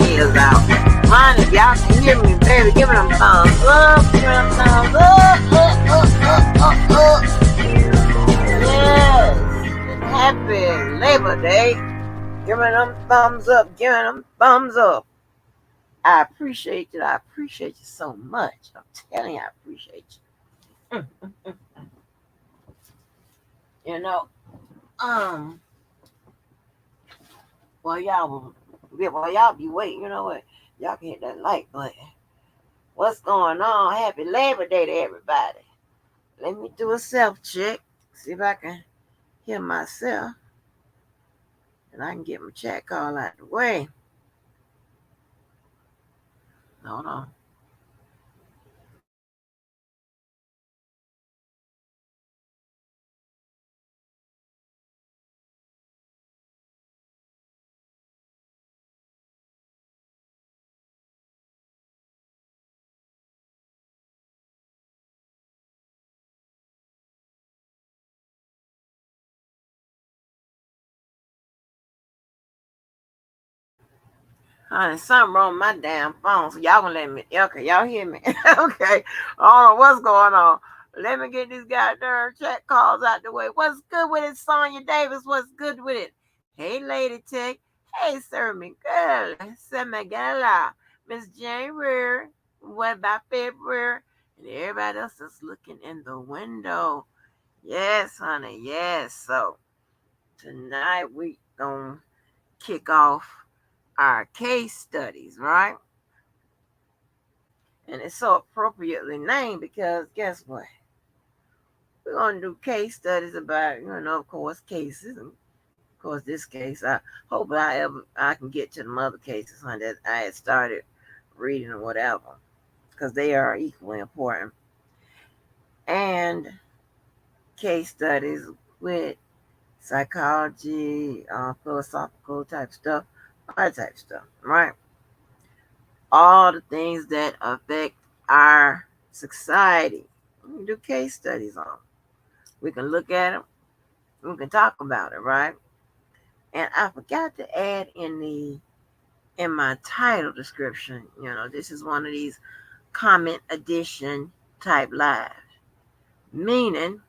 ears out. Mind if y'all can hear me, baby, give me them thumbs up, give me them thumbs up. Yes. Happy Labor Day. Give me them thumbs up, give me them thumbs up. I appreciate you. I appreciate you so much. I'm telling you, I appreciate you. You know, well, y'all be waiting. You know what? Y'all can hit that like button. What's going on? Happy Labor Day to everybody. Let me do a self check. See if I can hear myself. And I can get my chat call out the way. Hold on. Honey, something wrong with my damn phone. So y'all gonna let me. Okay, y'all hear me? Okay. I don't know what's going on. Let me get these goddamn chat calls out the way. What's good with it, Sonya Davis? What's good with it? Hey, Lady Tech. Hey, Sir Miguel. Sir Miguel. Miss Jane Rear. What about February? And everybody else is looking in the window. Yes, honey. Yes. So tonight we gonna kick off our case studies, right? And it's so appropriately named because guess what? We're going to do case studies about, of course, cases. And of course, this case, I hope I can get to the other cases, that I had started reading or whatever, because they are equally important. And case studies with psychology, philosophical type stuff, all that type stuff, right? All the things that affect our society. We can do case studies on. We can look at them. We can talk about it, right? And I forgot to add in my title description. This is one of these comment edition type lives. Meaning,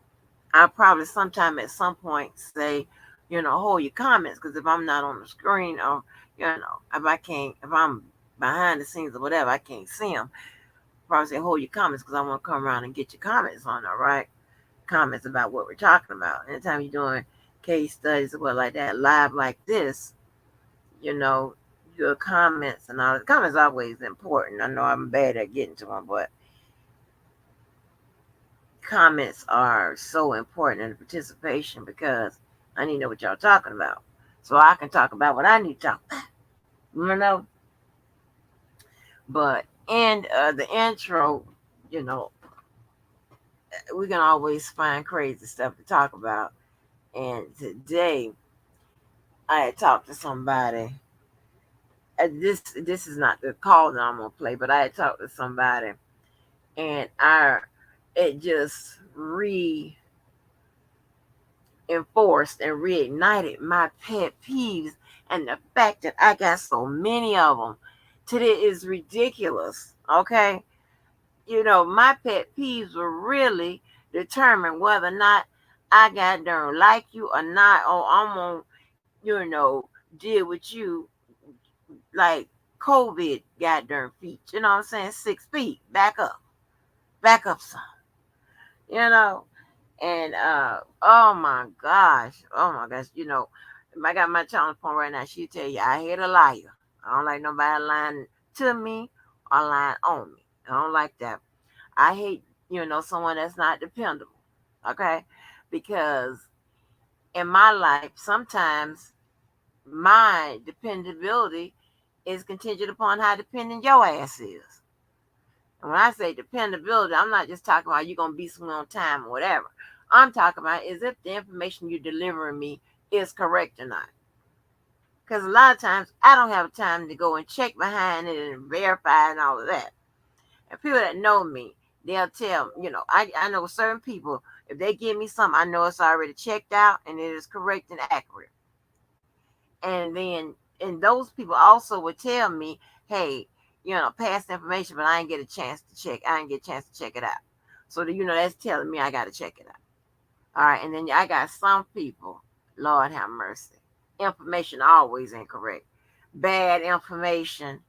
I'll probably sometime at some point say, hold your comments, because if I'm not on the screen, or if I'm behind the scenes or whatever, I can't see them. Probably say hold your comments, because I want to come around and get your comments on, all right? Comments about what we're talking about. Anytime you're doing case studies or what like that, live like this, your comments and all the comments are always important. I know I'm bad at getting to them, but comments are so important in the participation, because I need to know what y'all talking about, so I can talk about what I need to talk about. But in the intro, we can always find crazy stuff to talk about. And today, I had talked to somebody. This is not the call that I'm gonna play, but I had talked to somebody, and it just reinforced and reignited my pet peeves, and the fact that I got so many of them today is ridiculous. Okay, my pet peeves will really determine whether or not I got darn like you or not, or I'm gonna, deal with you like COVID got darn feet. You know what I'm saying? 6 feet. Back up some. And oh my gosh. If I got my challenge point right now, she'll tell you I hate a liar. I don't like nobody lying to me or lying on me. I don't like that. I hate, someone that's not dependable. Okay? Because in my life, sometimes my dependability is contingent upon how dependent your ass is. And when I say dependability, I'm not just talking about you going to be somewhere on time or whatever. I'm talking about is if the information you're delivering me is correct or not. Because a lot of times I don't have time to go and check behind it and verify and all of that. And people that know me, they'll tell, I know certain people, if they give me something, I know it's already checked out and it is correct and accurate. And then and those people also would tell me, hey, pass the information, but I didn't get a chance to check. I didn't get a chance to check it out. So that's telling me I got to check it out. All right, and then I got some people, Lord have mercy, information always incorrect, bad information,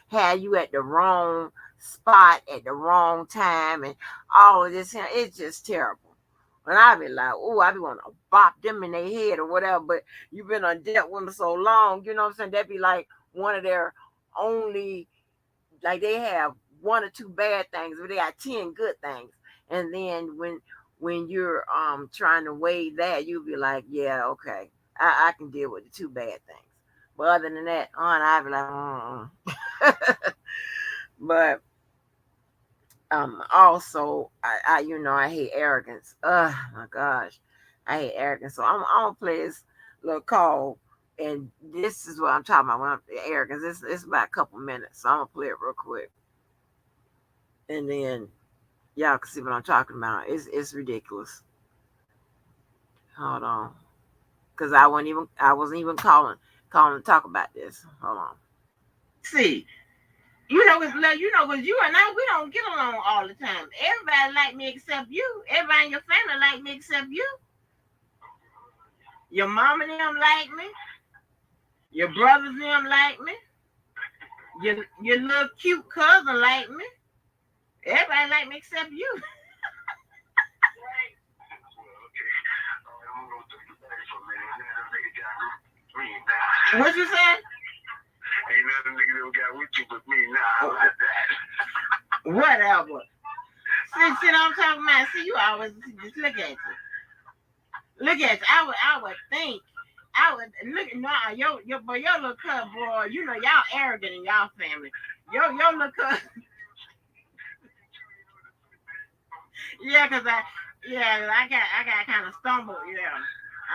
had you at the wrong spot at the wrong time, and all of this here. It's just terrible. And I be like, oh, I be want to bop them in their head or whatever. But you've been on debt with them so long, you know what I'm saying? That'd be like one of their only, like they have one or two bad things, but they got 10 good things. And then when you're trying to weigh that, you'll be like, yeah, okay, I can deal with the two bad things. But other than that, I'd be like, but also I hate arrogance. Oh my gosh, I hate arrogance. So I'm gonna play this little call, and this is what I'm talking about when I'm arrogance. It's about a couple minutes, so I'm gonna play it real quick, and then y'all can see what I'm talking about. It's ridiculous. Hold on, because I wasn't even calling to talk about this. Hold on. See, because you and I, we don't get along all the time. Everybody like me except you. Everybody in your family like me except you. Your mom and them like me. Your brothers and them like me. Your little cute cousin like me. Everybody like me except you. What you said? Ain't nothing nigga that got with you but me now. Like that. Whatever. See what I'm talking about? See, you always just look at you. Look at you. I would think. I would look. No, your little cousin, boy. Y'all arrogant in y'all family. Your little cousin. Yeah, I got kind of stumbled. Yeah,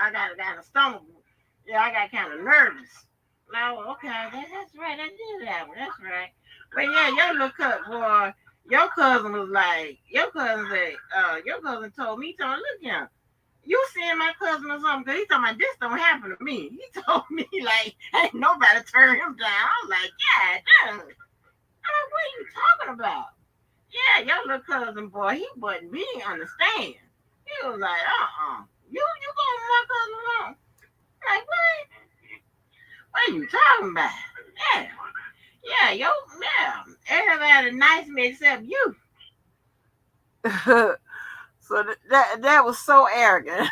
I got kind of stumbled. Yeah, I got kind of nervous. No, okay, that's right. I did that one. That's right. But yeah, your little cousin, boy. Your cousin was like, your cousin told me, look here, you seeing my cousin or something? Because he told me this don't happen to me. He told me like, ain't nobody turn him down. I was like, yeah, damn. I'm like, what are you talking about? Yeah, your little cousin boy, he wasn't. He didn't understand. He was like, you going with my cousin alone? Like, what are you talking about? Yeah, yeah, everybody nice me except you. So that was so arrogant.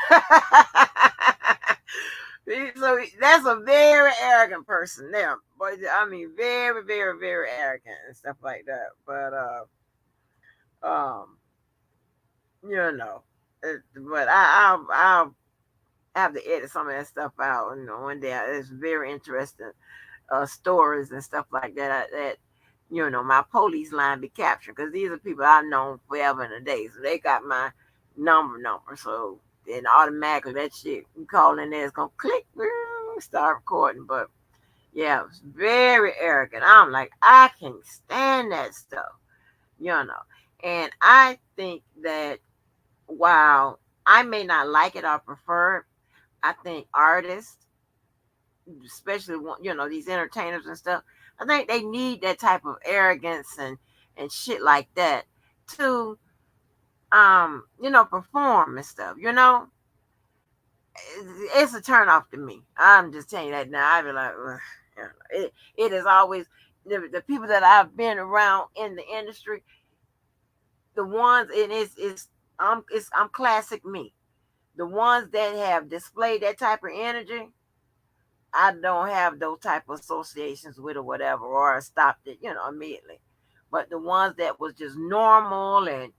So that's a very arrogant person there. But I mean, very, very, very arrogant and stuff like that. But um, but I'll have to edit some of that stuff out. One day it's very interesting stories and stuff like that. That my police line be captured because these are people I've known forever and a day. So they got my number. So then automatically that shit you call in there is gonna click, start recording. But yeah, it was very arrogant. I'm like, I can't stand that stuff, you know. And I think that while I may not like it or prefer it, I think artists, especially these entertainers and stuff, I think they need that type of arrogance and shit like that to perform and stuff. It's a turn off to me. I'm just telling you that now. I be like, ugh, it is always the people that I've been around in the industry, the ones, and I'm classic me. The ones that have displayed that type of energy, I don't have those type of associations with or whatever, or stopped it, immediately. But the ones that was just normal and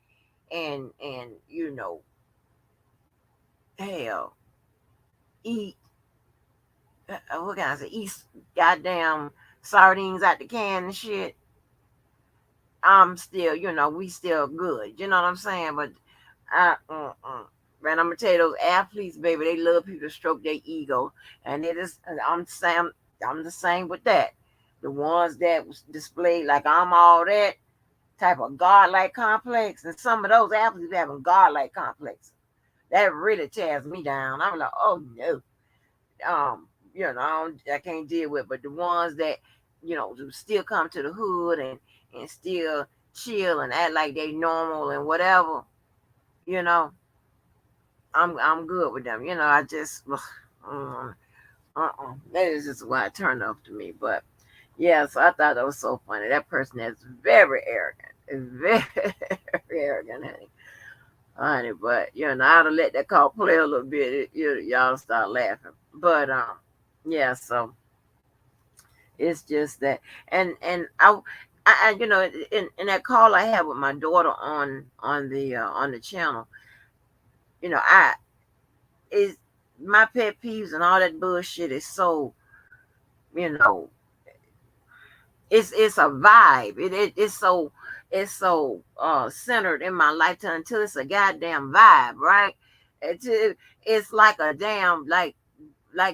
hell, eat what can I say? Eat goddamn sardines out the can and shit. I'm still, we still good. You know what I'm saying? But man, I'm gonna tell you, those athletes, baby, they love people to stroke their ego, and it is. I'm the same with that. The ones that was displayed like I'm all that type of godlike complex, and some of those athletes having godlike complex. That really tears me down. I'm like, oh no. I can't deal with. But the ones that, who still come to the hood and still chill and act like they normal and whatever, you know, I'm good with them. I just, that is just why it turned off to me. But yeah, so I thought that was so funny. That person is very arrogant. Is very arrogant, honey. But I ought to let that call play a little bit. Y'all start laughing. But yeah. So it's just that, and in that call I had with my daughter on the channel, I is my pet peeves and all that bullshit is so, you know it's a vibe. It's so centered in my lifetime until it's a goddamn vibe, right? It's like a damn, like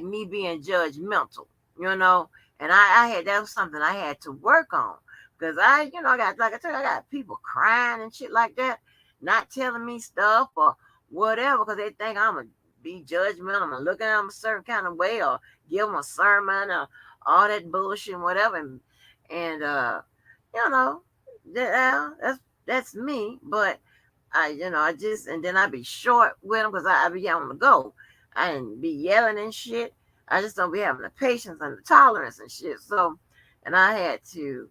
me being judgmental, you know. And I had that was something I had to work on because I got, like I told you, I got people crying and shit like that, not telling me stuff or whatever because they think I'm gonna be judgmental. I'm gonna look at them a certain kind of way or give them a sermon or all that bullshit and whatever. And you know that's me, but I just, and then I be short with them because I be on the go. I didn't be yelling and shit. I just don't be having the patience and the tolerance and shit. So, and I had to,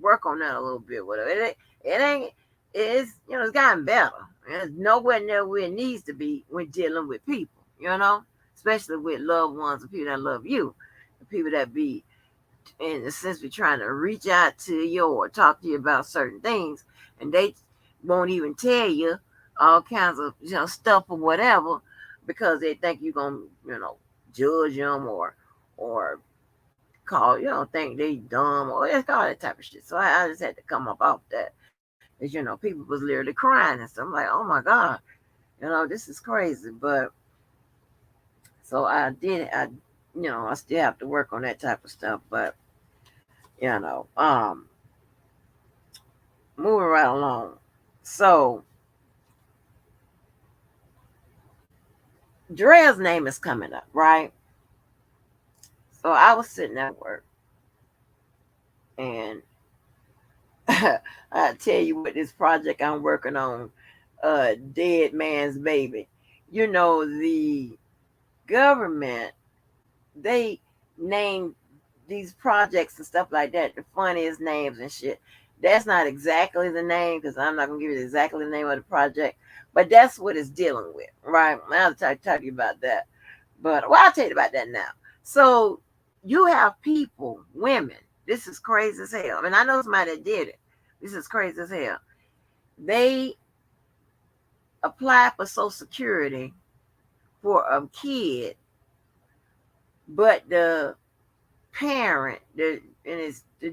work on that a little bit. Whatever. It ain't. It's gotten better. It's nowhere near where it needs to be when dealing with people. Especially with loved ones and people that love you, the people that be, in a sense, be trying to reach out to you or talk to you about certain things, and they won't even tell you all kinds of stuff or whatever because they think you're gonna judge them or call think they dumb or it's all that type of shit. So I just had to come up off that. As people was literally crying and stuff. I'm like, oh my god, this is crazy. But so I still have to work on that type of stuff. But you know, um, moving right along. So Dre's name is coming up, right? So I was sitting at work and I tell you what, this project I'm working on, Dead Man's Baby. The government, they name these projects and stuff like that the funniest names and shit. That's not exactly the name because I'm not gonna give you exactly the name of the project, but that's what it's dealing with, right? I'll talk to you about that. But I'll tell you about that now. So you have people, women. This is crazy as hell. I mean, I know somebody that did it. This is crazy as hell. They apply for Social Security for a kid, but the parent, and it's the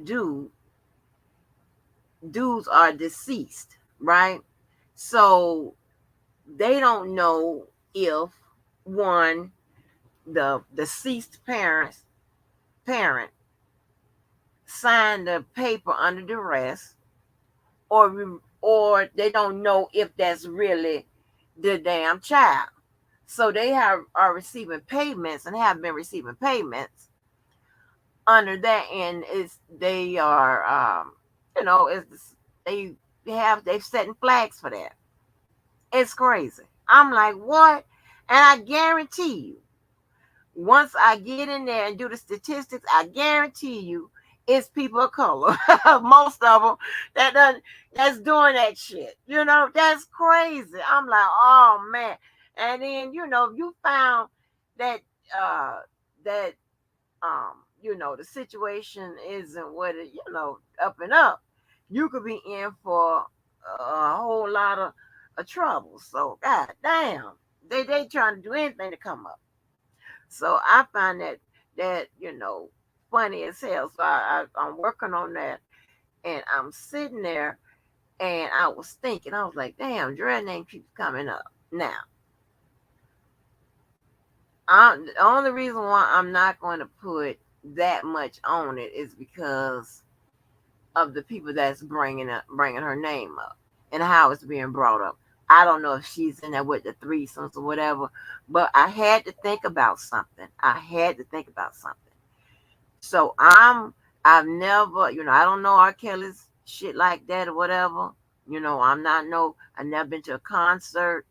dudes are deceased, right? So they don't know if one, the deceased parent signed the paper under duress, or they don't know if that's really the damn child. So they are receiving payments and have been receiving payments under that, and it's they are it's they've setting flags for that. It's crazy. I'm like, what? And I guarantee you, once I get in there and do the statistics, I guarantee you it's people of color. Most of them that's doing that shit. That's crazy. I'm like, oh man. And then you found that uh that the situation isn't what it, up and up. You could be in for a whole lot of trouble. So god damn, they trying to do anything to come up. So I find that funny as hell. So I'm working on that, and I'm sitting there, and I was thinking, I was like, damn, Dread name keeps coming up. Now, the only reason why I'm not going to put that much on it is because of the people that's bringing her name up and how it's being brought up. I don't know if she's in there with the threesomes or whatever, but I had to think about something. I had to think about something. So I've never, I don't know R. Kelly's shit like that or whatever. I'm not no. I never been to a concert.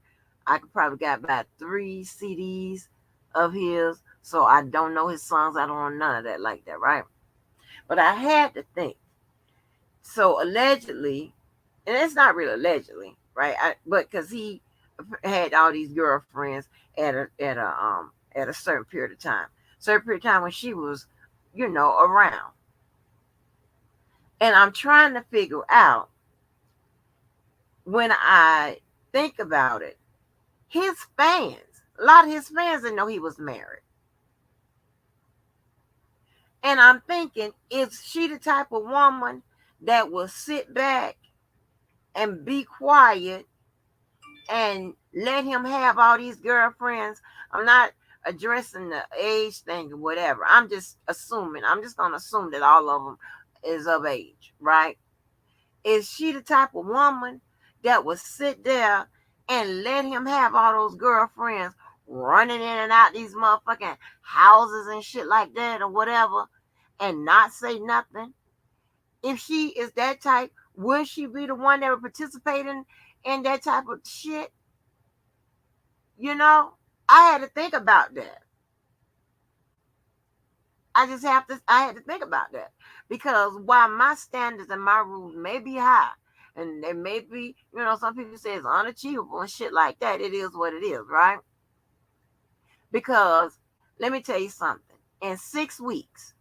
I could probably got about 3 CDs of his, so I don't know his songs. I don't know none of that like that, right? But I had to think. So allegedly, and it's not really allegedly, right? But because he had all these girlfriends at a certain period of time, when she was, around. And I'm trying to figure out when I think about it, his fans, a lot of his fans didn't know he was married. And I'm thinking, is she the type of woman that will sit back and be quiet and let him have all these girlfriends? I'm not addressing the age thing or whatever. I'm just assuming. I'm just going to assume that all of them is of age, right? Is she the type of woman that would sit there and let him have all those girlfriends running in and out these motherfucking houses and shit like that or whatever and not say nothing? If she is that type, would she be the one that would participate in that type of shit? You know? I had to think about that. I had to think about that. Because while my standards and my rules may be high, and they may be, some people say it's unachievable and shit like that, it is what it is, right? Because let me tell you something. In 6 weeks,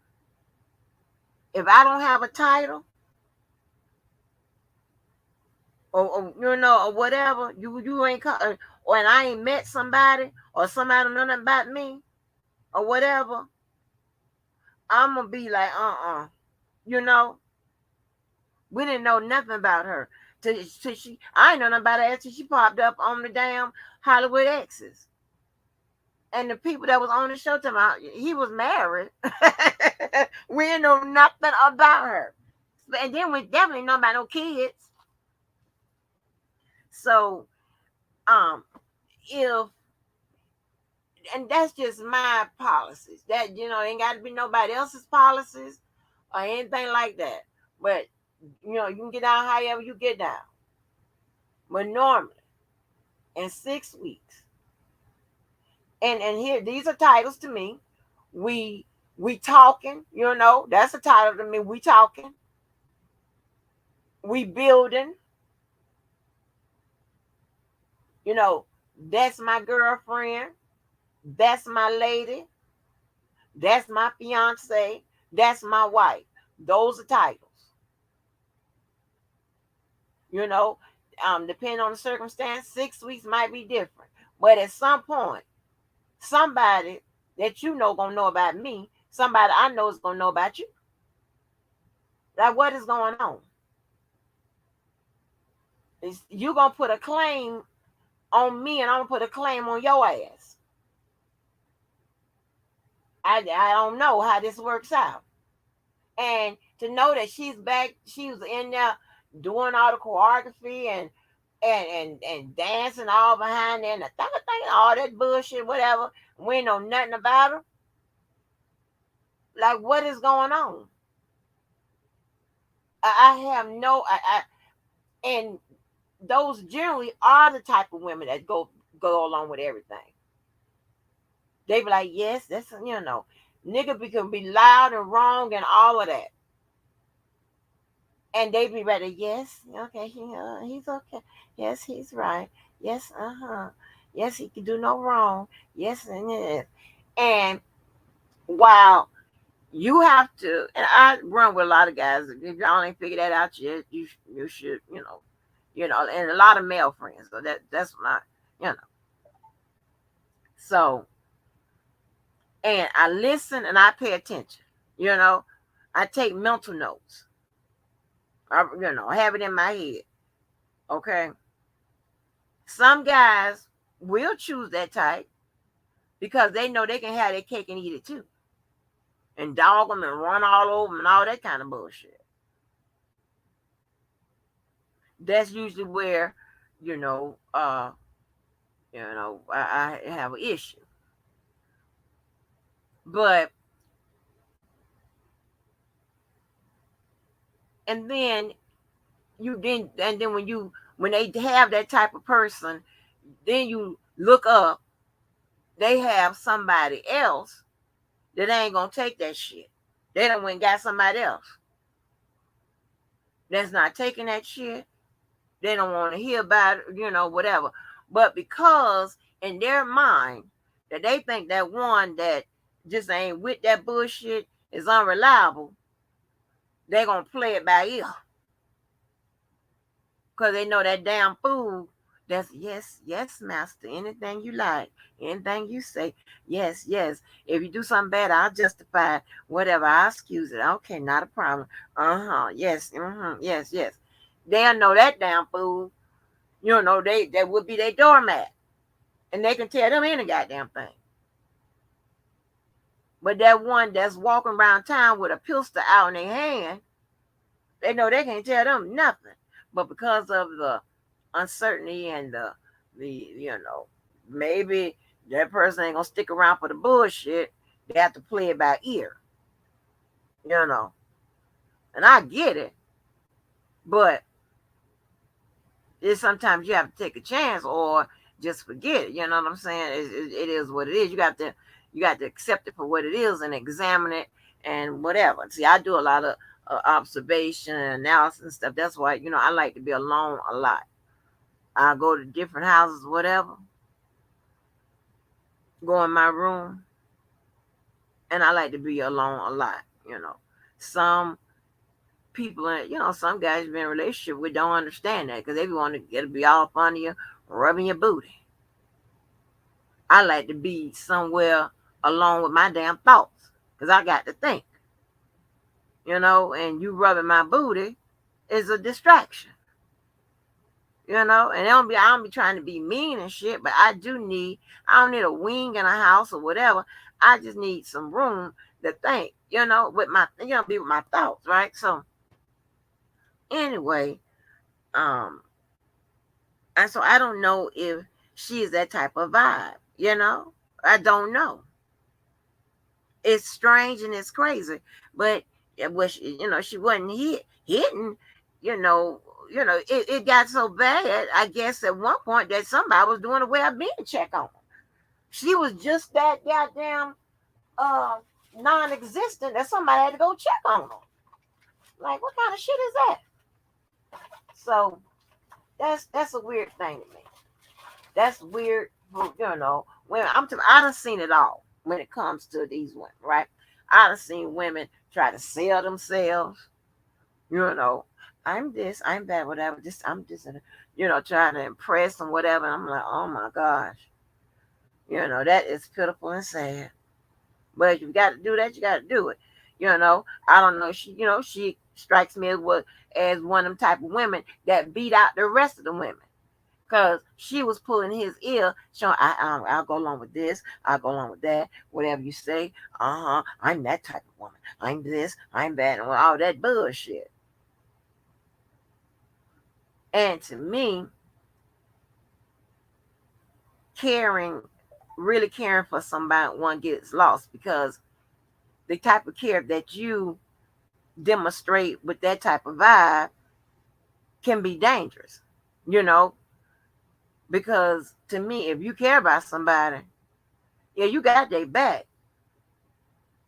if I don't have a title or whatever, you ain't or and I ain't met somebody or somebody don't know nothing about me or whatever, I'm gonna be like, you know, we didn't know nothing about her. Till I ain't know nothing about her until she popped up on the damn Hollywood Exes. And the people that was on the show talking about he was married. We didn't know nothing about her. And then we definitely know about no kids. So, um, if and that's just my policies. That ain't got to be nobody else's policies or anything like that. But you can get down however you get down. But normally, in 6 weeks, and here these are titles to me. We we talking. That's a title to me. We talking. We building. You know, that's my girlfriend. That's my lady. That's my fiance. That's my wife. Those are titles. You know, depending on the circumstance, 6 weeks might be different. But at some point, somebody that gonna know about me, somebody I know is gonna know about you. Like, what is going on? Is you gonna put a claim on me and I'm gonna put a claim on your ass? I don't know how this works out. And to know that she's back, she was in there doing all the choreography and dancing all behind there and all that bullshit, whatever. We know nothing about her. Like, what is going on? I have no and those generally are the type of women that go along with everything. They be like, yes, that's nigga can be loud and wrong and all of that. And they be ready, yes, okay, he's okay. Yes, he's right. Yes, yes, he can do no wrong. Yes, and yes. And while you have to, and I run with a lot of guys. If y'all ain't figured that out yet, you should, and a lot of male friends. So that's not, you know. So, and I listen and I pay attention. You know, I take mental notes. I have it in my head. Okay. Some guys will choose that type because they know they can have their cake and eat it too, and dog them and run all over them and all that kind of bullshit. That's usually where you know, uh, I have an issue. But and then and then when they have that type of person, then you look up, they have somebody else that ain't gonna take that shit. They done went and got somebody else that's not taking that shit. They don't want to hear about it, whatever. But because in their mind that they think that one that just ain't with that bullshit is unreliable, they gonna play it by ear. Because they know that damn fool. That's yes, yes, master. Anything you like, anything you say, yes, yes. If you do something bad, I'll justify it. Whatever, I'll excuse it. Okay, not a problem. Yes, yes, yes. They'll know that damn fool. That would be their doormat, and they can tell them any goddamn thing. But that one that's walking around town with a pistol out in their hand, they know they can't tell them nothing. But because of the uncertainty and the maybe that person ain't gonna stick around for the bullshit, they have to play it by ear. You know. And I get it, but it's sometimes you have to take a chance or just forget it. You know what I'm saying? It is what it is. You got to accept it for what it is and examine it and whatever. See, I do a lot of observation and analysis and stuff. That's why I like to be alone a lot. I go to different houses, whatever. Go in my room, and I like to be alone a lot. Some people, some guys you've been in a relationship with don't understand that because they want to get to be all fun of you, rubbing your booty. I like to be somewhere alone with my damn thoughts because I got to think, and you rubbing my booty is a distraction, and I don't be trying to be mean and shit, but I don't need a wing in a house or whatever. I just need some room to think, with my, be with my thoughts, right? So anyway, um, and so I don't know if she is that type of vibe. I don't know. It's strange and it's crazy, but it was, she wasn't hitting, you know, it got so bad. I guess at one point that somebody was doing a way of being check on her. She was just that goddamn uh non-existent that somebody had to go check on her. Like, what kind of shit is that? So that's a weird thing to me. That's weird. When I done seen it all when it comes to these women, right? I done seen women try to sell themselves. You know, I'm this, I'm that, whatever. I'm just, trying to impress and whatever. And I'm like, oh my gosh, that is pitiful and sad. But if you got to do that, you got to do it. I don't know. She strikes me as one of them type of women that beat out the rest of the women. Because she was pulling his ear, showing, I'll go along with this, I'll go along with that, whatever you say. I'm that type of woman. I'm this, I'm that, and all that bullshit. And to me, caring, really caring for somebody, one gets lost because the type of care that you demonstrate with that type of vibe can be dangerous, you know, because to me, if you care about somebody, yeah, you got their back,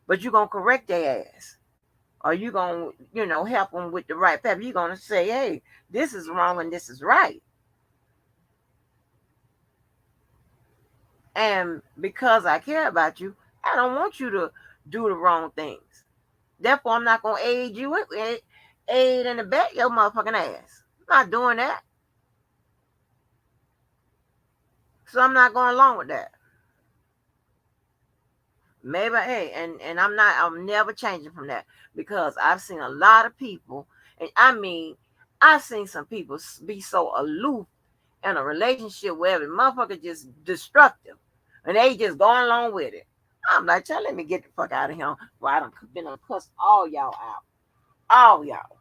but you're going to correct their ass. Or you going to, help them with the right path. You're going to say, hey, this is wrong and this is right. And because I care about you, I don't want you to do the wrong things. Therefore, I'm not going to aid in the back of your motherfucking ass. I'm not doing that. So I'm not going along with that. Maybe, hey, and I'm never changing from that because I've seen a lot of people, and I mean, I've seen some people be so aloof in a relationship where every motherfucker just destructive, and they just going along with it. I'm like, let me get the fuck out of here. Well, I done been on cuss all y'all out, all y'all.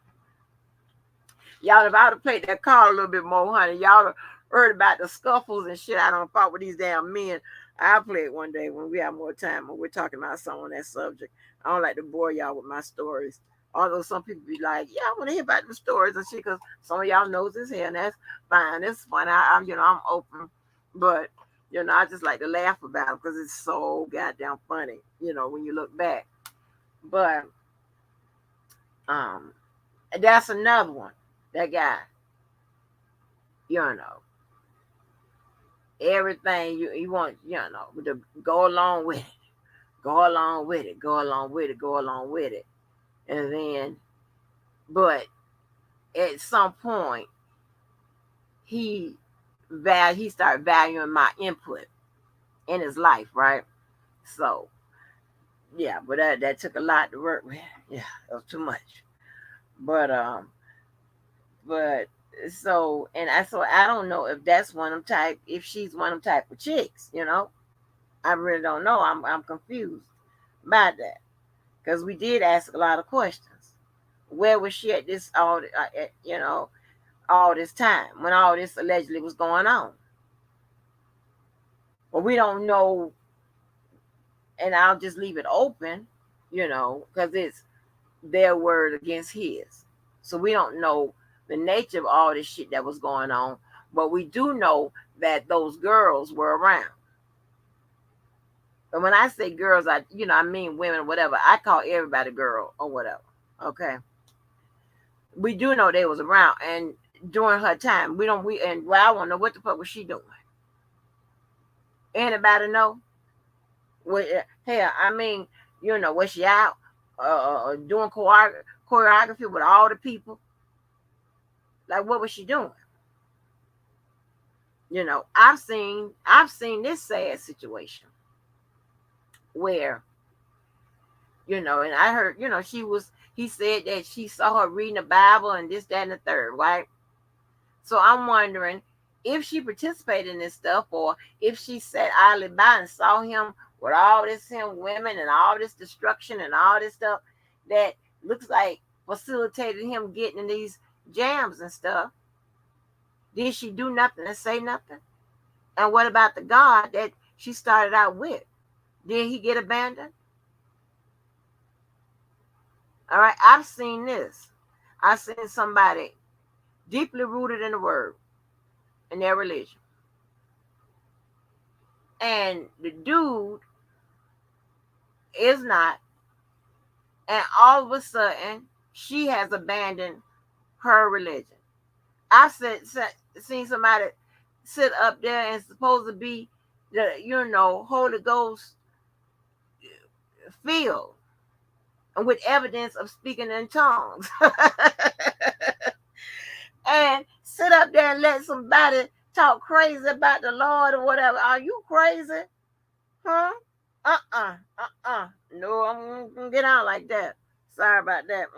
Y'all, if I would have played that card a little bit more, honey, y'all heard about the scuffles and shit I don't fought with these damn men. I'll play it one day when we have more time when we're talking about something on that subject. I don't like to bore y'all with my stories. Although some people be like, yeah, I want to hear about the stories and shit, because some of y'all knows this here, and that's fine. It's fun. I'm open. But, I just like to laugh about it because it's so goddamn funny, when you look back. But, um, that's another one. That guy, you know, everything you want, to go along with it, go along with it, go along with it, go along with it. And then, but at some point, he he started valuing my input in his life, right? So, yeah, but that took a lot to work with. Yeah, it was too much. But but so I don't know if that's one of them type, if she's one of them type of chicks. I really don't know. I'm confused about that because we did ask a lot of questions. Where was she at this all this time when all this allegedly was going on? Well, we don't know, and I'll just leave it open, because it's their word against his. So we don't know the nature of all this shit that was going on, but we do know that those girls were around. And when I say girls, I mean women or whatever. I call everybody girl or whatever. Okay. We do know they was around, and during her time, I want to know what the fuck was she doing. Anybody know? Hell, I mean, was she out doing choreography with all the people? Like, what was she doing? I've seen this sad situation where, and I heard, he said that she saw her reading the Bible and this, that, and the third, right? So I'm wondering if she participated in this stuff, or if she sat idly by and saw him with all this him women and all this destruction and all this stuff that looks like facilitated him getting in these jams and stuff. Did she do nothing and say nothing? And what about the God that she started out with? Did he get abandoned? All right, I've seen this. I've seen somebody deeply rooted in the word, in their religion. And the dude is not. And all of a sudden, she has abandoned her religion. I've seen somebody sit up there and supposed to be the, Holy Ghost filled and with evidence of speaking in tongues. And sit up there and let somebody talk crazy about the Lord or whatever. Are you crazy? Huh? No, I'm gonna get out like that. Sorry about that.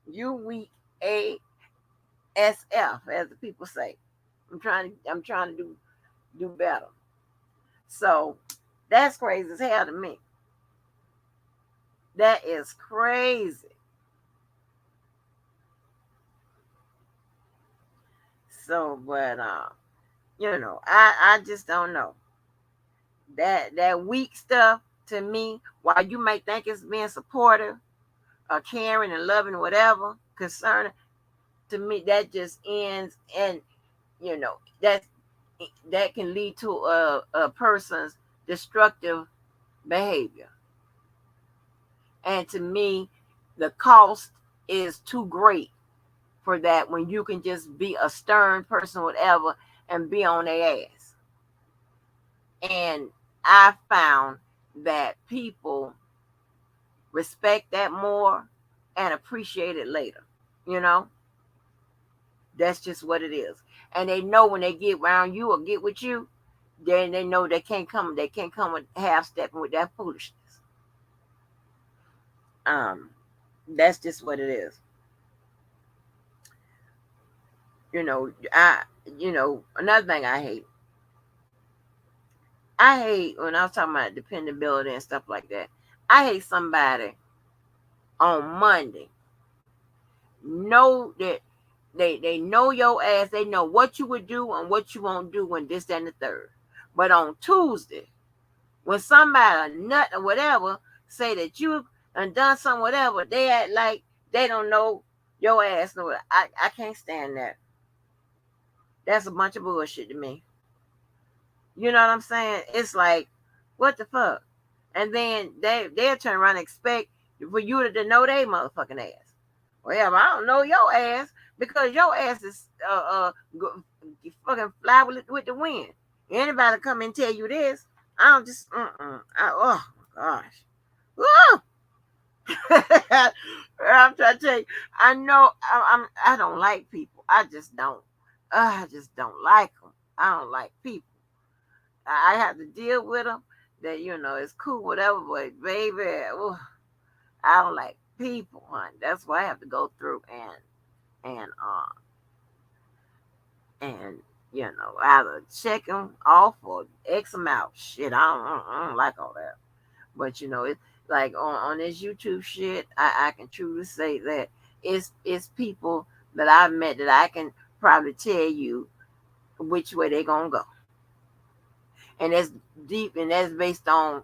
You weak ASF, as the people say. I'm trying to do better. So that's crazy as hell to me. That is crazy. So, but I just don't know. That weak stuff to me, while you may think it's being supportive, caring and loving, whatever, concerning, to me that just ends, and that can lead to a person's destructive behavior. And to me, the cost is too great for that, when you can just be a stern person, whatever, and be on their ass. And I found that people respect that more and appreciate it later. You know, that's just what it is. And they know when they get around you or get with you, then they know they can't come with half stepping with that foolishness. Um, that's just what it is. Another thing I hate when I was talking about dependability and stuff like that. I hate somebody on Monday know that They know your ass. They know what you would do and what you won't do when this, that, and the third. But on Tuesday, when somebody a nut or whatever say that you done something whatever, they act like they don't know your ass. No, I can't stand that. That's a bunch of bullshit to me. You know what I'm saying? It's like, what the fuck? And then they'll turn around and expect for you to know they motherfucking ass. Well, I don't know your ass because your ass is fucking fly with the wind. Anybody come and tell you this, I don't just oh my gosh. Woo! I'm trying to tell you, I know I don't like people. I just don't. I just don't like them. I don't like people. I have to deal with them. That it's cool, whatever. But baby, ooh, I don't like people, honey. That's why I have to go through and either check them off or X them out. Shit, I don't like all that. But it's like on this YouTube shit, I can truly say that it's people that I've met that I can probably tell you which way they gonna go, and that's deep, and that's based on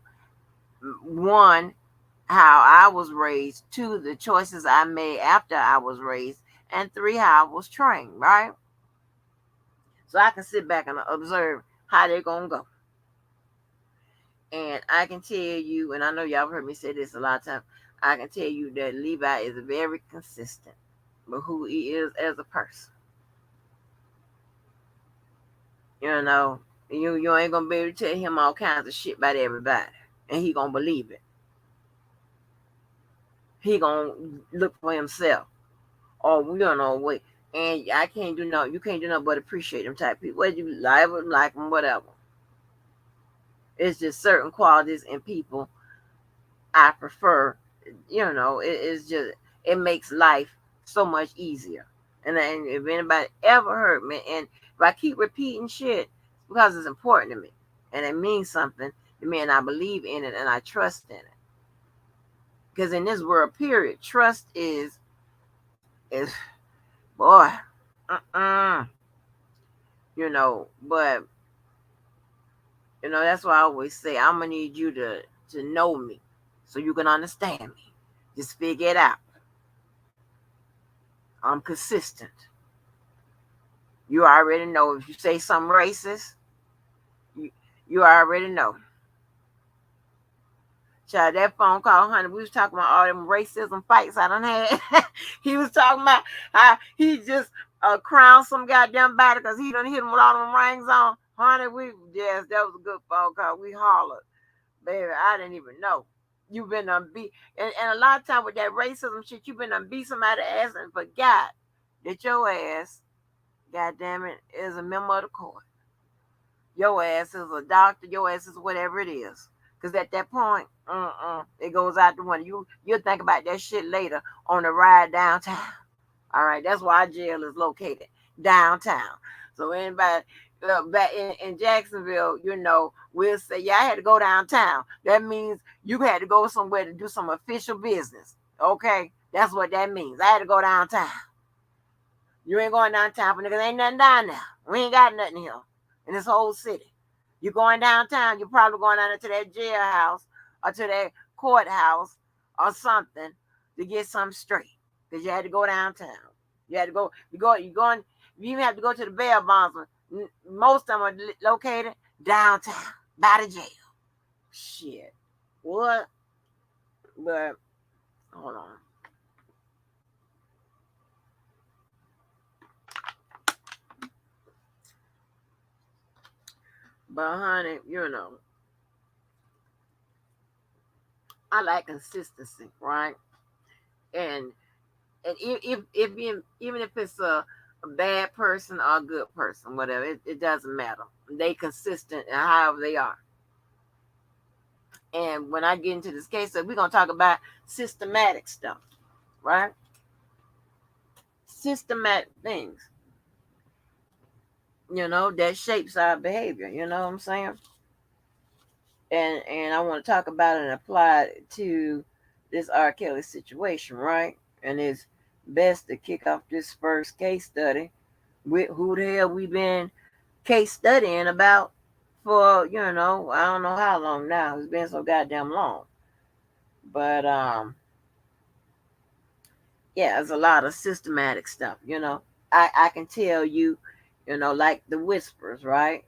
one, how I was raised, two, the choices I made after I was raised, and three, how I was trained, right? So I can sit back and observe how they're gonna go. And I can tell you, and I know y'all have heard me say this a lot of times, I can tell you that Levi is very consistent with who he is as a person. You know, you ain't gonna be able to tell him all kinds of shit about everybody, and he gonna believe it. He gonna look for himself, or we don't know what. And I can't do no, you can't do nothing but appreciate them type of people. Whether you like them, whatever. It's just certain qualities in people I prefer. It's just it makes life so much easier. And if anybody ever heard me, and if I keep repeating shit, it's because it's important to me, and it means something to me, and I believe in it, and I trust in it. Because in this world, period, trust is boy, uh-uh, But that's why I always say I'm gonna need you to know me, so you can understand me. Just figure it out. I'm consistent. You already know if you say something racist, you you already know. Child, that phone call, honey, we was talking about all them racism fights I done had. He was talking about how he just crowned some goddamn body because he done hit him with all them rings on. Honey, yes, that was a good phone call. We hollered. Baby, I didn't even know. You've been beat. And a lot of time with that racism shit, you've been beat somebody's ass and forgot that your ass, goddamn it, is a member of the court. Your ass is a doctor. Your ass is whatever it is. Because at that point, it goes out the window. You'll think about that shit later on the ride downtown. All right, that's why our jail is located downtown. So anybody back in Jacksonville, we'll say, yeah, I had to go downtown. That means you had to go somewhere to do some official business. Okay, that's what that means. I had to go downtown. You ain't going downtown for niggas. Ain't nothing down there. We ain't got nothing here in this whole city. You going downtown, you're probably going down to that jailhouse or to that courthouse or something to get something straight. Because you had to go downtown. You had to go, you're going, you even have to go to the bail bonds. Most of them are located downtown by the jail. Shit. What? But, hold on. But honey, I like consistency, right? And even if it's a bad person or a good person, whatever, it doesn't matter. They consistent and however they are. And when I get into this case, so we're gonna talk about systematic stuff, right? Systematic things, that shapes our behavior. You know what I'm saying? And I want to talk about it and apply it to this R. Kelly situation, right? And his best to kick off this first case study with who the hell we been case studying about for, I don't know how long now. It's been so goddamn long. But yeah, it's a lot of systematic stuff, I can tell you, like the whispers, right?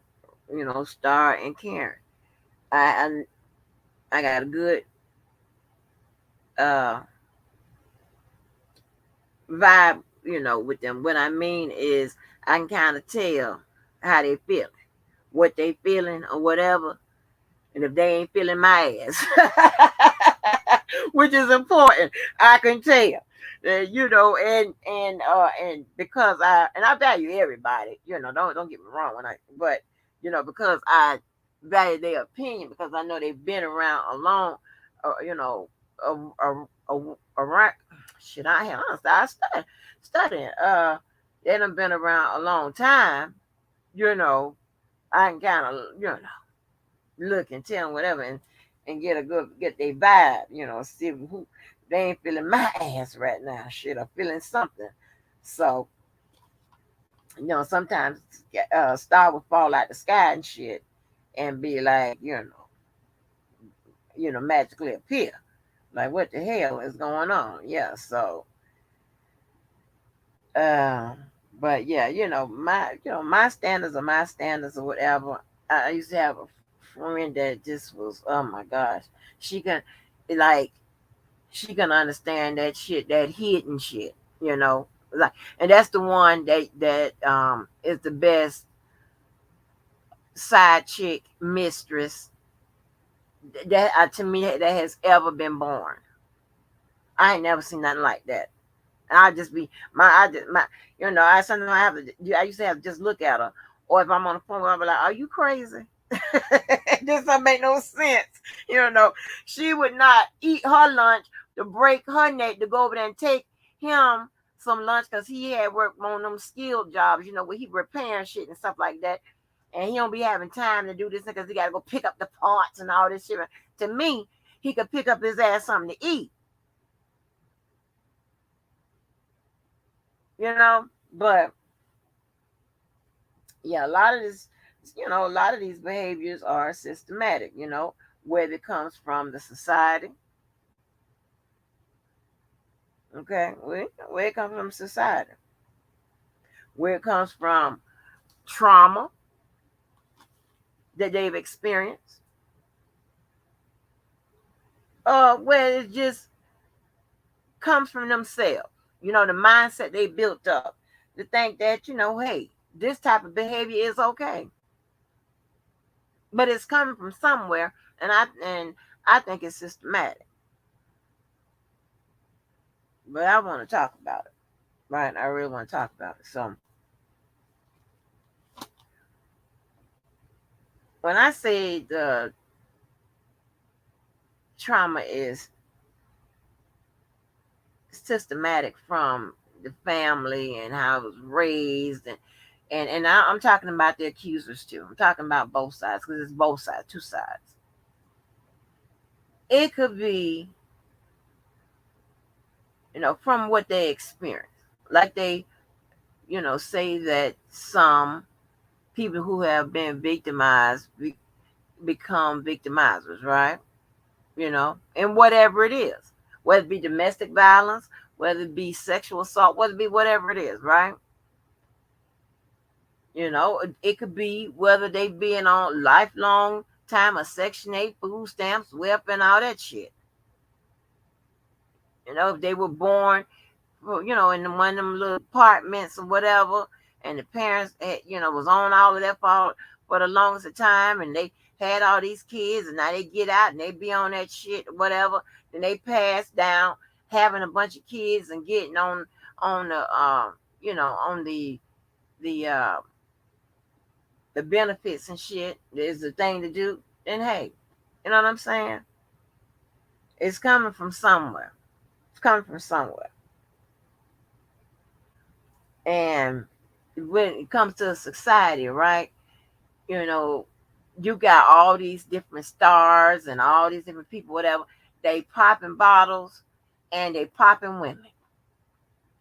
Star and Karen. I I got a good uh vibe, with them. What I mean is I can kind of tell how they feel, what they feeling or whatever. And if they ain't feeling my ass, which is important, I can tell. And because I value everybody, don't get me wrong but because I value their opinion because I know they've been around a long, you know, around. Shit, I studying. They done been around a long time. You know, I can kind of look and tell them whatever and get their vibe, see who they ain't feeling my ass right now. Shit, I'm feeling something. So, sometimes a star will fall out the sky and shit and be like, magically appear. Like what the hell is going on? Yeah, so uh but yeah, my standards are my standards or whatever. I used to have a friend that just was, oh my gosh. She can like she can understand that shit, that hidden shit, like, and that's the one that is the best side chick mistress that to me that has ever been born. I ain't never seen nothing like that. And I just be I just my I sometimes I have to I used to have to just look at her, or if I'm on the phone, I'll be like, "Are you crazy?" This don't make no sense. You know, she would not eat her lunch to break her neck to go over there and take him some lunch because he had worked on them skilled jobs, where he repairing shit and stuff like that. And he don't be having time to do this because he got to go pick up the parts and all this shit. To me, he could pick up his ass something to eat, But yeah, a lot of these behaviors are systematic, whether it comes from the society, okay, where it comes from society, where it comes from trauma that they've experienced, where it just comes from themselves, the mindset they built up to think that, hey, this type of behavior is okay, but it's coming from somewhere, and I think it's systematic, but I want to talk about it, right? I really want to talk about it. So when I say the trauma is systematic from the family and how it was raised, I'm talking about the accusers too. I'm talking about both sides because it's both sides, two sides. It could be, from what they experience. Like they, say that some people who have been victimized become victimizers, right? And whatever it is, whether it be domestic violence, whether it be sexual assault, whether it be whatever it is, right? It could be whether they being on lifelong time of Section 8 food stamps, WIP, and all that shit. If they were born, in one of them little apartments or whatever, and the parents, was on all of that for the longest of time, and they had all these kids, and now they get out and they be on that shit or whatever. Then they pass down having a bunch of kids and getting on on the the benefits and shit is the thing to do. Then hey, you know what I'm saying? It's coming from somewhere. It's coming from somewhere. And when it comes to society, right? You know, you got all these different stars and all these different people, whatever. They popping bottles and they popping women.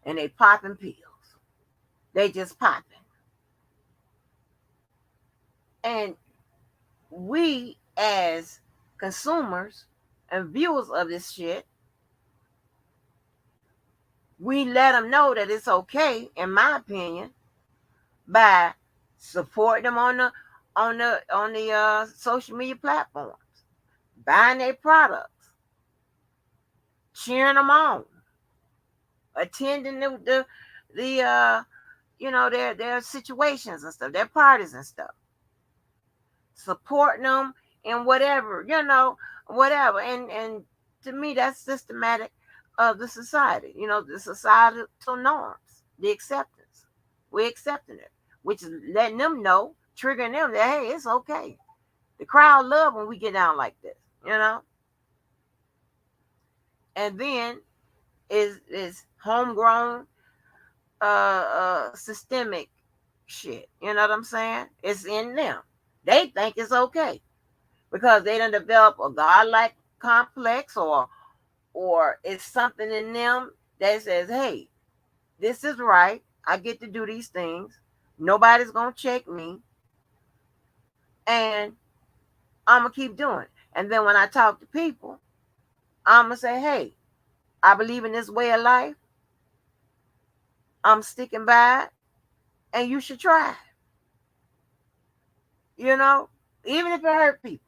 and they popping pills. They just popping. And we as consumers and viewers of this shit, we let them know that it's okay, in my opinion, by supporting them on the social media platforms, buying their products, cheering them on, attending the their situations and stuff, their parties and stuff, supporting them in whatever, whatever. And to me, that's systematic of the society, the societal norms, the acceptance. We're accepting it, which is letting them know, triggering them that, hey, it's okay. The crowd love when we get down like this. And then is homegrown systemic shit. You know what I'm saying? It's in them. They think it's okay because they done develop a godlike complex, or it's something in them that says, hey, this is right. I get to do these things. Nobody's gonna check me, and I'm gonna keep doing it. And then when I talk to people, I'm gonna say, hey, I believe in this way of life. I'm sticking by it, and you should try it. Even if it hurt people.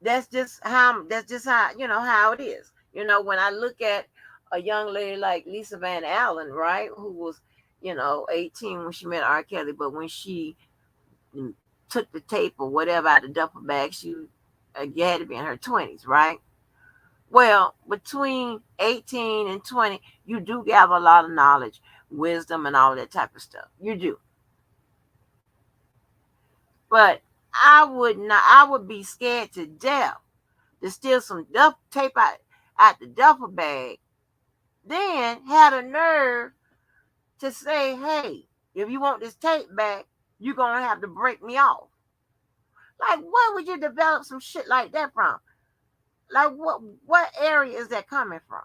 That's just how it is. When I look at a young lady like Lisa Van Allen, right, who was 18 when she met R. Kelly, but when she took the tape or whatever out of the duffel bag, she had to be in her 20s, right? Well, between 18 and 20, you do gather a lot of knowledge, wisdom, and all that type of stuff. You do. But I would be scared to death to steal some tape out the duffel bag, then had a nerve to say, hey, if you want this tape back, you're going to have to break me off. Like, where would you develop some shit like that from? Like, what area is that coming from?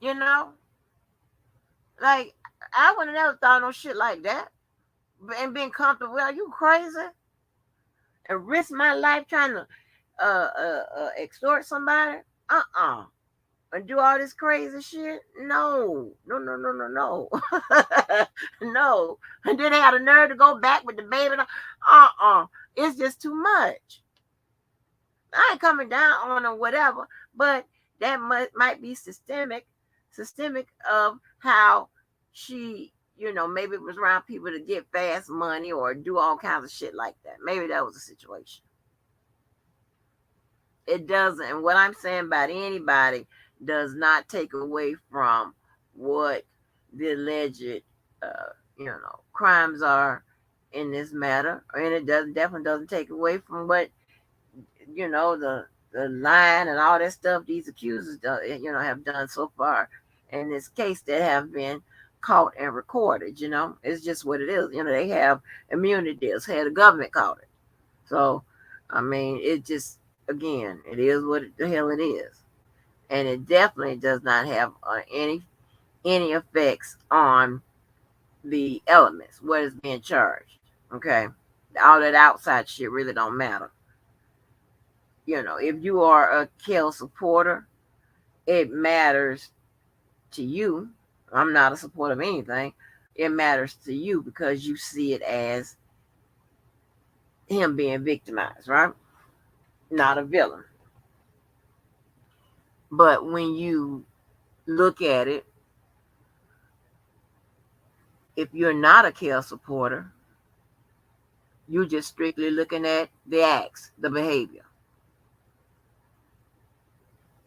You know? Like, I would have never thought no shit like that. And being comfortable, are you crazy? And risk my life trying to extort somebody? Uh-uh. And do all this crazy shit? No, no, no, no, no, no, no. And then they had a nerve to go back with the baby. It's just too much. I ain't coming down on or whatever, but that might be systemic of how she, maybe it was around people to get fast money or do all kinds of shit like that. Maybe that was a situation. It doesn't. And what I'm saying about anybody does not take away from what the alleged, crimes are in this matter, and it definitely doesn't take away from what the lying and all that stuff these accusers have done so far in this case that have been caught and recorded. It's just what it is. They have immunity deals. Had the government caught it. So, I mean, it just, again, it is what the hell it is, and it definitely does not have any effects on the elements, what is being charged. Okay, all that outside shit really don't matter. If you are a Kel supporter, it matters to you. I'm not a supporter of anything. It matters to you because you see it as him being victimized, right? Not a villain. But when you look at it, if you're not a Kel supporter, you're just strictly looking at the acts, the behavior,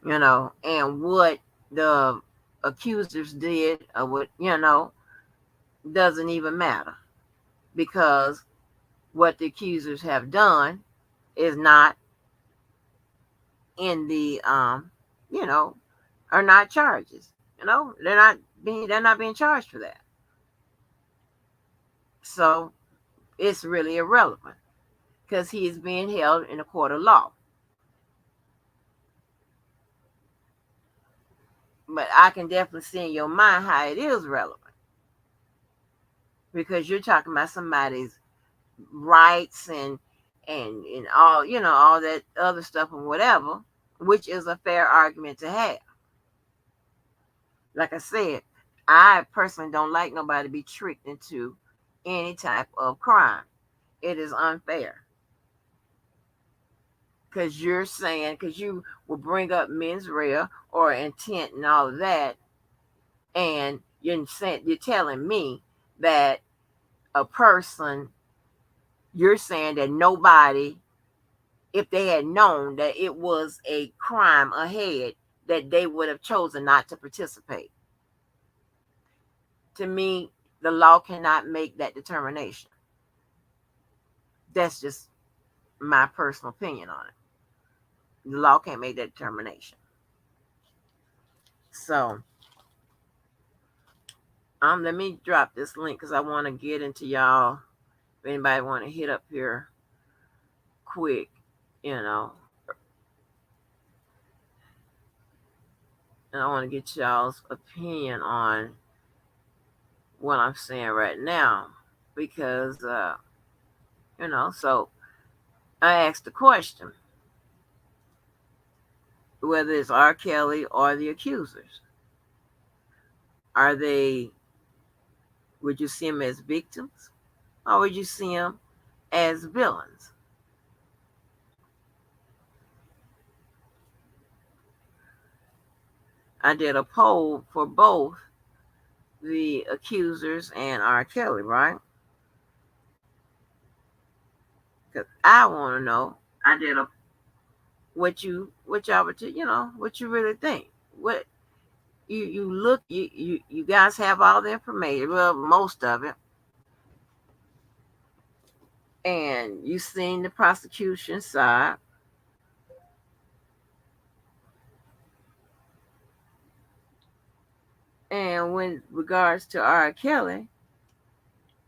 and what the accusers did or what, doesn't even matter because what the accusers have done is not in the you know are not charges. They're not being charged for that. So it's really irrelevant because he is being held in a court of law. But I can definitely see in your mind how it is relevant because you're talking about somebody's rights and all all that other stuff and whatever, which is a fair argument to have. Like I said, I personally don't like nobody to be tricked into any type of crime. It is unfair because you're saying because you will bring up mens rea or intent and all of that, and you're telling me that a person you're saying that nobody if they had known that it was a crime ahead that they would have chosen not to participate. To me, the law cannot make that determination. That's just my personal opinion on it. The law can't make that determination. So, let me drop this link because I want to get into y'all. If anybody want to hit up here quick, you know, and I want to get y'all's opinion on what I'm saying right now because, so I asked the question whether it's R. Kelly or the accusers. Are they, would you see them as victims or would you see them as villains? I did a poll for both the accusers and R. Kelly, right? Because I want to know. I did a what y'all would what you really think. What you look you guys have all the information, well most of it, and you seen the prosecution side, and when regards to R. Kelly,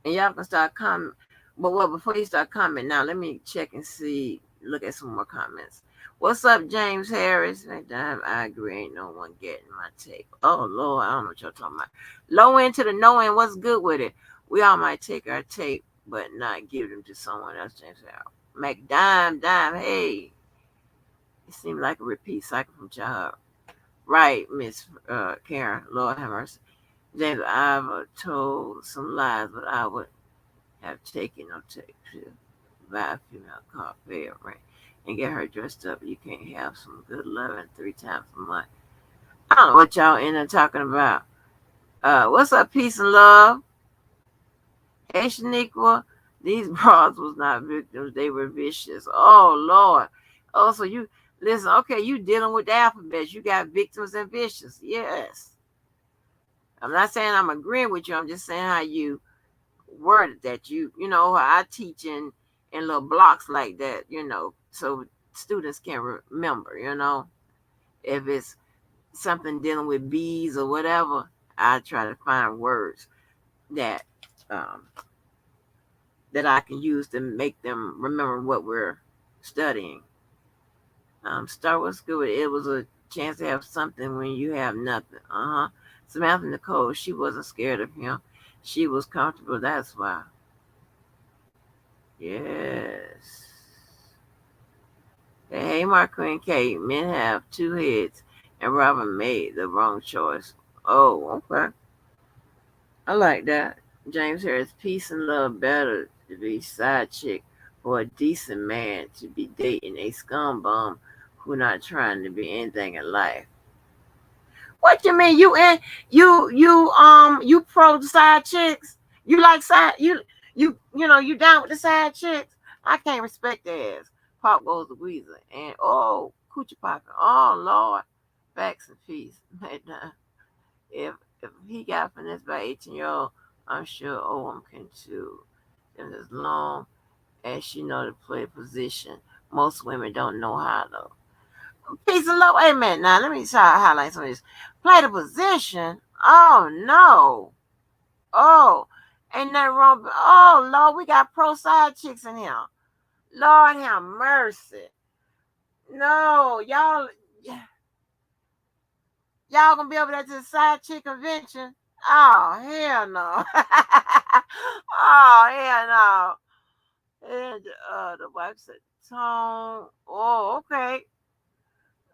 and y'all can start comment. But well, before you start commenting, now let me check and see. Look at some more comments. What's up, James Harris? I agree. Ain't no one getting my tape. Oh Lord, I don't know what y'all talking about. Low end to the no end. What's good with it? We all might take our tape, but not give them to someone else. James Harris. Make dime. Hey, it seemed like a repeat cycle from childhood. Right, Miss Karen. Lord have mercy. James, I've told some lies, but I would have taken no tape to buy a female car, pay her rent, and get her dressed up. You can't have some good loving 3 times a month. I don't know what y'all in there talking about. What's up, peace and love? Hey, Shaniqua. These broads was not victims; they were vicious. Oh Lord. Oh, so you listen? Okay, you dealing with the alphabet. You got victims and vicious. Yes. I'm not saying I'm agreeing with you. I'm just saying how you worded that. I teach in little blocks like that. So students can remember. If it's something dealing with bees or whatever, I try to find words that um, that I can use to make them remember what we're studying. Start with school. It was a chance to have something when you have nothing. Samantha Nicole, she wasn't scared of him. She was comfortable. That's why. Yes. Hey, Mark Queen K. Men have 2 heads, and Robin made the wrong choice. Oh, okay. I like that. James Harris, peace and love better to be side chick for a decent man to be dating a scum bum who not trying to be anything in life. What you mean? You pro side chicks? You like side you down with the side chicks? I can't respect their ass. Pop goes the Weezer and coochie popping. Oh Lord, facts and peace. if if he got finessed by 18-year-old, I'm sure Owen can too. And as long as she know to play position, most women don't know how though. Peace and love. Wait a minute now. Let me try to highlight some of this. Play the position. Oh no. Oh, ain't nothing wrong. Oh Lord, we got pro side chicks in here. Lord have mercy. No, y'all. Y'all gonna be over there to the side chick convention? Oh hell no! Oh hell no! And the wife said, "Tone, oh okay."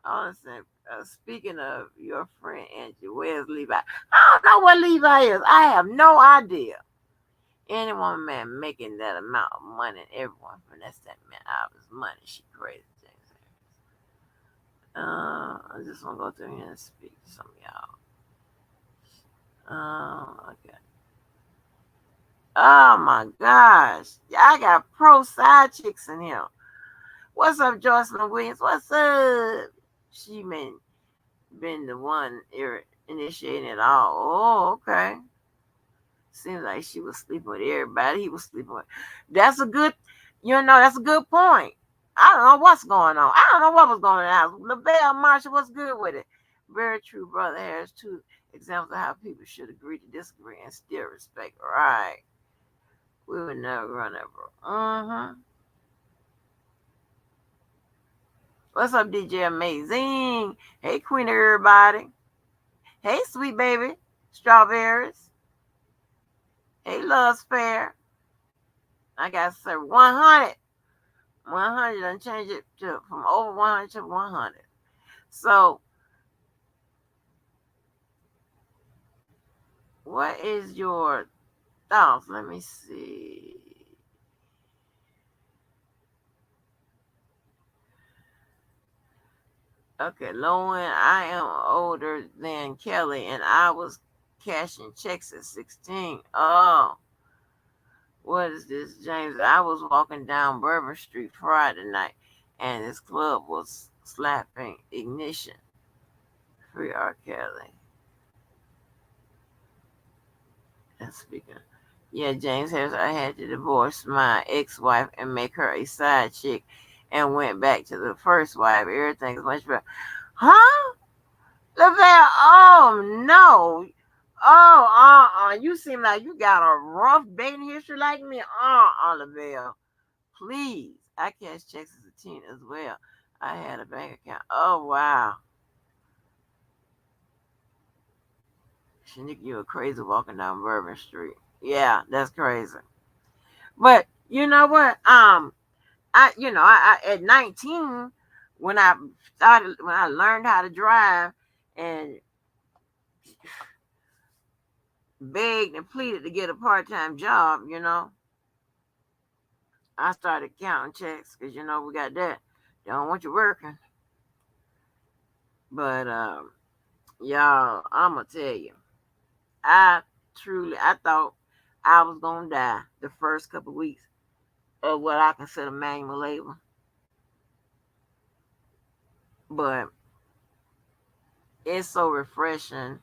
Honestly, speaking of your friend Angie, where's Levi? I don't know what Levi is. I have no idea. Any woman man making that amount of money, and everyone finesse that man out of his money, she crazy. James I just want to go through here and speak to some of y'all. Okay. Oh my gosh. I got pro side chicks in here. What's up, Jocelyn Williams? What's up? She been the one initiating it all. Oh, okay. Seems like she was sleeping with everybody. He was sleeping with. That's a good, that's a good point. I don't know what's going on. I don't know what was going on. LaBelle Marshall, what's good with it? Very true, brother. There's two examples of how people should agree to disagree and still respect. Right. We would never run ever. What's up, DJ Amazing? Hey, Queen of everybody. Hey, sweet baby. Strawberries. Hey, Love's Fair. I got to say 100. 100 and change it to from over 100 to 100. So, what is your thoughts? Let me see. Okay, Lowen, I am older than Kelly, and I was cashing checks at 16. Oh, what is this, James? I was walking down Bourbon Street Friday night, and this club was slapping ignition. Free R. Kelly. And speaking. Yeah, James Harris, I had to divorce my ex-wife and make her a side chick, and went back to the first wife. Everything's much better. Huh? Lavelle, oh no. Oh, you seem like you got a rough dating history like me. Lavelle. Please. I cash checks as a teen as well. I had a bank account. Oh, wow. Shanika, you were crazy walking down Bourbon Street. Yeah, that's crazy. But you know what? I at 19, when I learned how to drive and begged and pleaded to get a part-time job, I started counting checks because we got that. They don't want you working. But y'all, I'ma tell you, I thought I was gonna die the first couple of weeks of what I consider manual labor. But it's so refreshing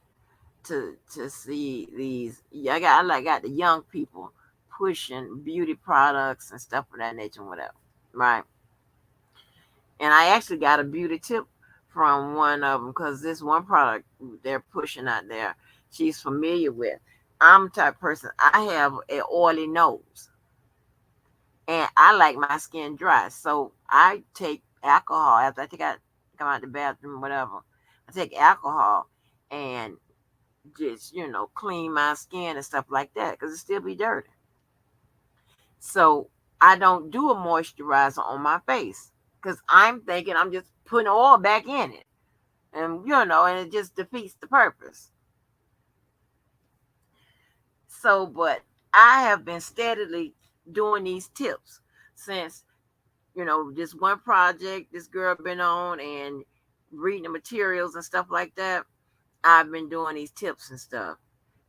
to see these. Yeah, I got the young people pushing beauty products and stuff of that nature, and whatever, right? And I actually got a beauty tip from one of them because this one product they're pushing out there, she's familiar with. I'm the type of person, I have an oily nose, and I like my skin dry, so I take alcohol after I come out the bathroom, whatever. I take alcohol and just clean my skin and stuff like that because it still be dirty. So I don't do a moisturizer on my face because I'm thinking I'm just putting oil back in it, and it just defeats the purpose. So, but I have been steadily doing these tips since this one project this girl been on and reading the materials and stuff like that. I've been doing these tips and stuff.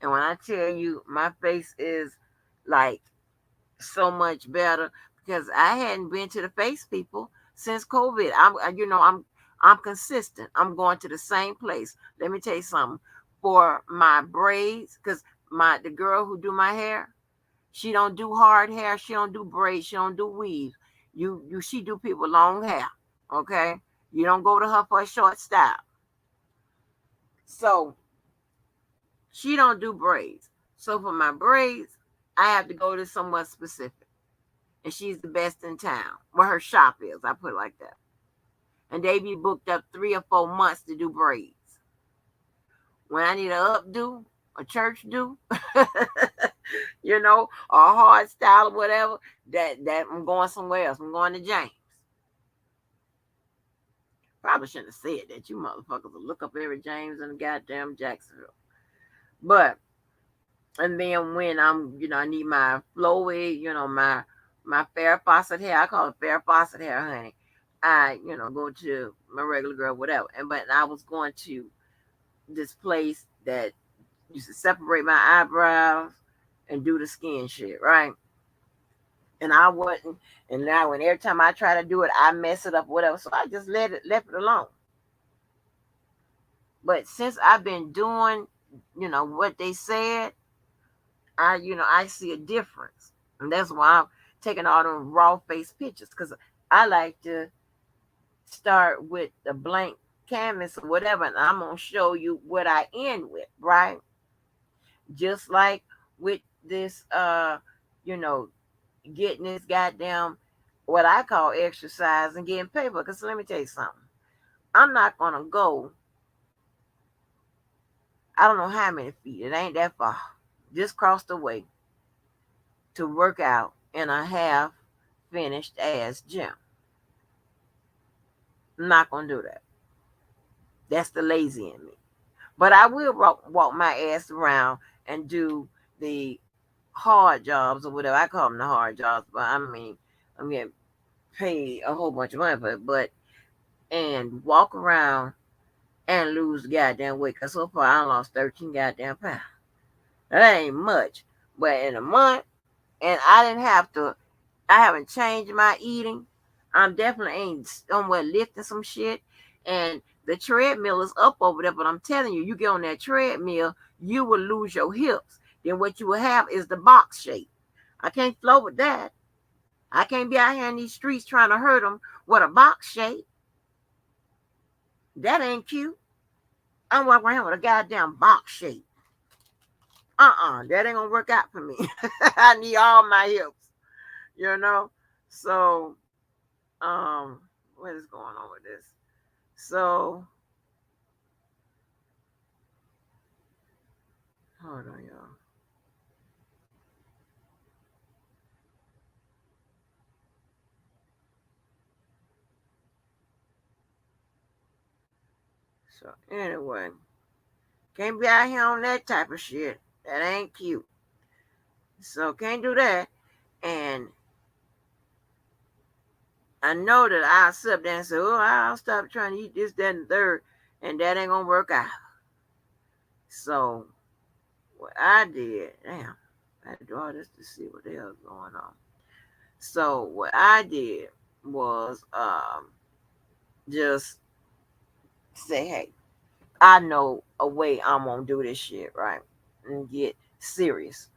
And when I tell you my face is like so much better because I hadn't been to the face people since COVID. I'm consistent. I'm going to the same place. Let me tell you something. For my braids, because the girl who do my hair, she don't do hard hair. She don't do braids. She don't do weaves. She do people long hair. Okay, you don't go to her for a short style. So she don't do braids. So for my braids, I have to go to someone specific. And she's the best in town. Where her shop is, I put it like that. And they be booked up 3 or 4 months to do braids. when I need a updo, a church do, or a hard style or whatever, that I'm going somewhere else. I'm going to James. Probably shouldn't have said that. You motherfuckers will look up every James in the goddamn Jacksonville. But and then when I need my flowy, my Farrah Fawcett hair. I call it Farrah Fawcett hair, honey. I, go to my regular girl, whatever. But I was going to this place that used to separate my eyebrows and do the skin shit, right? And I wasn't, and now when every time I try to do it, I mess it up, whatever. So I just left it alone. But since I've been doing, what they said, I see a difference, and that's why I'm taking all them raw face pictures because I like to start with the blank canvas or whatever, and I'm gonna show you what I end with, right? Just like with this, you know, getting this goddamn what I call exercise and getting paper. Because let me tell you something, I'm not gonna go. I don't know how many feet. It ain't that far. Just cross the way to work out in a half finished ass gym. I'm not gonna do that. That's the lazy in me. But I will walk my ass around and do the hard jobs or whatever. I call them the hard jobs, but I mean, I'm getting paid a whole bunch of money for it. But and walk around and lose the goddamn weight. Cause so far I lost 13 goddamn pounds. That ain't much, but in a month, and I didn't have to. I haven't changed my eating. I'm definitely ain't somewhere lifting some shit. And the treadmill is up over there, but I'm telling you, you get on that treadmill, you will lose your hips. Then what you will have is the box shape. I can't flow with that. I can't be out here in these streets trying to hurt them with a box shape. That ain't cute. I'm walking around with a goddamn box shape. That ain't gonna work out for me. I need all my hips, you know. So, what is going on with this? So, hold on, y'all. So, anyway, can't be out here on that type of shit. That ain't cute. So, can't do that. And I know that I'll sit up there and say, oh, I'll stop trying to eat this, that, and the third, and that ain't gonna work out. So, what I did, damn, I had to do all this to see what the hell's going on. So, what I did was just say, hey, I know a way I'm gonna do this shit, right? And get serious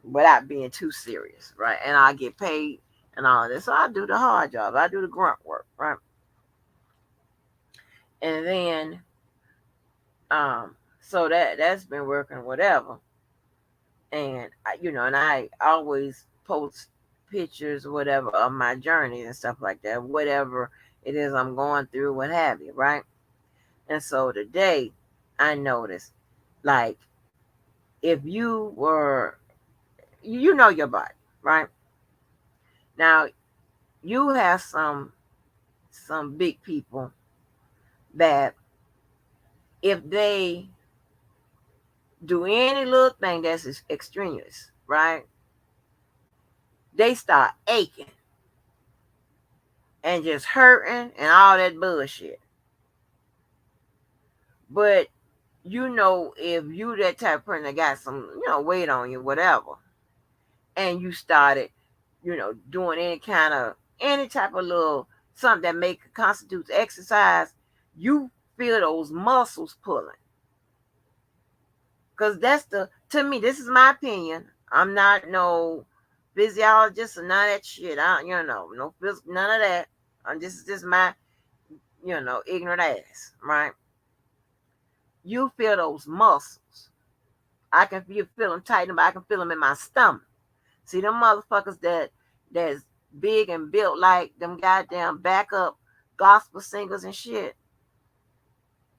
without being too serious, right? And I get paid and all this. So I do the hard job. I do the grunt work, right? And then so that's been working whatever. And and I always post pictures or whatever of my journey and stuff like that, whatever it is I'm going through, what have you, right? And so today I noticed, like, if you were, your body, right? Now you have some big people that if they do any little thing that's extraneous, right? They start aching and just hurting and all that bullshit. But if you that type of person that got some, weight on you, whatever, and you started, doing any type of little something that make constitutes exercise, you feel those muscles pulling. Cause that's to me, this is my opinion. I'm not no physiologist or none of that shit. I no physical, none of that. This is just my, ignorant ass, right? You feel those muscles. I can feel them tighten, but I can feel them in my stomach. See them motherfuckers that's big and built like them goddamn backup gospel singers and shit.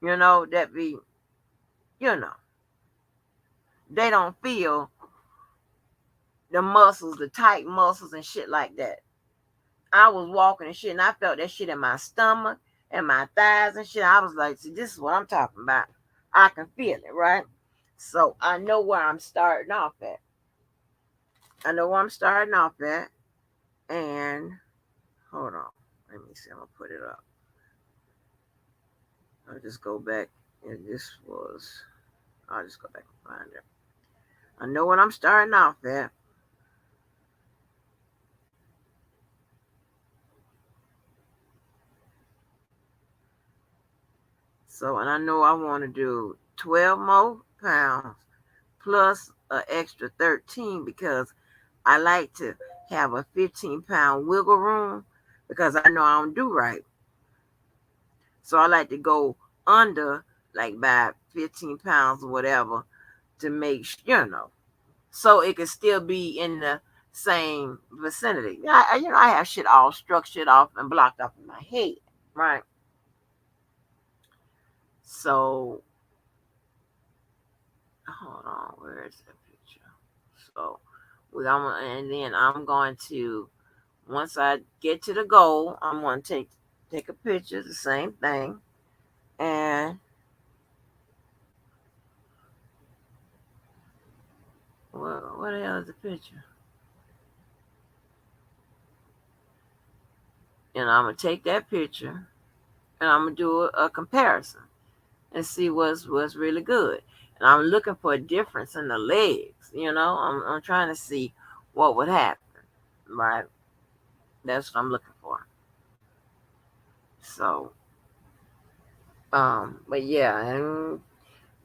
That be you know, they don't feel the muscles, the tight muscles and shit like that. I was walking and shit, and I felt that shit in my stomach and my thighs and shit. I was like, see, this is what I'm talking about. I can feel it, right? So I know where I'm starting off at. I know where I'm starting off at. And hold on. Let me see. I'm going to put it up. I'll just go back. And this was, I'll just go back and find it. I know what I'm starting off at. So, and I know I want to do 12 more pounds plus an extra 13 because I like to have a 15-pound wiggle room because I know I don't do right. So I like to go under like by 15 pounds or whatever to make so it can still be in the same vicinity. I have shit all structured off and blocked off in my head, right? So hold on, where is that picture? So and then I'm going to once I get to the goal, I'm going to take a picture, the same thing, and what the hell is the picture? And I'm gonna take that picture and I'm gonna do a comparison and see what's really good. And I'm looking for a difference in the legs. I'm trying to see what would happen. Right, that's what I'm looking for. So, but yeah, and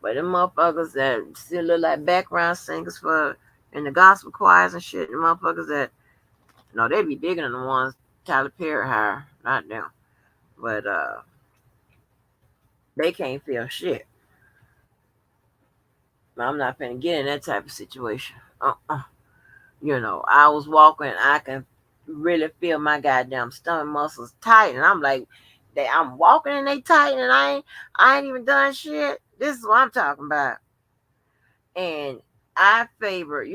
but them motherfuckers that still look like background singers for in the gospel choirs and shit, the motherfuckers that no, they be bigger than the ones Tyler Perry hired, not them. But they can't feel shit. I'm not finna get in that type of situation. I was walking, I can really feel my goddamn stomach muscles tight, and I'm like, I'm walking and they tight, and I ain't even done shit. This is what I'm talking about. And I favor,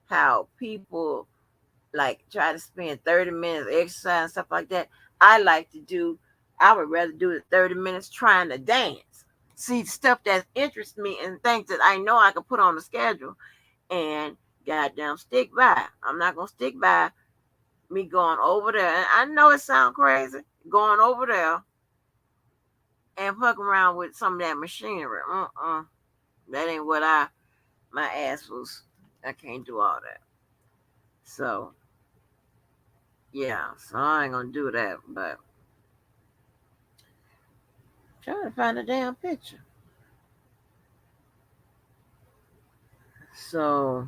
how people like try to spend 30 minutes exercise and stuff like that. I like to do. I would rather do the 30 minutes trying to dance. See stuff that interests me and things that I know I can put on the schedule and goddamn stick by. I'm not gonna stick by me going over there. And I know it sounds crazy going over there and fucking around with some of that machinery. That ain't what my ass was. I can't do all that. So yeah, so I ain't gonna do that. But trying to find a damn picture. So,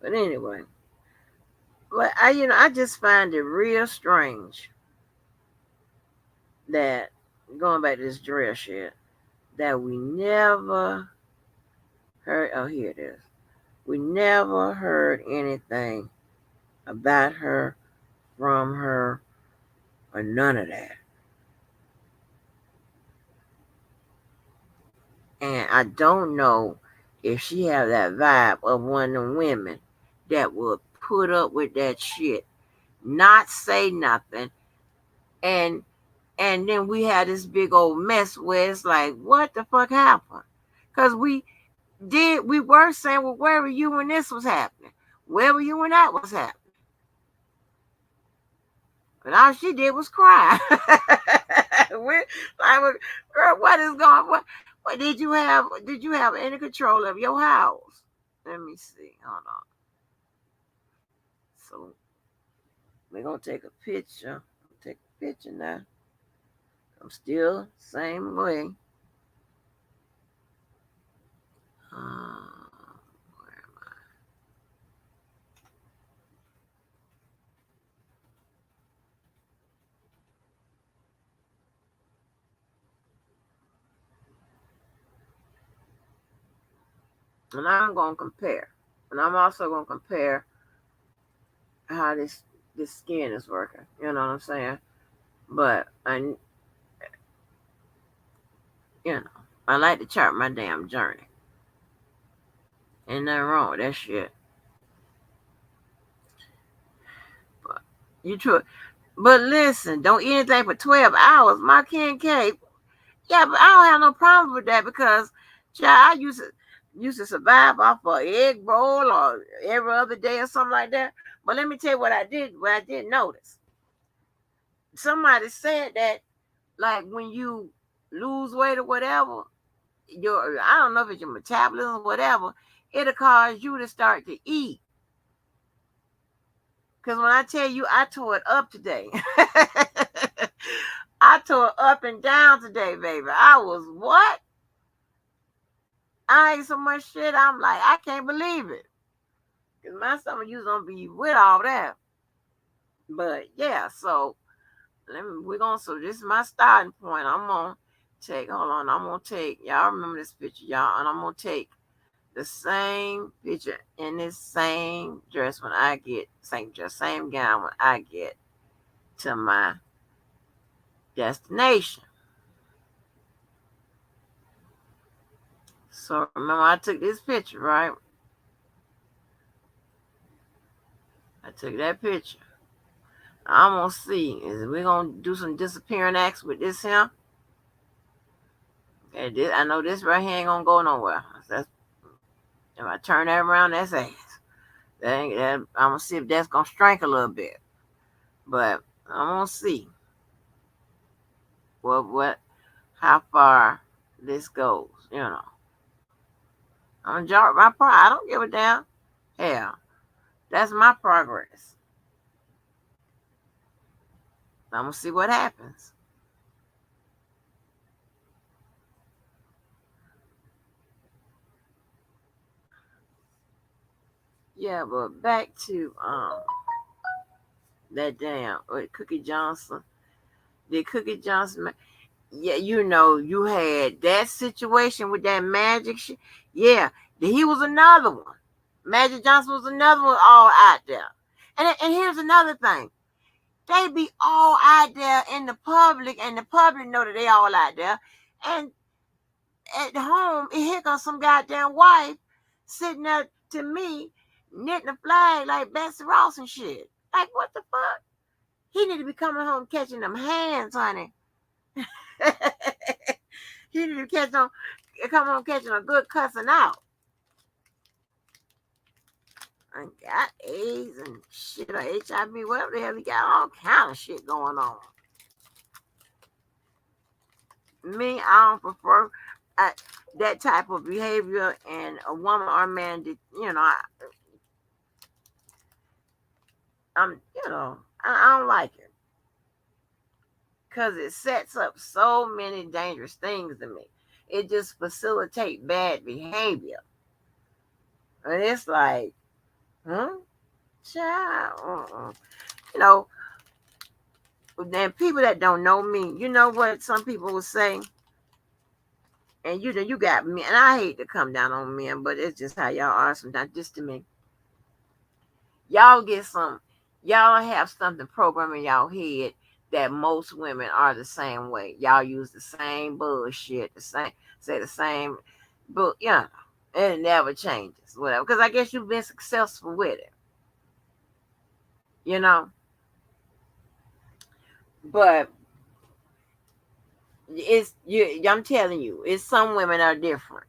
but anyway, but I just find it real strange that going back to this drill shit that we never heard. Oh, here it is. We never heard anything about her, from her, or none of that. And I don't know if she have that vibe of one of them women that would put up with that shit, not say nothing, and then we had this big old mess where it's like, what the fuck happened? Because we were saying, well, where were you when this was happening? Where were you when that was happening? But all she did was cry. Like, girl, what is going? What did you have? Did you have any control of your house? Let me see. Hold on. So we're gonna take a picture. Take a picture now. I'm still same way. Where am I? And I'm gonna compare. And I'm also gonna compare how this skin is working. You know what I'm saying? But You know, I like to chart my damn journey. Ain't nothing wrong with that shit. But you true. But listen, don't eat anything for 12 hours. My King K. Yeah, but I don't have no problem with that because, child, I used to survive off an egg roll or every other day or something like that. But let me tell you what I did. What I did notice. Somebody said that like when you lose weight or whatever, your I don't know if it's your metabolism or whatever, it'll cause you to start to eat. Cause when I tell you I tore it up today. I tore it up and down today, baby. I was what? I ate so much shit, I'm like, I can't believe it. Cause my stomach used to be with all that. But yeah, so we're gonna so this is my starting point. I'm gonna I'm gonna take y'all remember this picture, y'all, and I'm gonna take the same picture in this same dress when I get same dress, same gown when I get to my destination. So remember I took this picture, right? I took that picture. I'm gonna see. Is we gonna do some disappearing acts with this here? Okay, I know this right here ain't gonna go nowhere. That's, if I turn that around, that's ass. I'm gonna see if that's gonna strike a little bit. But I'm gonna see what how far this goes. You know, I'm gonna jog my pride. I don't give a damn. Hell, that's my progress. I'm gonna see what happens. Yeah, but back to that damn Cookie Johnson. Did Cookie Johnson? Yeah, you know, you had that situation with that magic shit. Yeah, he was another one. Magic Johnson was another one all out there. And here's another thing. They be all out there in the public, and the public know that they all out there. And at home, and here comes some goddamn wife sitting there to me knitting a flag like Betsy Ross and shit. Like, what the fuck? He need to be coming home catching them hands, honey. He need to come home catching a good cussing out. I got AIDS and shit or HIV, whatever the hell he got, all kind of shit going on. Me, I don't prefer uh, that type of behavior in a woman or man. That I don't like it because it sets up so many dangerous things to me. It just facilitates bad behavior, and it's like, huh, child, you know. Then people that don't know me, you know what some people will say, and you got me, and I hate to come down on men, but it's just how y'all are sometimes. Just to me, y'all get some, y'all have something programmed in y'all head that most women are the same way. Y'all use the same bullshit, the same say the same, but yeah, and it never changes, whatever. Because I guess you've been successful with it, you know. But it's you. I'm telling you, it's some women are different.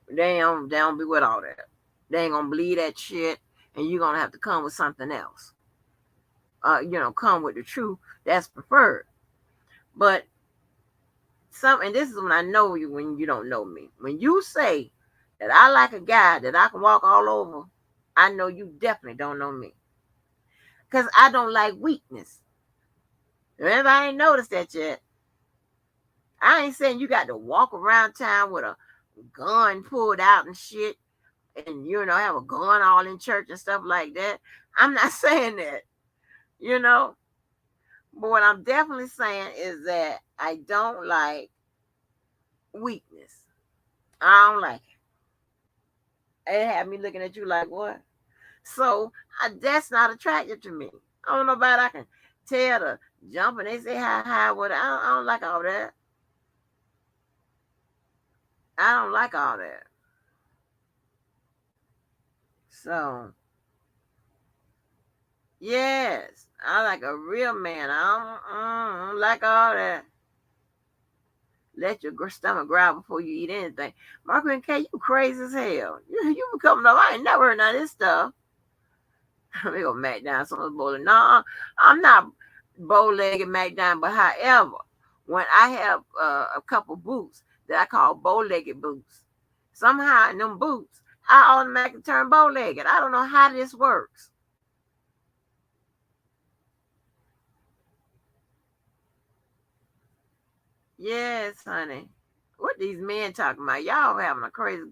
They don't be with all that. They ain't gonna believe that shit, and you're gonna have to come with something else. Come with the truth that's preferred. But and this is when I know you when you don't know me. When you say that I like a guy that I can walk all over, I know you definitely don't know me. Cause I don't like weakness. Everybody ain't noticed that yet. I ain't saying you got to walk around town with a gun pulled out and shit, and have a gun all in church and stuff like that. I'm not saying that, you know. But what I'm definitely saying is that I don't like weakness. I don't like it. It had me looking at you like what? So that's not attractive to me. I don't know about I can tell the jump and they say hi hi what I don't like all that. I don't like all that. So yes, I like a real man. I don't like all that. Let your stomach growl before you eat anything. Margaret and K, you crazy as hell. You coming up. I ain't never heard none of this stuff. We go Mac down some of the bowling. No, I'm not bow legged Mac down, but however, when I have a couple boots that I call bow legged boots, somehow in them boots, I automatically turn bow legged. I don't know how this works. Yes, honey. What these men talking about? Y'all having a crazy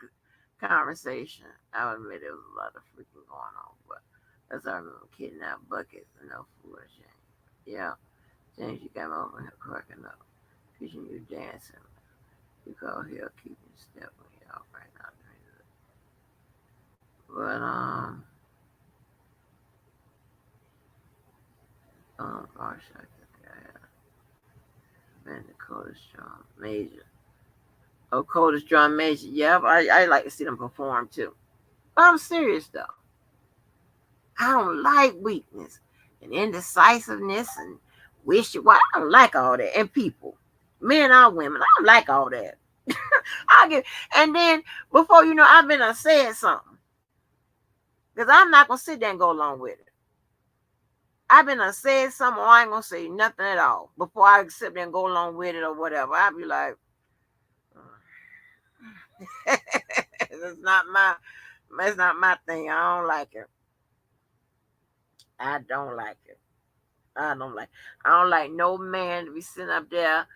conversation. I would admit there was a lot of freaking going on, but that's all remember kidnap buckets and no foolish. Yeah, James, you got me over here cracking up. Teaching you dancing. You go here keeping step with y'all right now. But oh gosh, I think I have been the coldest drum major. Oh, coldest drum major. Yeah, I like to see them perform too. But I'm serious though. I don't like weakness and indecisiveness and wish you. Well, I don't like all that. And people, men or women, I don't like all that. I get, and then before you know, I've been said something because I'm not gonna sit there and go along with it. I've been said something, or I ain't gonna say nothing at all before I sit there and go along with it or whatever. I'll be like, it's not my, it's not my thing. I don't like it. I don't like it. I don't like. I don't like no man to be sitting up there,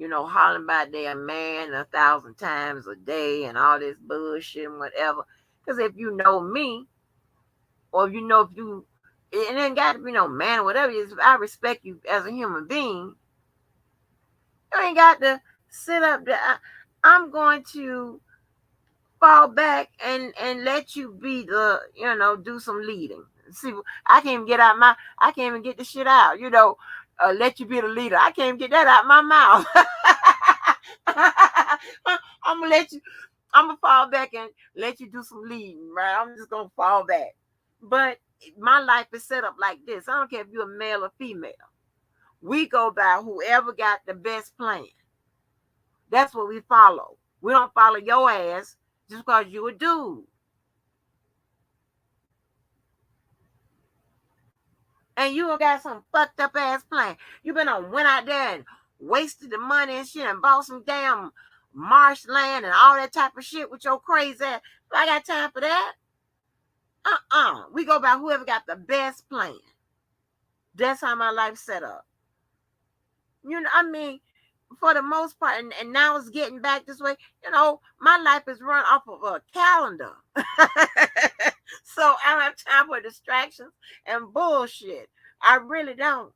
hollering about their man 1,000 times a day and all this bullshit and whatever. Because if you know me, or if you, it ain't got to be no man or whatever. If I respect you as a human being, you ain't got to sit up there. I'm going to fall back and let you be the, do some leading. See, I can't even get the shit out. Let you be the leader. I can't even get that out my mouth. I'm gonna let you. I'm gonna fall back and let you do some leading, right? I'm just gonna fall back. But my life is set up like this. I don't care if you're a male or female. We go by whoever got the best plan. That's what we follow. We don't follow your ass just because you a dude. And you got some fucked up ass plan. You been on went out there and wasted the money and shit and bought some damn marshland and all that type of shit with your crazy ass. I got time for that. We go by whoever got the best plan. That's how my life set up. I mean, for the most part, and now it's getting back this way. My life is run off of a calendar. So I don't have time for distractions and bullshit. I really don't.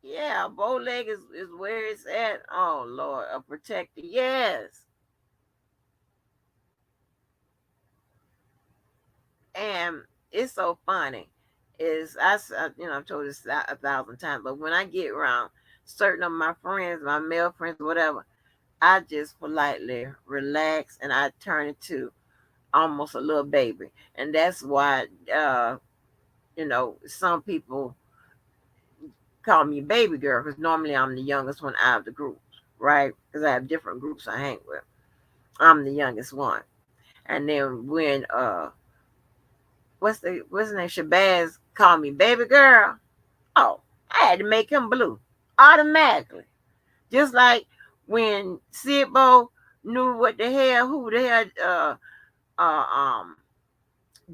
Yeah, bow leg is where it's at. Oh Lord, a protector. Yes. And it's so funny. I've told this 1,000 times, but when I get around certain of my friends, my male friends, whatever, I just politely relax and I turn into almost a little baby. And that's why, some people call me baby girl because normally I'm the youngest one out of the group, right? Because I have different groups I hang with. I'm the youngest one. And then when what's the name? Shabazz called me baby girl. Oh, I had to make him blue automatically. Just like when Sidbo knew what the hell, who the hell, uh, um,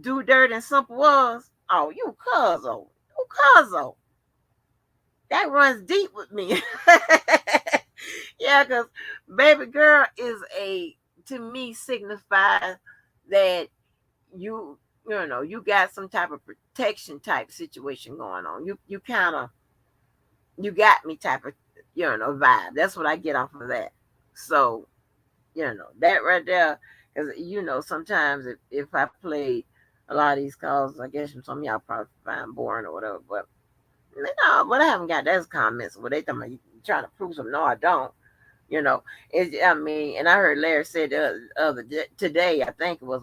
do dirt and simple was. Oh, you Cuzzo, you Cuzzo. That runs deep with me. Yeah, because baby girl is to me signifies that you got some type of protection type situation going on. You kind of you got me type of vibe. That's what I get off of that. So that right there, because sometimes if I played a lot of these calls, I guess some of y'all probably find boring or whatever, but No, but I haven't got those comments where they talking about you trying to prove something. No, I don't. You know, I mean, and I heard Larry say today. I think it was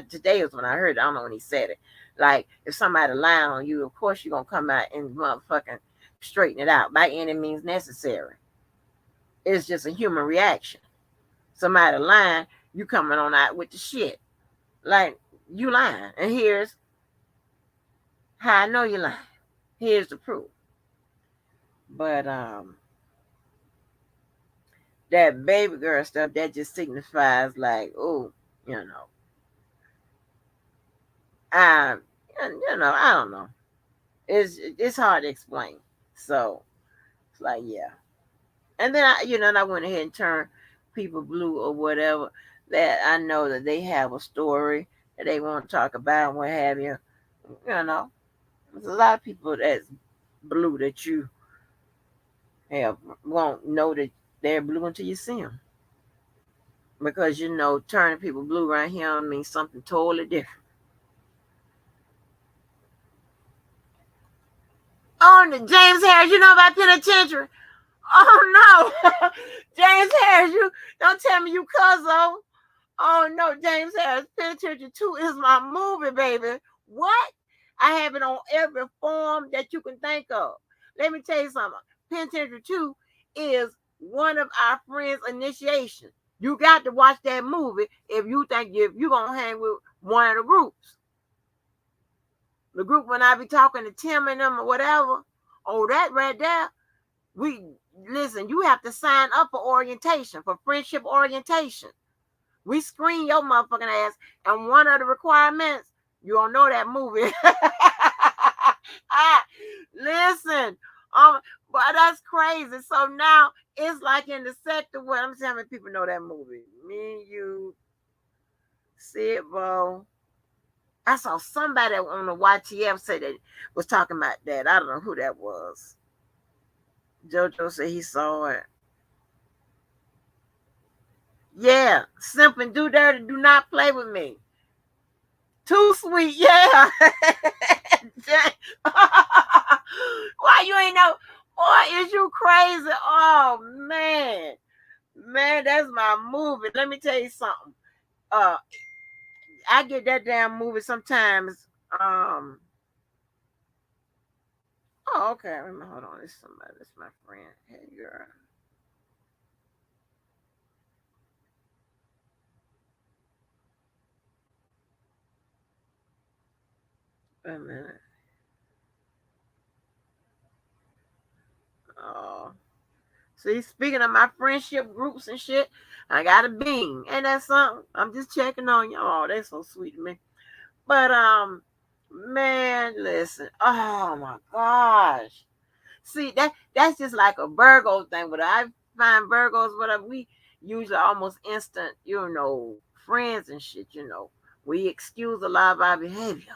today was when I heard it. I don't know when he said it. Like if somebody lying on you, of course you're gonna come out and motherfucking straighten it out by any means necessary. It's just a human reaction. Somebody lying, you coming on out with the shit. Like you lying, and here's how I know you lying. Here's the proof. But that baby girl stuff that just signifies like, oh, you know, I, I don't know. It's hard to explain. So it's like, yeah. And then and I went ahead and turned people blue or whatever that I know that they have a story that they want to talk about and what have you. You know, there's a lot of people that's blue that you have won't know that they're blue until you see them. Because turning people blue around here means something totally different. Oh, James Harris, you know about penitentiary? Oh no, James Harris, you don't tell me you cuzzo. Oh no, James Harris, Penitentiary 2 is my movie, baby. What? I have it on every form that you can think of. Let me tell you something. Penitentiary 2 is one of our friends' initiation. You got to watch that movie if you think you're gonna hang with one of the groups. The group when I be talking to Tim and them or whatever. Oh, that right there. We listen, you have to sign up for orientation, for friendship orientation. We screen your motherfucking ass, and one of the requirements, you don't know that movie. Listen, but that's crazy. So now it's like in the sector where I'm saying people know that movie. Me, you, see it, bro. I saw somebody on the YTF say that was talking about that. I don't know who that was. JoJo said he saw it. Yeah, Simp and Do Dirty, do not play with me. Too sweet, yeah. Why you ain't know? Boy, is you crazy? Oh man, that's my movie. Let me tell you something. Uh, I get that damn movie sometimes. Oh, okay. Hold on. This somebody. This my friend. Hey, girl. Wait a minute. Oh. See, speaking of my friendship groups and shit, I got a bean. Ain't that something? I'm just checking on y'all. Oh, they so sweet to me. But man, listen. Oh my gosh. See, that's just like a Virgo thing. But I find Virgos, whatever, we usually almost instant, friends and shit, We excuse a lot of our behavior.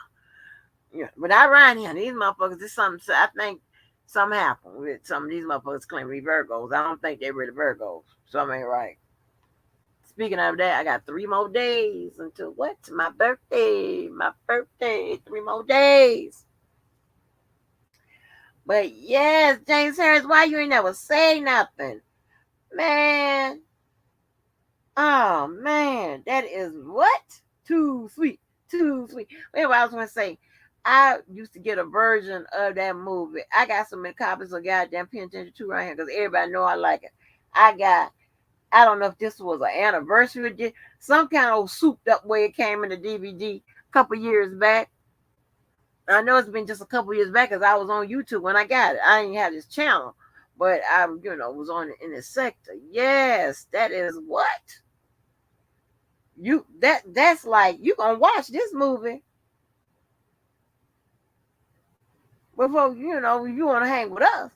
Yeah. But I around here, these motherfuckers, this something I think something happened with some of these motherfuckers claim to be Virgos. I don't think they're really Virgos. Something ain't right. Speaking of that, I got 3 more days until what? My birthday. My birthday. 3 more days. But yes, James Harris, why you ain't never say nothing? Man. Oh man. That is what? Too sweet. Too sweet. Anyway, I was gonna say, I used to get a version of that movie. I got so many copies of goddamn Penitentiary 2 right here because everybody know I like it. I don't know if this was an anniversary, some kind of souped up way it came in the DVD a couple years back. I know it's been just a couple years back because I was on YouTube when I got it. I didn't have this channel, but I, was on in this sector. Yes, that is what that's like. You gonna watch this movie before you want to hang with us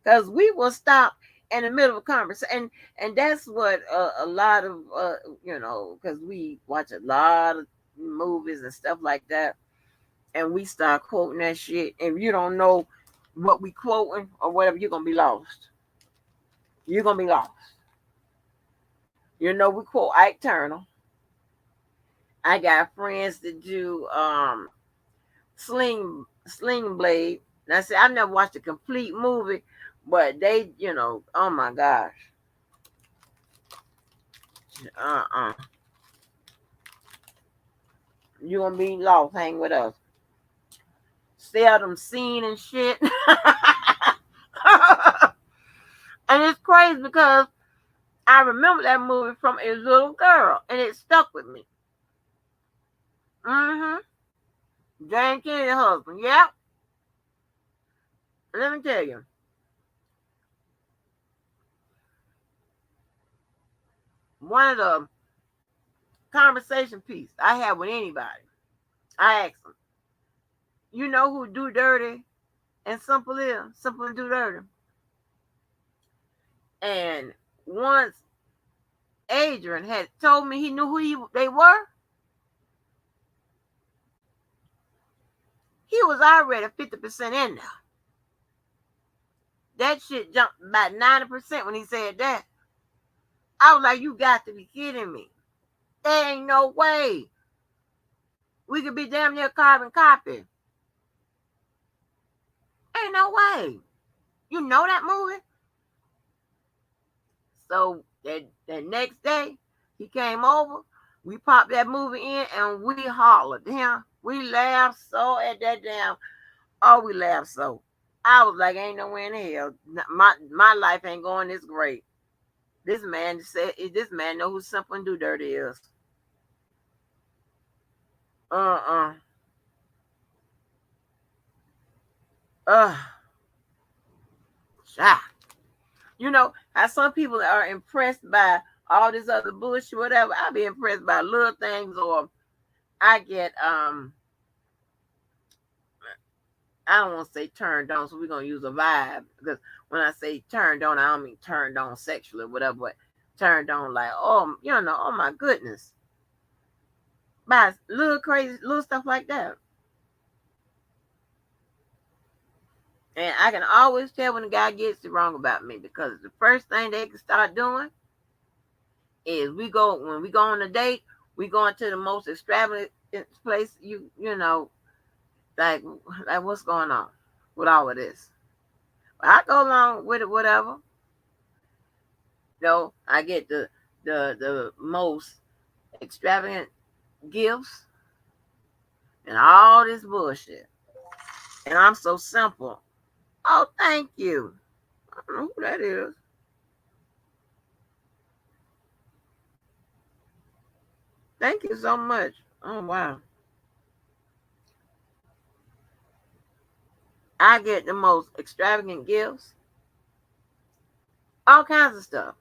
because we will stop in the middle of a conversation, and that's what a lot of because we watch a lot of movies and stuff like that, and we start quoting that shit. If you don't know what we quoting or whatever, you're gonna be lost. You're gonna be lost. We quote Ike Turner. I got friends that do Sling Blade. And I said I never watched a complete movie, but they, oh my gosh, uh, you gonna be lost. Hang with us. Seldom seen and shit. And it's crazy because I remember that movie from a little girl, and it stuck with me. Mm-hmm. Jane Kennedy's husband. Yeah. Let me tell you, one of the conversation piece I had with anybody, I asked them, you know who Do Dirty and Simple is? Simple and Do Dirty. And once Adrian had told me he knew they were, he was already 50% in there. That shit jumped about 90% when he said that. I was like, you got to be kidding me. There ain't no way. We could be damn near carbon copy. Ain't no way. You know that movie? So that next day, he came over. We popped that movie in and we hollered. Him. We laughed so at that damn. Oh, we laughed so. I was like, ain't nowhere in hell. My life ain't going this great. This man said, this man know who Simple and Do Dirty is. Uh-uh. Uh. Ah. How some people are impressed by all this other bullshit, whatever. I be impressed by little things, or I get I don't want to say turned on, so we're gonna use a vibe, because when I say turned on, I don't mean turned on sexually, whatever, but turned on like, oh, oh my goodness, by little crazy little stuff like that. And I can always tell when a guy gets it wrong about me, because the first thing they can start doing is when we go on a date, we going to the most extravagant place, like what's going on with all of this. I go along with it, whatever. I get the most extravagant gifts and all this bullshit. And I'm so simple. Oh, thank you. I don't know who that is. Thank you so much. Oh wow. I get the most extravagant gifts, all kinds of stuff.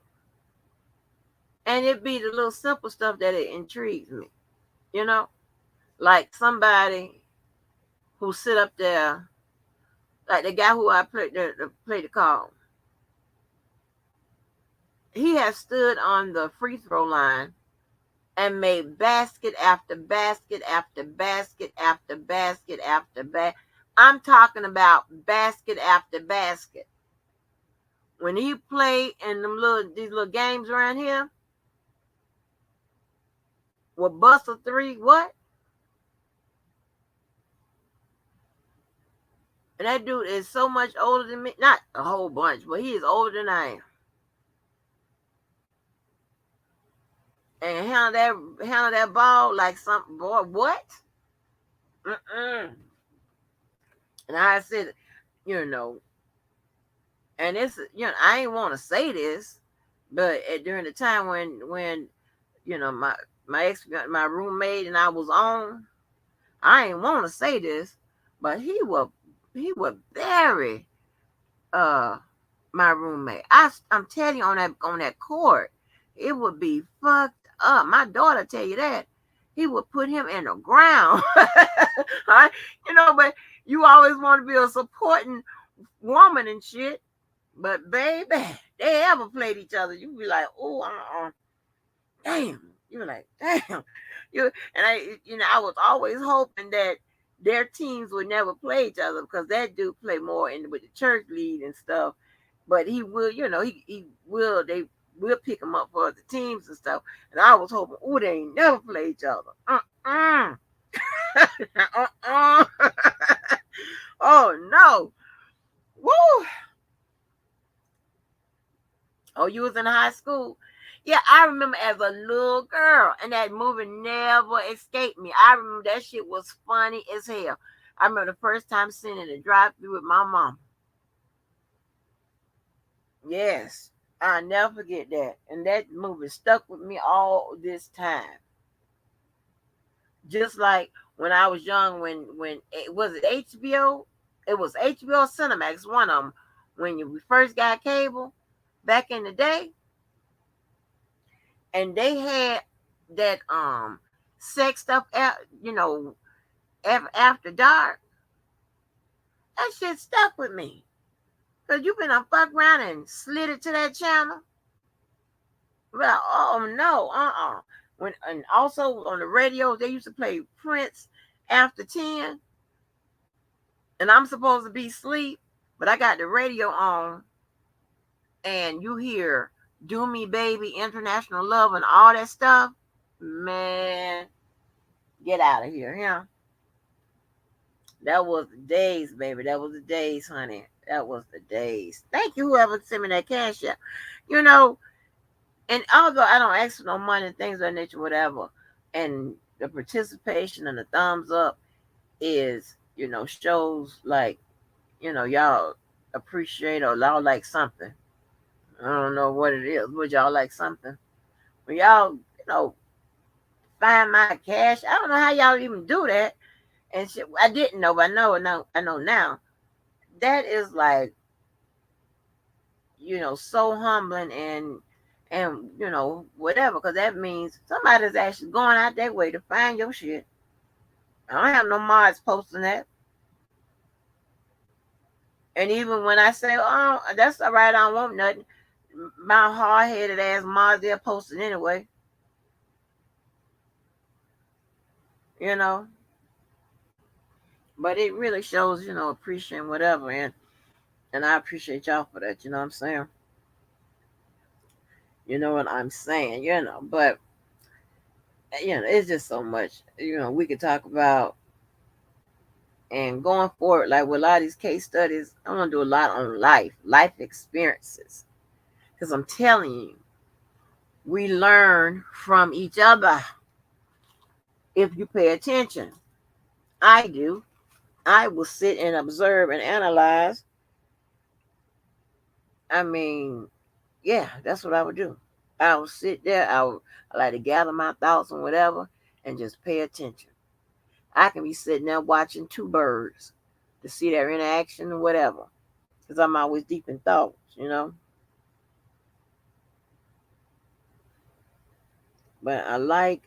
And it be the little simple stuff that it intrigues me. You know? Like somebody who sit up there, like the guy who I played the call. He has stood on the free throw line and made basket after basket after basket after basket after basket. I'm talking about basket after basket. When he played in these little games around here, with Buster 3, what? And that dude is so much older than me. Not a whole bunch, but he is older than I am. And handle that ball like something, boy, what? Mm-mm. And I said, you know, and it's, I ain't want to say this, but during the time when my roommate and I was on, I ain't want to say this, but he was very uh my roommate. I'm telling you, on that court, it would be fucked up. My daughter tell you that. He would put him in the ground. Right? But you always want to be a supporting woman and shit. But baby, they ever played each other, you be like, oh, damn. You be like, damn. I was always hoping that their teams would never play each other, because that dude play more with the church lead and stuff. But he will, they will pick him up for other teams and stuff. And I was hoping, oh, they ain't never play each other. Uh-uh. Uh-uh. Oh no. Woo! Oh, you was in high school? Yeah, I remember as a little girl, and that movie never escaped me. I remember that shit was funny as hell. I remember the first time seeing it in the drive-through with my mom. Yes, I'll never forget that. And that movie stuck with me all this time. Just like when I was young, when it was it HBO, it was HBO Cinemax, one of them. When we first got cable back in the day, and they had that sex stuff, after dark. That shit stuck with me. Cause you been a fuck around and slid it to that channel. Well, oh no, When and also on the radio they used to play Prince after 10, and I'm supposed to be asleep, but I got the radio on, and you hear "Do Me Baby," "International Love," and all that stuff. Man, get out of here, yeah. That was the days, baby. That was the days, honey. That was the days. Thank you, whoever sent me that cash out. You know, and although I don't ask for no money and things of that nature, whatever, and the participation and the thumbs up is, shows like, y'all appreciate or y'all like something. I don't know what it is, but y'all like something. When y'all, find my cash, I don't know how y'all even do that. And shit, I didn't know, but I know now. That is like, so humbling and whatever, because that means somebody's actually going out that way to find your shit. I don't have no mods posting that. And even when I say, oh, that's all right, I don't want nothing, my hard headed ass mods, they're posting anyway, you know. But it really shows, appreciating whatever, and I appreciate y'all for that, you know what I'm saying? You know what I'm saying, but it's just so much, we could talk about. And going forward, like with a lot of these case studies, I want to do a lot on life experiences. Because I'm telling you, we learn from each other if you pay attention. I do. I will sit and observe and analyze. I mean, yeah, that's what I would do. I would sit there, I like to gather my thoughts and whatever and just pay attention. I can be sitting there watching two birds to see their interaction or whatever. Because I'm always deep in thoughts. But I like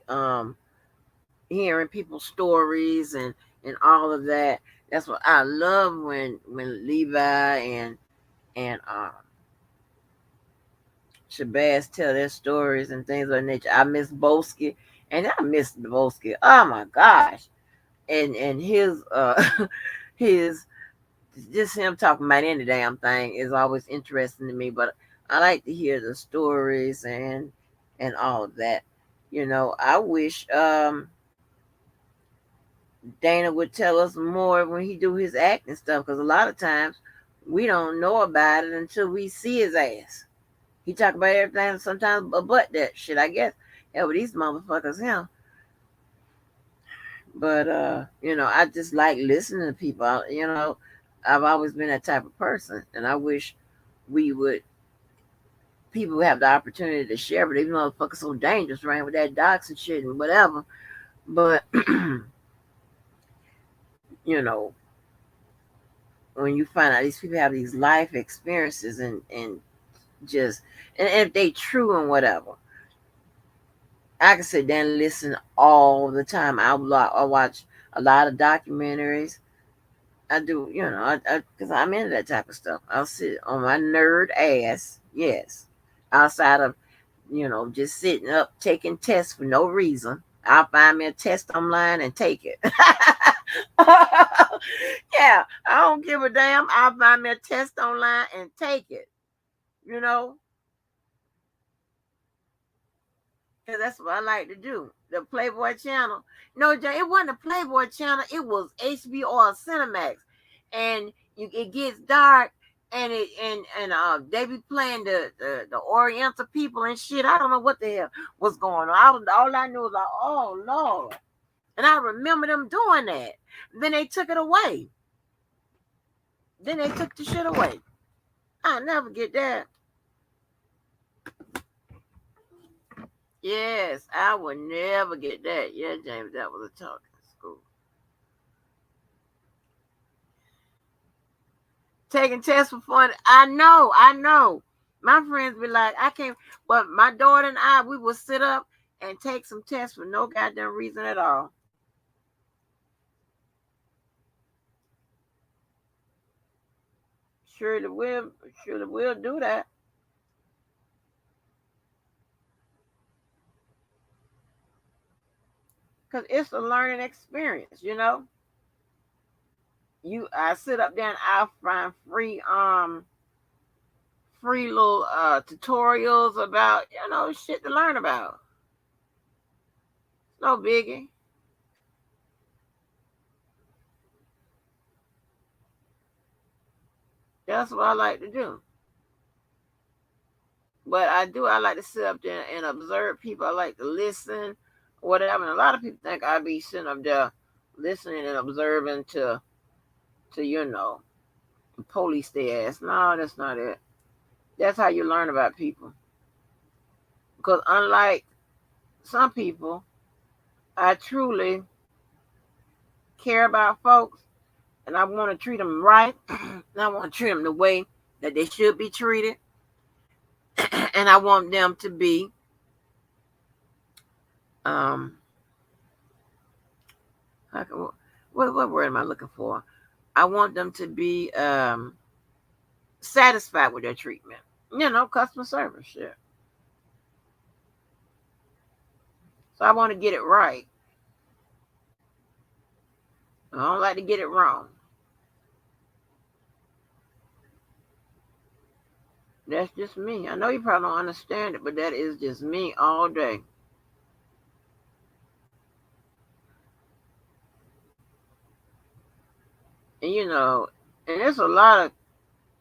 hearing people's stories and all of that. That's what I love when Levi and Shabazz tell their stories and things of that nature. I miss Bosky, and I miss Bosky. Oh my gosh, and his his just him talking about any damn thing is always interesting to me. But I like to hear the stories and all of that. I wish Dana would tell us more when he do his acting stuff, because a lot of times we don't know about it until we see his ass. He talk about everything sometimes but that shit, I guess. Hell, with these motherfuckers, him. But I just like listening to people. I've always been that type of person, and I wish we would people have the opportunity to share. But these motherfuckers so dangerous, right, with that docs and shit and whatever. But you know, when you find out these people have these life experiences and just and if they true and whatever, I can sit there and listen all the time. I watch a lot of documentaries. I do, because I'm into that type of stuff. I'll sit on my nerd ass, yes, outside of, just sitting up taking tests for no reason. I'll find me a test online and take it. Yeah, I don't give a damn. I'll find me a test online and take it. You know, because that's what I like to do. The Playboy channel. No, Jay, it wasn't a Playboy channel. It was HBO or Cinemax. And it gets dark. they be playing the Oriental people and shit. I don't know what the hell was going on. All I knew was like, oh Lord, and I remember them doing that. Then they took it away. Then they took the shit away. I'll never get that. Yes, I would never get that. Yeah, James, that was a talking school. Taking tests for fun. I know. My friends be like, I can't. But my daughter and I, we will sit up and take some tests for no goddamn reason at all. Surely will, surely will do that. Cause it's a learning experience, you know. I sit up there and I find free little tutorials about shit to learn about. It's no biggie. That's what I like to do. But I like to sit up there and observe people. I like to listen, whatever. And a lot of people think I be sitting up there listening and observing to police their ass. No, that's not it. That's how you learn about people. Because unlike some people, I truly care about folks and I want to treat them right. And I want to treat them the way that they should be treated. And I want them to be, um, what word am I looking for? I want them to be satisfied with their treatment. Customer service shit. So I want to get it right. I don't like to get it wrong. That's just me. I know you probably don't understand it, but that is just me all day. And and there's a lot of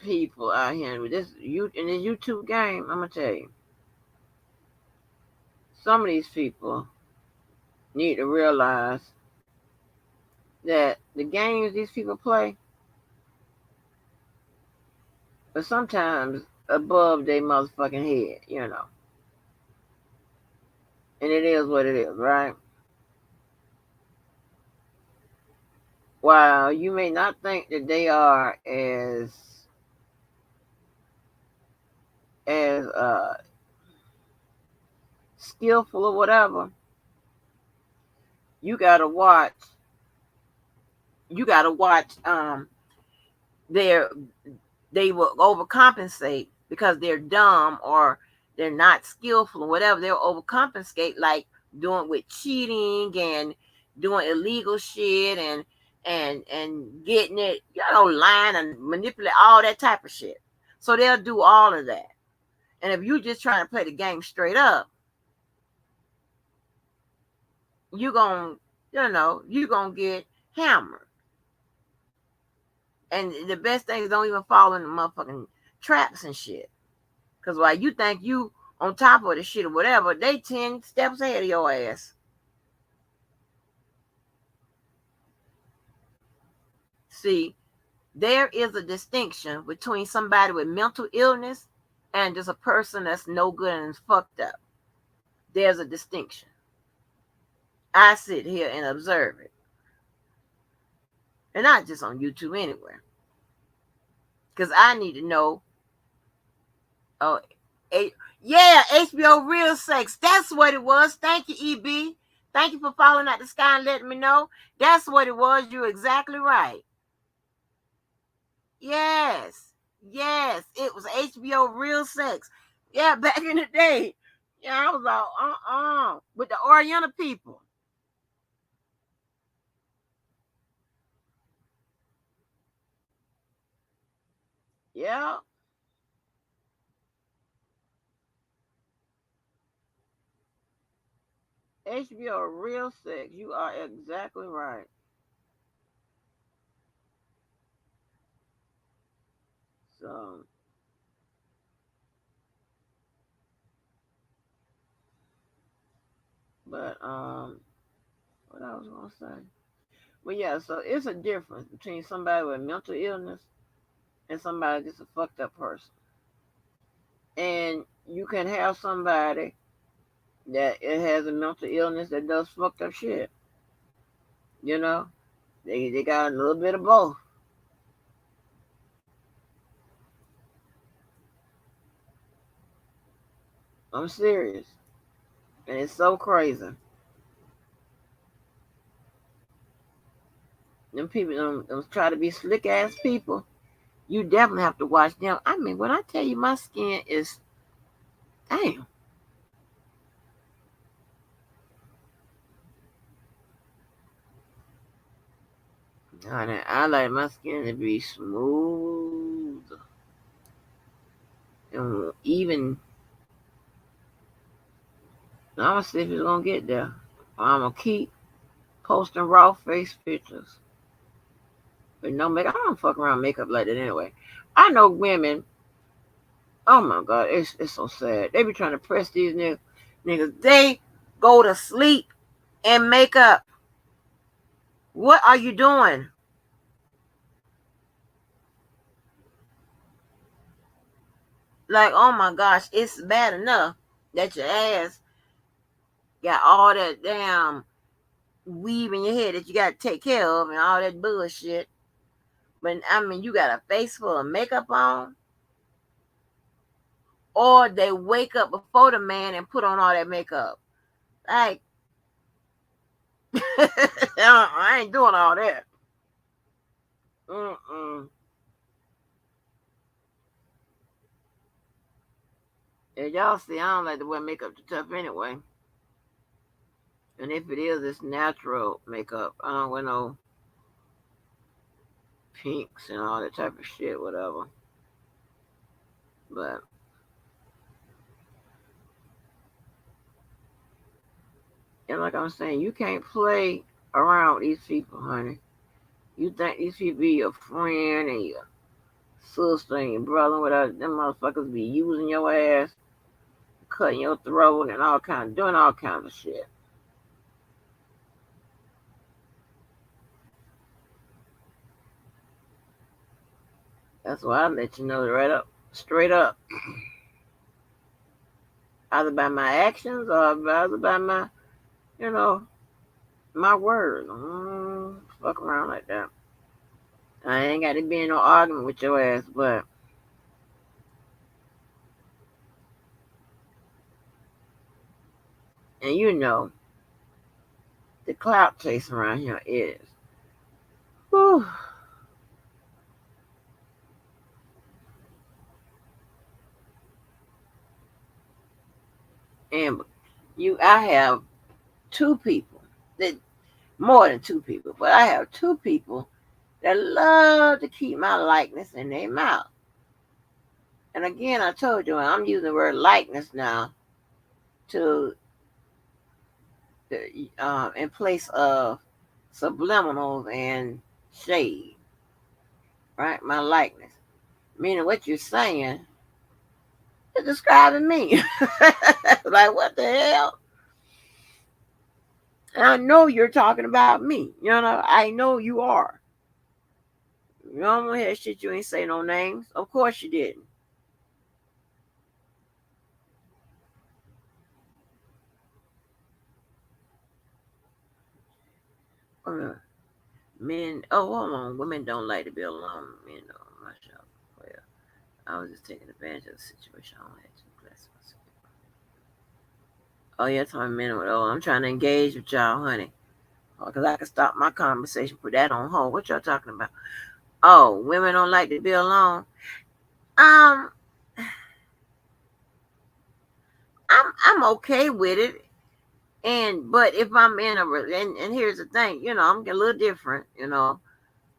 people out here with this in this YouTube game. I'm gonna tell you, some of these people need to realize that the games these people play are sometimes above their motherfucking head. And it is what it is, right? While you may not think that they are as skillful or whatever, you gotta watch. You gotta watch. Their they will overcompensate because they're dumb or they're not skillful or whatever. They'll overcompensate, like doing with cheating and doing illegal shit and getting it, lying and manipulate all that type of shit. So they'll do all of that. And if you just trying to play the game straight up, you gonna you gonna get hammered. And the best thing is don't even fall in the motherfucking traps and shit. Cause while you think you on top of the shit or whatever, they 10 steps ahead of your ass. See, there is a distinction between somebody with mental illness and just a person that's no good and fucked up. There's a distinction. I sit here and observe it. And not just on YouTube anywhere. Because I need to know. Oh, yeah, HBO Real Sex. That's what it was. Thank you, EB. Thank you for following out the sky and letting me know. That's what it was. You're exactly right. Yes. Yes. It was HBO Real Sex. Yeah, back in the day. Yeah, I was like, with the Oriental people. Yeah. HBO Real Sex. You are exactly right. So, but what I was gonna say? But yeah, so it's a difference between somebody with mental illness and somebody just a fucked up person. And you can have somebody that it has a mental illness that does fucked up shit. You know, they got a little bit of both. I'm serious, and it's so crazy. Them people, them try to be slick ass people. You definitely have to watch them. I mean, when I tell you my skin is damn, honey, I like my skin to be smooth and even. I'm gonna see if it's gonna get there. I'm gonna keep posting raw face pictures. But no makeup. I don't fuck around makeup like that anyway. I know women. Oh my god, it's so sad. They be trying to press these niggas. They go to sleep and make up. What are you doing? Like, oh my gosh, it's bad enough that your ass got all that damn weave in your head that you got to take care of and all that bullshit. But I mean, you got a face full of makeup on, or they wake up before the man and put on all that makeup. Like, I ain't doing all that. Mm-mm. And y'all see, I don't like to wear makeup too tough anyway. And if it is, it's natural makeup. I don't wear no pinks and all that type of shit, whatever. But, and like I'm saying, you can't play around with these people, honey. You think these people be your friend and your sister and your brother, without them motherfuckers be using your ass, cutting your throat and all kinds, doing all kinds of shit. That's why I let you know right up, straight up, either by my actions or either by my, you know, my words. Fuck around like that. I ain't got to be in no argument with your ass, but and you know the clout chase around here is. Whew, and I have two people that more than two people, but I have two people that love to keep my likeness in their mouth. And again, I told you I'm using the word likeness now to in place of subliminals and shade, right? My likeness, meaning what you're saying is describing me. Like what the hell? And I know you're talking about me. You know, I know you are. You don't want to hear shit. You ain't say no names. Of course you didn't. Uh, Men. Oh, hold on. Women don't like to be alone. Men don't. Myself. Well, I was just taking advantage of the situation. I don't have to bless myself. Oh, yeah, talking men. Oh, I'm trying to engage with y'all, honey. Because I can stop my conversation, put that on hold. What y'all talking about? Oh, women don't like to be alone. Um, I'm okay with it. And but if I'm in and here's the thing, I'm a little different,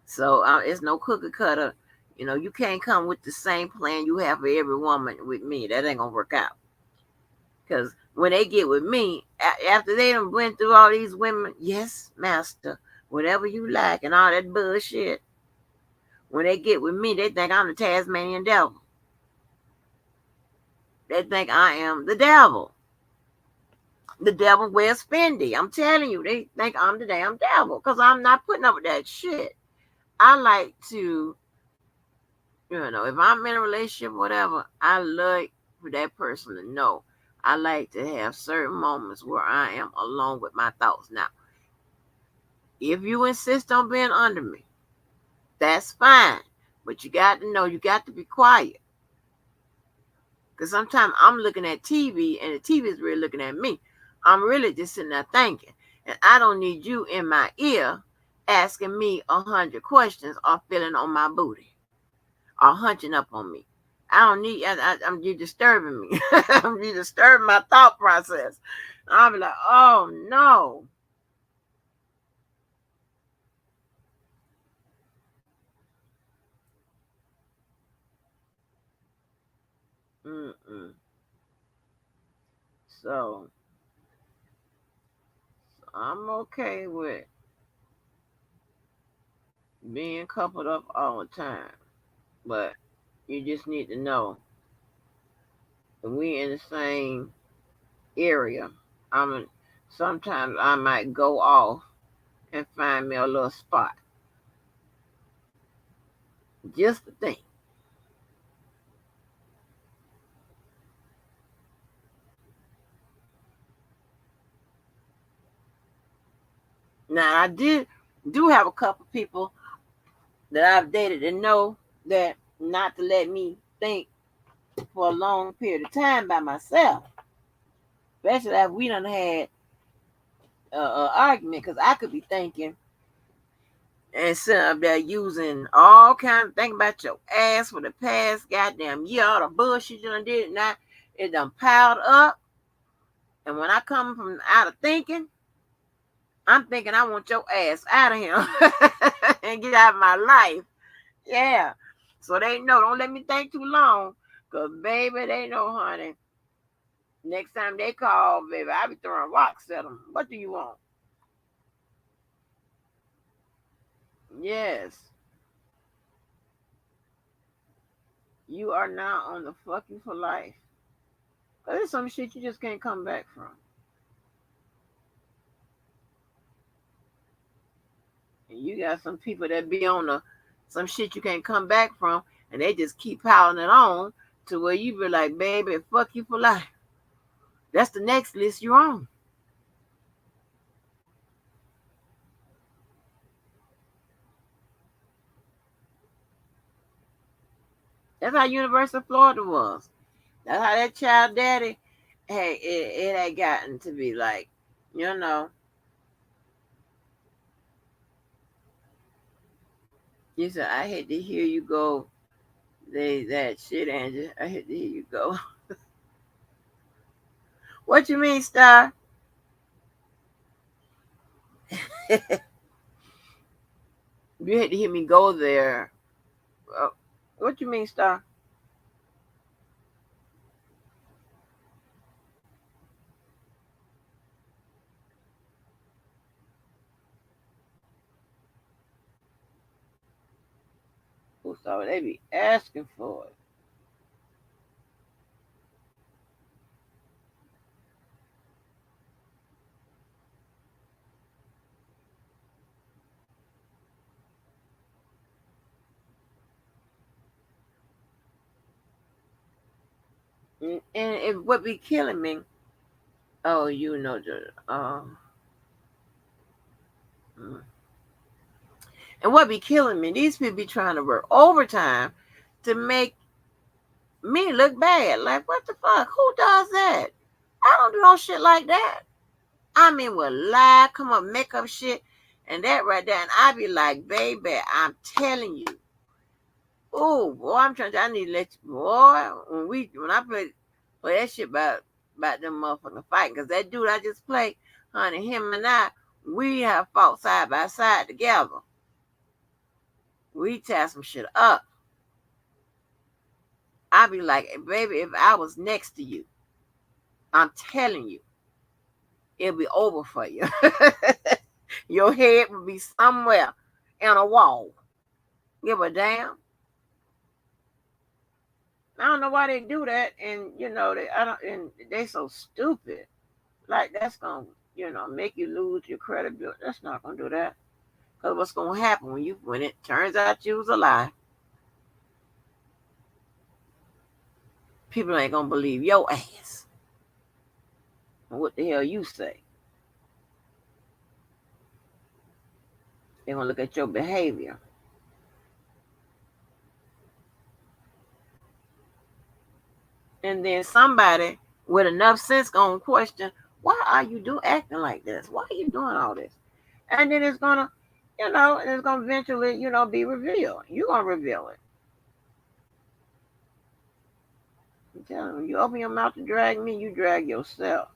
So it's no cookie cutter. You can't come with the same plan you have for every woman with me. That ain't gonna work out. Because when they get with me, after they done went through all these women, yes, master, whatever you like and all that bullshit. When they get with me, they think I'm the Tasmanian devil. They think I am the devil. The devil wears Fendi. I'm telling you, they think I'm the damn devil because I'm not putting up with that shit. I like to, if I'm in a relationship, whatever, I like for that person to know. I like to have certain moments where I am alone with my thoughts. Now, if you insist on being under me, that's fine. But you got to know, you got to be quiet. Because sometimes I'm looking at TV and the TV is really looking at me. I'm really just sitting there thinking. And I don't need you in my ear asking me 100 questions or feeling on my booty or hunching up on me. I don't need, you disturbing me. You disturbing my thought process. I'll be like, oh no. Mm-mm. So I'm okay with being coupled up all the time. But you just need to know if we in the same area. I'm sometimes I might go off and find me a little spot. Just the thing. Now I do have a couple people that I've dated and know that not to let me think for a long period of time by myself. Especially if we done had an argument, because I could be thinking and sitting up there using all kind of thinking about your ass for the past goddamn year, all the bullshit you done did. Now it done piled up, and when I come from out of thinking, I'm thinking I want your ass out of here and get out of my life. Yeah. So they know, don't let me think too long. Cause baby, they know, honey. Next time they call, baby, I be throwing rocks at them. What do you want? Yes. You are now on the fucking for life. Cause there's some shit you just can't come back from. And you got some people that be on the some shit you can't come back from, and they just keep piling it on to where you be like, baby, fuck you for life. That's the next list you're on. That's how University of Florida was. That's how that child daddy, hey, it had gotten to be like, you know, you said, I hate to hear you go, that shit, Angie. I hate to hear you go. What you mean, Star? You hate to hear me go there. Uh, what you mean, Star? Oh, so they be asking for it. And it would be killing me. Oh, you know the mm. And what be killing me? These people be trying to work overtime to make me look bad. Like what the fuck? Who does that? I don't do no shit like that. I mean, will lie, come up, make up shit, and that right there. And I be like, baby, I'm telling you. Oh boy, I'm trying to. I need to let you, boy. When I play that shit about them motherfucking fighting, cause that dude I just played, honey, him and I, we have fought side by side together. We tear some shit up. I be like, baby, if I was next to you, I'm telling you, it'll be over for you. Your head will be somewhere in a wall. Give a damn. I don't know why they do that, and they I don't, and they so stupid. Like that's gonna make you lose your credibility. That's not gonna do that. Cause what's gonna happen when it turns out you was a lie? People ain't gonna believe your ass. And what the hell you say? They gonna look at your behavior, and then somebody with enough sense gonna question, why are you acting like this? Why are you doing all this? And then it's gonna, and it's gonna eventually, be revealed. You gonna reveal it. I'm telling you, you open your mouth to drag me, you drag yourself.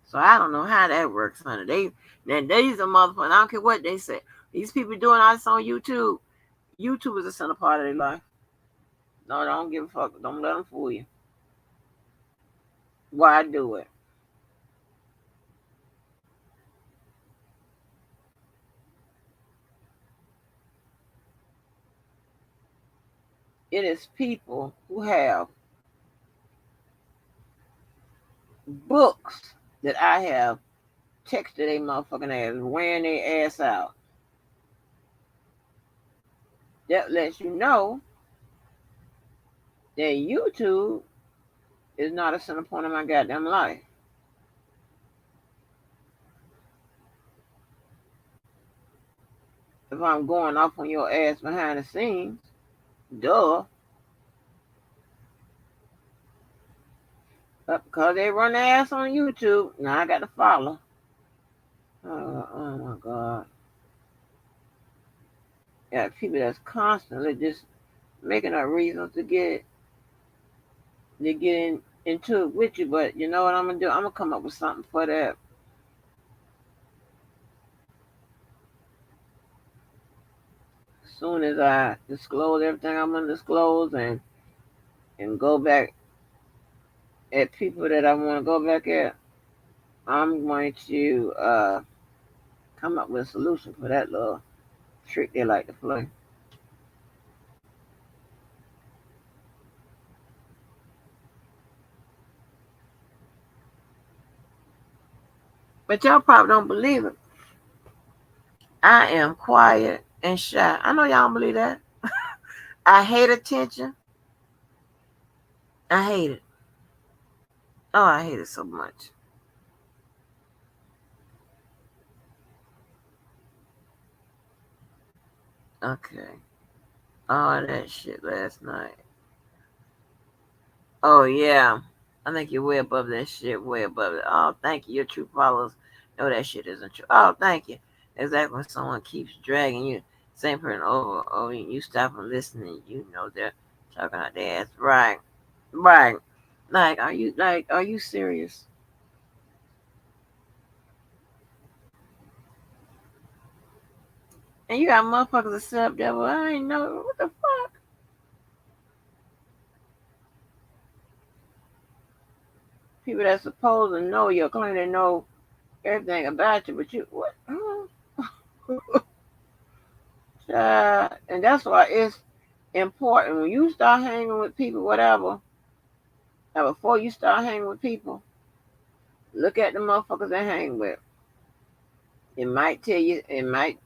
So I don't know how that works, honey. These are motherfuckers. I don't care what they say. These people doing all this on YouTube. YouTube is a center part of their life. No, don't give a fuck. Don't let them fool you. Why do it? It is people who have books that I have texted a motherfucking ass, wearing their ass out. That lets you know that YouTube is not a center point of my goddamn life. If I'm going off on your ass behind the scenes, duh. But because they run their ass on YouTube, now I got to follow. Oh my God. Yeah, people that's constantly just making up reasons to get into it with you. But you know what I'm gonna do? I'm gonna come up with something for that. As soon as I disclose everything I'm gonna disclose and go back at people that I want to go back at, I'm going to come up with a solution for that little trick they like to play. But y'all probably don't believe it. I am quiet and shy. I know y'all don't believe that. I hate attention. I hate it. Oh, I hate it so much. Okay. All that shit last night. Oh, yeah. I think you're way above that shit. Way above it. Oh, thank you. Your true followers know that shit isn't true. Oh, thank you. Exactly. When someone keeps dragging you, same person over, oh, you stop and listening. You know they're talking out their ass. Right. Right. Are you serious? And you got motherfuckers that sit up there. Well, I ain't know what the fuck. People that supposed to know you claim to know everything about you, but you what? And that's why it's important when you start hanging with people, whatever. Now, before you start hanging with people, look at the motherfuckers they hang with. It might tell you. It might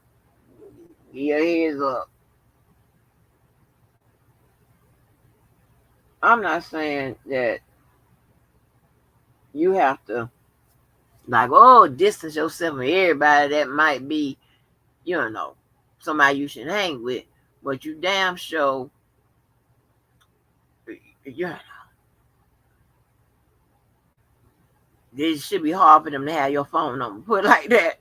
give your heads up. I'm not saying that you have to distance yourself from everybody that might be, you know, somebody you should hang with. But you damn sure, yeah, it should be hard for them to have your phone number. Put it like that.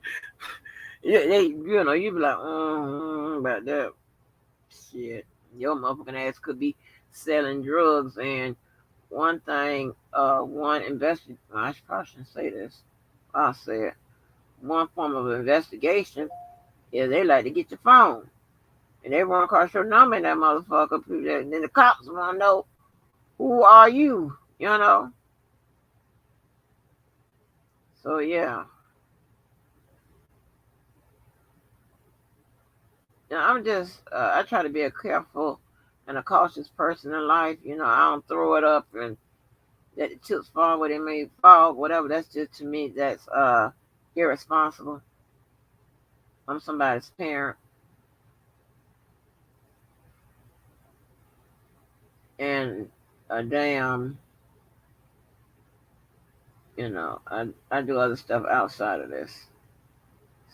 Yeah, you be like, about that shit. Your motherfucking ass could be selling drugs. And one thing, one investigation, I probably shouldn't say this. I'll say it. One form of investigation is they like to get your phone. And they run across your number in that motherfucker. And then the cops want to know, who are you? You know? So, yeah. I'm just I try to be a careful and a cautious person in life. I don't throw it up and let the chips fall where they may fall, whatever. That's just to me that's irresponsible. I'm somebody's parent, and a damn, I do other stuff outside of this,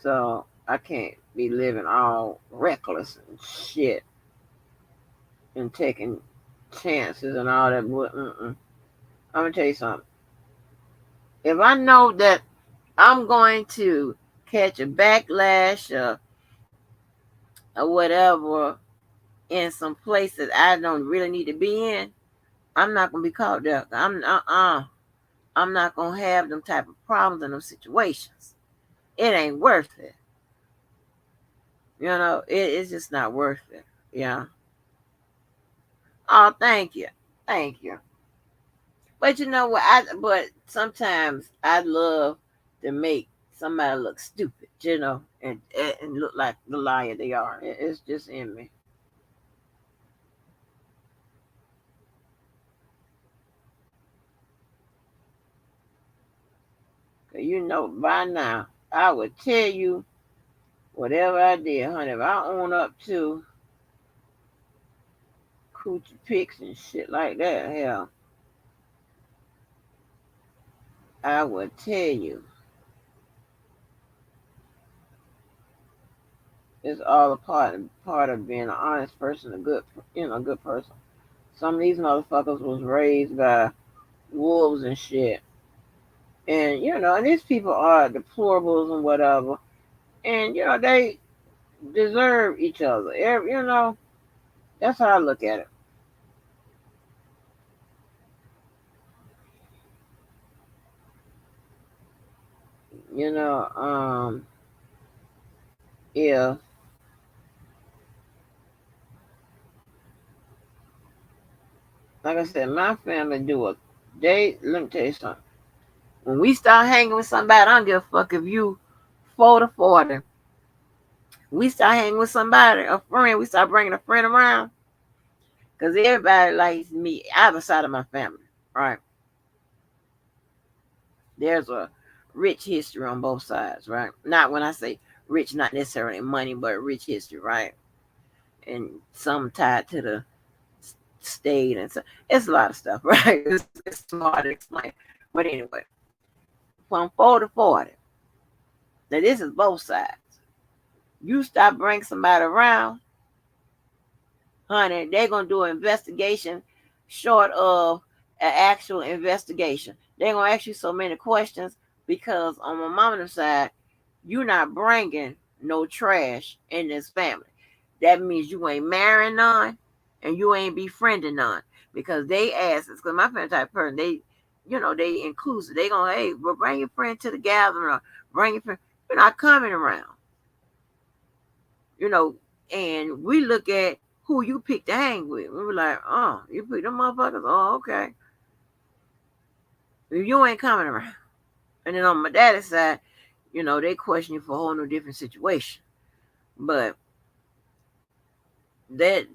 so I can't be living all reckless and shit and taking chances and all that. I'm gonna tell you something. If I know that I'm going to catch a backlash or whatever in some place that I don't really need to be in, I'm not gonna be caught there. I'm not gonna have them type of problems in those situations. It ain't worth it. It's just not worth it. Yeah. Oh, thank you, thank you. But you know what? But sometimes I love to make somebody look stupid, and look like the liar they are. It's just in me. 'Cause by now I would tell you whatever I did, honey. If I own up to coochie pics and shit like that, hell, I would tell you it's all a part of being an honest person, a good person. Some of these motherfuckers was raised by wolves and shit. And these people are deplorables and whatever. And they deserve each other. That's how I look at it. You know, yeah, like I said, my family do it. Let me tell you something. When we start hanging with somebody, I don't give a fuck if you 40. We start hanging with somebody, a friend, we start bringing a friend around. Because everybody likes me, either side of my family, right? There's a rich history on both sides, right? Not when I say rich, not necessarily money, but rich history, right? And some tied to the state, and so it's a lot of stuff, right? It's hard to explain. But anyway, from 40, now this is both sides. You stop bringing somebody around, honey, they're gonna do an investigation short of an actual investigation. They're gonna ask you so many questions because on my mama's side, you're not bringing no trash in this family. That means you ain't marrying none and you ain't befriending none because they ask us. Because my friend type person, they inclusive. They gonna, hey, well, bring your friend to the gathering or bring your friend. You're not coming around, you know. And we look at who you pick to hang with. We were like, oh, you pick them motherfuckers. Oh, okay. You ain't coming around. And then on my daddy's side, they question you for a whole new different situation. But that,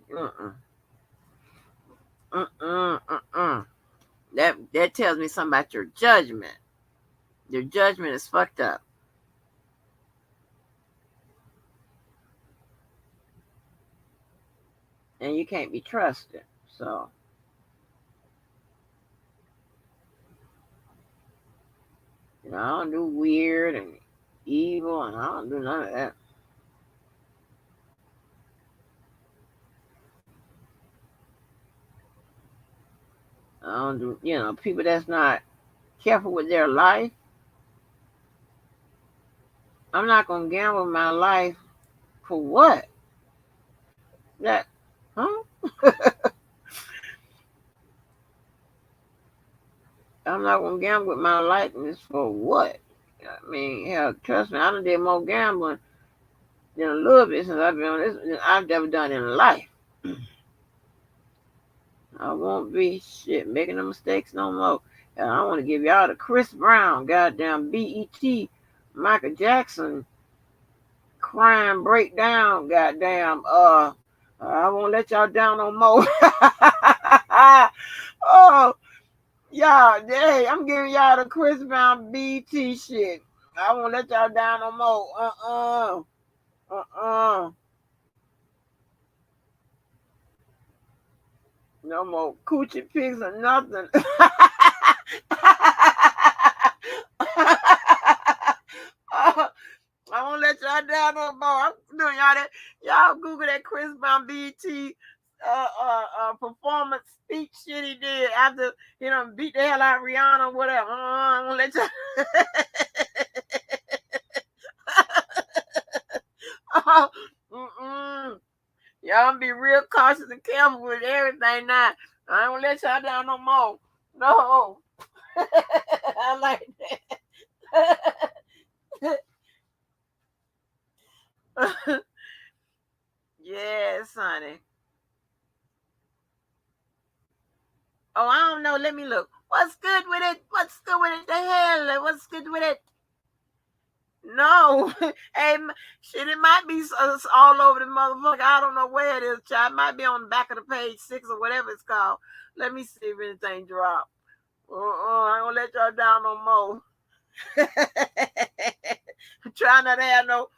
that tells me something about your judgment. Your judgment is fucked up, and you can't be trusted. So, I don't do weird and evil, and I don't do none of that. I don't do, people that's not careful with their life. I'm not gonna gamble my life for what? That, huh? I'm not gonna gamble with my likeness for what? I mean, hell, trust me, I done did more gambling than a little bit since I've been on this than I've ever done in life. I won't be shit making the mistakes no more. And I want to give y'all the Chris Brown, goddamn BET, Michael Jackson crime breakdown. Goddamn. I won't let y'all down no more. Oh, y'all. Hey, I'm giving y'all the Chris Brown BT shit. I won't let y'all down no more. Uh. No more coochie pigs or nothing. I won't let y'all down no more. I'm doing y'all that. Y'all Google that Chris Brown BT performance speech shit he did after beat the hell out of Rihanna or whatever. I won't let y'all. Mm-mm. Y'all be real cautious and careful with everything now. I ain't gonna let y'all down no more. No. I like that. Yes, honey. Oh, I don't know. Let me look. What's good with it? What's good with it? The hell? What's good with it? No. Hey, shit, it might be all over the motherfucker. I don't know where it is, child. It might be on the back of the page 6 or whatever it's called. Let me see if anything drop. I ain't gonna let y'all down no more. Try not to have no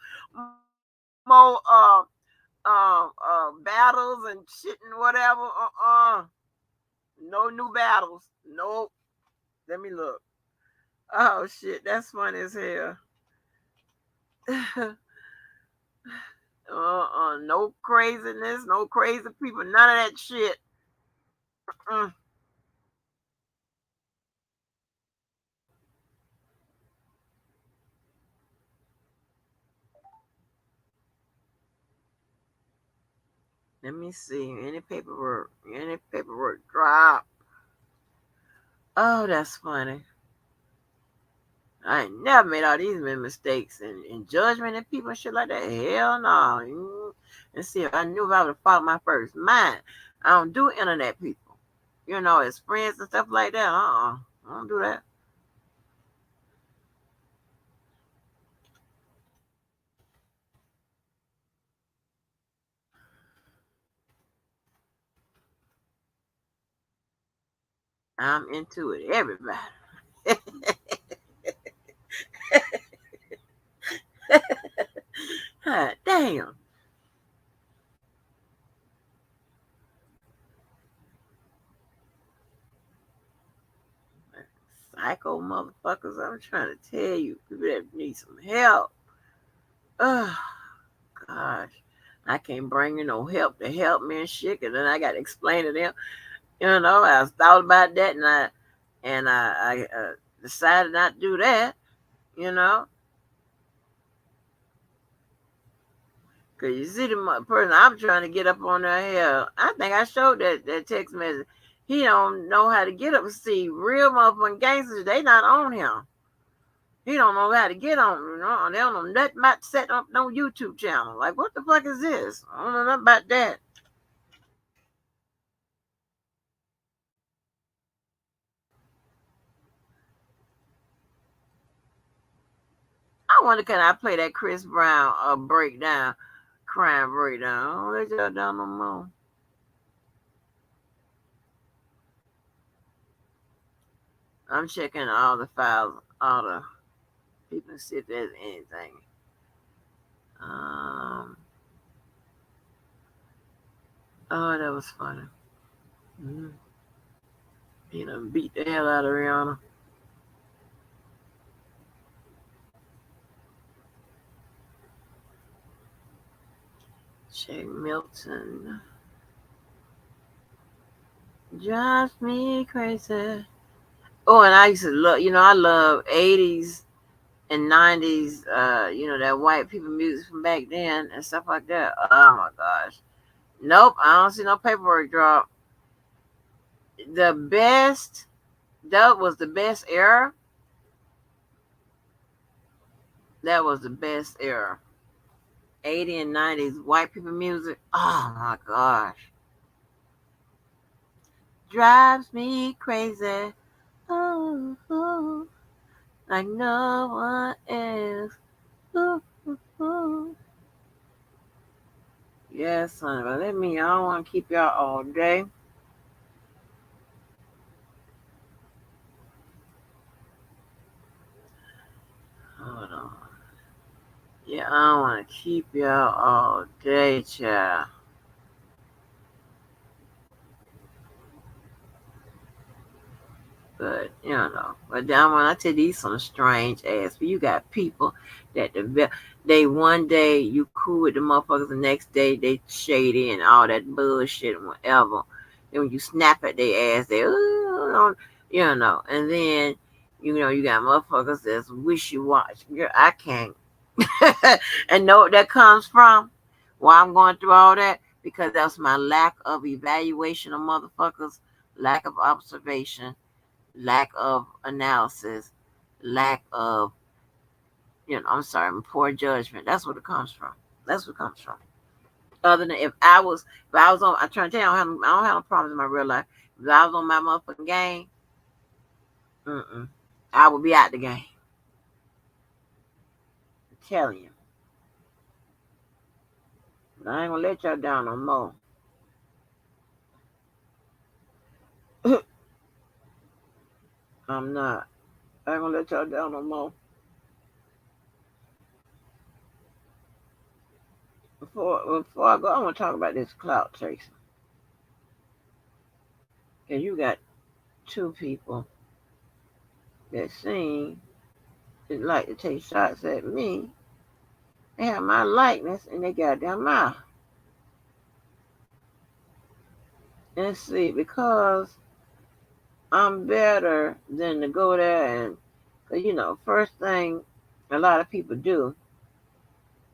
more battles and shit and whatever. No new battles. Nope. Let me look. Oh shit, that's funny as hell. No craziness, no crazy people, none of that shit. Mm. Let me see. Any paperwork drop. Oh, that's funny. I ain't never made all these many mistakes and judgment and people and shit like that. Hell no. And see, if I knew if I would have followed my first mind. I don't do internet people. As friends and stuff like that. I don't do that. I'm into it. Everybody. God damn. Psycho motherfuckers. I'm trying to tell you. People that need some help. Oh, gosh. I can't bring you no help to help me and shit. And then I got to explain to them. I thought about that and I decided not to do that. You know, because you see the person I'm trying to get up on their hair. I think I showed that text message. He don't know how to get up. See, real motherfucking gangsters, they not on him. He don't know how to get on. They don't know nothing about setting up no YouTube channel. Like, what the fuck is this? I don't know nothing about that. I wonder can I play that Chris Brown breakdown, crime breakdown? I don't let y'all down no more. I'm checking all the files, all the people, see if there's anything. Um, oh, that was funny. Mm-hmm. He done beat the hell out of Rihanna. Check Milton. Drives me crazy. Oh, and I used to love, I love 80s and 90s, that white people music from back then and stuff like that. Oh my gosh. Nope, I don't see no paperwork drop. The best, that was the best era. That was the best era. 80 and 90s white people music. Oh my gosh. Drives me crazy. Oh, oh, like no one else. Ooh, ooh, ooh. Yes, son. But let me, I don't want to keep y'all all day. Hold on. Yeah, I don't want to keep y'all all day, child. But but then when I tell these some strange ass, but you got people that they one day you cool with the motherfuckers, the next day they shady and all that bullshit and whatever. Then when you snap at their ass, they and then you got motherfuckers that's wishy washy. Girl, I can't and know what that comes from. Why I'm going through all that because that's my lack of evaluation of motherfuckers, lack of observation, lack of analysis, lack of, I'm sorry, poor judgment. That's what it comes from. That's what it comes from. Other than if I was on, I'm trying to tell you, I don't have no problems in my real life. If I was on my motherfucking game, mm-mm, I would be out the game. I'm telling you. But I ain't gonna let y'all down no more. I'm not. I ain't gonna let y'all down no more. Before I go, I want to talk about this clout chasing. Cause you got two people that seem to like to take shots at me. They have my likeness in their goddamn mouth. And see, because I'm better than to go there and, cause first thing a lot of people do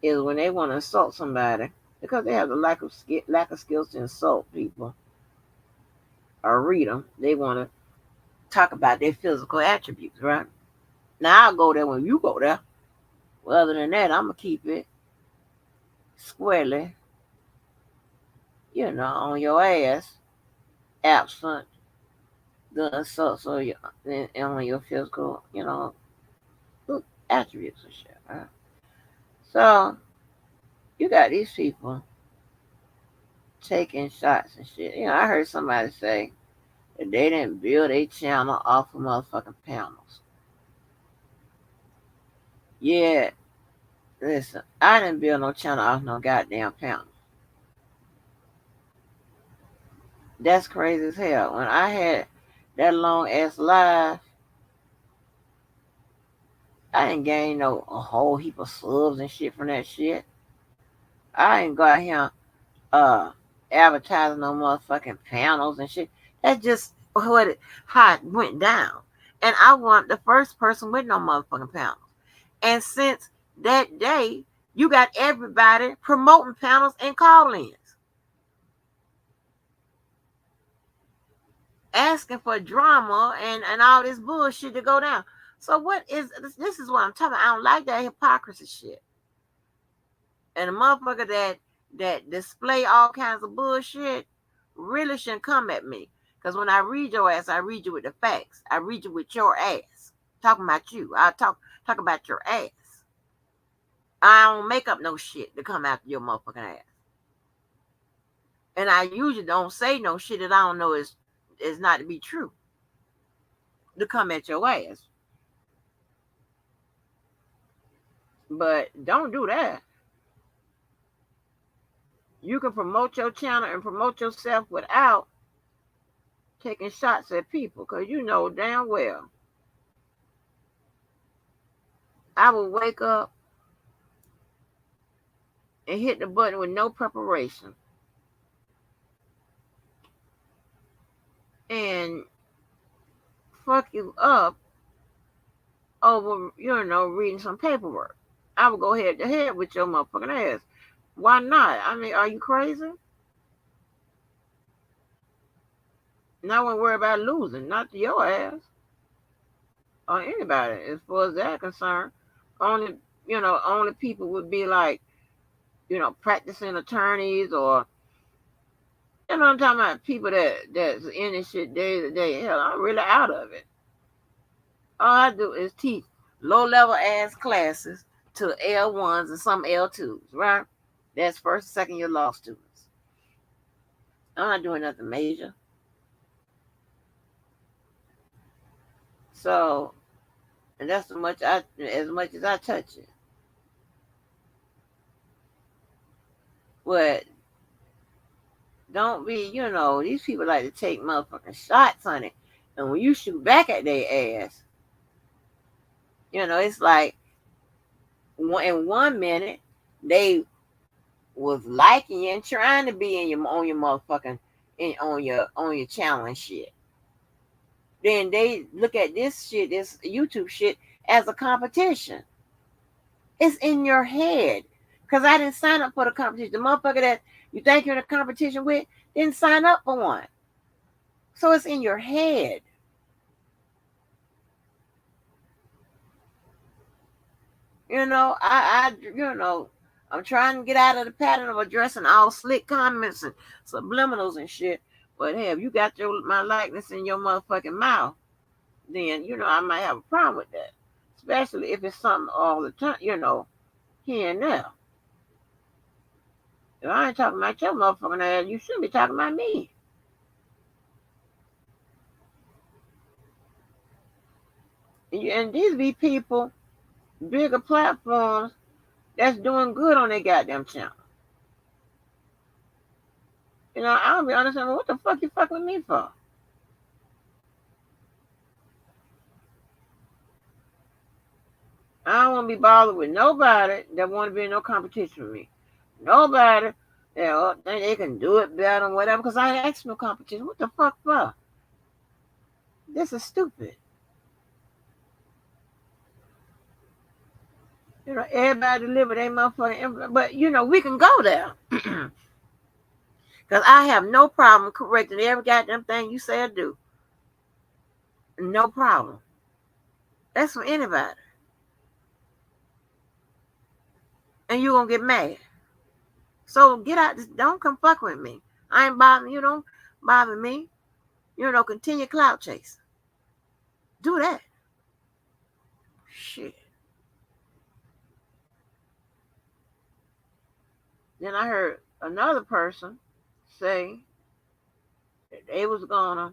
is when they want to insult somebody, because they have the lack of skills to insult people or read them, they want to talk about their physical attributes, right? Now I'll go there when you go there. Well, other than that, I'm gonna keep it squarely, on your ass, absent the insults or on your physical, attributes and shit, right? So you got these people taking shots and shit. I heard somebody say that they didn't build a channel off of motherfucking panels. Yeah, listen, I didn't build no channel off no goddamn panel. That's crazy as hell. When I had that long ass live, I didn't gain no a whole heap of subs and shit from that shit. I ain't got here uh advertising no motherfucking panels and shit. That's just how it went down. And I want the first person with no motherfucking panels. And since that day, you got everybody promoting panels and call-ins, asking for drama and all this bullshit to go down. So what is this? Is what I'm talking about. I don't like that hypocrisy shit. And a motherfucker that display all kinds of bullshit really shouldn't come at me. Because when I read your ass, I read you with the facts. I read you with your ass. Talking about you. I talk about your ass. I don't make up no shit to come after your motherfucking ass. And I usually don't say no shit that I don't know is not to be true. To come at your ass. But don't do that. You can promote your channel and promote yourself without taking shots at people. Because you know damn well I will wake up and hit the button with no preparation. And fuck you up over, reading some paperwork. I will go head to head with your motherfucking ass. Why not? I mean, are you crazy? Now I won't worry about losing, not to your ass or anybody as far as that concerned. Only, only people would be like, practicing attorneys or, I'm talking about people that's in this shit day to day. Hell, I'm really out of it. All I do is teach low level ass classes to L1s and some L2s, right? That's first, second year law students. I'm not doing nothing major. So, and that's as much as I touch it. But don't be, these people like to take motherfucking shots on it. And when you shoot back at their ass, it's like in 1 minute they was liking you and trying to be in your on your motherfucking on your challenge shit. Then they look at this shit, this YouTube shit, as a competition. It's in your head. Cause I didn't sign up for the competition. The motherfucker that you think you're in a competition with didn't sign up for one. So it's in your head. I'm trying to get out of the pattern of addressing all slick comments and subliminals and shit. But hey, if you got my likeness in your motherfucking mouth, then I might have a problem with that. Especially if it's something all the time, here and there. If I ain't talking about your motherfucking ass, you shouldn't be talking about me. And these be people, bigger platforms, that's doing good on their goddamn channel. I'll be honest, what the fuck you fuck with me for? I don't want to be bothered with nobody that want to be in no competition with me. Nobody that think they can do it better or whatever, because I ain't asked no competition. What the fuck for? This is stupid. Everybody deliver their motherfucking, but we can go there. Because I have no problem correcting every goddamn thing you say or do. No problem. That's for anybody. And you're going to get mad. So get out. Don't come fuck with me. I ain't bothering you. Don't bother me. Continue clout chase. Do that. Shit. Then I heard another person say that they was gonna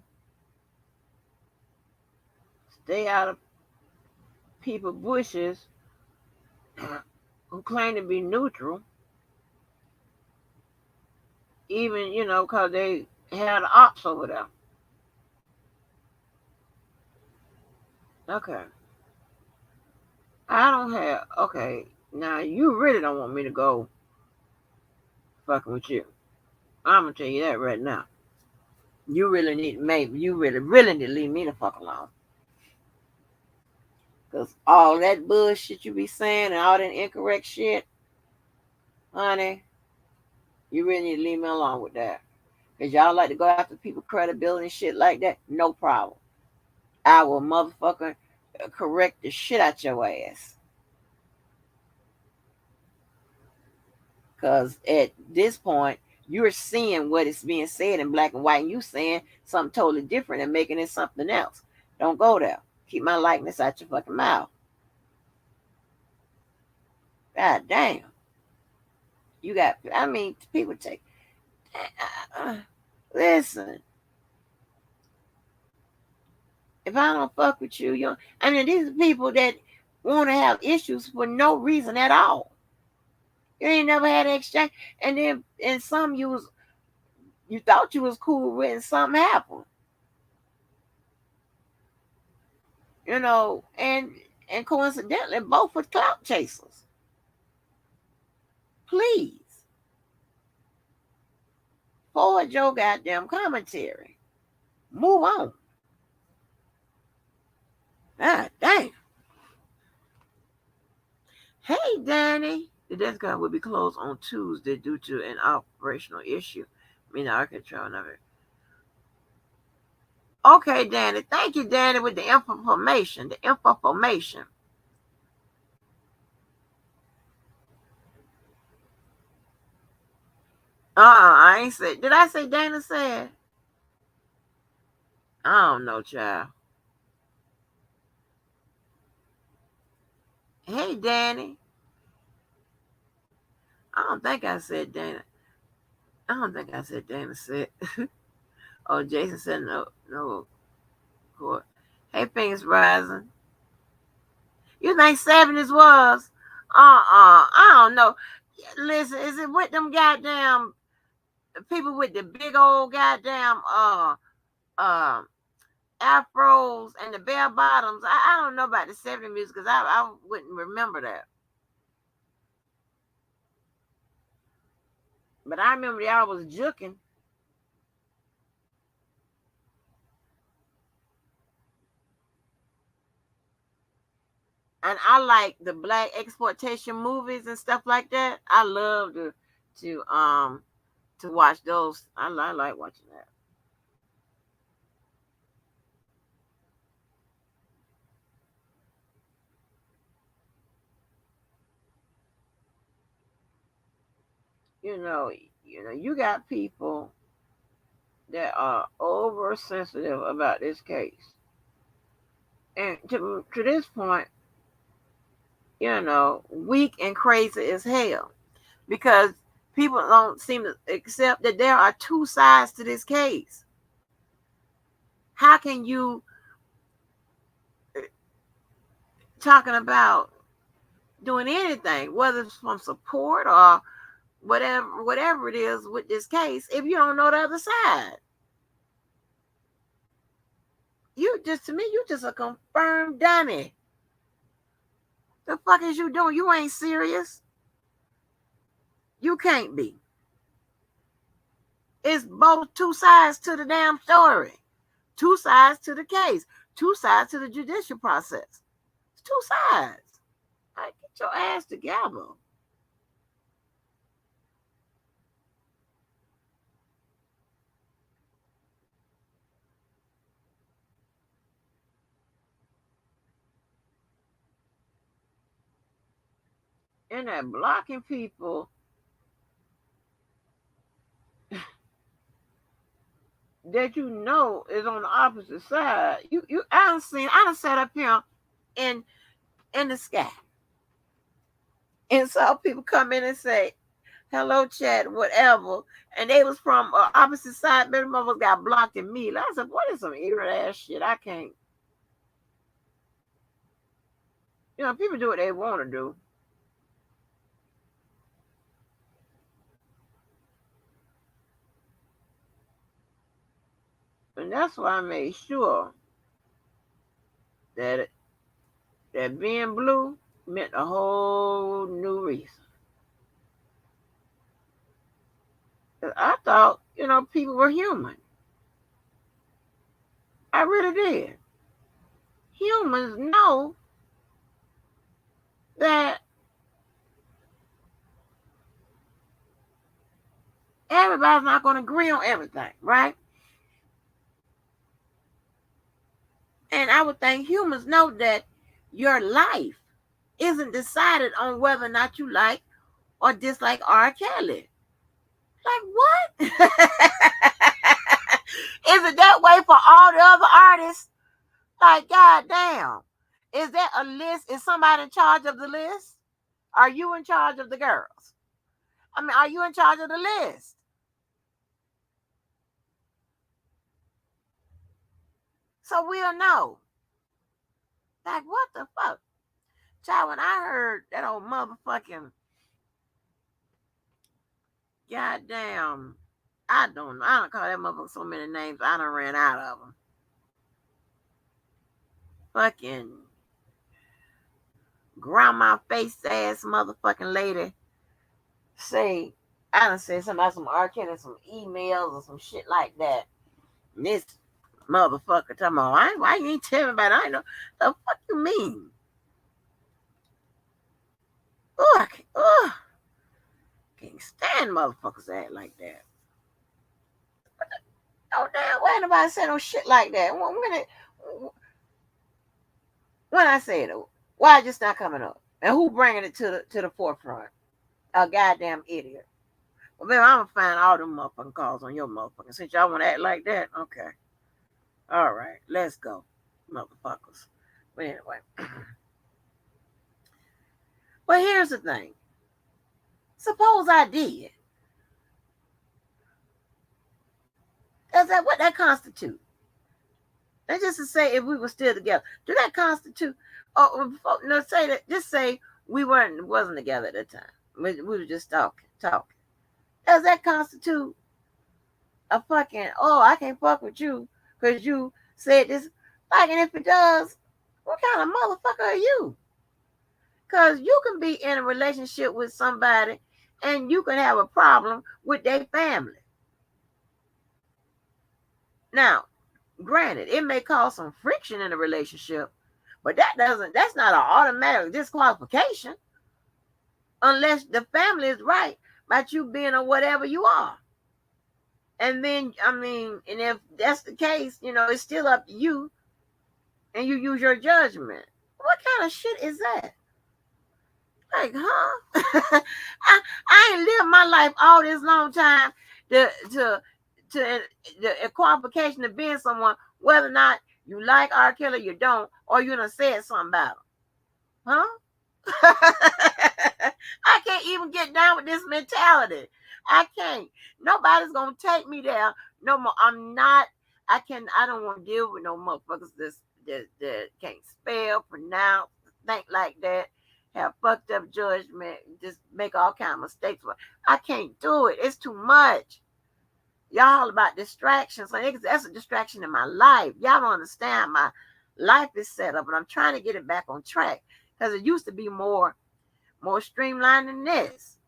stay out of people's bushes who claim to be neutral, even because they had ops over there. Okay, I don't have. Okay, now you really don't want me to go fucking with you. I'm gonna tell you that right now. You really need, maybe you really need to leave me the fuck alone. Cause all that bullshit you be saying and all that incorrect shit, honey, you really need to leave me alone with that. Cause y'all like to go after people credibility and shit like that. No problem. I will motherfucker correct the shit out your ass. Cause at this point, you're seeing what is being said in black and white, and you saying something totally different and making it something else. Don't go there. Keep my likeness out your fucking mouth. God damn. People take. Listen, if I don't fuck with you, these are people that want to have issues for no reason at all. You ain't never had an exchange, and then and some you thought you was cool with, and something happened. And coincidentally, both were clout chasers. Please forward your goddamn commentary. Move on. God damn. Hey, Danny. The desk guard will be closed on Tuesday due to an operational issue. Meaning I control of it. Okay, Danny. Thank you, Danny, with the information. The information. I ain't say. Did I say Dana said? I don't know, child. Hey, Danny. I don't think I said Dana. I don't think I said Dana said. Oh, Jason said no, no court. Hey, Phoenix Rising. You think 70s was? I don't know. Listen, is it with them goddamn people with the big old goddamn uh afros and the bell bottoms? I don't know about the 70s music because I wouldn't remember that. But I remember y'all was juking. And I like the black exploitation movies and stuff like that. I love to um to watch those. I like watching that. You know, you got people that are oversensitive about this case, and to this point, weak and crazy as hell because people don't seem to accept that there are two sides to this case. How can you talking about doing anything, whether it's from support or whatever it is with this case, if you don't know the other side? You just to me, you just a confirmed dummy. The fuck is you doing? You ain't serious. You can't be. It's both two sides to the damn story. Two sides to the case. Two sides to the judicial process. It's two sides. Like, get your ass together. And that blocking people that is on the opposite side. I done sat up here in in the sky and saw people come in and say, hello, chat, whatever. And they was from opposite side. Many motherfuckers got blocked immediately. I said, what is some ignorant ass shit? I can't. People do what they want to do. And that's why I made sure that that being blue meant a whole new reason. 'Cause I thought, people were human. I really did. Humans know that everybody's not going to agree on everything, right? And I would think humans know that your life isn't decided on whether or not you like or dislike R. Kelly. Like, what? Is it that way for all the other artists? Like, goddamn. Is there a list? Is somebody in charge of the list? Are you in charge of the girls? I mean, are you in charge of the list? So we'll know. Like, what the fuck? Child, when I heard that old motherfucking goddamn, I don't know. I don't call that motherfucker so many names. I done ran out of them. Fucking grandma face ass motherfucking lady say, I done said something about some R. Kelly, some emails or some shit like that. And this motherfucker talking about, why you ain't tell me about it? I ain't know. The fuck you mean? Oh, can't stand motherfuckers act like that. Oh damn, why nobody say no shit like that? When I say it, why it just not coming up? And who bringing it to the forefront? A goddamn idiot. Well, man, I'm gonna find all them motherfucking calls on your motherfucking. Since y'all want to act like that, okay. All right, let's go, motherfuckers. But anyway, well, here's the thing. Suppose I did. Does that what that constitute? That's just to say if we were still together. Do that constitute? Oh, no, say that. Just say we wasn't together at the time. We were just talking. Does that constitute a fucking? Oh, I can't fuck with you because you said this. Like, and if it does, what kind of motherfucker are you? Because you can be in a relationship with somebody, and you can have a problem with their family. Now, granted, it may cause some friction in a relationship, but that's not an automatic disqualification unless the family is right about you being or whatever you are. And then, I mean, and if that's the case, it's still up to you and you use your judgment. What kind of shit is that? Like, huh? I ain't lived my life all this long time to the qualification of being someone, whether or not you like R. Kelly, you don't, or you done said something about him. Huh? I can't even get down with this mentality. I can't. Nobody's gonna take me there no more. I'm not. I don't want to deal with no motherfuckers that can't spell, pronounce, think like that, have fucked up judgment, just make all kind of mistakes. I can't do it. It's too much. Y'all about distractions. So that's a distraction in my life. Y'all don't understand. My life is set up, and I'm trying to get it back on track because it used to be more streamlined than this.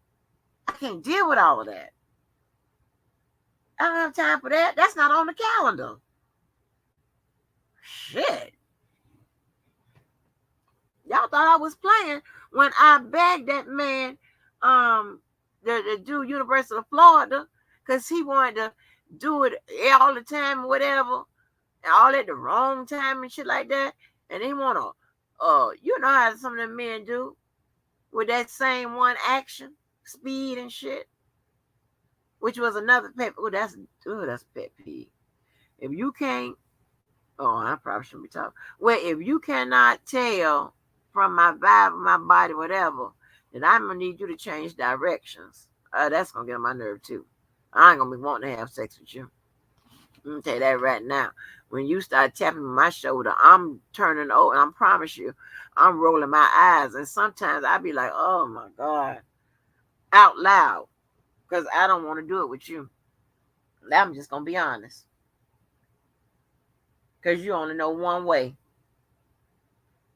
I can't deal with all of that. I don't have time for that. That's not on the calendar. Shit. Y'all thought I was playing when I begged that man, the dude University of Florida, because he wanted to do it all the time or whatever, and all at the wrong time and shit like that. And he wanna you know how some of them men do with that same one action, speed and shit. Which was another pet. That's a pet peeve. If you can't, I probably shouldn't be talking. Well, if you cannot tell from my vibe, my body, whatever, then I'm gonna need you to change directions. That's gonna get on my nerve too. I ain't gonna be wanting to have sex with you. I'm gonna tell you that right now. When you start tapping my shoulder, I'm turning over, and I promise you, I'm rolling my eyes, and sometimes I be like, "Oh my god," out loud, because I don't want to do it with you. I'm just gonna be honest. Because you only know one way.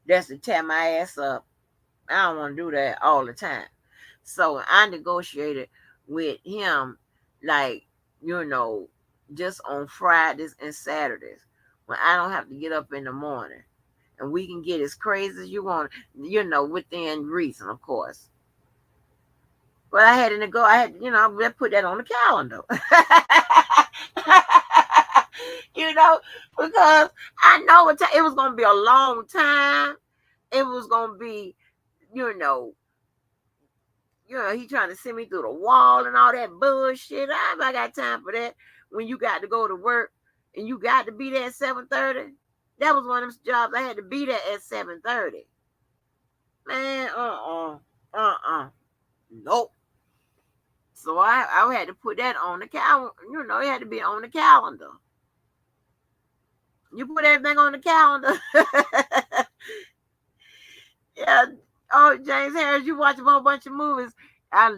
That's to tear my ass up. I don't want to do that all the time. So I negotiated with him, like, you know, just on Fridays and Saturdays when I don't have to get up in the morning. And we can get as crazy as you want, within reason, of course. But I had to go. I put that on the calendar. you know, because I know it was going to be a long time. It was going to be, you know, he trying to send me through the wall and all that bullshit. I got time for that. When you got to go to work and you got to be there at 7:30. That was one of them jobs I had to be there at 7:30. Man, nope. So I had to put that on the calendar. It had to be on the calendar. You put everything on the calendar. Yeah. Oh, James Harris, you watch a whole bunch of movies. I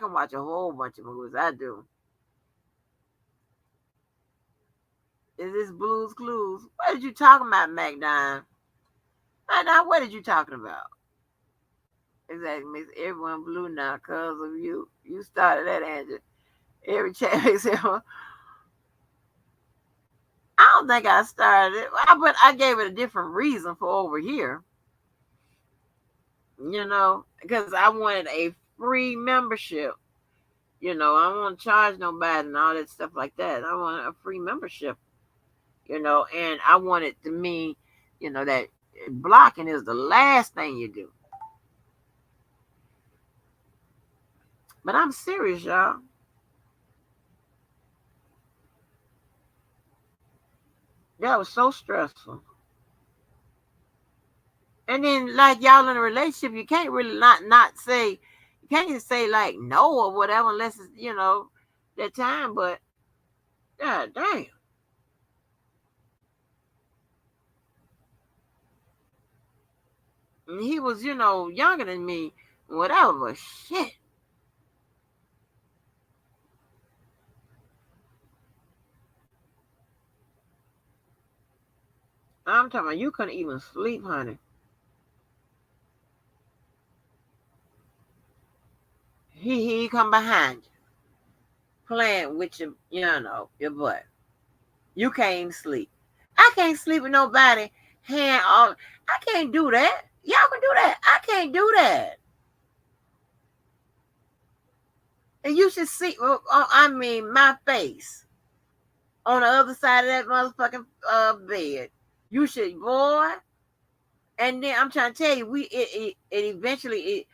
can watch a whole bunch of movies. I do. Is this Blues Clues? What did you talking about, MacDon? MacDon, what did you talking about? Exactly, makes everyone blue now because of you. You started that, Andrew. Every chat makes everyone. I don't think I started it, but I gave it a different reason for over here. Because I wanted a free membership. I don't want to charge nobody and all that stuff like that. I want a free membership. And I want it to mean, that blocking is the last thing you do. But I'm serious, y'all. That was so stressful. And then like y'all in a relationship, you can't really not say, you can't just say like no or whatever unless it's that time. But god damn, and he was younger than me, whatever. But shit, I'm talking about you couldn't even sleep, honey. He come behind you, playing with your butt. You can't even sleep. I can't sleep with nobody hand all. I can't do that. Y'all can do that. I can't do that. And you should see. I mean, my face on the other side of that motherfucking bed. You should, boy. And then I'm trying to tell you, it eventually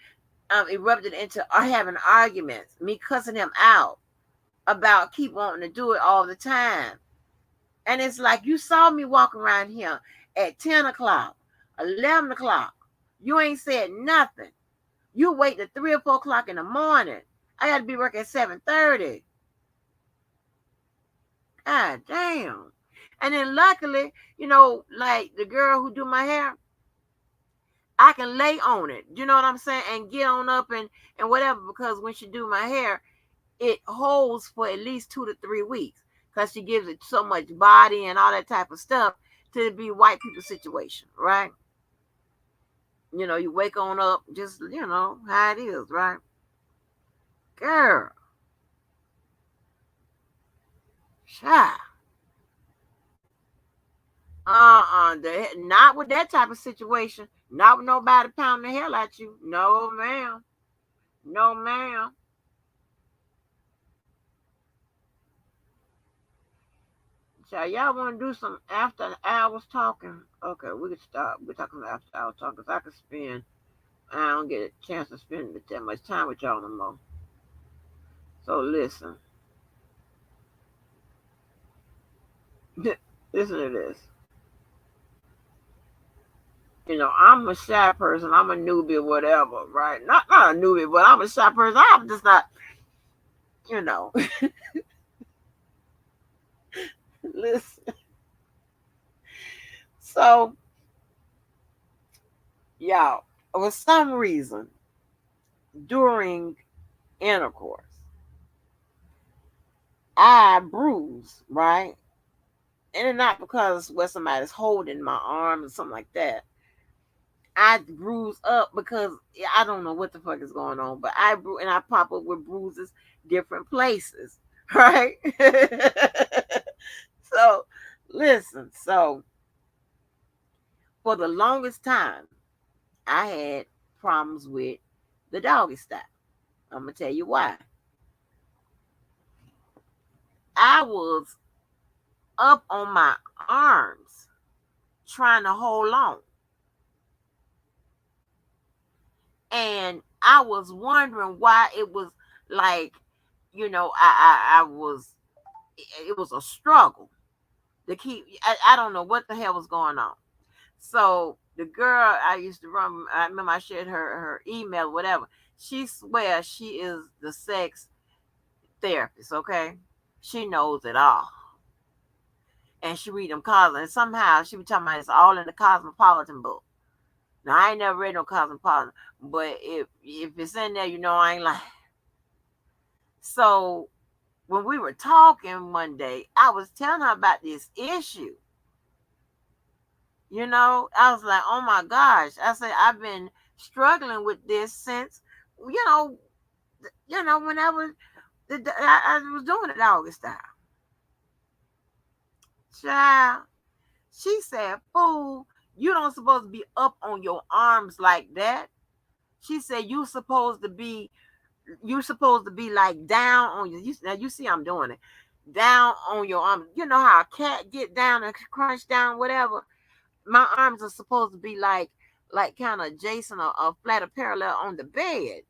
erupted into having arguments. Me cussing him out about keep wanting to do it all the time. And it's like you saw me walking around here at 10 o'clock, 11 o'clock. You ain't said nothing. You wait till 3 or 4 o'clock in the morning. I got to be working at 7:30. God damn. And then luckily, like the girl who do my hair, I can lay on it. You know what I'm saying? And get on up and whatever, because when she do my hair, it holds for at least 2 to 3 weeks because she gives it so much body and all that type of stuff to be white people situation, right? You wake on up, just how it is, right? Girl, child. Not with that type of situation. Not with nobody pounding the hell at you. No, ma'am. No, ma'am. So y'all want to do some after hours talking? Okay, we can stop. We're talking after hours talking because I can spend. I don't get a chance to spend that much time with y'all no more. So listen, listen to this. I'm a shy person. I'm a newbie or whatever, right? Not a newbie, but I'm a shy person. I'm just not, you know. Listen. So, y'all, for some reason, during intercourse, I bruise, right? And it's not because where somebody's holding my arm or something like that. I bruise up because I don't know what the fuck is going on, but and I pop up with bruises different places, right? So, listen. So, for the longest time, I had problems with the doggy style. I'm gonna tell you why. I was up on my arms trying to hold on, and I was wondering why it was like, I was. It was a struggle to keep. I don't know what the hell was going on. So the girl I used to run, I remember I shared her email, whatever. She swears she is the sex therapist. Okay, she knows it all, and she read them columns. And somehow she be talking about it's all in the Cosmopolitan book. Now I ain't never read no Cosmopolitan, but if it's in there, I ain't lying. So when we were talking one day, I was telling her about this issue. I was like, oh my gosh. I said, I've been struggling with this since, whenever I was doing it August style. Child, she said, fool, you don't supposed to be up on your arms like that. She said, you supposed to be like down on you. Now you see I'm doing it. Down on your arms. You know how a cat get down and crunch down, whatever. My arms are supposed to be like kind of adjacent or flat or parallel on the bed,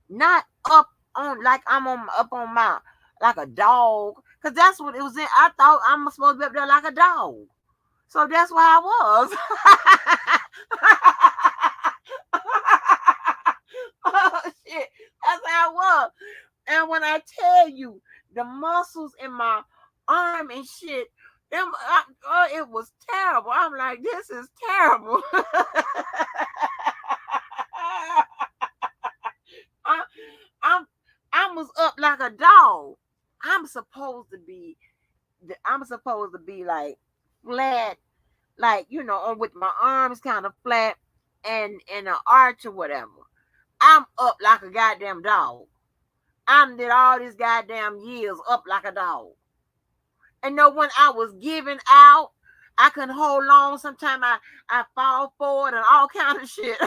not up on like I'm on up on my like a dog, because that's what it was in. I thought I'm supposed to be up there like a dog, so that's why I was. Shit, that's how it was. And when I tell you the muscles in my arm and shit, it was terrible. I'm like, this is terrible. I, I'm I was up like a dog. I'm supposed to be I'm supposed to be like flat, like with my arms kind of flat and an arch or whatever. I'm up like a goddamn dog. I did all these goddamn years up like a dog. And no, when I was giving out, I couldn't hold on. Sometimes I fall forward and all kind of shit.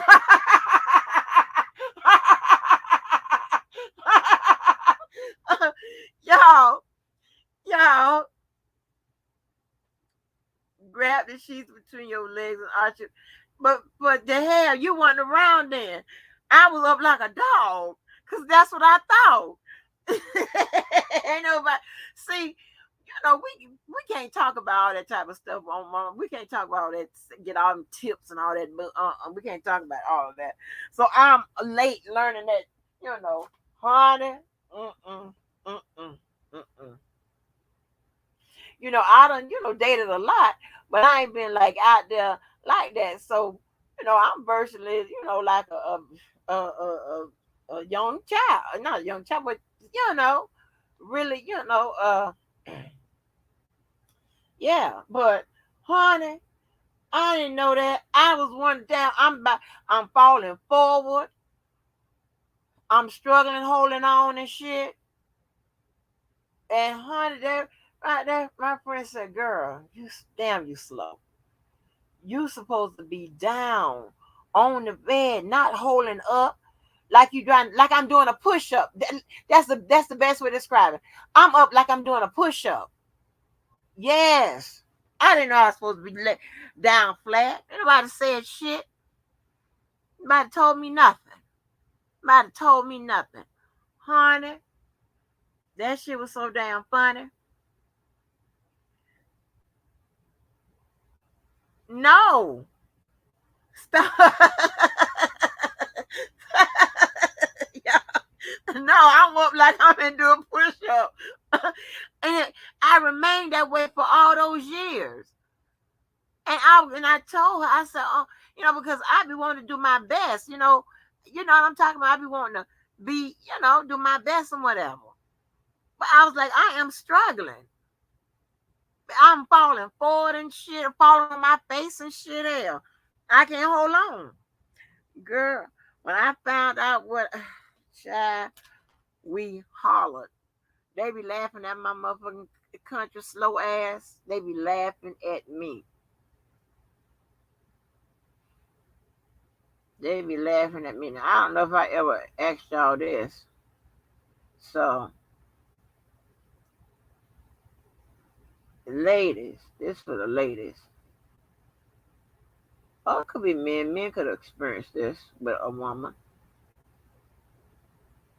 y'all, y'all, grab the sheets between your legs and arch it. But the hell, you weren't around then. I was up like a dog, cause that's what I thought. Ain't nobody see. We can't talk about all that type of stuff on. We can't talk about all that. Get all them tips and all that. But we can't talk about all of that. So I'm late learning that. Honey. Mm-mm, mm-mm, mm-mm. I done dated a lot, but I ain't been like out there like that. So I'm virtually like a young child, not a young child, but really yeah. But honey, I didn't know that. I was one down. I'm falling forward. I'm struggling, holding on and shit. And honey, that right there, my friend said, "Girl, damn, you slow. You supposed to be down on the bed, not holding up like you trying, like I'm doing a push up. That's the best way to describe it. I'm up like I'm doing a push up. Yes, I didn't know I was supposed to be down flat. Nobody said shit. Nobody told me nothing. Nobody told me nothing, honey. That shit was so damn funny. No, stop. Yeah. No, I'm up like I'm in doing push up. And I remained that way for all those years. And I told her, I said, oh, because I be wanting to do my best, what I'm talking about. I be wanting to be, do my best and whatever. But I was like, I am struggling. I'm falling forward and shit, falling on my face and shit. Hell, I can't hold on, girl. When I found out what, child, we hollered. They be laughing at my motherfucking country slow ass. They be laughing at me. They be laughing at me. Now, I don't know if I ever asked y'all this. So, ladies, this for the ladies. Oh, it could be men. Men could experience this with a woman.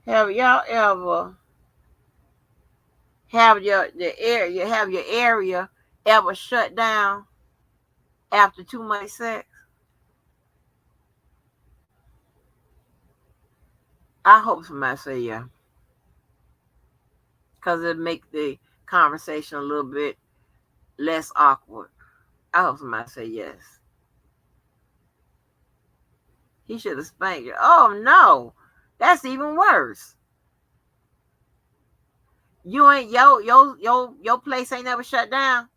Have y'all ever have your area ever shut down after too much sex? I hope somebody say yeah, because it make the conversation a little bit less awkward. I hope somebody say yes. He should have spanked you. Oh no, that's even worse. You ain't your place ain't never shut down,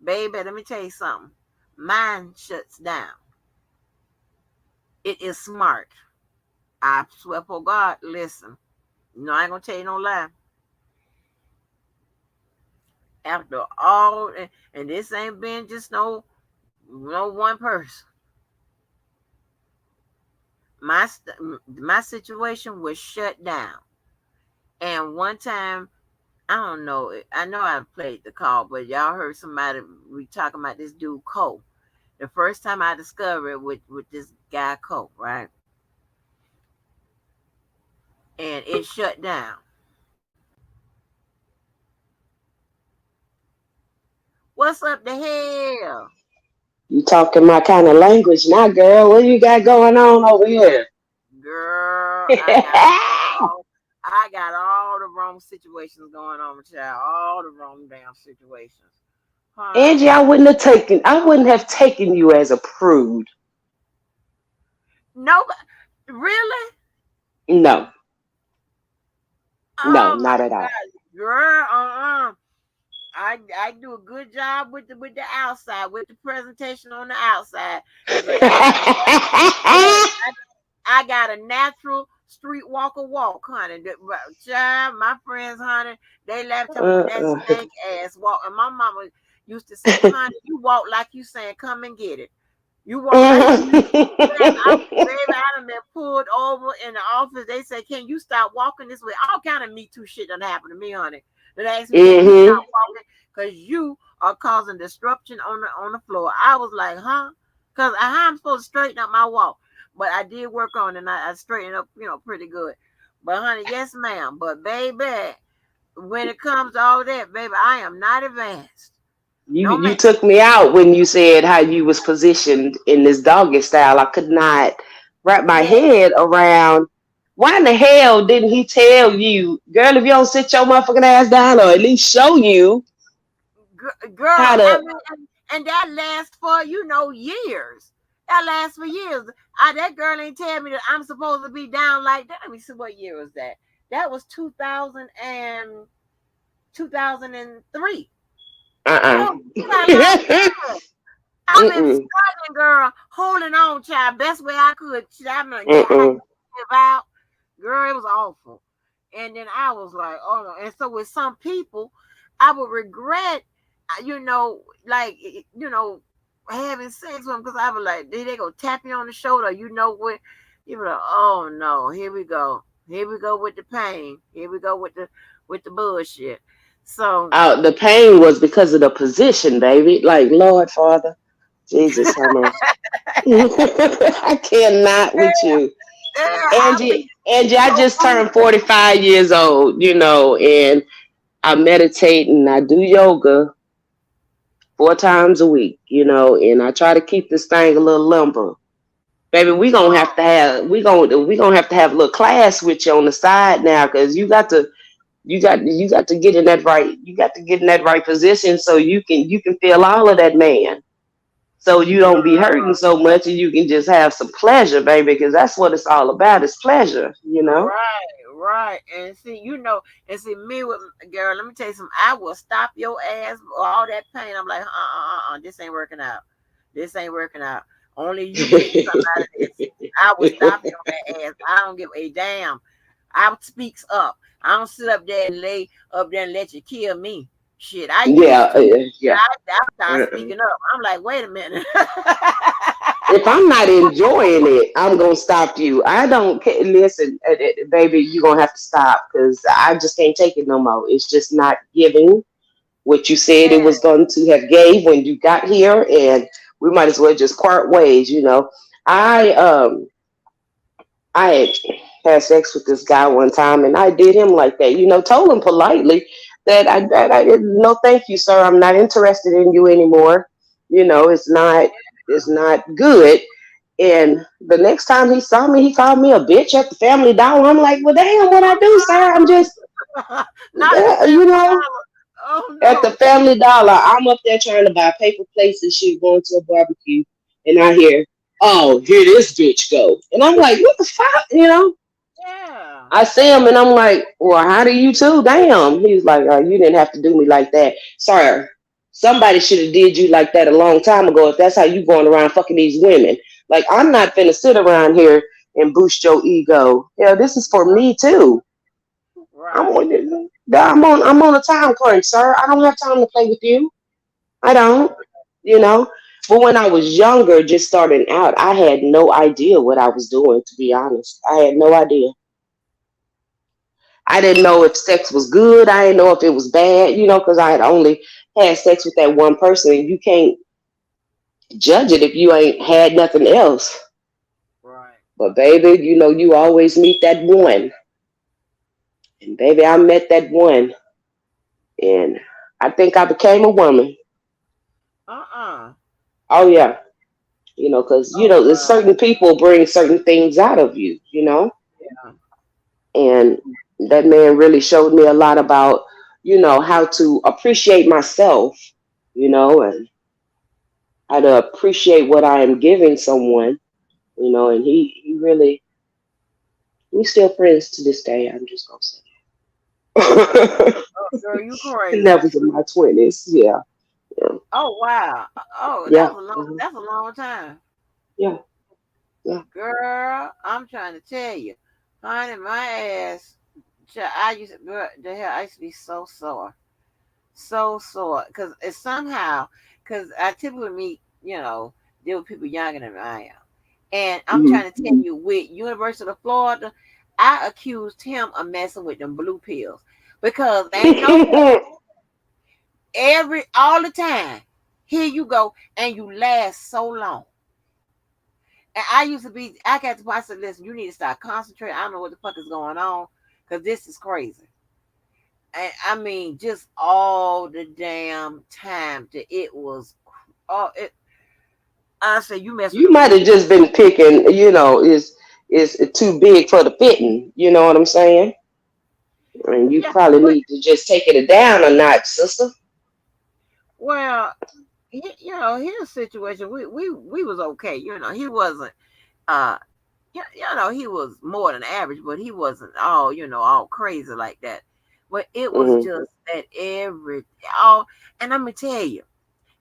baby. Let me tell you something. Mine shuts down. It is smart. I swear for God, listen. I ain't gonna tell you no lie. After all, and this ain't been just no one person. My situation was shut down. And one time, I don't know. I know I played the call, but y'all heard somebody we talking about this dude Cole. The first time I discovered it with this guy Cole, right? And it shut down. What's up the hell? You talking my kind of language now, girl. What you got going on over here? Girl. I got all the wrong situations going on, child. All the wrong damn situations. Angie, Honey. I wouldn't have taken you as a prude. No, really? No, no, Oh not my at all. God, girl. I do a good job with the outside, with the presentation on the outside, cause I got a yes, I got a natural streetwalker walk, honey. Child, my friends, honey, they laughed at me with that Uh-uh. stank ass walk, and my mama used to say, "Honey, you walk like you saying, come and get it. You walk like you." Man, baby, I done been pulled over in the office. They say, "Can you stop walking this way?" All kind of Me Too shit done happened to me, honey. They asked me, "Can you stop Hmm. walking? Cause you are causing disruption on the floor." I was like, "Huh?" Cause how I'm supposed to straighten up my walk, but I did work on it and I straightened up, pretty good. But honey, yes, ma'am. But baby, when it comes to all that, baby, I am not advanced. No, You ma'am. took me out when you said how you was positioned in this doggy style. I could not wrap my Yeah, head around. Why in the hell didn't he tell you, girl, if you don't sit your motherfucking ass down, or at least show you how girl, I to? mean, and that lasts for years. That lasts for years. That girl ain't tell me that I'm supposed to be down like that. Let me see, what year was that? That was 2003. Uh-uh. Oh, you got a long time. I'm in Mm-mm. Scotland, girl, holding on, child, best way I could. I'm gonna get how Mm-mm. you live out, girl. It was awful. And then I was like, oh no. And so with some people, I would regret, like having sex with them, because I was like, they go tap you on the shoulder. You know what? You be like, oh no, here we go. Here we go with the pain. Here we go with the bullshit. So The pain was because of the position, baby. Like, Lord Father, Jesus, have mercy. I cannot yeah, with you. I be Angie, I so just turned 45 years old, and I meditate and I do yoga 4 times a week, and I try to keep this thing a little limber. Baby, we gonna have to have a little class with you on the side now, because you got to get in that right position, so you can feel all of that man, so you don't be hurting girl. so much, and you can just have some pleasure, baby, because that's what it's all about, is pleasure. Right, right. And see, and see me with girl, let me tell you something. I will stop your ass all that pain. I'm like, this ain't working out. This ain't working out. Only you getting something out of this. I will stop you on that ass. I don't give a damn. I speaks up. I don't sit up there and lay up there and let you kill me. Shit, I Yeah, used to. yeah. I start Uh-uh. speaking up. I'm like, wait a minute. If I'm not enjoying it, I'm gonna stop you. I don't care. Listen, baby, you're gonna have to stop, because I just can't take it no more. It's just not giving what you said it Yeah. was going to have gave when you got here, and we might as well just part ways. I had sex with this guy one time, and I did him like that. Told him politely that I didn't. No, thank you, sir. I'm not interested in you anymore. It's not good. And the next time he saw me, he called me a bitch at the Family Dollar. I'm like, well, damn, what I do, sir? I'm just, Not at the Family you know, Dollar. Oh at the no. Family Dollar. I'm up there trying to buy paper plates and shit, going to a barbecue, and I hear, oh, here this bitch go, and I'm like, what the fuck? Yeah. I see him and I'm like, well, how do you too? Damn. He's like, oh, you didn't have to do me like that. Sir, somebody should have did you like that a long time ago if that's how you going around fucking these women. Like, I'm not finna sit around here and boost your ego. Yeah, this is for me too. I'm Right. on I'm on a time crunch, sir. I don't have time to play with you. I don't, you know. But when I was younger, just starting out, I had no idea what I was doing, to be honest. I had no idea. I didn't know if sex was good. I didn't know if it was bad, because I had only had sex with that one person, and you can't judge it if you ain't had nothing else. Right. But baby, you always meet that one. And baby, I met that one, and I think I became a woman. Uh-uh. Oh yeah, because Oh there's wow. certain people bring certain things out of you. Yeah. And that man really showed me a lot about, how to appreciate myself, and how to appreciate what I am giving someone, and he really, we still friends to this day. I'm just gonna say Uh, that. girl, you And that crazy. was in my 20s. Yeah, yeah, Oh wow. Oh, yeah, that's a long time. yeah, yeah. Girl, I'm trying to tell you, honey, my ass. I used to, girl, the hell, I used to be so sore, so sore, because it's somehow, because I typically meet, deal with people younger than I am, and I'm Mhm. trying to tell you, with University of Florida, I accused him of messing with them blue pills, because ain't no all the time. Here you go, and you last so long. And I got to the point, I said, listen, you need to start concentrating. I don't know what the fuck is going on, because this is crazy. And I mean, just all the damn time that it was, oh, I said, you mess with You them might blue. have just been picking, is too big for the fitting. You know what I'm saying? And you Yeah, probably but, need to just take it down a notch, sister. well, his situation, we was okay. He wasn't, uh, he was more than average, but he wasn't all crazy like that. But it was Hmm. just that all, and I'm gonna tell you.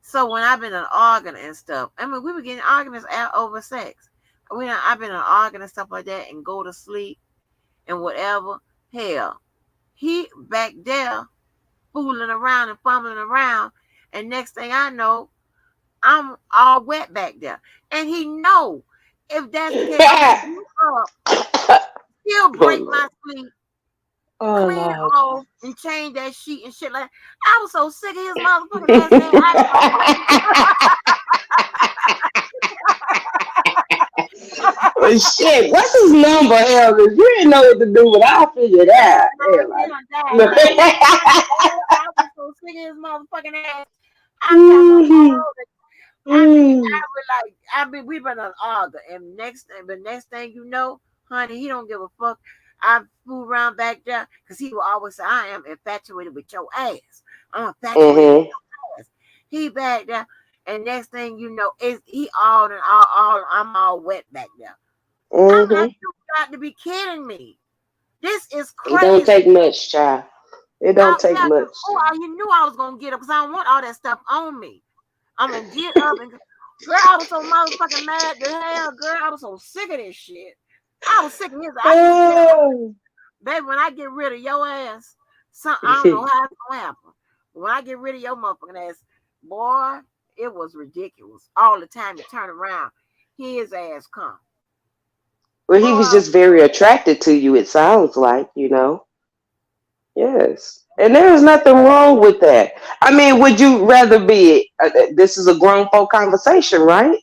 So when I've been an arguing and stuff, I mean, we were getting arguments out over sex. I've been an arguing and stuff like that, and go to sleep and whatever. Hell, he back there fooling around and fumbling around, and next thing I know, I'm all wet back there, and he know if that's the case, I'm gonna get up, still Oh break my Lord. sleep, Oh clean it Lord. off, and change that sheet and shit like that. I was so sick of his motherfucking ass, man. I told Well, shit, what's his number, Elvis? You didn't know what to do, but I'll figure it out. no, he done died now. But I was so sick of his motherfucking ass. I'm talking about Mhm. all the. I mean, Mm. we've been an argue, and next thing you know, honey, he don't give a fuck. I flew around back there because he will always say, "I am infatuated with your ass. I'm infatuated with Mhm. your ass." He back there, and next thing you know, is he all I'm all wet back there. I'm like, Mhm. you got to be kidding me. This is It don't crazy. take much, child. It don't take Yeah, much. you knew I was gonna get up because I don't want all that stuff on me. I'm gonna get up and girl, I was so motherfucking mad to hell, girl. I was so sick of this shit. I was sick of his. I keep telling Oh. baby, when I get rid of your ass, I don't know how it's gonna happen. But when I get rid of your motherfucking ass, boy, it was ridiculous. All the time you turn around, his ass come. Well, he was Boy, just very attracted to you. It sounds like. Yes. And there is nothing wrong with that. I mean, would you rather be, this is a grown folk conversation, right?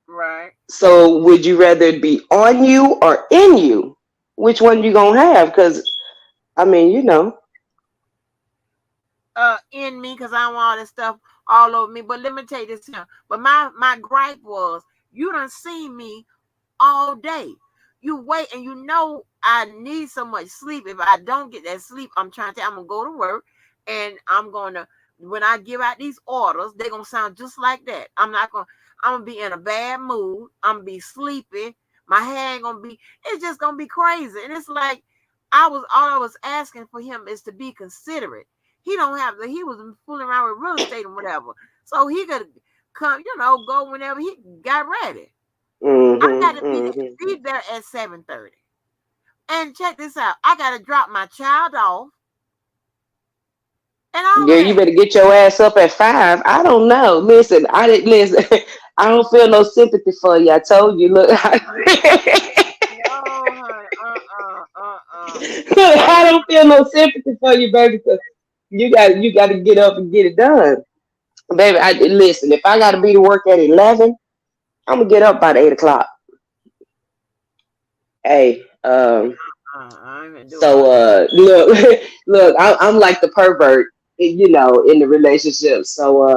right. So would you rather it be on you or in you? Which one you gonna have? Because, I mean. In me because I don't want all this stuff all over me. But let me tell you this here. But my gripe was you done see me all day. You wait and you know I need so much sleep. If I don't get that sleep, I'm trying to I'm gonna go to work and I'm gonna when I give out these orders, they're gonna sound just like that. I'm gonna be in a bad mood, I'm gonna be sleepy, my hair ain't gonna be it's just gonna be crazy. And it's like I was asking for him is to be considerate. He don't have the he was fooling around with real estate and whatever. So he could come, go whenever he got ready. I Mm-hmm, gotta mm-hmm. be there at 7:30. And check this out. I gotta drop my child off and all Yeah, of you that. better get your ass up at 5. I don't know. Listen, I didn't listen. I don't feel no sympathy for you. I told you. Look, No, honey. I don't feel no sympathy for you, baby. 'Cause you got to get up and get it done, baby. Listen. If I got to be to work at 11, I'm gonna get up by 8 o'clock. Hey, I ain't gonna do all so that. look, look, I'm like the pervert, in the relationship. So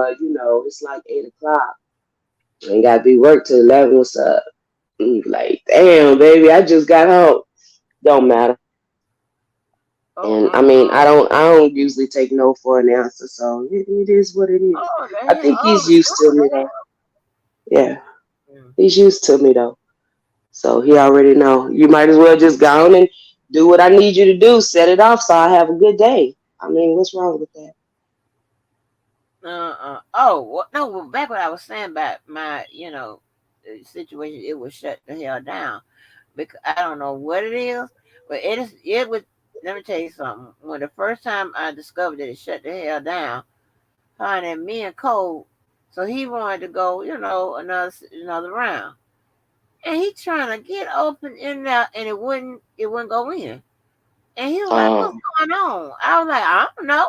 it's like 8 o'clock. Ain't gotta be work till 11. What's up? Like, damn, baby, I just got home. Don't matter. Oh, And I mean, I don't usually take no for an answer, so it is what it is. oh, the I hell, think oh, he's the used to me though. Yeah, mm. he's used to me though. So he already know. You might as well just go on and do what I need you to do. Set it off so I have a good day. I mean, what's wrong with that? Oh, no. Well, back what I was saying about my, situation, it was shut the hell down because I don't know what it is, but it is. It was. Let me tell you something. When the first time I discovered that it shut the hell down, honey, me and Cole, so he wanted to go, another round, and he trying to get open in there, and it wouldn't go in, and he was like, "What's Um, going on?" I was like, "I don't know."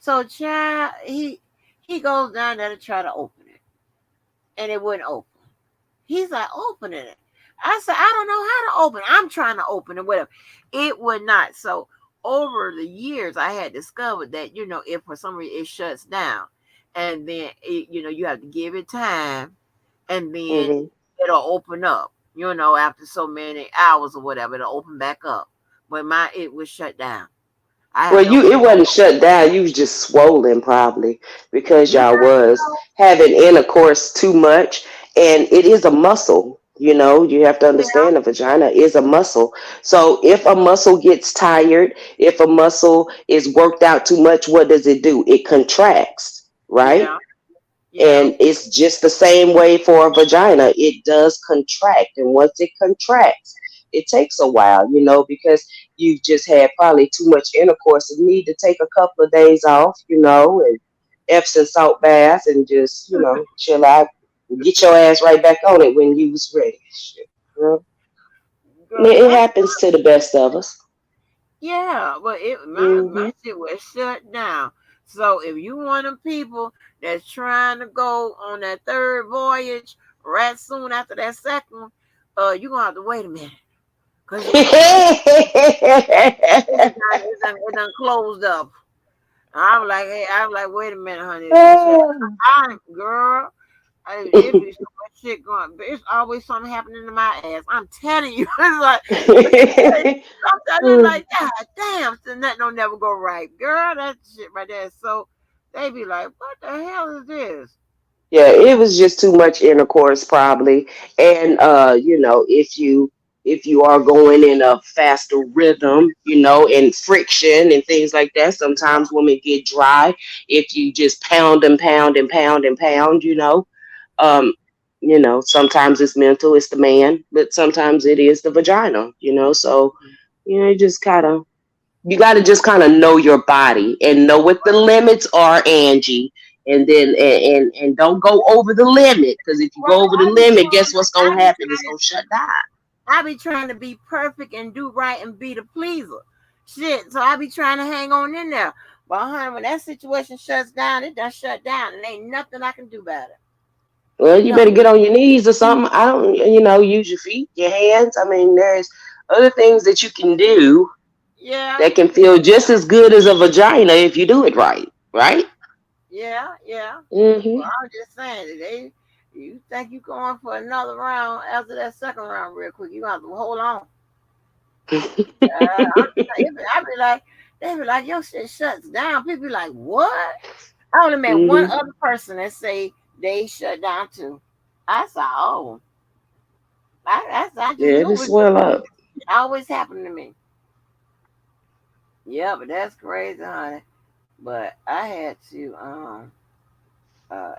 So, child, he goes down there to try to open it, and it wouldn't open. He's like, opening it. I said, I don't know how to open it. I'm trying to open it, whatever. It would not. So over the years, I had discovered that, if for some reason it shuts down, and then you have to give it time, and then mhm. it'll open up. After so many hours or whatever, it'll open back up. But it was shut down. I have Well, no it clue. wasn't shut down. You was just swollen probably because You y'all think was so? having intercourse too much, and it is a muscle. You have to Yeah, understand a vagina is a muscle. So if a muscle gets tired, if a muscle is worked out too much, what does it do? It contracts, right? yeah, yeah. And it's just the same way for a vagina. It does contract. And once it contracts, it takes a while, because you've just had probably too much intercourse and need to take a couple of days off, and Epsom salt bath and just, chill out and get your ass right back on it when you was ready. Shit, you know? Girl, It my happens to the best of us. Yeah, but my Hmm. shit was shut down. So if you one of them people that's trying to go on that third voyage right soon after that second one, you gonna have to wait a minute because it done closed up. I'm like, hey, I'm like, wait a minute, honey, girl. It be so much shit going. But it's always something happening to my ass. I'm telling you, it's like sometimes it's like, God damn, so nothing don't never go right, girl. That shit right there. So they be like, what the hell is this? Yeah, it was just too much intercourse probably. And if you are going in a faster rhythm, and friction and things like that, sometimes women get dry if you just pound and pound and pound and pound. Um, sometimes it's mental, it's the man, but sometimes it is the vagina. So, you just kinda you got to just kind of know your body and know what the limits are, Angie. And then and don't go over the limit, because if you Well, go over the limit, guess what's gonna happen? It's gonna shut down. I be trying to be perfect and do right and be the pleaser. Shit, so I be trying to hang on in there. But honey, when that situation shuts down, it done shut down, and ain't nothing I can do about it. Well, you better No. get on your knees or something. I don't, use your feet, your hands. I mean, there's other things that you can do Yeah, that can yeah, feel just as good as a vagina if you do it right. Right? yeah, yeah. Well, Hmm. I'm just saying that you think you going for another round after that second round real quick, you gonna have to hold on. I be like, they be like, your shit shuts down. People be like, what? I only met one Hmm. other person that say they shut down too. I said, oh, I just Yeah, knew it it swell up. always happened to me. Yeah, but that's crazy, honey. But I had to, uh,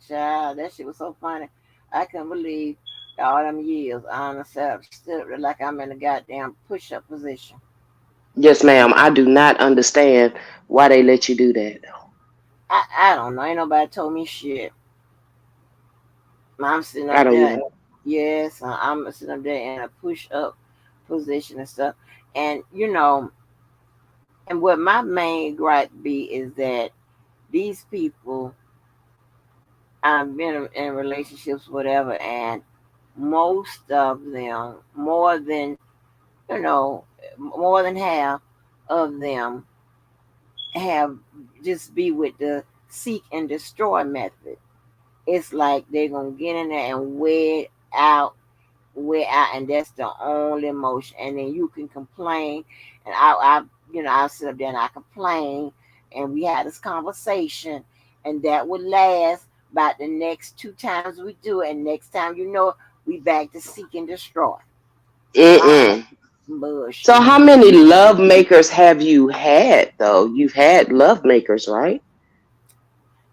child, that shit was so funny. I couldn't believe all them years on the set stood up there like I'm in a goddamn push up position. Yes, ma'am. I do not understand why they let you do that. I don't know. Ain't nobody told me shit. I'm sitting I up don't there. know. Yes, I'm sitting up there in a push up position and stuff. And and what my main gripe be is that these people, I've been in relationships, whatever, and most of them, you know, more than half of them have just be with the seek and destroy method. It's like they're gonna get in there and wear it out and that's the only emotion. And then you can complain, and I'll sit up there and I complain, and we had this conversation, and that would last about the next two times we do it, and next time we back to seek and destroy. I Mm-mm. So how bullshit. many love makers have you had though? You've had love makers, right?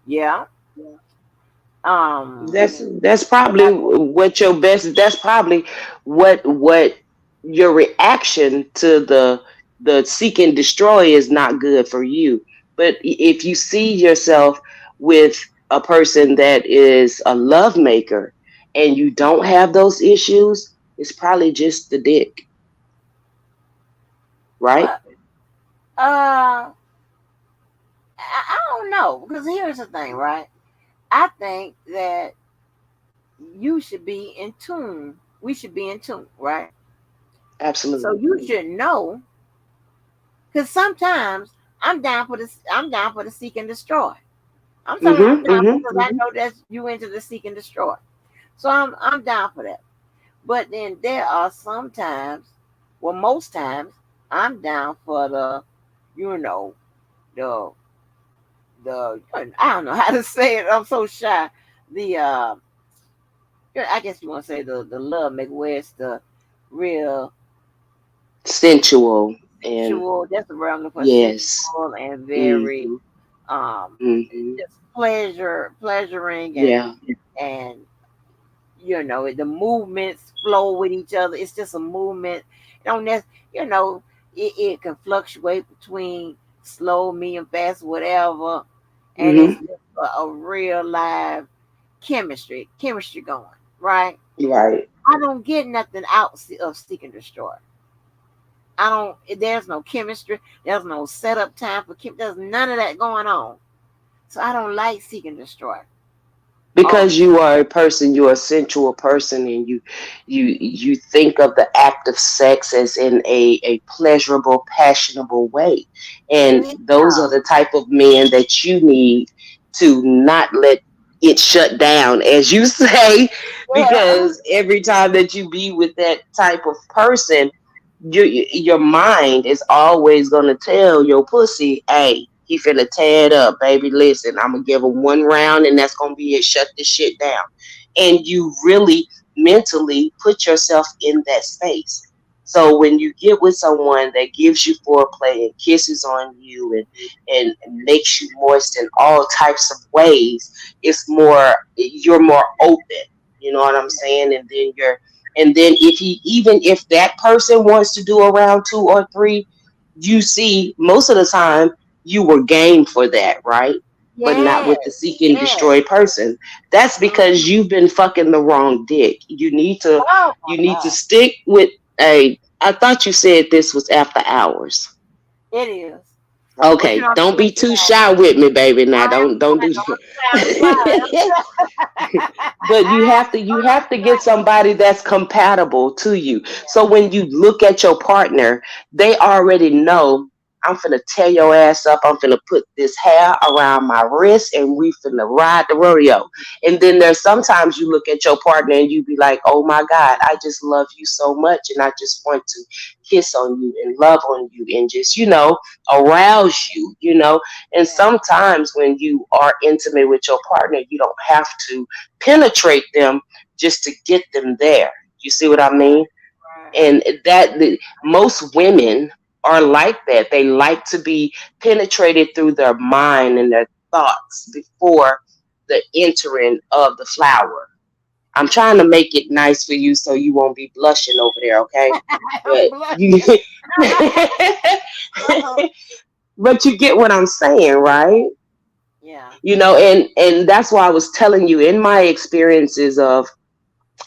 Yeah. Um. That's probably what your best. That's probably what your reaction to the seek and destroy is not good for you. But if you see yourself with a person that is a love maker and you don't have those issues, it's probably just the dick, right? Well. Uh. I don't know, because here's the thing, right? I think that you should be in tune. We should be in tune, right? So Absolutely. you should know, because sometimes I'm down for the seek and destroy. I'm telling you, I'm Mhm. down Mhm. because I know that's you into the seek and destroy. So I'm down for that. But then there are some times, well, most times, I'm down for you know, the I don't know how to say it. I'm so shy. The I guess you want to say the love make where it's the real Sensual and sensual. That's the word I'm looking for. yes. Sensual and very Mhm. um Mhm. just pleasuring, Yeah. and the movements flow with each other. It's just a movement. It don't you know it can fluctuate between slow, medium, fast, whatever, and it's Mhm. just a real live chemistry going, right? Right. I don't get nothing out of seek and destroy. I don't. There's no chemistry. There's no setup time for There's none of that going on. So I don't like seek and destroy all the Because time. you are a person, you're a sensual person, and you think of the act of sex as in a pleasurable, passionable way, and Yeah, those are the type of men that you need to not let it shut down, as you say, yeah, because every time that you be with that type of person, your mind is always gonna tell your pussy, hey, he finna tear it up, baby. Listen, I'm gonna give him one round, and that's gonna be it. Shut this shit down. And you really mentally put yourself in that space. So when you get with someone that gives you foreplay and kisses on you and makes you moist in all types of ways, you're more open. You know what I'm saying? And then if that person wants to do a round two or three, you see most of the time you were game for that, right? But not yes, with the seek and yes. destroy person. That's because Mm. you've been fucking the wrong dick. You need to Oh my you need to God, stick with a I thought you said this was after hours. it is. But Okay, I'm don't being be too shy. shy with me, baby. Now I am don't trying do to. I'm trying. but you have to get somebody that's compatible to you. So when you look at your partner, they already know, I'm finna tear your ass up. I'm finna put this hair around my wrist and we finna ride the rodeo. And then there's sometimes you look at your partner and you be like, oh my God, I just love you so much and I just want to kiss on you and love on you and just, arouse you. And Yeah, sometimes when you are intimate with your partner, you don't have to penetrate them just to get them there. You see what I mean? right. And most women are like that. They like to be penetrated through their mind and their thoughts before the entering of the flower. I'm trying to make it nice for you so you won't be blushing over there, okay? I'm But you blushing. but you get what I'm saying, right? Yeah, And that's why I was telling you in my experiences of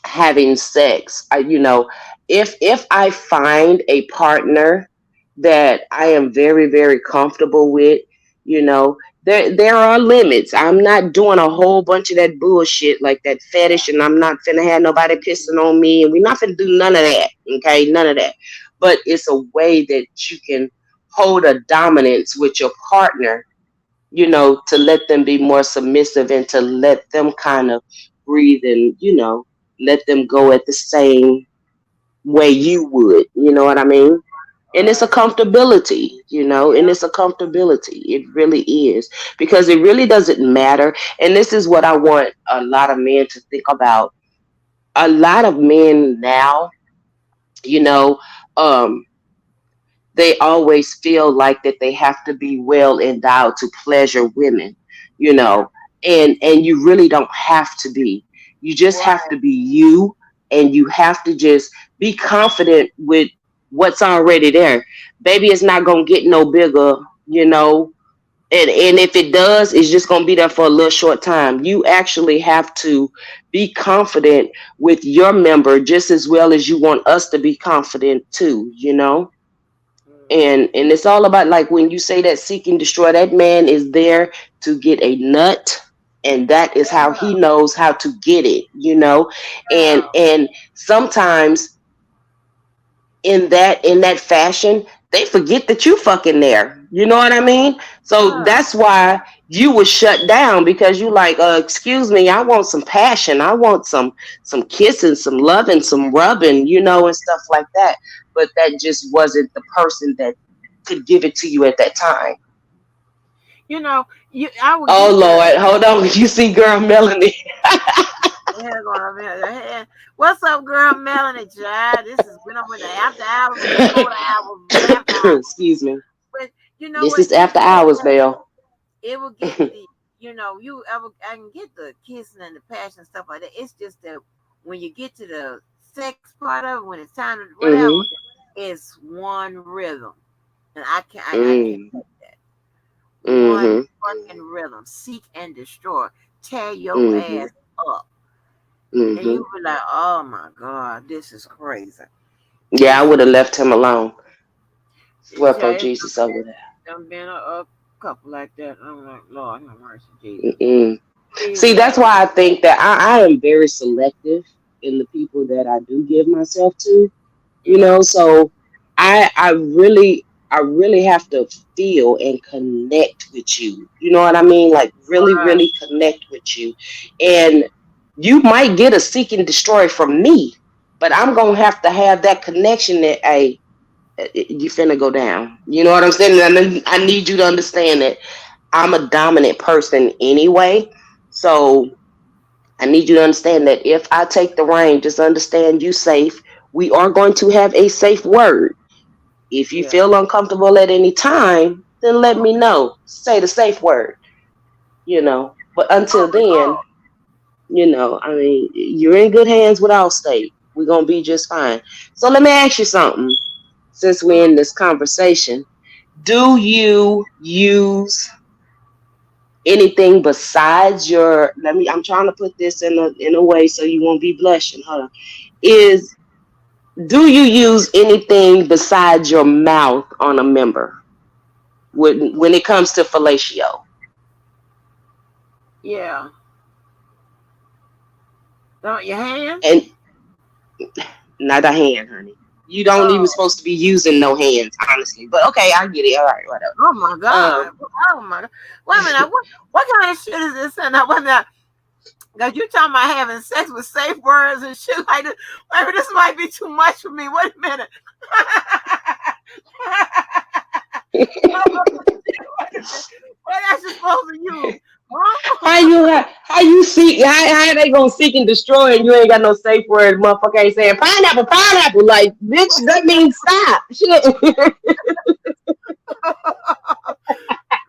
having sex. If I find a partner that I am very very comfortable with, there are limits. I'm not doing a whole bunch of that bullshit like that fetish, and I'm not finna have nobody pissing on me, and we're not finna do none of that. Okay, none of that. But it's a way that you can hold a dominance with your partner, to let them be more submissive and to let them kind of breathe and. let them go at the same way you would. You know what I mean? And it's a Right. comfortability, and Yeah. it's a comfortability. It really is, because it really doesn't matter. And this is what I want a lot of men to think about. A lot of men now, you know, um, they always feel like that they have to be well endowed to pleasure women, you Yeah. know, and you really don't have to be. You just have Right. to be you, and you have to just be confident with what's already there. Baby, it's not gonna get no bigger, you know. And if it does, it's just gonna be there for a little short time. You actually have to be confident with your member just as well as you want us to be confident too, you know. Hmm. And it's all about, like, when you say that seek and destroy, that man is there to get a nut, and that is how he Yeah. knows how to get it, Yeah. and sometimes in that fashion, they forget that you fucking there, you know what I mean? So Yeah. that's why you was shut down, because you like, excuse me, I want some passion, I want some kissing, some loving, some rubbing, and stuff like that. But that just wasn't the person that could give it to you at that time. You know, I would Oh get the Lord, hold on. You see girl Melanie. hair going up here. The hair. What's up, girl? Melanie, child. This has been over the after hours or before the hours, after hours. Excuse me. But you know This what? is after hours, Belle. It will get the, you ever, I can get the kissing and the passion and stuff like that. It's just that when you get to the sex part of it, when it's time to whatever, Mm-hmm. it's one rhythm, and I can't Mm-hmm. take that. One Mm-hmm. fucking rhythm. Seek and destroy. Tear your Mm-hmm. ass up. And Mm-hmm. you be like, oh my God, this is crazy. Yeah, I This would is, have left him alone. Swept yeah, on it's Jesus over there. done been a couple like that. I'm like, Lord, have mercy, Jesus. Mm-mm. Please See, have that's mercy. why I think that I am very selective in the people that I do give myself to. Yeah. So I really have to feel and connect with you. You know what I mean? Like, really, Right. really connect with you. And you might get a seek and destroy from me, but I'm gonna have that connection that, hey, you finna go down. You know what I'm saying? And I need you to understand that I'm a dominant person anyway. So I need you to understand that if I take the reign, just understand you safe. We are going to have a safe word. If you Yeah. feel uncomfortable at any time, then let me know. Say the safe word, But until Oh then, Lord. I mean, you're in good hands with Allstate. We're gonna be just fine. So let me ask you something. Since we're in this conversation, do you use anything besides your? I'm trying to put this in a way so you won't be blushing. Hold on. Is Do you use anything besides your mouth on a member when it comes to fellatio? Yeah. Don't your hands? And not a hand, honey. You don't even Oh. supposed to be using no hands, honestly. But okay, I get it. All right, whatever. Oh my Um, God. Oh my God. Wait a minute. What kind of shit is this? And wait a minute. Cause you talking about having sex with safe words and shit like this. Wait a minute, this might be too much for me. Wait a minute. What else you supposed to use? how Huh? you how you seek how they gonna seek and destroy and you ain't got no safe word? Motherfucker ain't saying pineapple, pineapple. Like, bitch, that means stop. Shit.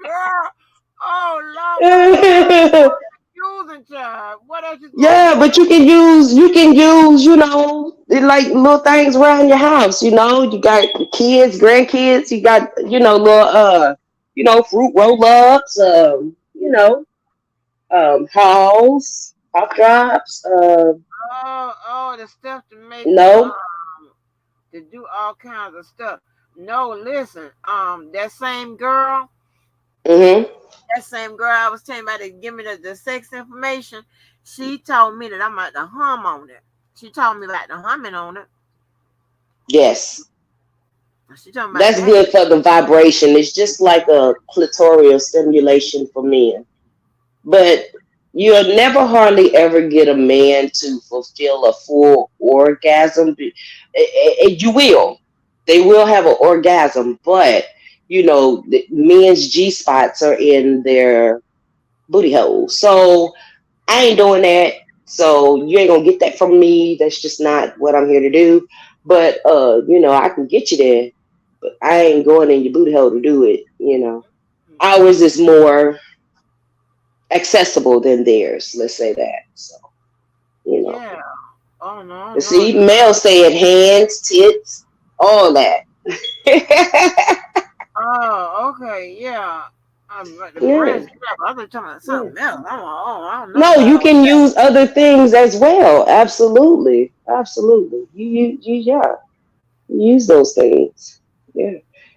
Girl. Oh Lord, what else you using, child? What else you supposed to Yeah, but use? you can use, like little things around your house. You got kids, grandkids. You got, little fruit roll ups. Halls, pop drops. Oh, the stuff to make you No. to do all kinds of stuff. No, listen, Mhm. that same girl I was telling you about to give me the sex information, she told me that I'm about to hum on it. She told me about the humming on it. Yes, She talking about that's that. good for the vibration. It's just like a clitoral stimulation for men. But You'll never hardly ever get a man to fulfill a full orgasm. You will. They will have an orgasm, but the men's G spots are in their booty hole. So I ain't doing that. So you ain't gonna get that from me. That's just not what I'm here to do. But I can get you there, but I ain't going in your booty hole to do it. Ours is more accessible than theirs. Let's say that. So you know. Yeah. Oh no, no, See, no. males saying hands, tits, all that. Oh, okay, yeah. I'm the Yeah, breast. Yeah, but I was talking about yeah. something else. I don't know No, about you all can that. use other things as well. Absolutely, absolutely. Yeah, use those things. Yeah,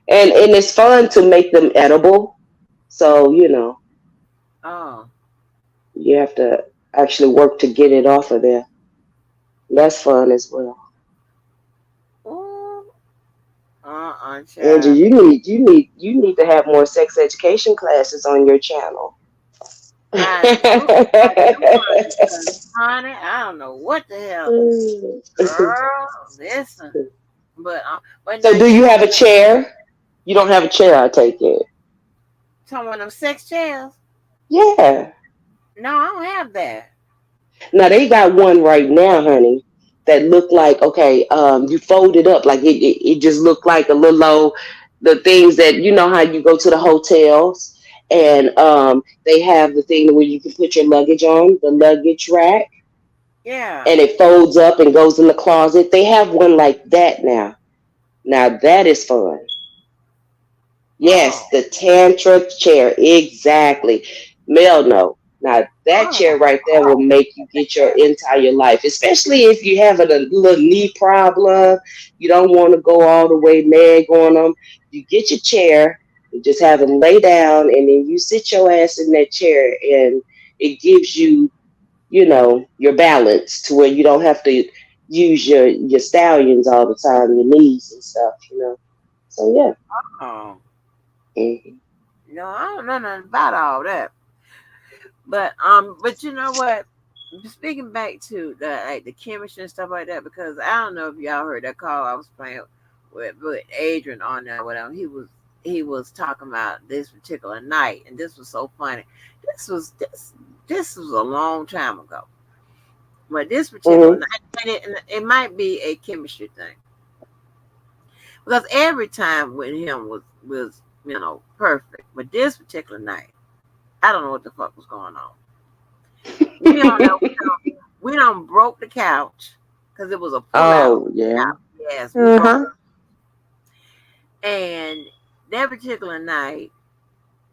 and it's fun to make them edible. So Oh. you have to actually work to get it off of there. That's fun as well. Ooh. Angie, Child. you need to have more sex education classes on your channel. I do, honey. 'Cause, honey, I don't know what the hell, girl. Listen, but now So do you you know have a chair? You don't have a chair, I take it. talking about them sex chairs. Yeah. No, I don't have that. Now they got one right now, honey, that look like okay, you fold it up like it just looked like a little old the things that how you go to the hotels and they have the thing where you can put your luggage on, the luggage rack, Yeah. and it folds up and goes in the closet. They have one like that now. Now that is fun. Yes, Oh. the Tantra chair. Exactly. Mel, no. Now, that Oh. chair right there will make you get your entire life, especially if you have a little knee problem. You don't want to go all the way leg on them. You get your chair, you just have them lay down, and then you sit your ass in that chair, and it gives you your balance to where you don't have to use your stallions all the time, your knees and stuff. So, yeah. Oh. Mhm. No, I don't know nothing about all that. But you know what? Speaking back to the chemistry and stuff like that, because I don't know if y'all heard that call I was playing with Adrian on there. Whatever he was talking about this particular night, and this was so funny. This was this was a long time ago, but this particular Mhm. night, and it might be a chemistry thing because every time with him was perfect, but this particular night, I don't know what the fuck was going on. We on there, we done broke the couch because it was a pull out Oh yeah. couch. Yes, we broke Uh-huh. it. And that particular night,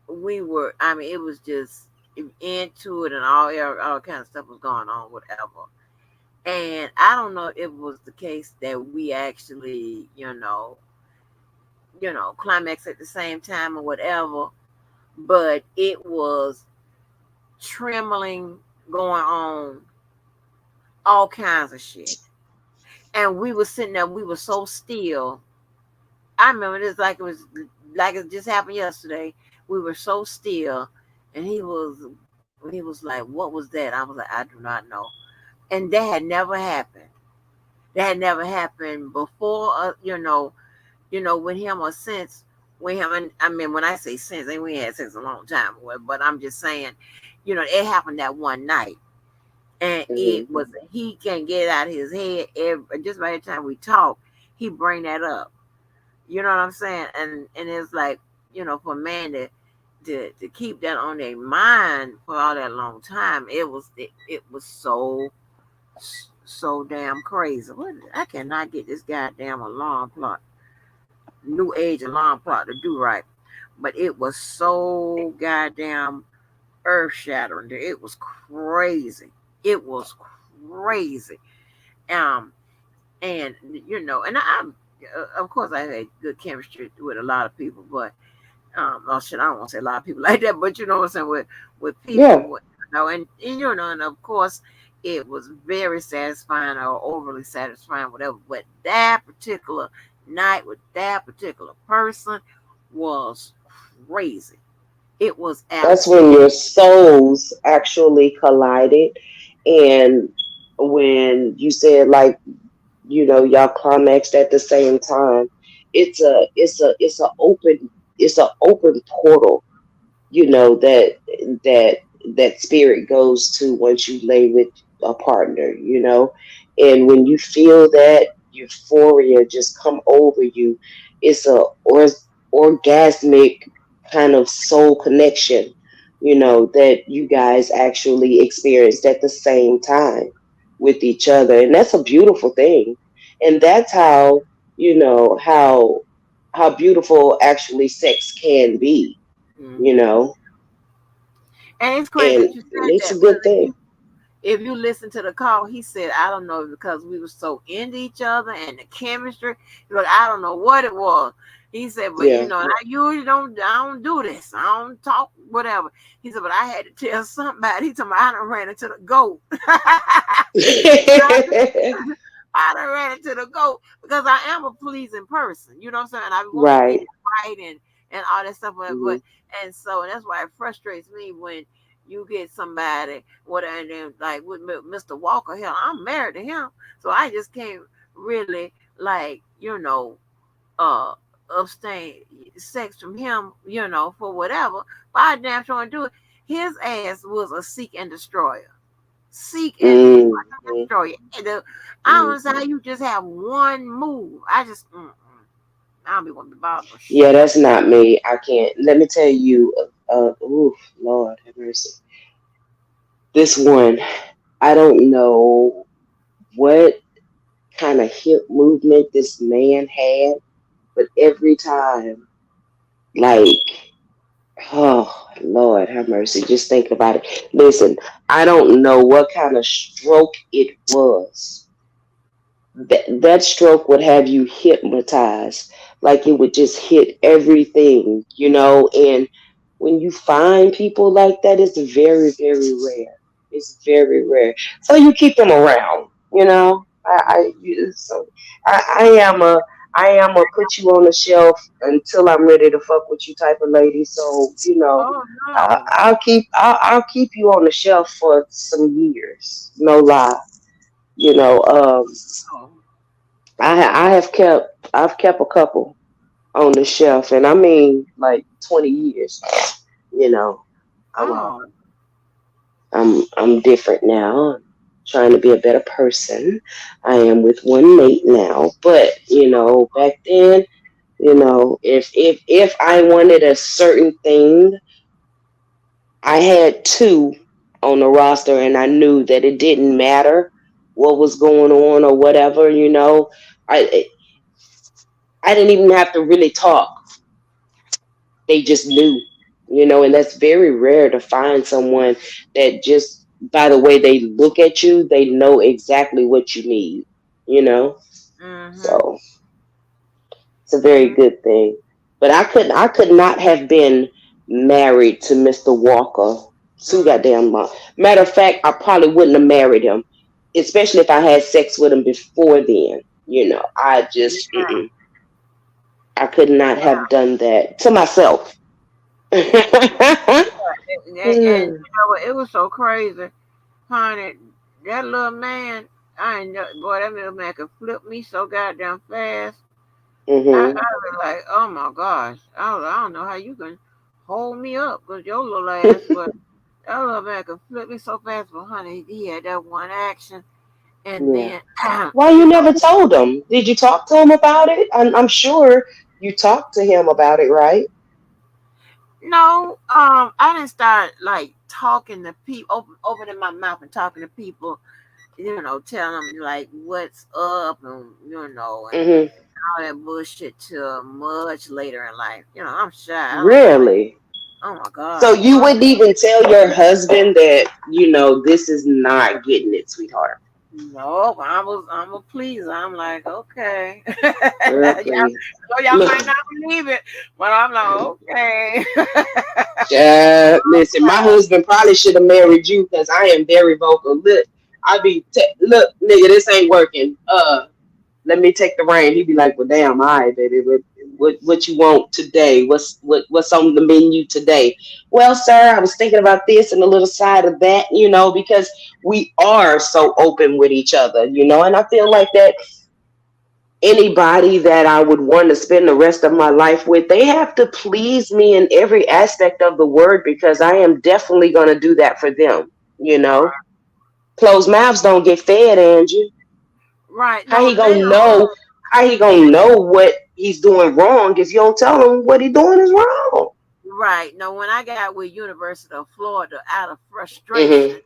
we were. I mean, it was just into it, and all kind of stuff was going on, whatever. And I don't know if it was the case that we actually, climax at the same time or whatever, but it was trembling going on, all kinds of shit. And we were sitting there, we were so still. I remember this like it just happened yesterday. We were so still, and he was like, "What was that?" I was like, "I do not know." And that had never happened. That had never happened before. With him or since with him. And I mean, when I say since, ain't we had since a long time ago. But I'm just saying, it happened that one night, and Mhm. it was he can't get it out of his head. Just by the time we talk, he bring that up. You know what I'm saying? And it's like, for a man to keep that on their mind for all that long time, it was so damn crazy. I cannot get this goddamn alarm clock, new age alarm clock to do right. But it was so goddamn earth shattering. It was crazy. It was crazy. Um, and of course I had good chemistry with a lot of people, but oh shit, I don't want to say a lot of people like that, but you know what I'm saying, with people, Yeah. and of course it was very satisfying or overly satisfying, whatever. But that particular night with that particular person was crazy. It was That's when absolute. your souls actually collided. And when you said like, y'all climaxed at the same time, it's a open portal, that that that spirit goes to once you lay with a partner, and when you feel that euphoria just come over you, it's a orgasmic kind of soul connection, that you guys actually experienced at the same time with each other, and that's a beautiful thing. And that's how, how beautiful actually sex can be, you Hmm. know And it's crazy and that you said it's a that, because good thing. if you listen to the call, he said, I don't know, because we were so into each other and the chemistry. Look, I don't know what it was. He said, but Yeah. I usually don't do this. I don't talk, whatever. He said, but I had to tell somebody. He told me I done ran into the goat. I done ran into the goat because I am a pleasing person. You know what I'm saying? I want to get Right. it right and all that stuff. Hmm. And so that's why it frustrates me when you get somebody whatever, and then like with Mr. Walker. Hell, I'm married to him, so I just can't really like uh abstain sex from him, for whatever. But I damn sure do it. His ass was a seek and destroyer. Seek and Hmm. destroyer. And I don't understand Hmm. how you just have one move. I don't be want to be bothered with Yeah, shit. that's not me. I can't. Let me tell you. Oof, Lord have mercy. This one, I don't know what kind of hip movement this man had, but every time, like, oh Lord have mercy. Just think about it. Listen, I don't know what kind of stroke it was. That stroke would have you hypnotized, like it would just hit everything, and when you find people like that, it's very, very rare. It's very rare, so you keep them around, so I am a put you on the shelf until I'm ready to fuck with you type of lady. So Oh no. I'll keep you on the shelf for some years, no lie. you know um Oh. I've kept a couple on the shelf, and I mean like 20 years. You know, I'm Oh. I'm different now. I'm trying to be a better person. I am with one mate now, but back then, if I wanted a certain thing, I had two on the roster, and I knew that it didn't matter what was going on or whatever. I didn't even have to really talk. They just knew, and that's very rare to find someone that just by the way they look at you, they know exactly what you need, you know? Mm-hmm. So it's a very Mm-hmm. good thing. But I could not have been married to Mr. Walker too Mm-hmm. goddamn long. Matter of fact, I probably wouldn't have married him, especially if I had sex with him before then. I just I could not have done that to myself. And what? It was so crazy, honey. That little man, I ain't know, boy. That little man could flip me so goddamn fast. I Hmm. was like, oh my gosh. I don't know how you can hold me up with your little ass, but that little man could flip me so fast. But honey, he had that one action, and Yeah. then Why you never told him? Did you talk to him about it? I'm sure you talked to him about it, right? no, I didn't start like talking to people, opening my mouth and talking to people, telling them like what's up, and and Hmm. all that bullshit till much later in life. I'm shy. I don't be like, Really? oh my So god, you what? wouldn't even tell your husband that, this is not getting it, sweetheart. Nope, I'm a pleaser. I'm like, okay. Girl, y'all, please. y'all Look, might not believe it, but I'm like, okay. listen, my husband probably should have married you because I am very vocal. Look, nigga, this ain't working. Let me take the reign. He'd be like, well, damn, all right, baby. What you want today? What's on the menu today? Well, sir, I was thinking about this and a little side of that, because we are so open with each other, and I feel like that anybody that I would want to spend the rest of my life with, they have to please me in every aspect of the word because I am definitely going to do that for them, you know. Right. Closed mouths don't get fed, Angie. Right. How No, he they gonna don't. know? How he gonna know what he's doing wrong if you don't tell him what he's doing is wrong? Right. No, when I got with University of Florida out of Hmm. frustration,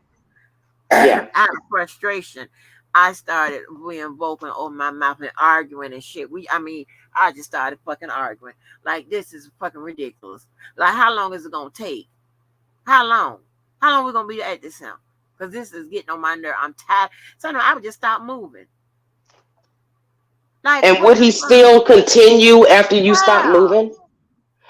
Yeah. out of frustration, I started being vocal over my mouth and arguing and shit. I just started fucking arguing. Like, this is fucking ridiculous. Like, how long is it gonna take? How long? How long we gonna be at this now? Because this is getting on my nerve. I'm tired. So no, I would just stop moving. Like, And what would the he fuck? still continue after you stop Yeah, moving?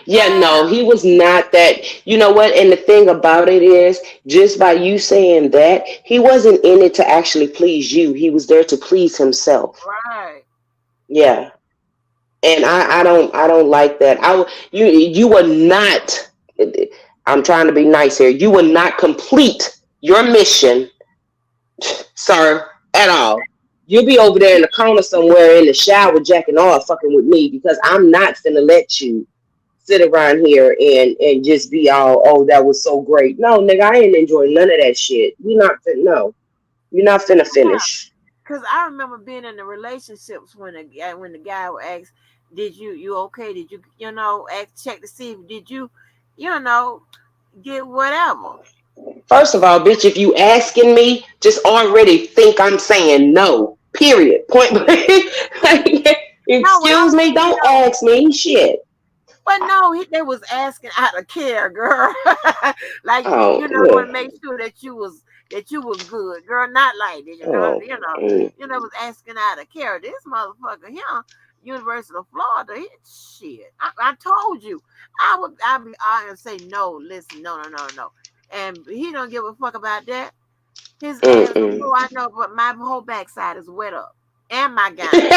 Yeah, yeah. no, he was not that. You know what? And the thing about it is, just by you saying that, he wasn't in it to actually please you. He was there to please himself. Right. Yeah. And I don't like that. You were not. I'm trying to be nice here. You will not complete your mission, sir, at all. You'll be over there in the corner somewhere in the shower jacking off fucking with me because I'm not finna let you sit around here and just be all, oh, that was so great. No, nigga, I ain't enjoying none of that shit. We not fin no. You're not finna finish. Because I remember being in the relationships when the guy would ask, "Did you okay? Did you ask check to see if did you know get whatever." First of all, bitch, if you asking me, just already think I'm saying no. Period. Point blank. Like, No, what excuse I'm me, saying don't though, ask me shit. but no, they was asking out of care, girl. Like Oh, they yeah. want to make sure that you was good, girl. Not like that, Oh, mm. was asking out of care. This motherfucker here, University of Florida, shit. I told you, I say no. Listen, no, no, no, no, and he don't give a fuck about that. His ass, Mm-mm. before I know, but my whole backside is wet up, and my gown.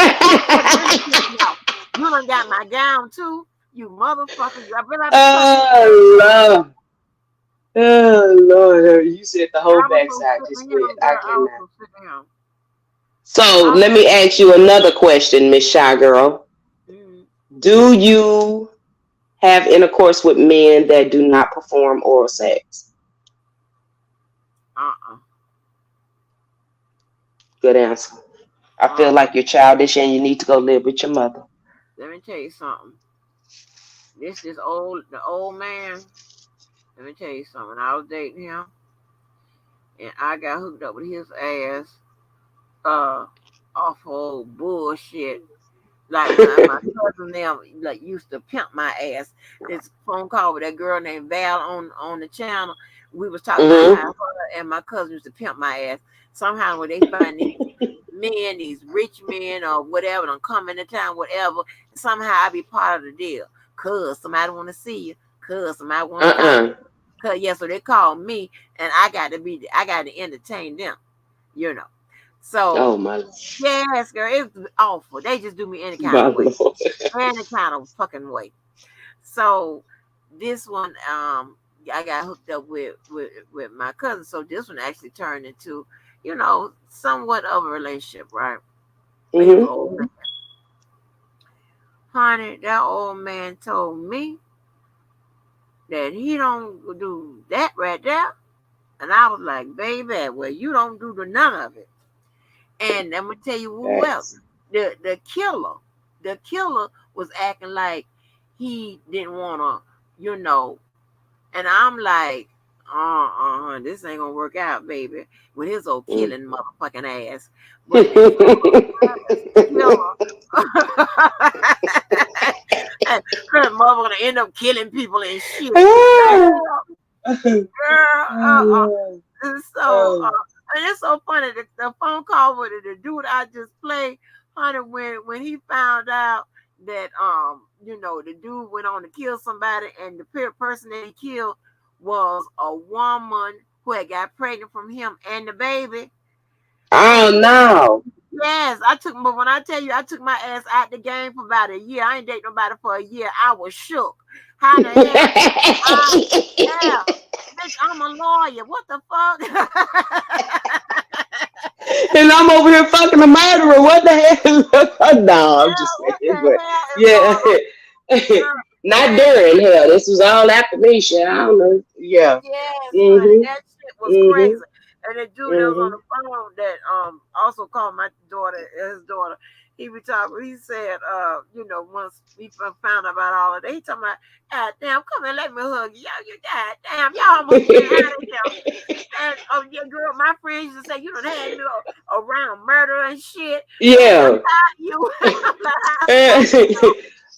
What really pissed me off? You done got my gown too, you motherfucker. I feel like been cussing you out, Oh, girl. Lord. Oh, Lord. You said the whole I was so backside sick just of went. him, I girl. I was cannot. so sick of him. So I let was, me ask you another question, Miss Shy Girl. mm, Do you have intercourse with men that do not perform oral sex? uh-uh, Good answer. I feel uh-uh. like you're childish and you need to go live with your mother. Let me tell you something. The old man. Let me tell you something. I was dating him, and I got hooked up with his ass. Uh, Awful bullshit. Like when my cousin them like used to pimp my ass. This phone call with that girl named Val on the channel. We was talking about Hmm. how her and my cousin used to pimp my ass. Somehow when they find these men, these rich men or whatever, don't come into town, whatever. Somehow I be part of the deal. Cause somebody want to see you. Cause somebody want to talk to Uh-uh. you. Cause yeah, so they call me, and I got to entertain them. You know. So Oh my, yes, girl, it's awful. They just do me any kind my of way, lord. any kind of fucking way. So this one, I got hooked up with my cousin. So this one actually turned into, somewhat of a relationship, right? But he was Hmm. old man. Honey, that old man told me that he don't do that right there, and I was like, baby, well, you don't do the none of it. And I'm gonna tell you who else. Facts. The killer. The killer was acting like he didn't wanna, you know, and I'm like, this ain't gonna work out, baby, with his old Mm. killing motherfucking ass. But the killer, her mother gonna end up killing people and shit. Ah. Girl, Oh, girl. Lord. And so, Oh. and it's so funny. The phone call with the dude I just played, honey, when he found out that the dude went on to kill somebody, and the person that he killed was a woman who had got pregnant from him and the baby, Oh and no. Yes, I took. But when I tell you, I took my ass out the game for about a year. I ain't dated nobody for a year. I was shook. How the hell? I yeah, bitch. I'm a lawyer. What the fuck? And I'm over here fucking a murderer. What the hell? No, I'm Yeah, just what the saying. But hell is yeah, going on? not Man, during hell. This was all after me. Shit, I don't know. Yeah. yes, honey, Mhm. that shit was crazy. Mhm. And the dude that was on Mhm. the phone that also called my daughter, his daughter, he retired. He said, once we found out about all of that, he talking about, God damn, come and let me hug you. You God damn, y'all almost been out of here. And yeah, girl, my friends used to say you done had me around murder and shit. Bitch, I'm Yeah. not you. I'm like, how supposed to know?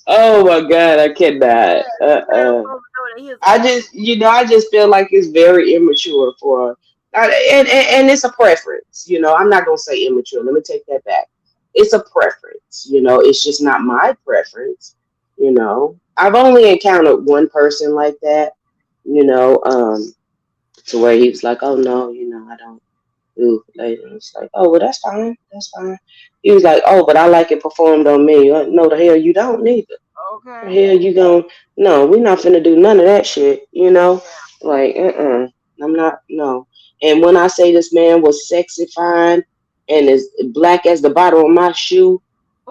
Oh my God, I cannot. Yeah, how supposed to know that his I ass was just, I just feel like it's very immature for, and it's a preference. I'm not gonna say immature. Let me take that back. It's a preference. It's just not my preference. I've only encountered one person like that. You know, um, to where he was like, "Oh no, I don't do later." It's like, "Oh well, that's fine. That's fine." He was like, "Oh, but I like it performed on me." No, the hell you don't neither. The okay. hell you gon' No, we not finna do none of that shit. Yeah. Like, I'm not, no. And when I say this man was sexy fine and as black as the bottom of my shoe,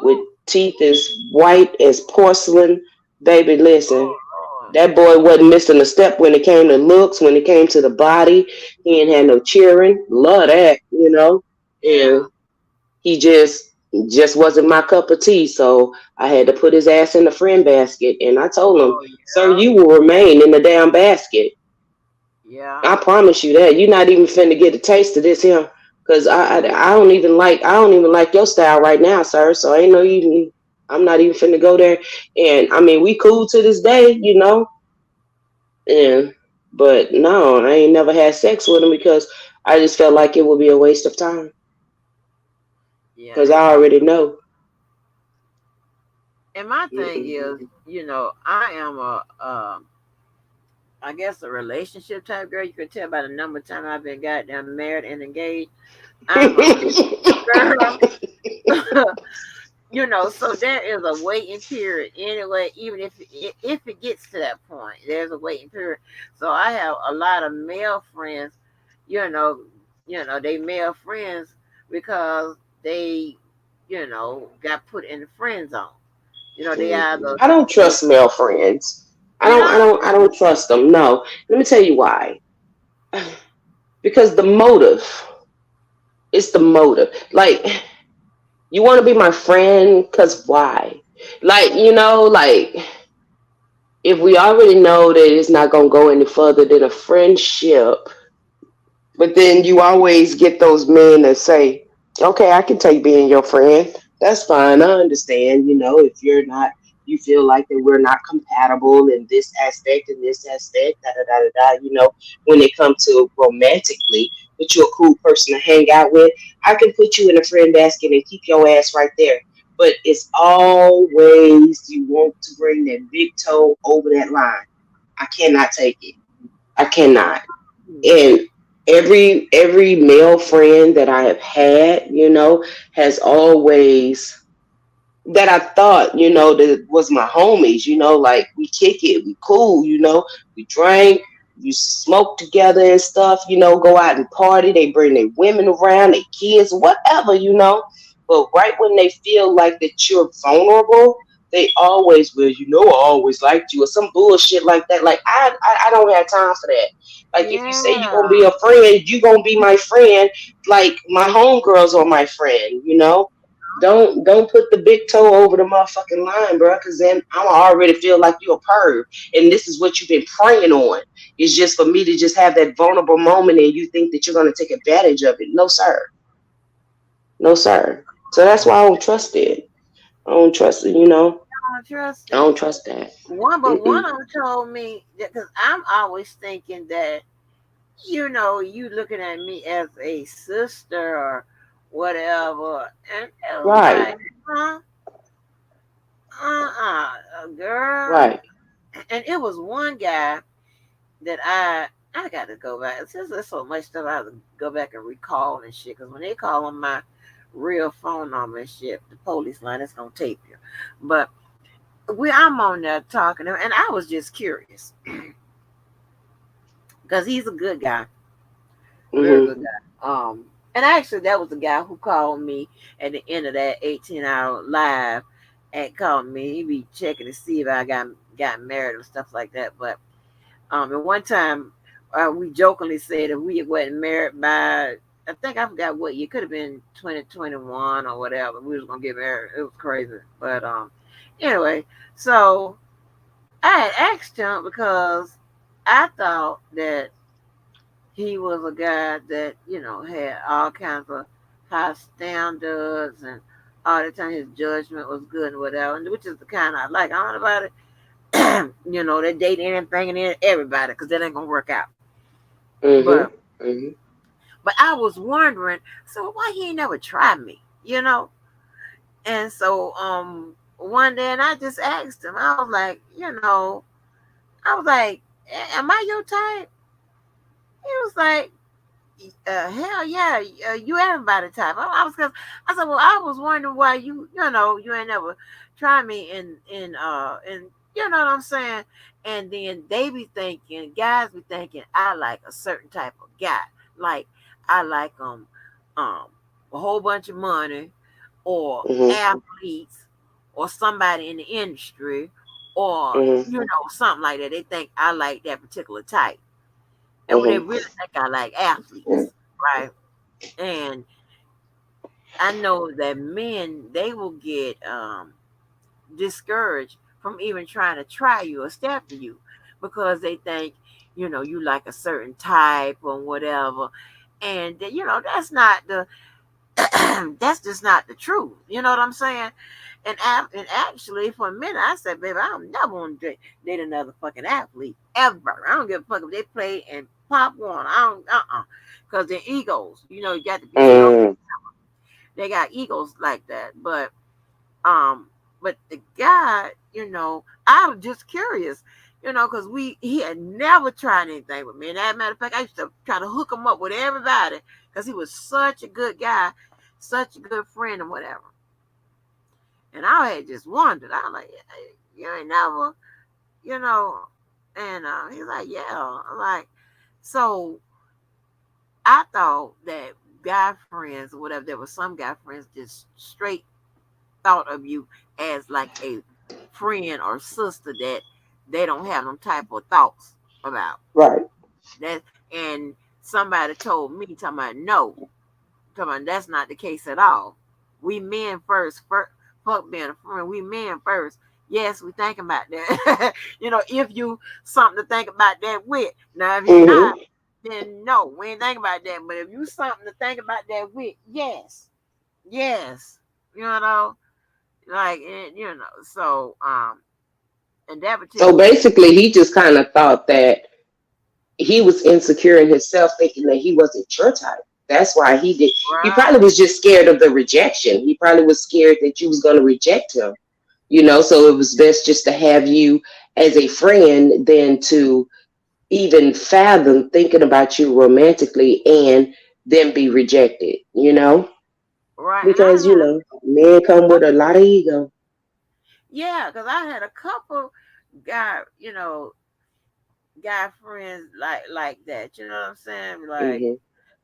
with Ooh. teeth as white as porcelain, baby, listen, Oh Lord. that boy wasn't missing a step when it came to looks, when it came to the body. He ain't had no cheering. Love that. Yeah. And he just wasn't my cup of tea. So I had to put his ass in the friend basket, and I told him, Oh "Sir, yeah. you will remain in the damn basket. Yeah. I promise you that. You're not even finna get a taste of this here, cause I don't even like your style right now, sir. So ain't no even. I'm not even finna go there. And I mean, we cool to this day. And but no, I ain't never had sex with him because I just felt like it would be a waste of time. Yeah. Cause I already know. And my thing Mm-mm. is, I am I guess a relationship type girl. You can tell by the number of time I've been goddamn married and engaged. I'm a girl. So there is a waiting period anyway. Even if it gets to that point, there's a waiting period. So I have a lot of male friends. You know, they male friends because they, got put in the friend zone. They either I don't they trust male friends. I you don't. I know don't. I don't trust them. No. Let me tell you why. Because the motive. It's the motive. Like, you want to be my friend, cause why? Like, if we already know that it's not gonna go any further than a friendship. But then you always get those men that say, "Okay, I can take being your friend. That's fine. I understand. If you're not, you feel like that we're not compatible in this aspect, da da da da da. When it comes to romantically, but you're a cool person to hang out with. I can put you in a friend basket and keep your ass right there. But it's always you want to bring that big toe over that line. I cannot take it. I cannot. And every male friend that I have had, has always, that I thought, that was my homies, like we kick it, we cool, we drank, we smoke together and stuff, go out and party, they bring their women around, their kids, whatever. But right when they feel like that you're vulnerable, they always will, I always liked you, or some bullshit like that. Like I don't have time for that. Like if you say you're gonna be yeah. a friend, you gonna be my friend, like my homegirls are my friend. Don't put the big toe over the motherfucking line, bro. Cause then I'm already feel like you're a perv, and this is what you've been preying on. It's just for me to just have that vulnerable moment, and you think that you're gonna take advantage of it. No, sir. No, sir. So that's why I don't trust it. I don't trust it. I don't trust I it. don't trust that. One Mm-mm. of them told me because I'm always thinking that you looking at me as a sister or whatever, and it was Right. like, huh, girl, Right. and it was one guy that I got to go back. It's just there's so much stuff I have to go back and recall and shit. Because when they call him my real phone number and shit. The police line that's gonna tape you. But I'm on there talking to him, and I was just curious because he's a good guy, very Mhm. good guy. And actually, that was the guy who called me at the end of that 18-hour live and called me. He be checking to see if I got married and stuff like that. But and one time, we jokingly said if we wasn't married by, I think I forgot what year. Could have been 2021 or whatever. We was gonna get married. It was crazy. But anyway, so I had asked him because I thought that he was a guy that had all kinds of high standards and all the time his judgment was good and whatever, and which is the kind I like. I don't know about it. They date anything and everybody because that ain't gonna work out. But Mhm. Mhm. I was wondering, so why he ain't never tried me, And so one day, and I just asked him, I was like, am I your type? He was like, hell yeah, you everybody type. Cause I said, well, I was wondering why you ain't never tried me and you know what I'm saying. And then they be thinking, guys be thinking, I like a certain type of guy, like I like um a whole bunch of money, or Mhm. athletes, or somebody in the industry, or Mhm. something like that. They think I like that particular type, and when they Mhm. really think I like athletes, right? And I know that men they will get discouraged from even trying to try you or step for you because they think you like a certain type or whatever, and that's not the that's just not the truth. You know what I'm saying? And actually, for a minute, I said, baby, I'm never gonna date another fucking athlete ever. I don't give a fuck if they play in Pop One. I don't, because they're egos. You got to be strong. Mhm. They got egos like that. Um, but the guy, I was just curious, because he had never tried anything with me. And as a matter of fact, I used to try to hook him up with everybody because he was such a good guy, such a good friend, and whatever. And I had just wondered. I was like, "Hey, you ain't never, you know. And he's like, yeah. I'm like, so I thought that guy friends or whatever, there were some guy friends just straight thought of you as like a friend or sister that they don't have them type of thoughts about Right. that. And somebody told me, talking about no, talking about that's not the case at all. We men first, fuck being a friend. We men first. Yes, we think about that. If you something to think about that with. Now, if you Mhm. not, then no, we ain't think about that. But if you something to think about that with, yes, yes, you know, like so in that So particular basically, he just kind of thought that he was insecure in himself, thinking that he wasn't your type. That's why he did. He probably right, was just scared of the rejection. He probably was scared that you was going to reject him. So it was best just to have you as a friend than to even fathom thinking about you romantically and then be rejected. right, and I Because, had a men come with a lot of ego. yeah, because I had a couple guy, guy friends like that. You know what I'm saying? Like Hmm.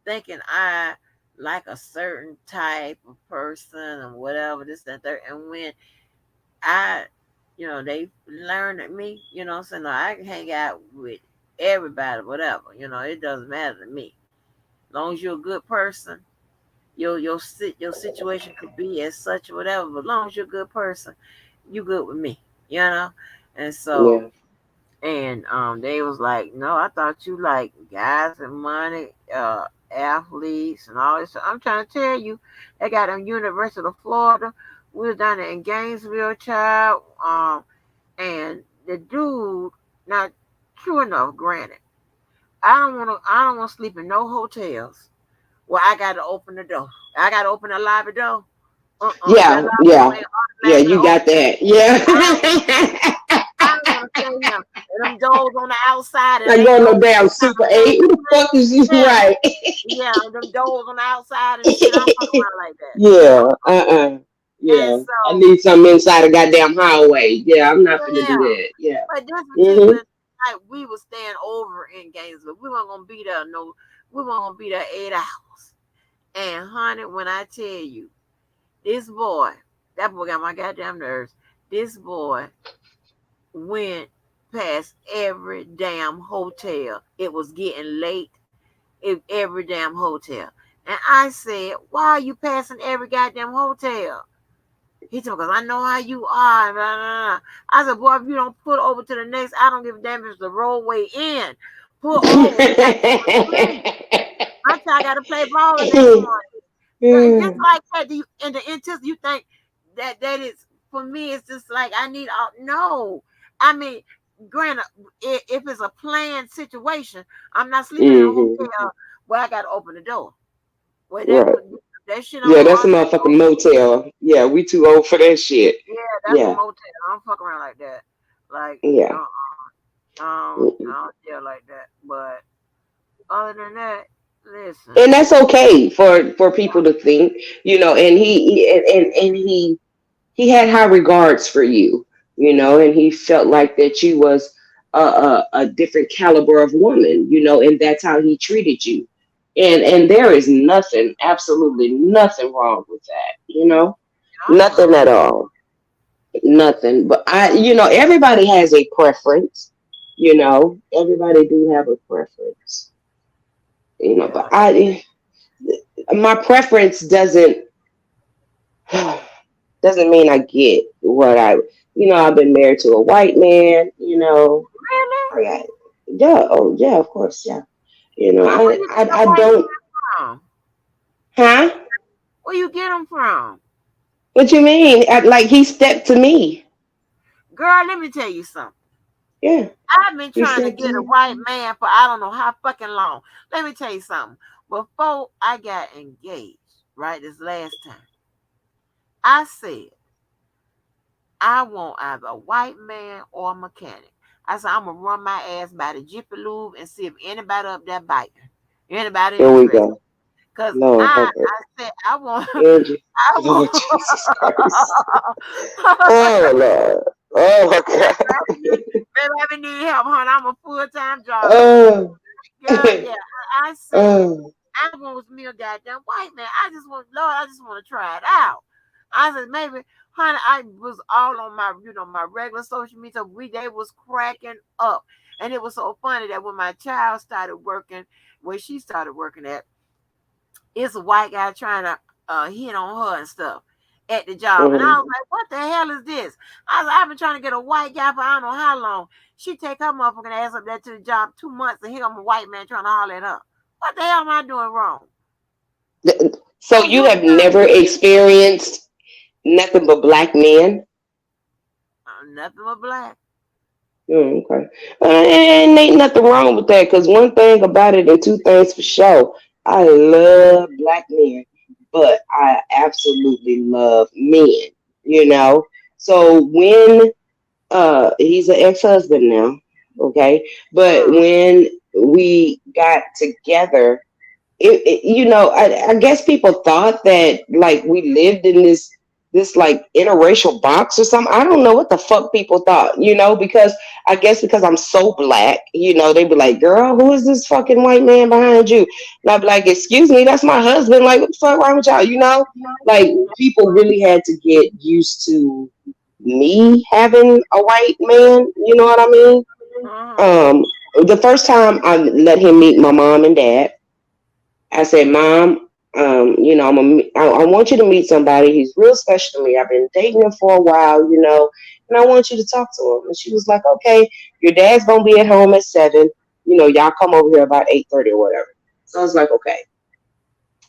thinking I like a certain type of person or whatever, this, that, third. And when I, they learn at me, what I'm saying? No, I can hang out with everybody, whatever. It doesn't matter to me. As long as you're a good person, your situation could be as such or whatever, but as long as you're a good person, you good with me, you know? And so Yeah. they was like, no, I thought you like guys and money, athletes and all this. So I'm trying to tell you, they got in University of Florida. We was down there in Gainesville, child. And the dude, now, true enough, granted, I don't want to sleep in no hotels where I got to open the door. I got to open the lobby door. If that Yeah. lobby door Yeah. ain't Yeah. automatically You got open, that. I don't, Yeah. I don't want to stay here. and them doors on the outside, and Not ain't going no no damn kind Super of 8. Who the fingerprint. fuck is you? Yeah, Right. yeah, them doors on the outside and shit. I don't fuck around like that. Yeah. Uh-uh. And Yeah. I so, need something inside a goddamn highway. Yeah, I'm not finna do yeah, that. Yeah. but this Mm-hmm. particular night, we was staying over in Gainesville. We weren't gonna be there. No, we weren't gonna be there 8 hours. And honey, when I tell you, this boy, that boy got my goddamn nerves. This boy went past every damn hotel. It was getting late. Every damn hotel. And I said, why are you passing every goddamn hotel? He said, because I know how you are. Blah, blah, blah. I said, boy, if you don't pull over to the next, I don't give a damn if it's the roadway in. Pull over. We got to go to sleep. My child got to play ball the next morning. Just like that, do you, in the intent, you think that is, for me, it's just like, I need, no. I mean, granted, if it's a planned situation, I'm not sleeping in a Mm-hmm. hotel where I got to open the door. Where Right. that shit Yeah, on that's a automatic. motherfucking motel. Yeah, we too old for that shit. Yeah, that's a Yeah. motel. I don't fuck around like that. Like, Yeah. I don't deal like that. But other than that, listen. And that's okay for people to think, and he had high regards for you, and he felt like that you was a different caliber of woman, and that's how he treated you. And there is nothing, absolutely nothing wrong with that, I'm nothing wrong. at all, nothing. But everybody has a preference, everybody do have a preference, but Yeah. my preference doesn't mean I get what I've been married to a white man, Really? I got, yeah, oh yeah, of course, yeah. Where you get I your white don't, man from? huh? Where you get them from? What you mean? Like he stepped to me. Girl, let me tell you something. Yeah, I've been he trying to stepped to get a me. white man for I don't know how fucking long. Let me tell you something. Before I got engaged, right, this last time, I said, I want either a white man or a mechanic. I said, I'm going to run my ass by the Jiffy Lube and see if anybody up there biting. Anybody Here we interested. go. Because Lord I, help her. I said, I want, Angie. I Lord want. Jesus Christ. Oh Lord. Oh my God. Baby, I need help, honey. I'm a full-time job, baby. Oh. Girl, yeah. I said, Oh. I want me a goddamn white man. I just want, Lord, I just want to try it out. I said, maybe, honey, I was all on my, my regular social media. They was cracking up. And it was so funny that when my child started working, where she started working at, it's a white guy trying to hit on her and stuff at the job. And I Mhm. was like, what the hell is this? I was like, I've been trying to get a white guy for I don't know how long. She take her motherfucking ass up there to the job 2 months and here I'm a white man trying to holler at her. What the hell am I doing wrong? So Oh, you you have tell never me. experienced nothing but black men? Nothing but black. Okay. And ain't nothing wrong with that because one thing about it and two things for sure. I love black men, but I absolutely love men, you know. So when he's an ex-husband now, okay? But Uh, when we got together, I guess people thought that like we lived in this like interracial box or something. I don't know what the fuck people thought, because I guess because I'm so black, they'd be like, "Girl, who is this fucking white man behind you?" And I'd be like, "Excuse me, that's my husband." Like, what the fuck wrong with y'all? Like people really had to get used to me having a white man. You know what I mean? uh-huh. Um, the first time I let him meet my mom and dad. I said, Mom, I want you to meet somebody. He's real special to me. I've been dating him for a while, and I want you to talk to him. And she was like, okay, your dad's going to be at home at 7. Y'all come over here about 8:30 or whatever. So I was like, okay.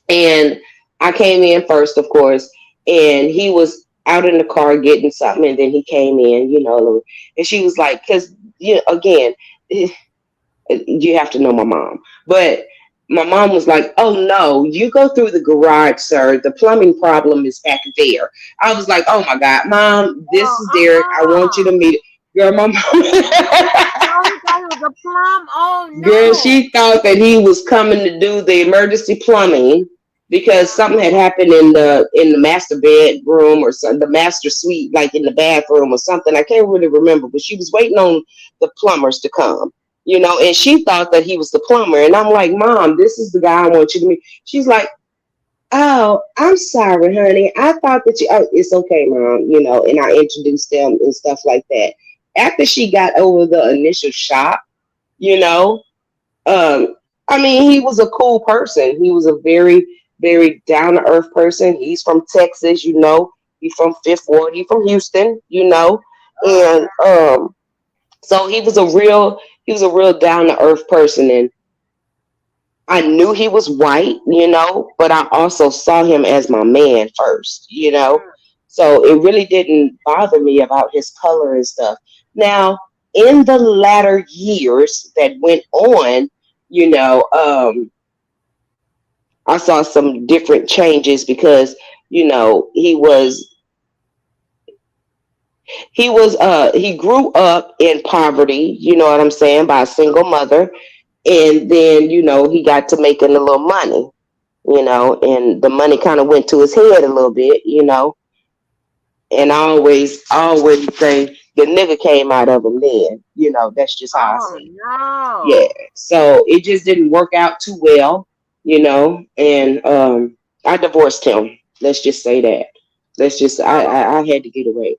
And I came in first, of course, and he was out in the car getting something. And then he came in, and she was like, because, again, you have to know my mom. But my mom was like, "Oh no, you go through the garage, sir. The plumbing problem is back there." I was like, "Oh my God, Mom, this is Derek. I want you to Uh-uh. meet." Girl, my mom. No, the plum. Oh Girl, no. she thought that he was coming to do the emergency plumbing because something had happened in the master bedroom or some the master suite, like in the bathroom or something. I can't really remember, but she was waiting on the plumbers to come, and she thought that he was the plumber. And I'm like, Mom, this is the guy I want you to meet. She's like, oh, I'm sorry, honey. I thought that you. Oh, it's okay, Mom. And I introduced them and stuff like that. After she got over the initial shock, you know um, I mean, he was a cool person. He was a very, very down to earth person. He's from Texas. He's from Fifth Ward. He's from Houston. Oh, okay. And so he was a real down to earth person. And I knew he was white, but I also saw him as my man first. Mm. So it really didn't bother me about his color and stuff. Now, in the latter years that went on, you know, um, I saw some different changes because, he grew up in poverty, you know what I'm saying, by a single mother. And then, he got to making a little money, and the money kind of went to his head a little bit. And I always say the nigga came out of him then. That's just how I Oh see it. Yeah. no. So it just didn't work out too well. And I divorced him. Let's just say that. Let's just Oh, I had to get away.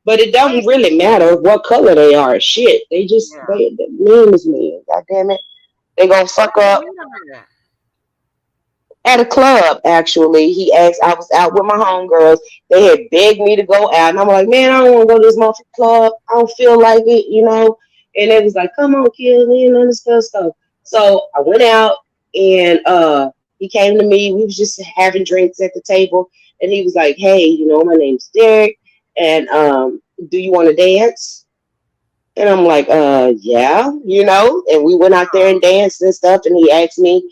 But it wait. doesn't really matter what color they are. Shit. They just Yeah. they men is men. God damn it. They gonna fuck Wait a up minute. at a club. Actually, he asked. I was out with my homegirls. They had begged me to go out, and I'm like, man, I don't want to go to this motherfucking club. I don't feel like it. And they was like, come on, kids, and this stuff. So I went out, and he came to me. We was just having drinks at the table, and he was like, hey, my name's Derek, and do you want to dance? And I'm like, yeah. And we went out there and danced and stuff. And he asked me,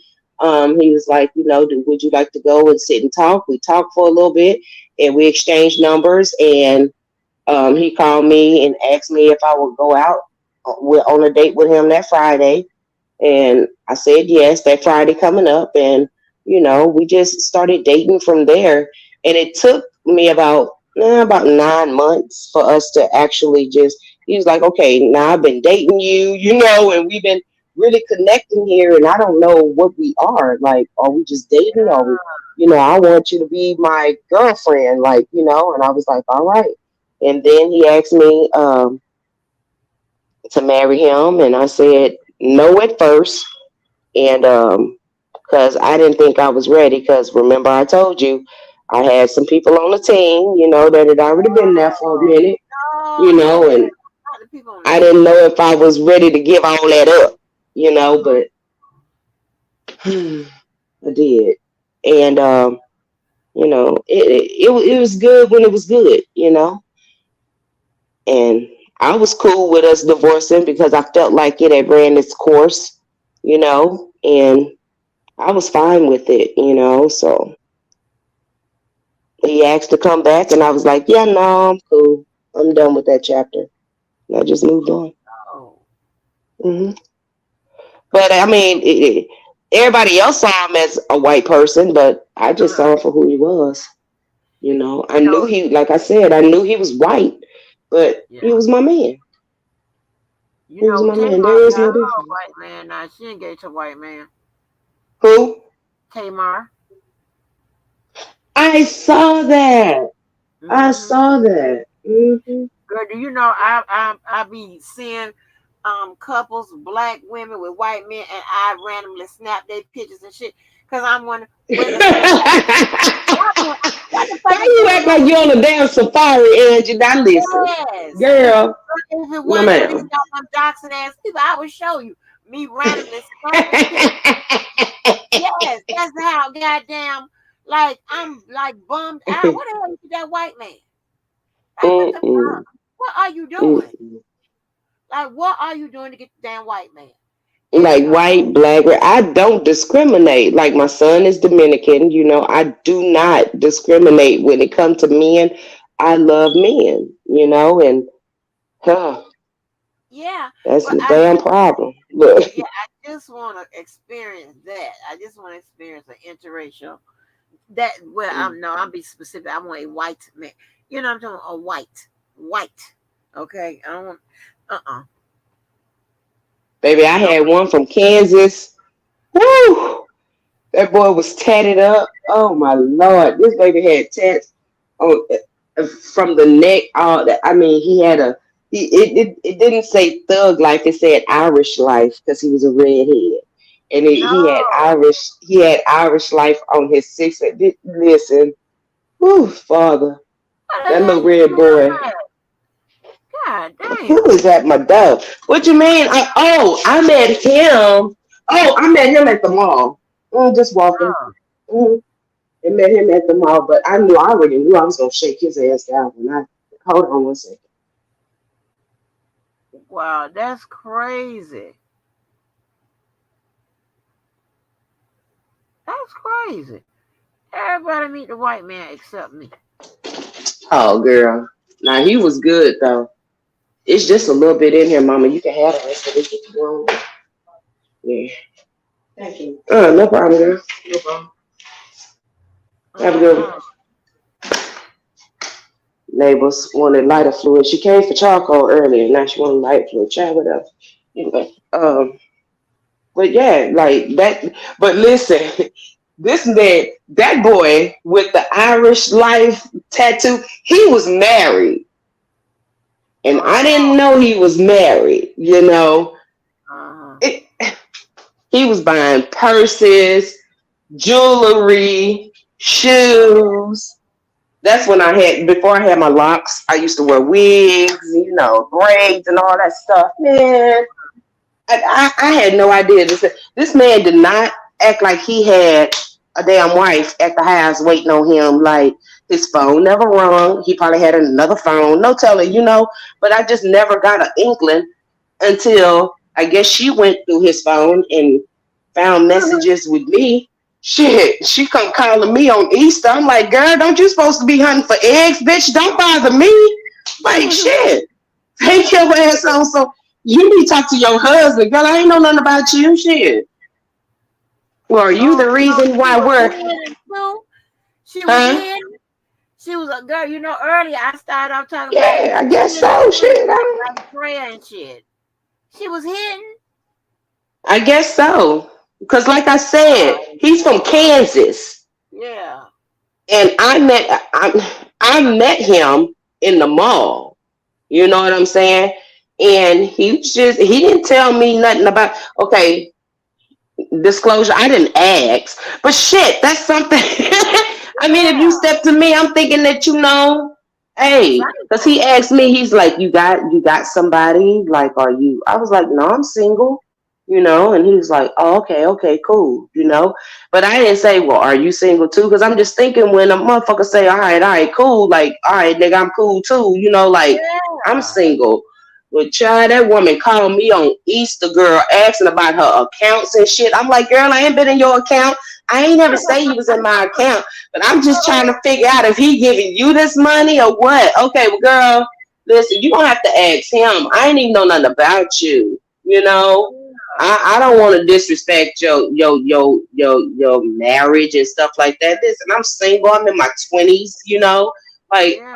he was like, would you like to go and sit and talk? We talked for a little bit and we exchanged numbers. And he called me and asked me if I would go out on a date with him that Friday. And I said yes, that Friday coming up. And, we just started dating from there. And it took me about 9 months for us to actually just, he was like, okay, now I've been dating you, and we've been really connecting here. And I don't know what we are. Like, are we just dating? Or I want you to be my girlfriend, and I was like, all right. And then he asked me to marry him. And I said no at first. And because I didn't think I was ready. Because remember, I told you I had some people on the team, that had already been there for a Oh minute, no. You don't and got the people on the I didn't team. know if I was ready to give all that up, but I did. And it was good when it was good, and I was cool with us divorcing because I felt like it had ran its course, and I was fine with it. So he asked to come back, and I was like, yeah, no, I'm cool. I'm done with that chapter. And I just moved on. Oh. hmm But I mean, everybody else saw him as a white person, but I just Uh, saw him for who he was. I you know, knew like I said, I knew he was white, but yeah. he was my man. He was my man. Tamar There is got no her a difference. white man now. She engaged a white man. Who? Tamar. I saw that. I Mm-hmm. saw that. Girl, do you know I be seeing couples, black women with white men, and I randomly snap their pictures and shit. Cause I'm wondering where the fuck what the fuck Why is you going act like on? you on a damn safari, Angie? Now listen, Yes. girl, If it no wasn't for these ma'am. goddamn doxing ass people, I would show you me randomly snapping pictures. Yes, that's how goddamn like I'm like bummed out. What the hell is that white man? Like what the fuck? Mm-mm, What are you doing? mm-mm. Like what are you doing to get the damn white man? Like Anyway, white, black, I don't discriminate. Like my son is Dominican, I do not discriminate when it comes to men. I love men, and huh, Yeah, That's but the I damn problem. Look, yeah, I just want to experience that. I just want to experience an interracial. That well, I'm no, I'm be specific. I want a white man. You know what I'm talking about? A white. Okay, I don't want. Uh. baby, I No. had one from Kansas. Woo! That boy was tatted up. Oh my lord, this baby had tats on from the neck. All that. I mean, he had a. It didn't say thug life. It said Irish life because he was a redhead, and he had No. Irish life on his six. Listen, whoo, father, What the that hell little you red doing boy. that? God Who damn. is at my door? What you mean? I met him. Oh, I met him at the mall. Just walking. Oh, Mm, and met him at the mall, but I already knew I was gonna shake his ass down when I hold on one second. wow, that's crazy. That's crazy. Everybody meet the white man except me. Oh girl. Now he was good though. It's just a little bit in here, mama. You can have the rest of it if you want. Yeah. Thank you. No problem, girl. No problem. Have a good one. Uh-uh. Neighbors wanted lighter fluid. She came for charcoal earlier. Now she wanted lighter fluid. Try whatever. You know. But yeah, like that. But listen, this man, that boy with the Irish life tattoo, he was married, and I didn't Oh, know he was married. uh-huh. It, he was buying purses, jewelry, Uh, shoes. That's when I had before I had my locks. I used to wear wigs, braids and all that stuff. Man, I had no idea. This man did not act like he had a damn wife at the house waiting on him. Like his phone never rung. He probably had another phone. No telling. But I just never got an inkling until I guess she went through his phone and found messages with me. Shit, she come calling me on Easter. I'm like, girl, don't you supposed to be hunting for eggs, bitch? Don't bother me. Like shit. Take your ass on. So you need to talk to your husband, girl. I ain't know nothing about you, shit. Well, are you oh, the so reason she why was we're, hidden too. She was huh? hidden. She was a girl. You know, earlier I started off talking about Yeah, I guess hidden so. fluid, Shit, like prayer and shit. She was hidden. I guess so. Because, like I said, Oh he's from Lord. Kansas, Yeah. and I met him in the mall. You know what I'm saying? And he didn't tell me nothing about. Okay, disclosure, I didn't ask, but shit, that's something. I mean, if you Yeah. step to me, I'm thinking that hey, because he Psycho. asked me, he's like, you got somebody? Like, are you? I was like, no, I'm single. And he was like, oh, okay, cool. But I didn't say, well, are you single too? Because I'm just thinking when a motherfucker say, all right, cool, like, all right, nigga, I'm cool too. Like, I'm Yeah. single. But child, that woman called me on Easter, girl, asking about her accounts and shit. I'm like, girl, I ain't been in your account. I ain't ever say you was in my account. But I'm just trying to figure out if he giving you this money or what. Okay, well, girl, listen, you don't have to ask him. I ain't even know nothing about you. You know, I don't want to disrespect your marriage and stuff like that. Listen, I'm single. I'm in my 20s. Like Yeah.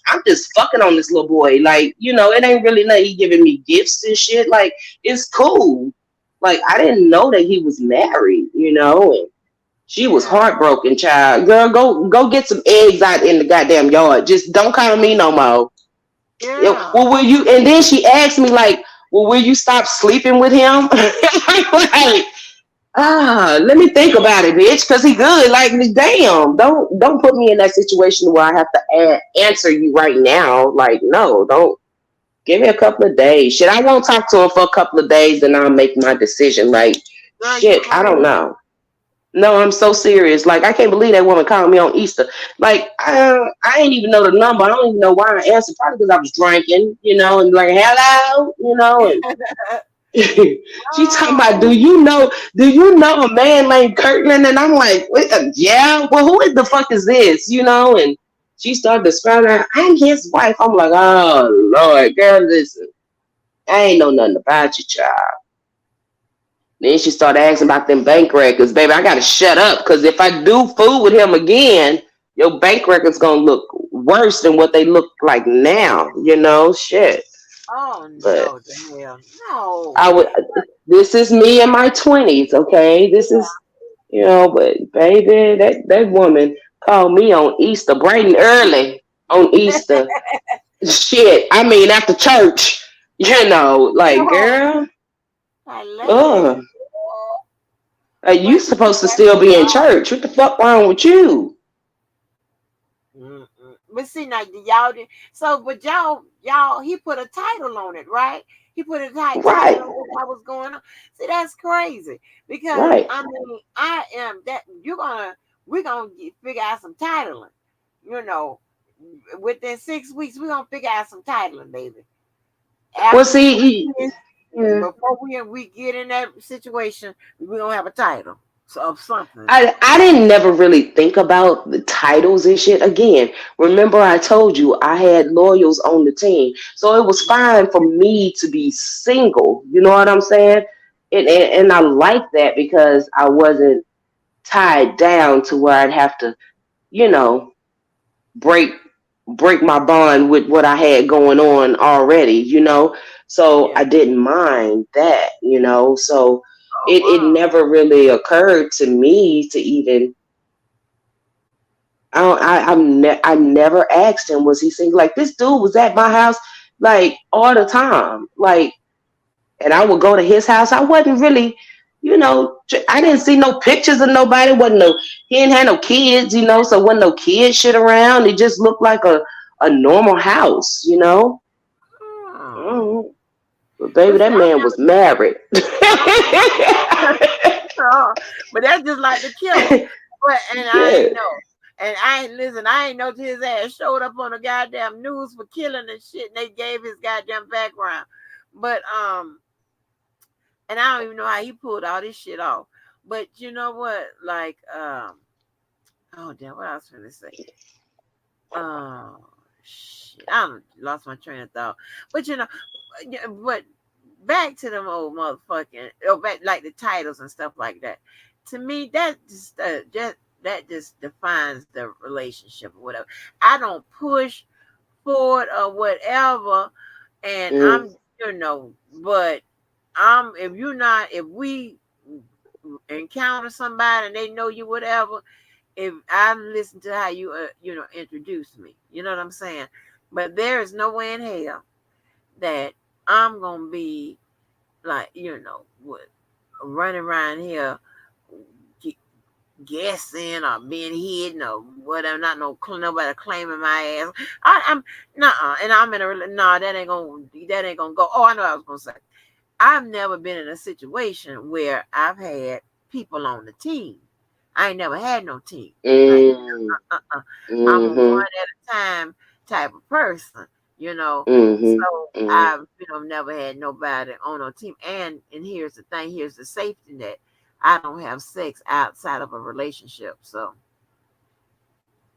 I'm just fucking on this little boy. Like, it ain't really nothing. He giving me gifts and shit. Like, it's cool. Like, I didn't know that he was married. And she was Yeah. heartbroken, child. Girl, go get some eggs out in the goddamn yard. Just don't call me no more. Yeah. Well, will you? And then she asked me like, well, will you stop sleeping with him? Like, let me think about it, bitch, because he good. Like, damn, don't put me in that situation where I have to answer you right now. Like, no, don't. Give me a couple of days. Shit, I won't talk to him for a couple of days, then I'll make my decision. Like, Girl, you shit, I don't crazy. know. No, I'm so serious. Like, I can't believe that woman called me on Easter. Like, I ain't even know the number. I don't even know why I answered. Probably because I was drinking, and like, hello, and she talking about, Oh. do you know a man named Kirtland? And I'm like, wait, yeah. Well, who the fuck is this? And she started describing her. I'm his wife. I'm like, oh Lord, girl, listen. I ain't know nothing about you, child. Then she started asking about them bank records. Baby, I gotta shut up because if I do fool with him again, your bank records gonna look worse than what they look like now. Shit. Oh But no, the hell, no. I would. This is me in my 20s. Okay, this is But baby, that woman called me on Easter, bright and early on Easter. Shit, I mean after church. Like No, girl, I lady. uh, you But see, supposed to that's still be in y'all. church. What the fuck wrong with you? Mm-mm. But see now, y'all did so. But y'all, he put a title on it, right? He put a Right, title on what was going on. See, that's crazy because right. I mean, I am that we're gonna figure out some titling. You know, within 6 weeks, we're gonna figure out some titling, baby. Well, After we see, do this, yeah. before we get in that situation, we're gonna have a title of something. I didn't never really think about the titles and shit. Again, remember I told you I had loyals on the team, so it was fine for me to be single. You know what I'm saying? And I like that because I wasn't tied down to where I'd have to, you know, break break my bond with what I had going on already. So Yeah. I didn't mind that. So Oh it wow. never really occurred to me to even I don't, I never asked him was he single. Like this dude was at my house like all the time. Like and I would go to his house. I wasn't really, I didn't see no pictures of nobody. Wasn't no He didn't have no kids. So wasn't no kid shit around. It just looked like a normal house. Oh. Mm. But baby, But see, that man was married. oh, but that's just like the killer. But and I Yeah. ain't know. And I ain't listen, I ain't know till his ass showed up on the goddamn news for killing and shit, and they gave his goddamn background. But and I don't even know how he pulled all this shit off. But you know what? Like, oh damn, what I was gonna say? Oh shit, I lost my train of thought. But yeah, but back to them old motherfucking, back like the titles and stuff like that. To me, that just defines the relationship or whatever. I don't push forward or whatever, and Mm. but if we encounter somebody and they know you whatever, if I listen to how you introduce me, you know what I'm saying. But there is no way in hell that I'm gonna be like what running around here g- guessing or being hidden or whatever. Not nobody claiming my ass. I'm nah, and I'm in a no. That ain't gonna go. Oh, I know what I was gonna say. I've never been in a situation where I've had people on the team. I ain't never had no team. Like, Mm. uh-uh. I'm a one Mhm. at a time type of person, you know. Mhm. So Mhm. I've, never had nobody on a team. And here's the thing, here's the safety net. I don't have sex outside of a relationship. So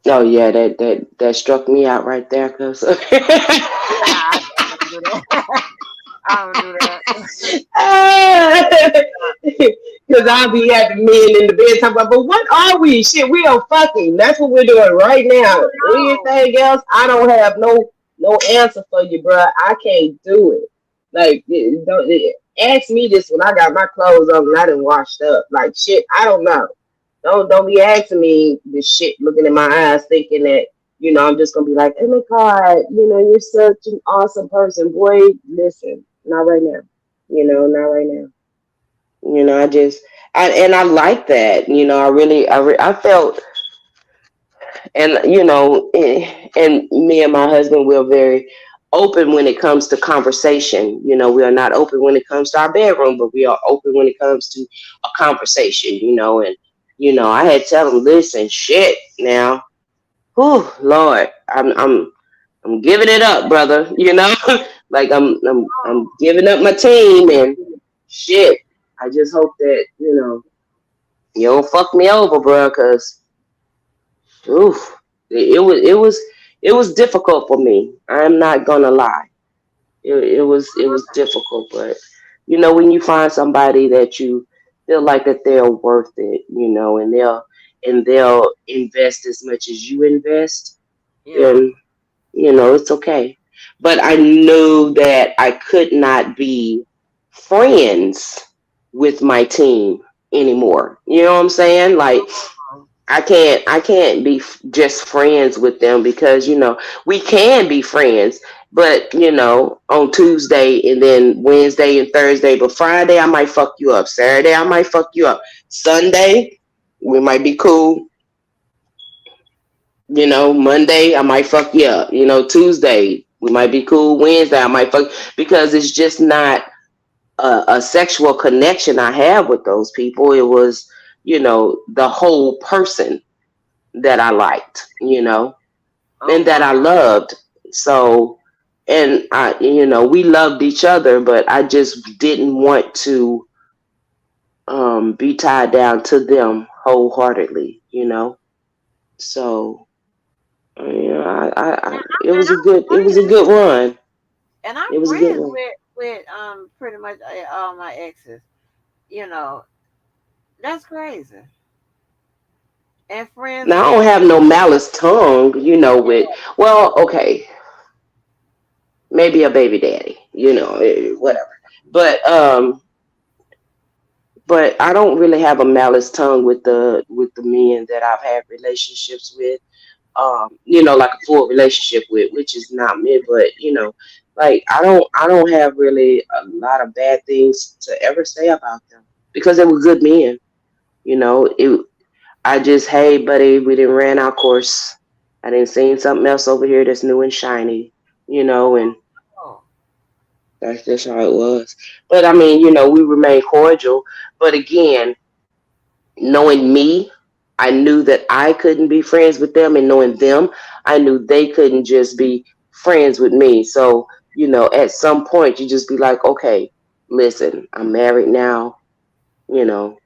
Oh yeah, that struck me out right there, cause yeah, I don't do that. I don't do that. Because I'll be having men in the bed talking about, but what are we? Shit, we are fucking. That's what we're doing right Oh now. no. Anything else, I don't have no answer for you, bro. I can't do it. Like, don't ask me this when I got my clothes on and I done washed up. Like shit, I don't know. Don't be asking me this shit, looking in my eyes, thinking that I'm just gonna be like, oh my god, you're such an awesome person, boy. Listen, not right now. Not right now. I like that. I felt, and and me and my husband, we're very open when it comes to conversation. We are not open when it comes to our bedroom, but we are open when it comes to a conversation. And I had to tell him, listen, shit, now, whew, Lord, I'm giving it up, brother. Like I'm giving up my team and shit. I just hope that you don't fuck me over, bro, because oof, it was difficult for me. I'm not gonna lie. It was difficult, but when you find somebody that you feel like that they're worth it, and they'll invest as much as you invest, Yeah. then it's okay. But I knew that I could not be friends with my team anymore. You know what I'm saying? Like Oh, I can't be just friends with them because we can be friends, but on Tuesday and then Wednesday and Thursday, but Friday I might fuck you up. Saturday I might fuck you up. Sunday we might be cool. Monday I might fuck you up. Tuesday we might be cool. Wednesday I might fuck because it's just not a sexual connection I have with those people. It was the whole person that I liked, oh and that I wow. loved. So, and we loved each other, but I just didn't want to be tied down to them wholeheartedly. So, it And was a good run. I'm It was a good friends run. with pretty much all my exes. You know, that's crazy. And friends Now I with don't have no malice tongue, with well, okay, maybe a baby daddy, whatever. But I don't really have a malice tongue with the men that I've had relationships with. Like a full relationship with, which is not me, but like I don't have really a lot of bad things to ever say about them because they were good men. I just, hey buddy, we didn't ran our course. I didn't seen something else over here that's new and shiny, and oh, that's just how it was. But I mean, we remain cordial. But again, knowing me, I knew that I couldn't be friends with them, and knowing them, I knew they couldn't just be friends with me. So, at some point, you just be like, okay, listen, I'm married now, you know,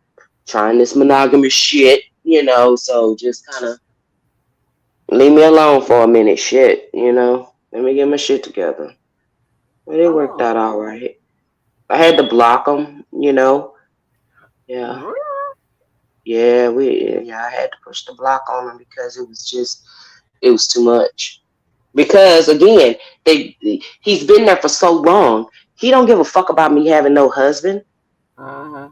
trying this monogamous shit, so just kind of leave me alone for a minute, shit. Let me get my shit together. But it worked oh, out all right. I had to block them. Yeah. really? Yeah, I had to push the block on him because it was too much. Because again, they he's been there for so long. He don't give a fuck about me having no husband. Uh-huh.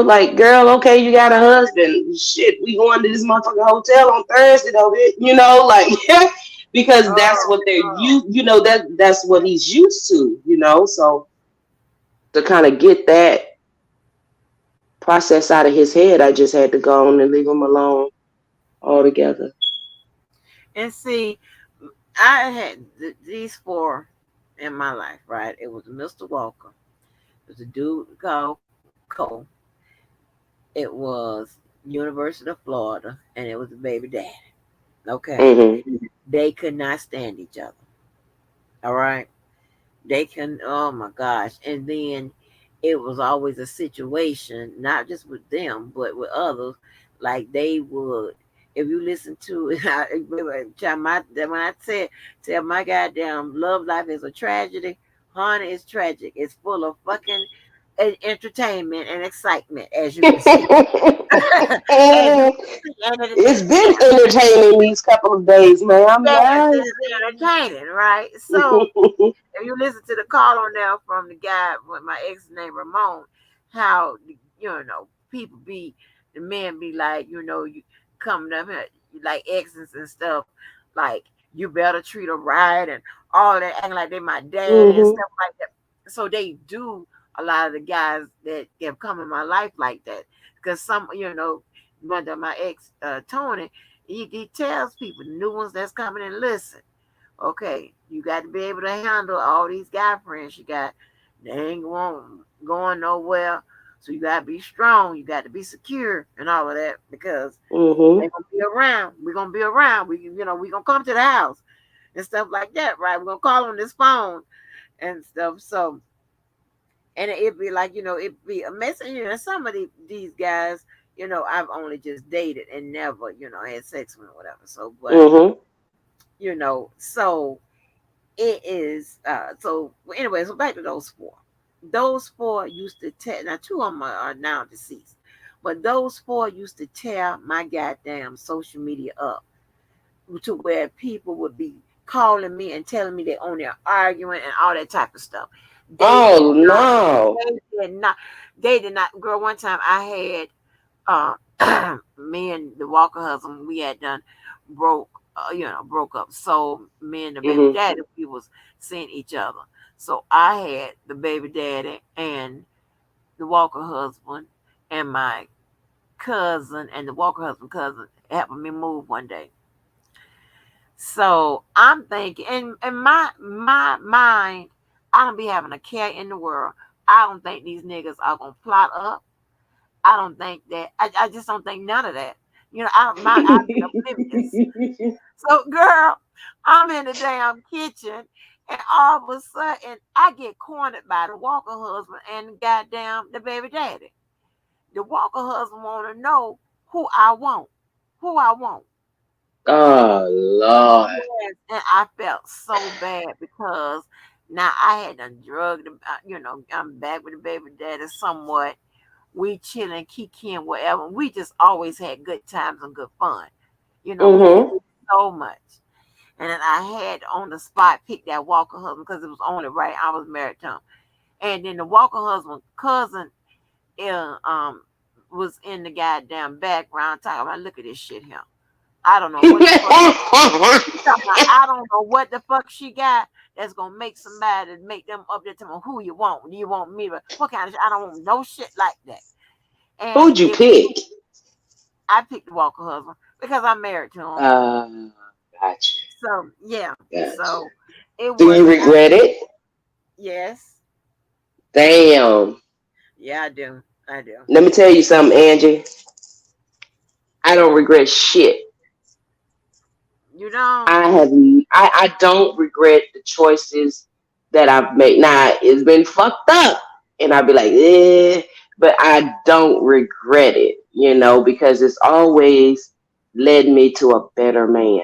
Like, girl, okay, you got a husband. Shit, we going to this motherfucking hotel on Thursday, though, bitch. Like, because that's Oh, what they're oh. that's what he's used to. So to kind of get that process out of his head, I just had to go on and leave him alone altogether. And see, I had these four in my life, right? It was Mr. Walker. It was a dude called Cole. It was University of Florida, and it was a baby daddy. Okay, Mhm. they could not stand each other. All right, they can. Oh my gosh! And then it was always a situation, not just with them, but with others. Like they would, if you listen to when I said, tell my goddamn love life is a tragedy, honey, it's tragic. It's full of fucking entertainment and excitement, as you can see. As you can see, and It's it, been entertaining these couple of days, ma'am. yes, it Yes. is entertaining, right? So if you listen to the call on there from the guy with my ex named Ramon, how people be the men be like, you coming up here like exes and stuff, like you better treat her right and all that, acting like they my daddy and Mhm. stuff like that. So they do a lot of the guys that have come in my life like that because one of my ex Tony, he tells people the new ones that's coming and listen. Okay, you got to be able to handle all these guy friends you got. They ain't going nowhere. So you got to be strong. You got to be secure and all of that because Mhm. they're gonna be around. We're gonna be around. We gonna come to the house and stuff like that, right? We're gonna call on this phone and stuff. So and it'd be like it'd be a mess. Some of these guys, I've only just dated and never had sex with or whatever. So, but Mhm. so it is so anyway, so back to those four. Those four used to tear, now two of them are now deceased, but those four used to tear my goddamn social media up to where people would be calling me and telling me they on there arguing and all that type of stuff. They did Oh not, no. they did not, they did not. Girl, one time I had me and the Walker husband, we had done broke, broke up. So me and the baby Mhm. daddy, we was seeing each other. So I had the baby daddy and the Walker husband and my cousin and the Walker husband cousin helping me move one day. So I'm thinking, in my mind, I don't be having a care in the world. I don't think these niggas are gonna plot up. I don't think that. I just don't think none of that. I'd be oblivious. So, girl, I'm in the damn kitchen, and all of a sudden, I get cornered by the Walker husband and goddamn the baby daddy. The Walker husband want to know who I want, who I want. Oh Lord. Yes, and I felt so bad because now I had done drugged, I'm back with the baby daddy somewhat. We chilling, kikiing, whatever. We just always had good times and good fun. We Mhm. kicked so much. And then I had on the spot picked that Walker husband because it was only right. I was married to him. And then the Walker husband cousin uh, um was in the goddamn background talking about, look at this shit here. I don't know what the fuck. She talking about, I don't know what the fuck she got that's gonna make somebody make them up there to me who you want. Do you want me to what kind of shit? I don't want no shit like that. And Who'd you it pick? I picked the Walker husband because I'm married to him. Uh, gotcha. So yeah. Gotcha. So it Do was you regret it? yes. Damn. Yeah, I do. I do. Let me tell you something, Angie. I don't regret shit. You don't? I don't regret the choices that I've made. Now it's been fucked up, and I'll be like, eh, but I don't regret it, because it's always led me to a better man,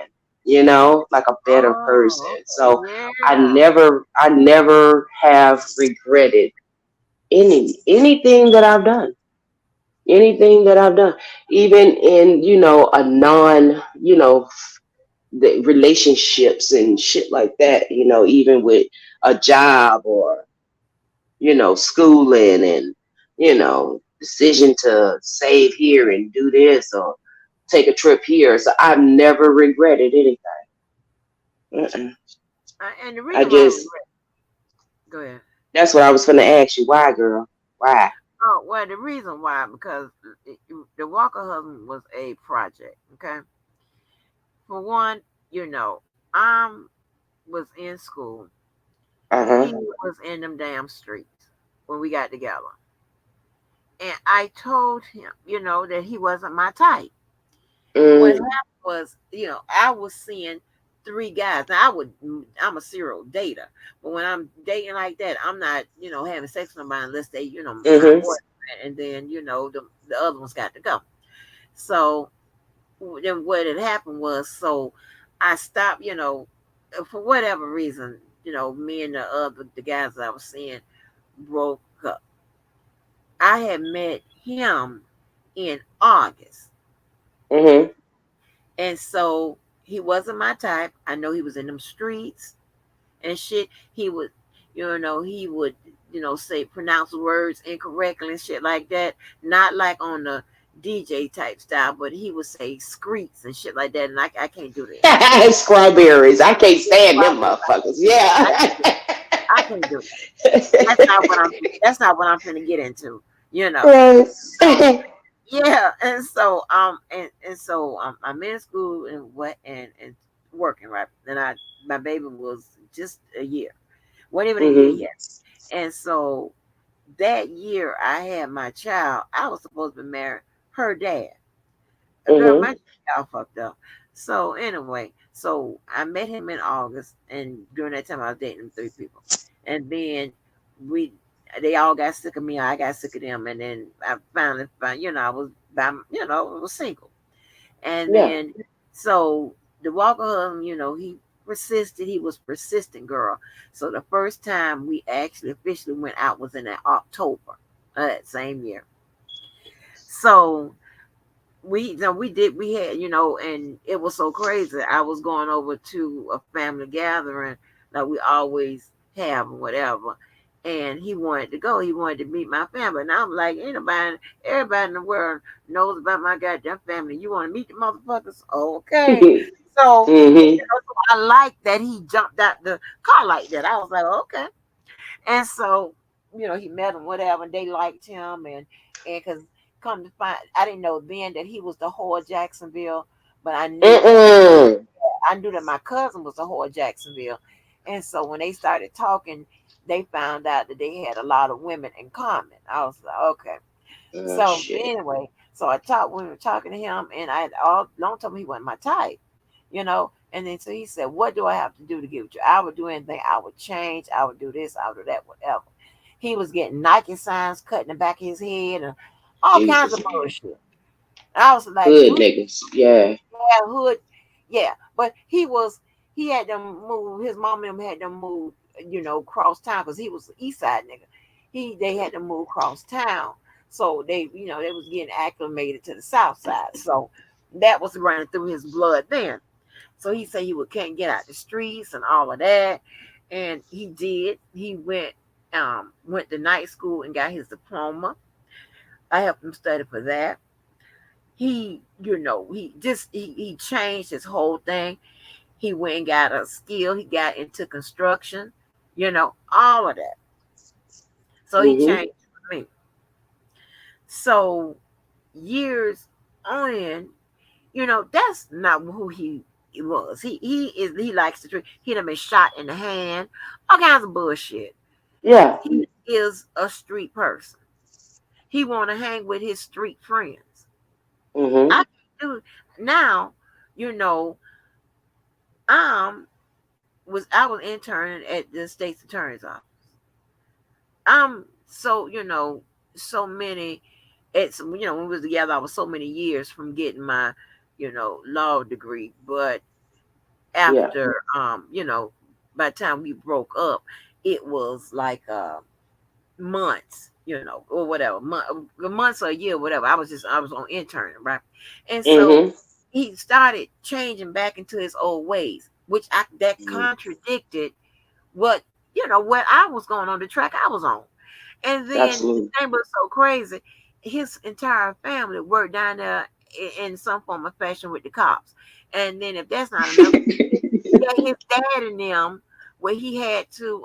like a better person. Oh, So yeah. I never have regretted anything that I've done. Anything that I've done, even in a non the relationships and shit like that, even with a job or, schooling and, decision to save here and do this or take a trip here. So I've never regretted anything. Mm-mm. And the I reason why I just, regret, go ahead. that's what I was going to ask you. Why, girl? Why? Oh, well, the reason why, because the Walker husband was a project, okay? For one, I was in school. Uh He huh. was in them damn streets when we got together. And I told him, that he wasn't my type. What Mm, happened was, I was seeing three guys. Now I'm a serial dater, but when I'm dating like that, I'm not, having sex with somebody unless they, my mm-hmm. boyfriend, and then, the other ones got to go. So then what had happened was, so I stopped, for whatever reason, me and the guys that I was seeing broke up. I had met him in August. Mm-hmm. And so he wasn't my type. I know he was in them streets and shit. He would, say pronounce words incorrectly and shit like that. Not like on the DJ type style, but he would say screets and shit like that. And I can't do that. Strawberries. I can't Yeah, stand them strawberry motherfuckers. yeah, Yeah. I can't do I can't do that. That's not what I'm finna get into, you know. Right. So yeah, and so I'm in school and working right. And my baby was just a year, wasn't even a year Mhm. yet. And so that year I had my child. I was supposed to be married her dad. A girl, Mhm. my child fucked up. So anyway, so I met him in August, and during that time I was dating three people, and then we they all got sick of me. I got sick of them, and then I finally found, I was I was single. And Yeah. then, so the Walker husband, he persisted. He was persistent, girl. So the first time we actually officially went out was in that October that same year. So we had, and it was so crazy. I was going over to a family gathering like we always have or whatever, and he wanted to go. He wanted to meet my family, and I'm like, ain't nobody, everybody in the world knows about my goddamn family. You want to meet the motherfuckers? Okay. So, Mhm. so I like that he jumped out the car like that. I was like, okay. And so, he met him, whatever, and they liked him, and because come to find, I didn't know then that he was the whole of Jacksonville, but Mm-mm. I knew that my cousin was the whole of Jacksonville, and so when they started talking, they found out that they had a lot of women in common. I was like, okay. Oh So shit. anyway, so I talked when we were talking to him, and I had all long told him he wasn't my type, And then so he said, "What do I have to do to get with you? I would do anything. I would change. I would do this. I would do that. Whatever." He was getting Nike signs cut in the back of his head and all kinds Jesus. of bullshit. And I was like, Hood "Do you niggas. Yeah. have hood?" Yeah, but he had them move. His mom and them had them move, cross town because he was the East Side nigga. They had to move cross town, so they was getting acclimated to the South Side. So that was running through his blood then. So he said can't get out the streets and all of that, and he did. He went to night school and got his diploma. I helped him study for that. He changed his whole thing. He went and got a skill. He got into construction, all of that. So he Mhm. changed for me. So years on, that's not who he was. He likes to drink. He done been shot in the hand, all kinds of bullshit. Yeah. He is a street person. He want to hang with his street friends. Mhm. I do now. You know, um, I was interning at the state's attorney's office. So so many. It's when we was together, I was so many years from getting my law degree, but Yeah. after by the time we broke up, it was like months, or whatever, months or a year, whatever. I was on intern, right? And so Mhm. he started changing back into his old ways, which that Mhm. contradicted what what I was going on, the track I was on. And then the Absolutely. thing was so crazy, his entire family worked down there in some form of fashion with the cops. And then if that's not enough, yeah, his dad and them, where he had to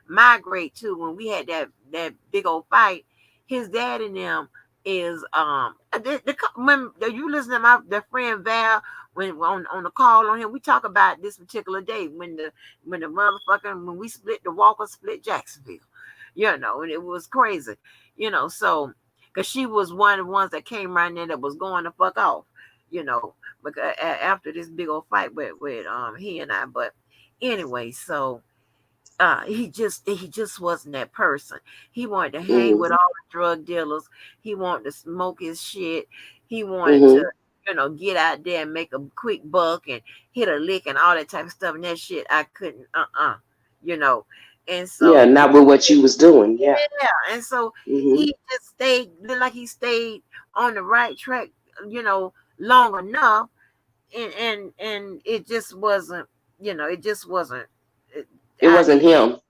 migrate to when we had that big old fight. His dad and them is when you listen to my the friend Val when on the call on him, we talk about this particular day when the motherfucking when we split the Walker split Jacksonville, and it was crazy, so because she was one of the ones that came right there that was going to fuck off, you know, because after this big old fight with he and I. But anyway, so he just wasn't that person. He wanted to hang Mhm. with all the drug dealers. He wanted to smoke his shit. He wanted to Mhm. get out there and make a quick buck and hit a lick and all that type of stuff. And that shit I couldn't you know. And Yeah. so Not with what you was doing. Yeah. yeah, and so Mhm. he just stayed looked like he stayed on the right track, long enough, and it just wasn't, it just wasn't. It, It wasn't him.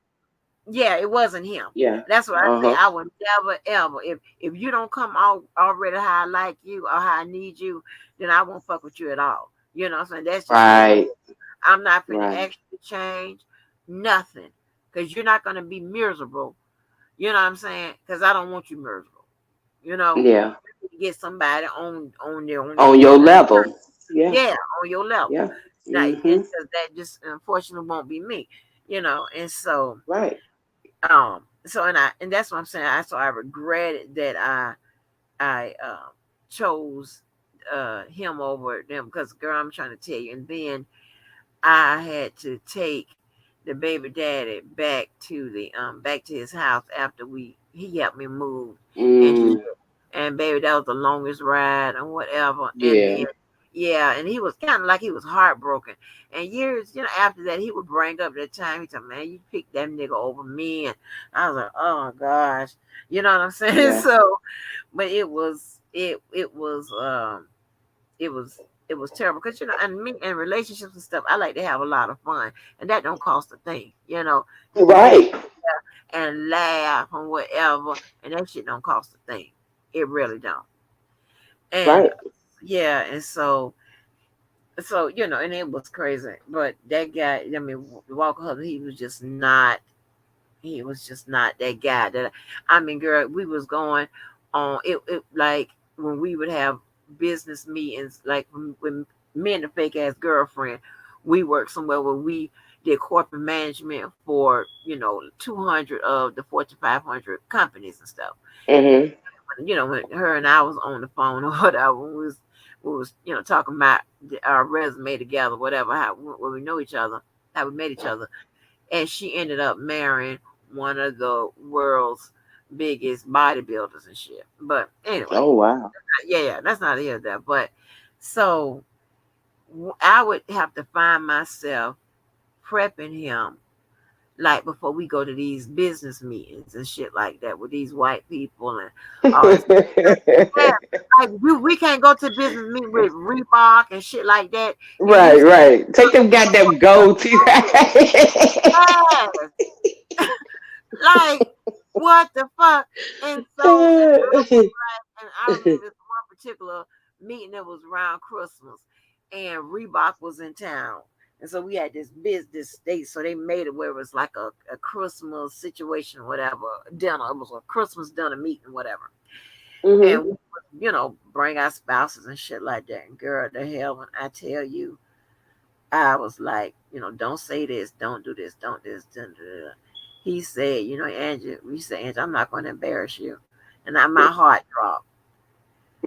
yeah, it wasn't him. Yeah. That's what I Uh say. huh. I would never ever if you don't come out already how I like you or how I need you, then I won't fuck with you at all. You know what I'm saying? That's just what it Right. is. I'm not finna Right. ask you to change nothing because you're not gonna be miserable. You know what I'm saying? Because I don't want you miserable. You know, Yeah. you get somebody on their On your level. Yeah. yeah, on your level. Yeah. Not Mhm. because that just unfortunately won't be me. And so Right. and that's what I'm saying. I regretted that I chose him over them because girl, I'm trying to tell you. And then I had to take the baby daddy back to his house after he helped me move and shit. Mm. And baby, that was the longest ride and whatever. And then Yeah. Yeah, and he was kind of like he was heartbroken. And years, after that, he would bring up that time. He said, "Man, you picked that nigga over me," and I was like, "Oh my gosh," you know what I'm saying? Yeah. So, but it was it was terrible because and me and relationships and stuff. I like to have a lot of fun, and that don't cost a thing. You can get Right. together and laugh and whatever, and that shit don't cost a thing. It really don't. And Right. yeah, and so and it was crazy. But that guy, I mean, Walker Husband, he was just not that guy. That I mean, girl, we was going on it like when we would have business meetings, like when me and the fake ass girlfriend, we worked somewhere where we did corporate management for 200 of the Fortune 500 companies and stuff. Mhm. When her and I was on the phone or whatever, we was talking about our resume together, whatever, how when we know each other, how we met each other, and she ended up marrying one of the world's biggest bodybuilders and shit. But anyway, Oh wow. yeah, that's not here that. But so I would have to find myself prepping him like before we go to these business meetings and shit like that with these white people and all that. Yeah, like we can't go to business meeting with Reebok and shit like that. And Right, he's right. Take them goddamn gold teeth. yes, like what the fuck? And so and I remember this one particular meeting that was around Christmas, and Reebok was in town. And so we had this business date, so they made it where it was like a Christmas situation, whatever, dinner. It was a Christmas dinner meeting, whatever. And Mhm. we would, bring our spouses and shit like that. And girl, the hell, when I tell you, I was like, don't say this, don't do this, don't this, don't do that. He said, Angie, we said, Angie, I'm not going to embarrass you. And my heart dropped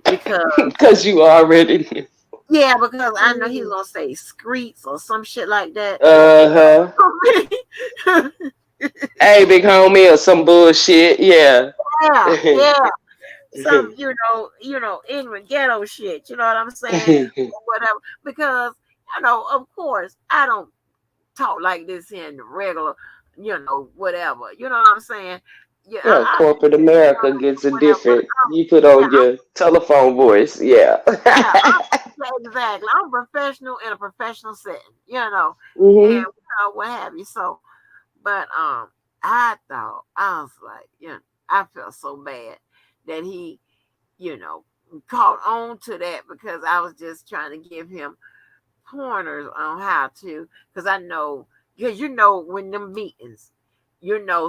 because, Because you already. yeah, because I know he was going to say screets or some shit like that. Uh And huh. Hey, big homie, or some bullshit. Yeah. yeah, yeah. Some, ignorant ghetto shit, you know what I'm saying? Or whatever. Because, of course, I don't talk like this in the regular, whatever. You know what I'm saying? Yeah, Yeah, I corporate America gets a whatever. But different. You put yeah, on your telephone voice. Yeah. yeah, yeah, exactly. I'm professional in a professional setting, and Mhm. what have you. So, but I thought I was like, I felt so bad that he, you know, caught on to that because I was just trying to give him pointers on how to, because I know, because when them meetings,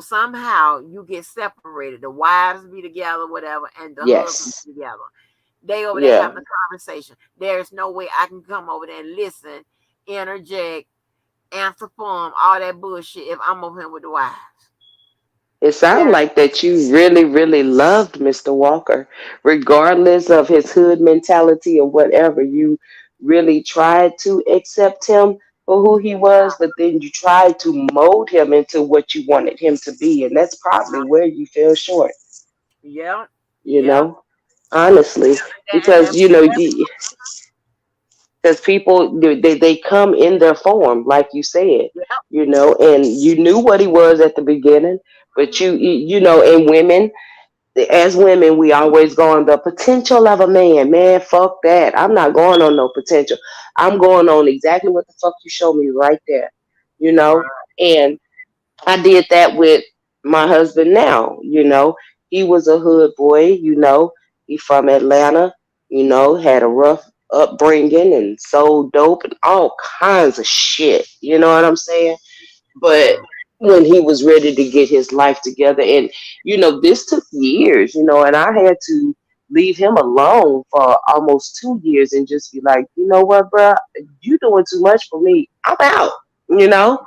somehow you get separated. The wives be together, whatever, and the husbands Yes. be together. They over there Yeah. having a conversation. There's no way I can come over there and listen, interject, answer for them, all that bullshit if I'm over here with the wives. It sounds There, like that you really, really loved Mr. Walker, regardless of his hood mentality or whatever. You really tried to accept him for who he was, but then you tried to mold him into what you wanted him to be, and that's probably where you fell short. yeah, You yeah, know, honestly, and because because people they come in their form, like you said, yeah, and you knew what he was at the beginning, but hmm and women, as women, we always go on the potential of a man. Man, fuck that. I'm not going on no potential. I'm going on exactly what the fuck you showed me right there. You know? right, And I did that with my husband now. He was a hood boy. He from Atlanta, had a rough upbringing and sold dope and all kinds of shit. You know what I'm saying? But right, when he was ready to get his life together, and this took years, and I had to leave him alone for almost 2 years and just be like, you know what, bro, you doing too much for me. I'm out, you know,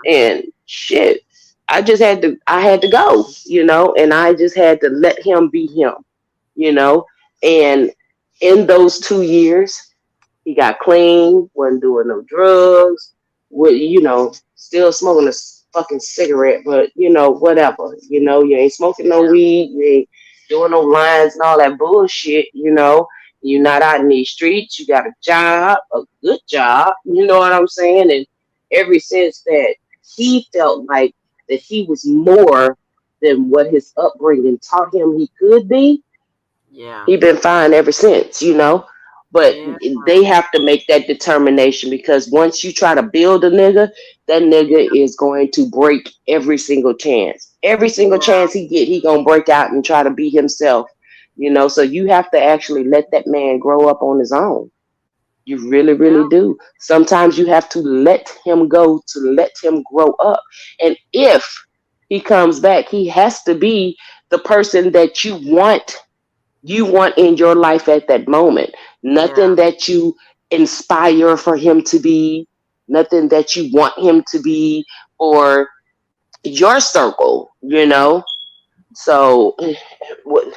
and shit. I had to go, and I just had to let him be him, you know, and in those 2 years, he got clean, wasn't doing no drugs, still smoking a fucking cigarette, but whatever. You ain't smoking no weed, you ain't doing no lines and all that bullshit. You're not out in these streets. You got a job, a good job. You know what I'm saying? And ever since that, he felt like that he was more than what his upbringing taught him he could be. Yeah. He been fine ever since, you know. But Yeah. they have to make that determination because once you try to build a nigga, that nigga Yeah. is going to break every single chance. Every single Yeah. chance he get, he gonna break out and try to be himself. You know, so you have to actually let that man grow up on his own. You really, Yeah. really do. Sometimes you have to let him go to let him grow up. And if he comes back, he has to be the person that you want in your life at that moment. Yeah. Nothing that you inspire for him to be, nothing that you want him to be, or your circle, you know? So, what,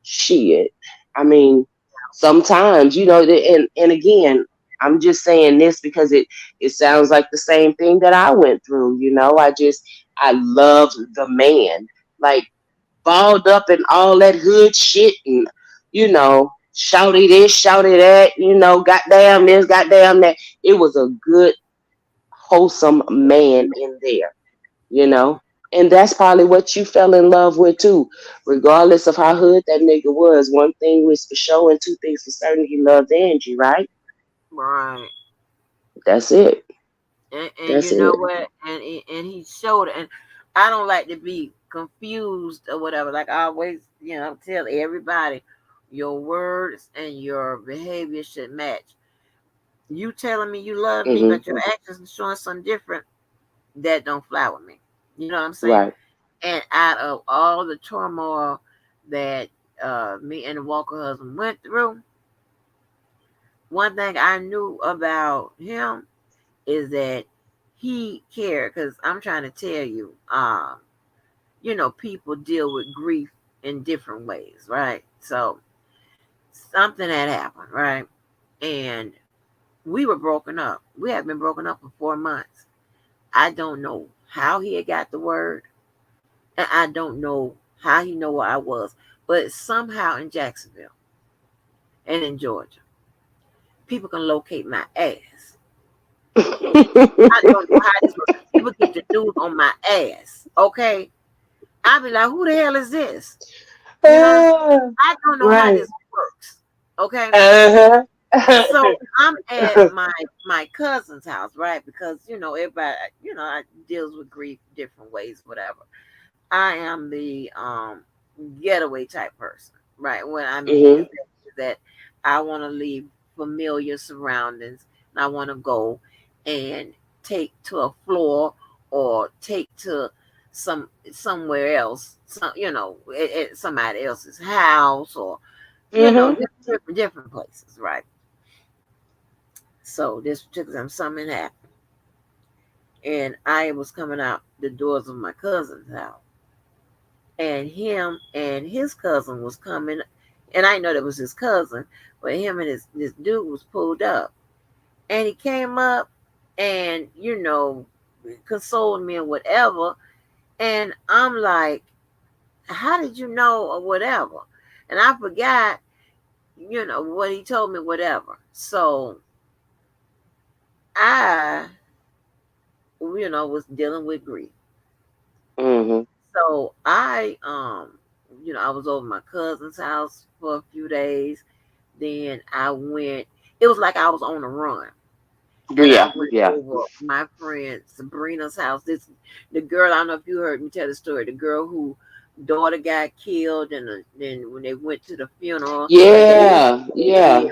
shit. I mean, sometimes, and again, I'm just saying this because it sounds like the same thing that I went through, you know? I love the man. Like, balled up and all that hood shit and shouty this, shouty that, goddamn this, goddamn that. It was a good, wholesome man in there, you know. And that's probably what you fell in love with too. Regardless of how hood that nigga was, one thing was for sure and two things for certain, he loved Angie, right? Right. That's it. And That's you know it. what? And he showed it. And I don't like to be confused or whatever. Like I always, tell everybody, your words and your behavior should match. You telling me you love me, Hmm. but your actions are showing something different. That don't fly with me. You know what I'm saying? Right. And out of all the turmoil that me and the Walker husband went through, one thing I knew about him is that he cared. Because I'm trying to tell you, people deal with grief in different ways, right? So something had happened, right? And we were broken up. We had been broken up for 4 months. I don't know how he had got the word, and I don't know how he know where I was, but somehow in Jacksonville and in Georgia, people can locate my ass. I don't know how this works. People get the news on my ass. Okay, I be like, who the hell is this? You know what I'm saying? Ah, I don't know how right. this works. Okay. Uh-huh. So I'm at my cousin's house, right? Because everybody, I deals with grief different ways, whatever. I am the getaway type person, right? What I mean Hmm. is that I want to leave familiar surroundings, and I want to go and take to a floor or take to somewhere else, at somebody else's house, or Hmm. different places, right? So this particular time, something happened, and I was coming out the doors of my cousin's house, and him and his cousin was coming, and I know that was his cousin, but him and his this dude was pulled up, and he came up, and consoled me or whatever, and I'm like, how did you know or whatever, and I forgot, what he told me, whatever. So I, was dealing with grief. Hmm. So I was over my cousin's house for a few days. Then I went. It was like I was on a run, and I Yeah, went yeah. over my friend Sabrina's house. The girl. I don't know if you heard me tell the story. The girl who daughter got killed, and then when they went to the funeral, they Yeah, yeah. yeah.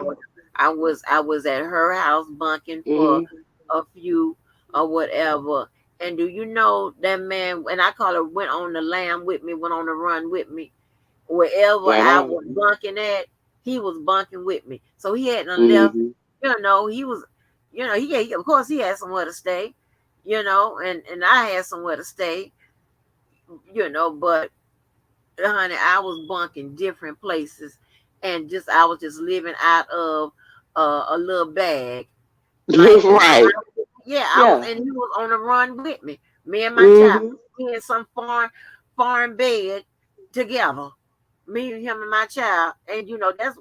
I was at her house bunking for Hmm. a few or whatever. And do you know that man? And I call her went on the lam with me, went on the run with me. Wherever Right I on. was bunking at, he was bunking with me. So he hadn't left. Hmm. He was. Of course he had somewhere to stay. And I had somewhere to stay. But honey, I was bunking different places, and I was just living out of a little bag, like Right. yeah, I was, Yeah. and he was on the run with me. Me and my child, Hmm. we in some foreign bed together. me, him, and my child, and that's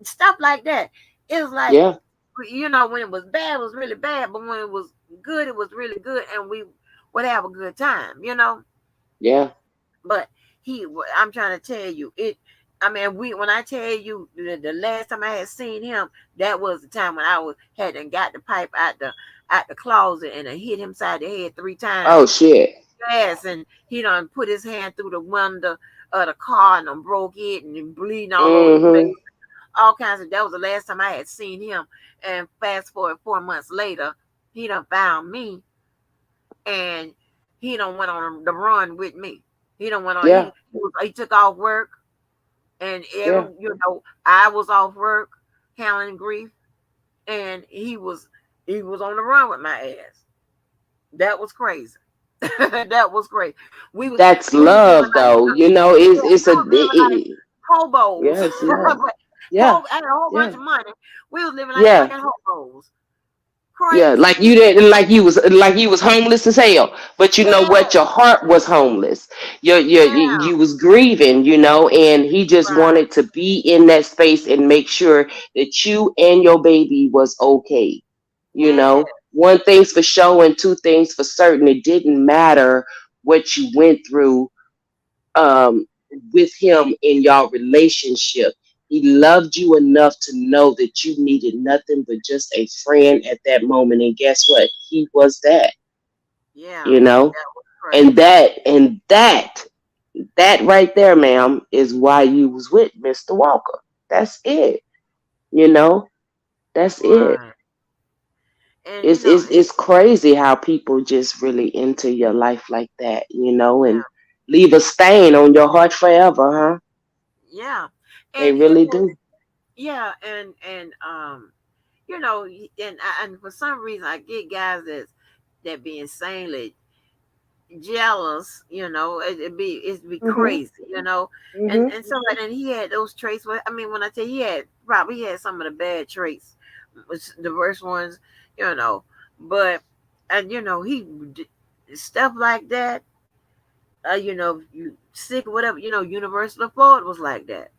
stuff like that. It was like, Yeah. when it was bad, it was really bad, but when it was good, it was really good, and we would have a good time. Yeah. But I'm trying to tell you, I mean, when I tell you the last time I had seen him, that was the time when I had and got the pipe out the closet and I hit him side the head 3 times. Oh shit. Yes, and he done put his hand through the window of the car and done broke it and then bleeding all over the place. Mm-hmm. All kinds of. That was the last time I had seen him. And fast forward 4 months later, he done found me and he done went on the run with me. He done went on. Yeah. He took off work and Yeah. I was off work handling grief, and he was on the run with my ass. That was crazy. That was great. That's We was living love, like though. You know, yeah, it's we a was living like hobos. yeah, it's love. But Yeah. I had a whole bunch Yeah. of money. We was living like Yeah. fucking hobos. Yeah, Crazy. like you didn't, like you was homeless as hell, but you know Yeah, what? Your heart was homeless. yeah, You was grieving, and he just right. wanted to be in that space and make sure that you and your baby was okay. Yeah, One thing's for sure and two things for certain. It didn't matter what you went through um, with him in your relationship. He loved you enough to know that you needed nothing but just a friend at that moment. And guess what? He was that, yeah. you know? That was And crazy. that right there, ma'am, is why you was with Mr. Walker. That's it. You know? That's it. Right. And It's crazy how people just really enter your life like that, yeah, and leave a stain on your heart forever, huh? yeah. They And really do. yeah, and and for some reason I get guys that be insanely jealous, it be Mhm. crazy. and Mhm. and so and he had those traits. I mean, when I tell you, he had some of the bad traits, the worst ones, you know. But and stuff like that. You sick or whatever. Universal of Florida was like that.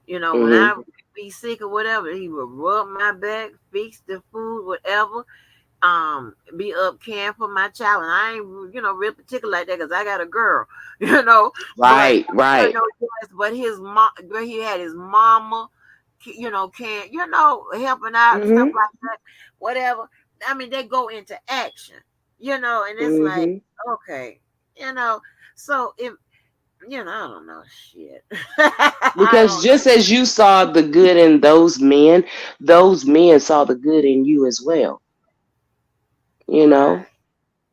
When I Mhm. would be sick or whatever, he would rub my back, fix the food, whatever. Be up caring for my child, and I ain't real particular like that because I got a girl, but Right. Right. yes, but his mom, where he had his mama, can helping out and stuff Mhm. like that, whatever. I mean, they go into action, and it's like, Mhm. okay, you know. So if I don't know shit. I Because don't know. just as you saw the good in those men saw the good in you as well. You Right. know.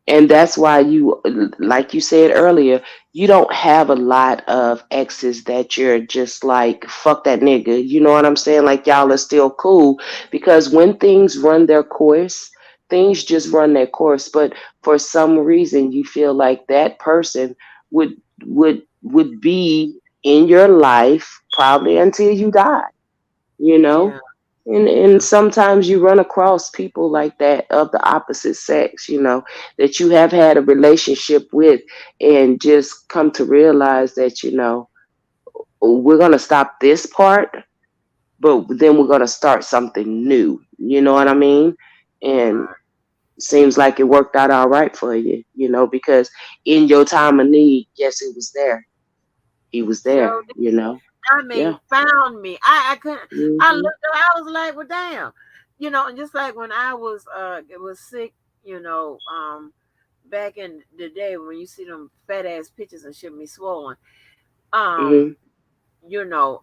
And that's why you, like you said earlier, you don't have a lot of exes that you're just like, fuck that nigga. You know what I'm saying? Like, y'all are still cool because when things run their course, things just run their course. But for some reason, you feel like that person would would be in your life probably until you die. You know, Yeah. and Yeah. sometimes you run across people like that of the opposite sex, that you have had a relationship with and just come to realize that, we're going to stop this part, but then we're going to start something new. You know what I mean? And Right. seems like it worked out all right for you, because in your time of need, yes, it was there. He was there, So I mean, Yeah. found me. I couldn't. I Hmm. looked up. I was like, well, damn, and just like when I was sick, back in the day when you see them fat ass pictures and shit me swollen, um, Hmm.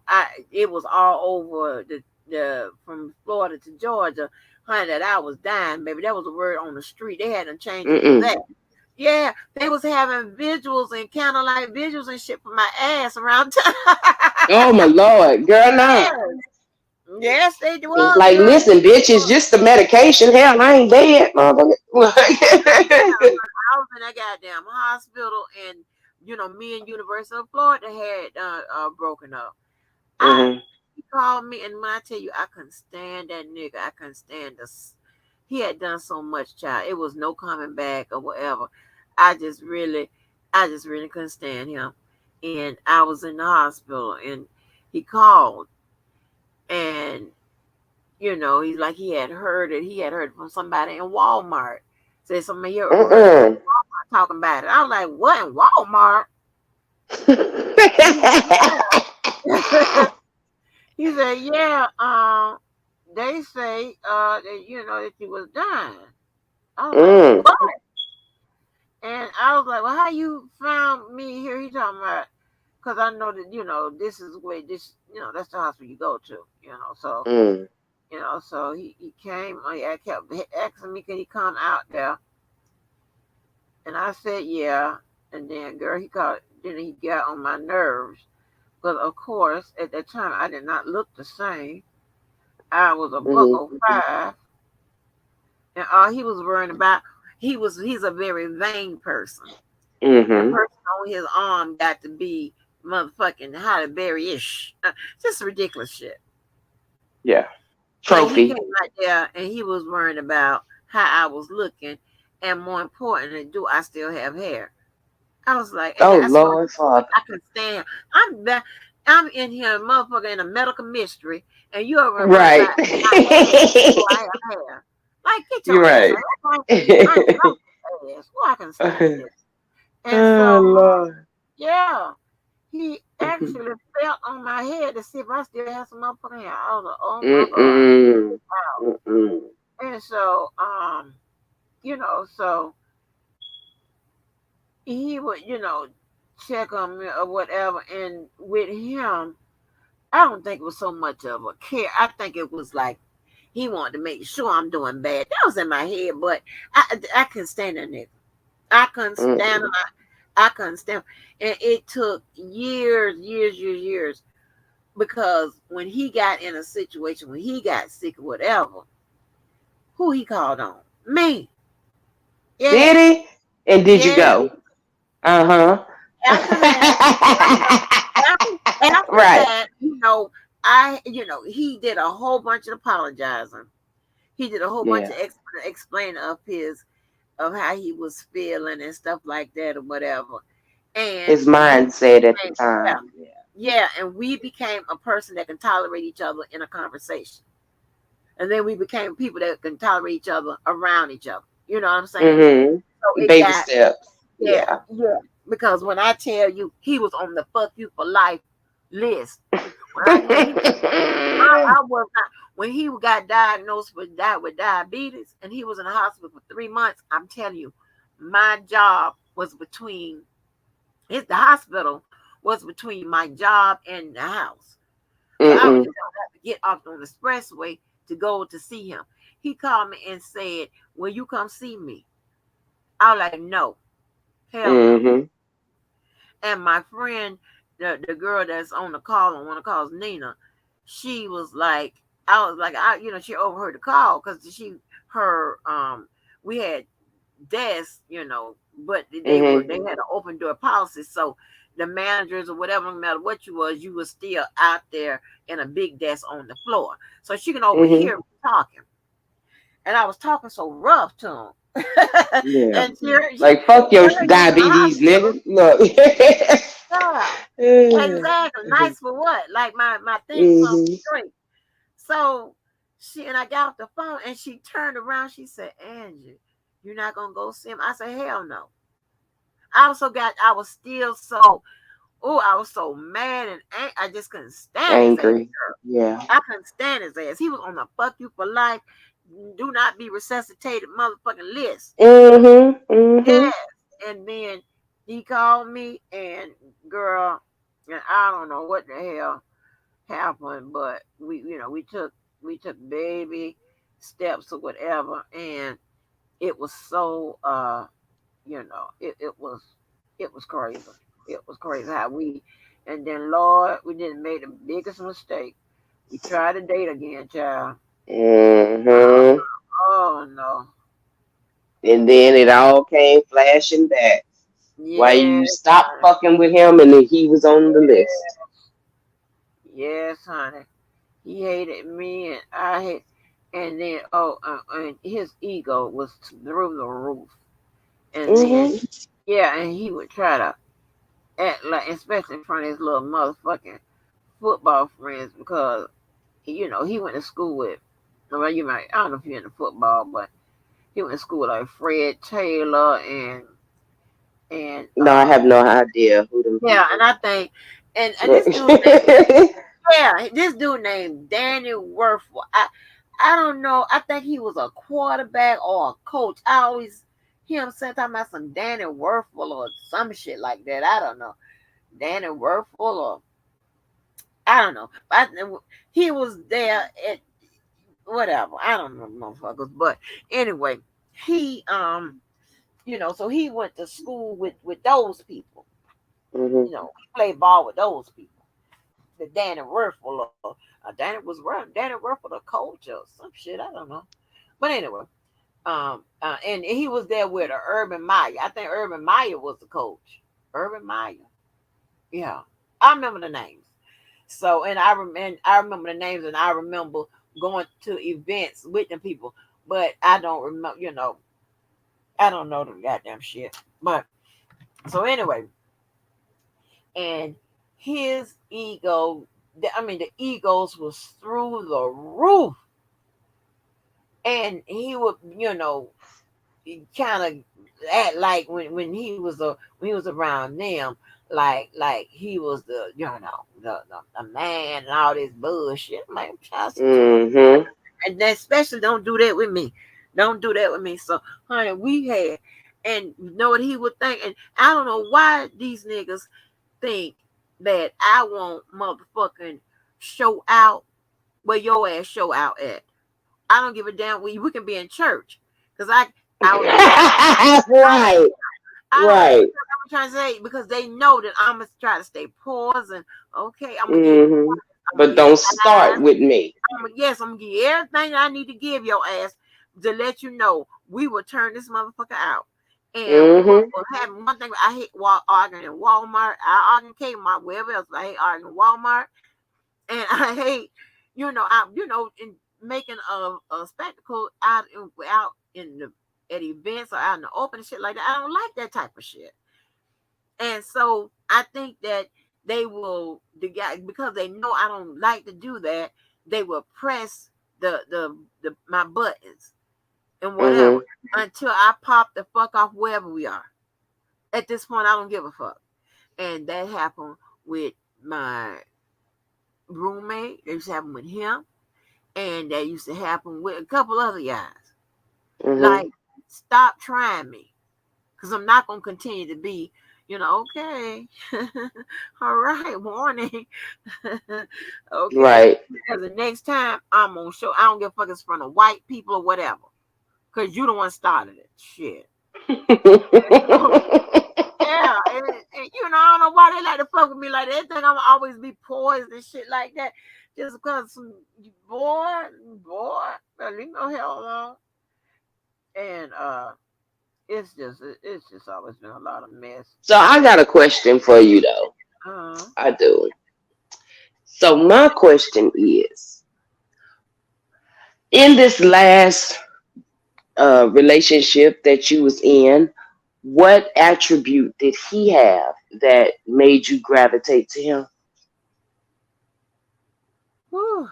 I it was all over the from Florida to Georgia, honey, that I was dying, baby. That was a word on the street. They hadn't changed it from Mm-mm. that. Yeah, they was having visuals and candlelight visuals and shit for my ass around town. Oh my Lord, girl, nah. Yes, yes, they It's was, like, girl. listen, bitch, it's just the medication. Hell, I ain't dead, motherfucker. I was in that goddamn hospital, and me and University of Florida had broken up. I Hmm. He called me, and when I tell you, I couldn't stand that nigga. I couldn't stand this. He had done so much, child. It was no coming back or whatever. I just really, I just really couldn't stand him. and I was in the hospital, and he called, and he's like he had heard from somebody in Walmart. Said somebody here heard somebody Mm-mm. talking about it. I was like, what in Walmart? He said, yeah. He said, yeah, they say that that you was dying. I was like, Mm. what? And I was like, well, how you found me here? He talking about, because I know that, this is where that's the hospital you go to, so, Mm. so he came, I kept asking me, can he come out there? And I said, yeah. And then, girl, then he got on my nerves. But of course, at that time, I did not look the same. I was a buck Mm. 05, and all he was worrying about, he's a very vain person. The Mm-hmm. person on his arm got to be motherfucking Halle Berry ish. Just ridiculous shit. Yeah. And he came Trophy. out there and he was worrying about how I was looking, and more importantly, do I still have hair? I was like, and Oh that's what Lord Father. I can stand. I'm back. I'm in here, motherfucker, in a medical mystery, and you over worried Right. about my ass. Do I have hair? Like, get You're your ass right. out. That's like unhealthy ass. Well, I can stand this. And so, Oh Lord. yeah, he actually felt on my head to see if I still had some motherfucking hair. I was like, oh my god. Mm-mm. Wow. Mm-mm. And so, so he would, check on me or whatever. And with him, I don't think it was so much of a care. I think it was like he wanted to make sure I'm doing bad. That was in my head, but I couldn't stand that nigga. I couldn't stand him. Mm-mm. I couldn't stand him. And it took years, because when he got in a situation, when he got sick or whatever, who he called on? Me. Did Yes. he? And did you Yes. go? Uh-huh. After that, after, after Right. that, he did a whole bunch of apologizing. He did a whole bunch Yeah. of explaining of how he was feeling and stuff like that or whatever. And His we mindset at the became, yeah, time. Yeah. yeah, and we became a person that can tolerate each other in a conversation. And then we became people that can tolerate each other around each other. You know what I'm saying? So Mm-hmm. it Baby got, steps. yeah, Yeah. yeah. Because when I tell you he was on the fuck you for life list, I was not, when he got diagnosed with diabetes and he was in the hospital for 3 months. I'm telling you, my job was between the hospital was between my job and the house. So I would Mm-mm. just have to get off on the expressway to go to see him. He called me and said, will you come see me? I was like, no, hell no. Mm-hmm. And my friend, the girl that's on the call, on one of the calls, Nina, she was like, I was like, she overheard the call because we had desks, but they Mm-hmm. had an open door policy. So the managers or whatever, no matter what you was still out there in a big desk on the floor. So she can Mm-hmm. overhear me talking. And I was talking so rough to him. Yeah. And she Like fuck your carried him in the diabetes, hospital. nigga. Look. Yeah. Exactly. Nice for what? Like my theme song Mm-hmm. was straight. So I got off the phone and she turned around. She said, Angie, you're not gonna go see him? I said, hell no. I was still so, I was so mad and I just couldn't stand his ass. Angry. Yeah. I couldn't stand his ass. He was on the fuck you for life. Do not be resuscitated motherfucking list. Mm-hmm. Mm-hmm. Yes. And then he called me and girl, and I don't know what the hell happened, but we took baby steps or whatever, and it was so it was crazy. It was crazy how and then Lord, we didn't make the biggest mistake. We tried to date again, child. Mm-hmm. Oh no. And then it all came flashing back. Why Yes, you stopped honey. fucking with him and then he was on the list. Yes, honey. He hated me, and I hate. And then, and his ego was through the roof. And then, Mm-hmm. yeah, and he would try to. like especially in front of his little motherfucking football friends because he went to school with. Well, you might I don't know if you're into football, but he went to school with like Fred Taylor and No, I have no idea who them yeah, and people. I think and this dude named yeah, this dude named Danny Werfel. I don't know. I think he was a quarterback or a coach. I always hear him saying talking about some Danny Werfel or some shit like that. I don't know. Danny Werfel or I don't know. But he was there at whatever. I don't know motherfuckers. But anyway, he so he went to school with those people. Mhm. He played ball with those people. The Danny Werfel Danny Werfel the coach or some shit. I don't know. But anyway, and he was there with Urban Meyer. I think Urban Meyer was the coach. Urban Meyer. Yeah, I remember the names. So I remember the names, and I remember going to events with the people, but I don't remember. I don't know the goddamn shit. But so anyway, and his ego. I mean, the egos was through the roof, and he would, kind of act like when he was around them, like he was the man and all this bullshit. I'm like, child, sit your Mhm. and then especially don't do that with me. Don't do that with me. So, honey, we had, and you know what he would think, and I don't know why these niggas think that I won't motherfucking show out where your ass show out at. I don't give a damn. We can be in church, cause I would be. Right. I don't. Right. I'm trying to say because they know that I'm gonna try to stay paused and okay. I'm gonna give. Mhm. I'm gonna But give don't start with me. yes, I'm gonna give you everything I need to give your ass to let you know we will turn this motherfucker out. And what Mhm. will happen? One thing I hate arguing in Walmart. I argue in Kmart, wherever else. I hate arguing in Walmart, and I hate, in making a spectacle out in the at events or out in the open and shit like that. I don't like that type of shit. And so I think that they will the guy because they know I don't like to do that. They will press the my buttons and whatever Mhm. until I pop the fuck off wherever we are. At this point, I don't give a fuck. And that happened with my roommate. It used to happen with him, and that used to happen with a couple other guys. Mhm. Like, stop trying me, because I'm not gonna continue to be, okay, all right, warning, okay. Right. Because the next time I'm gonna show, I don't give a fuck it's from the white people or whatever, because you the one started it, shit. Yeah, and, I don't know why they like to fuck with me like that. They think I'm always be poised and shit like that, just because some boy, better leave me hell alone. And it's just always been a lot of mess. So I got a question for you though. Uh, I do. So my question is, in this last relationship that you was in, what attribute did he have that made you gravitate to him? whew,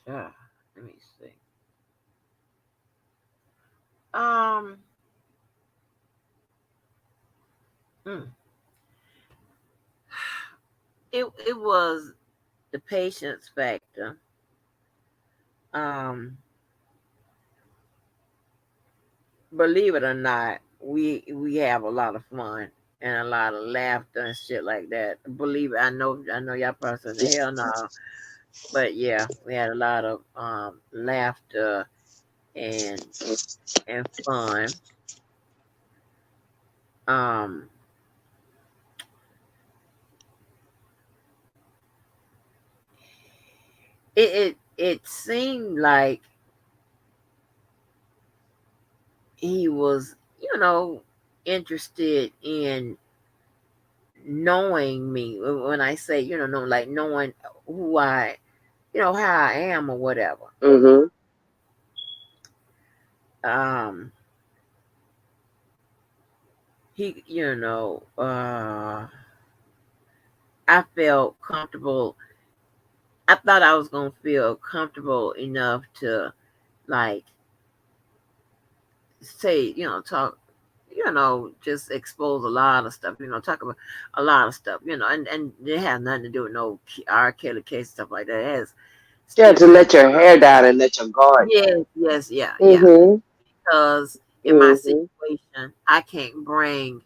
yeah, let me see. Um, mm, it was the patience factor. Um, Believe it or not, we have a lot of fun and a lot of laughter and shit like that. Believe it, I know y'all probably said hell no, but yeah, we had a lot of laughter and fun. Um, it seemed like he was, interested in knowing me. When I say, like knowing who how I am or whatever. Mhm. Um, he, I felt comfortable. I thought I was gonna feel comfortable enough to like say, talk, just expose a lot of stuff, talk about a lot of stuff, and it has nothing to do with no R. Kelly case stuff like that. It has Yeah, to still has let your hair down and let your guard down. yes, yes, yeah, yeah. Mhm. Because in my Mhm. situation, I can't bring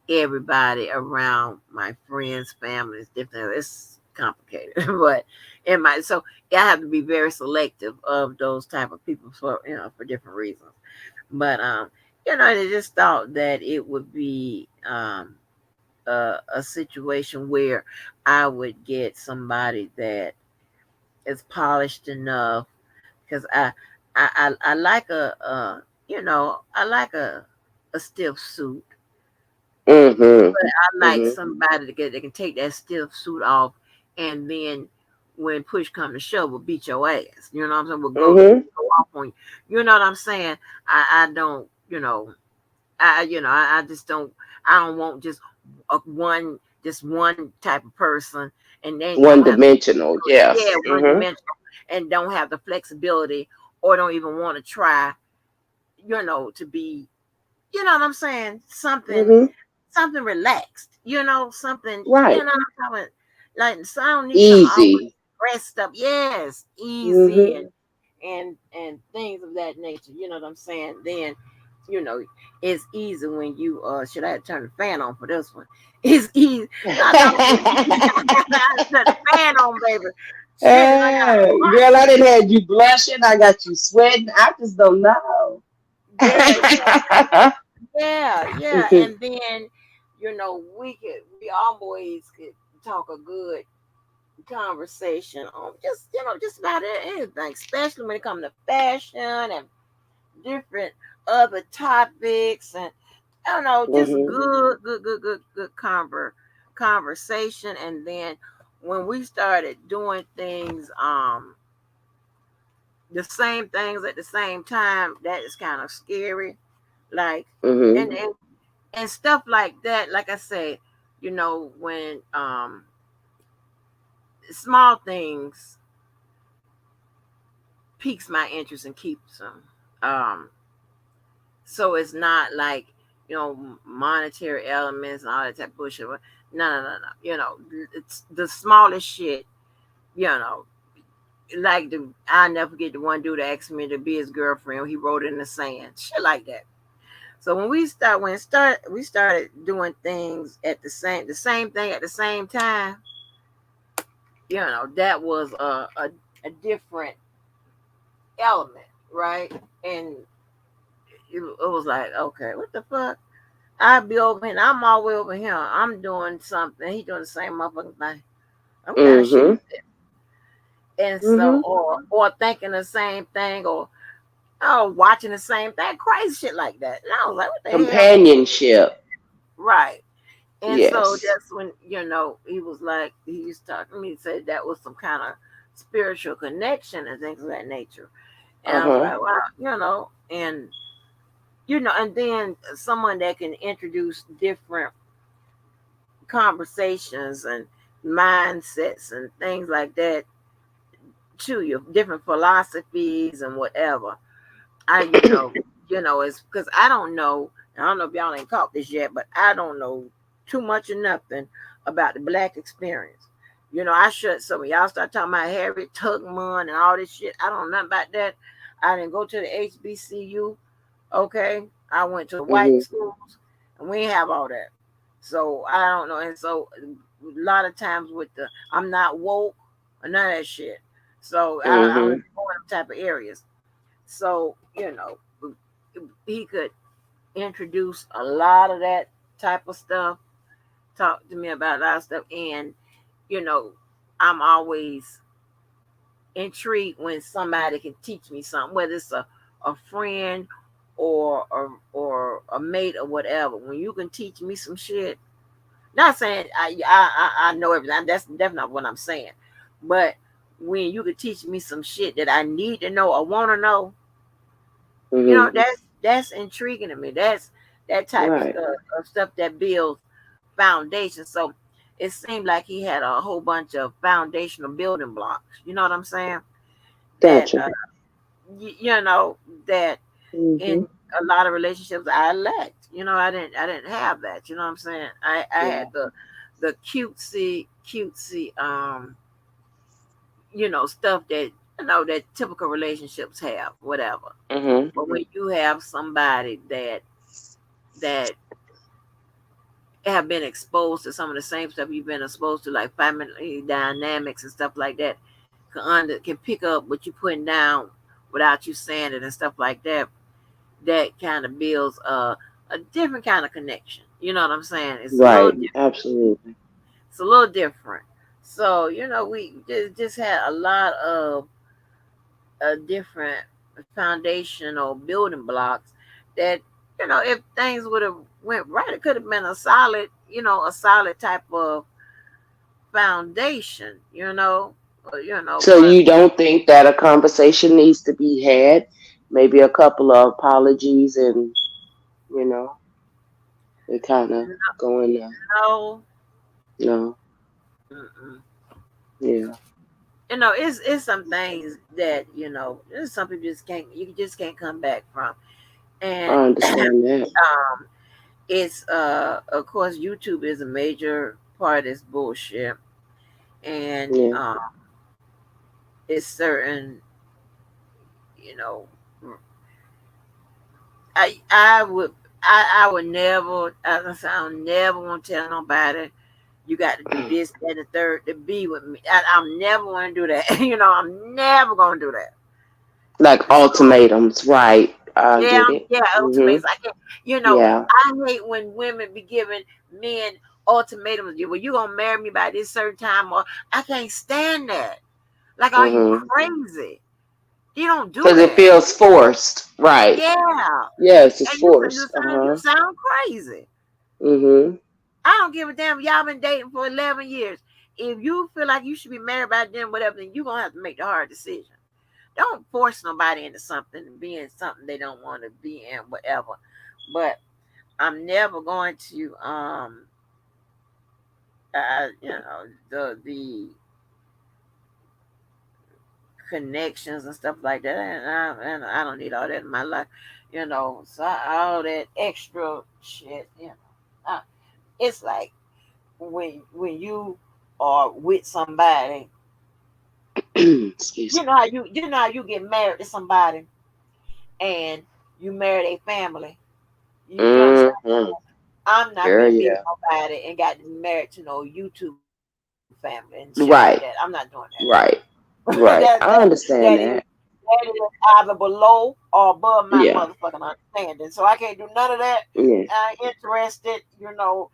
everybody around my friends, families, different. It's complicated, but in my so I have to be very selective of those type of people for for different reasons. But I just thought that it would be a situation where I would get somebody that is polished enough because I like I like a stiff suit, Mhm. but I like Mhm. somebody that can take that stiff suit off, and then when push come to shove, will beat your ass. You know what I'm saying? Will Mhm. go off on you. You know what I'm saying? I don't I just don't. I don't want just just one type of person, and they One don't have the dimensional. Yeah. yeah one Mhm. dimensional, and don't have the flexibility, or don't even want to try, to be, what I'm saying, Mhm. something relaxed, something, Right. I'm talking like, so I don't need something always Easy. dressed up. Yes, easy Mhm. and things of that nature. You know what I'm saying? Then, you know, it's easy when you should I turn the fan on for this one? It's easy. I know I turn the fan on, baby. Shit, and I got a hot Girl, I didn't have you blushing. I got you sweating. I just don't know. yeah, yeah. Mhm. And then, we always could talk a good conversation on just just about anything, especially when it comes to fashion and different other topics, and I don't know, just Mhm. good conversation. And then when we started doing things, the same things at the same time, that is kind of scary. Like, and Mhm. and, and stuff like that. Like I say, when small things piques my interest and keeps them. Um, so it's not like monetary elements and all that type of bullshit. No, no, no, no. It's the smallest shit. You know, like I never forget the one dude that asked me to be his girlfriend. He wrote it in the sand, shit like that. So we started doing things at the same thing at the same time. That was a different element, right? And it was like, okay, what the fuck? I'd be over here, and I'm all the way over here. I'm doing something. He doing the same motherfucking thing. What kind of shit is Mhm. it? And so, Mhm. or thinking the same thing, or watching the same thing, crazy shit like that. And I was like, what the hell? Companionship. Right. And so Yes. that's when he was like, he used to talk to me. He said that was some kind of spiritual connection and things of that nature. And Uh I was huh. like, wow, and and then someone that can introduce different conversations and mindsets and things like that to you, different philosophies and whatever. I, it's because I don't know if y'all ain't caught this yet, but I don't know too much or nothing about the black experience. I should. So when y'all start talking about Harriet Tubman and all this shit, I don't know nothing about that. I didn't go to the HBCU. Okay, I went to the white Mhm. schools, and we ain't have all that. So I don't know. And so a lot of times with I'm not woke or none of that shit. So I don't Mhm. even go in them type of areas. So he could introduce a lot of that type of stuff, talk to me about a lot of stuff, and you know, I'm always intrigued when somebody can teach me something, whether it's a friend or a mate or whatever. When you can teach me some shit, not saying I know everything. That's definitely not what I'm saying, but when you could teach me some shit that I need to know or want to know, Mhm. that's intriguing to me. That's that type Right. of stuff that builds foundation. So it seemed like he had a whole bunch of foundational building blocks. You know what I'm saying? That Gotcha. you know that Hmm. in a lot of relationships I lacked. I didn't have that. You know what I'm saying? I Yeah. had the cutesy stuff that that typical relationships have, whatever. Hmm. But when you have somebody that have been exposed to some of the same stuff you've been exposed to, like family dynamics and stuff like that, can pick up what you're putting down without you saying it and stuff like that. That kind of builds a different kind of connection. You know what I'm saying? It's a little Right. different. Absolutely. It's a little different. So we just had a lot of different foundational building blocks that if things would have went right, it could have been a solid type of foundation. So But you don't think that a conversation needs to be had? Maybe a couple of apologies, and you know, it kind of going. no, No. mm-mm. Yeah. It's some things that there's some people just can't come back from, and I understand that. it's of course YouTube is a major part of this bullshit, and Yeah. it's certain you know I would never, as I said, I would never want to tell nobody you got to do this, that, and the third to be with me. I'm never going to do that. I'm never going to do that. Like So ultimatums, right? I yeah, get it. yeah, Mhm. ultimatums. I can't. Yeah. I hate when women be giving men ultimatums. Well, you gonna marry me by this certain time, or I can't stand that. Like, are you Mhm. crazy? You don't do Because it that. feels forced, right? Yeah, Yes, it's and you forced. Uh sound you huh. sound crazy. Mhm. I don't give a damn. Y'all been dating for 11 years. If you feel like you should be married by them, whatever, then you gonna have to make the hard decision. Don't force nobody into something and be in something they don't want to be in, whatever. But I'm never going to the connections and stuff like that, and I don't need all that in my life, So all that extra shit, it's like when you are with somebody. Excuse You know how you get married to somebody and you marry a family. You me. understand? Mhm. I'm not Girl, gonna be with yeah. nobody and got married to no YouTube family and shit like that. I'm not doing Right. that. Right. that Right. I that understand is that. that is either below or above my Yeah. motherfucking understanding. So I can't do none of that. Yeah. I ain't interested. Y'all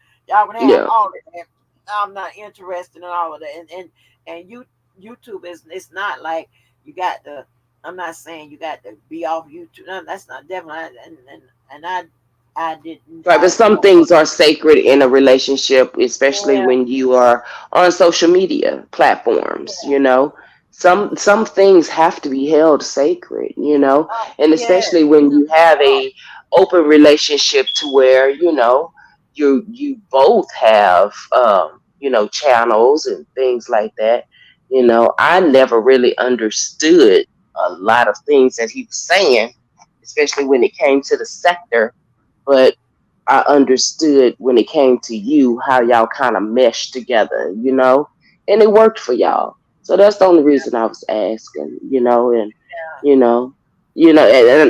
can have Yeah. all of that. I'm not interested in all of that. And YouTube is it's not like you got to. I'm not saying you got to be off YouTube. No, that's not definitely. And I didn't. Right, but I some don't. things are sacred in a relationship, especially Yeah. when you are on social media platforms, Yeah. Some things have to be held sacred, and Yeah. especially when you have a open relationship to where, you both have channels and things like that. I never really understood a lot of things that he was saying, especially when it came to the sector, but I understood when it came to you how y'all kind of meshed together, and it worked for y'all. So that's the only reason I was asking, and you know,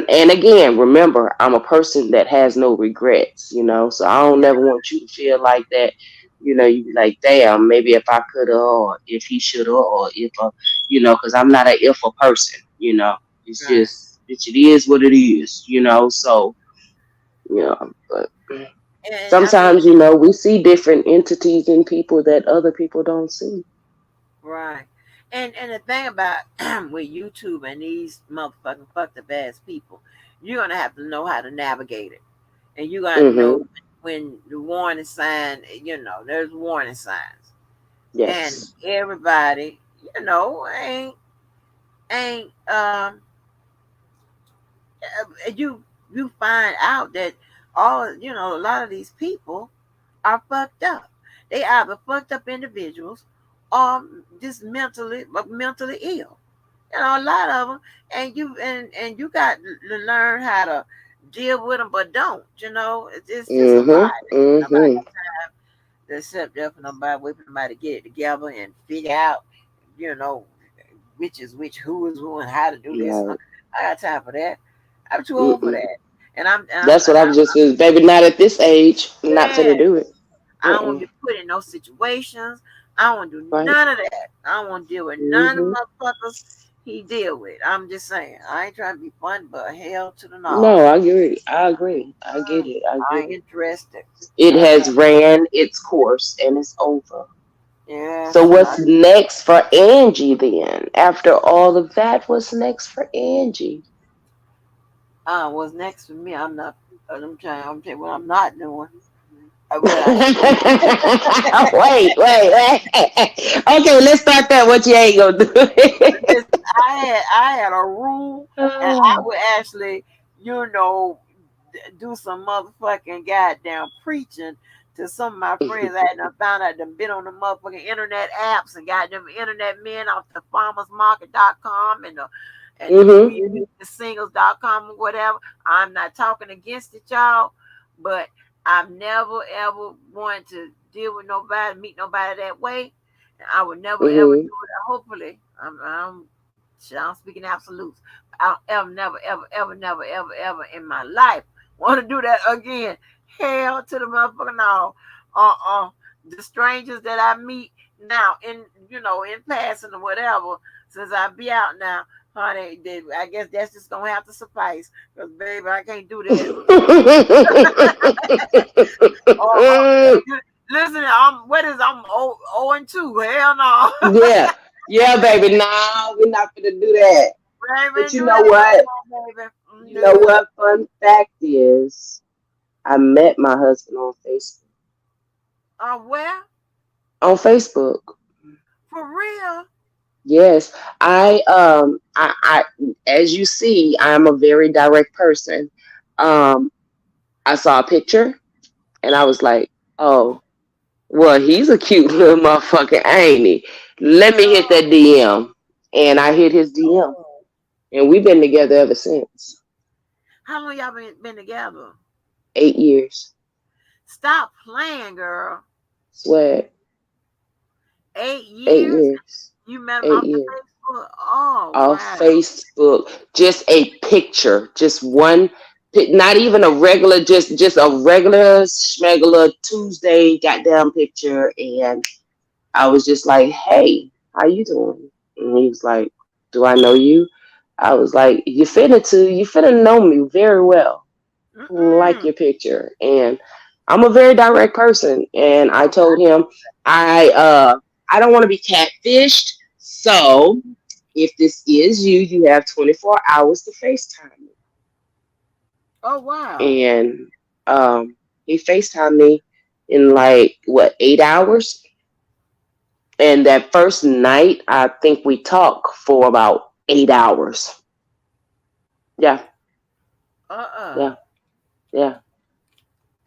and again, remember, I'm a person that has no regrets, so I don't never want you to feel like that. You be like, damn, maybe if I could have, or if he should have, or if, because I'm not a if a person, it's Right. just, it is what it is, so, but And I mean, sometimes, we see different entities in people that other people don't see. right. And the thing about with YouTube and these motherfucking fucked up ass people, you're gonna have to know how to navigate it, and you gotta Mm-hmm. know when the warning sign. There's warning signs, and Yes. everybody, ain't you find out that a lot of these people are fucked up. They either fucked up individuals or just mentally ill. You know, a lot of them, and you got to learn how to deal with them, but don't. You know, it's just a lot. Mhm. Nobody Mhm. to accept that for nobody, wait for somebody to get it together and figure out, you know, which is which, who is who, and how to do this. Right. I got time for that. I'm too old for Mm-mm. that. And I'm and I'm That's and what I I'm was just feeling. Baby, not at this age. I'm not yeah. finna do it. I don't want to Mm-mm. be put in no situations. I don't want to do Right. none of that. I don't want to deal with none of Mhm. the motherfuckers he deal with. I'm just saying. I ain't trying to be fun, but hell to the No, no. I agree. I agree. I get Mm, it. I I get ain't it. interested. It Uh, has ran its course and it's over. So yes, what's next for Angie then? After all of that, what's next for Angie? what's next for me? I'm not. I'm trying what I'm not doing. What I Wait, wait. Okay, let's start that. What you ain't gonna do? listen, I had a rule, and I would actually, you know, do some motherfucking goddamn preaching to some of my friends. I had done found out them been on the motherfucking internet apps and got them internet men off the farmersmarket.com and them Mhm. we the singles.com or whatever. I'm not talking against it, y'all, but I've never ever wanted to deal with nobody, meet nobody that way. I would never ever do Mhm. it. Hopefully, I'm speaking absolutes. I'll ever, never, ever, ever, never, ever, ever in my life want to do that again. Hell to the motherfucker no. The strangers that I meet now in in passing or whatever, since I be out now, honey, I guess that's just gonna have to suffice. Cause baby, I can't do that. Listen, I'm 0 and 2. Hell no. Yeah. Yeah, baby. No, we're not gonna do that. But Baby, you do know that what? no more, baby. You know No. what? Fun fact is, I met my husband on Facebook. Where? On Facebook. For real? Yes. I as you see, I'm a very direct person. Um, I saw a picture and I was like, oh, well, he's a cute little motherfucker, ain't he? Let me hit that DM. And I hit his DM. Oh. And we've been together ever since. How long y'all been together? 8 years. Stop playing, girl. Swear. Eight eight years? years. You met him eight off the years. Facebook? Oh, Off wow. Facebook. Just a picture. Just one not even a regular, just a regular schmegular Tuesday goddamn picture. And I was just like, hey, how you doing? And he was like, do I know you? I was like, you finna know me very well. Like Mm-mm. your picture. And I'm a very direct person. And I Okay. told him I don't want to be catfished. So if this is you, you have 24 hours to FaceTime me. Oh, wow. And he FaceTimed me in like what 8 hours. And that first night, I think we talked for about 8 hours. Yeah, Uh-uh. yeah, yeah,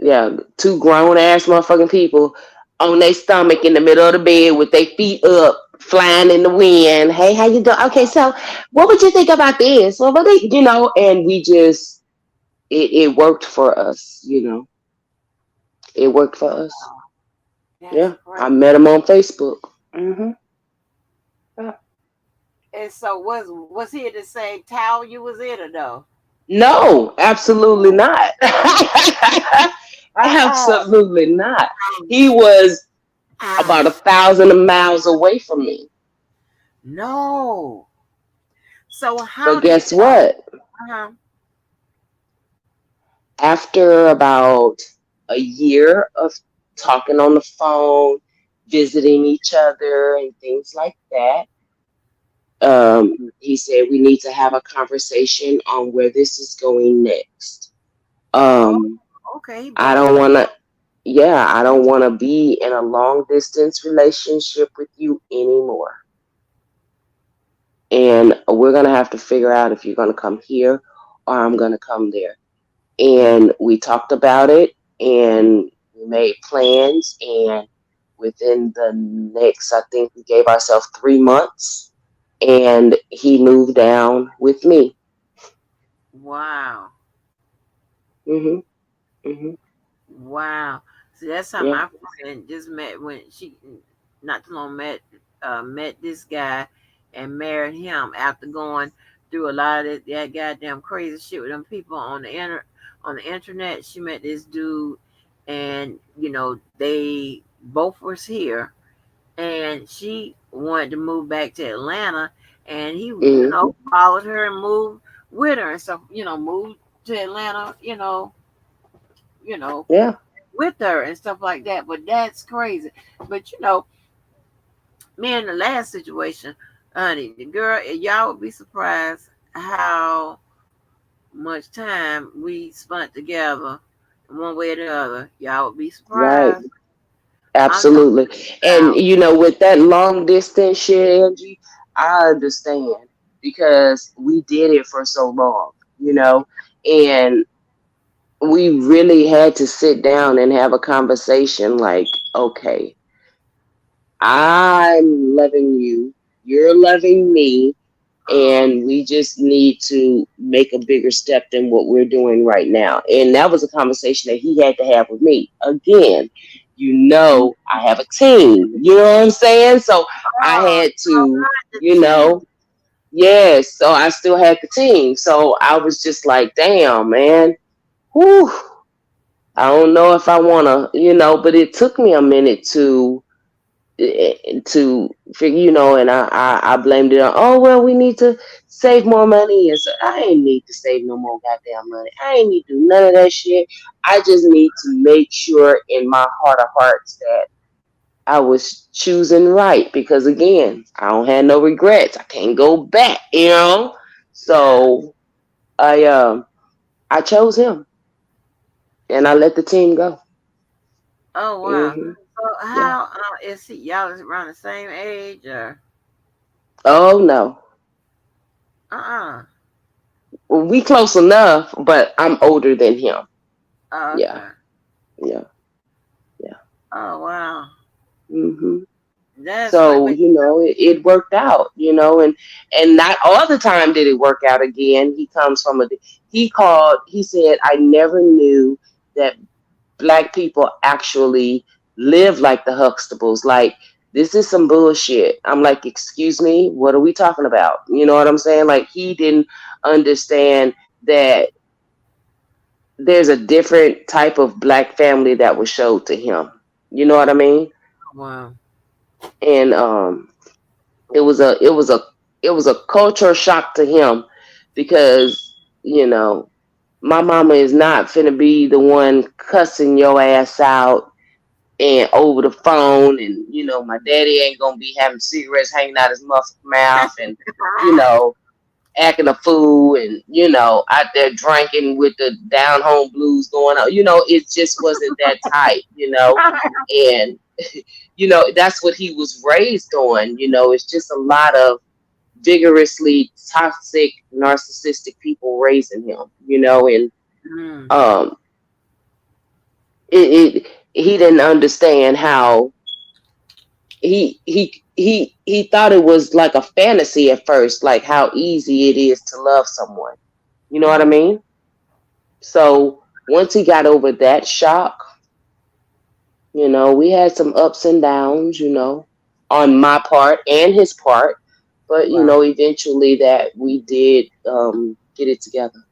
yeah. Two grown ass motherfucking people on their stomach in the middle of the bed with their feet up, flying in the wind. Hey, how you doing? Okay, so what would you think about this? Well, what they, and we just it worked for us. It worked for us. That's Yeah, great. I met him on Facebook. Yeah. And so was he the same towel you was in or no? No, absolutely not. Uh-uh. Absolutely not. He was about 1,000 miles away from me. No. So how But did guess what? uh-huh. After about a year of talking on the phone, visiting each other, and things like that, he said we need to have a conversation on where this is going next. Oh, Um, okay, he I broke it don't down. want to. Yeah, I don't want to be in a long distance relationship with you anymore. And we're going to have to figure out if you're going to come here or I'm going to come there. And we talked about it and we made plans and within the next, I think we gave ourselves 3 months, and he moved down with me. Wow. Mhm. Mhm. Wow. See, that's how Yeah. my friend just met when she not too long met this guy and married him after going through a lot of that goddamn crazy shit with them people on on the internet. She met this dude, and they both was here, and she wanted to move back to Atlanta, and he Mhm. followed her and moved with her and stuff. Moved to Atlanta. You know Yeah. with her and stuff like that. But that's crazy. But me in the last situation, honey, the girl, y'all would be surprised how much time we spent together, one way or the other. Y'all would be Right. surprised. I'm talking Absolutely. And about, with that long distance shit, Angie, I understand because we did it for so long, and we really had to sit down and have a conversation like, okay, I'm loving you, you're loving me, uh, and we just need to make a bigger step than what we're doing right now. And that was a conversation that he had to have with me. Again, I have a team, you know what I'm saying? So I oh, had to, the you team. know, yes, so I still had the team. So I was just like, damn, man, whew, I don't know if I want to, but it took me a minute to figure, and I blamed it on, oh well, we need to save more money, and so I ain't need to save no more goddamn money. I ain't need to do none of that shit. I just need to make sure in my heart of hearts that I was choosing right, because again, I don't have no regrets. I can't go back. Yeah. So I chose him, and I let the team go. Oh wow. Hmm. So Yeah. how is he? Y'all is around the same age or? Oh no. Uh-uh. Well, we close enough, but I'm older than him. Oh, Yeah. okay. Yeah. Yeah. Oh wow. Hmm. That's right. So But it worked out, and not all the time did it work out. Again, he comes from he called. He said, I never knew that black people actually live like the Huxtables. Like, this is some bullshit. I'm like, excuse me, what are we talking about? You know what I'm saying? Like, he didn't understand that there's a different type of black family that was showed to him. You know what I mean? wow. And it was a it was a it was a culture shock to him, because my mama is not finna be the one cussing your ass out and over the phone, and my daddy ain't gonna be having cigarettes hanging out his mouth, and you know acting a fool, and out there drinking with the down home blues going on. It just wasn't that type. And that's what he was raised on. It's just a lot of vigorously toxic, narcissistic people raising him. And Mm. um, he didn't understand how he thought it was like a fantasy at first, like how easy it is to love someone. You know what I Mm. mean? So once he got over that shock, we had some ups and downs, on my part and his part, but Wow. eventually that we did get it together.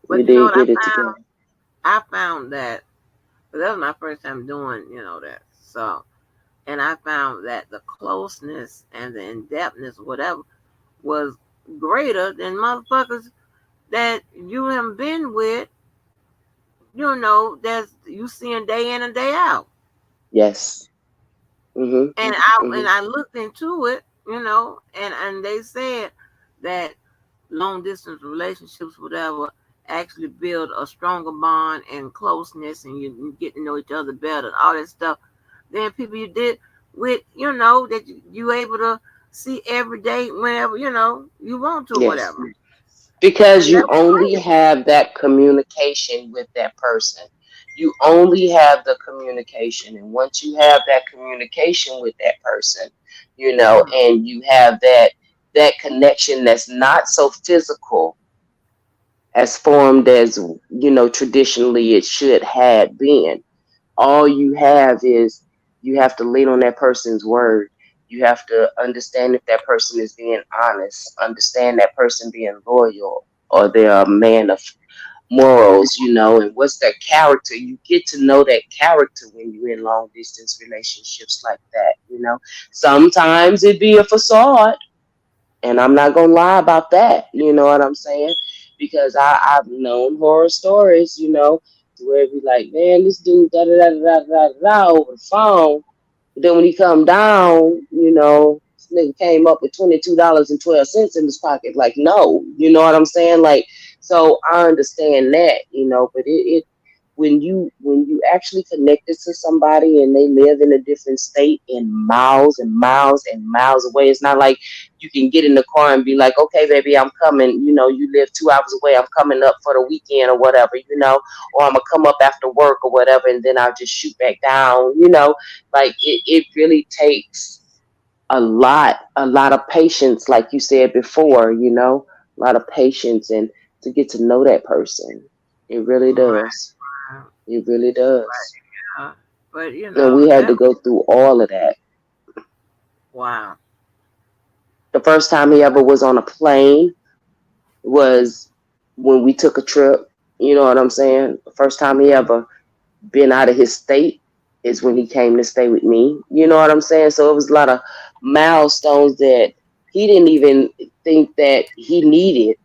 We But you know did what I get it found? together. I found that, but that was my first time doing, that. So, and I found that the closeness and the in depthness, whatever, was greater than motherfuckers that you have been with. That's you seeing day in and day out. Yes. Mhm. And I Mhm. looked into it, and they said that long distance relationships, whatever, actually build a stronger bond and closeness, and you get to know each other better, and all that stuff. Than people you did with, that you able to see every day whenever you want to, Yes. whatever. Because And you that was only crazy. have that communication with that person. You only have the communication. And once you have that communication with that person, and you have that connection that's not so physical as formed as, traditionally it should have been. All you have is you have to lean on that person's word. You have to understand if that person is being honest, understand that person being loyal, or they're a man of morals, and what's their character. You get to know that character when you're in long distance relationships like that. Sometimes it be a facade, and I'm not gonna lie about that. You know what I'm saying? Because I've known horror stories, where it be like, man, this dude da da da da da da da over the phone. But then when he come down, this nigga came up with $22.12 in his pocket. Like, no, you know what I'm saying? Like, so I understand that, but it when you actually connected to somebody and they live in a different state and miles and miles and miles away, it's not like you can get in the car and be like, okay, baby, I'm coming. You live 2 hours away. I'm coming up for the weekend or whatever, or I'm gonna come up after work or whatever, and then I'll just shoot back down. Like it really takes a lot of patience, like you said before, a lot of patience and to get to know that person. It really Right. does. It really does. Yeah. But And we had that to go through all of that. wow. The first time he ever was on a plane was when we took a trip. You know what I'm saying? The first time he Mhm. ever been out of his state is when he came to stay with me. You know what I'm saying? So it was a lot of milestones that he didn't even think that he needed,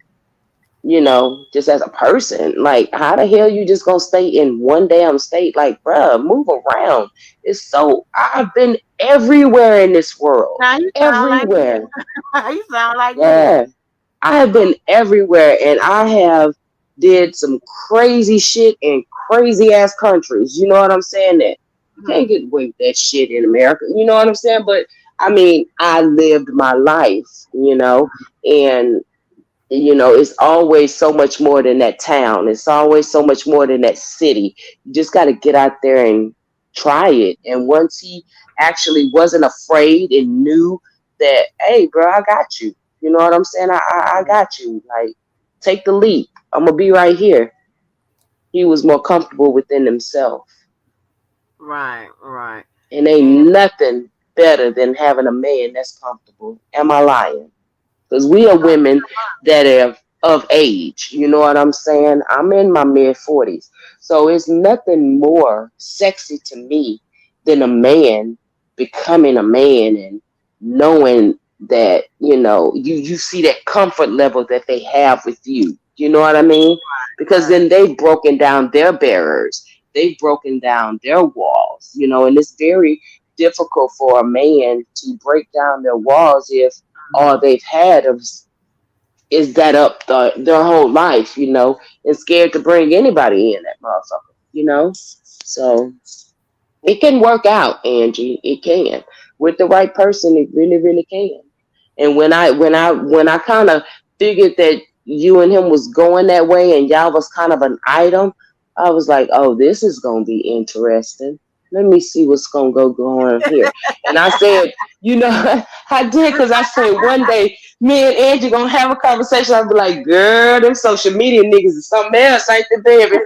just as a person. Like, how the hell you just gonna stay in one damn state? Like, bruh, move around. I've been everywhere in this world. Now you sound like me. Everywhere. You sound like me. Yeah. I have been everywhere and I have did some crazy shit in crazy ass countries. You know what I'm saying? That you can't Mhm. get away with that shit in America. You know what I'm saying? But I mean, I lived my life, and it's always so much more than that town. It's always so much more than that city. You just got to get out there and try it. And once he actually wasn't afraid and knew that, hey, bro, I got you. You know what I'm saying? I got you. Like, take the leap. I'm gonna be right here. He was more comfortable within himself, Right, right. and And ain't nothing better than having a man that's comfortable. Am I lying? Because we are women that are of age. You know what I'm saying? I'm in my mid 40s. So it's nothing more sexy to me than a man becoming a man and knowing that, you see that comfort level that they have with you. You know what I mean? Because right. then they've broken down their barriers. They've broken down their walls, and it's very difficult for a man to break down their walls if all Mhm. they've had is that up their whole life, and scared to bring anybody in that motherfucker. So it can work out, Angie. It can. With the right person, it really, really can. And when I kind of figured that you and him was going that way and y'all was kind of an item, I was like, oh, this is gonna be interesting. Let me see what's gonna go on here. And I said, I did because I said one day me and Angie gonna have a conversation. I'll be like, girl, them social media niggas is something else, ain't they, baby?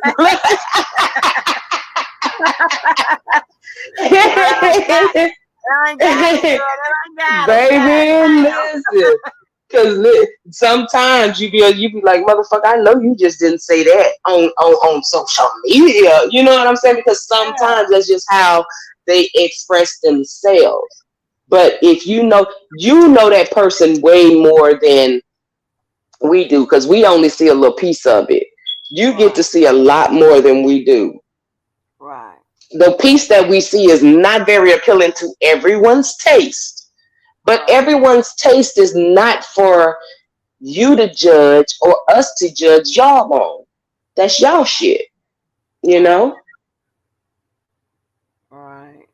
Girl, I got it, girl. I got it. God Baby, listen. Cause sometimes you be like, motherfucker, I know you just didn't say that on social media. You know what I'm saying? Because damn. sometimes that's just how they express themselves. But if you know that person way more than we do, because we only see a little piece of it. You get to Right, see a lot more than we do. right, The piece that we see is not very appealing to everyone's taste, but right, everyone's taste is not for you to judge or us to judge y'all on. That's y'all shit, you right, know? right.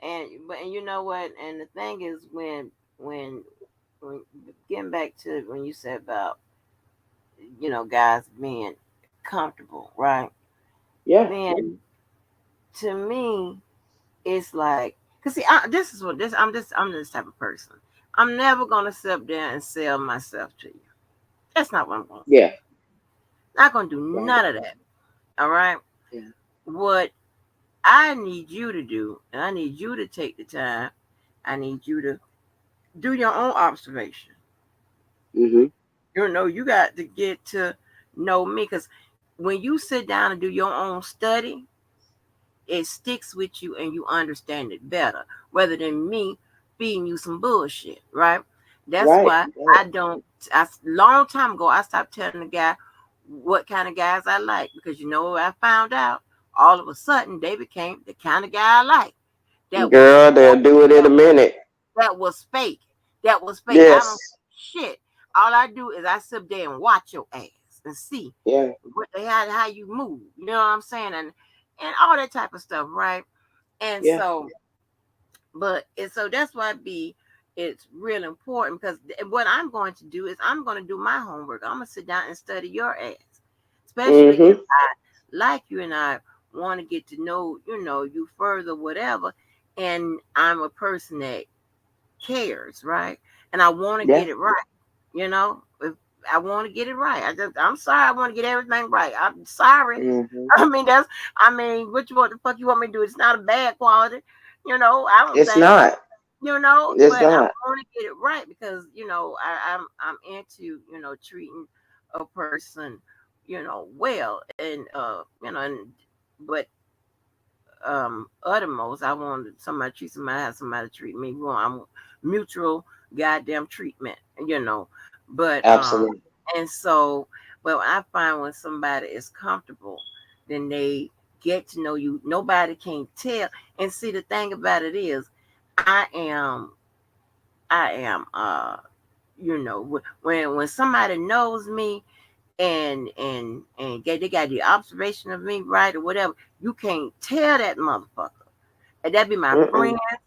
And you know what? And the thing is, when when getting back to when you said about guys being comfortable, right? Yeah. Then. to me, it's like, cause see, this is what this. I'm this type of person. I'm never gonna sit up there and sell myself to you. That's not what I'm gonna do. Yeah. Not gonna do Right. none of that. All right. Yeah. What I need you to do, and I need you to take the time. I need you to do your own observation. Mhm. You got to get to know me, because when you sit down and do your own study, it sticks with you and you understand it better, rather than me feeding you some bullshit, right? That's Right. why Right. I don't. Long time ago, I stopped telling the guy what kind of guys I like, because I found out all of a sudden they became the kind of guy I like. That was Girl, they'll do it in that a minute. that was fake. That was fake. I don't Yes. shit. All I do is I sit there and watch your ass and see Yeah. how you move. You know what I'm saying? And all that type of stuff, right? And Yeah. so that's why it's real important, because what I'm going to do is I'm going to do my homework. I'm going to sit down and study your ass, especially if Mhm. I like you and I want to get to know you further, whatever. And I'm a person that cares, right? And I want to Yeah. get it right. If I want to get it right, I'm sorry. I want to get everything right. I'm sorry. Mhm. What you want the fuck you want me to do? It's not a bad quality. I don't It's think. not. It's But I not. want to get it right, because I'm into treating a person well, and but uttermost, I want somebody to treat somebody how somebody treat me. I'm mutual goddamn treatment, but Absolutely. and so, but I find when somebody is comfortable, then they get to know you. Nobody can tell. And see, the thing about it is, I am when somebody knows me, and they got the observation of me right or whatever, you can't tell that motherfucker. And that be my friend, Mm-mm.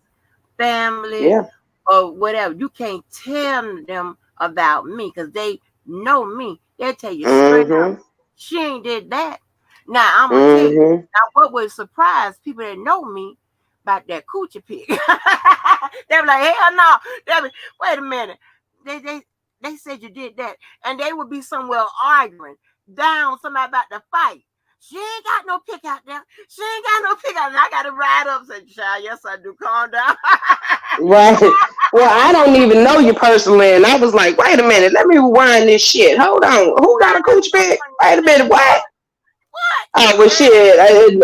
family, Yeah. or whatever. You can't tell them about me, because they know me. They'll tell you straight up, Mhm. she ain't did that. Now I'm gonna tell you. Mhm. Now what would surprise people that know me about that coochie pig? They be like, hell no. They be, wait a minute. They said you did that, and they would be somewhere arguing down somebody about to fight. She ain't got no pick out there. She ain't got no pick out. And I got to ride up and say, child, yes, I do. Calm down. Right. Well, I don't even know you personally, and I was like, wait a minute, let me rewind this shit. Hold on. Who got a coochie pick? Wait a minute. What? What? Oh, well, shit.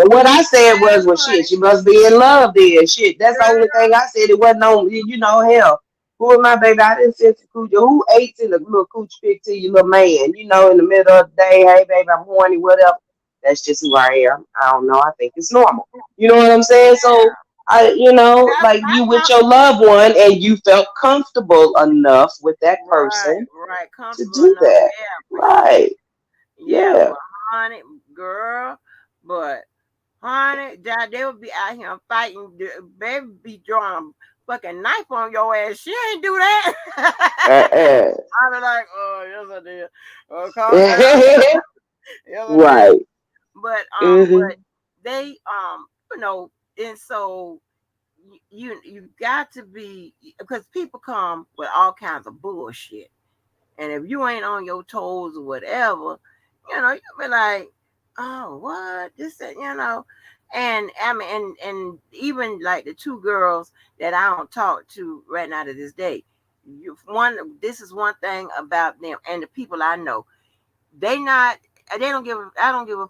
What I said was, well, shit, she must be in love then. Shit, that's the only thing I said. It wasn't on, hell. Who am I, baby? I didn't send some coochie. Who ate in a little coochie pick to your little man? In the middle of the day, hey, baby, I'm horny, whatever. That's just who I am. I don't know. I think it's normal. You know what I'm saying? So, like you That's with how, your loved one and you felt comfortable enough with that right, person right. to Comfortable do enough. that. Yeah, for sure. Right. Yeah, Yeah. but honey, girl, but honey, they would be out here fighting. Baby be drawing a fucking knife on your ass. She ain't do that. Uh-uh. I be like, oh, yes, I did. Oh, calm down. Yes, I did. Right. But Mhm. they, and so you got to be, because people come with all kinds of bullshit. And if you ain't on your toes or whatever, you be like, oh, what? This, And I mean, and even like the two girls that I don't talk to right now to this day, this is one thing about them and the people I know. They not, they don't give, I don't give a,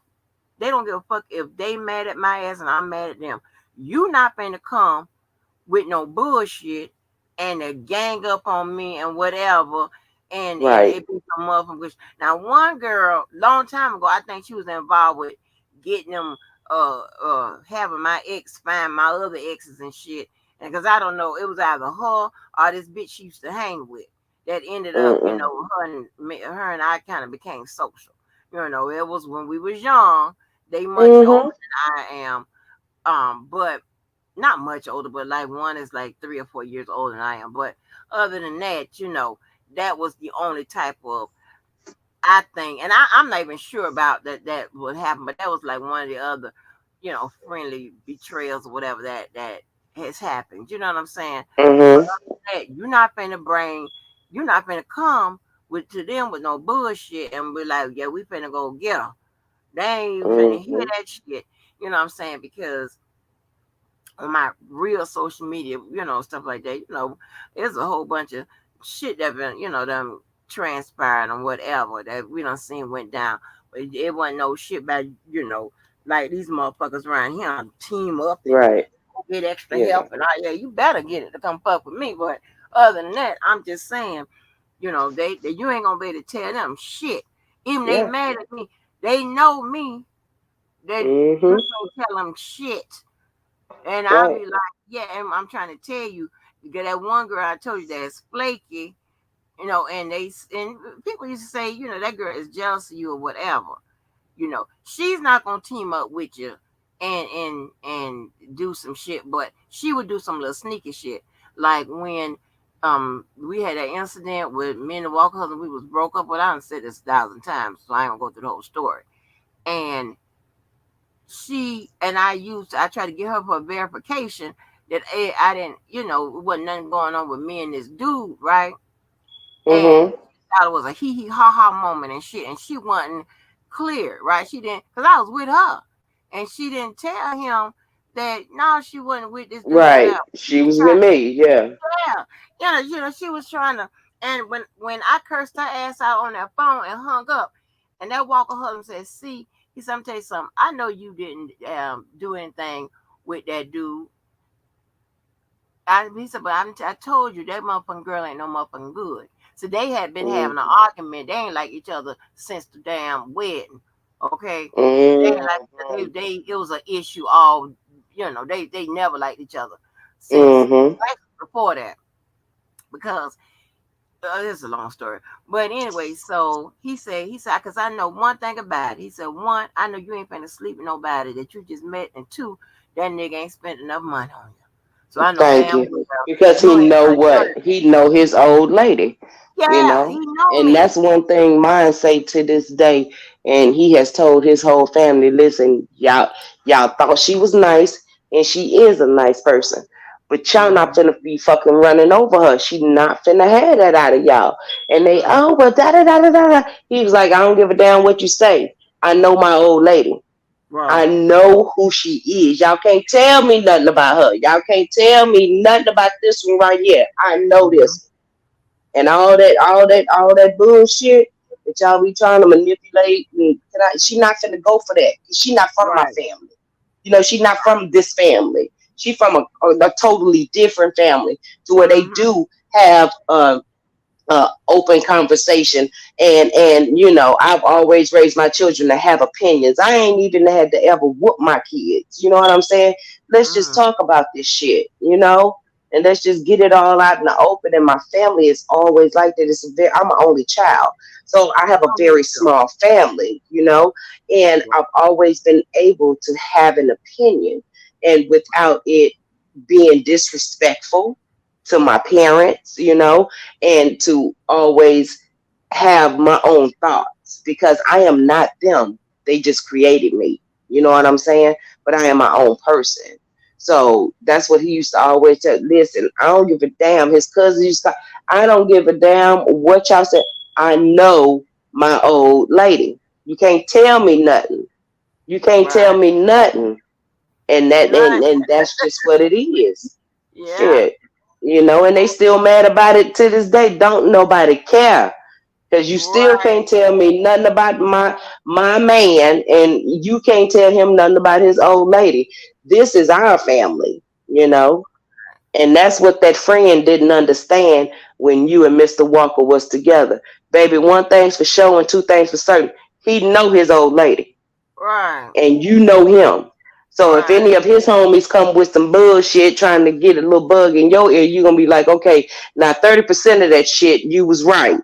they don't give a fuck if they mad at my ass and I'm mad at them. You not finna come with no bullshit and they gang up on me and whatever, and Right. it be some motherfuckers. Now one girl, long time ago, I think she was involved with getting them having my ex find my other exes and shit. And because I don't know, it was either her or this bitch she used to hang with that ended up, Mm-mm. her and I kind of became social. It was when we was young. They much older Mhm. than I am. But not much older, but like one is like 3 or 4 years older than I am. But other than that, that was the only type of, I think, and I'm not even sure about that would happen, but that was like one of the other. friendly betrayals or whatever that has happened. You know what I'm saying? But Mhm. other than that, you're not finna come to them with no bullshit and be like, yeah, we finna go get them. They ain't even finna hear Mhm. that shit. You know what I'm saying? Because on my real social media, stuff like that, there's a whole bunch of shit that been, them transpired and whatever that we done seen went down. But it wasn't no shit about, like these motherfuckers around here team up and Right. get extra help Yeah. and all. Yeah, you better get it to come fuck with me. But other than that, I'm just saying, they you ain't gonna be able to tell them shit. Even they Yeah. mad at me, they know me. That you Mhm. ain't tell them shit. And I'll Right. be like, yeah, and I'm trying to tell you, you get that one girl I told you that's flaky, and people used to say, that girl is jealous of you or whatever. She's not gonna team up with you and do some shit, but she would do some little sneaky shit. Like when we had that incident with me and the Walker husband, we was broke up. Well, I done said this 1,000 times, so I ain't gonna go through the whole story. And I tried to get her for verification that I didn't, it wasn't nothing going on with me and this dude, right? And Mhm. thought it was a hee hee ha ha moment and shit, and she wasn't clear, right? She didn't, because I was with her, and she didn't tell him that no, she wasn't with this dude, Right. whatever. She She was with tried, me. Yeah. yeah, she was trying to, and when I cursed her ass out on that phone and hung up, and that Walker husband said, "See," he said, "I'm tell you something. I know you didn't do anything with that dude." He said, but I told you that motherfucking girl ain't no motherfucking good. So they had been having an Mhm. argument. They ain't like each other since the damn wedding. Okay, they ain't like Mhm. it was an issue all. They never liked each other since Mhm. before that because this is a long story. But anyway, so he said, because I know one thing about it. He said, one, I know you ain't finna sleep with nobody that you just met, and two, that nigga ain't spent enough money on you. So I know Thank damn you. well Because you he ain't know got none what of he know his old lady, that. you Yeah, he know. know And me. that's one thing mine say to this day. And he has told his whole family, listen, y'all thought she was nice, and she is a nice person. But y'all not Mm-hmm. finna be fucking running over her. She not finna have that out of y'all. And they, Mm-hmm. oh, well, da da da da da. He was like, I don't give a damn what you say. I know my old lady. I Right. know who she is. Y'all can't tell me nothing about her. Y'all can't tell me nothing about this one right here. I know Mm-hmm. this. And all that bullshit that y'all be trying to manipulate. She not finna go for that. She not from my Right. family. She's not from this family. She from a totally different family to where they Mm-hmm. do have open conversation, and I've always raised my children to have opinions. I ain't even had to ever whoop my kids, you know what I'm saying? Let's just Mm-hmm. talk about this shit, and let's just get it all out in the open. And my family is always like that. I'm an only child, so I have a Oh, me very too. small family, and Yeah. I've always been able to have an opinion, and without it being disrespectful to my parents, and to always have my own thoughts because I am not them. They just created me. You know what I'm saying? But I am my own person. So that's what he used to always tell. Listen, I don't give a damn. His cousin used to, I don't give a damn what y'all said. I know my old lady. You can't tell me nothing. You can't tell Right. me nothing. And that Right. and that's just what it is. Yeah. Shit. And they still mad about it to this day. Don't nobody care. Cause you still Right. can't tell me nothing about my man, and you can't tell him nothing about his old lady. This is our family. And that's what that friend didn't understand when you and Mr. Walker was together. Baby, one thing's for sure and two things for certain. He know his old lady Right. and you know him. So if Right. any of his homies come with some bullshit trying to get a little bug in your ear, you're gonna be like, okay, now 30% of that shit you was right.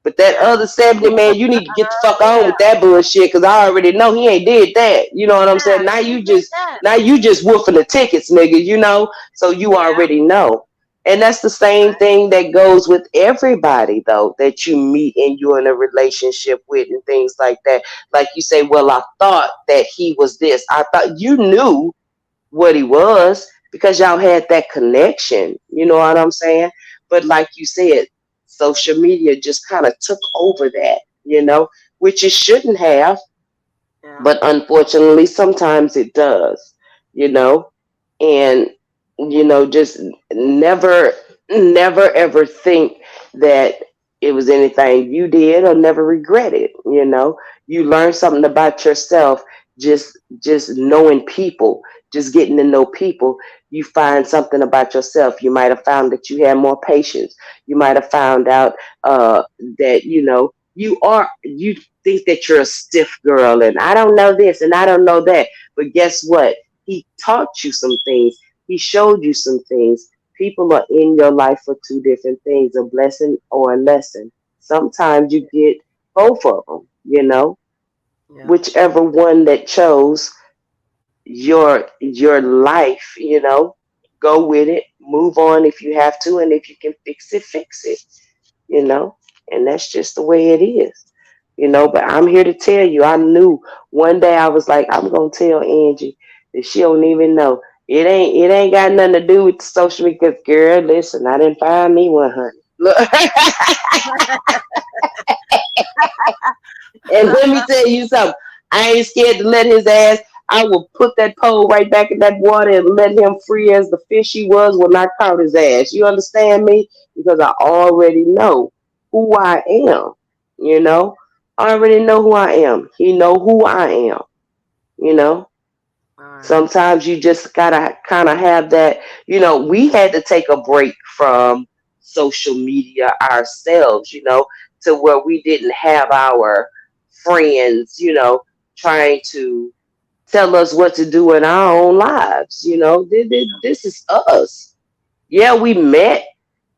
But that Yeah. other 70, man, you need to get the fuck on Yeah. with that bullshit because I already know he ain't did that. You know what I'm Yeah. saying? Now He you did just that. now you just woofing the tickets, nigga, so you Yeah. already know. And that's the same thing that goes with everybody, though, that you meet and you're in a relationship with and things like that. Like you say, well, I thought that he was this. I thought you knew what he was because y'all had that connection. You know what I'm saying? But like you said, social media just kind of took over that, which it shouldn't have, Yeah. but unfortunately sometimes it does, you know and just never ever think that it was anything you did, or never regret it. You learn something about yourself, just knowing people, just getting to know people. You find something about yourself. You might have found that you had more patience. You might have found out that you think that you're a stiff girl, and I don't know this and I don't know that. But guess what? He taught you some things. He showed you some things. People are in your life for two different things, a blessing or a lesson. Sometimes you get both of them, Yeah. whichever one that chose your life, go with it, move on if you have to, and if you can fix it, you know, and that's just the way it is. But I'm here to tell you, I knew one day I was like, I'm gonna tell Angie that she don't even know. It ain't got nothing to do with social media. 'Cause, girl, listen, I didn't find me one, honey. Look, and let me tell you something. I ain't scared to let his ass. I will put that pole right back in that water and let him free as the fish he was when I caught his ass. You understand me? Because I already know who I am. You know, I already know who I am. He know who I am. You know. All right. Sometimes you just gotta kind of have that. We had to take a break from social media ourselves, to where we didn't have our friends, trying to tell us what to do in our own lives. This is us. Yeah, we met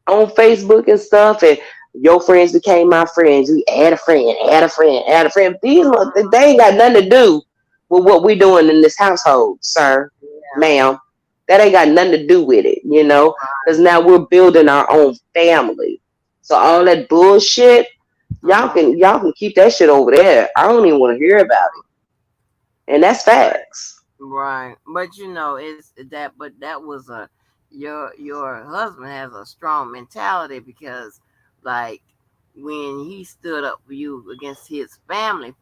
on Facebook and stuff, and your friends became my friends. We add a friend, add a friend, add a friend. They ain't got nothing to do with what we doing in this household, sir, Yeah. ma'am. That ain't got nothing to do with it, because now we're building our own family. So all Right. that bullshit, y'all Uh-huh. can y'all can keep that shit over there. I don't even want to hear about it, and that's Right. facts. Right. But it's that. But that was your husband has a strong mentality because, like, when he stood up for you against his family,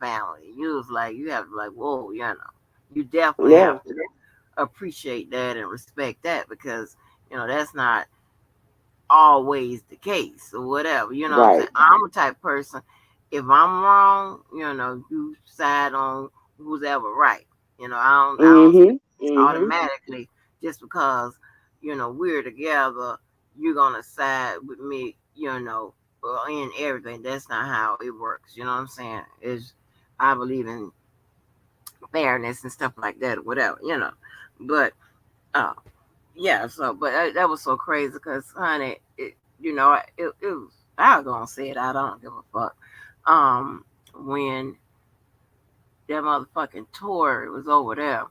you was like, you have to like, whoa, you definitely Yeah, have to appreciate that and respect that because that's not always the case or whatever. You know what I'm saying? right. I'm a type of person. If I'm wrong, you side on who's ever right. I don't Mhm. Mhm. automatically just because we're together, you're gonna side with me. In everything. That's not how it works. You know what I'm saying? Is I believe in fairness and stuff like that or whatever. But uh, yeah, so but that was so crazy because, honey, it was. I was gonna say it. I don't give a fuck. When that motherfucking tour was over there,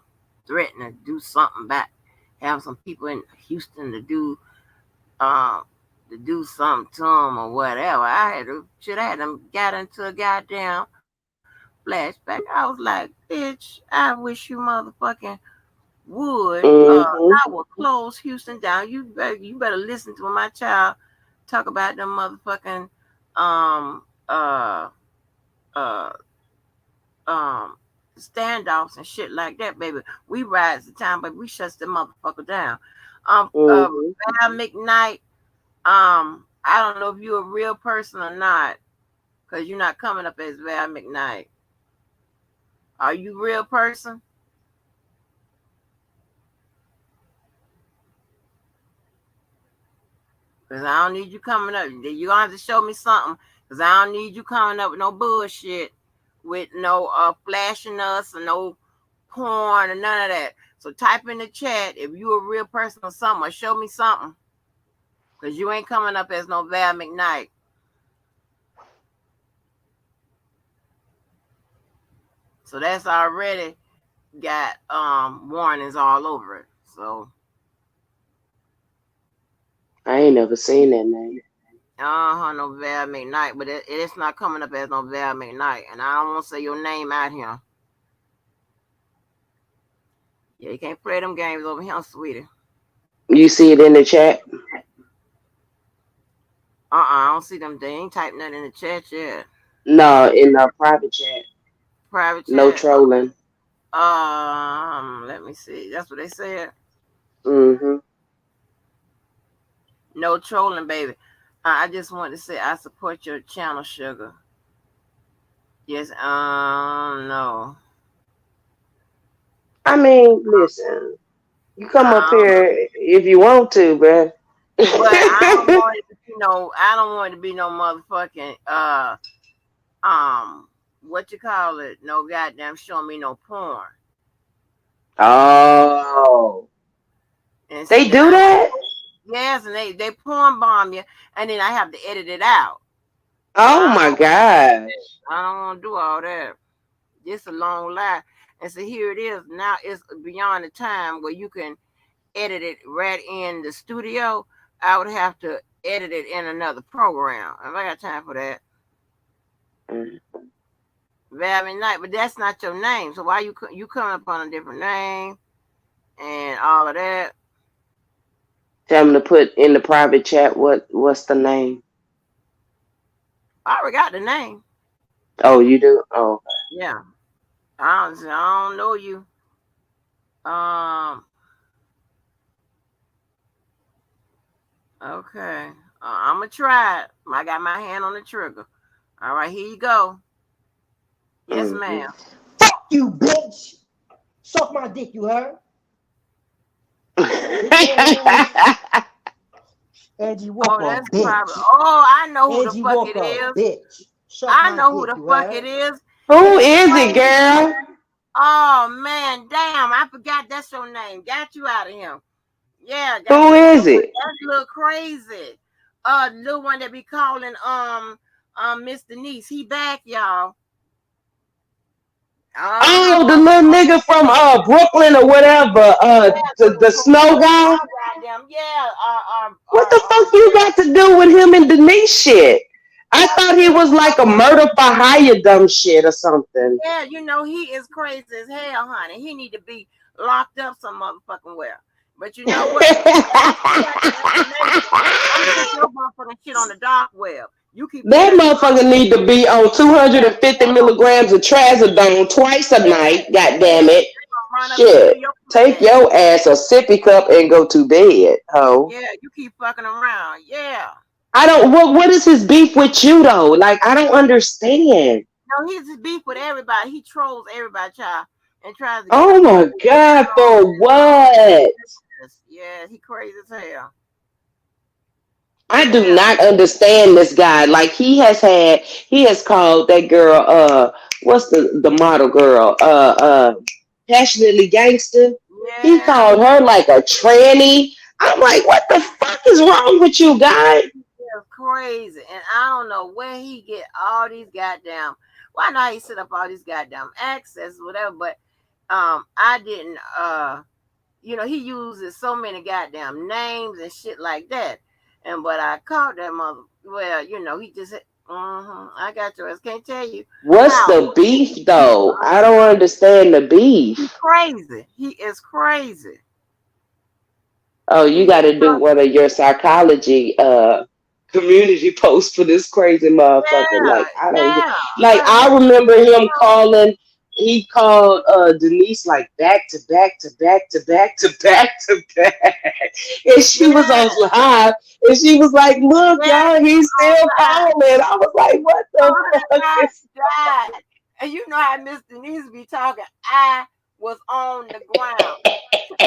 threatening to do something back, have some people in Houston um to do something to them or whatever. I had them got into a goddamn flashback. I was like, bitch, I wish you motherfucking would. Mhm. I will close Houston down. You better listen to my child talk about them motherfucking um uh uh um standoffs and shit like that, baby. We rise the time, but we shuts the motherfucker down. Mhm. Val McKnight, I don't know if you're a real person or not, because you're not coming up as Val McKnight. Are you a real person? Cause I don't need you coming up. You gonna have to show me something. Cause I don't need you coming up with no bullshit, with no flashing us or no porn or none of that. So type in the chat if you a real person or something, or show me something. Cause you ain't coming up as no Val McKnight. So that's already got warnings all over it. So I ain't never seen that name. No Val McKnight, but it's not coming up as no Val McKnight, and I don't want to say your name out here. Yeah, you can't play them games over here, sweetie. You see it in the chat? I don't see them. They ain't typed nothing in the chat yet. No, in the private chat. Private No chat. trolling. Let me see. That's what they said. Mm-hmm. No trolling, baby. I just wanted to say I support your channel, sugar. Yes. No. I mean, listen. You come up Um, here if you want to, bruh. but I don't want it to be no. I don't want it to be no motherfucking um. What you call it? No goddamn showing me no porn. Oh. And see, They then do I that? yes, and they porn bomb you, and then I have to edit it out. Oh I my don't. gosh. I don't want to do all that. It's a long lie. And so here it is. Now it's beyond the time where you can edit it right in the studio. I would have to edit it in another program. If I got time for that. Mm. Very nice, but that's not your name. So why you coming up on a different name and all of that? Tell them to put in the private chat what's the name. I already got the name. Oh, you do? Oh. Yeah, I don't know you. Um, okay. I'm gonna try it. I got my hand on the trigger. All right, here you go. Yes, Mm-hmm. ma'am. Fuck you, bitch. Suck my dick, you heard? Bitch ass Angie Oh, Walker, that's probably. bitch. Oh, I know who the Angie fuck it Walker, is. bitch. Suck I my know who dick, the you fuck it heard? is. Who It is is it, crazy. girl? Oh man, damn! I forgot that's your name. Got you out of him. Yeah, got Who you. is it? That's a little crazy. Little one that be calling Miss Denise. He back, y'all. Uh Oh, the huh. little nigga from Brooklyn or whatever. Yeah, The snow guy. goddamn. Yeah. What the fuck you got to do with him and Denise shit? I thought he was like a murder for hire dumb shit or something. Yeah, he is crazy as hell, honey. He need to be locked up some motherfucking well. But you know what? Once you got the information, I'm gonna put your motherfucking shit on the dark web. You keep That playing motherfucker need to be on yeah, 250 milligrams of trazodone twice a yeah, night. God yeah. damn it. They gonna run up and kill Shit. your Take pussy ass. your ass a sippy cup and go to bed, ho. Yeah, you keep fucking around. Yeah. I don't. What is his beef with you though? Like I don't understand. No, he's just beef with everybody. He trolls everybody, child, and tries to get Oh some my money. god, for what? Yeah, he crazy as hell. I do Yeah. not understand this guy. Like he has called that girl what's the model girl? Passionately Gangster. He Yeah. called her like a tranny. I'm like, what the fuck is wrong with you, guy? Yeah, crazy. And I don't know where he get all these goddamn why not he set up all these goddamn access, whatever, but I didn't he uses so many goddamn names and shit like that. And but I caught that mother well, he just I got yours. Can't tell you What's how. the beef though? I don't understand the He's beef. crazy. He is crazy. Oh, He you is got to do one of your psychology community posts for this crazy motherfucker. yeah, Like I don't even yeah. like. But I remember him calling. He called Denise like back to back to back to back to back to back, and she was on yeah, live, and she was like, "Look, yeah, y'all, he he's was on still live. calling." I was like, "What the On fuck live is?" died. And you know how Miss Denise be talking. I was on the ground.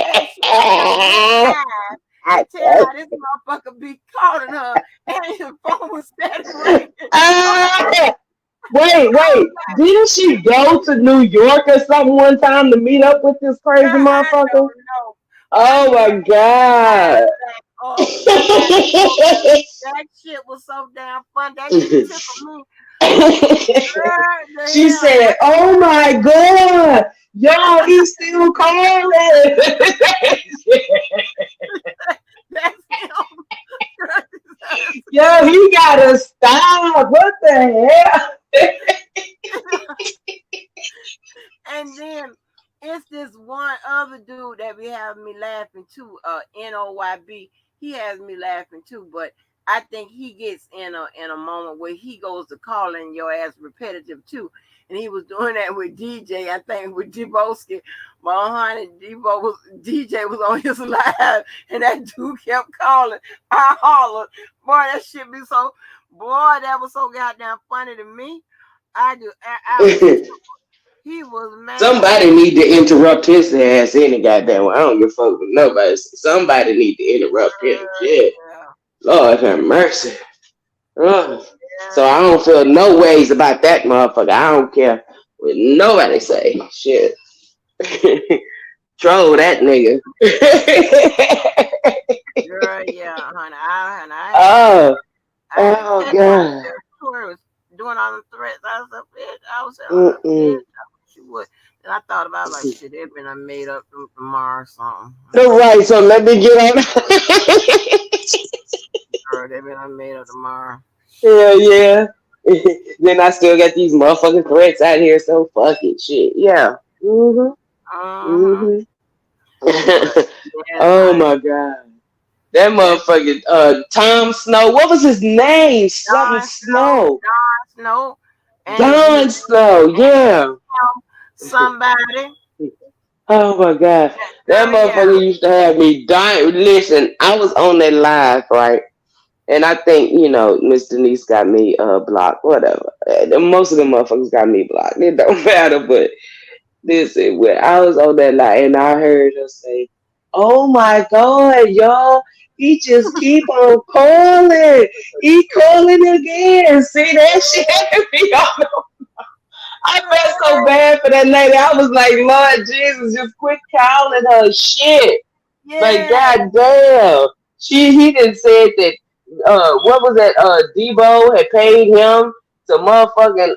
And she had went live and tell how this motherfucker be calling her and his phone was steady ringing. Ah! Wait, I was wait. like, Didn't she go to New York or something one time to meet up with this crazy girl, I motherfucker? don't know. But I Oh knew my that live god. back up. That so that shit was so damn fun. That shit tickled me. I said, girl, the She hell. said, "Oh my god, y'all, he's still calling." That's him. Yo, he gotta stop. What the And then it's this one other dude that be having me laughing too, Noyb. He has me laughing too, but I think he gets in a moment where he goes to calling your ass repetitive too. And he was doing that with DJ, I think with Deboski. My honey DJ was on his live and that dude kept calling. I hollered. Boy, that shit be so boy, that was so goddamn funny to me. I was hell? he was mad. Somebody need to interrupt his ass any goddamn way. I don't give a fuck with nobody. Somebody need to interrupt him. Shit. Yeah, Lord have mercy. Ugh. So yeah, I don't feel no ways about that motherfucker. I don't care what nobody say. Shit. Troll that nigga. girl, yeah, honey. Oh, I had to oh catch God. myself. Tori was doing all the threats. I was like, bitch. I was telling her, bitch. Mm-mm. She would. And I thought about it, like, shit, they've been made up tomorrow or something. All right, so let me get on. Girl, they've been made up tomorrow. Hell yeah. Then I still got these motherfucking threats out here, so fuck it, shit. Yeah. Mhm. Uh-huh. Mhm. But yes, Oh honey. my god. That That motherfucking Tom Snow. What was his name? Something Jon Snow, Snow. Jon Snow, and he Don Snow. Yeah. somebody. Oh my god. That Girl, yeah. motherfucker used to have me dying. Listen, I was on that live, right? And I think, Miss Denise got me blocked, whatever. Most of them motherfuckers got me blocked. It don't matter, but listen, when I was on that line and I heard her say, "Oh my God, y'all, he just keep on calling. He calling again. See that shit had me on. I felt so bad for that lady. I was like, Lord Jesus, just quit calling her shit. Like, Yeah. goddamn. He didn't said that what was that Debo had paid him to motherfucking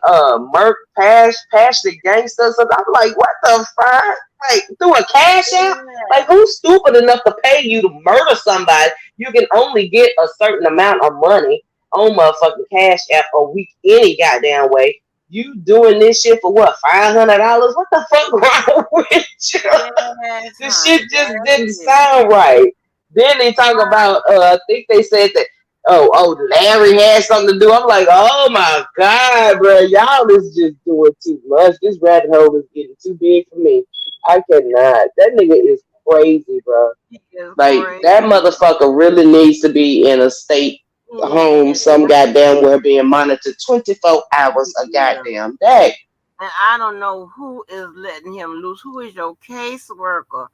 murk pass the gangster or something. I'm like, what the fuck? Like through a cash app? Like Yeah. who's stupid enough to pay you to murder somebody? You can only get a certain amount of money on motherfucking cash app a week any goddamn way. You doing this shit for what, $500? What the fuck wrong with you? Yes, The shit honey. just That's didn't it. sound right. Then they talk about, I think they said that, Larry had something to do. I'm like, oh my God, bro, y'all is just doing too much. This rabbit hole is getting too big for me. I cannot. That nigga is crazy, bro. He is Like, that crazy. motherfucker really needs to be in a state home, And some goddamn where being monitored 24 hours a yeah. goddamn day. And I don't know who is letting him loose. Who is your caseworker?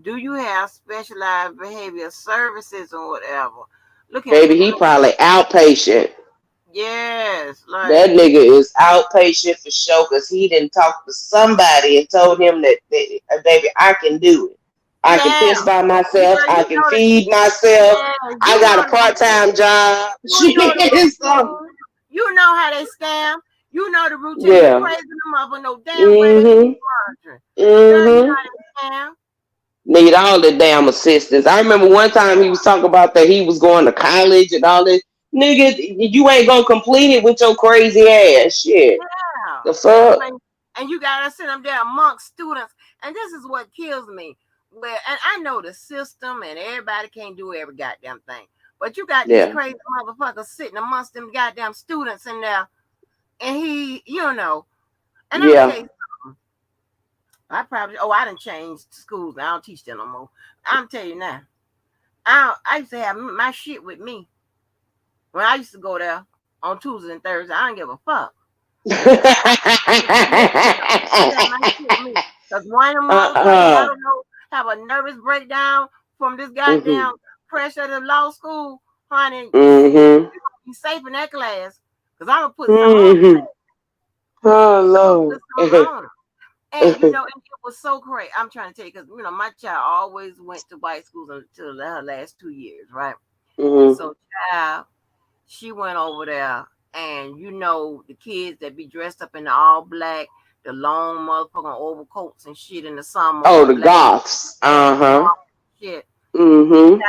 Do you have specialized behavior services or whatever? Look at Baby, me. he probably outpatient. Yes, That like nigga is outpatient for sure because he didn't talk to somebody and told him that baby, I can do it. I can yeah. piss by myself. Well, I you can know that. feed myself. Yeah, I got a part time job. you know the Shit, so, routine. You know how they scam. You know the routine. You yeah. praising them up, but no damn way they Mm need hmm. monitoring. Girl, you Mm know hmm. how they scam. Need all the damn assistance. I remember one time he was talking about that he was going to college and all this. Nigga, you ain't gonna complete it with your crazy ass. Shit. Yeah. The And fuck? you gotta sit them there amongst students. And this is what kills me. Well, and I know the system and everybody can't do every goddamn thing. But you got these Yeah. crazy motherfuckers sitting amongst them goddamn students in there. And and I'm gonna tell Yeah. you something. I done changed schools. I don't teach them no more. I'm tell you now. I used to have my shit with me when I used to go there on Tuesdays and Thursdays. I don't give a fuck. Yeah, I used to have my shit with me. Because one of them motherfuckers, I uh-uh. don't know, have a nervous breakdown from this Mhm. goddamn pressure of the law school. Honey, shit, Mhm. you gonna be safe in that class. Because I'm gonna put some on. Mhm. Oh I'm gonna put Lord. some on. And and it was so great. I'm trying to tell you, because my child always went to white schools until her last 2 years, right? Mhm. So child, she went over there, and the kids that be dressed up in the all black, the long motherfucking overcoats and shit in the summer Oh, with the black Goths. and Uh huh. shit. Mhm.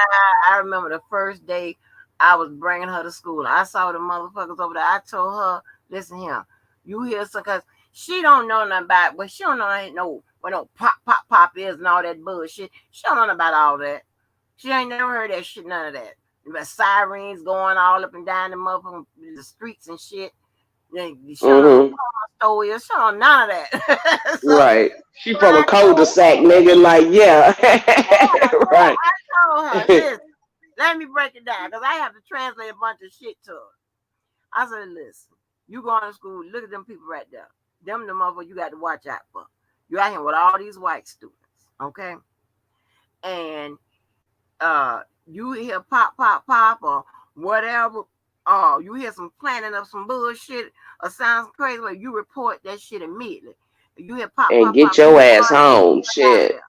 I remember the first day. I was bringing her to school. I saw the motherfuckers over there. I told her, listen here, you hear some, cause she don't know nothing about, but she don't know ain't no what no pop is and all that bullshit. She don't know nothing about all that. She ain't never heard that shit, none of that. But sirens going all up and down the motherfucking the streets and shit. She don't know no Mm-hmm. corner store is. She don't know none of that. So Right. She when from a I told cul-de-sac, her, nigga. Like, yeah. Right. I told her, listen, let me break it down because I have to translate a bunch of shit to her. I said, listen, you going to school, look at them people right there. Them the motherfuckers you got to watch out for. You out here with all these white students, okay? And you hear pop, pop, pop, or whatever, you hear some planning of some bullshit or sounds crazy, like you report that shit immediately. You hear pop, And pop, get pop, you your ass run the home. fuck out of Shit. there.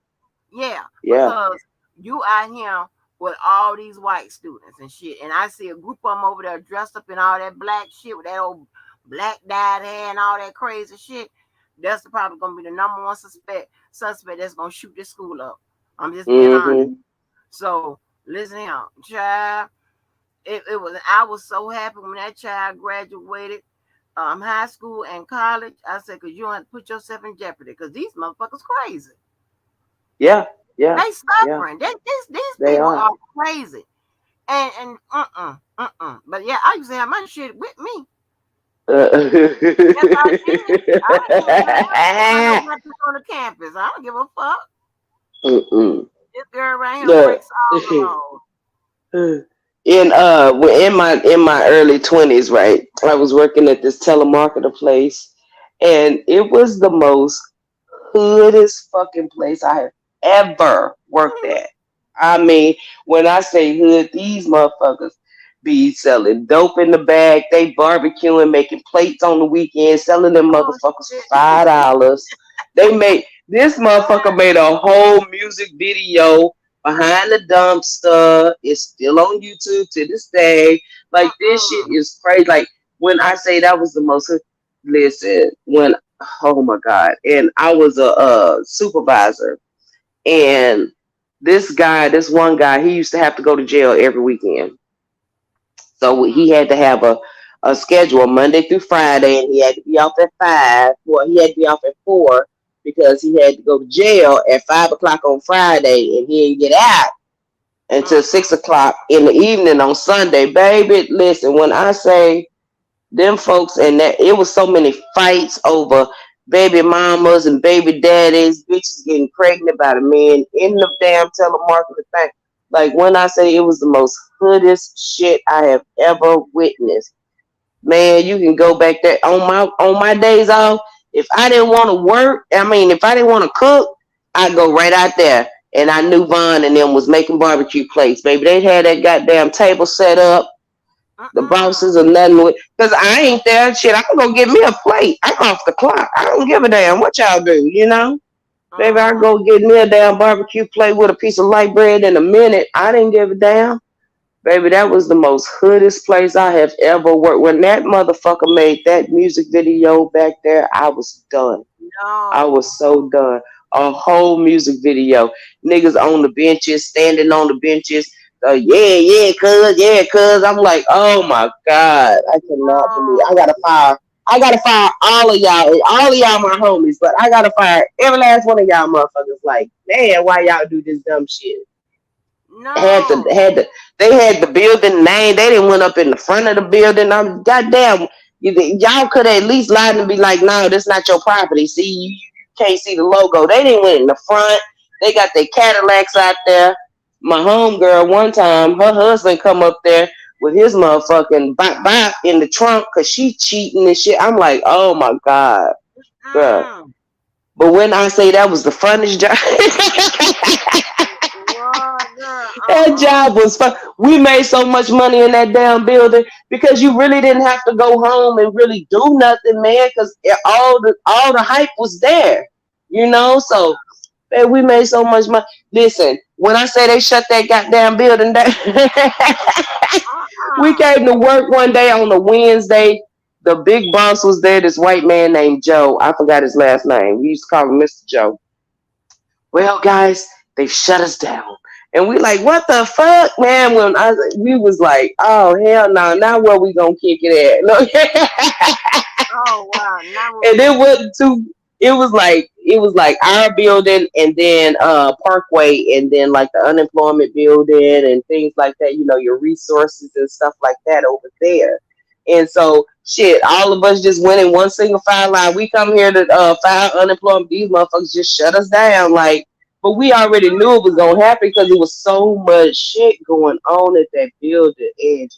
Yeah, Yeah. because you out here with all these white students and shit, and I see a group of them over there dressed up in all that black shit with that old black dyed hair and all that crazy shit. That's probably gonna be the number one suspect that's gonna shoot this school up. I'm just being honest. Mm-hmm. So listen here, child. It was I was so happy when that child graduated high school and college. I said, cause you don't have to put yourself in jeopardy, cause these motherfuckers crazy. Yeah. Yeah. They Yeah. suffering. These They people are. are crazy. And. But yeah, I used to have my shit with me. Yes, I did. I didn't even have no weapons on the campus. I don't give a fuck. Mm-mm. This girl right here Look. breaks all the laws. In my early 20s, right, I was working at this telemarketer place, and it was the most hoodest fucking place I have ever worked at. I mean, when I say hood, these motherfuckers be selling dope in the bag. They barbecuing, making plates on the weekend, selling them Oh motherfuckers for shit. $5. They made this motherfucker made a whole music video behind the dumpster. It's still on YouTube to this day. Like this shit Mm-mm. is crazy. Like when I say that was the most, listen, when oh my god, and I was a supervisor, and this one guy, he used to have to go to jail every weekend. So he had to have a schedule Monday through Friday, and he had to be off at 5. Well, he had to be off at 4 because he had to go to jail at 5 o'clock on Friday, and he didn't get out until Mm-mm. 6 o'clock in the evening on Sunday. Baby, listen, when I say them folks, and that it was so many fights over baby mamas and baby daddies, bitches getting pregnant by the men in the damn telemarketing thing. Like when I say it was the most hoodest shit I have ever witnessed. Man, you can go back there on my days off. If I didn't want to work, I mean, if I didn't want to cook, I'd go right out there. And I knew Vaughn and them was making barbecue plates, baby. They had that goddamn table set up, the Mm-mm. bosses or nothing with, because I ain't there. Shit, I can go get me a plate. I'm off the clock. I don't give a damn what y'all do, you know? Baby, I Mm-hmm. go get me a damn barbecue plate with a piece of light bread in a minute. I didn't give a damn. Baby, that was the most hoodest place I have ever worked. When that motherfucker made that music video back there, I was done. I No. was so done. A whole music video. Niggas on the benches, standing on the benches. Yeah, cuz. I'm like, oh my God. I cannot believe I No. gotta fire. I gotta fire all of y'all. All of y'all my homies, but I gotta fire every last one of y'all motherfuckers. Like, man, why y'all do this dumb shit? Had to No. had to They had the building name. They didn't went up in the front of the building. I'm goddamn. Y'all could at least lie and be like, no, that's not your property. See, you can't see the logo. They didn't went in the front. They got their Cadillacs out there. My homegirl one time, her husband come up there with his motherfucking bop in the trunk because she cheating and shit. I'm like, oh my God, bruh. Mm. But when I say that was the funnest job, What, girl? that job was fun. We made so much money in that damn building because you really didn't have to go home and really do nothing, man. Because all the hype was there, you know. So, man, we made so much money. Listen, when I say they shut that goddamn building down, we Uh-uh. came to work one day on a Wednesday. The big boss was there. This white man named Joe. I forgot his last name. We used to call him Mr. Joe. Well, guys, they've shut us down. And we like, what the fuck, man? When we was like, oh hell no, now where we gonna kick it at? Look, Oh wow! Now where we and it gonna wasn't too. It was like our building, and then Parkway, and then like the unemployment building and things like that. You know, your resources and stuff like that over there. And so shit, all of us just went in one single file line. We come here to file unemployment. These motherfuckers just shut us down. Like, but we already knew it was gonna happen because it was so much shit going on at that building. And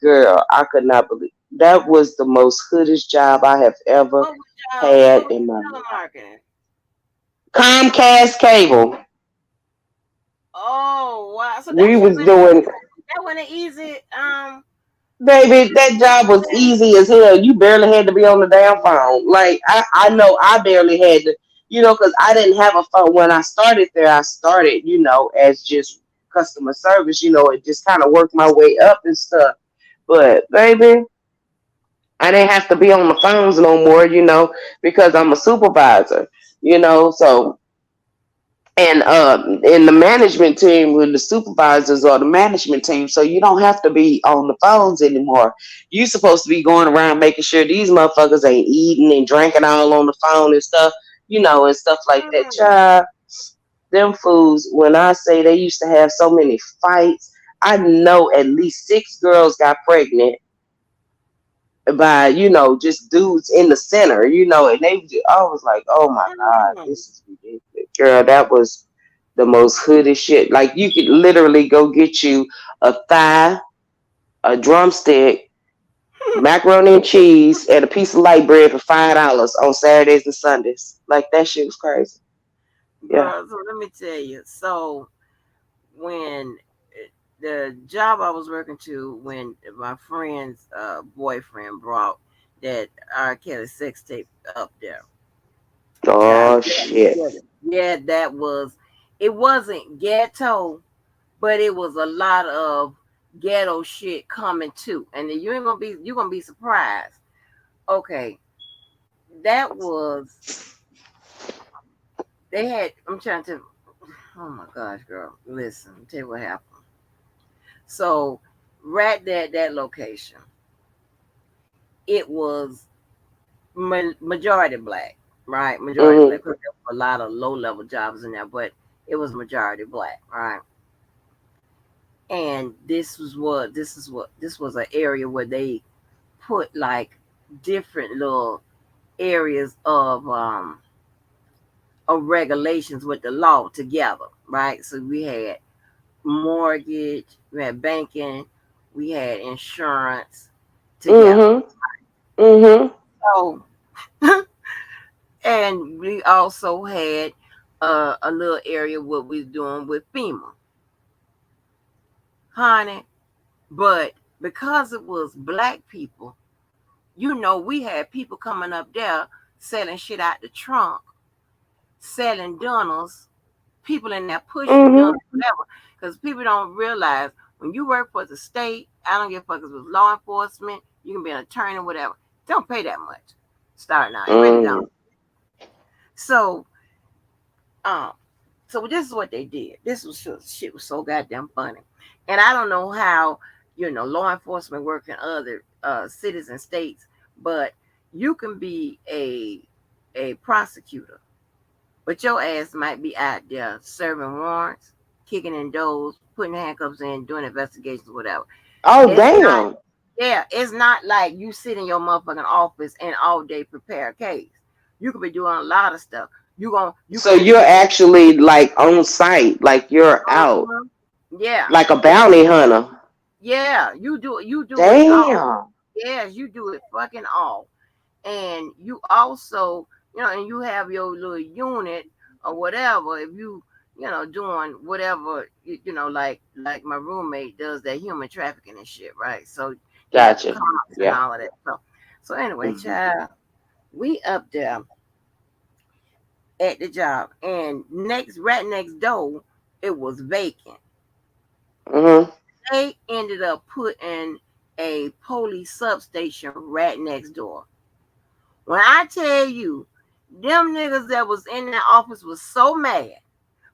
girl, I could not believe that was the most hoodish job I have ever what was y'all had what was in my y'all life. marketing? Comcast cable. Oh wow! So that We should have was been doing, that wasn't easy. baby, that job was easy as hell. You barely had to be on the damn phone. Like I know I barely had to, because I didn't have a phone when I started there. I started, as just customer service. It just kind of worked my way up and stuff. But baby, I didn't have to be on the phones no more, because I'm a supervisor, so and in the management team with the supervisors or the management team, so you don't have to be on the phones anymore. You supposed to be going around making sure these motherfuckers ain't eating and drinking all on the phone and stuff, and stuff like that. Mm, Child, them fools, when I say they used to have so many fights, I know at least 6 girls got pregnant by just dudes in the center, and I was like, oh my god, mm. this is ridiculous, girl. That was the most hooded shit. Like you could literally go get you a thigh, a drumstick, macaroni and cheese, and a piece of light bread for $5 on Saturdays and Sundays. Like that shit was crazy. Yeah. Girl, so let me tell you. So when the job I was working to, when my friend's boyfriend brought that R. Kelly sex tape up there, child. Oh shit. Yeah, yeah, that was. It wasn't ghetto, but it was a lot of ghetto shit coming too, and then you're gonna be surprised. Okay, that was they had. I'm trying to. Oh my gosh, girl, listen. I'll tell you what happened. So, right there at that location, it was majority black, right? Majority Mhm. black. 'Cause there were a lot of low level jobs in there, but it was majority black, right? And this was an area where they put like different little areas of regulations with the law together, right? So we had mortgage, we had banking, we had insurance together. Mhm. Mhm. So and we also had a little area what we was doing with FEMA, honey. But because it was black people, we had people coming up there selling shit out the trunk, selling dinners, people in there pushing Mhm. dinners, whatever. Because people don't realize when you work for the state, I don't give a fuck if it's law enforcement, you can be an attorney, whatever. Don't pay that much. Starting out, it really don't. Mhm. So, um, so this is what they did. Shit was so goddamn funny, and I don't know how law enforcement work in other cities and states, but you can be a prosecutor, but your ass might be out there serving warrants, kicking in doors, putting handcuffs in, doing investigations, whatever. Oh It's not, damn. yeah, it's not like you sit in your motherfucking office and all day prepare a case. You could be doing a lot of stuff. You So gonna you're be, actually like on site, like you're out, yeah, like a yeah, bounty hunter. yeah. You do it all. Damn. Yes, you do it fucking all. And you also, and you have your little unit or whatever. If doing whatever, like my roommate does that human trafficking and shit, right? So you got the Gotcha. cops and Yeah. all of that. So anyway, Mhm. child, we up there at the job, and right next door, it was vacant. Mhm. They ended up putting a police substation right next door. When I tell you, them niggas that was in that office was so mad.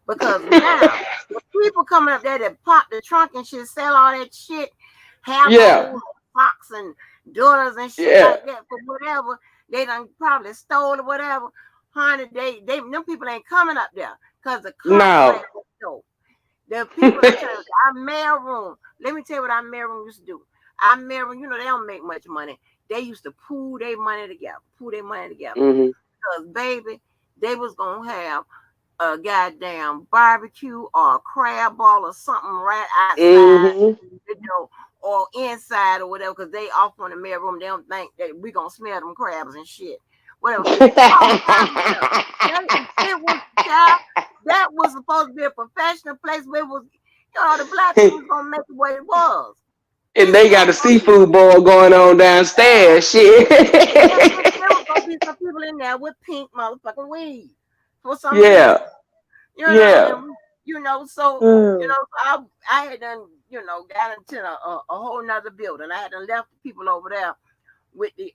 Because now the people coming up there that pop the trunk and shit, sell all that shit, hair Yeah, gold, socks and dollars and shit yeah. like that for whatever they done probably stole or whatever. Honey, they them people ain't coming up there because the cops No. like so. The people, I'm telling you, our mail room. Let me tell you what our mail room used to do. Our mail room, they don't make much money. They used to pool their money together, pool their money together. Mhm. Because baby, they was gonna have a goddamn barbecue or a crab ball or something right outside, Mhm. you know, or inside or whatever, because they off on the mail room. They don't think that we gonna smell them crabs and shit. Whatever. All kinds of stuff. It was child, that was supposed to be a professional place where it was, the black people was gonna make it what it was. And It they got was a gonna be seafood boil going on downstairs. Shit. there was gonna be some people in there with pink motherfucking weed for some reason. Yeah. Yeah. And so Mm. I had done, got into a whole nother building. I had done left the people over there with the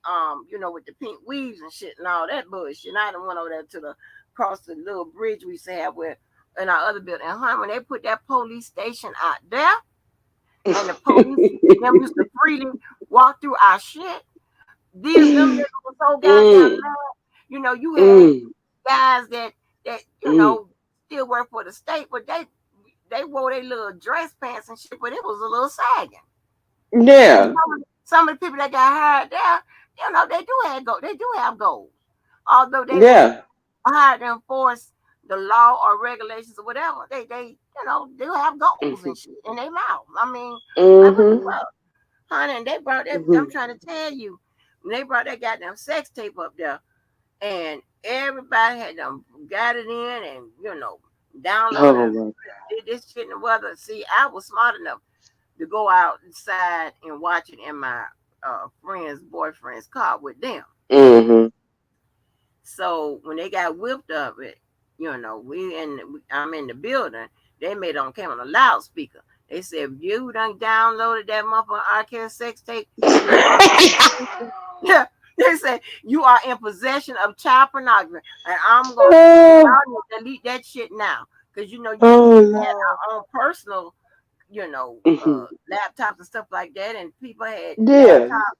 with the pink weaves and shit and all that bullshit. And I done went over there to the cross the little bridge we used to have where in our other building. And honey, when they put that police station out there and the police them used to freely walk through our shit, them niggas were so goddamn Mm. mad. You had Mm. guys that Mm. still work for the state, but they wore their little dress pants and shit, but it was a little sagging. And Yeah. some of the people that got hired there, they do have they do have goals. Although they wasn't Yeah. hired to enforce the law or regulations or whatever, they do have goals Mhm. and shit in their mouth. I mean, like what the Mhm. fuck, honey? And they brought that. I'm Mhm. trying to tell you, when they brought that goddamn sex tape up there, and everybody had them got it in and downloaded Oh and my. did this shit and the weather. See, I was smart enough to go outside and watch it in my friend's boyfriend's car with them. Mhm. So when they got whipped of it, I'm in the building. They made it on came on a loudspeaker. They said, if you done downloaded that motherfucking R. sex tape, you are yeah. They said you are in possession of child pornography, and I'm gonna Oh, y'all need to delete that shit now, because oh we had Lord. our own personal, Mhm. laptops and stuff like that, and people had Yeah. laptops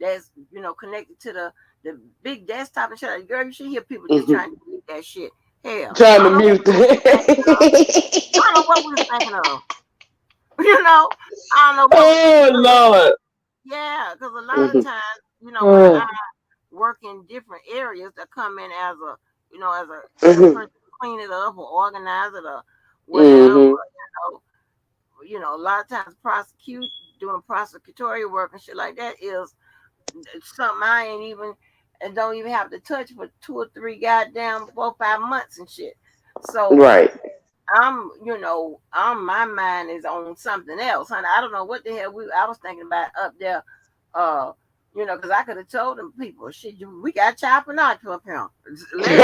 that's connected to the big desktop and shit. Like, girl, you should hear people just Mhm. trying to delete that shit. Hell, Trying I to don't know what mute we was thinking of. I don't know what the. we was thinking of. You know, I don't know what we. Oh Lord. Yeah, because a lot of Mhm. times, when I Oh. work in different areas that come in as a, as a Mhm. person to clean it up or organize it or whatever. Mhm. A lot of times doing prosecutorial work and shit like that is something I ain't even and don't even have to touch for 2 or 3 goddamn 4 or 5 months and shit. So Right. my mind is on something else, honey. I don't know what the hell I was thinking about up there, uh, because I could have told them people, shit, we got child pornography up here. Let's see what y'all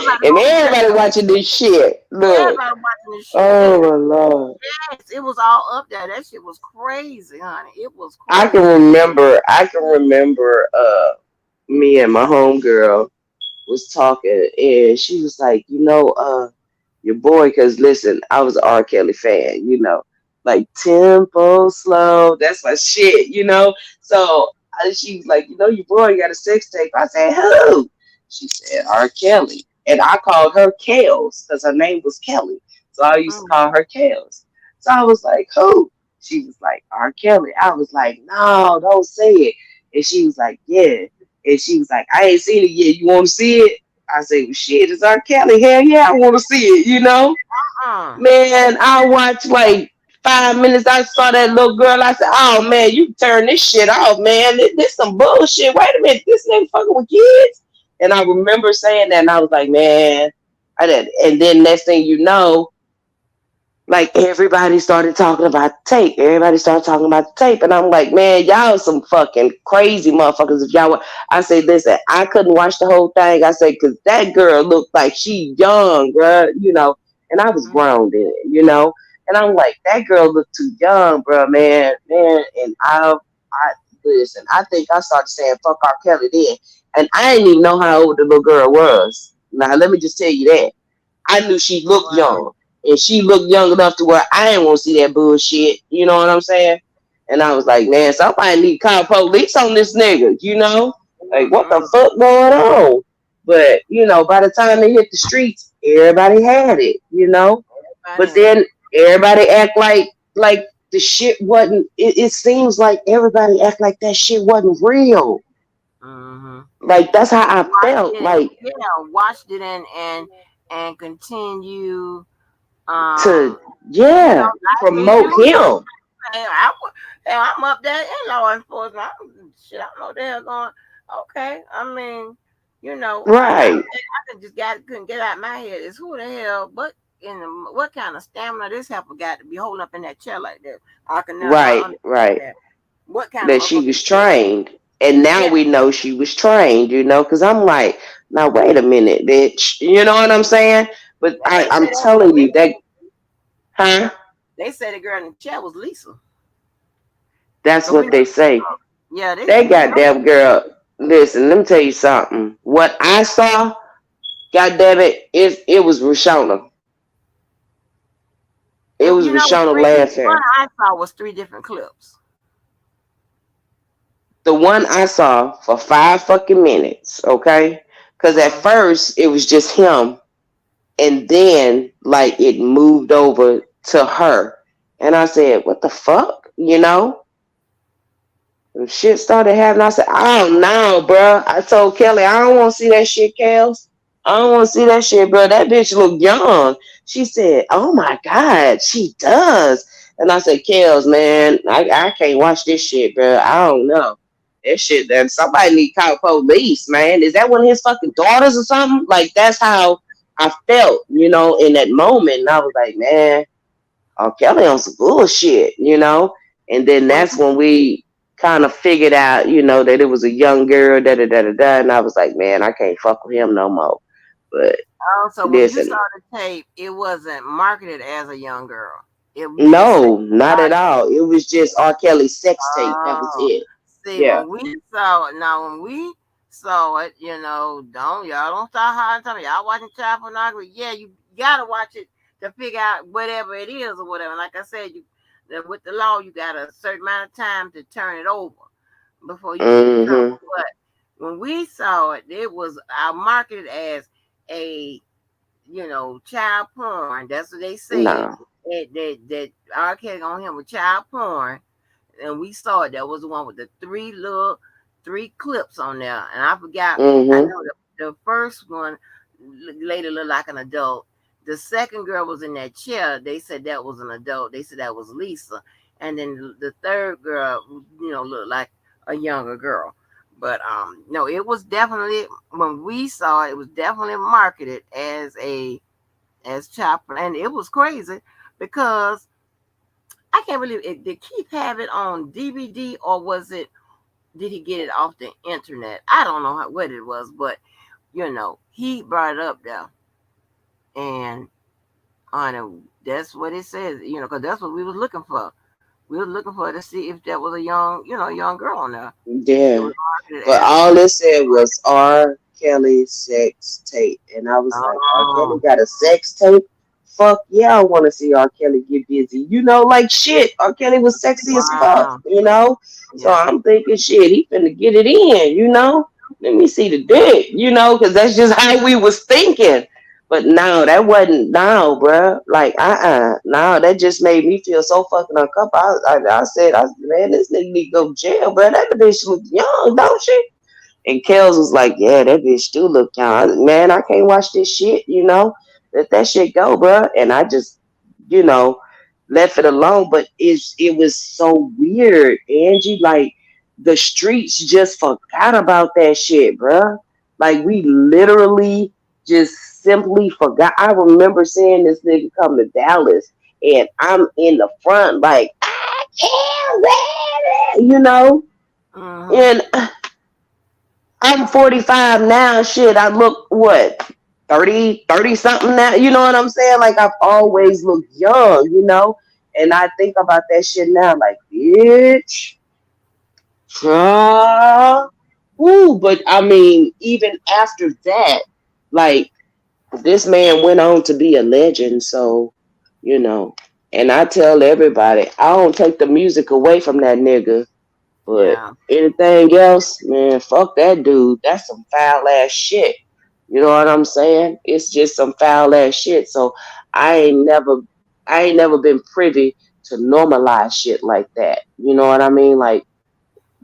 about to And go get that everybody shit. watching this shit. Look. Everybody watching this shit. Oh my Lord. Yes, it was all up there. That shit was crazy, honey. It was I can crazy. remember. I can remember. Me and my homegirl was talking, and she was like, your boy, because listen, I was an R. Kelly fan, like tempo slow, that's my shit, So she was like, your boy got a sex tape. I said, who? She said, R. Kelly. And I called her Kels because her name was Kelly. So I used to Mm, call her Kels. So I was like, who? She was like, R. Kelly. I was like, no, don't say it. And she was like, yeah. And she was like, I ain't seen it yet. You want to see it? I said, well, shit, it's R. Kelly. Hell yeah, I want to see it. uh, Man, I watched like 5 minutes. I saw that little girl. I said, oh man, you turn this shit off, man. This some bullshit. Wait a minute, this nigga fucking with kids. And I remember saying that, and I was like, man, I did. And then next thing you know, like everybody started talking about the tape. Everybody started talking about the tape, and I'm like, man, y'all some fucking crazy motherfuckers. If y'all, I say, listen, I couldn't watch the whole thing. I say, cause that girl looked like she young, bruh. And I was mm, grown then. And I'm like, that girl looked too young, bruh, man. And I listen. I think I started saying fuck R. Kelly then, and I didn't even know how old the little girl was. Now let me just tell you that. I knew she looked Wow. young. And she looked young enough to where I didn't want to see that bullshit. You know what I'm saying? And I was like, man, somebody need to call police on this nigga, you know? Like, what the Mm-mm. fuck going on? But, by the time they hit the streets, everybody had it, you know? Everybody But had then it. everybody act like the shit wasn't, it seems like everybody act like that shit wasn't real. Mm-hmm. Like, that's how I Watched felt. it and Like, watched it and continue. to, Like yeah, as promote usual. him. Hell, hell, I'm up there in law enforcement. Shit, I don't know what the hell going. Okay, I mean, Right. I could just couldn't get out my head is who the hell, what kind of stamina this heifer got to be holding up in that chair like that? I can never Right, understand right. that. What kind of That she motherfucker? was trained. And now Yeah, we know she was trained, because I'm like, now wait a minute, bitch. You know what I'm saying? But and they I'm say that was telling you Lisa. that, huh? They say the girl in the chair was Lisa. That's But we what they say. yeah, they That you know goddamn girl, listen, let me tell you something. What I saw, goddamn it, it was Rashona. It was it's Rashona three. The one laughing. I saw was three different clips. The one I saw for 5 fucking minutes, okay? Because at Uh-huh. first it was just him, and then like it moved over to her, and I said, "What the fuck?" And shit started happening. I said, "Oh no, bro!" I told Kelly, "I don't want to see that shit, Kels. I don't want to see that shit, bro. That bitch look young." She said, "Oh my god, she does." And I said, "Kels, man, I can't watch this shit, bro. I don't know. That shit. Then somebody need to call police, man. Is that one of his fucking daughters or something?" Like that's how I felt, in that moment. And I was like, "Man, Kelly on some bullshit." And then When that's when we kind of figured out, that it was a young girl, da da da da da. And I was like, man, I can't fuck with him no more. But so when you listen, saw the tape, it wasn't marketed as a young girl. You just said, no, not at all. It was just R. Kelly's sex tape. That was oh, it. see, Yeah. when we saw it, don't start hiding something. Y'all watching child pornography? Yeah, you gotta watch it to figure out whatever it is or whatever. Like I said, with the law, you got a certain amount of time to turn it over before you get in trouble. Mm-hmm. But when we saw it, it was marketed as a child porn. That's what they said. No. That R. Kelly on him with child porn, and we saw it. That was the one with the three clips on there, and I forgot. I Mm-hmm. know the first one lady looked like an adult. The second girl was in that chair. They said that was an adult. They said that was Lisa, and then the third girl, looked like a younger girl. But no, it was definitely when we saw it, it was definitely marketed as chopper, and it was crazy because I can't believe it. Did Keith have it on DVD or did he get it off the internet? I don't know what it was, but he brought it up there, and on it, that's what it says. Because that's what we was looking for. We were looking for to see if there was a young girl on there. It Yeah. was marketed But as all it said was R. Kelly sex tape. And I was like, R. Kelly oh got a sex tape? Fuck yeah, I want to see R. Kelly get busy. Like shit. R. Kelly was sexy as wow fuck. So yeah I'm thinking shit, he finna get it in. Let me see the dick, because that's just how we was thinking. But no, that wasn't, no, bruh. Like, no, that just made me feel so fucking uncomfortable. I said, man, this nigga need to go to jail, bruh. That bitch look young, don't she? And Kels was like, yeah, that bitch do look young. Man, I can't watch this shit. Let that shit go, bruh. And I just, you know, left it alone. But it was so weird, Angie. Like, the streets just forgot about that shit, bruh. Like, we literally just simply forgot. I remember seeing this nigga come to Dallas, and I'm in the front, like, I can't wear it. hmm And I'm 45 now. Shit, I look what 30 something now. You know what I'm saying? Like I've always looked young. And I think about that shit now, like bitch, ah, ooh. But I mean, even after that, like This man went on to be a legend, so you know. And I tell everybody, I don't take the music away from that nigga, but Yeah. anything else, man, fuck that dude. That's some foul ass shit. You know what I'm saying? It's just some foul ass shit. So I ain't never, I ain't never been privy to normalize shit like that. You know what I mean? Like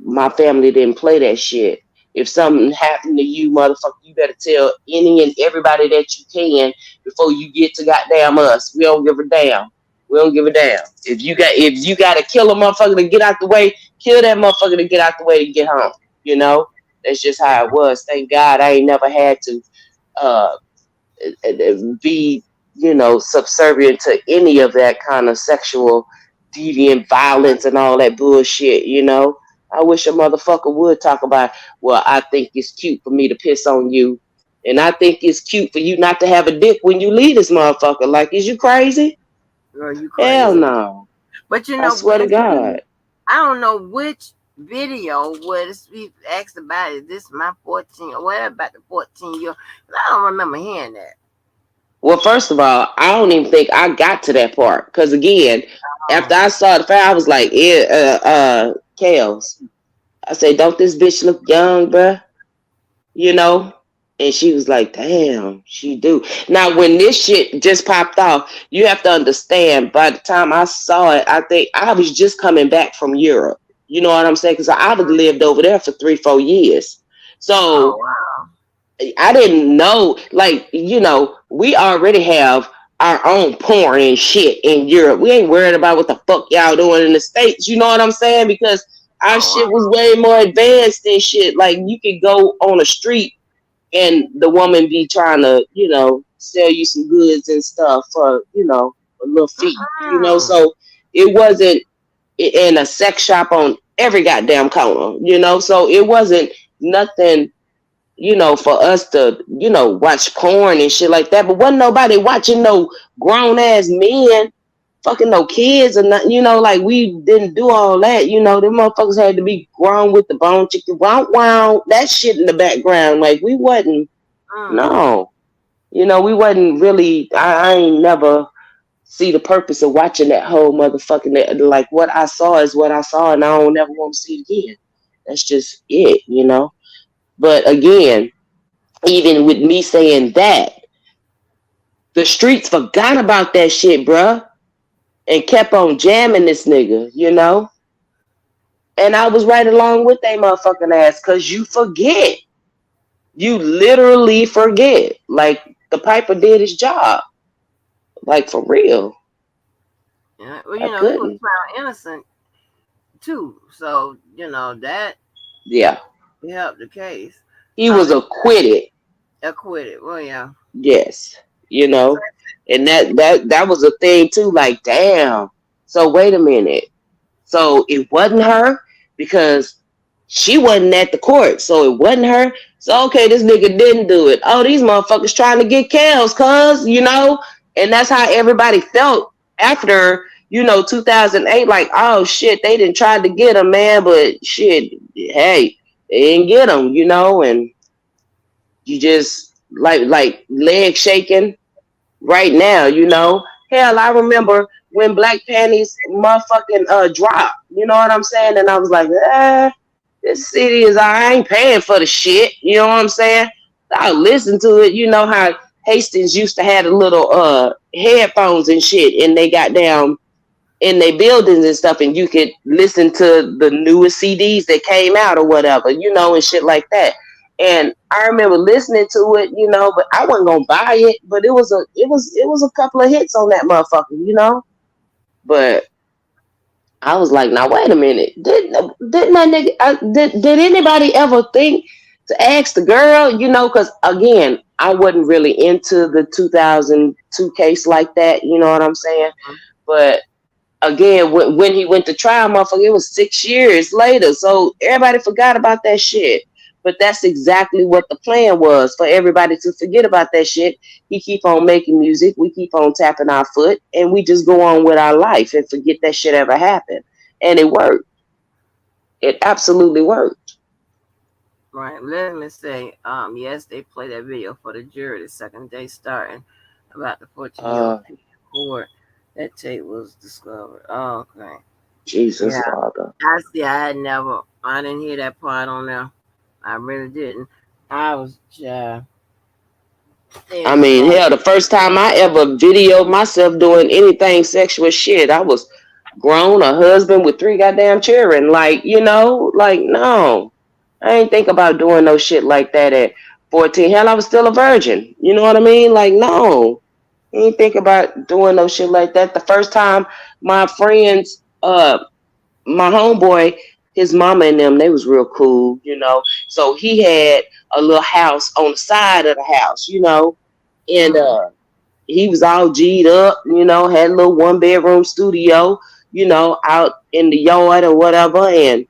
my family didn't play that shit. If something happened to you, motherfucker, you better tell any and everybody that you can before you get to goddamn us. We don't give a damn. We don't give a damn. If you gotta kill a motherfucker to get out the way, kill that motherfucker to get out the way to get home. You know? That's just how it was. Thank God I ain't never had to uh be, subservient to any of that kind of sexual deviant violence and all that bullshit. I wish a motherfucker would talk about, well, I think it's cute for me to piss on you. And I think it's cute for you not to have a dick when you leave this motherfucker. Like, is you crazy? Girl, you Hell crazy. no. But I swear to God. I don't know which video was we asked about it. This my 14 or whatever about the 14-year. I don't remember hearing that. Well, first of all, I don't even think I got to that part. Because again, after Um, I saw the file, I was like, yeah, Kels. I said, don't this bitch look young, bruh? You know? And she was like, damn, she do. Now, when this shit just popped off, you have to understand, by the time I saw it, I think I was just coming back from Europe. You know what I'm saying? Because I would lived over there for 3, 4 years. oh So wow. I didn't know, like, we already have our own porn and shit in Europe. We ain't worried about what the fuck y'all doing in the States. You know what I'm saying? Because our Oh shit wow. was way more advanced than shit. Like, you could go on a street and the woman be trying to, sell you some goods and stuff for, a little fee. Mm-mm. So it wasn't in a sex shop on every goddamn corner, so it wasn't nothing, for us to, watch porn and shit like that. But wasn't nobody watching no grown ass men fucking no kids or nothing, like we didn't do all that, them motherfuckers had to be grown with the bone chicken, wow, wow, that shit in the background. Like we wasn't, Mm. no, we wasn't really, I ain't never see the purpose of watching that whole motherfucking, like what I saw is what I saw and I don't never want to see it again. That's just it. But again, even with me saying that, the streets forgot about that shit, bruh, and kept on jamming this nigga. And I was right along with they motherfucking ass, cause you forget. You literally forget. Like the Piper did his job. Like for real. Yeah. Well, I he was couldn't. found innocent too, so that Yeah. helped the case. He So was they acquitted. acquitted. Well, yeah. Yes. You So, know. And that was a thing too. Like, damn. So wait a minute. So it wasn't her because she wasn't at the court. So it wasn't her. So okay, this nigga didn't do it. Oh, these motherfuckers trying to get Kels, cuz. And that's how everybody felt after, 2008. Like, oh shit, they didn't try to get him, man. But shit, hey, they didn't get him. And you just like leg shaking right now. Hell, I remember when Black Panties motherfucking dropped. You know what I'm saying? And I was like, this city is I ain't paying for the shit. You know what I'm saying? I listened to it. You know how Hastings used to have the little headphones and shit, and they got down in their buildings and stuff, and you could listen to the newest CDs that came out or whatever, and shit like that. And I remember listening to it, but I wasn't gonna buy it. But it was a couple of hits on that motherfucker. But I was like, now wait a minute, didn't that nigga? Did anybody ever think to ask the girl? Because again, I wasn't really into the 2002 case like that. You know what I'm saying? But again, when he went to trial, motherfucker, it was 6 years later. So everybody forgot about that shit. But that's exactly what the plan was, for everybody to forget about that shit. He keep on making music, we keep on tapping our foot, and we just go on with our life and forget that shit ever happened. And it worked. It absolutely worked. Right. Let me say, yes, they play that video for the jury the second day starting about the 14-year-old Uh, court. That tape was discovered. Oh, okay. Jesus, Yeah. Father. I didn't hear that part on there. I really didn't. I was just, it I was mean, like, hell, the first time I ever videoed myself doing anything sexual shit, I was grown, a husband with three goddamn children. Like, like, no. I ain't think about doing no shit like that at 14. Hell, I was still a virgin. You know what I mean? Like, no. I ain't think about doing no shit like that. The first time my friends, my homeboy, his mama and them, they was real cool. So he had a little house on the side of the house. And mm, he was all G'd up, had a little 1 bedroom studio, out in the yard or whatever. And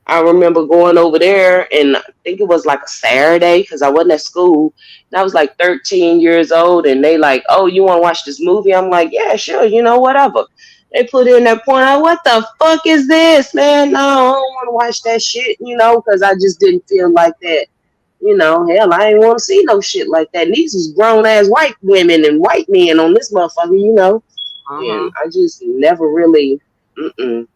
I remember going over there, and I think it was like a Saturday because I wasn't at school. And I was like 13 years old, and they like, "Oh, you want to watch this movie?" I'm like, "Yeah, sure, whatever." They put in that point. What the fuck is this, man? No, I don't want to watch that shit, because I just didn't feel like that. Hell, I ain't want to see no shit like that. And these was grown ass white women and white men on this motherfucker. And mm-hmm. I just never really. Mm-mm.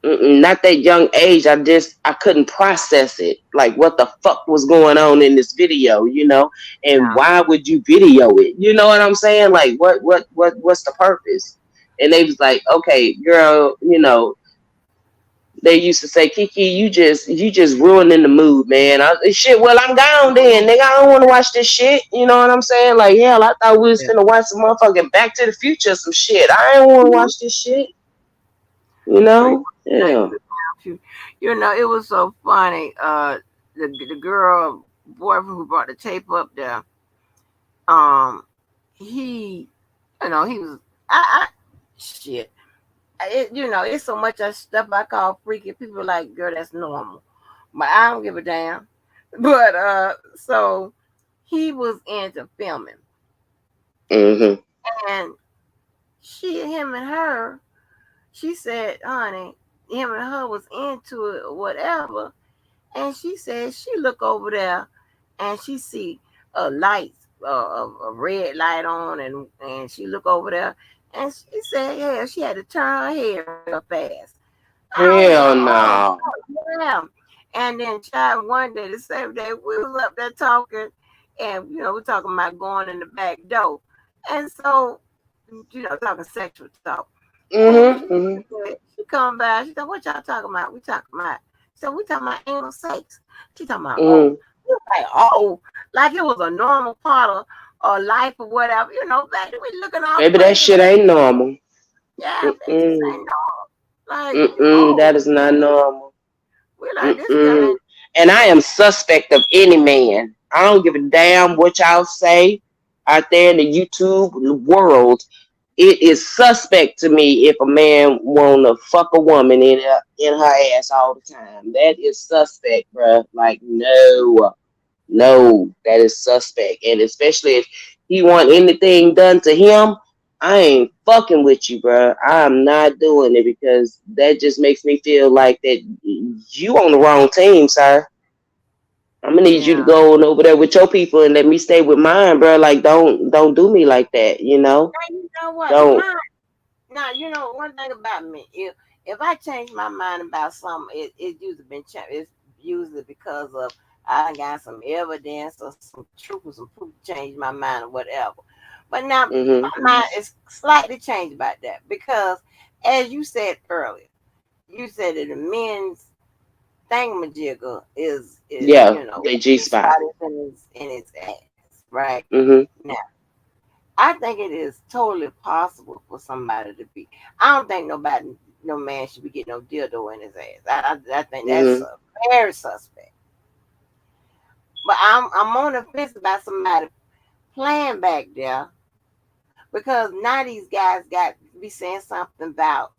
Not that young age. I couldn't process it. Like, what the fuck was going on in this video? And Yeah. why would you video it? You know what I'm saying? Like, what's the purpose? And they was like, okay, girl. They used to say, Kiki, you just ruining the mood, man. Shit, well, I'm gone then, nigga. I don't want to watch this shit. You know what I'm saying? Like, hell, I thought we was Yeah. finna watch some motherfucking Back to the Future or some shit. I ain't want to Mhm. watch this shit. We back Yeah. to the it was so funny. The girl boyfriend who brought the tape up there, um, he, he was, I shit. It's so much of stuff I call freaky. People like, girl, that's normal, but I don't give a damn. But so he was into filming, Mhm. and him and her, she said, honey, him and her was into it or whatever. And she said she look over there and she see a light, a red light on, and she look over there and she said, yeah, she had to turn her head real fast. I was like, Hell oh, no. yeah. And then, child, one day, the same day, we was up there talking, and we're talking about going in the back door, and so, talking sexual talk. And Mhm. Mhm. she come by. She said, "What y'all talking about? We talking about." So we talking about anal sex. She talking about, oh, Mhm. we was like, oh, like it was a normal part of life or whatever. Back then we looking all Baby, that crazy. shit ain't normal. Yeah, bitches Mm-mm. ain't no like you Mm-mm. old. That is not normal. We like this girl Mm-mm. ain't. And I am suspect of any man. I don't give a damn what y'all say out there in the YouTube world. It is suspect to me if a man wanna fuck a woman in her ass all the time. That is suspect, bruh. Like, no. No, that is suspect. And especially if he want anything done to him, I ain't fucking with you, bro. I'm not doing it because that just makes me feel like that you on the wrong team, sir. I'm gonna need you to Yeah. go on over there with your people and let me stay with mine, bro. Like, don't do me like that. Now you know what? Don't. Now one thing about me. If I change my mind about something, it's usually it's usually because of I done got some evidence or some truth or some proof to change my mind or whatever. But now Mhm. my mind is slightly changed about that because, as you said earlier, you said that the men's thingamajigger is Yeah, they G G spot spot. is in his ass, right? Mhm. Now I think it is totally possible for somebody to be. I don't think no man should be getting no dildo in his ass. I think that's Mhm. very suspect. But I'm on the fence about somebody playing back there because now these guys got to be saying something about.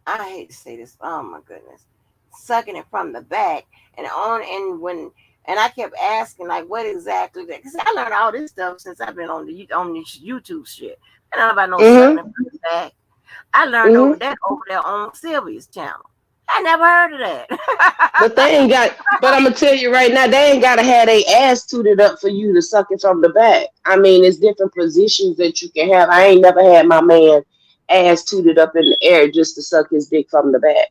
I hate to say this. Oh my goodness, sucking it from the back and I kept asking like, what exactly? Because I learned all this stuff since I've been on this YouTube shit. I don't know about no sucking Mhm. it from the back. I learned Mhm. over there on Sylvia's channel. I never heard of But they that. ain't got. But I'm gonna tell you right now, they ain't gotta have their ass tooted up for you to suck it from the back. I mean, it's different positions that you can have. I ain't never had my man ass tooted up in the air just to suck his dick from the back.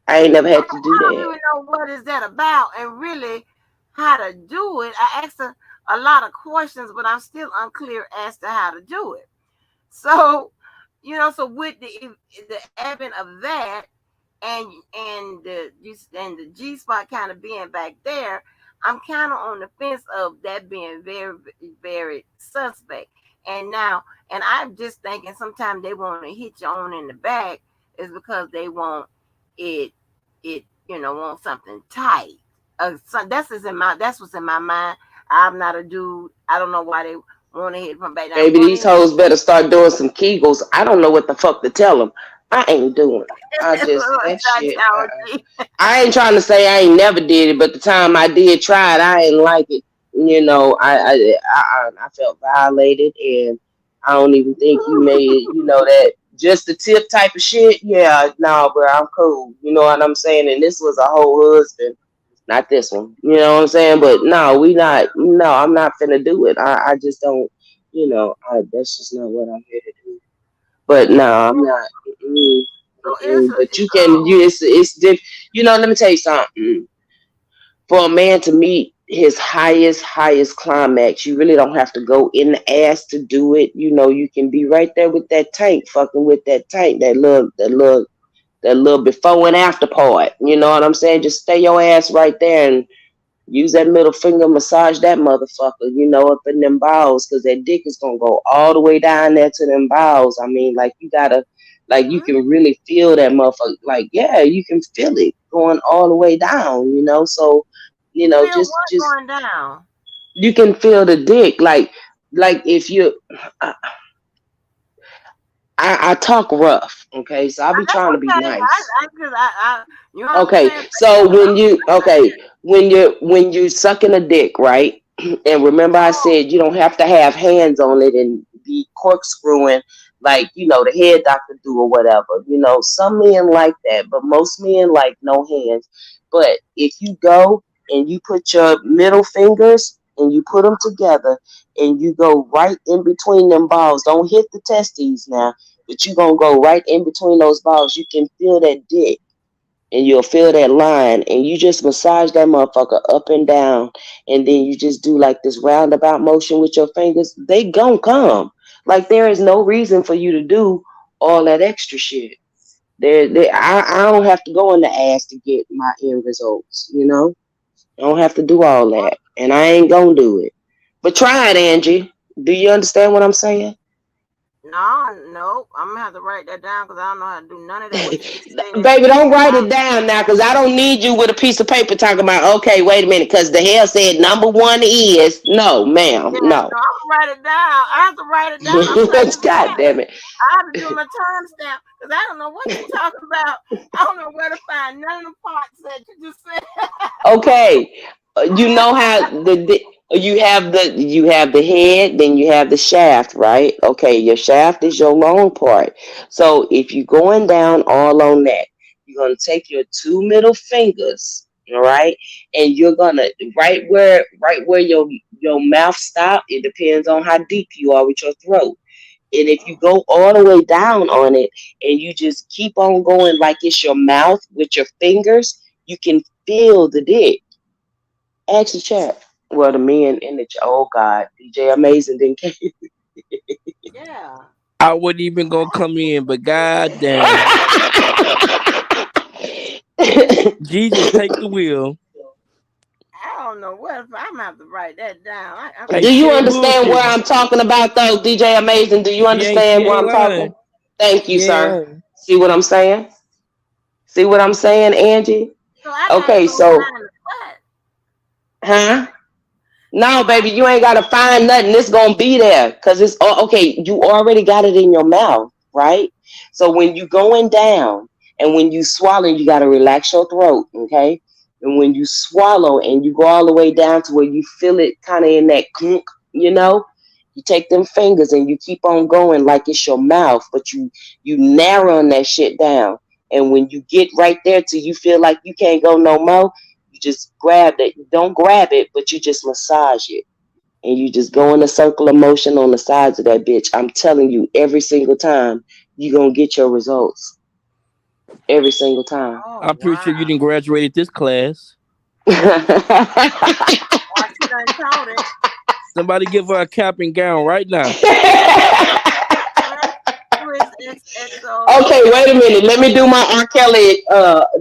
I ain't never had to do I don't that. even know what is that about and really how to do it. I asked a lot of questions, but I'm still unclear as to how to do it. So, so with the advent of that and the G spot kind of being back there, I'm kind of on the fence of that being very very suspect. And now, and I'm just thinking sometimes they want to hit you on in the back is because they want it want something tight. That's what's in my mind. I'm not a dude. I don't know why they want to hit from back. Now I'm Baby, going these to hoes better start doing some Kegels. I don't know what the fuck to tell them. I ain't doing it. I just that shit. psychology. I ain't trying to say I ain't never did it, but the time I did try it, I ain't like it. You know, I felt violated, and I don't even think you made that just the tip type of shit. Yeah, no, bro, I'm cool. You know what I'm saying? And this was a whole husband, not this one. You know what I'm saying? But no, we not. No, I'm not finna do it. I just don't. That's just not what I'm here to do. But no, I'm not. Mm-mm, So it's but you can. It's diff. Let me tell you something. For a man to meet his highest climax, you really don't have to go in the ass to do it. You can be right there with that tank, fucking with that tank, that little before and after part. You know what I'm saying? Just stay your ass right there and use that middle finger, massage that motherfucker, up in them balls, because that dick is gonna go all the way down there to them balls. I mean, like you gotta, like you can really feel that motherfucker. Like, yeah, you can feel it going all the way down. So, feel what just going down. you can feel the dick. Like if you, I, I talk rough, okay, so I'll be That's trying to be okay. nice. You know what I'm Okay, saying? so when you sucking a dick, right? And remember I said you don't have to have hands on it and be corkscrewing like the head doctor do or whatever. Some men like that, but most men like no hands. But if you go and you put your middle fingers and you put them together and you go right in between them balls, don't hit the testes now, but you gonna go right in between those balls. You can feel that dick and you'll feel that line and you just massage that motherfucker up and down, and then you just do like this roundabout motion with your fingers. They gon' come. Like, there is no reason for you to do all that extra shit. I don't have to go in the ass to get my end results. I don't have to do all that, and I ain't gonna do it. But try it, Angie. Do you understand what I'm saying? No, no. I'm gonna have to write that down because I don't know how to do none of that. What you just said. Baby, don't write it down now, because I don't need you with a piece of paper talking about, okay, wait a minute, because the hell said number one is. No, ma'am, Yeah, no. no, I'm gonna write it down. I have to write it down. I'm writing it God down. damn it. I have to do my timestamp because I don't know what you're talking about. I don't know where to find none of the parts that you just said. Okay, you know how you have the head, then you have the shaft, right? Okay, your shaft is your long part. So if you're going down all on that, you're gonna take your two middle fingers, all right, and you're gonna right where your mouth stop. It depends on how deep you are with your throat. And if you go all the way down on it and you just keep on going like it's your mouth with your fingers, you can feel the dick. Ask the chat. Well, the men in the chat. Oh God, DJ Amazing didn't care. Yeah. I wasn't even gonna come in, but goddamn, Jesus take the wheel. I don't know what I'm gonna have to write that down. Hey, Do you she ain't understand what bullshitting. I'm talking about, though, DJ Amazing? Do you She understand what ain't I'm lying. talking? Thank you, She ain't sir. lying. See what I'm saying? See what I'm saying, Angie? so I gotta Okay, go so, find the what? huh? No, So I baby, you ain't gotta find nothing. It's gonna be there, cause it's okay. You already got it in your mouth, right? So when you going down and when you swallow, you gotta relax your throat, okay? And when you swallow and you go all the way down to where you feel it, kind of in that clunk, you know, you take them fingers and you keep on going like it's your mouth, but you narrowing that shit down. And when you get right there till you feel like you can't go no more, you just grab it. Don't grab it, but you just massage it. And you just go in a circle of motion on the sides of that bitch. I'm telling you, every single time, you're going to get your results. Every single time. Oh I'm pretty sure you wow. didn't graduate this class. Or she done taught it. Somebody give her a cap and gown right now. Let's do his Okay, XOXO. wait a minute. Let me do my R. Kelly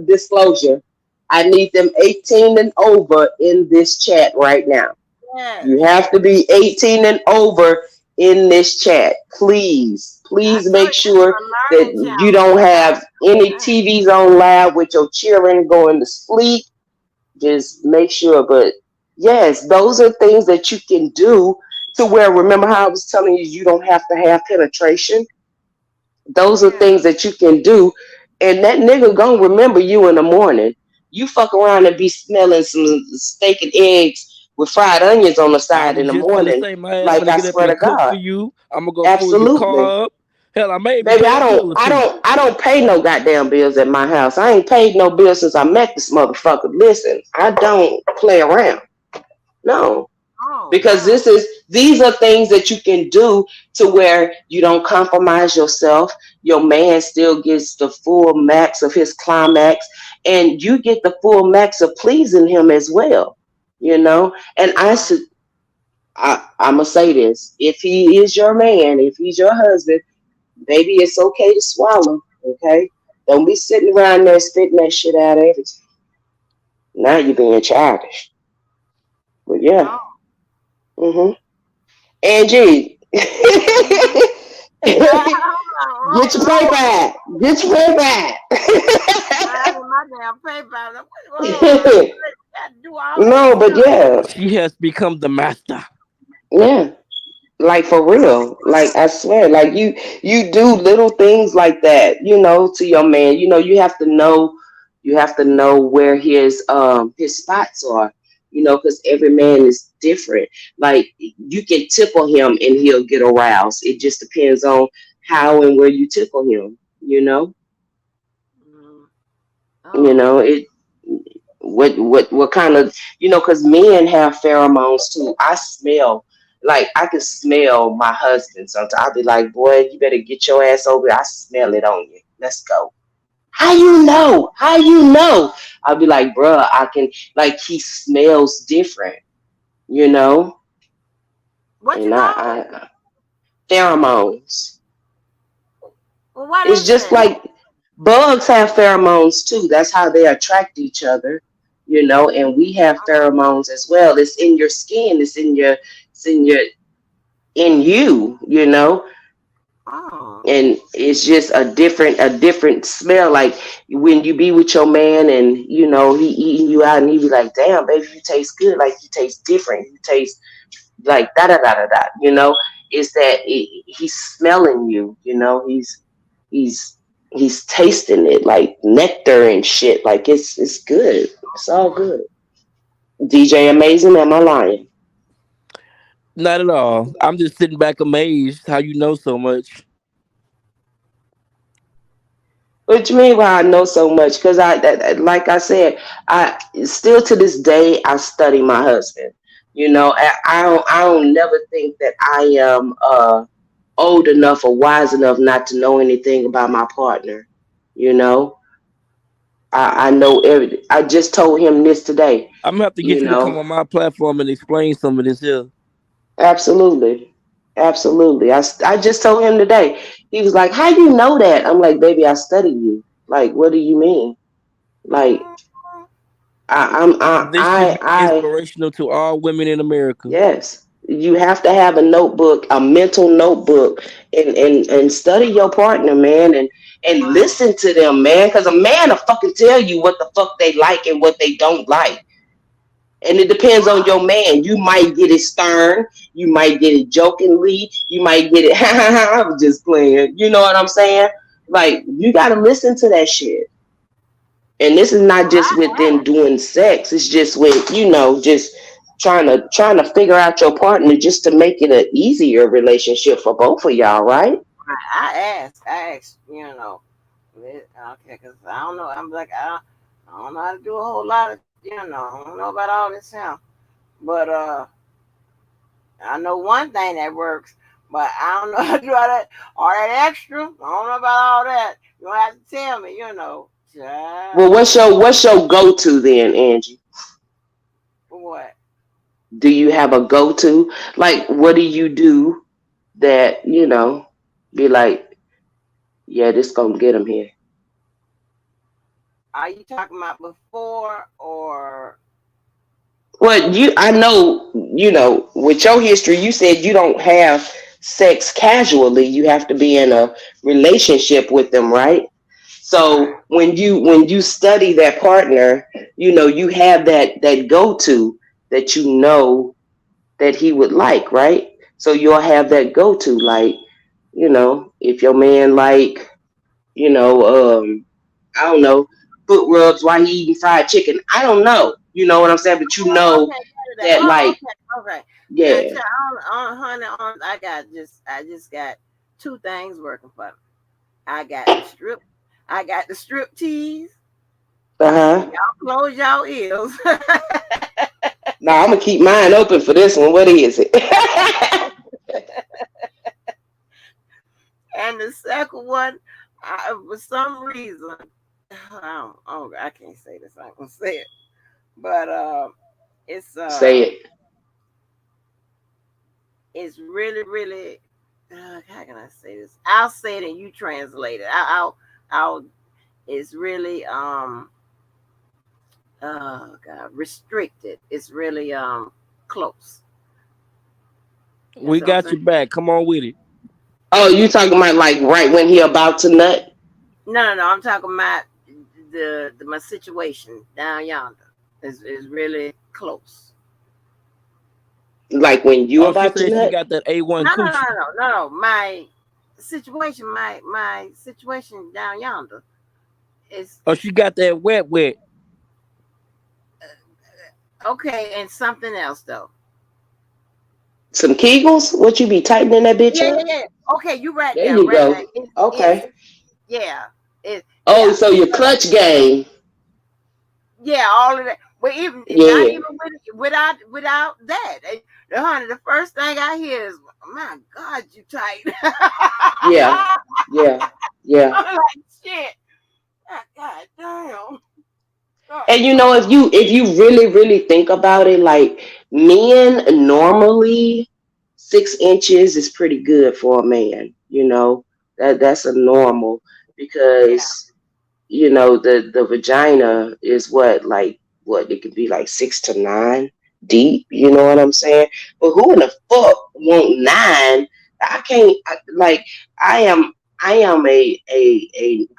disclosure. I need them 18 and over in this chat right now. You Yes. have to be 18 and over in this chat. Please, I please told make you this is sure a learning that you challenge. don't I have any understand. TVs on loud with your children going to sleep. Just make sure. But yes, those are things that you can do to where, remember how I was telling you, you don't have to have penetration. Those are Yeah. things that you can do, and that nigga gonna remember you in the morning. You fuck around and be smelling some steak and eggs with fried onions on the I side in was the just gonna morning. say my ass Like gonna I get up swear to and cook for God, you. I'm gonna go fool your absolutely, car up. Hell, I may even baby. pay I a bill don't, or I two. don't, I don't pay no goddamn bills at my house. I ain't paid no bills since I met this motherfucker. Listen, I don't play around. No, Oh because wow. these are things that you can do to where you don't compromise yourself. Your man still gets the full max of his climax, and you get the full max of pleasing him as well. And Right. I'm gonna say this: if he is your man, if he's your husband, baby, it's okay to swallow. Okay, don't be sitting around there spitting that shit out every time. Now you're being childish. But yeah. Oh. hmm Angie, Mm-hmm. get Oh your pay Lord. back. Get your pay back. I need my damn paper. Hold on. I got to do all this No, but stuff. yeah, She has become the master. yeah. Like for real. Like I swear, like you do little things like that, to your man. You have to know where his spots are, because every man is different. Like you can tickle him and he'll get aroused. It just depends on how and where you tickle him, you know? Mm. You Oh. know, it what kind of, because men have pheromones too. I can smell my husband sometimes. I'll be like, boy, you better get your ass over here. I smell it on you. Let's go. How you know? How you know? I'll be like, bruh, I can, like, he smells different, you know? What you And call it? pheromones. Well, what It's is just that? like bugs have pheromones too. That's how they attract each other, and we have pheromones as well. It's in your skin, it's in you, Oh. and it's just a different smell. Like when you be with your man and he eating you out and he be like, damn baby, you taste good, like you taste different, you taste like da da da da da. Is that he's smelling you? He's he's tasting it like nectar and shit. Like it's good. It's all Boy. good. DJ Amazing, am I lying? Not at all. I'm just sitting back amazed how you know so much. What you mean why I know so much? Because like I said, I still to this day I study my husband. I don't never think that I am old enough or wise enough not to know anything about my partner. You know, I know everything. I just told him this today. I'm gonna have to You get you to come know, on my platform and explain some of this here. absolutely, absolutely. I just told him today. He was like, "How you know that?" I'm like, "Baby, I study you." Like, what do you mean? Like, Mm. This should be I inspirational to all women in America. yes. You have to have a notebook, a mental notebook, and study your partner, man, and Right. listen to them, man. Because a man will fucking tell you what the fuck they like and what they don't like. And it depends on Right. your man. You might get it stern. You might get it jokingly. You might get it, I was just playing. You know what I'm saying? Like, you got to listen to that shit. And this is not Well, just with I them have. doing sex. It's just with, just trying to figure out your partner just to make it an easier relationship for both of y'all, right? I asked. Okay, because I don't know. I'm like, I don't know how to do a whole lot of, I don't know about all this now. But I know one thing that works, but I don't know how to do all that extra. I don't know about all that. You don't have to tell me, Well, Child, what's your go to then, Angie? what? Do you have a go to? Like, what do you do that be like, yeah, this gonna get him here? Are you talking about before or Well, I know, with your history, you said you don't have sex casually. You have to be in a relationship with them, right? So right? when you study that partner, you have that go to that that he would like, right? So you'll have that go to, like, if your man like, you know, um, I don't know, foot rubs while he eating fried chicken. I don't know. You know what I'm saying? But you Oh, know okay, Saturday. that, Oh, like, okay, okay. Now, yeah. honey, I just got two things working for me. I got the strip, I got the strip tease. Uh-huh. Close y'all ears. Now I'm gonna keep mine open for this one. What is it? And the second one, for some reason, I can't say this. I ain't gonna say it, but it's Say it. it's really, really. How can I say this? I'll say it and you translate it. I'll. It's really oh god, restricted. It's really close. You We see what I'm got saying? your back. Come on with it. Oh, you talking about like right when he about to nut? No, no, no. I'm talking about the my situation down yonder. Is really close. Like when you Oh, she about to said she nut? got that A1 No, no, no, coochie. no, no, no. My situation down yonder is Oh, she got that wet wet. okay, and something else though. Some Kegels? What you be tightening that bitch Yeah, yeah, up? yeah. Okay, you right There there, you right there. go. It's Okay. yeah, it Oh, yeah, so your clutch game. yeah. All of that. But even not Yeah. even without that. The honey, the first thing I hear is, "My God, you tight." Yeah. Yeah. Yeah. I'm like, shit. God damn. God, And oh, if you really, really think about it, like, men normally 6 inches is pretty good for a man. That's a normal, yeah, because the vagina is what it could be like 6 to 9 deep. You know what I'm saying? But who in the fuck want 9? I can't, like, I am I am a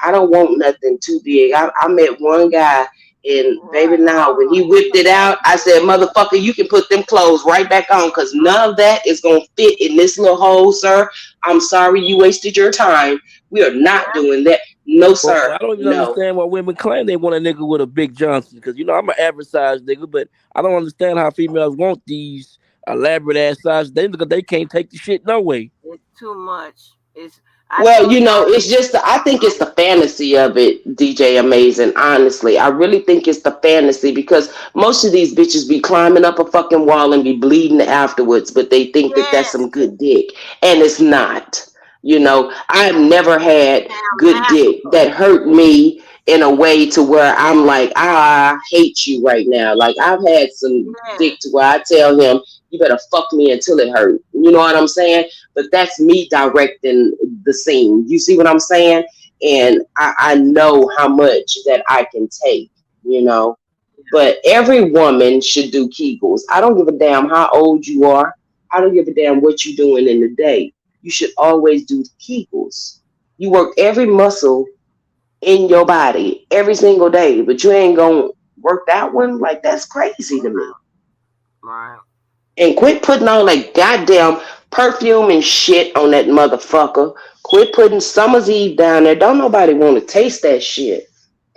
I don't want nothing too big. I met one guy, and baby, right. now when he whipped it out, I said, motherfucker, you can put them clothes right back on, because none of that is gonna fit in this little hole, sir. I'm sorry you wasted your time. We are not Yeah, doing that. No, Well, sir. I don't even No. understand why women claim they want a nigga with a big Johnson. Because I'm an average size nigga, but I don't understand how females want these elaborate ass sizes. They can't take the shit no way. it's too much. It's I Well, told y'all. it's just, I think it's the fantasy of it, DJ Amazing. Honestly, I really think it's the fantasy, because most of these bitches be climbing up a fucking wall and be bleeding afterwards, but they think that that's Yes, some good dick, and it's not. I've never had Pam good dick Africa. that hurt me in a way to where I'm like, I hate you right now. Like, I've had some dick Yes, to where I tell him, you better fuck me until it hurt. You know what I'm saying? But that's me directing the scene. You see what I'm saying? And I know how much that I can take, you know. But every woman should do Kegels. I don't give a damn how old you are. I don't give a damn what you're doing in the day. You should always do Kegels. You work every muscle in your body every single day, but you ain't gonna work that one. Like, that's crazy to me. right. And quit putting all that goddamn perfume and shit on that motherfucker. Quit putting Summer's Eve down there. Don't nobody want to taste that shit.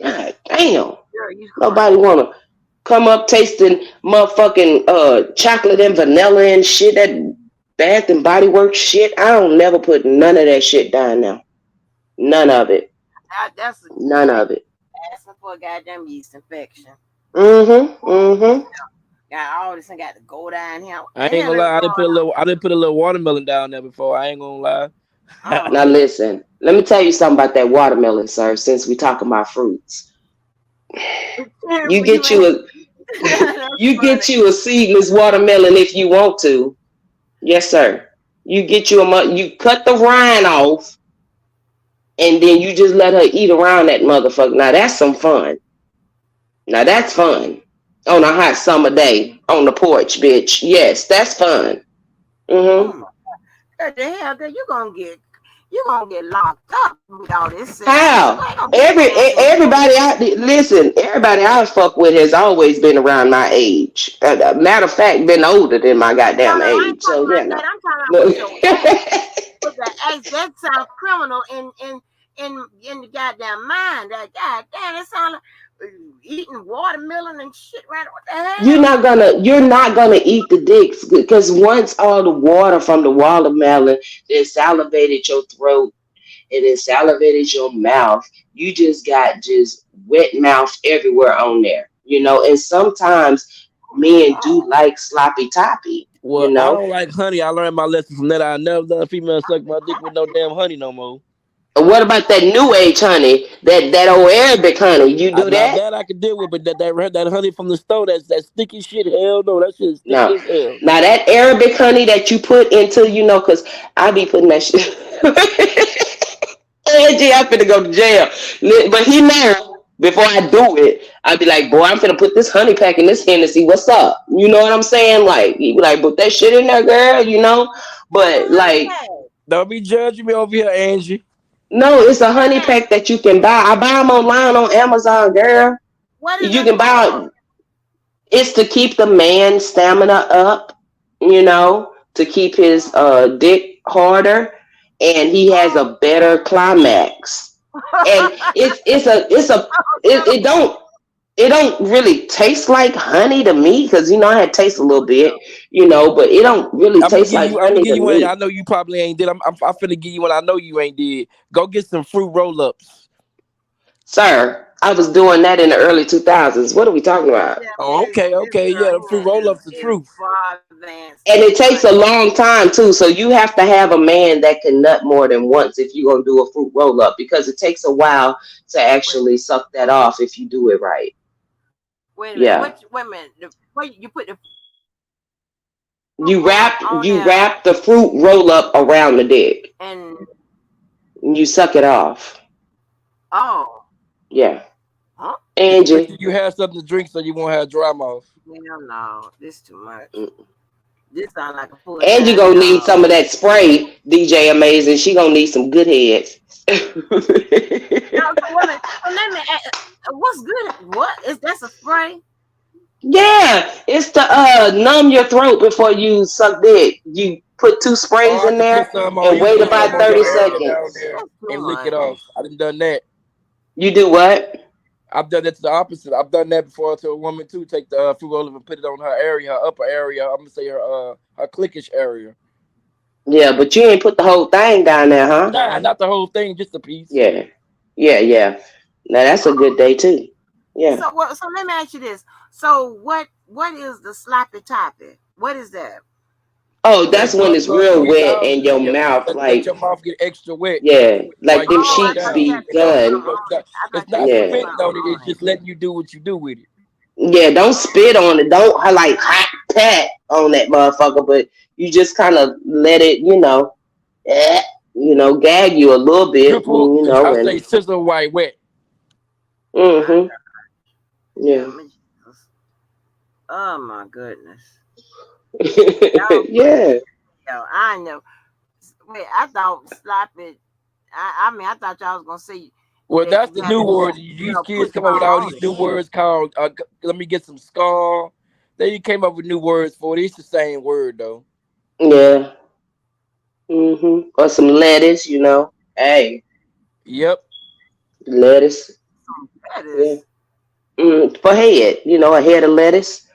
God damn. Girl, you Nobody crazy. want to come up tasting motherfucking chocolate and vanilla and shit. That Bath and Body Works shit. I don't never put none of that shit down now. None of it. That's None of it. asking for a goddamn yeast infection. Mm-hmm. Mm-hmm. Got all this and got to go down here. What I the ain't hell gonna is lie. going I didn't put a little watermelon down there before. I ain't gonna lie. on? Now listen, let me tell you something about that watermelon, sir. Since we talking about fruits, you Where you get at? you a That's you funny. get you a seedless watermelon if you want to. Yes, sir. You get you you cut the rind off, and then you just let her eat around that motherfucker. Now that's some fun. Now that's fun. On a hot summer day on the porch, bitch. Yes, that's fun. Oh Mm-hmm. my, what the hell? Girl, you gonna get locked up with all this sex shit. You How? ain't gonna be passing it out. Everybody listen. Everybody I fuck with has always been around my age. Matter of fact, been older than my No, goddamn no, I ain't age. So talking yeah, about no. that. I'm talking about with Look. your ass. With the ass, that sounds criminal in the goddamn mind. That goddamn, it sounds like eating watermelon and shit. Right? What the hell? You're not gonna eat the dicks because once all the water from the watermelon is salivated your throat and it salivated your mouth, you just got just wet mouth everywhere on there. And sometimes men do like sloppy toppy, Well, I don't like honey. I learned my lesson from that. I never let a female suck my dick with no damn honey no more. What about that new age honey? That old Arabic honey? You do Now that? that I can deal with, but that honey from the store, that's that sticky shit. Hell no, that shit is sticky No. as hell. Now that Arabic honey that you put into, cause I be putting that shit. Angie, I'm finna go to jail. But he know before I do it, I be like, boy, I'm finna put this honey pack in this Hennessy. What's up? You know what I'm saying? Like, he be like, put that shit in there, girl. What's a But honey like, pack? Don't be judging me over here, Angie. no, it's a honey pack that you can buy. I buy them online on Amazon, girl. What is You it can for? buy. It's to keep the man's stamina up, to keep his dick harder, and he has a better climax. And it don't really taste like honey to me because I had taste a little bit, but it don't really taste like I'm gonna honey give to you one. me. I know you probably ain't did. I'm finna give you one. I know you ain't did. Go get some fruit roll ups. Sir, I was doing that in the early 2000s. What are we talking about? Yeah, Oh, this okay, girl yeah. The fruit roll here ups, the is truth. far advanced And in it takes life. a long time too. So you have to have a man that can nut more than once if you're gonna do a fruit roll up because it takes a while to Wait, actually suck that off if you do it right. wait a minute. Yeah. Wait a minute. Wait, you put the fruit You roll up wrap on you there wrap the fruit roll up around the dick. and And you suck it off. oh, Yeah. huh? Make Angie. sure you have something to drink so you won't have dry mouth. Hell no, this too much. Mm. This sound like a full Angie time gonna need job. some of that spray, DJ Amazing. She gonna need some good heads. No, so wait a minute. So let me. What's good? What is that's a spray? Yeah, it's to numb your throat before you suck dick. You put two sprays Or I in can put there some on and you, wait put some about on your 30 area down seconds. there, That's too and lick it much. off. I done done that. You do what? I've done that to the opposite. I've done that before to a woman too. Take the fruit roll up and put it on her area, her upper area. I'm gonna say her clickish area. Yeah, but you ain't put the whole thing down there, huh? Nah, not the whole thing, just a piece. Yeah. Yeah, yeah. Now that's a good day too. Yeah. So what? So let me ask you this. So what is the sloppy toppy? What is that? Oh, That that's when blood it's start real squeezing wet out. and your mouth Let like, your mouth get extra wet yeah, while like you them Oh, suck I sheets thought you down. had be to put done. some on it. I It's thought you not had to put Yeah. spitting something on it. on It's it. just letting you do what you do with it. Yeah, don't spit on it. Don't like hot pat on that motherfucker, but you just kind of let it, eh, gag you a little bit, Triple, I say and sizzle while wet. My mm-hmm. God, Yeah. help me, Jesus. Oh my goodness. Y'all Yeah. yo, I know. Wait, I thought sloppy. I mean, I thought y'all was gonna say Well, that that's you the had new to word. go, These kids put come up with some all on these it. new words called. Let me get some skull. They came up with new words for it. It's the same word though. Yeah. Mm-hmm. Or some lettuce. Hey, Yep. lettuce. That Yeah. is. For head, a head of lettuce.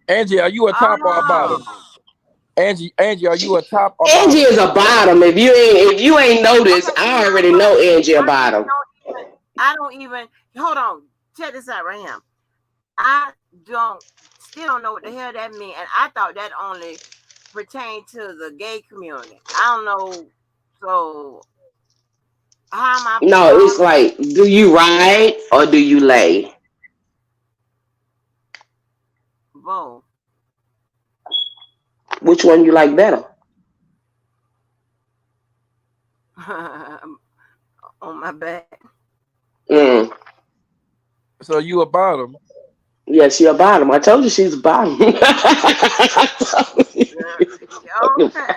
Angie, are you a top or a bottom? Oh, Angie, are you a top or Angie bottom? is a bottom. If you ain't noticed, okay. You I know already what? know Angie a I just bottom. don't even. I don't even hold on. Check this out right here. I don't still don't know what the hell that means, and I thought that only pertained to the gay community. I don't know. So how am I? No, it's like, do you ride or do you lay? Both. Which one you like better? On my back. Mm. So you a bottom. Yeah, she a bottom. I told you she's a bottom. Okay.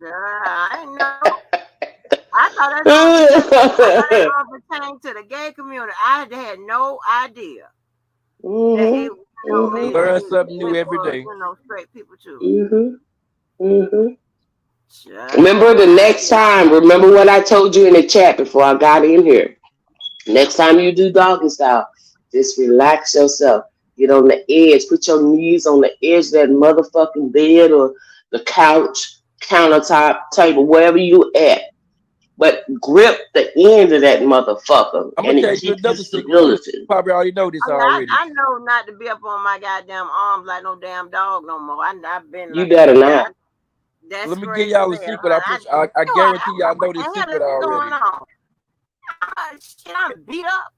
I didn't know. I thought that's only pertained to the gay community. I had no idea that Mhm. Mhm. Learn it something new went every for day. straight people too. Mhm. Mhm. Remember the Child, next time. Remember what I told you in the chat before I got in here. Next time you do doggy style, just relax yourself. Get on the edge. Put your knees on the edge of that motherfucking bed or the couch, countertop, table, wherever you at. But grip the end of that motherfucker I'm gonna and tell it you keep your another secret too. stability. Probably already know this oh yeah, already. I know not to be up on my goddamn arms like no damn dog no more. I've been You like better not. that's Let me give crazy as y'all a hell, secret. honey. I You are, guarantee y'all what know the this hell secret is going already. on? Shit, I'm beat up.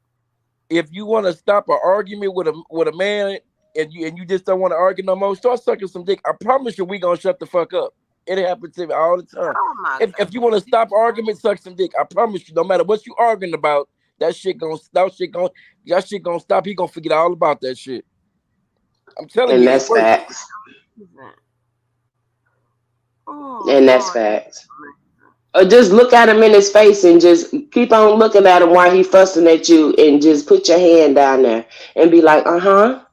If you want to stop an argument with a man and you just don't want to argue no more, start sucking some dick. I promise you, we gonna shut the fuck up. It happens to me all the time. Oh my If you want to stop argument, suck some dick. I promise you, no matter what you arguing about, that shit gonna stop. He gonna forget all about that shit. I'm telling And you, it that's works. facts. god. Oh And that's Lord. facts. Or just look at him in his face and just keep on looking at him while he fussing at you and just put your hand down there and be like, uh-huh,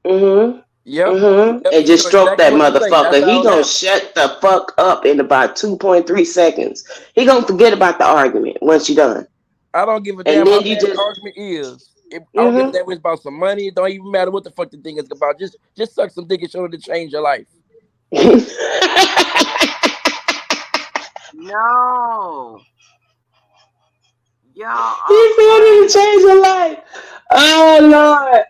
mm-hmm, Yep, mm-hmm. yep. And You just know stroke exactly that what to say. That's motherfucker. He all that gonna happens. shut the fuck up in about 2.3 seconds. He gonna forget about the argument once you're done. I don't give a And damn how then you bad just the argument is. I don't give a mm-hmm. damn if it's about some money. It don't even matter what the fuck the thing is about. Just suck some dick and show it to change your life. No. Y'all are You said it crazy. change your life. Oh Lord.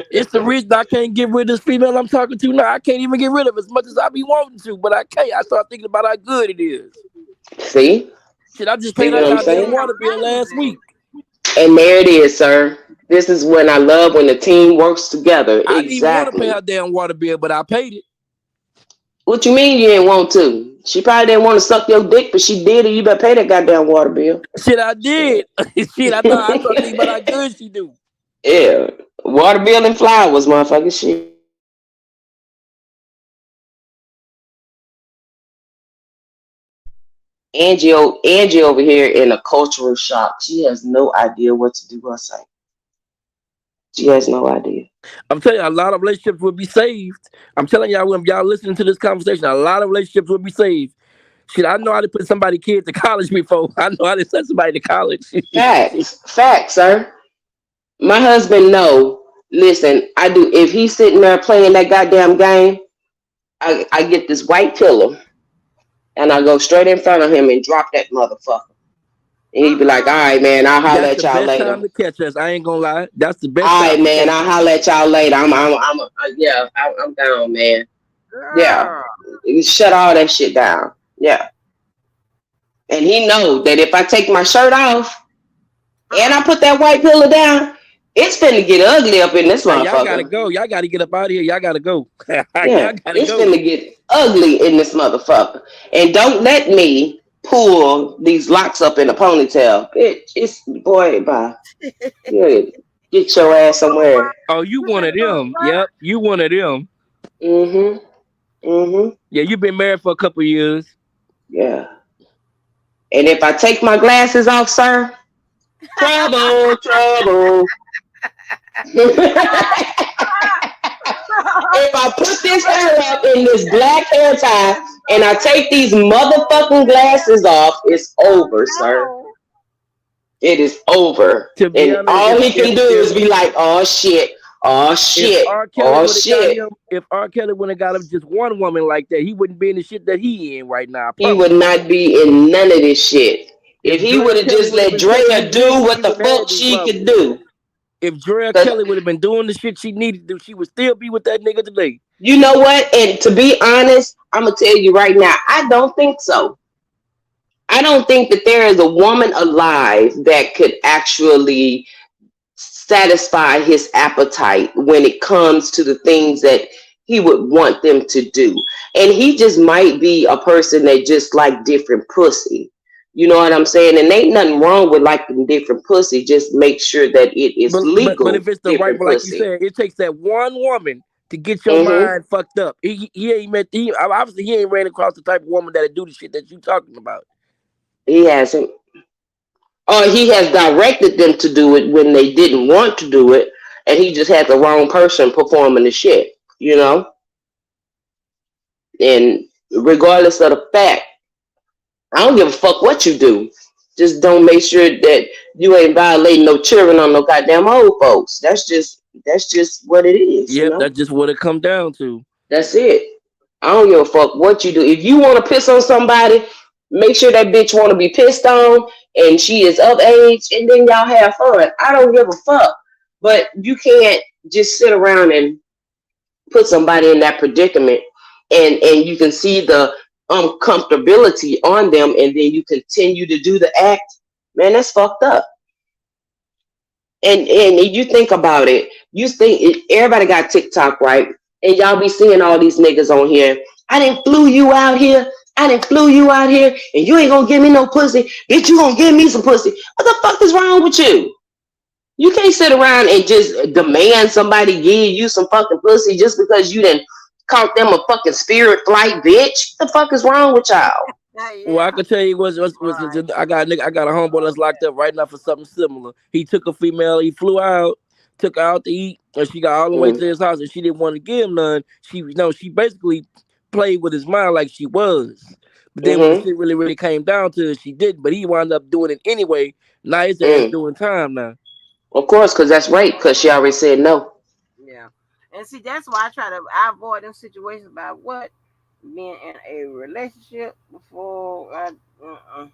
It's the reason I can't get rid of this female I'm talking to now. I can't even get rid of it as much as I be wanting to, but I can't. I start thinking about how good it is. See? Shit, I just See paid her what I'm goddamn saying? It's water bill last amazing. week. And there it is, sir. This is when I love when the team works together. I didn't even want to pay Exactly. her damn water bill, but I paid it. What you mean you didn't want to? She probably didn't want to suck your dick, but she did, and you better pay that goddamn water bill. Shit, I did. Shit. Shit, I started thinking about how good she do. Yeah. Water bill and flowers, motherfucker. Shit. Angie over here in a cultural shock. She has no idea what to do or say. She has no idea. I'm telling you, a lot of relationships will be saved. I'm telling y'all, when y'all listening to this conversation, a lot of relationships will be saved. Shit, I know how to put somebody kid to college before. I know how to send somebody to college. Shit. Facts. Facts, sir. My husband know. Listen, I do. If he's sitting there playing that goddamn game, I get this white pillow and I go straight in front of him and drop that motherfucker. And he'd be like, all Mm-mm. right, man, I'll holler That's at the y'all best time later. to catch us. I ain't gonna lie. That's the best All time right, to man, catch I'll us. holler at y'all later. Yeah, I'm down, man. Yeah, Girl. you shut all that shit down. Yeah. And he know that if I take my shirt off and I Uh-uh. put that white pillow down, it's finna get ugly up in this Hey, y'all gotta motherfucker. go. Y'all gotta get up out of here. Y'all gotta go. Yeah, Y'all gotta it's go. finna get ugly in this motherfucker. And don't let me pull these locks up in a ponytail. It's boy, bye. Yeah, get your ass somewhere. Oh, you You one said of you doing them. what? Yep, you one of them. Mm-hmm. Mm-hmm. Yeah, you been married for a couple years. Yeah. And if I take my glasses off, sir, trouble, trouble. If I put this hair up in this black hair tie and I take these motherfucking glasses off, it's Oh over, sir. no. It is over. To be And honest, all he can do if is be like, oh shit, oh if shit, R. Kelly oh would have got shit. him, if R. Kelly would have got him just one woman like that, he wouldn't be in the shit that he in right now. I He promise would you. not be in none of this shit. If If he would Drea have Kelly just would have let been taking Drea these men, do what she the wouldn't have had fuck these she could problems. do. If Drea 'Cause Kelly would have been doing the shit she needed to do, she would still be with that nigga today. you know what? And to be honest, I'm gonna tell you right now, I don't think so. I don't think that there is a woman alive that could actually satisfy his appetite when it comes to the things that he would want them to do. And he just might be a person that just like different pussy. You know what I'm saying? And ain't nothing wrong with liking different pussy. Just make sure that it is But legal if it's the right different one, like you pussy. said, it takes that one woman to get your Hmm. mind fucked up. He ain't met he obviously he ain't ran across the type of woman that'll do the shit that you talking about. He hasn't. Or he has directed them to do it when they didn't want to do it. And he just had the wrong person performing the shit. You know? And regardless of the fact, I don't give a fuck what you do. Just don't make sure that you ain't violating no children on no goddamn old folks. That's just what it is, you Yep, know? that's just what it come down to. That's it. I don't give a fuck what you do. If you want to piss on somebody, make sure that bitch want to be pissed on and she is of age, and then y'all have fun. I don't give a fuck. But you can't just sit around and put somebody in that predicament, and you can see the uncomfortability on them, and then you continue to do the act. Man, that's fucked up. And you think about it, everybody got TikTok, right? And y'all be seeing all these niggas on here. I didn't flew you out here. I didn't flew you out here, and you ain't gonna give me no pussy. Bitch, you gonna give me some pussy. What the fuck is wrong with you? You can't sit around and just demand somebody give you some fucking pussy just because you didn't caught them a fucking spirit flight, bitch. What the fuck is wrong with y'all? Well, I Yeah. can tell you what's Right. I got a homeboy that's locked up right now for something similar. He took a female, he flew out, took her out to eat, and she got all the way Mm, to his house, and she didn't want to give him none. She basically played with his mind like she was. But then when the mm-hmm. shit really came down to it, she didn't. But he wound up doing it anyway. Now his ass Mm. doing time now. Of course, because that's rape, because she already said no. Yeah. And see, that's why I avoid them situations by what being in a relationship before I. Uh-uh.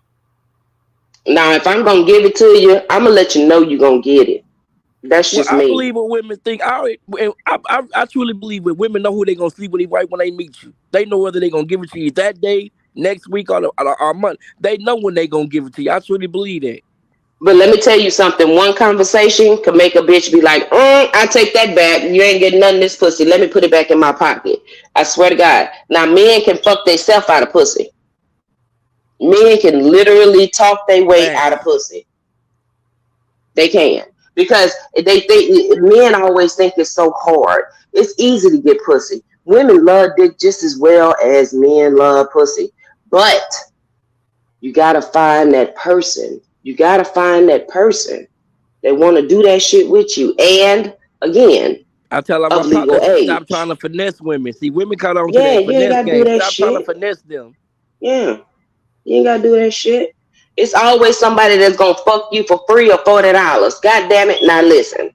Now, if I'm gonna give it to you, I'm gonna let you know you're gonna get it. That's Well, just I me. believe what women think. I truly believe when women know who they gonna sleep with right when they meet you. They know whether they gonna give it to you that day, next week, or month. They know when they gonna give it to you. I truly believe that. But let me tell you something. One conversation could make a bitch be like, I take that back. You ain't getting none of this pussy. Let me put it back in my pocket. I swear to God. Now, men can fuck themselves out of pussy. Men can literally talk their way out of Facts. pussy. They can. Because men always think it's so hard. It's easy to get pussy. Women love dick just as well as men love pussy. But you gotta find that person. You gotta find that person that want to do that shit with you. And again, I tell all my of partners, legal stop trying to age. finesse women. See, women caught on to Yeah, that you ain't finesse gotta do game. that Stop trying to shit. finesse them. Yeah, you ain't gotta do that shit. It's always somebody that's gonna fuck you for free or $40. God damn it. Now listen.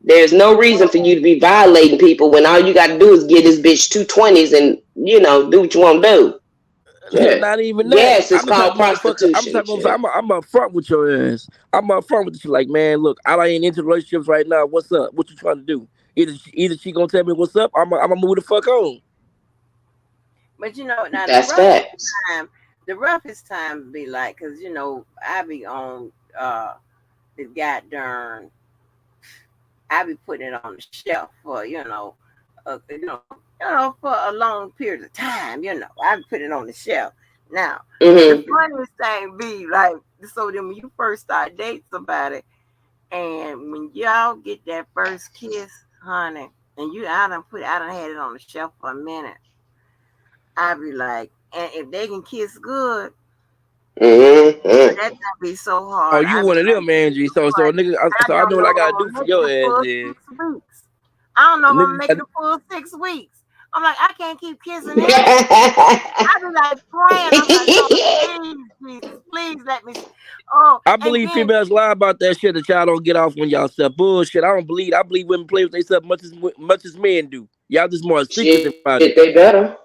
There's no reason for you to be violating people when all you gotta do is get this bitch 220s and do what you wanna do. Shit. Not even that. Yes, it's I'm the type called of motherfucker. I'm the prostitution. type of motherfucker. Shit. I'm upfront with your ass. I'm upfront with you. Like, man, look, I ain't into relationships right now. What's up? What you trying to do? Either she gonna tell me what's up. I'm gonna move the fuck on. But now That's facts. the roughest time be like, cause I be on the goddamn, I be putting it on the shelf for for a long period of time. I be putting it on the shelf. Now, the Mm-hmm. funniest thing be like, so then when you first start dating somebody, and when y'all get that first kiss, honey, and I done had it on the shelf for a minute. I be like, and if they can kiss good, Mm-hmm. that gonna be so Oh, hard. you I be one of like, them, Angie. So like, nigga, I so I don't know know what I if I'm gotta gonna do for make your the ass. full Then 6 weeks. I don't know if I'm gonna nigga, make the full 6 weeks. I'm like, I can't keep kissing everything. I be like praying. I'm like, Lord, please, Jesus, please let me. Oh, I and believe then females lie about that shit that y'all don't get off when y'all sell bullshit. I don't believe. I believe women play with themselves much as men do. Y'all just more secretive Shit, about they it. better.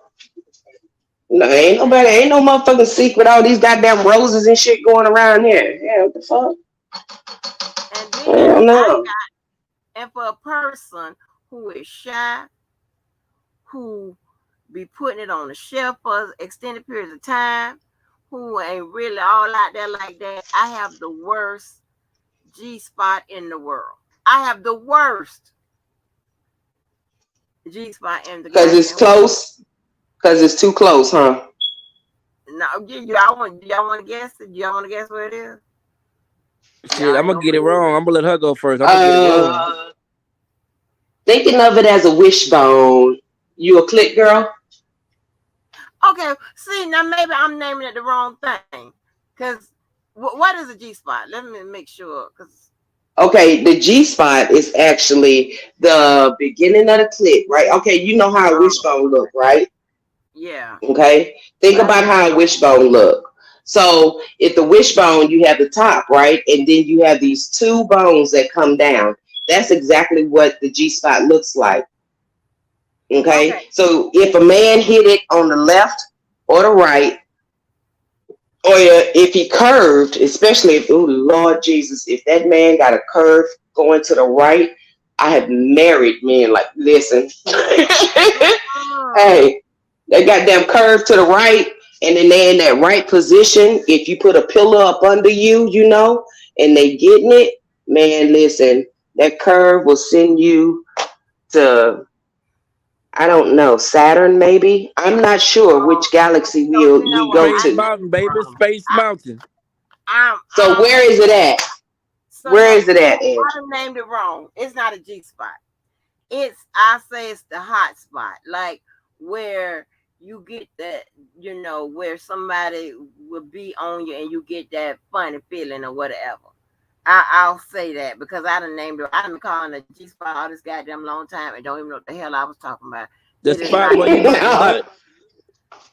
No, ain't no motherfucking secret. All these goddamn roses and shit going around here. Yeah, what the fuck? And then Hell no. and for a person who is shy, who be putting it on the shelf for extended periods of time, who ain't really all out there like that, I have the worst G spot in the world. I have the worst G spot in the Cause it's goddamn world. close. Cause it's too close, huh? No, y'all want to guess it? Y'all want to guess what it is? Shit, Y'all I'm ain't gonna gonna get it believe wrong. I'm gonna let her go first. I'm gonna get it wrong. Uh, thinking of it as a wishbone. You a click girl? it. Okay, see now maybe I'm naming it the wrong thing. Cause what is a G spot? Let me make sure. Cause Okay, the G spot is actually the beginning of the clit, right? Okay, you know how a oh wishbone look, right? yeah, Okay, think but I about don't. how a wishbone look. So, if the wishbone, you have the top, right, and then you have these two bones that come down. That's exactly what the G spot looks like. Okay, Okay, so if a man hit it on the left or the right, or if he curved, especially if, oh Lord Jesus, if that man got a curve going to the right, I have married men like, listen, uh-uh. hey, that goddamn curve to the right, and then they in that right position. If you put a pillow up under you, and they getting it, man, listen, that curve will send you to, I don't know, Saturn maybe. I'm not sure Oh, which galaxy so you know we what? go I Space to. named Mountain, it baby. wrong. Space Mountain. So I'm where is it at? so Where no, is it at, I Andrew? done named it wrong. It's not a G spot. I say it's the hot spot, like where you get that, where somebody will be on you and you get that funny feeling or whatever. I'll say that because I done named it. I done been calling it a G spot all this goddamn long time and don't even know what the hell I was talking about. The It is spot not. where you bust a nut.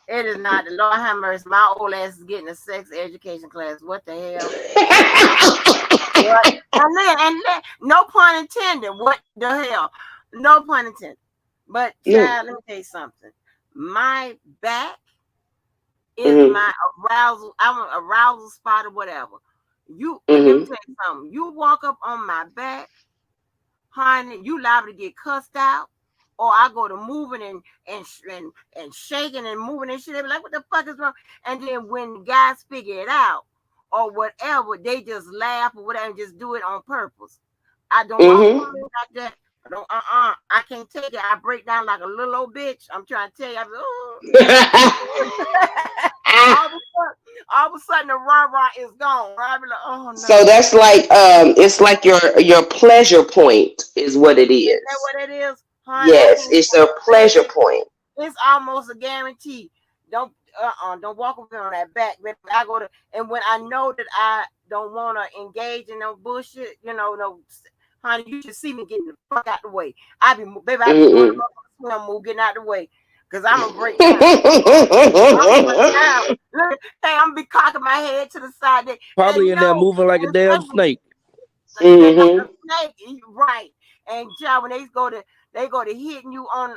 It is not. The Lord have mercy. My old ass is getting a sex education class. What the hell? What? And then, no pun intended. What the hell? No pun intended. But No. child, let me tell you something. My back is Mhm. my arousal. I'm an arousal spot or whatever. Let me Mhm. tell you something. You walk up on my back, honey, you liable to get cussed out. Or I go to moving and shaking and moving and shit. They be like, what the fuck is wrong? And then when the guys figure it out or whatever, they just laugh or whatever and just do it on purpose. I don't walk up Mhm. on me like that. I don't, I can't take it. I break down like a little old bitch. I'm trying to tell you. I be, oh. all of a sudden, the rah rah is gone. I be like, oh So no. that's like it's like your pleasure point is what it Is that is. what it is? Honey, I Yes, can't it's a pleasure baby. point. It's almost a guarantee. Don't don't walk up on that back. Baby. I go to and when I know that I don't want to engage in no bullshit, no, honey, you should see me getting the fuck out the way. Baby, I be doing Mm-mm. the swim move, getting out the way, cause I'm gonna break down. I'm gonna break down. Look, hey, I'm gonna be cocking my head to the side there, Probably and in there no, moving like a and damn especially snake. like a Mhm. snake, right? And child, when they go to hitting you on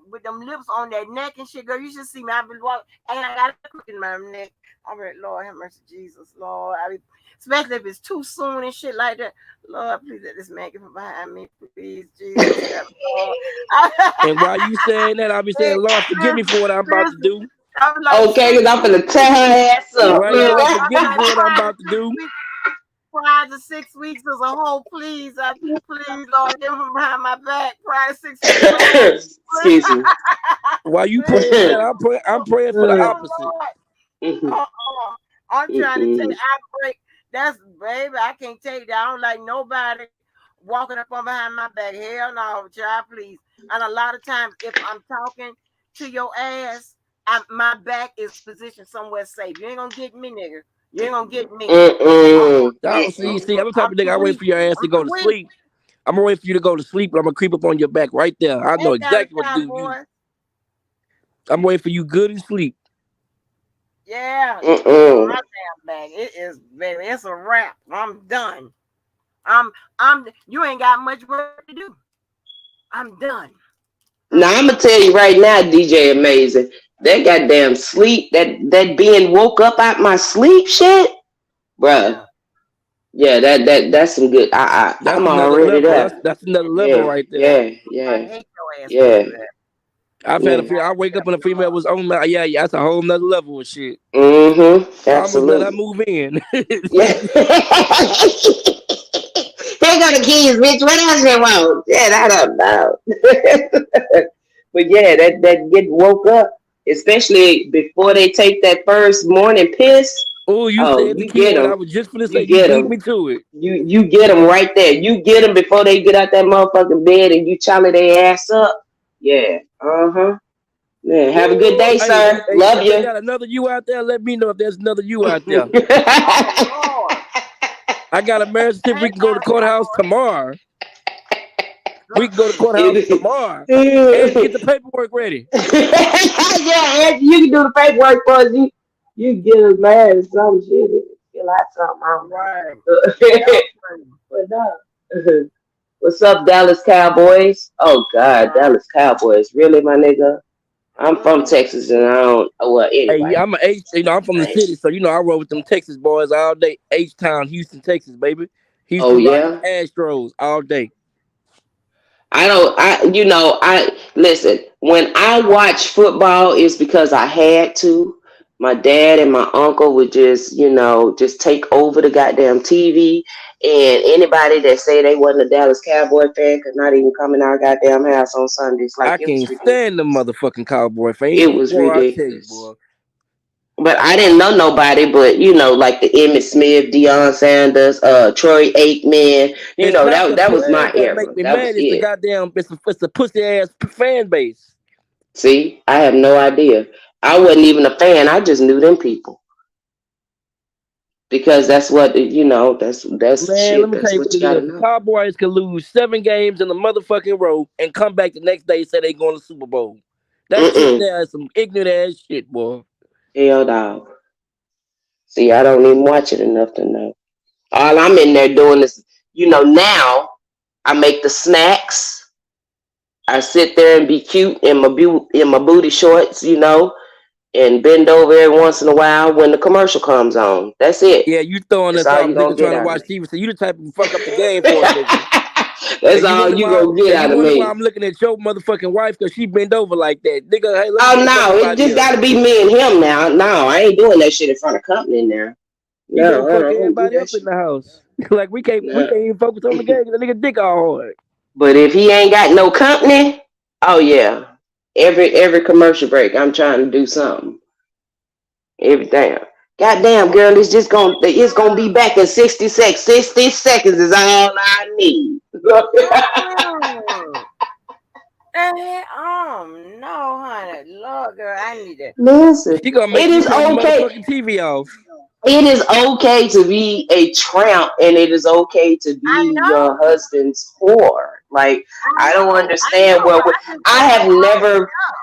with them lips on that neck and shit, girl. You should see me. I've been walking, and I got a crook in my neck. I'm like, Lord have mercy, Jesus, Lord. Especially if it's too soon and shit like that. Lord, please let this man get from behind me, please, Jesus, help me, Lord. And while you saying that, I'll be saying, Lord, forgive me listen, for what I'm about to listen. do. I'm like Okay, because I'm gonna tear her ass up. Right, Look. Lord, forgive me I'm for like what I'm prior about to to six do. weeks, prior to 6 weeks as a whole, please, please, Lord, get him from behind my back. Prior to 6 weeks as a whole. Excuse me. While you Please, praying for that, I'm praying for the Mm. oh opposite. Mhm. Lord, I'm trying to tell you, Mm-mm. I break. That's baby, I can't take that. I don't like nobody walking up on behind my back. Hell no, child, please. And a lot of times, if I'm talking to your ass, my back is positioned somewhere safe. You ain't gonna get me, nigga. You ain't gonna get me. Mm-mm. Y'all see, Mm-mm. I'm the type I'm of nigga too I wait weak. for your ass to I'm go too to weak. sleep. I'm gonna wait for you to go to sleep, but I'm gonna creep up on your back right there. I know Ain't got a exactly what to time, do to you. boy. I'm waiting for you good and sleep. Yeah, get me on Mm-mm. my damn back. It is, baby. It's a wrap. I'm done. I'm. You ain't got much work to do. I'm done. Now I'm gonna tell you right now, DJ Amazing. That goddamn sleep, that being woke up out my sleep shit, bruh. Yeah. Yeah, that's some good. That's I'm another already level. there. That's another level Yeah, right there. yeah, I yeah, hate your ass to yeah, do that. I've had a yeah. female. I wake up and a female was on my. Yeah, yeah. That's a whole nother level of shit. Mm-hmm. I almost let her Absolutely. move in. Yeah. Here go the keys, bitch. What else you want? Yeah, I don't know. But yeah, that get woke up, especially before they take that first morning piss. Oh, you Oh, said the you key get word. I them. was just gonna say You you get beat them. me to it. You get them right there. You get them before they get out that motherfucking bed and you charlie their ass up. Yeah. Uh huh. Yeah. Have a good Ooh, day, hey, sir. hey, Love if they you. got another you out there, let me know if there's another you out there. Oh Lord. I got a marriage certificate. We Hey, can go to Dallas courthouse Cowboy. tomorrow. We can go to courthouse It- tomorrow and get the paperwork ready. yeah, and you can do the paperwork for us. You get us mad or some shit. Fill out something. I don't Right. know. Dallas. But no. What's up, Dallas Cowboys? Oh God, Right. Dallas Cowboys. Really, my nigga? I'm from Mm-hmm. Texas and I don't well Hey, anyway. yeah, I'm a H. You know, I'm from the city, so you know I roll with them Texas boys all day. H Town, Houston, Texas, baby. Oh Houston Rockets, yeah. Astros all day. I don't. I listen. When I watch football, it's because I had to. My dad and my uncle would just, just take over the goddamn TV. And anybody that say they wasn't a Dallas Cowboy fan could not even come in our goddamn house on Sundays. Like I it was can't stand the ridiculous. motherfucking Cowboy fans. It was Boy, I tell you, ridiculous. boy. But I didn't know nobody, but like the Emmitt Smith, Deion Sanders, Troy Aikman. It's not the That was players my that make era. me That was mad. It's the it. goddamn. It's the pussy ass fan base. See, I have no idea. I wasn't even a fan. I just knew them people because that's what that's Man, let shit. me tell That's you what what you it got to is. The know. Cowboys could lose 7 games in the motherfucking row and come back the next day and say they going to the Super Bowl. That shit Mm-mm. there is some ignorant ass shit, boy. Hell dog. See, I don't even watch it enough to know. All I'm in there doing is, now I make the snacks. I sit there and be cute in in my booty shorts, and bend over every once in a while when the commercial comes on. That's it. Yeah, you throwing That's us all off, you gonna nigga, get trying to out of watch me. TV. So you the type of fuck up the game for a nigga. That's all you gonna get And you out of wonder why me. I'm looking at your motherfucking wife because she bent over like that, nigga. Hey, let me Oh get the fuck no, up it out of just here. got to be me and him now. No, I ain't doing that shit in front of company now. You No, better fuck I don't do everybody that up in shit. the house. Like we No. can't even focus on the game. The nigga dick all hard. But if he ain't got no company, oh yeah, every commercial break, I'm trying to do something. Everything. Goddamn, girl, it's gonna be back in 60 seconds. 60 seconds is all I need. Mm. No, honey. Lord, girl, I need to. Listen, She gonna it make you is turn the okay. motherfucking TV off. It is okay to be a tramp and it is okay to I be your know. husband's whore. Like I don't I understand know, where but I just I don't know have all the never stuff.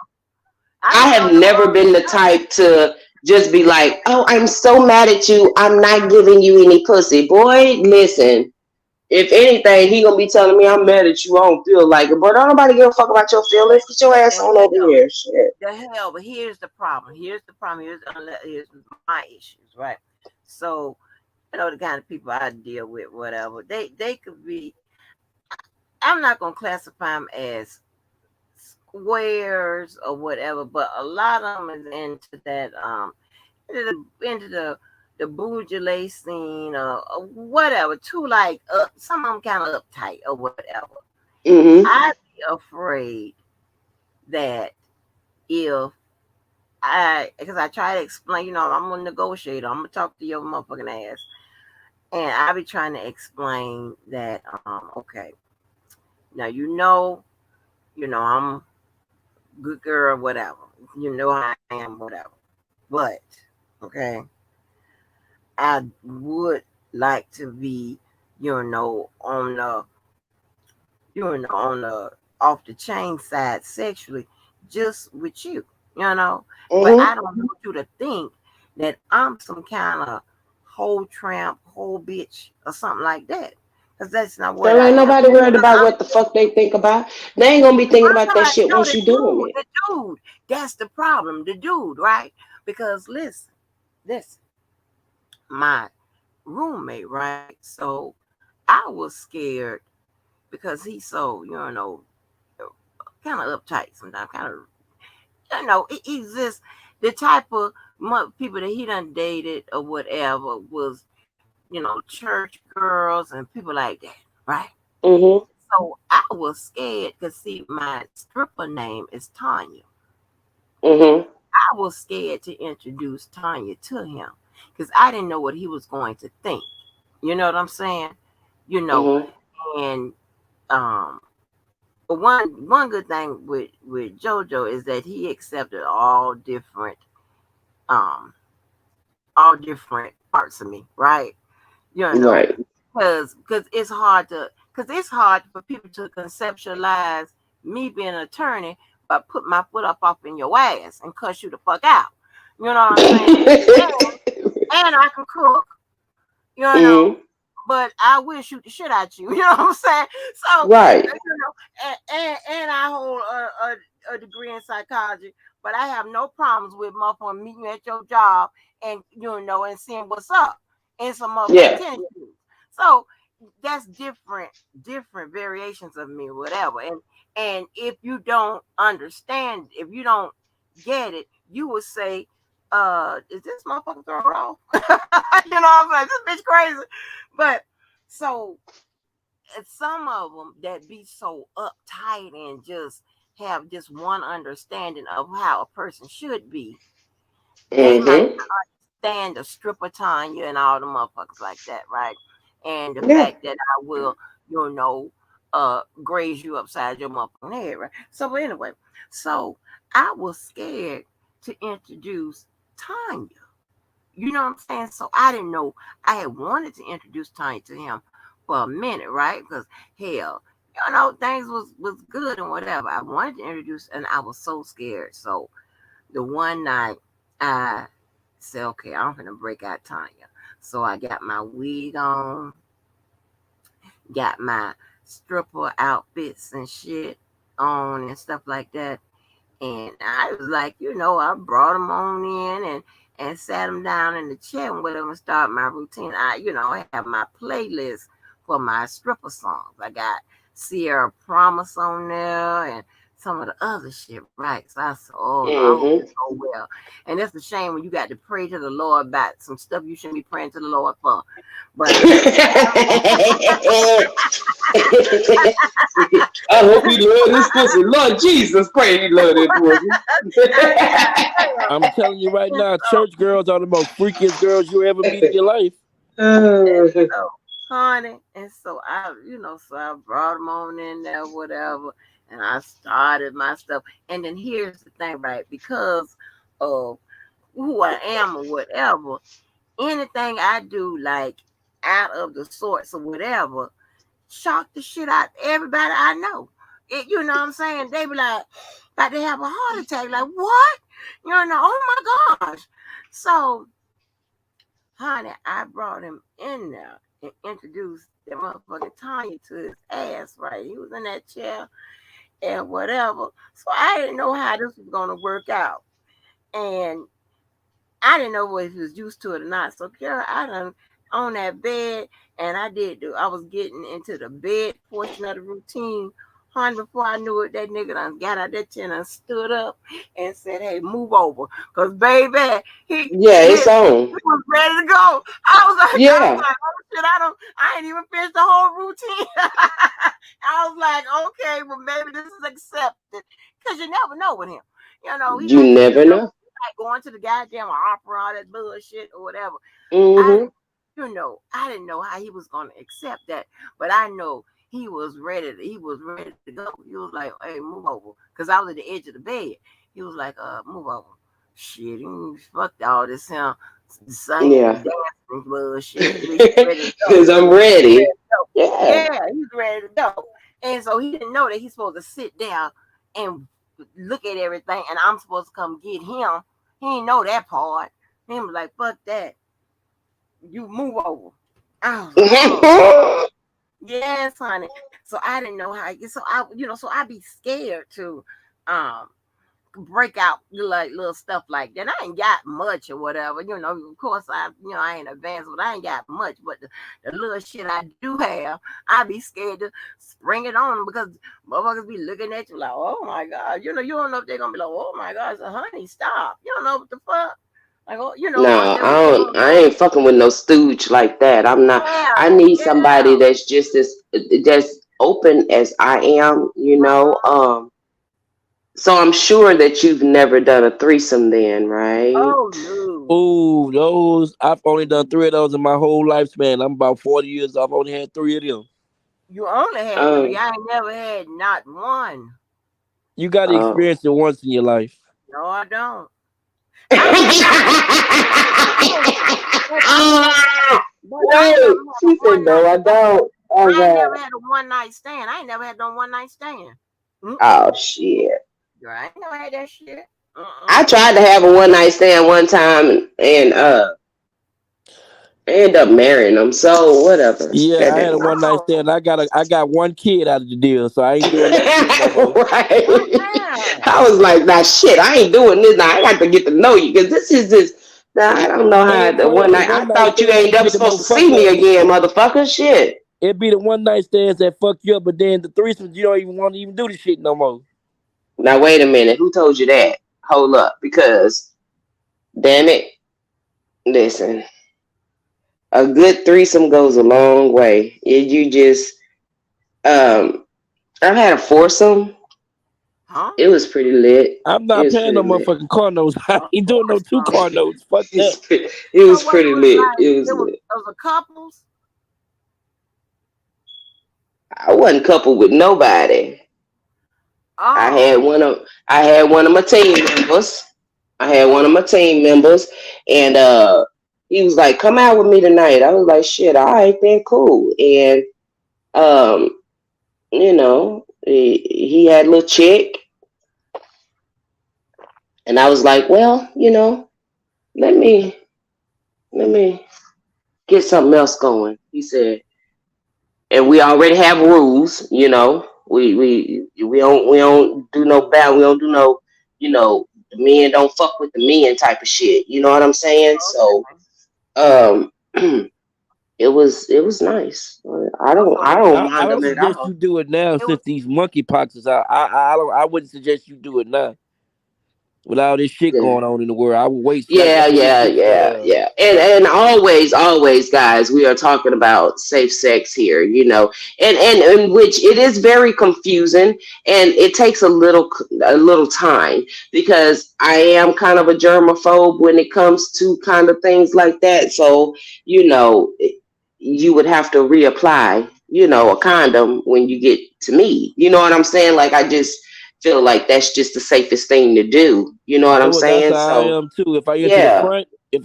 I I just have don't know never all the been the stuff. type to just be like, "Oh, I'm so mad at you. I'm not giving you any pussy." Boy, listen. If anything, he gonna be telling me I'm mad at you. I don't feel like it. But don't nobody give a fuck about your But feelings. Get your ass the on over hell, here. Shit. the hell. But here's the problem. Here's my issues, right? So the kind of people I deal with, whatever. They could be. I'm not gonna classify them as squares or whatever, but a lot of them is into that into the bourgeois scene or whatever. Too like some of them kind of uptight or whatever. Mm-hmm. I'd be afraid that if because I try to explain, I'm gonna negotiate. I'm gonna talk to your motherfucking ass, and I be trying to explain that okay, now I'm good girl, whatever. You know how I am, whatever. But okay, I would like to be, on the off the chain side sexually, just with you. But Mm-hmm. I don't want you to think that I'm some kind of whole tramp, whole bitch, or something like that. because that's not what There I ain't am. nobody worried Because about what the fuck they think about. They ain't gonna be thinking about that I'm shit no, once you doing it. the dude, that's the problem, the dude, right? Because listen, my roommate, right? So I was scared because he's so, kind of uptight sometimes, kind of, he's just the type of people that he done dated or whatever was, church girls and people like that, right? Mhm. So I was scared because see, my stripper name is Tanya. Mhm. I was scared to introduce Tanya to him because I didn't know what he was going to think. You know what I'm saying? You know, Mhm. and um, but one good thing with JoJo is that he accepted um all different parts of me, right? You know, Right. because it's hard for people to conceptualize me being an attorney, but put my foot up in your ass and cuss you the fuck out. You know what I'm saying? And I can cook, you know, Mhm. but I will shoot the shit out you. You know what I'm saying? So, Right. and I hold a degree in psychology, but I have no problems with motherfucking meeting you at your job and and seeing what's up in some motherfucking Yeah. tennis shoes. So that's different variations of me, whatever. And if you don't understand, if you don't get it, you will say, is this motherfucker throwing off? You know what I'm saying? This bitch crazy. But so some of them that be so uptight and just have just one understanding of how a person should be, they might Mhm. stand a stripper Tanya and all the motherfuckers like that, right? And the Yeah. fact that I will, graze you upside your motherfucking head, right? So but anyway, so I was scared to introduce Tanya. You know what I'm saying? So I didn't know. I had wanted to introduce Tanya to him for a minute, right? Because hell, things was good and whatever. I wanted to introduce, and I was so scared. So the one night, I said, "Okay, I'm gonna break out Tanya." So I got my wig on, got my stripper outfits and shit on and stuff like that. And I was like, I brought them on in and sat them down in the chair and whatever and start my routine. I have my playlist for my stripper songs. I got Sierra Promise on there and some of the other shit, right? So I said, oh no, I hope Mhm. this go well. And that's a shame when you got to pray to the Lord about some stuff you shouldn't be praying to the Lord for. But I hope he love this pussy. Lord Jesus, pray he love that pussy. I'm telling you right now, church girls are the most freakiest girls you ever meet in your life. And so, honey, and so I brought them on in there, whatever, and I started my stuff. And then here's the thing, right? Because of who I am or whatever, anything I do, like out of the sorts or whatever, shock the shit out everybody I know. You know what I'm saying? They be like, about to have a heart attack. Like, what? Oh my gosh. So honey, I brought him in there and introduced the motherfucking Tanya to his ass, right? He was in that chair and whatever. So I didn't know how this was gonna work out. And I didn't know if he was used to it or not. So Kara, I done on that bed and I was getting into the bed portion of the routine. Honey, before I knew it, that nigga done got out that chair and stood up and said, hey, move over. Cause baby, Yeah, it's he on. was ready to go. Yeah. Oh shit, I ain't even finished the whole routine. I was like, okay, well maybe this is accepted. Cause you never know with him. He You might be, never know. like going to the goddamn opera, all that bullshit or whatever. I, Mhm. I didn't know how he was gonna accept that, but I know he was ready. He was ready to go. He was like, "Hey, move over," because I was at the edge of the bed. He was like, "Move over." Shit, fuck all this singing and Yeah. dancing bullshit. He's ready to go. Cause I'm He's ready ready. to go. Yeah. Yeah, he's ready to go. And so he didn't know that he's supposed to sit down and look at everything, and I'm supposed to come get him. He didn't know that part. He was like, "Fuck that, you move over." I was like, "Oh Yes, honey. So I didn't know how. So so I be scared to, um, break out like little stuff like that. I ain't got much or whatever. Of course I ain't advanced, but I ain't got much. But the little shit I do have, I be scared to spring it on because motherfuckers be looking at you like, oh my god. You don't know if they're gonna be like, oh my god, so honey, stop. You don't know what the fuck. Like, oh, or No, them I you don't. don't I know. ain't fucking with no stooge like that. I'm not. I Yeah, need somebody yeah. that's just as that's open as I am. So I'm sure that you've never done a threesome, then, right? Oh no. Ooh, those I've only done 3 of those in my whole lifespan. I'm about 40 years. I've only had 3 of them. You only had three. Um. I ain't never had not one. You got to Oh. experience it once in your life. No, I don't. I ain't never listen, but I ain't never I ain't never Wait, had a she said one no, night I stand. don't. Oh I ain't never god. had a one night stand. I ain't never had no one night stand. Oh Mm-mm. shit. Girl, I ain't never had that shit. I Uh-uh. tried to have a one night stand one time and end up marrying him. So whatever. Yeah, That I had a didn't work. one night Oh, stand. I got one kid out of the deal, so I ain't doing that shit no more. Right. uh-uh. I was like, nah, shit, I ain't doing this. Now I got to get to know you because this is this. Nah, I don't know how And the so one the night. I one night thought you stands ain't be ever the supposed more to fuck see me ups. again, motherfucker. Shit. It be the one night stands that fuck you up, but then the threesomes you don't even want to even do the shit no more. Now wait a minute. Who told you that? Hold up, because damn it, listen. A good threesome goes a long way. If you just um, I've had a foursome. Huh? It was pretty lit. I'm It not was paying no pretty lit. motherfucking car notes. I Of ain't doing no course two car notes. Fuck that. It So was what it pretty was lit. like? It was It was lit. it was a couples? I wasn't coupled with nobody. Oh. I had one of my team members. I had one of my team members, and he was like, "Come out with me tonight." I was like, "Shit, all right, then, cool." And um, he had a little chick, and I was like, "Well, let me let me get something else going." He said, and we already have rules, we don't do no bad, we don't do no, the men don't fuck with the men type of shit. You know what I'm saying? So Okay. um it was nice. I Oh, don't so I it was don't I mind don't them at suggest all. you do it now it was since these monkeypox is out. I wouldn't suggest you do it now with all this shit Yeah. going on in the world. I would wait till Yeah, after this yeah, shit slow yeah, down. yeah. And always, guys, we are talking about safe sex here, and which it is very confusing, and it takes a little time because I am kind of a germaphobe when it comes to kind of things like that. So, you would have to reapply, a condom when you get to me. You know what I'm saying? Like I just feel like that's just the safest thing to do. You know what I'm That's saying? how I So am too. yeah, If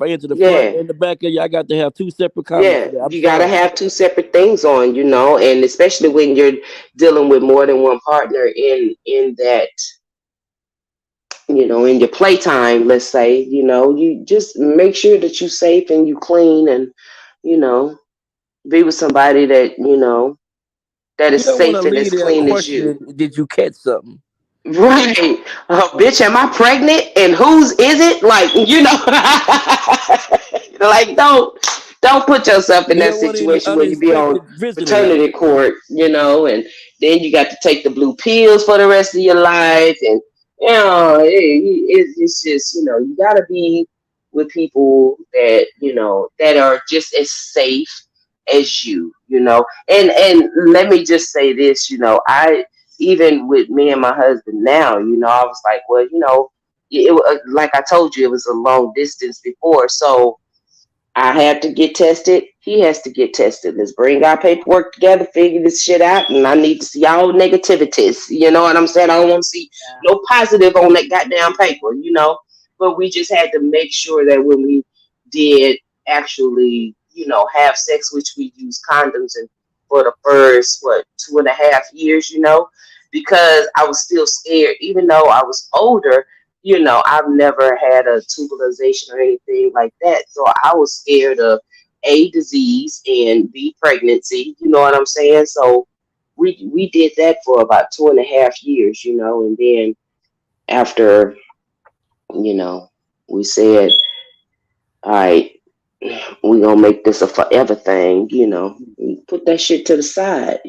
I enter the front yeah, and the back of you, I got to have two separate condoms yeah. for that. I'm You gotta sorry. have two separate things on, and especially when you're dealing with more than one partner in that, in your playtime, let's say, you just make sure that you safe and you clean and, you know, be with somebody that You is don't want to safe and as leave there clean as you. questioning, did you catch something? Right. Bitch, am I pregnant? And whose is it? Like, like don't put yourself in You that don't want any situation where you be on unexpected visitors. paternity court, and then you got to take the blue pills for the rest of your life. And, it's just, you got to be with people that are just as safe as you. And let me just say this, I even with me and my husband now, I was like, well, like I told you, it was a long distance before, so I had to get tested. He has to get tested. Let's bring our paperwork together, figure this shit out, and I need to see all negativities. You know what I'm saying? I don't want to see no positive on that goddamn paper. But we just had to make sure that when we did actually, have sex, which we use condoms and for the first 2.5 years, because I was still scared, even though I was older. I've never had a tubalization or anything like that. So I was scared of A, disease, and B, pregnancy. You know what I'm saying? So we did that for about 2.5 years, and then after, you know, we said, all right, we gonna make this a forever thing. We put that shit to the side.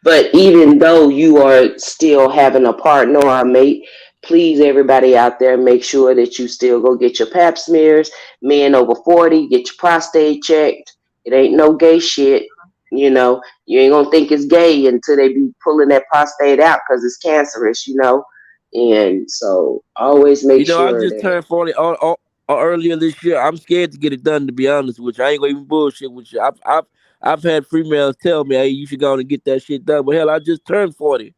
But even though you are still having a partner or a mate, please, everybody out there, make sure that you still go get your pap smears. Men over 40, get your prostate checked. It ain't no gay shit. You ain't gonna think it's gay until they be pulling that prostate out because it's cancerous. And so always make I sure just that. turned 40 earlier this year. I'm scared to get it done, to be honest with you. I ain't gonna even bullshit with you. I've had females tell me, hey, you should go on and get that shit done. But hell, I just turned 40.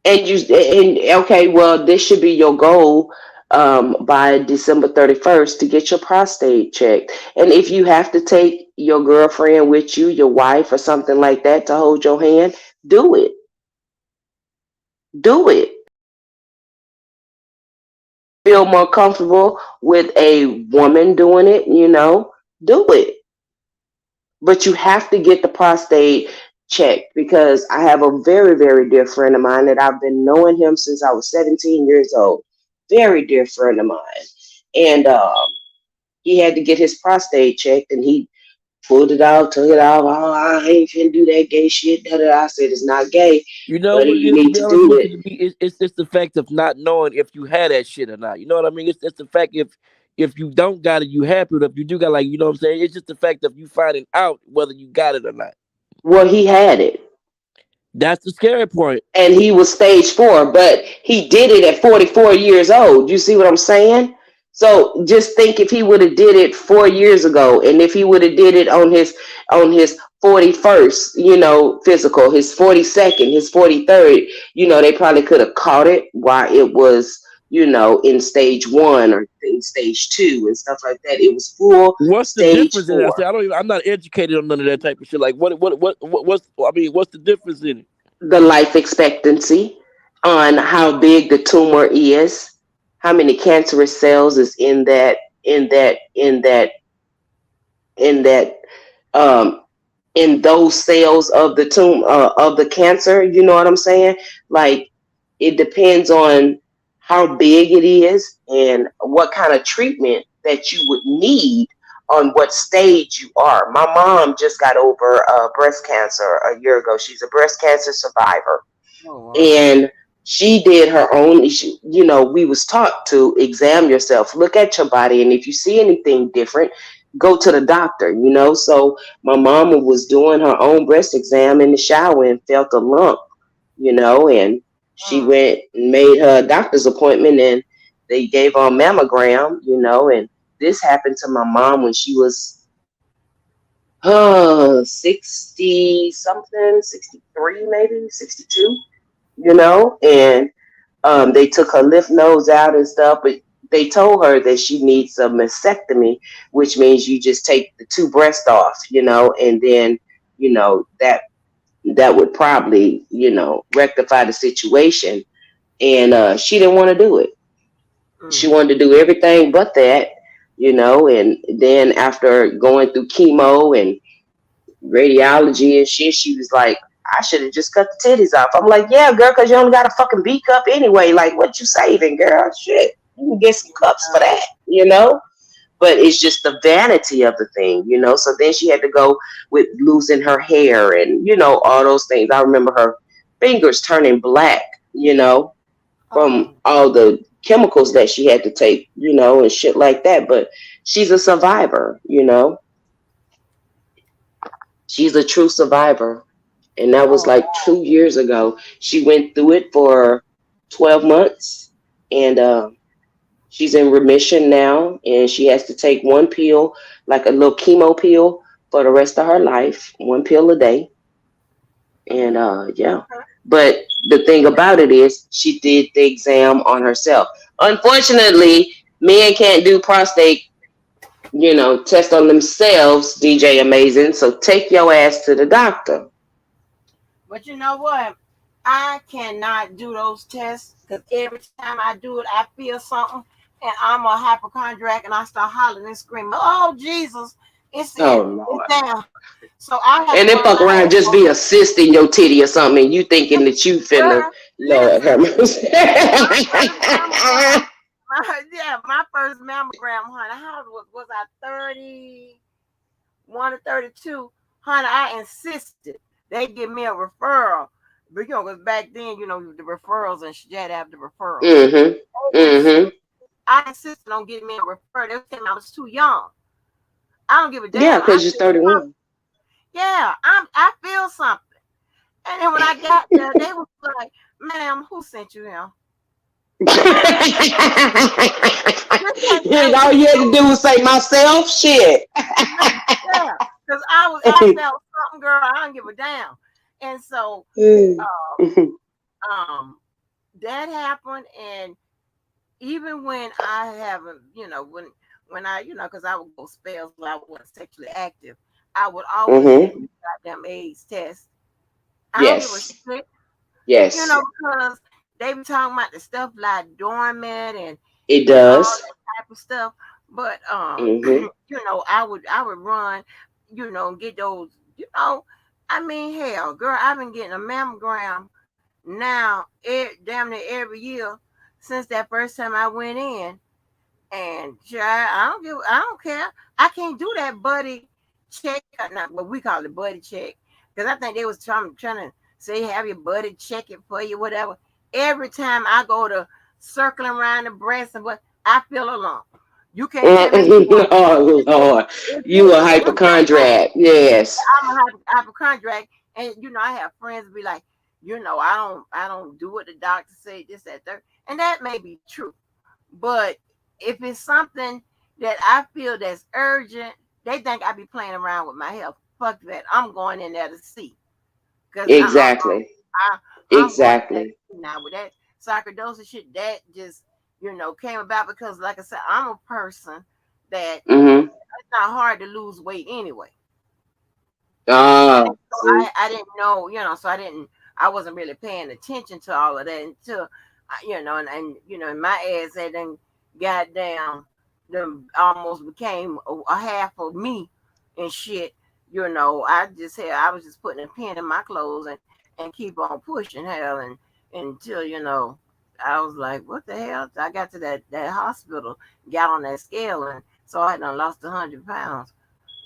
And okay, well, this should be your goal by December 31st to get your prostate checked. And if you have to take your girlfriend with you, your wife, or something like that to hold your hand, do it. Do it. Feel more comfortable with a woman doing it, do it. But you have to get the prostate checked because I have a very, very dear friend of mine that I've been knowing him since I was 17 years old. Very dear friend of mine. And he had to get his prostate checked and he pulled it out, took it out. Oh, I ain't finna do that gay shit. Da, da, da. I said it's not gay, You know but what it you is, to need be to honest do with it. you, it's the fact of not knowing if you had that shit or not. You know what I mean? It's the fact if you don't got it, you happy. But if you do got, like, you know what I'm saying? It's just the fact of you finding out whether you got it or not. Well, he had it. That's the scary point. And he was stage 4, but he did it at 44 years old. You see what I'm saying? So just think if he would have did it 4 years ago, and if he would have did it on his 41st, physical, his 42nd, his 43rd, they probably could have caught it while it was, in stage 1 or in stage 2 and stuff like that. It was full What's the stage difference in it? I 4. say I don't even. I'm not educated on none of that type of shit. Like what's I mean, what's the difference in it? The life expectancy, on how big the tumor is, how many cancerous cells is in that um in those cells of the of the cancer. You know what I'm saying? Like, it depends on how big it is and what kind of treatment that you would need on what stage you are. My mom just got over breast cancer a year ago. She's a breast cancer survivor, Oh wow. and she did her own issue. We was taught to examine yourself, look at your body, and if you see anything different, go to the doctor. So my mama was doing her own breast exam in the shower and felt a lump, and she Mm. went and made her doctor's appointment, and they gave her a mammogram, and this happened to my mom when she was 60 something, 63, maybe 62, and they took her lymph nodes out and stuff, but they told her that she needs a mastectomy, which means you just take the two breasts off, and then, that would probably, rectify the situation. And she didn't want to do it. She Mm. wanted to do everything but that, and then after going through chemo and radiology and shit, she was like, I should have just cut the titties off. I'm like, yeah, girl, because you only got a fucking B cup anyway. Like, what you saving, girl? Shit. You can get some cups for that. But it's just the vanity of the thing. So then she had to go with losing her hair and, all those things. I remember her fingers turning black, from Oh. all the chemicals that she had to take, and shit like that. But she's a survivor. She's a true survivor. And that was Oh like wow. 2 years ago. She went through it for 12 months, and she's in remission now, and she has to take one pill, like a little chemo pill, for the rest of her life, one pill a day. And yeah. Okay. But the thing about it is, she did the exam on herself. Unfortunately, men can't do prostate, test on themselves, DJ Amazing. So take your ass to the doctor. But you know what? I cannot do those tests because every time I do it, I feel something, and I'm a hypochondriac, and I start hollering and screaming, "Oh Jesus!" Oh It's Lord. down. So I have And to then go to fuck my around, just be assisting your titty or something, and you thinking that you finna, girl. Lord have Listen, mercy. my first mammogram. My first mammogram, honey. How was I 31 or 32? Honey, I insisted they give me a referral. But because back then, the referrals and you had to have the referrals. Mhm. Mhm. I insisted on getting me a referral. They said I was too young. I don't give a Yeah, damn. I because you're feel something. 31. Yeah, I feel something. And then when I got there, they was like, "Ma'am, who sent you here?" This ain't And nothing all you you can had to do do. was say myself. Shit. Yeah, because I felt something, girl. I don't give a damn. And so, Mhm. um, that happened, and even when I haven't, when I, because I would go spells where I wasn't sexually active, I would always get me goddamn AIDS test. I don't give a Yes. shit, Yes. because they be talking about the stuff like dormant It and all does. that type of stuff. But Mhm. I would run, get those, I mean, hell, girl, I've been getting a mammogram now, damn near every year since that first time I went in. And child, I don't care. I can't do that buddy check, not what we call it buddy check, because I think they was trying to say have your buddy check it for you, whatever. Every time I go to circling around the breast and what, I feel a lump. You can't tell me what. Oh Lord, It's you a this ain't no. hypochondriac? Yes. I'm a hypochondriac, and I have friends be like, I don't do what the doctor say, this, that, third, and that may be true. But if it's something that I feel that's urgent, they think I be playing around with my health. Fuck that. I'm going in there to see. Cause Exactly. I'm going in there to Exactly. see now with that sarcoidosis shit that just came about because like I said, I'm a person that Mhm. it's not hard to lose weight anyway. Ah. And so See. I didn't know, so I wasn't really paying attention to all of that until, and my ass had then goddamn, them almost became a half of me and shit. I was just putting a pin in my clothes and keep on pushing hell and until, I was like, what the hell? I got to that hospital, got on that scale, and so I done lost 100 pounds.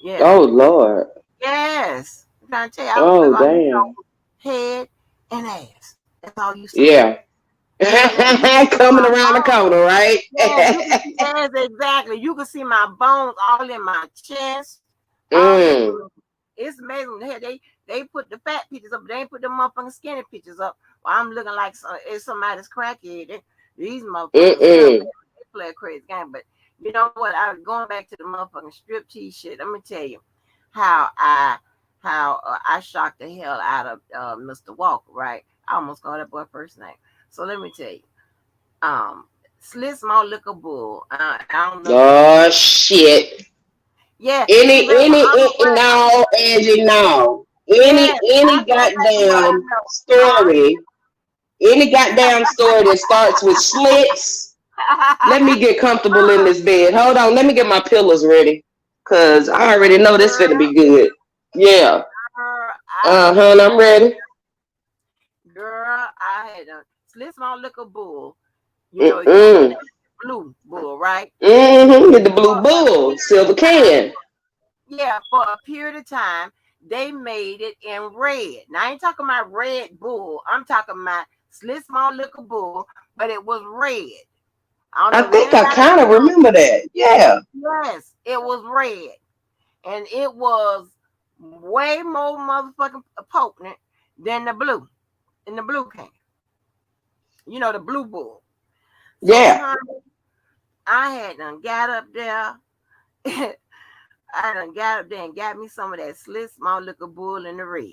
Yeah. Oh Lord. Yes. I'm trying to tell you, I was Oh looking like, damn. head and ass. That's all you saw. Yeah. Head and ass. You can see Coming my around the bones. corner, right? Yes, you can see, yes, exactly. You can see my bones all in my chest, all in Mm. it's amazing. They put the fat pictures up, they ain't put the motherfucking skinny pictures up. Well, I'm looking like it's somebody's crackhead. These motherfuckers here, Mm. they play a crazy game. But you know what? I was going back to the motherfucking strip tease shit. Let me tell you how I shocked the hell out of Mr. Walker. Right? I almost called that boy first name. So let me tell you, Slit Small Liquor Bull. I don't know if you. Oh shit. Yeah, see, Any baby, I'm a any black. now, Angie, now. Yes, I Any go back to what I goddamn know. Huh? story, any goddamn story that starts with slits. Let me get comfortable in this bed. Hold on, let me get my pillows ready. Cause I already know this finna girl, be good. Yeah. I had I'm ready. girl, I had a Slit Small Liquor Bull. It came in Mm-mm. that blue bull, right? Mm-hmm. Get the For blue a bull, period silver of time, can. yeah, for a period of time, they made it in red. Now I ain't talking about Red Bull. I'm talking about Slit Small Liquor Bull, but it was red. I don't I know if think I anybody kind of remember. remember that. Yeah. Yes, it was red. And it was way more motherfucking potent than the blue in the blue can. The blue bull. So, Yeah. honey, I had done got up there. I done got up there and got me some of that Slit Small Liquor Bull in the red,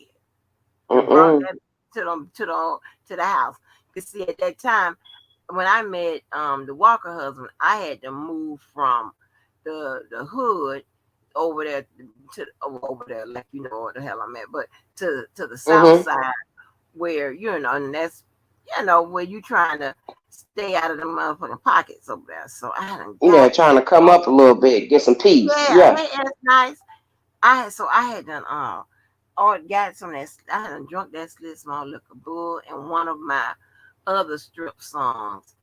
and brought Mm-mm. that to the house. You see, at that time when I met the Walker husband, I had to move from the hood over there to over there, like what the hell I'm at, but to the south Mm-hmm. side where and that's where you trying to stay out of the motherfucking pockets over there. So I done Yeah, got trying to come all up a little bit, get some peace. yeah, Yeah. and it's nice. I had done or got some of that. I had done drunk that Slit Small Liquor Bull, and one of my other strip songs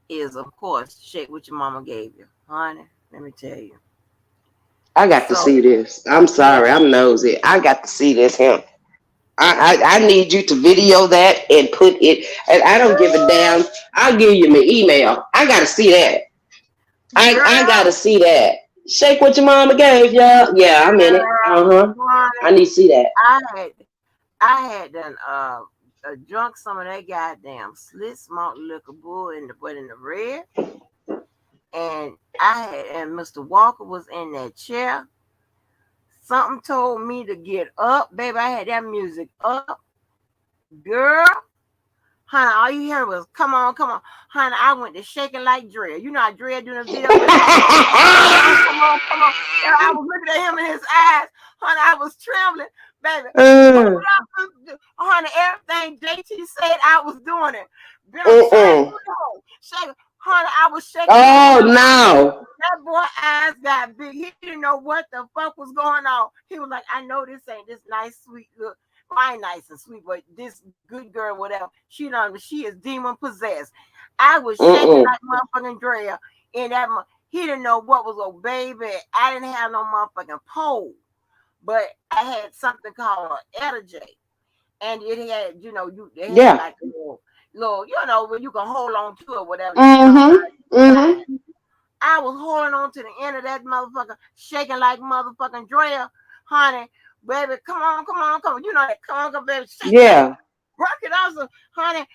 is, of course, "Shake What Your Mama Gave You," honey. Let me tell you. I got to So see this. I'm yeah, sorry, I'm nosy. I got to see this him. I need you to video that and put it. And I don't give a damn. I'll give you my email. I gotta see that. I girl, gotta see that. Shake what your mama gave y'all. Yeah, I'm in it. Uh huh. I honey, need to see that. I had I had done drunk some of that goddamn Slit Small Liquor Bull in the red, and and Mr. Walker was in that chair. Something told me to get up, baby. I had that music up, girl. Honey, all you heard was "come on, come on." Honey, I went to shaking like Dre. You know how Dre doing a video with his "come on, come on, come on." And I was looking at him in his eyes. Honey, I was trembling, baby. Pull uh, up, honey. Everything JT said, I was doing it. Bill Shane, uh. shaking. Honey, I was shaking like Oh motherfucker. no. That boy eyes got big. He didn't know what the fuck was going on. He was like, "I know this ain't this nice, sweet look. Fine, nice and sweet, but this good girl, whatever, she is demon possessed." I was shaking Uh. like motherfucking Drea in that. He didn't know what was a baby. I didn't have no motherfucking pole, but I had something called an J, and it had, it had Yeah. like a little, where you can hold on to it, whatever. You know, Mhm. Mhm. I was holding on to the end of that motherfucker, shaking like motherfucking Drea, honey. Baby, come on, come on, come on. You know that, come on, come on, baby, shake that, Yeah. rock it out, so, honey.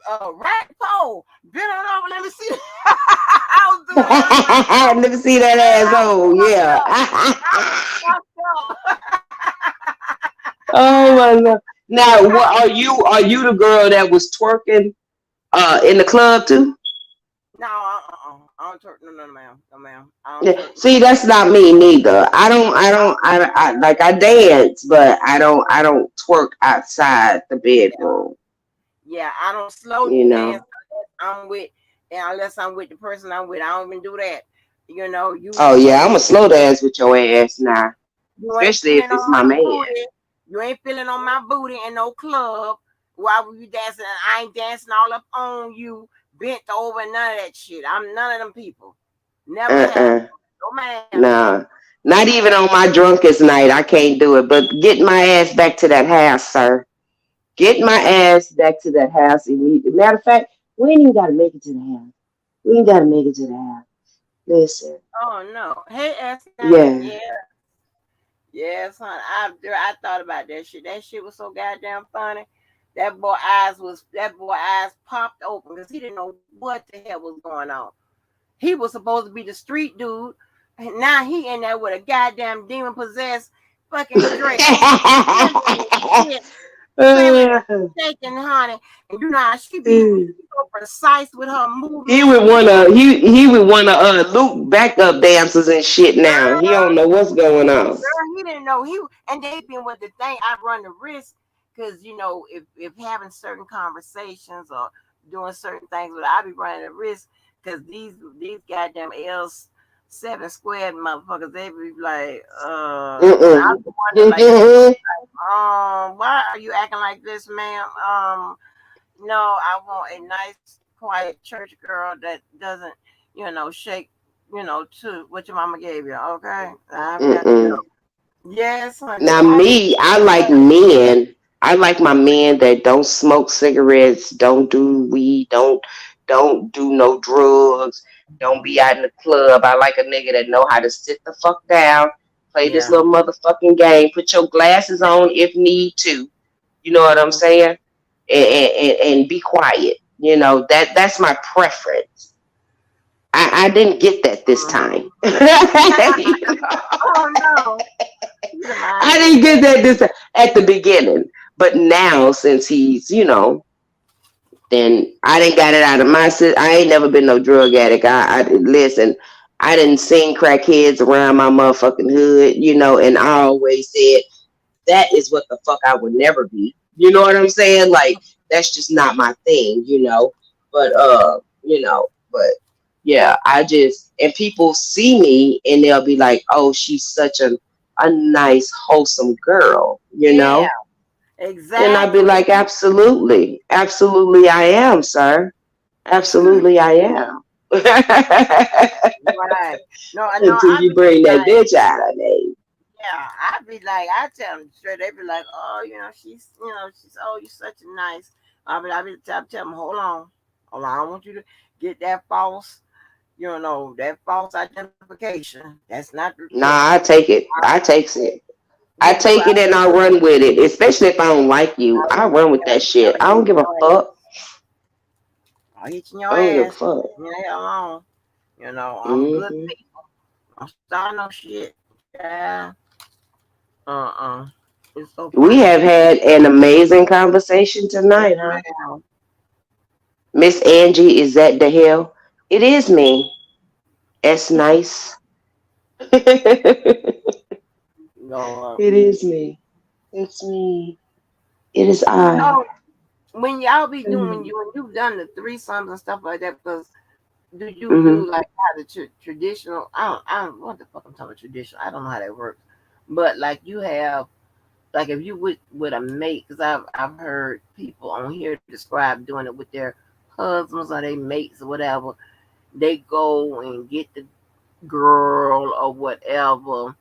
Right pole, bend on over. Let me see. I was doing that on that pole, Let me see that and I was asshole. fucked Yeah. up. I was fucked up. Oh my god. Now, I, what are you? Are you the girl that was twerking in the club too? no, I don't twerk. No, no, ma'am, no, ma'am. I don't Yeah. twerk. See, that's not me neither. I like I dance, but I don't twerk outside the bedroom. Yeah, I don't slow You dance know. unless I'm with, and unless I'm with the person I'm with. I don't even do that. Oh You yeah, ain't I'm a slow dance with your ass now, you ain't especially if feeling it's on my my man. booty. You ain't feeling on my booty in no club. Why were you dancing? And I ain't dancing all up on you, bent over, none of that shit. I'm none of them people. Never have. Uh-uh. No, ma'am. Nah. Not even on my drunkest night. I can't do it. But get my ass back to that house, sir. Get my ass back to that house immediately. Matter of fact, we ain't even gotta make it to the house. We ain't gotta make it to the house. Listen. Oh no. Hey, S9. Yeah. Yeah. Yeah, son. I thought about that shit. That shit was so goddamn funny. That boy eyes popped open because he didn't know what the hell was going on. He was supposed to be the street dude. And now he in there with a goddamn demon possessed fucking Drake. Shit, screaming and shaking, honey. And you know how she be so precise with her He movement. would wanna he would wanna loop backup dancers and shit now. He Girl, don't know what's going on. he didn't know and they been with the thing. I run the risk because if having certain conversations or doing certain things, but I be running the risk because these goddamn L7 squared motherfuckers, they be like, and I Mm-mm. be wondering like, why are you acting like this, ma'am? No, I want a nice, quiet church girl that doesn't, shake, to what your mama gave you. Okay, I've got to go. Mm-mm. Yes, honey. Now I me, I like men. I like my men that don't smoke cigarettes, don't do weed, don't do no drugs, don't be out in the club. I like a nigga that know how to sit the fuck down, play this yeah. little motherfucking game, put your glasses on if need to. You know what I'm Mhm. saying? And be quiet. You know, that's my preference. I didn't get that this Mhm. time. Oh no. You the I mind didn't get get that. that this at the beginning, but now since he's, then I didn't got it out of my system. I ain't never been no drug addict. I listen. I didn't seen crackheads around my motherfucking hood, and I always said that is what the fuck I would never be. You know what I'm saying? Like that's just not my thing, But but yeah, I just and people see me and they'll be like, "Oh, she's such a a nice, wholesome girl, you Yeah, know? And I'd be exactly. like, absolutely. Absolutely, I am, sir. Absolutely, I am. Right. No, I know. Until I you be bring that like, bitch out of me. yeah, I be like, I tell them straight. They be like, oh, she's, oh, you're such a nice. I tell them, hold on. I don't want you to get that false, that false identification. That's not the truth. Nah, I take it. I takes it. I You do. take it and I run with it. Especially if I don't like you. I run with that shit. I'll I hit don't give a your ass. fuck. I'll hit your I don't give a ass. fuck. Leave me the hell alone. I'm good Hmm. people. I'm starting no shit. Yeah. Uh-uh. It's so We funny. have had an amazing conversation Yes, tonight, huh? ma'am. Miss Angie, is that the hell? It is me. It's nice. It Lord. is me. It's me. It is You I. know, when y'all be doing Mm-hmm. when you've done the threesomes and stuff like that, because do you Mm-hmm. do like how the traditional? I don't what the fuck I'm talking about traditional. I don't know how that works, but like you have like if you with a mate, because I've heard people on here describe doing it with their husbands or their mates or whatever. They go and get the girl or whatever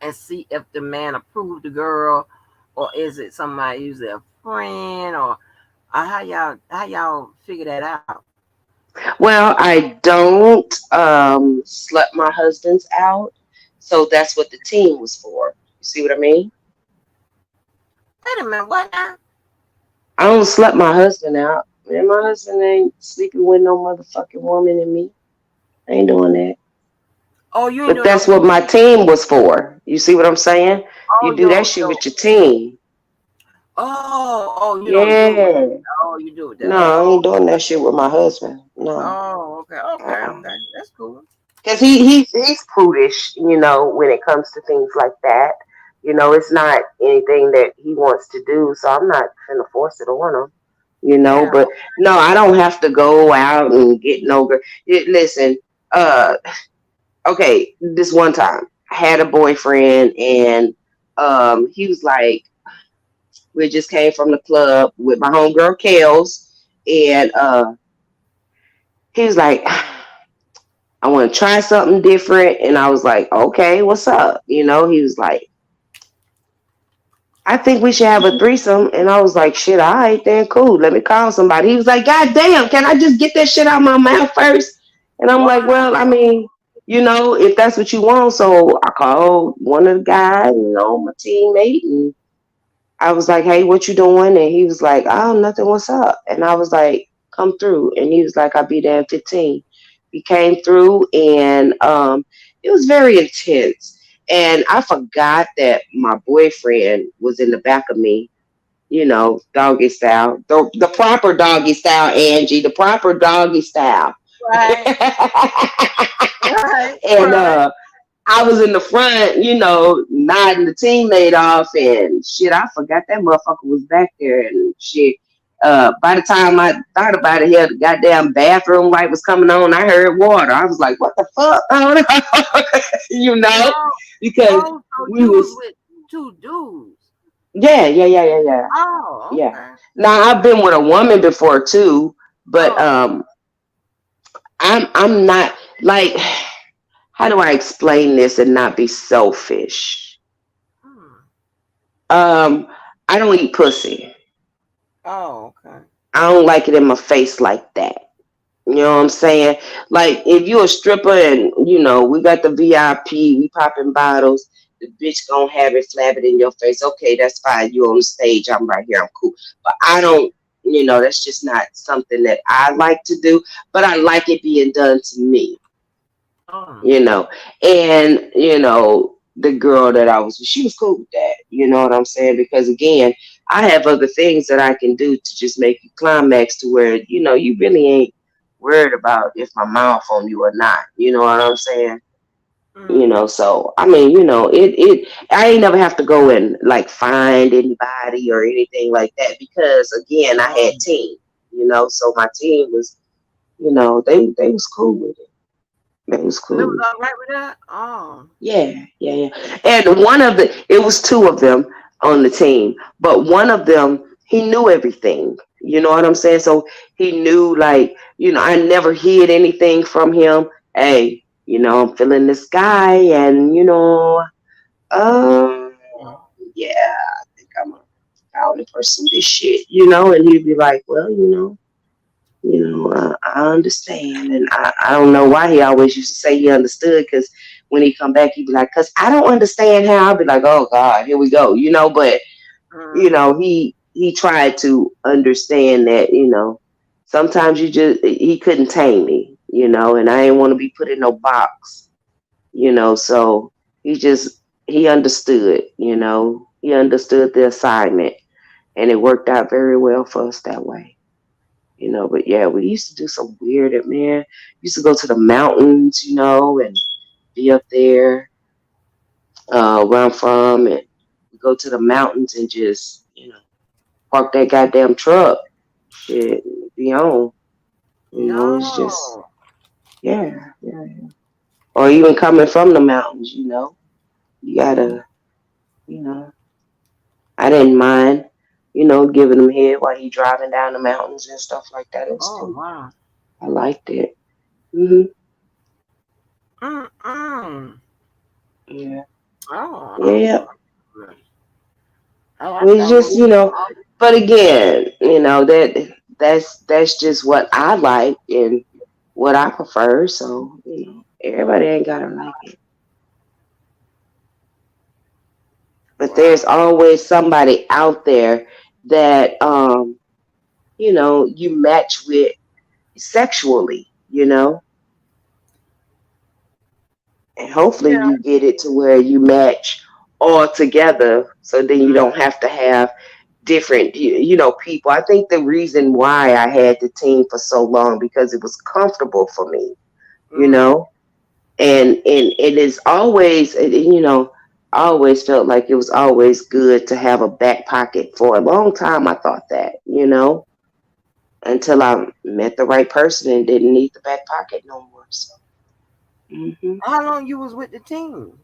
and see if the man approved the girl, or is it somebody usually a friend, or how y'all figure that out? Well, I don't slut my husbands out. So that's what the team was for. You see what I mean? Wait a minute, what now? I don't slut my husband out. Man, my husband ain't sleeping with no motherfucking woman in me. I ain't doing that. Oh, you ain't But doing no that's what my team was for. You see what I'm saying? oh You do that yo shit yo with your team. oh you don't do it with Yeah. oh you do it that No, way. I Oh ain't doing that shit with my husband. No. okay Uh-uh. that's cool. Because he's prudish, when it comes to things like that. It's not anything that he wants to do, so I'm not gonna force it on him. Yeah. But no, I don't have to go out and get no girl. Listen, uh, okay, this one time I had a boyfriend, and he was like, we just came from the club with my homegirl Kels, and he was like, I want to try something different. And I was like, okay, what's up? He was like, I think we should have a threesome. And I was like, shit, all right, then cool. Let me call somebody. He was like, God damn, can I just get that shit out of my mouth first? And I'm like, Wow. well, I mean, if that's what you want. So I called one of the guys, my teammate, and I was like, hey, what you doing? And he was like, oh, nothing, what's up? And I was like, come through. And he was like, I'll be there in 15. He came through, and it was very intense. And I forgot that my boyfriend was in the back of me, doggy style. The proper doggy style, Angie, the proper doggy style. Right. Right. And Right. I was in the front, nodding the teammate off, and shit, I forgot that motherfucker was back there, and shit. By the time I thought about it, here the goddamn bathroom light was coming on. I heard water. I was like, "What the fuck?" you know, Oh, because so we you was was, with two dudes. yeah, yeah, yeah, yeah, yeah, Oh, yeah. okay. Now I've been with a woman before too, but Oh. I'm not like. How do I explain this and not be selfish? Hmm. Um, I don't eat pussy. Oh, okay. I don't like it in my face like that. You know what I'm saying? Like if you a stripper and we got the VIP, we popping bottles, the bitch gonna have it flab it in your face. Okay, that's fine. You on the stage, I'm right here, I'm cool. But I don't, that's just not something that I like to do. But I like it being done to me. Oh. you know. And, the girl that I was with, she was cool with that. You know what I'm saying? Because again, I have other things that I can do to just make you climax to where, you really ain't worried about if my mouth on you or not. You know what I'm saying? Mm-hmm. So I mean, it I ain't never have to go and like find anybody or anything like that because again I had Oh. team, so my team was, they was cool with it. It was So they was cool. all right with that? Oh. Yeah, yeah, yeah. And one of the, it was two of them on the team, but one of them, he knew everything. You know what I'm saying? So he knew, like, I never hid anything from him. Hey, I'm feeling this guy, and um, yeah, I think I'm gonna pursue this shit, and he'd be like, well, I understand, and I don't know why he always used to say he understood. Because when he come back, he'd be like, "Cause I don't understand how." I'd be like, "Oh God, here we go," But Mm-hmm. he tried to understand that sometimes he couldn't tame me, and I didn't want to be put in no box, So he understood, he understood the assignment, and it worked out very well for us that way. But yeah, we used to do some weird, man. We used to go to the mountains, and be up there, where I'm from, and we go to the mountains and just, park that goddamn truck, shit, be on. It's just, No. yeah, yeah. Or even coming from the mountains, you gotta, you know, I didn't mind, giving him head while he driving down the mountains and stuff like that. It was Oh cool. wow. I liked it. Hmm. Mm-mm. Yeah, Oh, yeah. I It's thought just, we but again, that's just what I like and what I prefer. So, everybody ain't gotta like it. But there's wow. always somebody out there that you match with sexually, and hopefully Yeah. you get it to where you match all together, so then you don't have to have different people. I think the reason why I had the team for so long, because it was comfortable for me, you Mm-hmm. know and it is always, I always felt like it was always good to have a back pocket. For a long time I thought that, until I met the right person and didn't need the back pocket no more. So, How long you was with the team?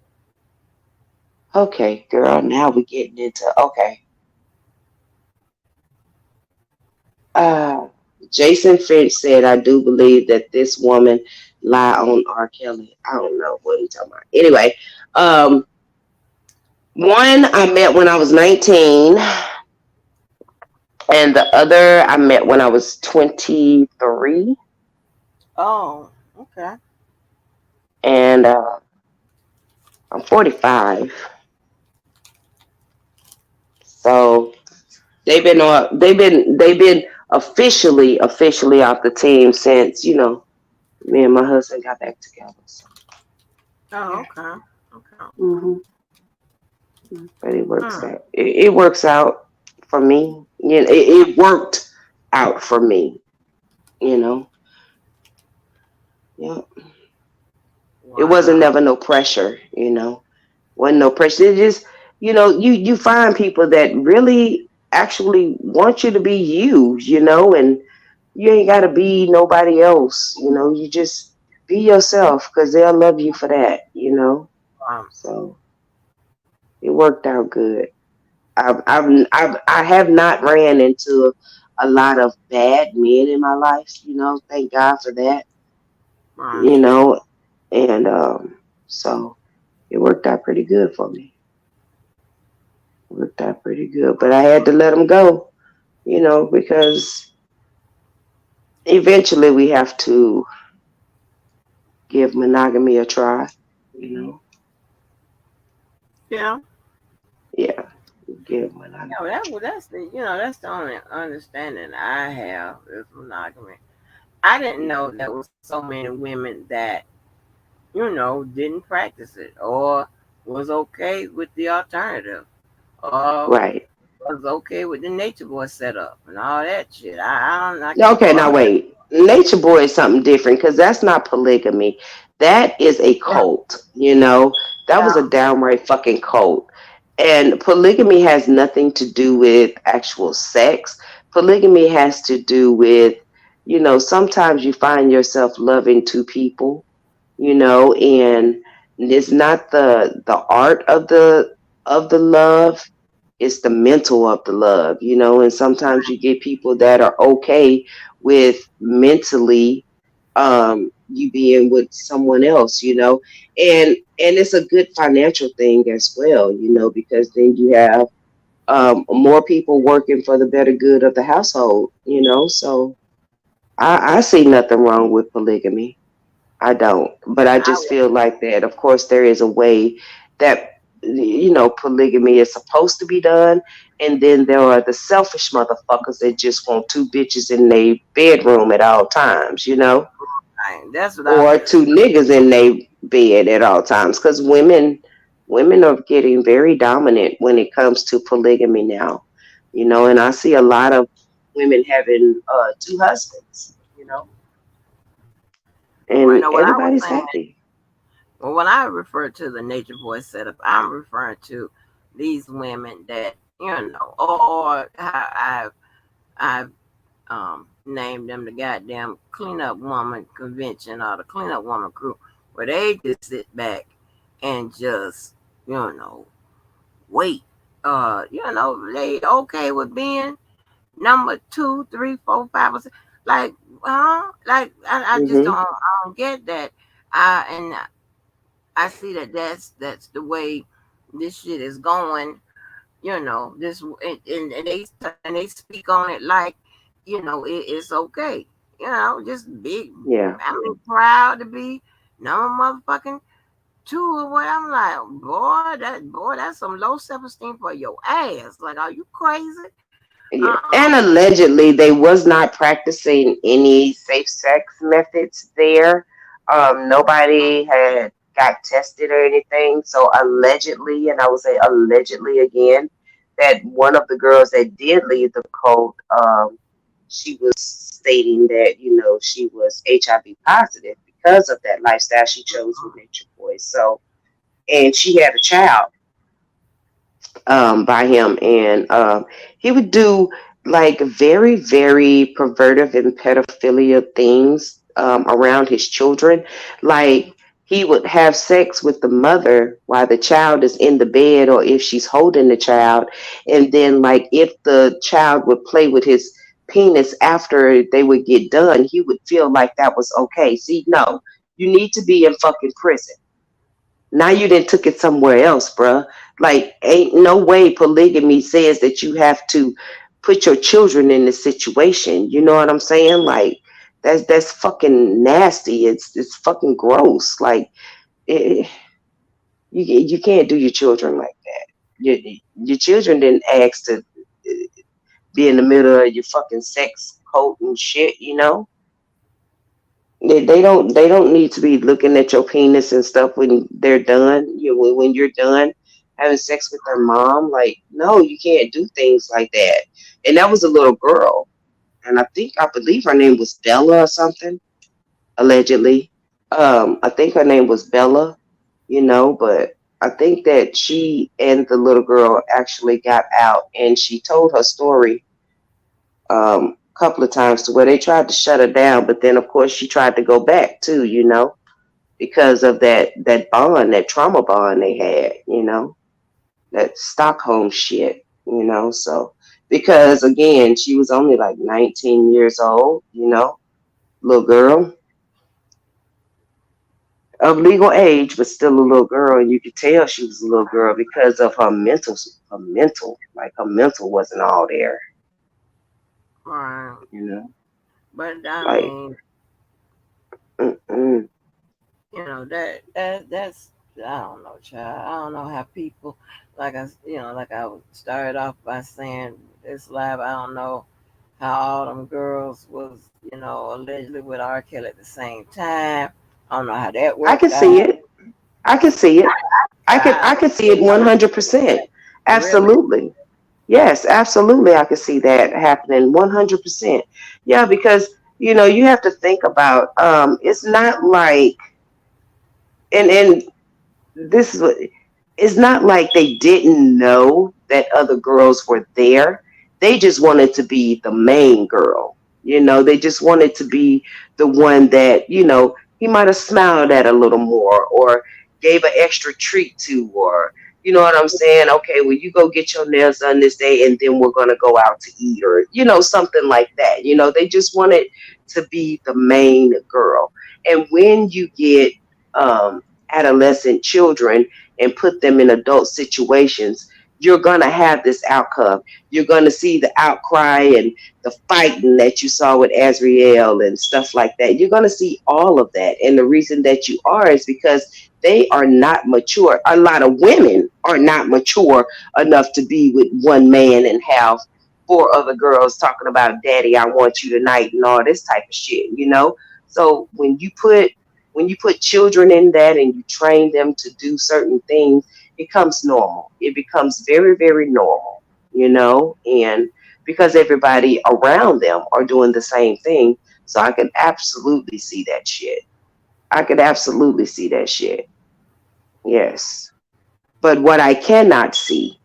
okay, girl, now we're getting into, okay. uh Jason Finch said, I do believe that this woman lie on R. Kelly. I don't know what he's talking about. Anyway, um one I met when I was 19, and the other I met when I was 23, Oh, okay. and I'm 45. So they've been officially off the team since me and my husband got back together. So Oh, yeah. okay. Okay. Hmm. But Hmm. it works out for me. It worked out for me. You know. Yeah. It wasn't Wow. never no pressure. Wasn't no pressure. It just, you find people that really actually want you to be you, and you ain't got to be nobody else. You just be yourself, because they'll love you for that. So it worked out good. I have not ran into a lot of bad men in my life. Thank God for that. Right. You know, and so it worked out pretty good for me. Worked out pretty good, but I had to let them go. Because eventually we have to give monogamy a try. You know, Yeah. yeah, give Yeah. monogamy Well, a try. that's the only understanding I have is monogamy. I didn't know there was so many women that didn't practice it or was okay with the alternative or Right. was okay with the nature boy setup and all that shit. I can't Okay, go now out. wait. Nature boy is something different, because that's not polygamy. That is a Yeah. cult. That was a Yeah. downright fucking cult. And polygamy has nothing to do with actual sex. Polygamy has to do with, sometimes you find yourself loving two people, And it's not the art of the love, it's the mental of the love, and sometimes you get people that are okay with mentally you being with someone else, and it's a good financial thing as well, because then you have more people working for the better good of the household, so I see nothing wrong with polygamy. I don't. But I I just feel like that, of course, there is a way that, polygamy is supposed to be done. And then there are the selfish motherfuckers that just want two bitches in their bedroom at all times, that's what I or feel. two niggas in their bed at all times. Because women are getting very dominant when it comes to polygamy now, and I see a lot of women having two husbands, Right and now, what I was everybody's saying, happy. well, when I refer to the Nature Boy setup, I'm referring to these women that or how I've named them the goddamn cleanup woman convention or the cleanup woman crew, where they just sit back and just wait. They okay with being number two, three, four, five, or six. Like, like I just Hmm. I don't get that. And I see that that's the way this shit is going. This and they speak on it like it's okay. Just big. Yeah. I mean, proud to be number motherfucking two or what. I'm like, boy, that's some low self esteem for your ass. Like, are you crazy? Yeah. Uh-uh. And allegedly, they was not practicing any safe sex methods there. Nobody had got tested or anything. So allegedly, and I will say allegedly again, that one of the girls that did leave the cult, she was stating that she was HIV positive because of that lifestyle she chose with Nature Boy. So, and she had a child by him, and he would do like very, very pervertive and pedophilia things around his children. Like he would have sex with the mother while the child is in the bed, or if she's holding the child, and then like if the child would play with his penis after they would get done, he would feel like that was okay. See, no, you need to be in fucking prison. Now you didn't took it somewhere else, bruh. Like, ain't no way polygamy says that you have to put your children in this situation. You know what I'm saying? Like, that's fucking nasty. It's fucking gross. Like, it, you can't do your children like that. Your children didn't ask to be in the middle of your fucking sex cult and shit. They don't need to be looking at your penis and stuff when they're done. When you're done having sex with their mom, like no, you can't do things like that. And that was a little girl, and I believe her name was Bella or something. Allegedly, I think her name was Bella. But I think that she and the little girl actually got out, and she told her story a couple of times to where they tried to shut her down, but then of course she tried to go back too. Because of that bond, that trauma bond they had, that Stockholm shit, So because again, she was only like 19 years old, little girl of legal age, but still a little girl, and you could tell she was a little girl because of her mental wasn't all there, Right. you know, But I like mean, mm-mm. that's I don't know, child. I don't know how people like I started off by saying this live. I don't know how all them girls was allegedly with R. Kelly at the same time. I don't know how that I worked can out. see it. I can see it. I I could see it 100%. really, Absolutely. Yes, absolutely. I could see that happening 100%. Yeah, because you have to think about it's not like, and this is what, it's not like they didn't know that other girls were there. They just wanted to be the main girl. They just wanted to be the one that he might have smiled at a little more, or gave an extra treat to, or you know what I'm saying? Okay, well, you go get your nails done this day, and then we're gonna go out to eat, or something like that. They just wanted to be the main girl. And when you get um, adolescent children and put them in adult situations, you're gonna have this outcome. You're gonna see the outcry and the fighting that you saw with Azriel and stuff like that. You're gonna see all of that, and the reason that you are is because they are not mature. A lot of women are not mature enough to be with one man and have four other girls talking about daddy, I want you tonight and all this type of shit. So when you put children in that and you train them to do certain things, it becomes normal. It becomes very, very normal. And because everybody around them are doing the same thing. So I can absolutely see that shit. I could absolutely see that shit. Yes. But what I cannot see,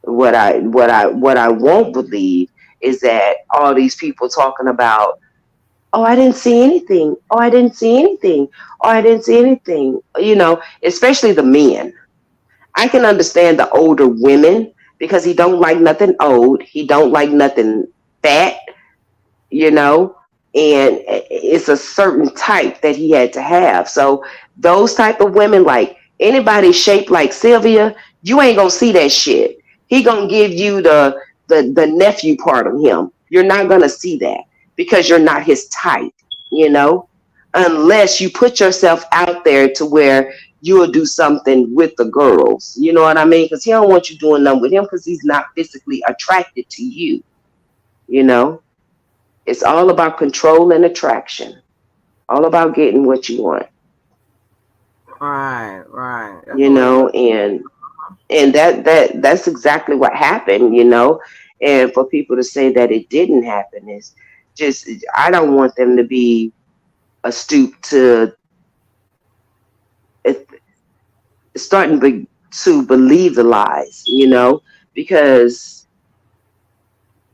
what I won't believe is that all these people talking about, oh, I didn't see anything. Oh, I didn't see anything. Oh, I didn't see anything. Especially the men. I can understand the older women because he don't like nothing old. He don't like nothing fat, you know, and it's a certain type that he had to have. So those type of women, like anybody shaped like Sylvia, you ain't gonna see that shit. He gonna give you the nephew part of him. You're not gonna see that because you're not his type, you know, unless you put yourself out there to where you'll do something with the girls. You know what I mean? Because he don't want you doing nothing with him because he's not physically attracted to you. You know, it's all about control and attraction. All about getting what you want. Right, right. That's You what it know, was. and that's exactly what happened. And for people to say that it didn't happen is just, I don't want them to be astute to it, starting to believe the lies. Because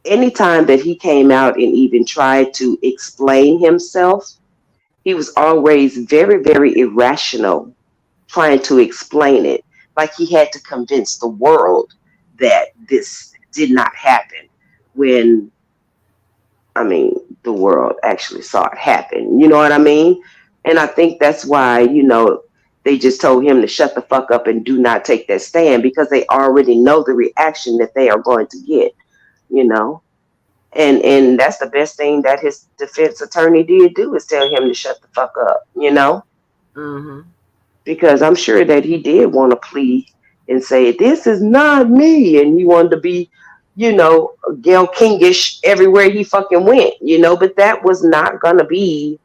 anytime that he came out and even tried to explain himself, he was always very, very irrational trying to explain it. Like he had to convince the world that this did not happen when, I mean, the world actually saw it happen. You know what I mean? And I think that's why, they just told him to shut the fuck up and do not take that stand because they already know the reaction that they are going to get, you know? And that's the best thing that his defense attorney did do is tell him to shut the fuck up. Mm-hmm. Because I'm sure that he did want to plead and say, this is not me. And he wanted to be, Gail Kingish everywhere he fucking went. But that was not going to be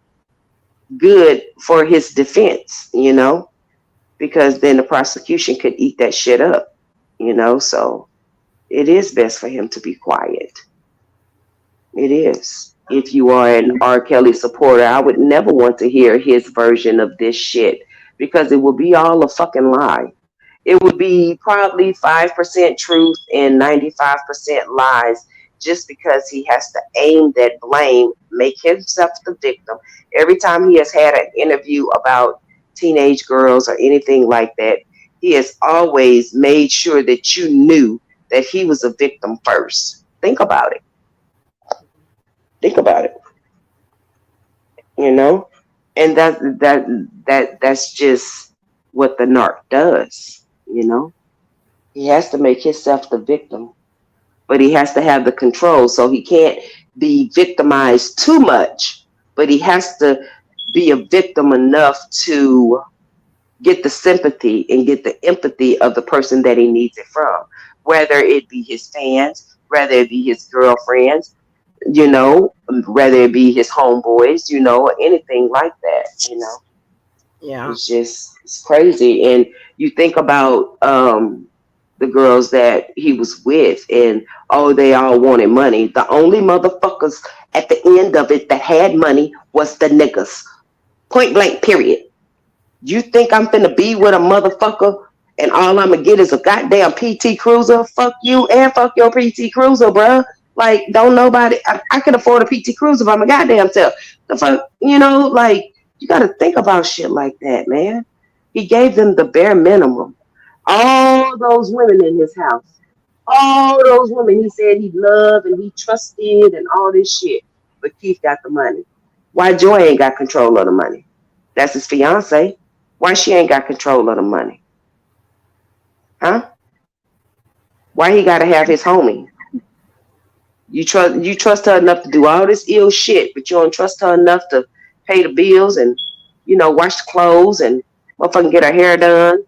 good for his defense, because then the prosecution could eat that shit up. So it is best for him to be quiet. It is. If you are an R. Kelly supporter, I would never want to hear his version of this shit because it would be all a fucking lie. It would be probably 5% truth and 95% lies just because he has to aim that blame, make himself the victim. Every time he has had an interview about teenage girls or anything like that, he has always made sure that you knew that he was a victim first. Think about it. Think about it. And that's just what the narc does. He has to make himself the victim, but he has to have the control, so he can't be victimized too much, but he has to be a victim enough to get the sympathy and get the empathy of the person that he needs it from, whether it be his fans, whether it be his girlfriends, whether it be his homeboys, or anything like that. Yeah. It's crazy. And you think about the girls that he was with, and oh, they all wanted money. The only motherfuckers at the end of it that had money was the niggas. Point blank, period. You think I'm finna be with a motherfucker and all I'm gonna get is a goddamn PT Cruiser? Fuck you and fuck your PT Cruiser, bruh. Like, don't nobody. I can afford a PT Cruiser by my goddamn self. The fuck, like You got to think about shit like that, man. He gave them the bare minimum. All those women in his house, all those women he said he loved and he trusted and all this shit. But Keith got the money. Why Joy ain't got control of the money? That's his fiance. Why she ain't got control of the money? Huh? Why he got to have his homie? You trust her enough to do all this ill shit, but you don't trust her enough to pay the bills and wash the clothes and motherfucking get her hair done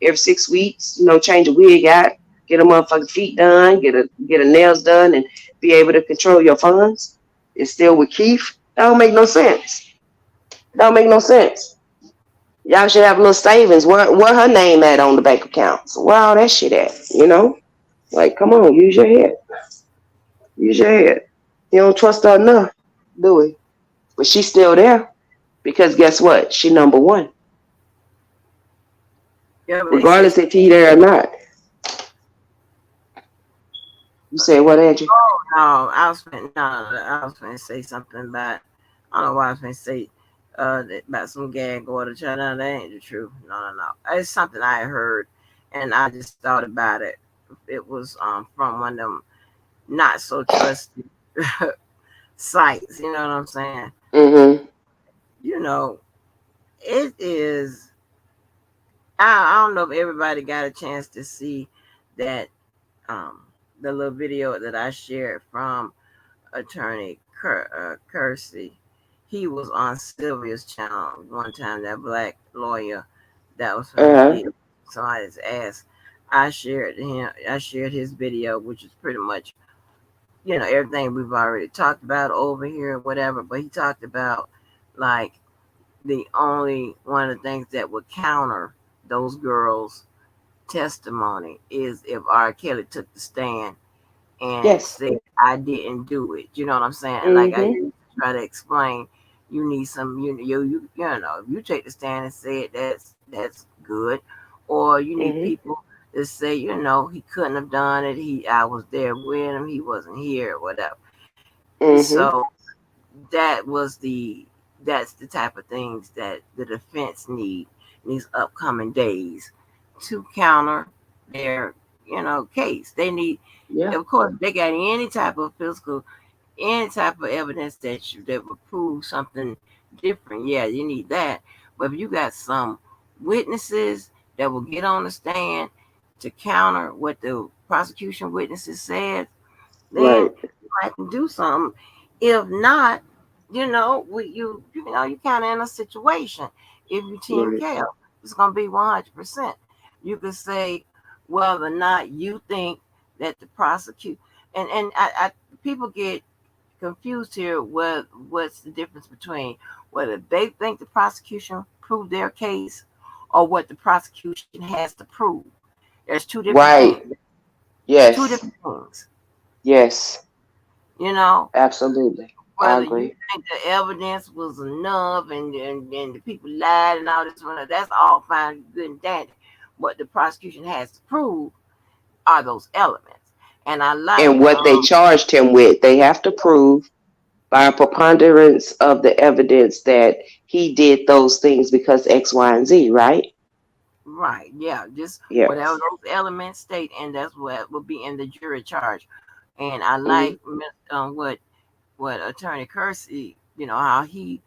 every 6 weeks. Change a wig out, get her motherfucking feet done, get her nails done, and be able to control your funds. It's still with Keith. That don't make no sense. Don't make no sense. Y'all should have a little savings. Where her name at on the bank accounts? Where all that shit at? Like, come on, use your head. Use your head. You don't trust her enough, do we? But she's still there because guess what? She number one, Yeah, but they say, regardless if he there or not. You say what, Andrew? oh no, I was going to say something about, I don't know why I was going to say about some gag order. No, that ain't the truth. No, no, no. It's something I heard, and I just thought about it. It was from one of them not so trusted sites. You know what I'm saying? Mm-hmm. You know, it is. I don't know if everybody got a chance to see that um the little video that I shared from attorney Kersey. He was on Sylvia's channel one time. That black lawyer that was trying to Uh-huh. beat somebody's ass. I shared him. I shared his video, which is pretty much everything we've already talked about over here, whatever. But he talked about like the only one of the things that would counter those girls' testimony is if R. Kelly took the stand and Yes. said I didn't do it. You know what I'm saying? And like I Mm-hmm. used to try to explain, you need some if you take the stand and say it, that's good, or you need Mm-hmm. people to say he couldn't have done it. I was there with him. He wasn't here, or whatever. Mm-hmm. So that was that's the type of things that the defense need in these upcoming days to counter their case. They need, Yeah. of course, they got any type of physical, any type of evidence that would prove something different. Yeah, you need that. But if you got some witnesses that will get on the stand to counter what the prosecution witnesses said, then Right. you might can do something. If not, you kind of in a situation. If you team Right. Kale, it's gonna be 100%. You could say whether or not you think that the prosecute and people get confused here. What's the difference between whether they think the prosecution proved their case or what the prosecution has to prove? There's two different Right. things. It's two Yes. different things. Yes. You know, Absolutely. I whether you agree. think the evidence was enough and the people lied and all this, that's all fine, good and dandy. What the prosecution has to prove are those elements. And I like, And what they charged him with, they have to prove by a preponderance of the evidence that he did those things because X, Y, and Z, right? right, yeah, just whatever Yes. those elements state, and that's what will be in the jury charge. And I Mm-hmm. like what Attorney Kersey, how he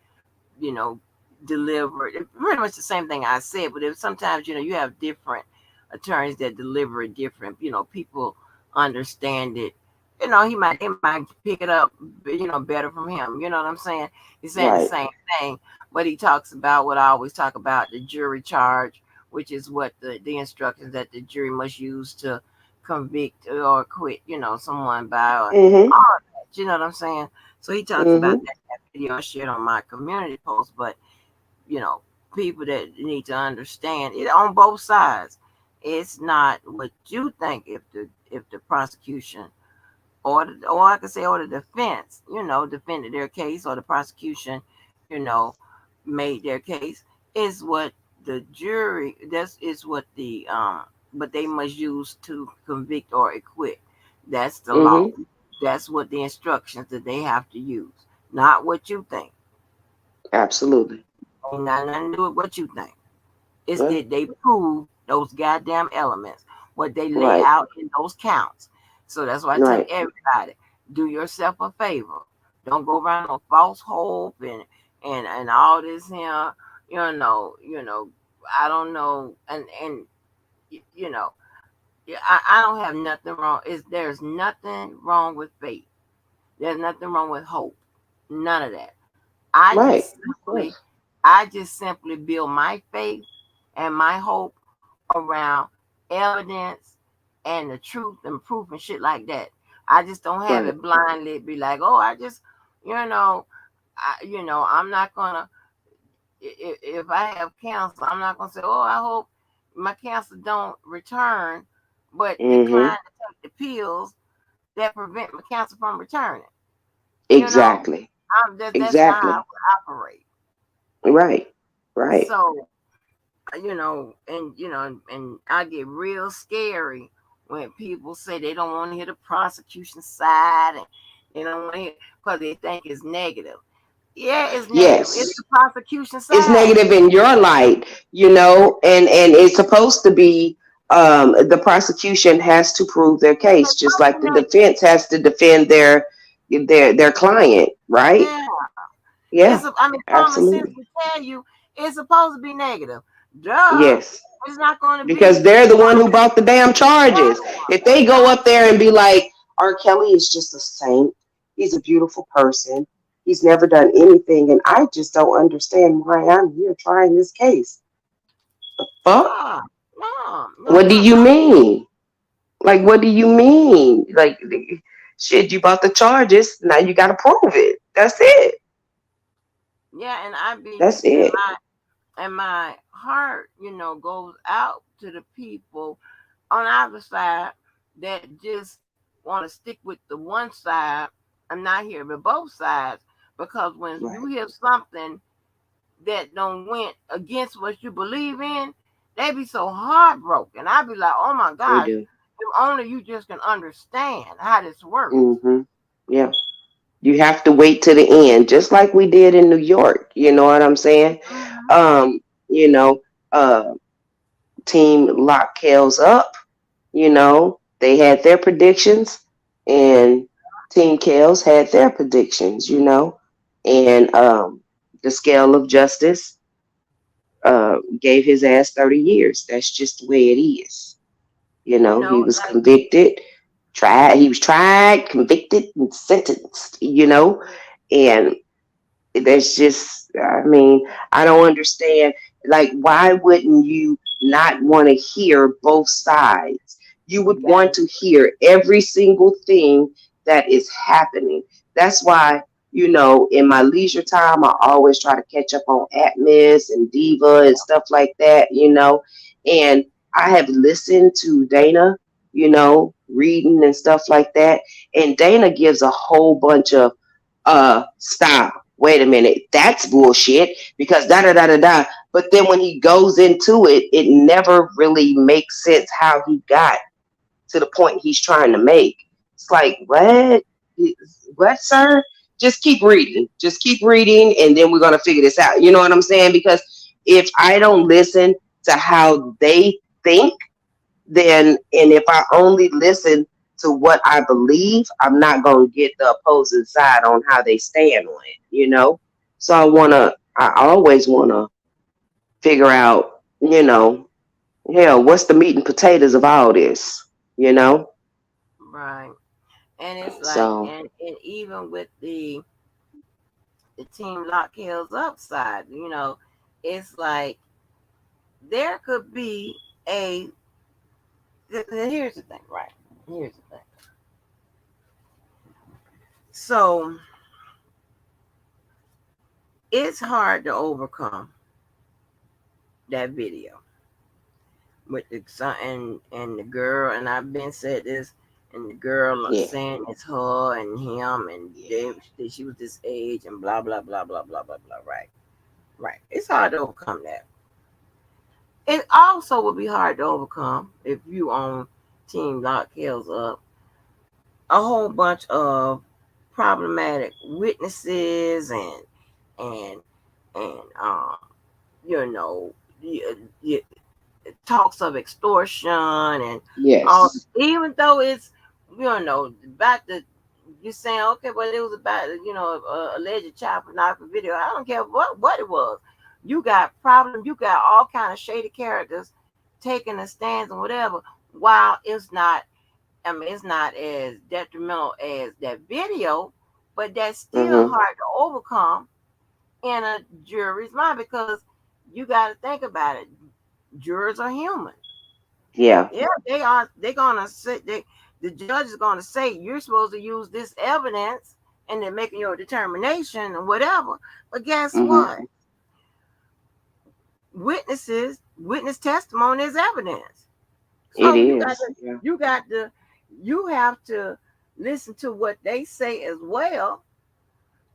you know, deliver pretty much the same thing I said, but if sometimes, you have different attorneys that deliver it different, people understand it. They might pick it up, better from him. You know what I'm saying? He's saying the Right. same thing, but he talks about what I always talk about, the jury charge, which is what the instructions that the jury must use to convict or acquit, someone by Mm-hmm. all that. You know what I'm saying? So he talks about Mm-hmm. that video I shared on my community post, but you know, people that need to understand it on both sides. It's not what you think if the prosecution or I could say or the defense, defended their case or the prosecution, you know, made their case is what the jury that's is what they must use to convict or acquit. That's the law. Mm-hmm. That's what the instructions that they have to use, not what you think. Absolutely. Ain't got nothing to do with what you think. It's Uh, that they prove those goddamn elements, what they lay right, out in those counts. So that's why I tell right, everybody, do yourself a favor. Don't go around on false hope and all this here, I don't know, and you know, yeah, I don't have nothing wrong. There's nothing wrong with faith. There's nothing wrong with hope. None of that. I right. just Of simply, course. I just simply build my faith and my hope around evidence and the truth and proof and shit like that. I just don't have Right. it blindly be like, oh, I just, you know, I'm not gonna. If I have cancer, I'm not gonna say, oh, I hope my cancer don't return, but Mm-hmm. decline to take the pills that prevent my cancer from returning. You know, Exactly. that's not how Exactly. I operate. Right. Right. So, and I get real scary when people say they don't want to hear the prosecution side and they don't want to hear because they think it's negative. Yeah, it's negative. It's Yes. the prosecution It's side. negative in your light, and it's supposed to be the prosecution has to prove their case, It's just supposed to like be the negative. defense has to defend their client, right? Yeah, Yeah, I mean, common sense absolutely. would tell you it's supposed to be negative. Duh. Yes. It's not going to Because be they're the one who positive. brought the damn charges. If Yeah, they go up exactly. there and be like, R. Kelly is just a saint, he's a beautiful person, he's never done anything, and I just don't understand why I'm here trying this case. The fuck? No, no, no, What do no, you no. mean? Like, what do you mean? Like, shit, you brought the charges, now you gotta prove it. That's it. Yeah, and I be That's it. and my heart, goes out to the people on either side that just want to stick with the one side and not hear the both sides. Because when you Right. hear something that don't went against what you believe in, they be so heartbroken. I be like, oh my They gosh, do. if only you just can understand how this works. Hmm. Yeah. You have to wait to the end, just like we did in New York. You know what I'm saying? Hmm. Um, you know, uh, Team Lock Kells up. They had their predictions, and Team Kells had their predictions. And the scale of justice gave his ass 30 years. That's just the way it is. He was Like convicted, he was tried, convicted, and sentenced. And there's just, I mean, I don't understand. Like, why wouldn't you not want to hear both sides? You you would got want to hear every single thing that is happening. That's why, in my leisure time, I always try to catch up on Atmos and Diva and stuff like that. And I have listened to Dana, reading and stuff like that. And Dana gives a whole bunch of stop, wait a minute, that's bullshit because da da da da da. But then when he goes into it, it never really makes sense how he got to the point he's trying to make. It's like, what, sir? Just keep reading, and then we're gonna figure this out. You know what I'm saying? Because if I don't listen to how they think, then, and if I only listen to what I believe, I'm not gonna get the opposing side on how they stand on it. So I always wanna figure out, hell, what's the meat and potatoes of all this, you know? right. And it's like, So and even with the team lock hills upside, it's like there could be a. Here's the thing, right? Here's the thing. So it's hard to overcome that video with the son and the girl, and I've been said this, and the girl yeah, saying it's her and him, and yeah, she was this age, and blah blah blah blah blah blah blah. Right, right. It's hard to overcome that. It also would be hard to overcome if you own Team Lock Hills up a whole bunch of problematic witnesses and and you know, you, talks of extortion and all, Yes. even though it's, about the, you saying, okay, well, it was about, alleged child pornography video. I don't care what it was. You got problem. You got all kind of shady characters taking a stance and whatever. While it's not, I mean, it's not as detrimental as that video, but that's still Mhm. hard to overcome in a jury's mind because you got to think about it. Jurors are human. Yeah. Yeah, they are. They're gonna say the judge is gonna say you're supposed to use this evidence and they're making your determination and whatever. But guess Mhm. what? Witness testimony is evidence. It So is. Yeah. you got to, you have to listen to what they say as well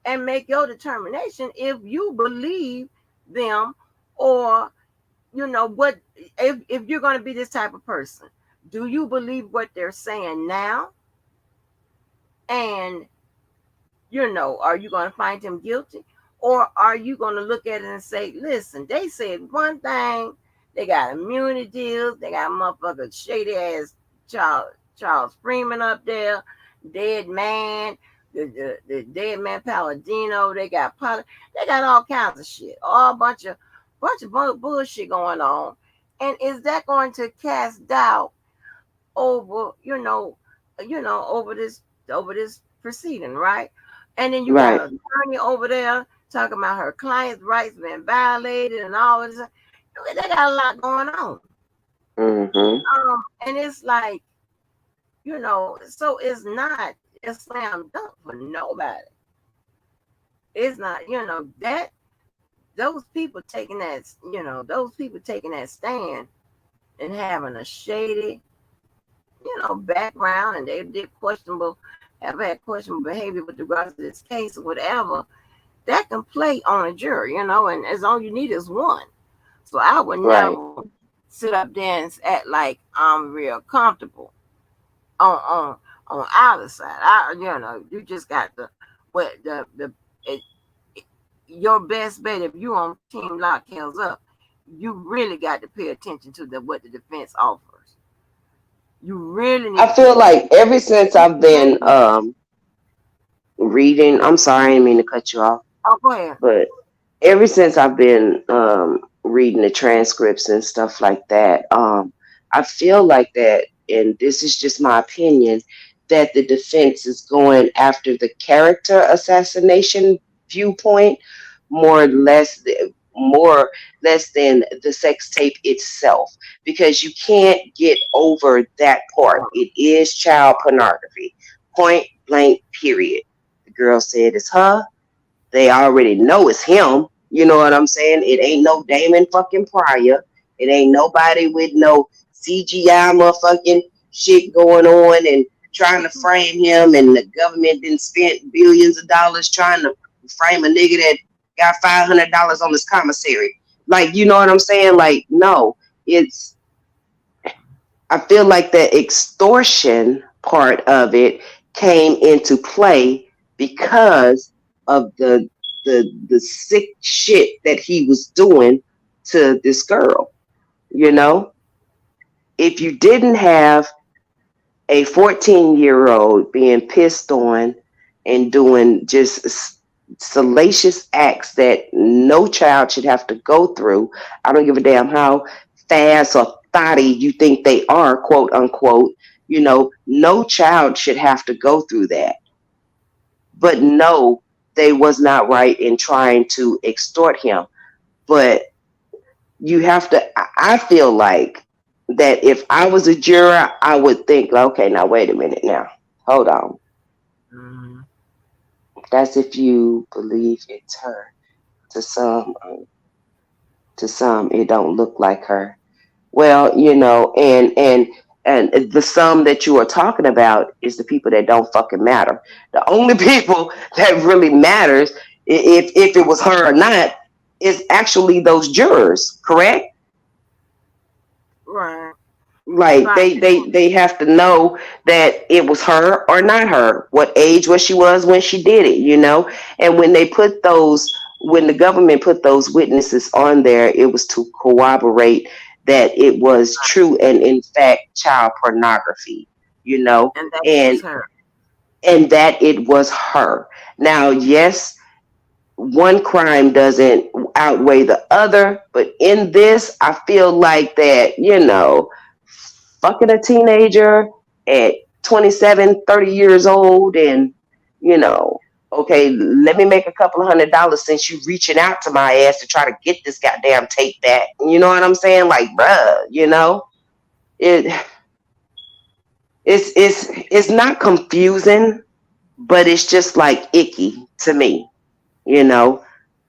and make your determination if you believe them, or what, if you're going to be this type of person, do you believe what they're saying now, and are you going to find him guilty, or are you going to look at it and say, listen, they said one thing, they got immunity deals, they got motherfuckers shady ass Charles Freeman up there, dead man, the dead man Palladino, they got all kinds of shit, all bunch of bullshit going on. And is that going to cast doubt over, over this proceeding, right? And then you got Right. an attorney over there talking about her client's rights being violated and all this. They got a lot going on. Mhm. And it's like, so it's not a slam dunk for nobody. It's not, that those people taking that stand and having a shady, background, and they did have had questionable behavior with regards to this case or whatever, that can play on a jury, and as all you need is one. So I would Right. never sit up there and act like I'm real comfortable on either side. You just got what it, your best bet if you on team lock hands up, you really got to pay attention to what the defense offers. You really need I to pay feel attention. like ever since I've been reading, I'm sorry, I didn't mean to cut you off, Oh, go ahead. but ever since I've been reading the transcripts and stuff like that, I feel like that, and this is just my opinion, that the defense is going after the character assassination viewpoint more less than the sex tape itself, because you can't get over that part. It is child pornography, point blank, period. The girl said it's her, they already know it's him. You know what I'm saying? It ain't no Damon fucking Pryor. It ain't nobody with no CGI motherfucking shit going on and trying to frame him. And the government didn't spend billions of dollars trying to frame a nigga that got $500 on his commissary. Like, you know what I'm saying? Like, no, it's, I feel like the extortion part of it came into play because of the sick shit that he was doing to this girl. You know, if you didn't have a 14-year-old being pissed on and doing just salacious acts that no child should have to go through. I don't give a damn how fast or thotty you think they are, quote unquote. You know, no child should have to go through that. But no, they was not right in trying to extort him. But you have to, I feel like that if I was a juror, I would think, okay, now wait a minute now. Hold on. Mm-hmm. That's if you believe it's her. To some, it don't look like her. Well, you know, and the sum that you are talking about is the people that don't fucking matter. The only people that really matters, if it was her or not, is actually those jurors. Correct? Right. Like Right. they have to know that it was her or not her. What age was she when she did it, you know? And when they put those when the government put those witnesses on there, it was to corroborate that it was true and in fact child pornography, you know, And that it and was her. that it was her. Now, yes, one crime doesn't outweigh the other, but in this, I feel like that, fucking a teenager at 27, 30 years old, and, you know, okay, let me make a couple of $100 since you reaching out to my ass to try to get this goddamn tape back. You know what I'm saying? Like, bruh, it it's not confusing, but it's just like icky to me, you know.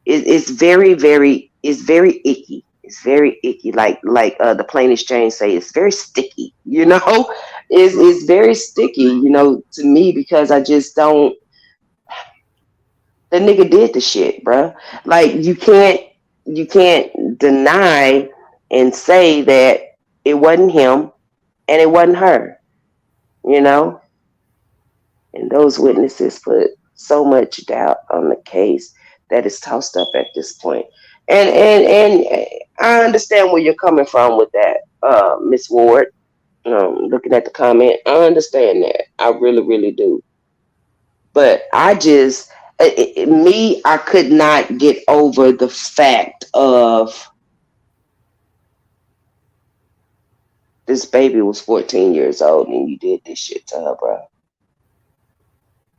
It's very icky. It's very icky. Like the plainest Jane say, it's very sticky. It's very sticky. To me because I just don't. The nigga did the shit, bruh. Like you can't deny and say that it wasn't him and it wasn't her. You know, and those witnesses put so much doubt on the case that it's tossed up at this point. And I understand where you're coming from with that, Miss Ward. Looking at the comment, I understand that. I really, really do. But I could not get over the fact of this baby was 14 years old and you did this shit to her, bro.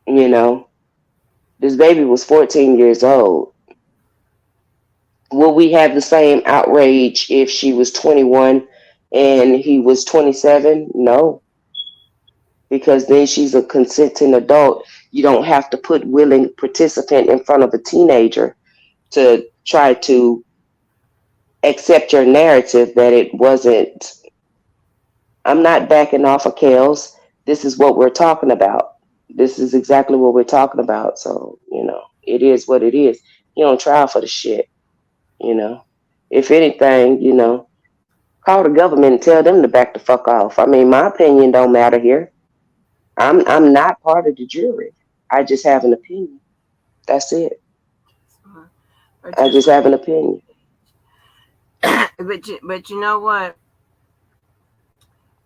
You know, this baby was 14 years old. Will we have the same outrage if she was 21 and he was 27? No, because then she's a consenting adult. You don't have to put willing participant in front of a teenager to try to accept your narrative that it wasn't. I'm not backing off of Kels. This is what we're talking about. This is exactly what we're talking about. So, it is what it is. You don't try for the shit, you know. If anything, call the government and tell them to back the fuck off. I mean, my opinion don't matter here. I'm not part of the jury. I just have an opinion. That's it. Or I just just have an opinion. but you know what?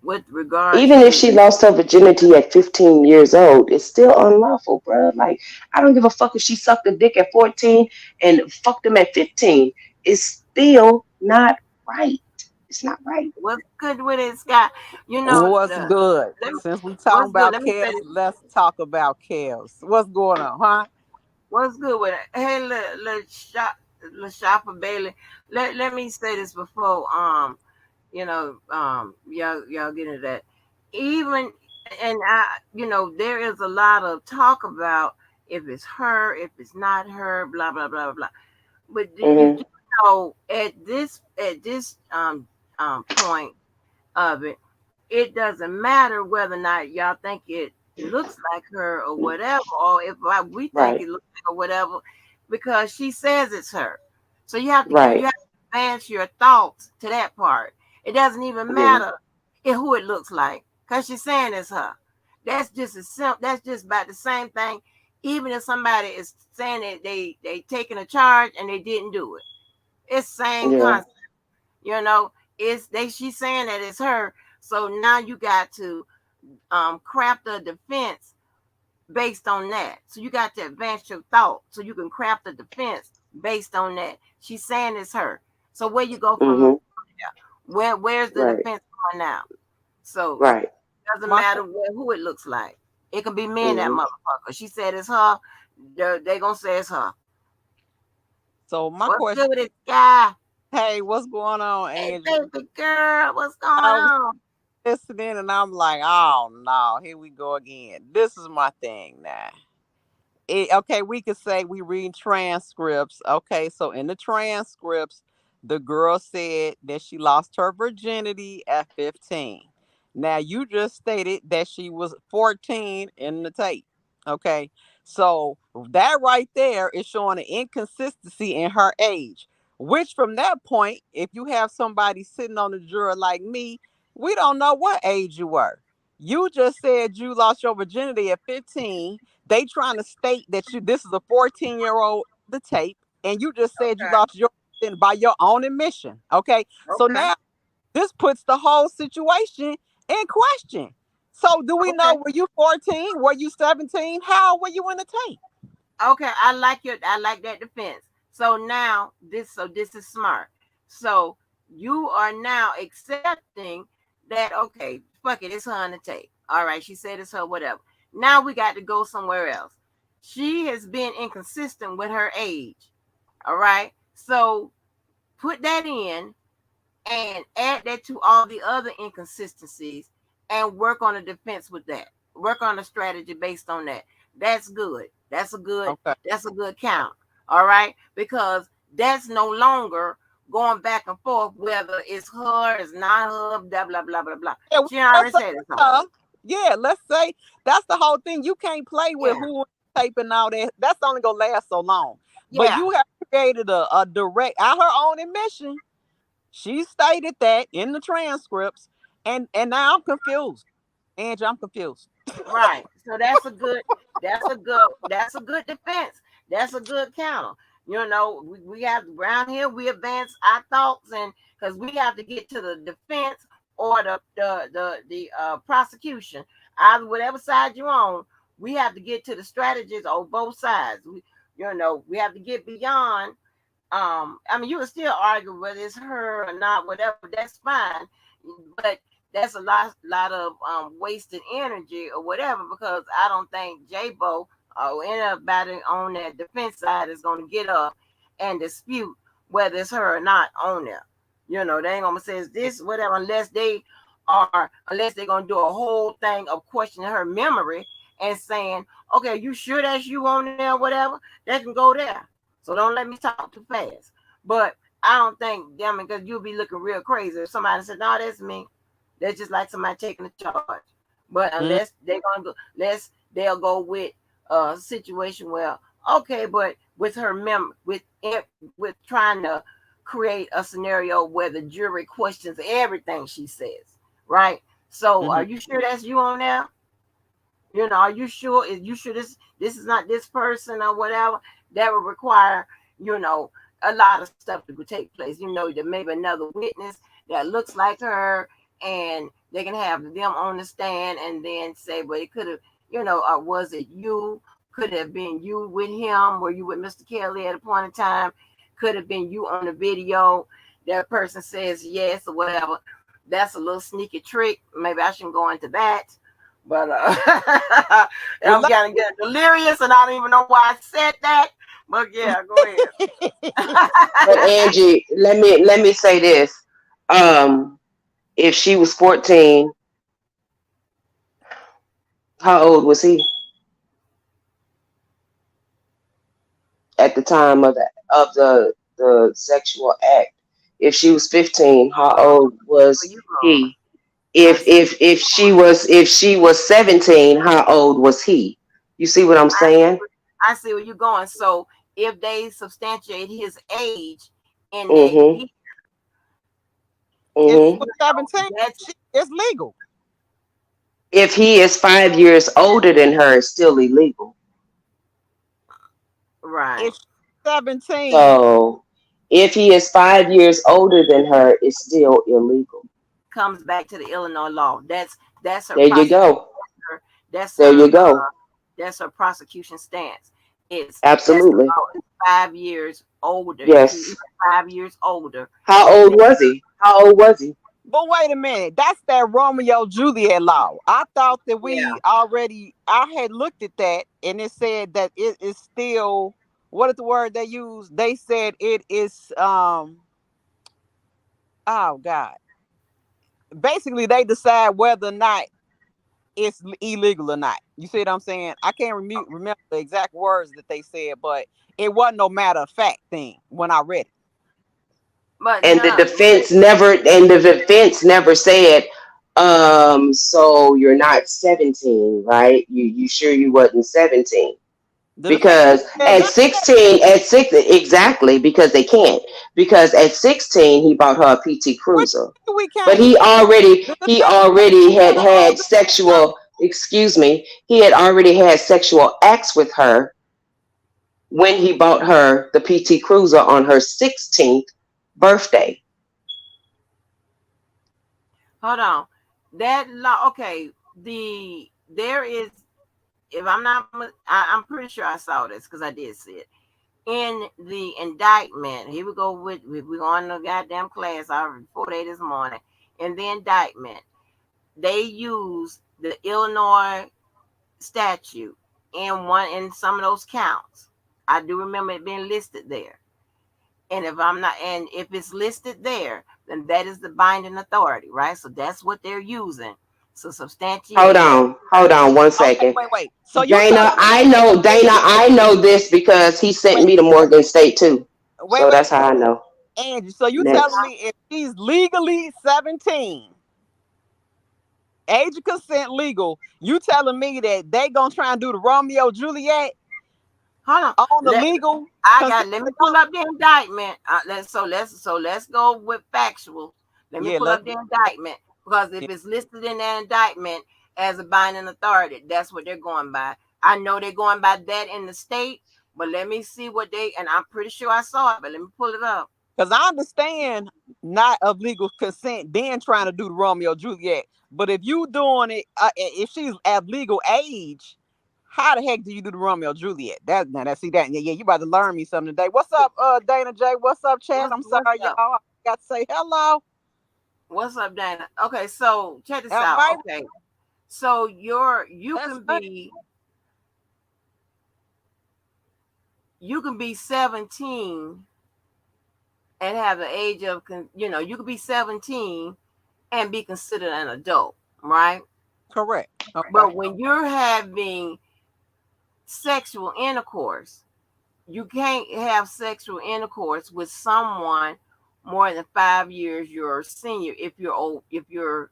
With regards Even if to she lost her virginity at 15 years old, it's still unlawful, bro. Like, I don't give a fuck if she sucked a dick at 14 and fucked him at 15. It's still not right. It's not right. what's good with it, Scott? You know What's the good? let me, Since we talking what's good. about Let me say Kels, this. let's talk about Kels. What's going on, huh? What's good with it? Hey, let shop for Bailey. Let me say this before y'all get into that. Even and there is a lot of talk about if it's her, if it's not her, blah blah blah blah. But you Hmm. do know at this point of it, it doesn't matter whether or not y'all think it looks like her or whatever, or if we think Right. it looks like or whatever, because she says it's her. So you Right. have to advance your thoughts to that part. It doesn't even Yeah. matter who it looks like, because she's saying it's her. That's just as simple. That's just about the same thing. Even if somebody is saying that they taking a charge and they didn't do it, it's same Yeah. concept. You know, she's saying that it's her. So now you got to craft a defense based on that. So you got to advance your thought so you can craft a defense based on that. She's saying it's her. So where you go from Hmm. there? Where's the Right. defense going now? So Right. it doesn't My matter who it looks like. It could be me and that Hmm. motherfucker. She said it's her. They gonna say it's her. so my What's question, good with this guy? hey, what's going on, Hey Angie? baby girl, what's going I was on? listening and I'm like, oh no, here we go again. This is my thing now. Okay, we could say we read transcripts. Okay, so in the transcripts, the girl said that she lost her virginity at 15. Now, you just stated that she was 14 in the tape. Okay, so that right there is showing an inconsistency in her age, which from that point, if you have somebody sitting on the juror like me, we don't know what age you were. You just said you lost your virginity at 15. They trying to state that this is a 14-year-old the tape. and you just said you Okay. lost your by your own admission. Okay, so Okay. now this puts the whole situation in question. So do we Okay. know, were you 14? Were you 17? How were you in the tape? Okay. I like that defense. So now this is smart. So you are now accepting that okay, fuck it, it's her on the tape. All right, she said it's her, whatever. Now we got to go somewhere else. She has been inconsistent with her age. All right. So put that in and add that to all the other inconsistencies and work on a defense with that. Work on a strategy based on that. That's good. Okay. That's a good count. All right? Because that's no longer going back and forth whether it's her, it's not her, blah blah blah blah blah. Yeah, She already let's say, said it's her. yeah, let's say that's the whole thing. You can't play with Yeah. who tape and all that. That's only gonna last so long. But Yeah. you have created a direct at her own admission. She stated that in the transcripts, and now I'm confused. Angie, I'm confused. Right. So that's a good defense. That's a good counter. You know, we have around here we advance our thoughts and because we have to get to the defense or the prosecution. Either whatever side you're on, we have to get to the strategies on both sides. We have to get beyond I mean, you would still argue whether it's her or not, whatever. That's fine, but that's a lot of wasted energy or whatever. Because I don't think J-Bo or anybody on that defense side is going to get up and dispute whether it's her or not on there. They ain't gonna say it's this whatever unless they're gonna do a whole thing of questioning her memory and saying, okay, you sure that's you on there, whatever. They can go there. So don't let me talk too fast. But I don't think, damn it, because you'll be looking real crazy if somebody said, no, that's me. That's just like somebody taking a charge. But Mm, unless they're gonna go, they'll go with a situation where, okay, but with her with trying to create a scenario where the jury questions everything she says, right? So are mhm. you sure that's you on there? Are you sure? Is you sure this is not this person or whatever? That would require, you know, a lot of stuff to take place. There may be another witness that looks like her, and they can have them on the stand and then say, "But it could have, or was it you? Could have been you with him? Were you with Mr. Kelly at a point in time? Could have been you on the video." That person says yes or whatever. That's a little sneaky trick. Maybe I shouldn't go into that. But Well, I'm kind of getting delirious, and I don't even know why I said that. But yeah, go But ahead. Angie, let me say this. Um, if she was 14, how old was he at the time of the sexual act? If she was 15, how Oh, old where was you going? he? I If see where if you if she going. was if she was 17, how old was he? You see what I'm I see. saying? I see where you're going. So if they substantiate his age in that Mhm. year, if he Mhm. was 17, that's it's legal. If he is 5 years older than her, it's still illegal. right. If she's 17, So if he is 5 years older than her, it's still illegal. Comes back to the Illinois law. That's her There you prosecution. go. That's There you her. go. That's her prosecution stance. That's the Absolutely. law. It's 5 years older. If he's Yes. 5 years older, How old was he? How old was he? but wait a minute, that's that Romeo Juliet law. I thought that yeah, I had looked at that and it said that it is still, what is the word they use? They said it is, oh God. Basically, they decide whether or not it's illegal or not. You see what I'm saying? I can't remember the exact words that they said, but it wasn't no matter of fact thing when I read it. but And the yeah, defense never said, so you're not 17, right? You sure you wasn't 17? The defense Because said at none of that. 16, at six, exactly, because they can't. Because at 16, he bought her a PT What Cruiser, you mean we but can't? he The defense said already she had was had older than sexual, excuse me, he had already had sexual acts with her when he bought her the PT Cruiser on her 16th birthday. Hold on. That law. Okay. There is. If I'm not, I'm pretty sure I saw this because I did see it in the indictment. Here we go with we on the goddamn class. I reported this morning. In the indictment, they use the Illinois statute in some of those counts. I do remember it being listed there. And if it's listed there, then that is the binding authority, right? So that's what they're using to substantiate that. Hold on one Okay, second. wait. So you Dana, telling me I that know, if Dana, she I know this because he sent wait, me to Morgan State too. wait, So wait, that's how I know. Angie. So you telling Next. me if she's legally 17, age of consent legal, you telling me that they gonna try and do the Romeo Juliet Hold on. on the legal consent Let me pull adult? up the indictment. Let's go with factual. Let me Yeah, pull let's up the indictment because if yeah. it's listed in that indictment as a binding authority, that's what they're going by. I know they're going by that in the state, but let me see what they and I'm pretty sure I saw it, but let me pull it up. Because I understand not of legal consent, then trying to do the Romeo Juliet. But if you doing it, if she's at legal age, how the heck do you do the Romeo Juliet? That see that yeah, you about to learn me something today. What's up, Dana J? What's up, Chad? I'm What's sorry, y'all. up? I got to say hello. What's up, Dana? Okay, so check this All out. right, Okay. So that's right. you can be 17 and have the age of you could be 17 and be considered an adult, right? Correct. Okay. But when you're having sexual intercourse, you can't have sexual intercourse with someone more than 5 years your senior if you're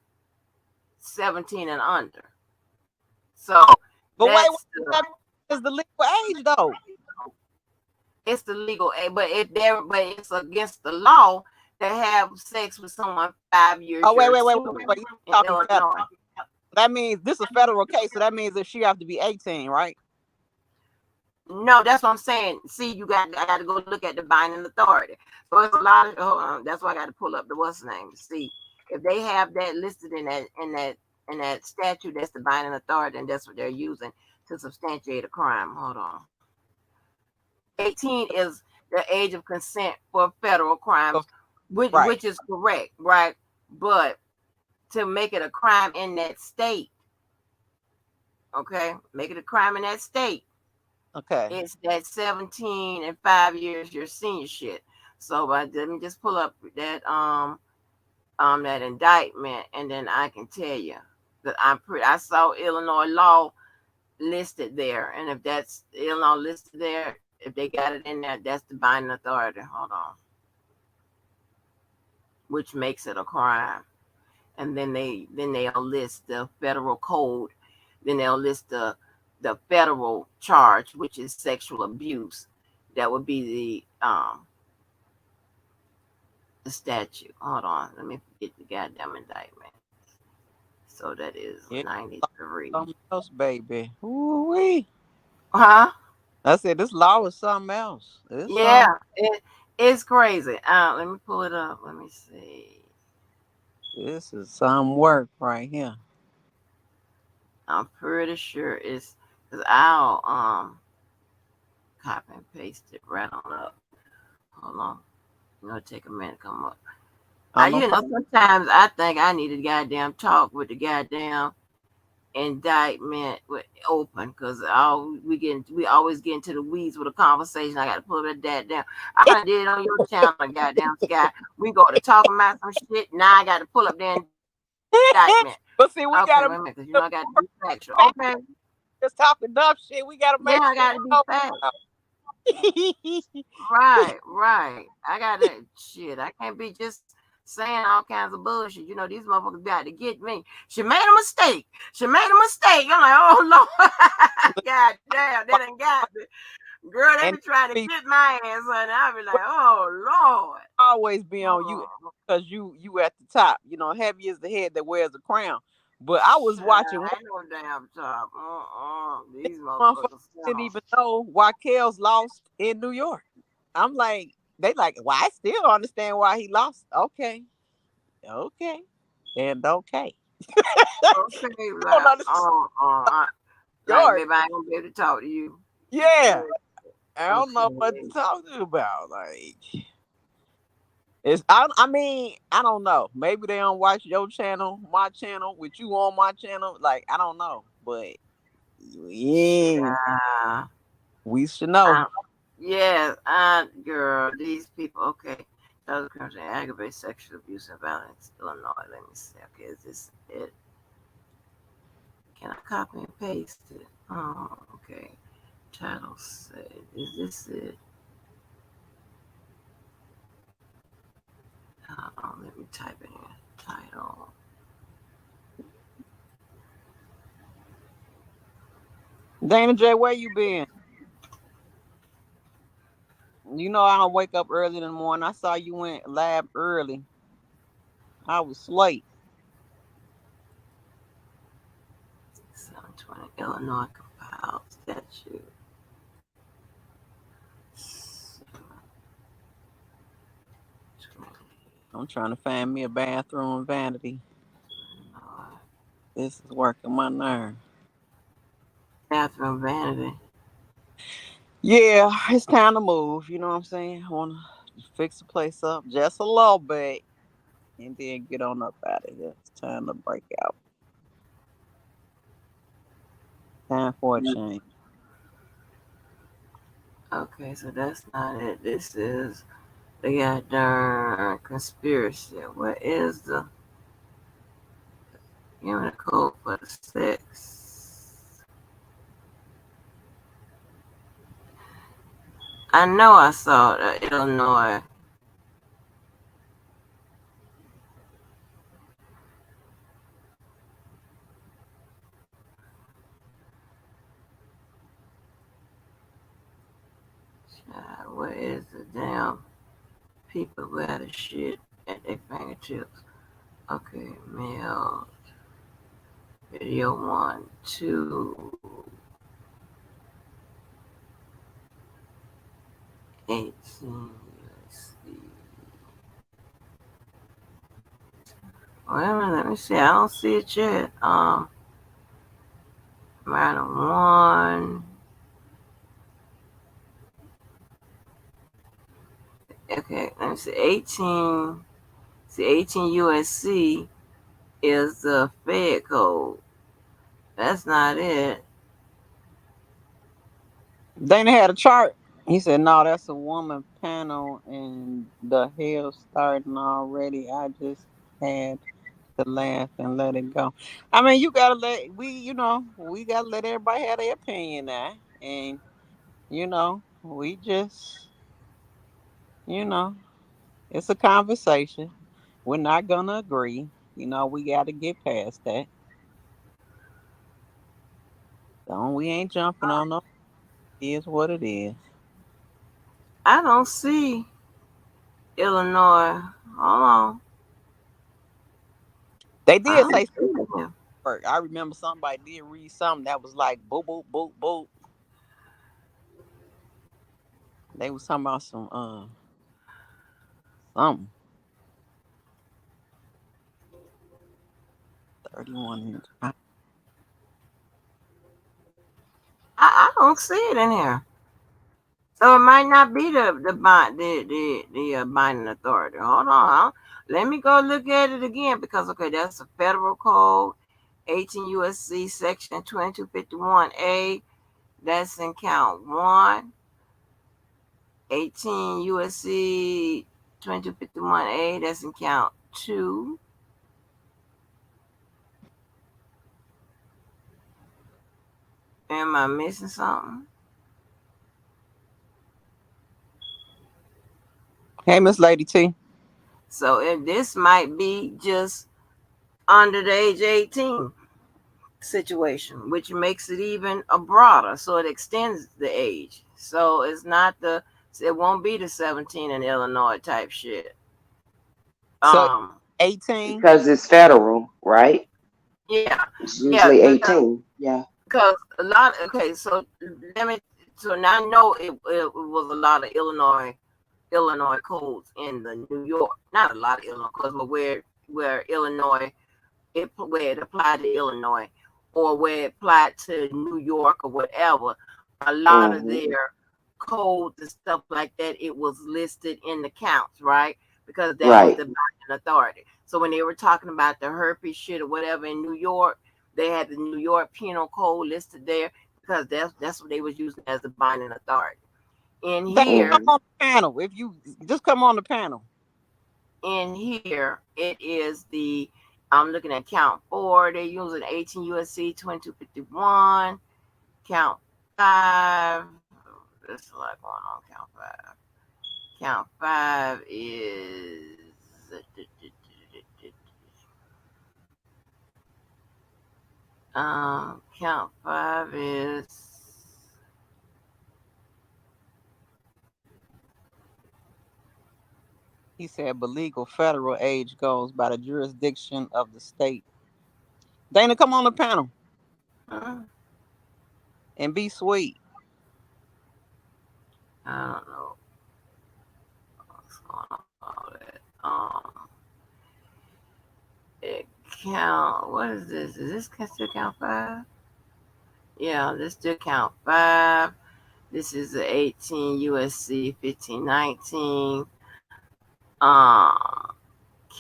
17 and under. So But wait, that's that is the legal age though. it's the legal but it's against the law to have sex with someone 5 years Oh, your wait. senior You in talking federal? Illinois. That means this is a federal case, so that means that she have to be 18, right? No, that's what I'm saying. See, I got to go look at the binding authority. So it's a lot of hold on. That's why I got to pull up the what's name to see if they have that listed in that statute. That's the binding authority, and that's what they're using to substantiate a crime. Hold on. 18 is the age of consent for federal So, crimes, right. which is correct, right? But to make it a crime in that state, okay, make it a crime in that state. Okay. It's that 17 and 5 years your senior shit. So let me just pull up that indictment and then I can tell you that I saw Illinois law listed there, and if that's Illinois listed there, if they got it in there, that's the binding authority. Hold on, which makes it a crime. And then they'll list the federal code. Then they'll list the federal charge, which is sexual abuse. That would be the statute. Hold on, let me get the goddamn indictment. So that is Yeah. 93. Something else, baby. Ooh wee. Huh? I said this law is something else. It's Yeah, something. it's crazy. Let me pull it up. Let me see. This is some work right here. I'm pretty sure it's because I'll copy and paste it right on up. Hold on. It's gonna take a minute to come up. Oh no problem. Sometimes I think I need to goddamn talk with the goddamn indictment with open because we always get into the weeds with a conversation. I got to pull that down. I done did it on your channel, goddamn Sky. We go to talking about some shit. Now I got to pull up the indictment. But see, we Okay, gotta wait a minute, because make I got to the be factual. fact Okay, just talking enough shit. We gotta yeah, make I sure got to be factual. we know. Right. I gotta shit. I can't be just saying all kinds of bullshit. These motherfuckers got to get me. She made a mistake. She made a mistake. I'm like, oh Lord. God damn, that ain't got me. Girl, they And be trying to be get my ass, honey. I be like, oh always be on you Lord. because you at the top. You know, heavy is the head that wears the crown. But I was watching one. Ain't no damn top. These Motherfuckers motherfuckers didn't sound. even know why Kels lost in New York. I'm like, they like, well, I still don't understand why he lost. Okay, okay, and okay. Okay, I don't like, understand like, York. baby, I ain't gonna be able to talk to you. Yeah, I don't know what to Okay. talk to you about. Like, I mean, I don't know. Maybe they don't watch your channel, my channel, with you on my channel. Like, I don't know, but yeah, Uh, we should know. uh, yes, girl, these people, okay. Other crimes and aggravated sexual abuse and violence, Illinois. Let me see. Okay, is this it? Can I copy and paste it? Oh, okay. Title say, is this it? Let me type it in. Title. Dana J, where you been? You know I don't wake up early in the morning. I saw you went lab early. I was late. 720 Illinois compiled statute. I'm trying to find me a bathroom vanity. Illinois. This is working my nerve. Bathroom vanity. Yeah, it's time to move. You know what I'm saying? I want to fix the place up just a little bit and then get on up out of here. It's time to break out. Time for a change. Okay, so that's not it. This is the goddamn conspiracy. What is the unit code for the sex? I know I saw the Illinois. Where is the damn people who had the shit at their fingertips? Okay, mail, video one, two, 18. Let's see. Wait a minute, let me see. I don't see it yet. Matter one. Okay, let me see. 18. See, 18 USC is the Fed code. That's not it. Dana had a chart. He said, "No, that's a woman panel, and the hell starting already. I just had to laugh and let it go." I mean, you gotta let we gotta let everybody have their opinion now, and we just you know it's a conversation. We're not gonna agree. We got to get past that. So we ain't jumping on no. It is what it is. I don't see Illinois. Hold on. They I did don't say see it here. something. I remember somebody did read something that was like boop boop boop boop. They was talking about some something 31 inch. I don't see it in here. So it might not be the binding authority. Hold on. Let me go look at it again because okay, that's a federal code, 18 USC section 2251A. That's in count one. 18 USC 2251A. That's in count two. Am I missing something? Hey, Miss Lady T. So if this might be just under the age of 18 situation, which makes it even a broader. So it extends the age. So it's not it won't be the 17 in Illinois type shit. So Um, 18. because it's federal, right? Yeah, It's yeah, usually 18. Yeah. because a lot. Okay, so let me. So now I know it was a lot of Illinois codes in the New York. Not a lot of Illinois codes, but where Illinois where it applied to Illinois or where it applied to New York or whatever. A lot of Hmm. their codes and stuff like that, it was listed in the counts, right? Because that was Right. the binding authority. So when they were talking about the herpes shit or whatever in New York, they had the New York Penal Code listed there because that's what they was using as the binding authority. In They here, come Hmm. on the panel. If you just come on the panel. in here, it is the I'm looking at count four. They're using 18 USC 2251. Count five. There's a lot going on. Count five. Count five is count five is He said, but legal federal age goes by the jurisdiction of the state. Dana, come on the panel uh, and be sweet. I don't know what's going on with all that. It count. What is this? Is this still count five? Yeah, this still count five. This is the 18 USC 1519.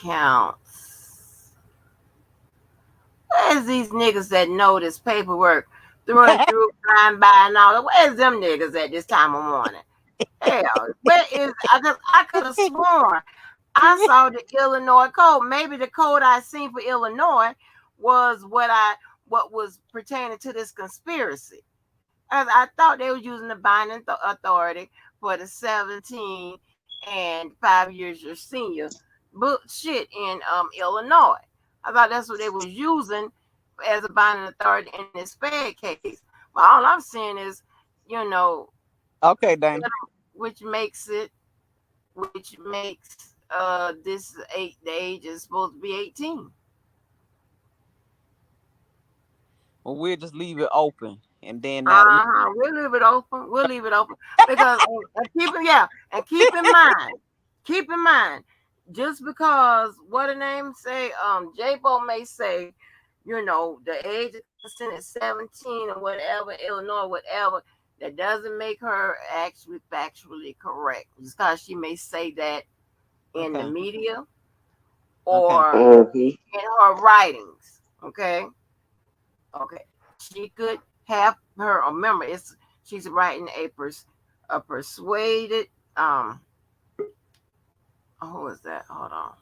Counts. Where's these niggas that know this paperwork through and through, flying by and all that? Where's them niggas at this time of morning? Hell, where is I could have sworn I saw the Illinois code. Maybe the code I seen for Illinois was what was pertaining to this conspiracy. As I thought they was using the binding authority for the 17 and 5 years your senior shit in Illinois. I thought that's what they was using as a binding authority in this Fed case. But all I'm seeing is, you know, Okay, Dana. which makes this the age is supposed to be 18. Well, we'll just leave it open, and then that'll. We'll leave it open. We'll leave it open because keep in mind, keep in mind, just because what a name say, J-Bo may say, the age of consent is 17 or whatever, Illinois, whatever. That doesn't make her actually factually correct. Just because she may say that in the Okay. media Okay. or Hmm. in her writings. Okay. Okay. She could have her. Remember, she's writing a persuaded. Who is that? Hold on.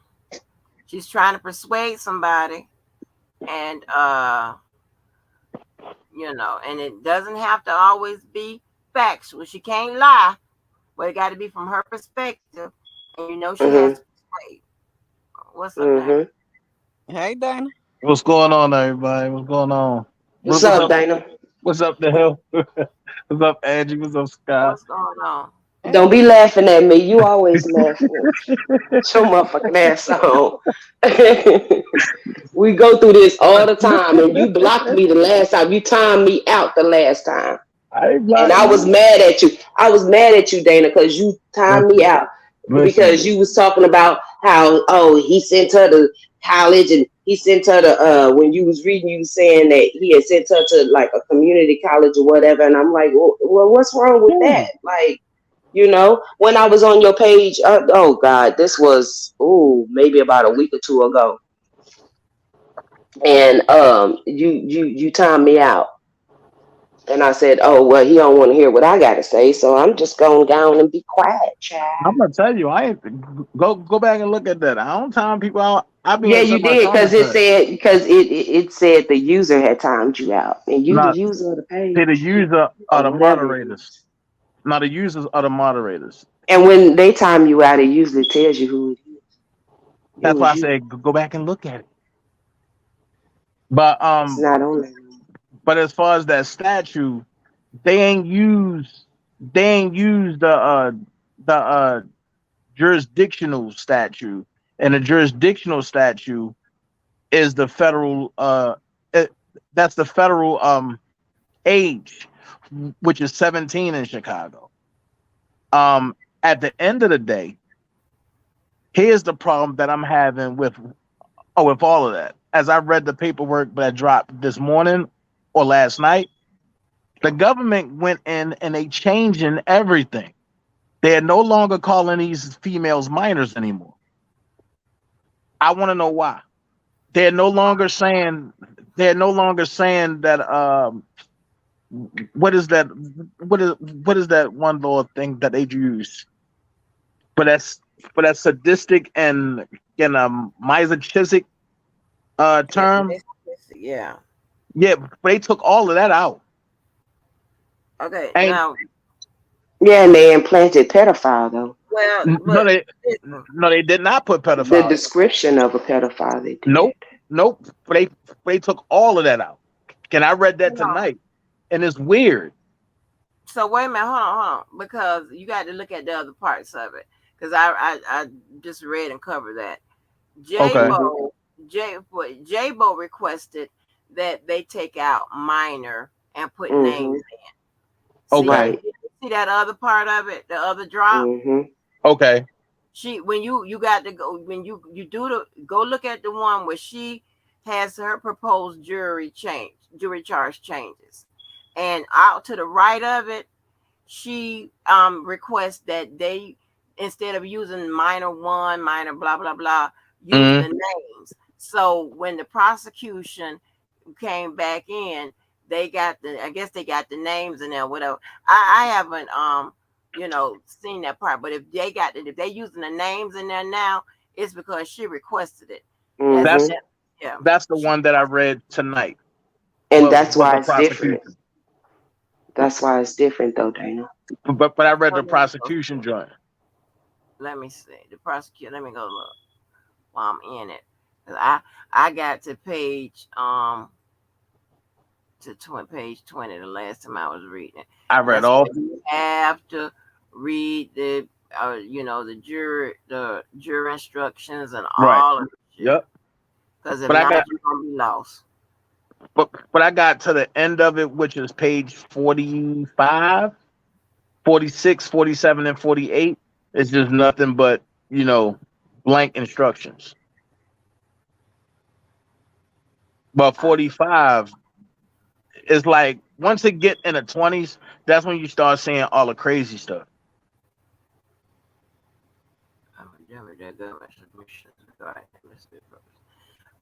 She's trying to persuade somebody, and and it doesn't have to always be factual. She can't lie, but it got to be from her perspective, and she has to Hmm. persuade. What's up, Dan? Hmm. Hey, Dana. What's going on, everybody? What's going on? What's What's up, up? Dana? What's up, the hell? What's up, Angie? What's up, Scott? What's going on? Don't be laughing at me. You always laughing at me. Get your motherfucking ass on. We go through this all the time, and you blocked me the last time. You timed me out the last time. I ain't And blocking I was you. mad at you. I was mad at you, Dana, because you timed me Listen, out because listen. you was talking about how he sent her to college and he sent her to when you was reading you was saying that he had sent her to like a community college or whatever, and I'm like, well, what's wrong with Yeah. that? Like, when I was on your page, oh God, this was maybe about a week or two ago, and you timed me out. And I said, "Oh well, he don't want to hear what I got to say, so I'm just going down and be quiet, child." I'm gonna tell you, I ain't go back and look at that. I don't time people out. I be Yeah, in you some of my did because comments it that said it said the user had timed you out, and you the not user of the see the page user or are the whatever it moderators. is. Not the users are the moderators. And when they time you out, it usually tells you who it is. It That's why was I you. said go back and look at it. But It's not on there. as far as that statue, they ain't used the jurisdictional statute, and the jurisdictional statute is the federal that's the federal age, which is 17 in Chicago. At the end of the day, here's the problem that I'm having with all of that. As I read the paperwork that dropped this morning or last night, the government went in and they changing everything. They're no longer calling these females minors anymore. I want to know why. They're no longer saying that what is that what is that one little thing that they use? But that's sadistic and masochistic Yeah, term. yeah. Yeah, but they took all of that out. Okay, And now, Yeah, and they implanted pedophile though. well, no, but they no, they did not put The pedophile. description of a pedophile they did. Nope, nope. They took all of that out. And I read that hold on. tonight, and it's weird. So wait a minute, hold on, because you got to look at the other parts of it. Because I just read and covered that. J Okay. Hmm. Bo J Bo requested that they take out minor and put names. Hmm. See, Okay. Right. see that other part of it, the other drop. Hmm. Okay. She when you got to go when you do the go look at the one where she has her proposed jury charge changes, and out to the right of it, she requests that they, instead of using minor one, minor blah blah blah, use the Mm, names. So when the prosecution came back in, they got the, I guess they got the names in there, whatever. I haven't seen that part, but if they using the names in there now, it's because she requested it. That's that's Hmm. that, yeah. that's the She one that I read tonight. And Well, that's with why the it's different. prosecution, That's why it's different though, Dana. but I read oh, the prosecution joint. let me see the prosecutor. Let me go look while I'm in it. 'Cause I got to page 20 the last time I was reading it. I And read that's all. why you have to read the jury instructions and Right. all of the shit. Yep. Because if But I not, got you're gonna be lost. but I got to the end of it, which is page 45, 46, 47, and 48. It's just nothing but you know blank instructions. But Uh, 45 is like once it get in the 20s, that's when you start seeing all the crazy stuff.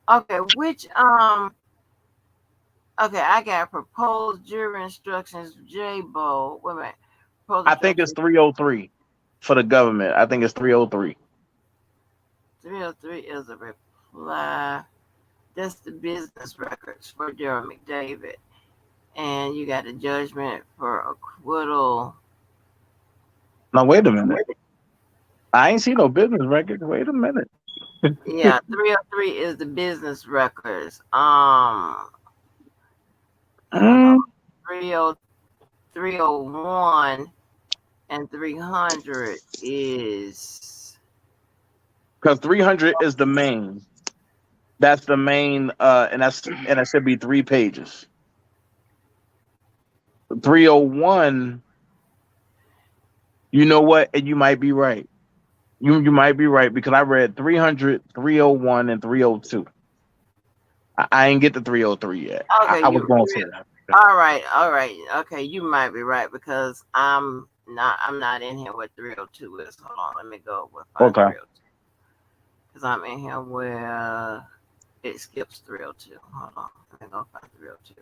okay, okay, I got proposed jury instructions, J Bo. Wait a minute. Proposed I think it's instructions 303 for the government. I think it's 303. 303 is a reply. That's the business records for Jeremy McDavid. And you got a judgment for acquittal. Now wait a minute. I ain't seen no business record. Wait a minute. Yeah, 303 is the business records. Hold on. Mm, 30 301 and 300 is because 300 is the main. That's the main, and that should be 3 pages. 301. You know what? And you might be right. You might be right because I read 300, 301, and 302. I ain't get to 303 yet. okay. I was going for that. All right. Okay, you might be right because I'm not in here where 302 is. Hold on, let me go with find Okay. 302 because I'm in here where it skips 302. Hold on, let me go find 302.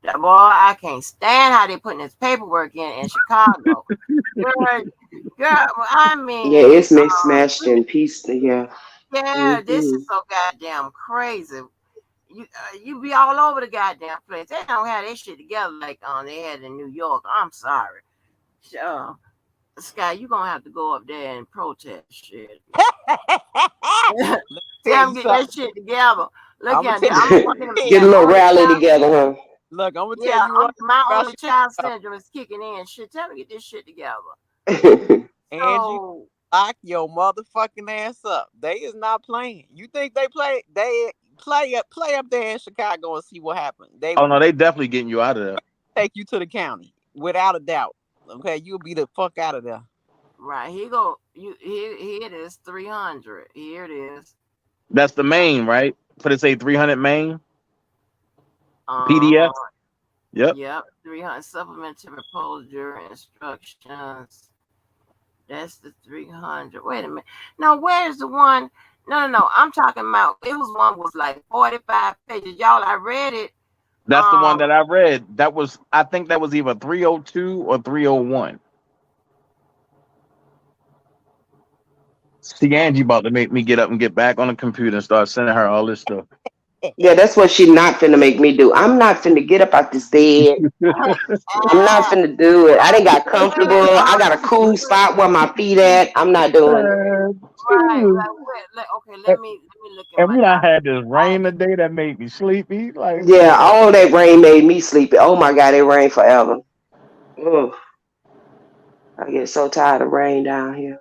That boy, I can't stand how they putting this paperwork in Chicago. Girl, I Yeah, mean, it's mixed, smashed, and pieced. Yeah. yeah, this Hmm. is so goddamn crazy. You be all over the goddamn place. They don't have that shit together like they had in New York. I'm sorry. Uh, Sky, you gonna have to go up there and protest shit. Let me tell Tell you them get that something. shit together. Look I'm gonna at tell that. I'm one of them Get a little only rally child. together, look. I'm gonna tell Yeah, you one my only special, child syndrome is kicking in. Shit, tell me get this shit together. huh? Angie. So Lock your motherfucking ass up. They is not playing. You think they play? They play up there in Chicago and see what happened. They Oh no, they definitely getting you out of there. take you to the county without a doubt. Okay, you'll be the fuck out of there. Right. He go. You here it is 300. Here it is. That's the main, right? Put it say 300 main PDF. Uh-huh. Yep. Yep. 300 supplementary proposed jury instructions. That's the 300. Wait a minute. Now, where's the one? No, no, no. I'm talking about it was one was like 45 pages. Y'all, I read it. That's the one Um, that I read. That was, I think that was either 302 or 301. See, Angie about to make me get up and get back on the computer and start sending her all this stuff. Yeah, that's what she not finna make me do. I'm not finna get up out this bed. I'm not ah, finna do it. I didn't got wait a comfortable. minute. I got a cool spot where my feet at. I'm not doing it. Right. Well, okay. Let me look at And my we done doc. had this I rain today that made me sleepy. Like, Yeah, all that rain made me sleepy. Oh my god, it rained forever. Ugh, I get so tired of rain down here.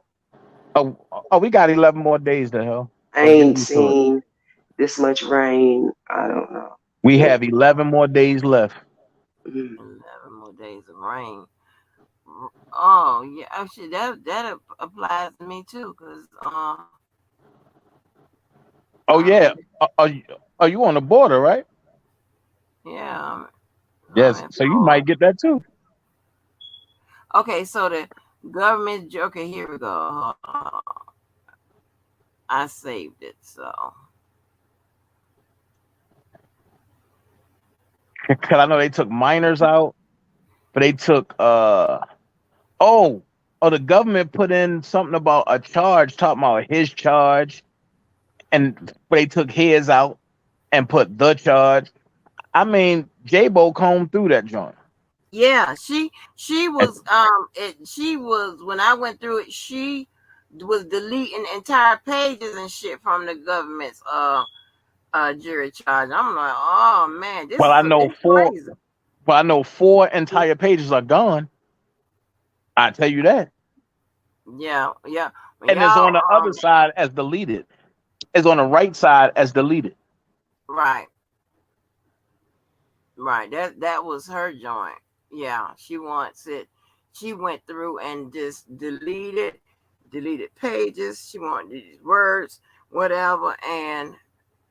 oh, oh, we got 11 more days to hell. I So get ain't used to it. seen this much rain. I don't know. We Yeah. have 11 more days left. Mm. 11 more days of rain. Oh yeah, actually that applies to me too, cause Oh, I'm yeah. in Are you on the border, right? yeah I'm Yes. in So you Florida. might get that too. Okay, so the government. Okay, here we go. I saved it. So Because I know they took minors out, but they took, oh, oh, the government put in something about a charge, talking about his charge, and they took his out and put the charge. I mean, J-Bo combed through that joint. yeah, she was she was when I went through it. She was deleting entire pages and shit from the government's jury charge. I'm like, oh man, Well, I know this four. crazy. Well, I know four entire pages are gone. I tell you that, Yeah, yeah. When and it's y'all on the other side as deleted. It's on the right side as deleted. right, right. That was her joint. Yeah, she wants it. She went through and just deleted pages. She wanted these words, whatever. And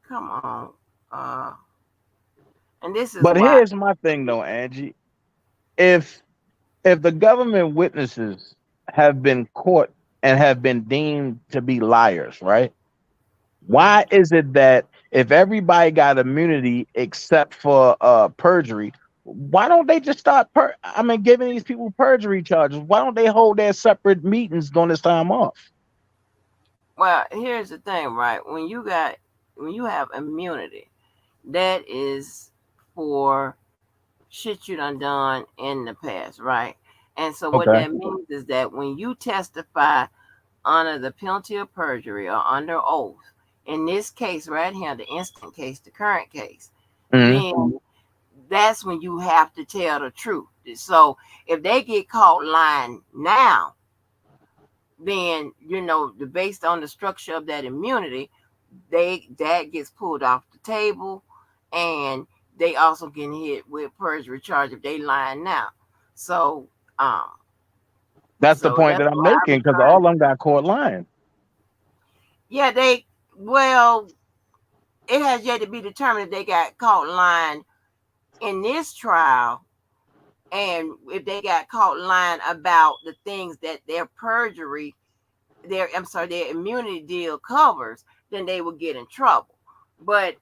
come on, uh, and this is But why. here's my thing, though, Angie. If if the government witnesses have been caught and have been deemed to be liars, right? Mhm. Why is it that if everybody got immunity except for perjury, why don't they just start I mean giving these people perjury charges? Why don't they hold their separate meetings during this time off? Well, here's the thing, right? When you have immunity, that is for shit you done in the past, right? And so what Okay. that means is that when you testify under the penalty of perjury or under oath, in this case right here, the instant case, the current case, Mhm. then that's when you have to tell the truth. So if they get caught lying now, then based on the structure of that immunity, that gets pulled off the table, and they also get hit with perjury charge if they lying now. So um, That's the so point that's that I'm why I was making because all trying. of them got caught lying. Yeah, well, it has yet to be determined if they got caught lying in this trial, and if they got caught lying about the things that their perjury, their immunity deal covers, then they will get in trouble. But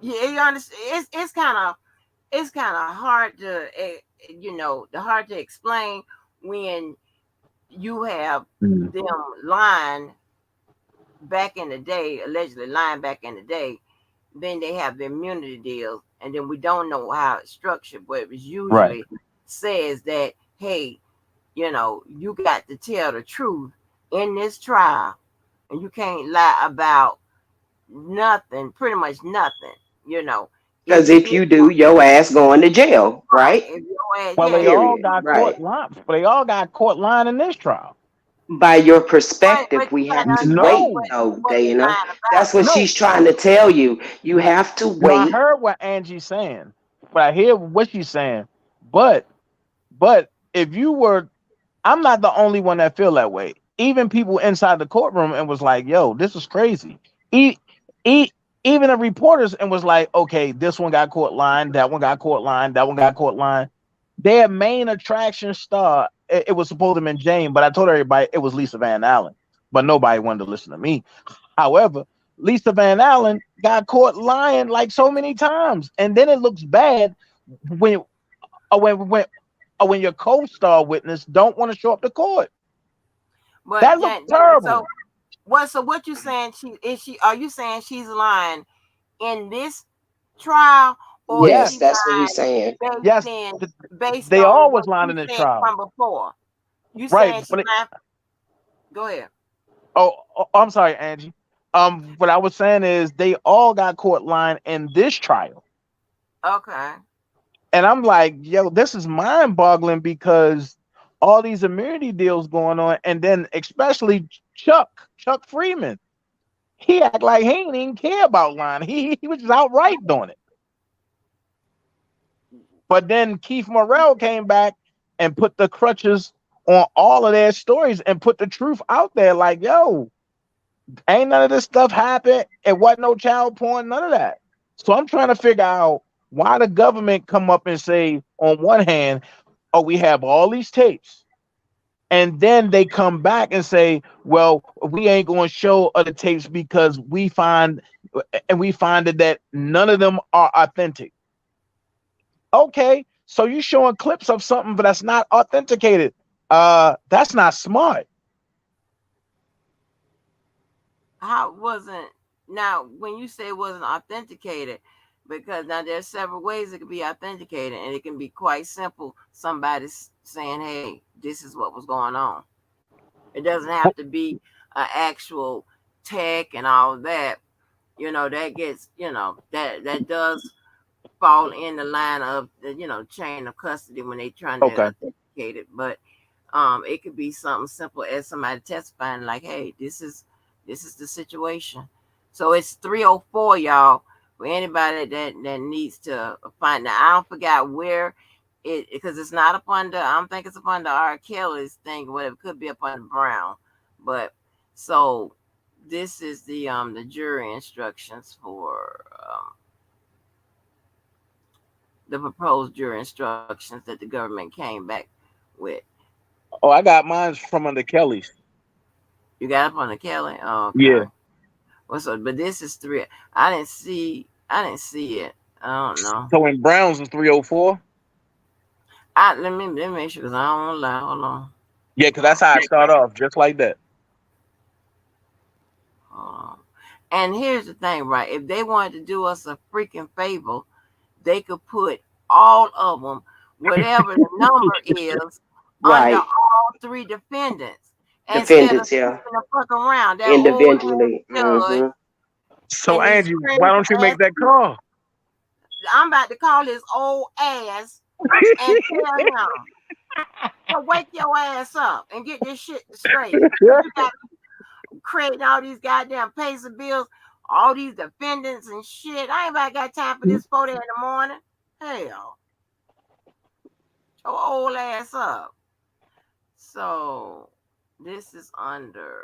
yeah, you understand, it's kind of hard to hard to explain when you have Mhm. them lying back in the day, allegedly lying back in the day. Then they have the immunity deals, and then we don't know how it's structured, but it Right. usually says that, hey, you got to tell the truth in this trial, and you can't lie about nothing, pretty much nothing. You know, Because if if it you do, your ass going to jail, right, right? if your ass, Well, yeah, they if all Period. got caught Right. lying. They all got caught lying in this trial. By your But perspective, you we got have to to understand wait, No, though, what they Dana. lying That's about, what though. no, she's trying to tell you. You have to no. I wait. heard what Angie's saying, but I hear what she's saying. But but if you were, I'm not the only one that feel that way. Even people inside the courtroom and was like, "Yo, this is crazy." E, e, even the reporters and was like, "Okay, this one got caught lying, that one got caught lying, that one got caught lying." Their main attraction star, it was supposed to have been Jane, but I told everybody it was Lisa Van Allen. But nobody wanted to listen to me. However, Lisa Van Allen got caught lying like so many times, and then it looks bad when when your co-star witness don't want to show up to court. But That looks terrible. so what you saying? Are you saying she's lying in this trial, or is Yes, she Yes, that's what he's lying saying. yes, based they on all was what lying you in this said trial, from before? You right? saying she But lying? Go ahead. I'm sorry, Angie. What I was saying is they all got caught lying in this trial, Okay. and I'm like, yo, this is mind-boggling because all these immunity deals going on, and then especially Chuck Freeman, he act like he ain't even care about lying. He was just outright doing it. But then Keith Morrell came back and put the crutches on all of their stories and put the truth out there. Like, yo, ain't none of this stuff happened. It wasn't no child porn, none of that. So I'm trying to figure out why the government come up and say, on one hand, oh, we have all these tapes. And then they come back and say, well, we ain't going to show other tapes because we find that none of them are authentic. Okay, so you showing clips of something but that's not authenticated. That's not smart. How wasn't now when you say it wasn't authenticated? Because now there's several ways it could be authenticated, and it can be quite simple. Somebody's saying, "Hey, this is what was going on." It doesn't have to be an actual tech and all of that. That gets that does fall in the line of the chain of custody when they trying to Okay. authenticate it. But it could be something simple as somebody testifying like, "Hey, this is the situation." So it's 304, y'all. For anybody that needs to find out, I don't forgot where it because it's not up under. I don't think it's up under R. Kelly's thing, whatever. It could be up under Brown, but so this is the jury instructions for the proposed jury instructions that the government came back with. Oh, I got mine from under Kelly's. You got up on the Kelly? Oh, Yeah. okay. Well, so but this is three. I didn't see it. I don't know. So in Browns is 304. Let me make sure because I don't want to lie. Hold on. Yeah, because that's how I start off, just like that. Hold on. And here's the thing, right? If they wanted to do us a freaking favor, they could put all of them, whatever the number is, under Right. all three defendants instead of Defendants, yeah. sneaking the fuck around. That old ass Individually. judge So and these Angie, why crazy don't you ass make that people. call? I'm about to call his old ass and tell him to wake your ass up and get this shit straight. Cause you got creating all these goddamn pays and bills, all these defendants and shit. I ain't about got time for this 4 in the morning. Hell, your old ass up. So this is under.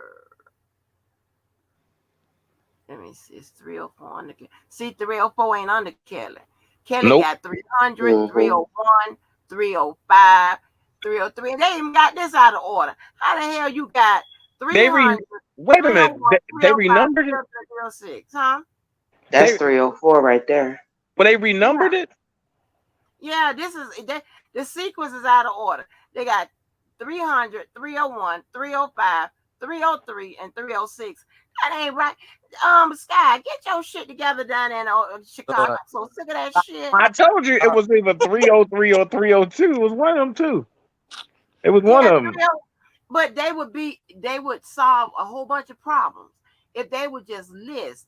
Let me see. It's 304 under. See, 304 ain't under Kelly. Kelly Nope. got 300, Mm-hmm. 301, 305, 303. And they even got this out of order. How the hell you got They 300, re Wait a minute. 301, They 305, renumbered it. 303, 306? Huh? That's They 304 right there. But they Yeah. renumbered it. Yeah, the sequence is out of order. They got 300, 301, 305, 303, and 306. That ain't right. Sky, get your shit together down there in Chicago. Look, I'm so sick of that shit. I told you it uh, was either 303 or 302. It was one of them two. It was one Yeah, of them. but they would solve a whole bunch of problems if they would just list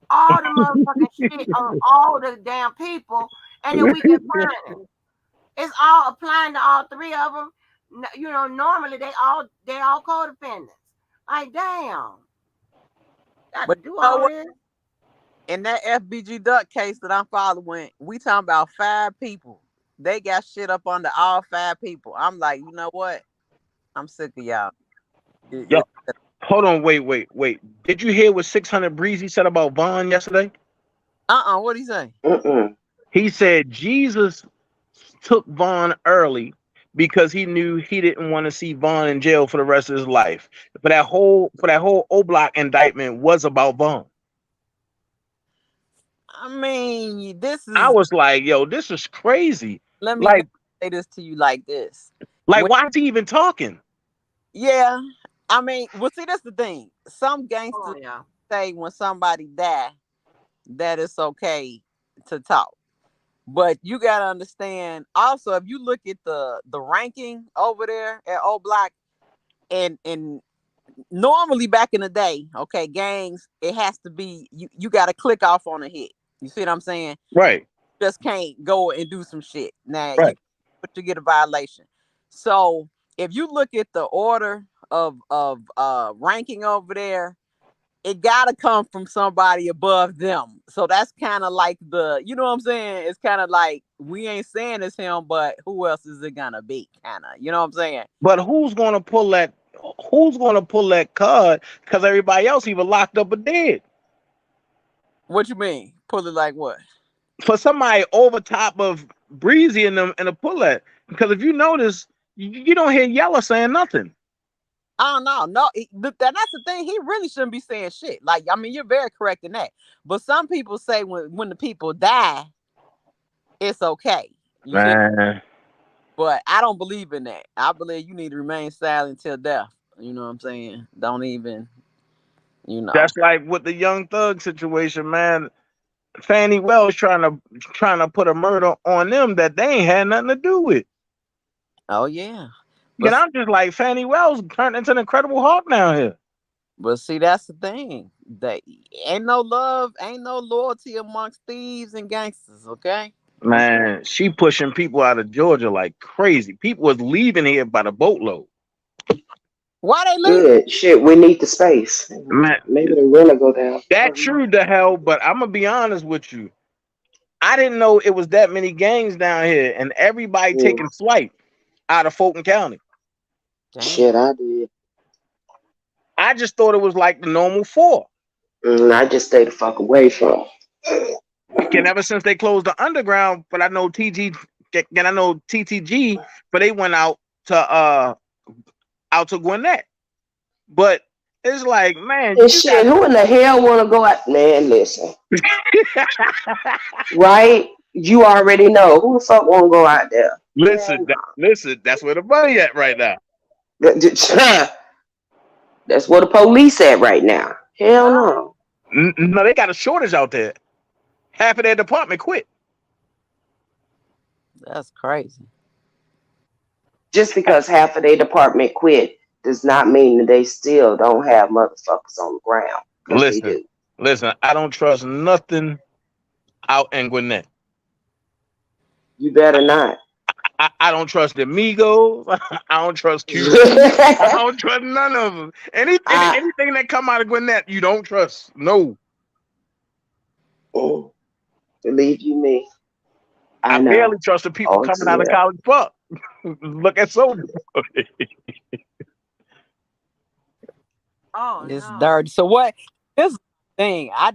all the motherfucking shit on all the damn people, and then we can find it. It's all applying to all three of them. Normally they all codependents. Like, damn, got to But do you know all what? this. In that FBG Duck case that I'm following, we talking about 5 people. They got shit up under all 5 people. I'm like, you know what? I'm sick of y'all. Yo, It, hold on, wait. Did you hear what 600 Breezy said about Vaughn yesterday? What'd he say? Mm-mm. He said Jesus took Vaughn early because he knew he didn't want to see Vaughn in jail for the rest of his life. For that whole O Block indictment was about Vaughn. I mean, this I is. was like, yo, this is crazy. Let me Like, say this to you like this. like, When, why is he even talking? yeah, I mean, well, see, that's the thing. Some Hold gangsters on, y'all. say when somebody die that it's okay to talk. But you gotta understand also if you look at the ranking over there at O Block and normally back in the day, okay, gangs, it has to be you gotta click off on a hit. You see what I'm saying? Right, Just can't go and do some shit. Now you right. but you get a violation. So if you look at the order of ranking over there, it gotta come from somebody above them. So that's kind of like you know what I'm saying? It's kind of like we ain't saying it's him, but who else is it gonna be? Kind of, you know what I'm saying? But who's gonna pull that? Who's gonna pull that card? Because everybody else either locked up or dead. What you mean? Pull it like what? For somebody over top of Breezy and them and a pull that. Because if you notice, you don't hear Yella saying nothing. I don't know. No, that's the thing. He really shouldn't be saying shit. Like, I mean, you're very correct in that. But some people say when the people die, it's okay. You see, Man, but I don't believe in that. I believe you need to remain silent till death. You know what I'm saying? Don't even, you know. that's like with the Young Thug situation, man. Fannie Wells trying to put a murder on them that they ain't had nothing to do with. Oh yeah. And But I'm just like Fannie Wells turned into an Incredible Hulk now here. but see, that's the thing. That ain't no love, ain't no loyalty amongst thieves and gangsters. Okay. Man, she pushing people out of Georgia like crazy. People was leaving here by the boatload. Why they leave? Good shit. We need the space. Man, Maybe the rent will go down. that true to hell, but I'm gonna be honest with you. I didn't know it was that many gangs down here, and everybody Mm, taking flight out of Fulton County. Damn. shit, I did. I just thought it was like the normal four. I just stay the fuck away from. And ever since they closed the underground, but I know and I know TTG, but they went out to Gwinnett. But it's like, man, And you shit, got who in the hell want to go out? Man, listen. Right? You already know. Who the fuck want to go out there? listen, listen. That's where the money at right now. That's where the police at right now. Hell Right. no. No, they got a shortage out there. Half of their department quit. That's crazy. Just because half of their department quit does not mean that they still don't have motherfuckers on the ground. Because they Listen, do. listen. I don't trust nothing out in Gwinnett. You better not. I don't trust the Migos. I don't trust QB. I don't trust none of them. I Anything that come out of Gwinnett, you don't trust. No, believe you me. I I barely know. trust the people Oh, coming out of yeah. College Park. Look at Soldier. Oh It's no. dirty. So what? This thing, I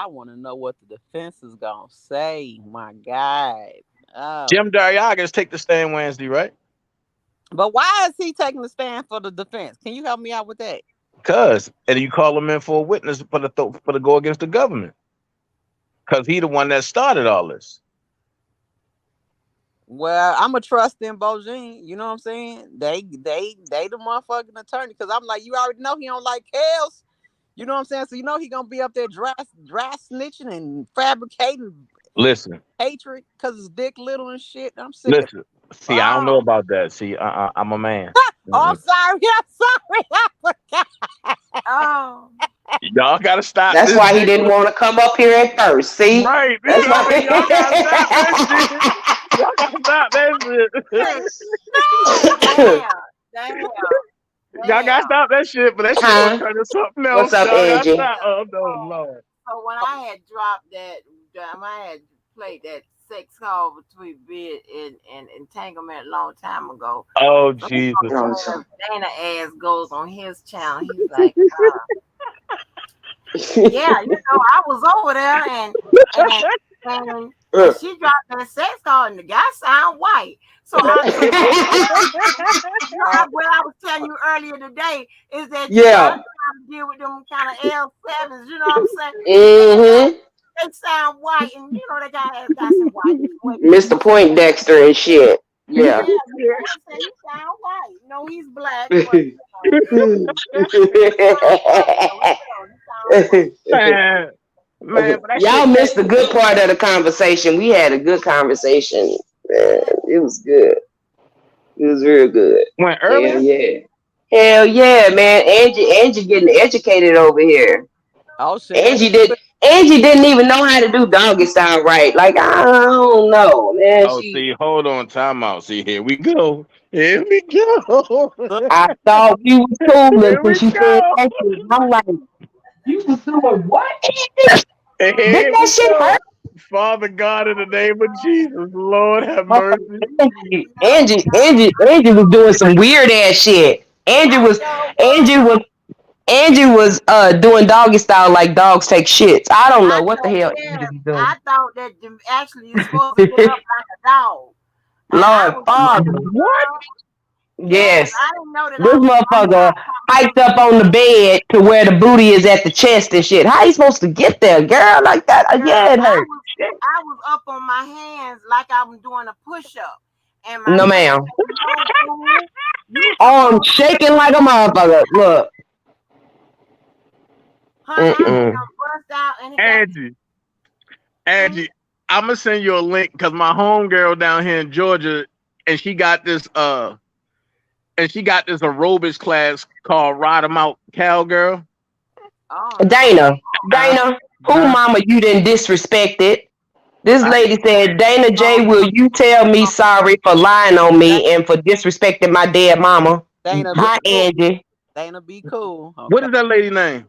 want to know what the defense is gonna say. My God. Oh, Jim Darriagas take the stand Wednesday, right? but why is he taking the stand for the defense? Can you help me out with that? Cause and you call him in for a witness for the go against the government. Cause he the one that started all this. Well, I'ma trust in Bojin. You know what I'm saying? They the motherfucking attorney. Cause I'm like, you already know he don't like Kels. You know what I'm saying? So you know he gonna be up there dry snitching and fabricating Listen, hatred because his dick little and shit. I'm sick of. listen. See, I don't know Oh. about that. See, I'm a man. Oh, I'm Mm-mm. sorry. I'm sorry. I forgot. Oh. Y'all gotta stop That's this why he shit. didn't want to come up here at first. See? Right. You That's know what I mean? why. Y'all gotta stop that shit. Y'all gotta stop that Hey, shit. damn, damn, Y'all damn. gotta stop that shit, but that shit gonna Huh? turn to something What's else. up, Y'all gotta Angie? stop. Oh So, no, Lord. so when I had dropped I had played that sex call between bid and entanglement a long time ago. Oh So Jesus. Oh, so- Dana ass goes on his channel. He's like, yeah, I was over there and and she dropped that sex call and the guy sound white. Oh, What I was telling you earlier today is that I Yeah. try to deal with them kind of L7s. You know what I'm saying? Mm-hmm. They sound white, and they got some white women. Mr. Poindexter and shit. Yeah, Yeah. I'm saying he sound white. No, he's black, but he sound white. Man, man, but that Y'all shit came. missed the good part of the conversation. We had a good conversation. Man, Yeah. it was good. It was real good. Went Hell earlier. yeah. Hell yeah, man. Angie getting educated over here. oh, Chanel. Angie did Angie didn't even know how to do doggy style right. Like, I don't know, man. Oh, see, hold on, time out. See, here we go. Here we go. I thought you was cool Here until we she said go. that shit. I'm like, you was doing what? And Didn't here that we shit hurt? go. Father God, in the name of Jesus, Lord have mercy. Angie was doing some weird ass shit. I sure Angie was. was Angie was doing doggy style like dogs take shits. I don't know I what the know. hell Angie Yes, was doing. I thought that actually you're supposed to get up like a dog, and I Lord was fuck. doing it, What? girl. Yes, Yes. I didn't know that This I was. motherfucker hiked up on the bed to where the booty is at the chest and shit. How you supposed to get there, girl? Like that? Girl, Yeah, it hurt. I was up on my hands like I was doing a push up, and my No pants ma'am. was so cool. You Arm supposed to shaking like a motherfucker. Look. honey, I had Mm-mm. to bust out and it got Angie, mm, Angie, I'm gonna send you a link because my homegirl down here in Georgia, and she got this aerobics class called Ride 'em Out Cowgirl. oh no. Dana. Huh? Dana, who Huh? mama you didn't disrespect it? This I, lady said, Dana Oh, J, will you tell me sorry for lying on me and for disrespecting my dead mama? Dana, be Hi, cool. Angie. Dana, be cool. what Okay. is that lady name?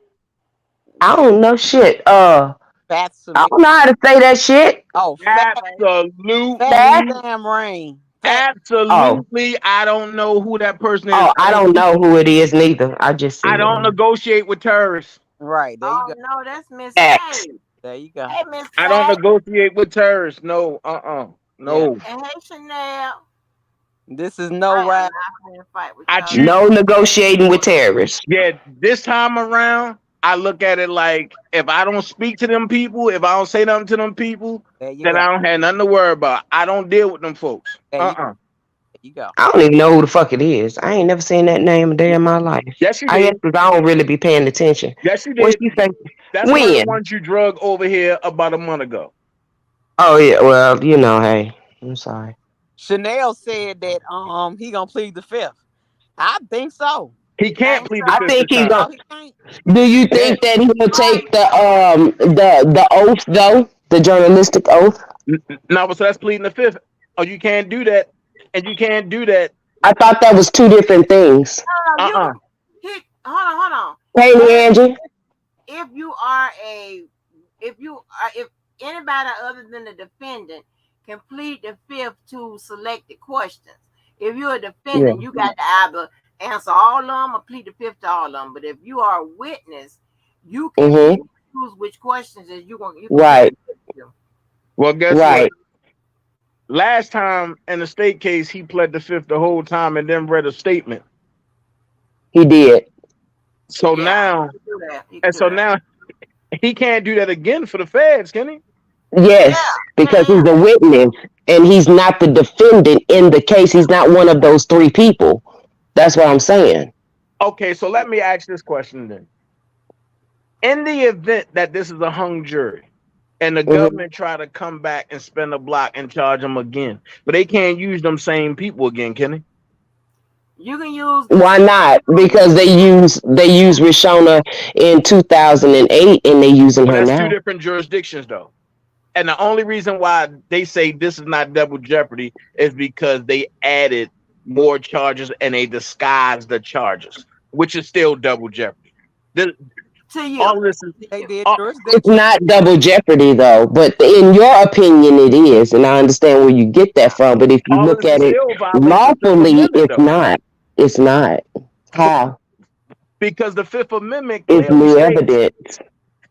I don't know shit. Fat I Samir. don't know how to say that shit. Oh, fat Fat. Absolutely, Sam Rain. Fat. Oh, absolutely. I don't know who that person is. oh, I don't know who it is neither. I just I seen don't it. negotiate with terrorists. Right. There you oh go. no, that's Miss Facts. K. There you go. Hey, Miss I don't K. negotiate with terrorists. No, Yeah. no. And hey, Chanel. This is I no am rap. not going to fight with I y'all. treat No negotiating with terrorists. Yeah, this time around, I look at it like if I don't speak to them people, if I don't say nothing to them people, There you then go. I don't have nothing to worry about. I don't deal with them folks. There you, there you go. I don't even know who the fuck it is. I ain't never seen that name a day in my life. Yes, you I guess did. 'cause I don't really be paying attention. Yes, you What did. she say? That's one of the When? ones you drug over here about a month ago. Oh yeah. Well, hey, I'm sorry. Chanel said that he gonna plead the fifth. I think so. He You can't think plead the I so? fifth think this he time. going Oh, he can't. Do you Yeah. think that he'll Oh, take the oath though, the journalistic oath? No, so that's pleading the fifth. Oh, you can't do that, and you can't do that. I thought that was two different things. no, Uh uh hold on. Hey, Only Angie. if you are if anybody other than the defendant can plead the fifth to selected questions. If you're a Yeah. defendant, you got to either answer all of them or plead the fifth to all of them. But if you are a witness, you can pick Mhm. and choose which questions that you can plead Right. the fifth to. Well, guess what? Right. Last time in the state case, he pled the fifth the whole time and then read a statement. He did. So Yeah, now, he can do that. He can and do so that. now he can't do that again for the feds, can he? Yeah, Yes, because yeah, he's a witness and he's not the defendant in the case. He's not one of those three people. That's what I'm saying. Okay, so let me ask this question then. In the event that this is a hung jury and the Mhm. government try to come back and spend a block and charge them again, but they can't use them same people again, can they? You can use the Why not? Because they use Rishona in 2008 and they using Well, her that's two now. different jurisdictions, though. And the only reason why they say this is not double jeopardy is because they added more charges and they disguised the charges, which is still double jeopardy. This, to you. all of this is To They you. did all, It's jurisdiction. not double jeopardy though, but in your opinion it is, and I understand where you get that from. But if you all of look this is at it still violating the Fifth lawfully, Amendment, it's though, not. It's not. How? because the Fifth Amendment It's clearly new states evidence.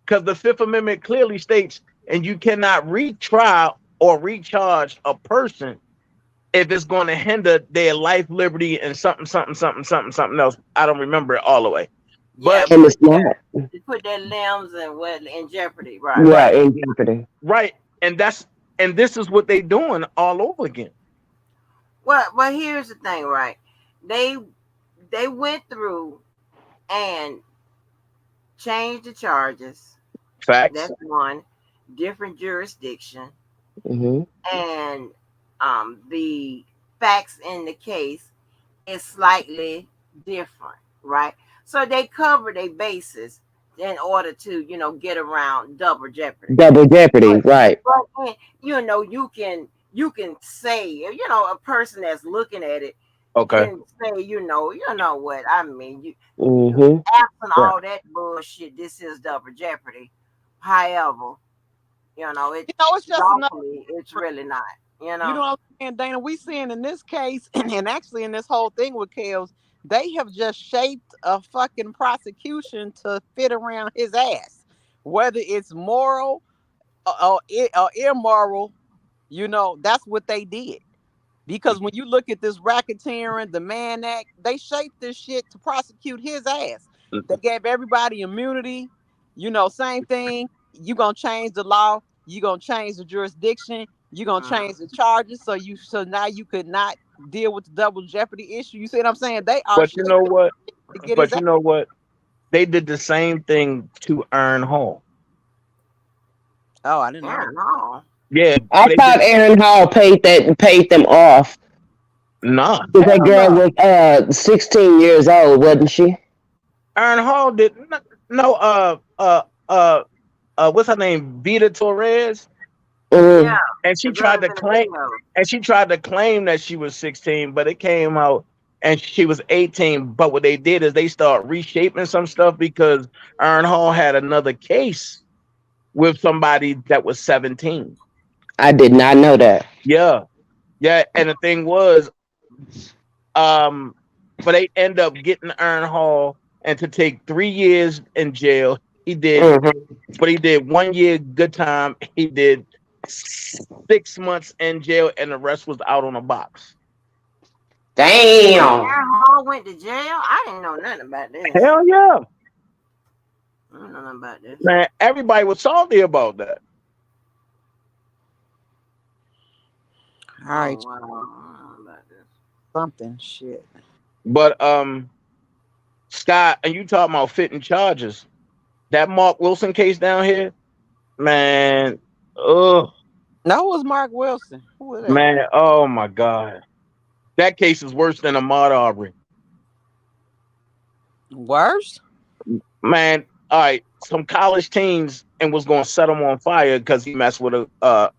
because the Fifth Amendment clearly states, and you cannot retry or recharge a person if it's going to hinder their life, liberty, and something else. I don't remember it all the way, Yeah, but And it's not. put their limbs and what in jeopardy. Right, Yeah, right, right. in jeopardy. right, and this is what they doing all over again. Well, here's the thing, right? They they went through and changed the charges. Facts. That's one. Different jurisdiction, Hmm. and the facts in the case is slightly different, right? So they cover their bases in order to, get around double jeopardy. Double jeopardy, But right? you can say, a person that's looking at it Okay. can say, you know what I mean. You Hmm. absent Right. all that bullshit. This is double jeopardy. However, it It's just another. lawfully it's really not. You You know know. what I'm saying, Dana? We seeing in this case, and actually in this whole thing with Kels, they have just shaped a fucking prosecution to fit around his ass, whether it's moral or immoral. That's what they did. Because when you look at this racketeering, the Mann Act, they shaped this shit to prosecute his ass. They gave everybody immunity. Same thing. You gonna change the law. You gonna change the jurisdiction. You gonna Mm. change the charges. So now you could not deal with the double jeopardy issue. You see what I'm saying? They are But you know shaping what? to get his But ass. you know what? They did the same thing to Earn Hall. Oh, I didn't know Yeah, that. no. Yeah, I they did. thought Aaron Hall paid them off. Nah, 'Cause that hell girl no. was 16 years old, wasn't she? Aaron Hall did no. What's her name? Vita Torres, Yeah, Mm. and she the girl tried that's to in the claim, video. that she was 16, but it came out and she was 18. But what they did is they start reshaping some stuff because Aaron Hall had another case with somebody that was 17. I did not know that. Yeah, yeah. And the thing was, um, but they end up getting Aaron Hall and to take 3 years in jail. He did, Hmm. but he did 1 year good time. He did 6 months in jail, and the rest was out on a box. Damn. Aaron Hall went to jail. I didn't know nothing about this. Hell yeah, I don't know nothing about this. man! Everybody was salty about that. All Oh right, wow, I don't know about this. something shit. But Scott, and you talking about fitting charges? That Mark Wilson case down here, man. Oh No, it was Mark Wilson. Who was that? man, oh my God, that case is worse than a Ahmaud Arbery. Worse? Man, all right, some college teens and was going to set him on fire because he messed with a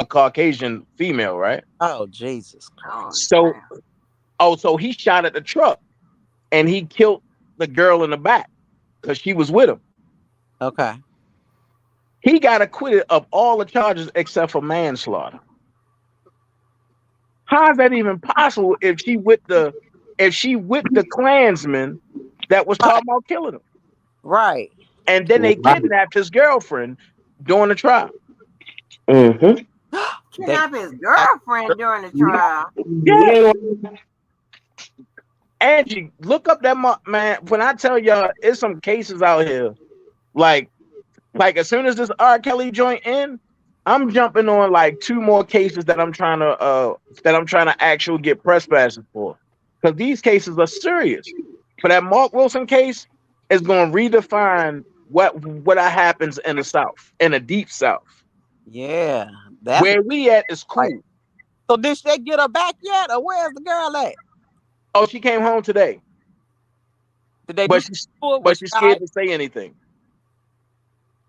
Caucasian female, right? Oh, Jesus Oh Christ. So, damn. so he shot at the truck and he killed the girl in the back because she was with him. Okay. He got acquitted of all the charges except for manslaughter. How is that even possible if she with the Klansman that was Right. talking about killing him? Right. And then they Right. kidnapped his girlfriend during the trial. Hmm. They Kidnapped his girlfriend during the trial. Yeah. Yeah. Angie, look up that man. When I tell y'all, it's some cases out here. Like, as soon as this R. Kelly joint in, I'm jumping on like two more cases that I'm trying to actually get press passes for. Because these cases are serious. For that Mark Wilson case, is going to redefine what happens in the South, in the deep South. yeah. That's Where we at is right. cool. So did they get her back yet? Or where's the girl at? Oh, she came home today, Did they do but something she's to it? but Was she's she all right? scared to say anything.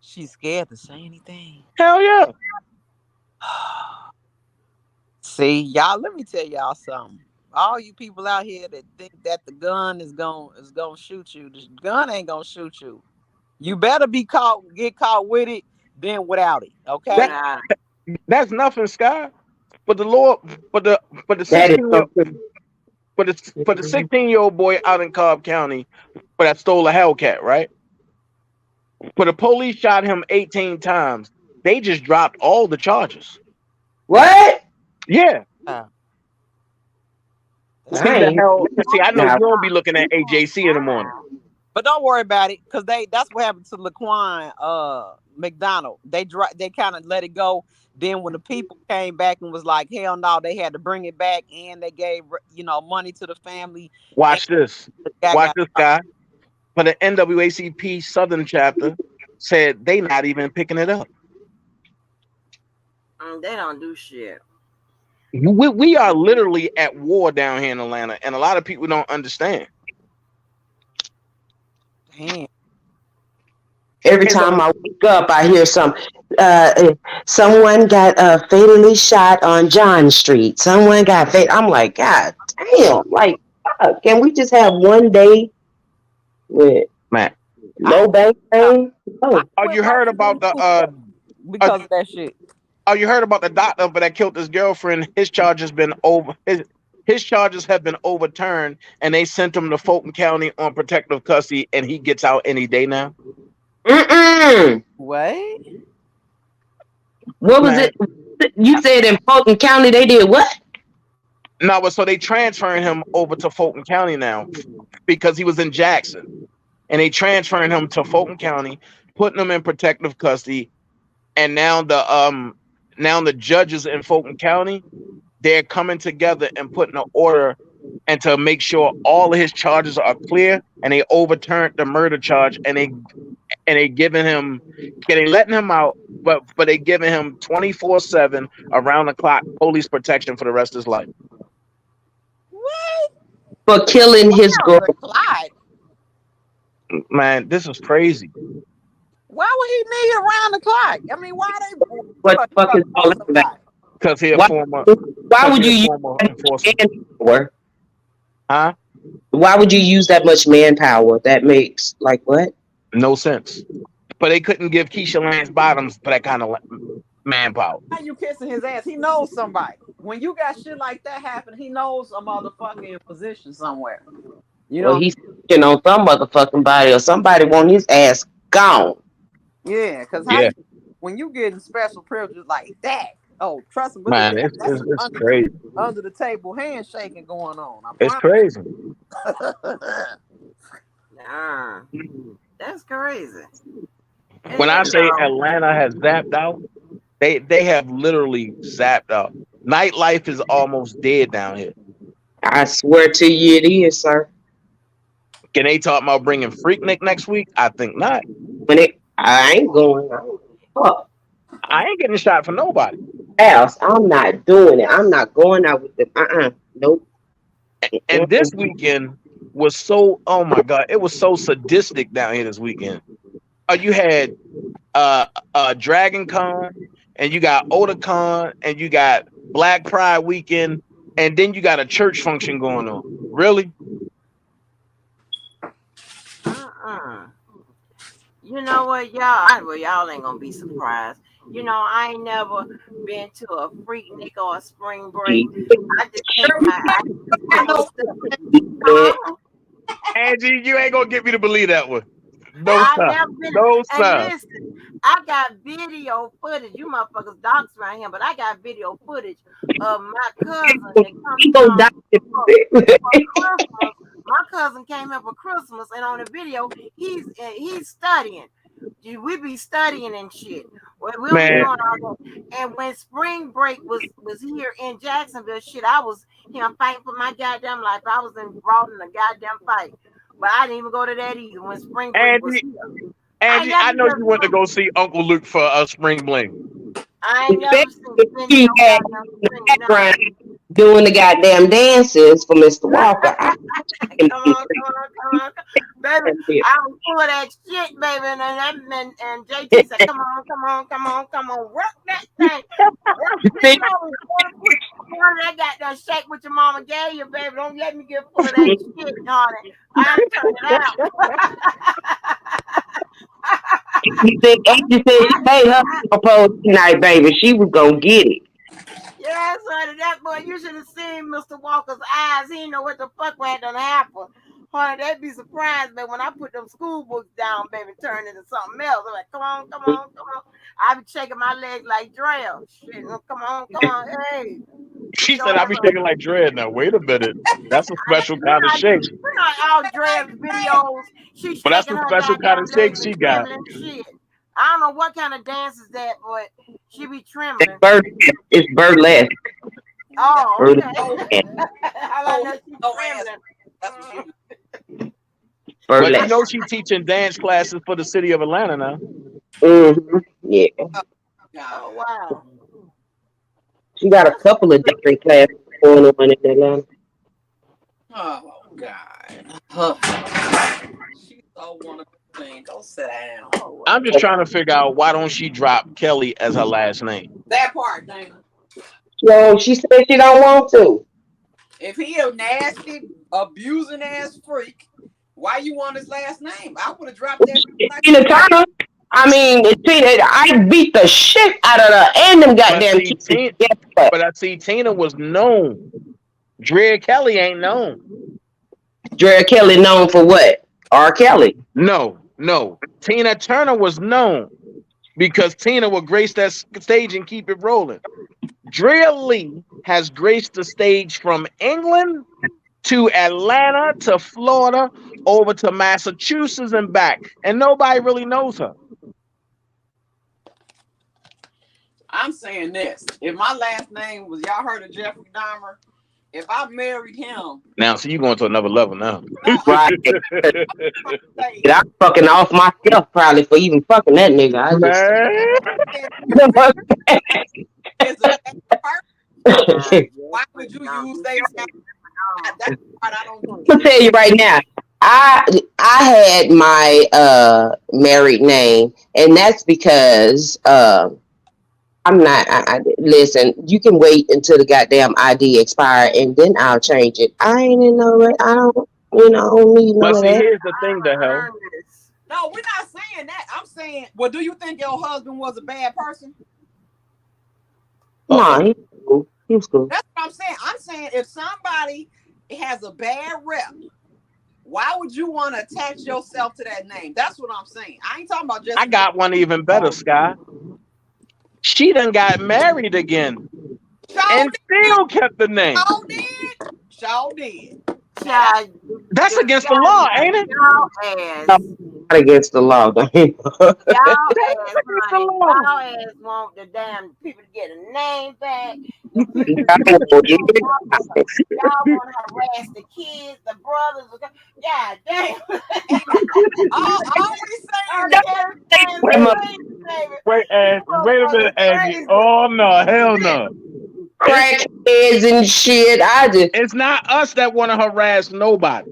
She's scared to say anything. Hell yeah. See, y'all, let me tell y'all something. All you people out here that think that the gun is gonna shoot you, the gun ain't gonna shoot you. You better get caught with it than without it. That Okay? Without that's nothing, Sky. But the Lord, but the That is 16 year so true. but the 16-year-old boy out in Cobb County, but that stole a Hellcat, right? But the police shot him 18 times. They just dropped all the charges. What? Yeah. Uh, See I that's the ain't hell. See, I know you now. don't be looking at AJC in the morning. But don't worry about it, cause that's what happened to Laquan McDonald. They kind of let it go. Then when the people came back and was like, hell no, they had to bring it back, and they gave money to the family, and Watch this. the guy Watch got this out. guy. But the NAACP Southern chapter said they not even picking it up. they don't do shit. We are literally at war down here in Atlanta, and a lot of people don't understand. Damn. Every And the, time I wake up, I hear someone got fatally shot on John Street. Someone got I'm like, God damn! Like, fuck, can we just have one day with man, I no bang bang? I Oh, are quit you heard watching the about news uh, because of that shit. are you heard about the doctor that killed his girlfriend? His charges have been overturned, and they sent him to Fulton County on protective custody, and he gets out any day now. mm-mm. What? What was Man, it? You said in Fulton County they did what? no, but so they transferring him over to Fulton County now because he was in Jackson, and they transferring him to Fulton County, putting him in protective custody, and now the judges in Fulton County, they're coming together and putting an order and to make sure all of his charges are clear, and they overturned the murder charge, and they giving him, they letting him out, but they giving him 24/7 around the clock police protection for the rest of his life. What? For killing his Around girl. the clock? Man, this is crazy. Why would he need around the clock? I mean, why they What the fuck trying is to all kill that about? somebody? Cause he a Why? former, Why cause would he you a use former that enforcer. manpower? Huh? Why would you use that much manpower? That makes like what? No sense. But they couldn't give Keisha Lance Bottoms for that kind of manpower. Why you kissing his ass? He knows somebody. When you got shit like that happen, he knows a motherfucker in position somewhere. You Well, know? he's sitting on some motherfucking body, or somebody want his ass gone. Yeah, because Yeah, when you getting special privileges like that, oh, trust and believe man, that, that's some it's crazy. under the table handshaking going on. I It's promise. crazy. Nah, that's crazy. When I You say know, Atlanta has zapped out, they have literally zapped out. Nightlife is almost dead down here. I swear to you, it is, sir. Can they talk about bringing Freaknik next week? I think not. When it, I ain't going. Fuck I ain't getting shot for nobody. else. I'm not doing it. I'm not going out with them. Nope. And this Mm-mm. weekend was so, oh my god, it was so sadistic down here this weekend. You had Dragon Con, and you got Otakon, and you got Black Pride weekend, and then you got a church function going on. Really? uh-uh. You know what, y'all? Well, y'all ain't gonna be surprised. I ain't never been to a freak nick or a spring break. I just take I just go study. Huh? Angie, you ain't gonna get me to believe that one. No I sir. never been. No And sir. listen, I got video footage. You motherfuckers docs right here, but I got video footage of my cousin that come He here gonna die. for Christmas. My cousin came here for Christmas, and on the video, he's studying. We be studying and shit. Well, we don't be Man, doing all that. And when spring break was here in Jacksonville, shit, I was fighting for my goddamn life. I was involved in a goddamn fight. But I didn't even go to that either when spring break was Angie, here. I ain't Angie, I never know you went to been. go see Uncle Luke for a spring bling. I ain't never seen He no had goddamn spring nothing. background. doing the goddamn dances for Mr. Walker. Come on, come on, come on, baby. I was full of that shit, baby. And JT said, come on, come on, come on, come on, work that thing. Work it on. Put that goddamn shake with your mama gave you, baby. Don't let me get full of that shit, honey. I'm turning it Auntie said she made her propose tonight, baby. She was gonna get it. Yes, honey, that boy, you should have seen Mr. Walker's eyes. He didn't know what the fuck had done happened. Honey, they'd be surprised, man, when I put them school books down, baby, turn into something else. I'm like, come on, come on, come on. I be shaking my legs like drill. Shit, come on, hey. She said, "I'll be shaking like dread." Now, wait a minute. That's a special kind of shake. We're not all dread videos. She's But that's shaking a her special kind goddamn of shake legs she and got. trembling shit. I don't know what kind of dance is that, but she be trembling. It's burlesque. Oh, okay. I know she's No trembling. That's what she But you Burlesque. know she's teaching dance classes for the city of Atlanta now. Yeah. Oh, wow. She got a couple of different classes going on in Atlanta. Oh God. She's so wonderful thing. Go sit down. Oh, I'm wow. just trying to figure out why don't she drop Kelly as her last name? That part, Dana. So she said she don't want to. If he a nasty, abusing ass freak, why you want his last name? I would have dropped that like Tina Turner. I mean, Tina, I beat the shit out of her and them But goddamn see, kids. Tina, Guess what? but I see Tina was known. Drea Kelly ain't known. Drea Kelly known for what? R. Kelly. No. Tina Turner was known because Tina would grace that stage and keep it rolling. Drea Lee has graced the stage from England to Atlanta to Florida over to Massachusetts and back, and nobody really knows her. I'm saying this. If my last name was, y'all heard of Jeffrey Dahmer? If I married him, Now, so you going to another level now. no, Right. say, I'm fucking off myself probably for even fucking that nigga. I just Man. if you really is a bad person, Yeah, why would you use their name? That's the part I don't I'm get. gonna tell you right now. I had my married name, and that's because I'm not. Listen. You can wait until the goddamn ID expire, and then I'll change it. I ain't in no. I don't. I don't need none But of see, that. here's the thing, the hell. Ernest. No, we're not saying that. I'm saying, well, do you think your husband was a bad person? No, he's cool. He's cool. That's what I'm saying. I'm saying if somebody has a bad rep, why would you want to attach yourself to that name? That's what I'm saying. I ain't talking about just. I got one even better, Sky. She done got married again and still kept the name. Shaw did. Child, That's against the law, ain't it? y'all ass. Not against the law. Y'all ass, Against the honey. law. Y'all ass want the damn people to get a name back. The people y'all want to harass the kids, the brothers. God damn. All we saying is Everything's crazy, baby. Wait a minute, Angie. Crazy. Oh no, hell no. Crackheads and shit. I just It's not us that want to harass nobody.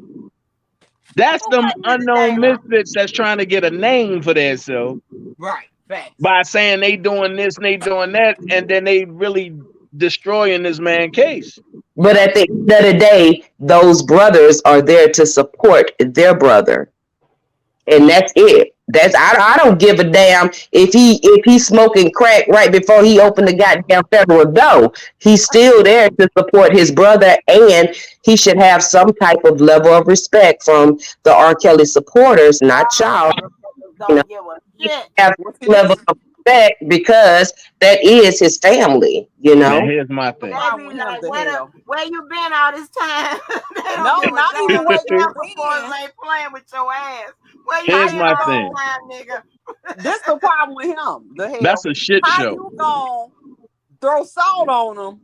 That's them unknown misfits that's trying to get a name for themselves. right. Facts. By saying they doing this and they doing that, and then they really destroying this man's case. But at the end of the day, those brothers are there to support their brother, and that's it. I don't give a damn if he's smoking crack right before he opened the goddamn federal door. He's still there to support his brother, and he should have some type of level of respect from the R. Kelly supporters, not y'all. Don't give a shit. Have some level of respect because that is his family. Now here's my thing. They be like, where you been all this time? No, not even where you been. Ain't playing with your ass. Where you Here's been my all thing. this time, nigga? This the problem with him. The hell. That's a shit How show. you gonna throw salt on him,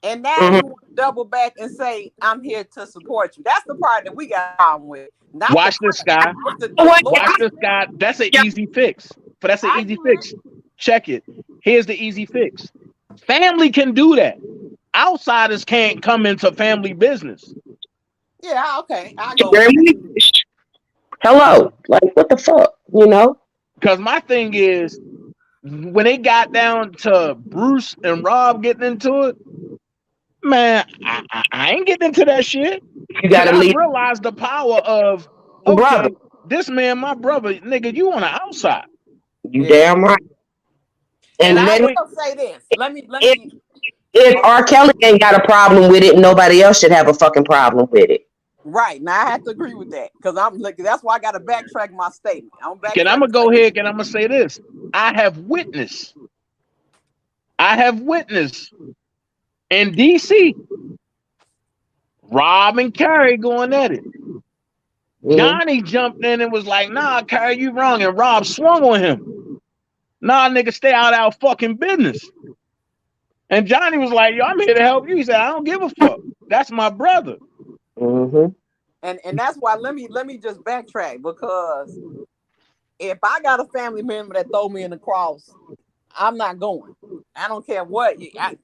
and now you want to double back and say, "I'm here to support you." That's the part that we got a problem with. Not Watch this, Sky. Watch this, Sky. That's an easy fix. But that's an easy fix. Check it. Here's the easy fix. Family can do that. outsiders can't come into family business. Yeah, okay, I go with that. Hello, like what the fuck, you know? Because my thing is, when it got down to Bruce and Rob getting into it, man, I ain't getting into that shit. You Because gotta I leave, realized the power of, brother. okay, this man, my brother, nigga, you on the outside. You Yeah, damn right. and And I I let me, ain't, will say this. Let if me. if Okay, R. Kelly ain't got a problem with it, nobody else should have a fucking problem with it. right now I have to agree with that because I'm like that's why I got to backtrack my statement. I'm and I'm backtrack going and to go say ahead and I'm going to say this. I have witnessed, I have witnessed in DC, Rob and Carrie going at it. Mhm. Johnny jumped in and was like, nah, Carrie, you wrong. And Rob swung on him. Nah, nigga, stay out of our fucking business. And Johnny was like, yo, I'm here to help you. He said, I don't give a fuck. That's my brother. Mhm. and that's why let me just backtrack because if I got a family member that throw me in the cross, I'm not going. I don't care what.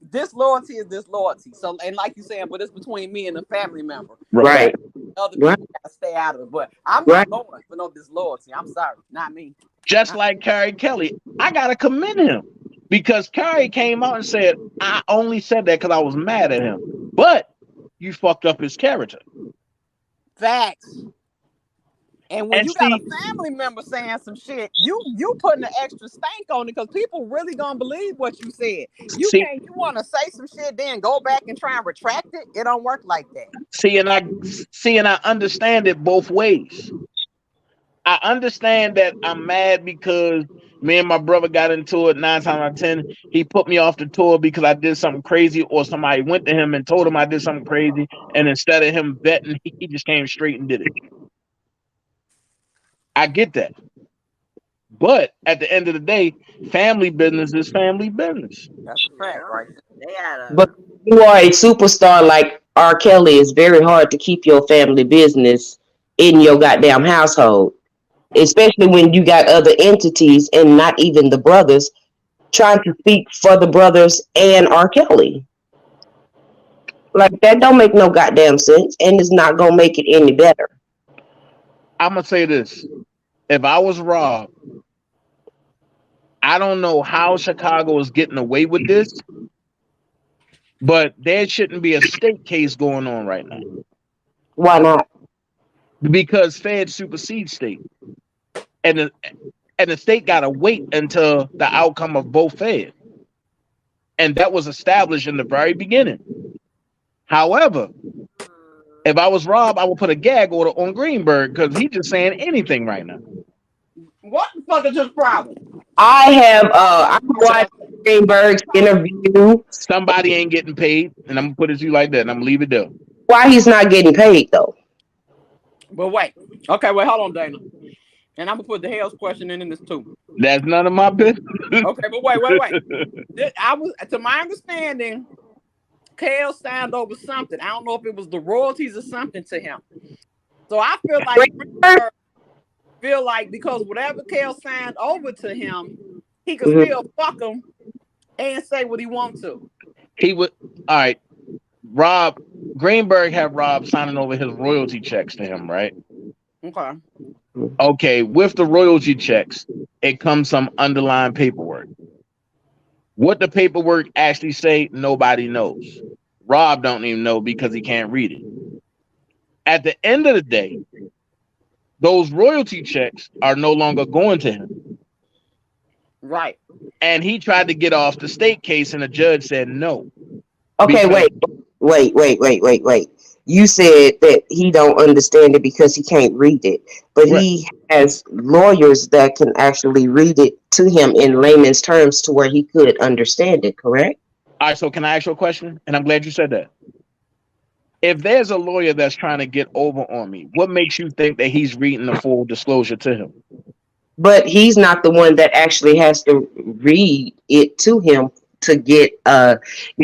Disloyalty is disloyalty. So, and like you saying, but it's between me and a family member. Right. Right, Other right, people gotta stay out of it. But I'm right. not going for no disloyalty. I'm sorry, not me. Just like Carrie Kelly. I got to commend him because Carrie came out and said, I only said that because I was mad at him. But you fucked up his character. Facts. And when And you got a see, family member saying some shit, you putting an extra stank on it because people really gonna believe what you said. see, You want to say some shit, then go back and try and retract it. It don't work like that. and I understand it both ways. I understand that I'm mad because me and my brother got into it 9 times out of 10. He put me off the tour because I did something crazy, or somebody went to him and told him I did something crazy. And instead of him betting, he just came straight and did it. I get that. But at the end of the day, family business is family business. That's a fact, Yeah, right? stay out of But it. you are a superstar like R. Kelly. It's very hard to keep your family business in your goddamn household, especially when you got other entities and not even the brothers trying to speak for the brothers and R. Kelly. Like that don't make no goddamn sense, and it's not gonna make it any better. I'm going to say this. If I was Rob, I don't know how Chicago is getting away with this, but there shouldn't be a state case going on right now Why not? because Fed supersedes state. And the state got to wait until the outcome of both Fed. And that was established in the very beginning. However, if I was Rob, I would put a gag order on Greenberg because he's just saying anything right now. What the fuck is his problem? I watched Greenberg's interview. Somebody ain't getting paid, and I'm gonna put it to you like that, and I'm gonna leave it there. Why he's not getting paid though? But wait. Okay, wait, hold on, Dana. And I'm gonna put the hell's question in this too. That's none of my business. Okay, but wait. I was, to my understanding, Kale signed over something. I don't know if it was the royalties or something to him. So I Greenberg? feel like because whatever Kale signed over to him, he could Mhm. still fuck him and say what he wants to. He would. All right, Rob Greenberg had Rob signing over his royalty checks to him, right? Okay. Okay, with the royalty checks, it comes some underlying paperwork. What the paperwork actually say, nobody knows. Rob don't even know because he can't read it. At the end of the day, those royalty checks are no longer going to him. Right. And he tried to get off the state case, and the judge said no. Okay, Because wait. You said that he don't understand it because he can't read it, but right. he has lawyers that can actually read it to him in layman's terms to where he could understand it. Correct? All right, so can I ask you a question? And I'm glad you said that. If there's a lawyer that's trying to get over on me, what makes you think that he's reading the full disclosure to him? But he's not the one that actually has to read it to him to He's the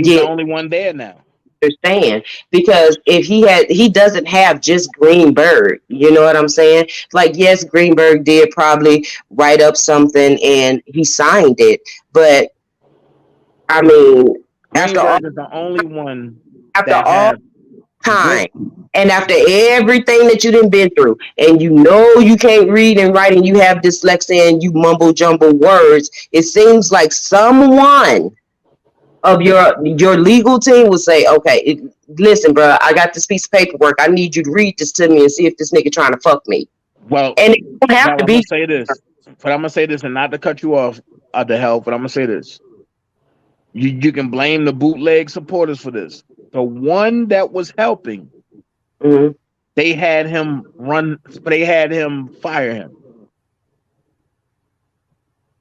get only one there now. understand, because if he doesn't have just Greenberg, you know what I'm saying? Like, yes, Greenberg did probably write up something and he signed it, but I mean, After all Greenberg is the only one after that all has good. time and after everything that you done been through, and you know you can't read and write and you have dyslexia and you mumble jumble words, it seems like someone of your legal team will say, okay, listen, bro, I got this piece of paperwork. I need you to read this to me and see if this nigga trying to fuck me. Well, And it don't have well, to I'm gonna be. say this, but I'm gonna say this, and not to cut you off the help, but I'm gonna say this. You can blame the bootleg supporters for this. The one that was helping, Mhm. they had him run. They had him fire him.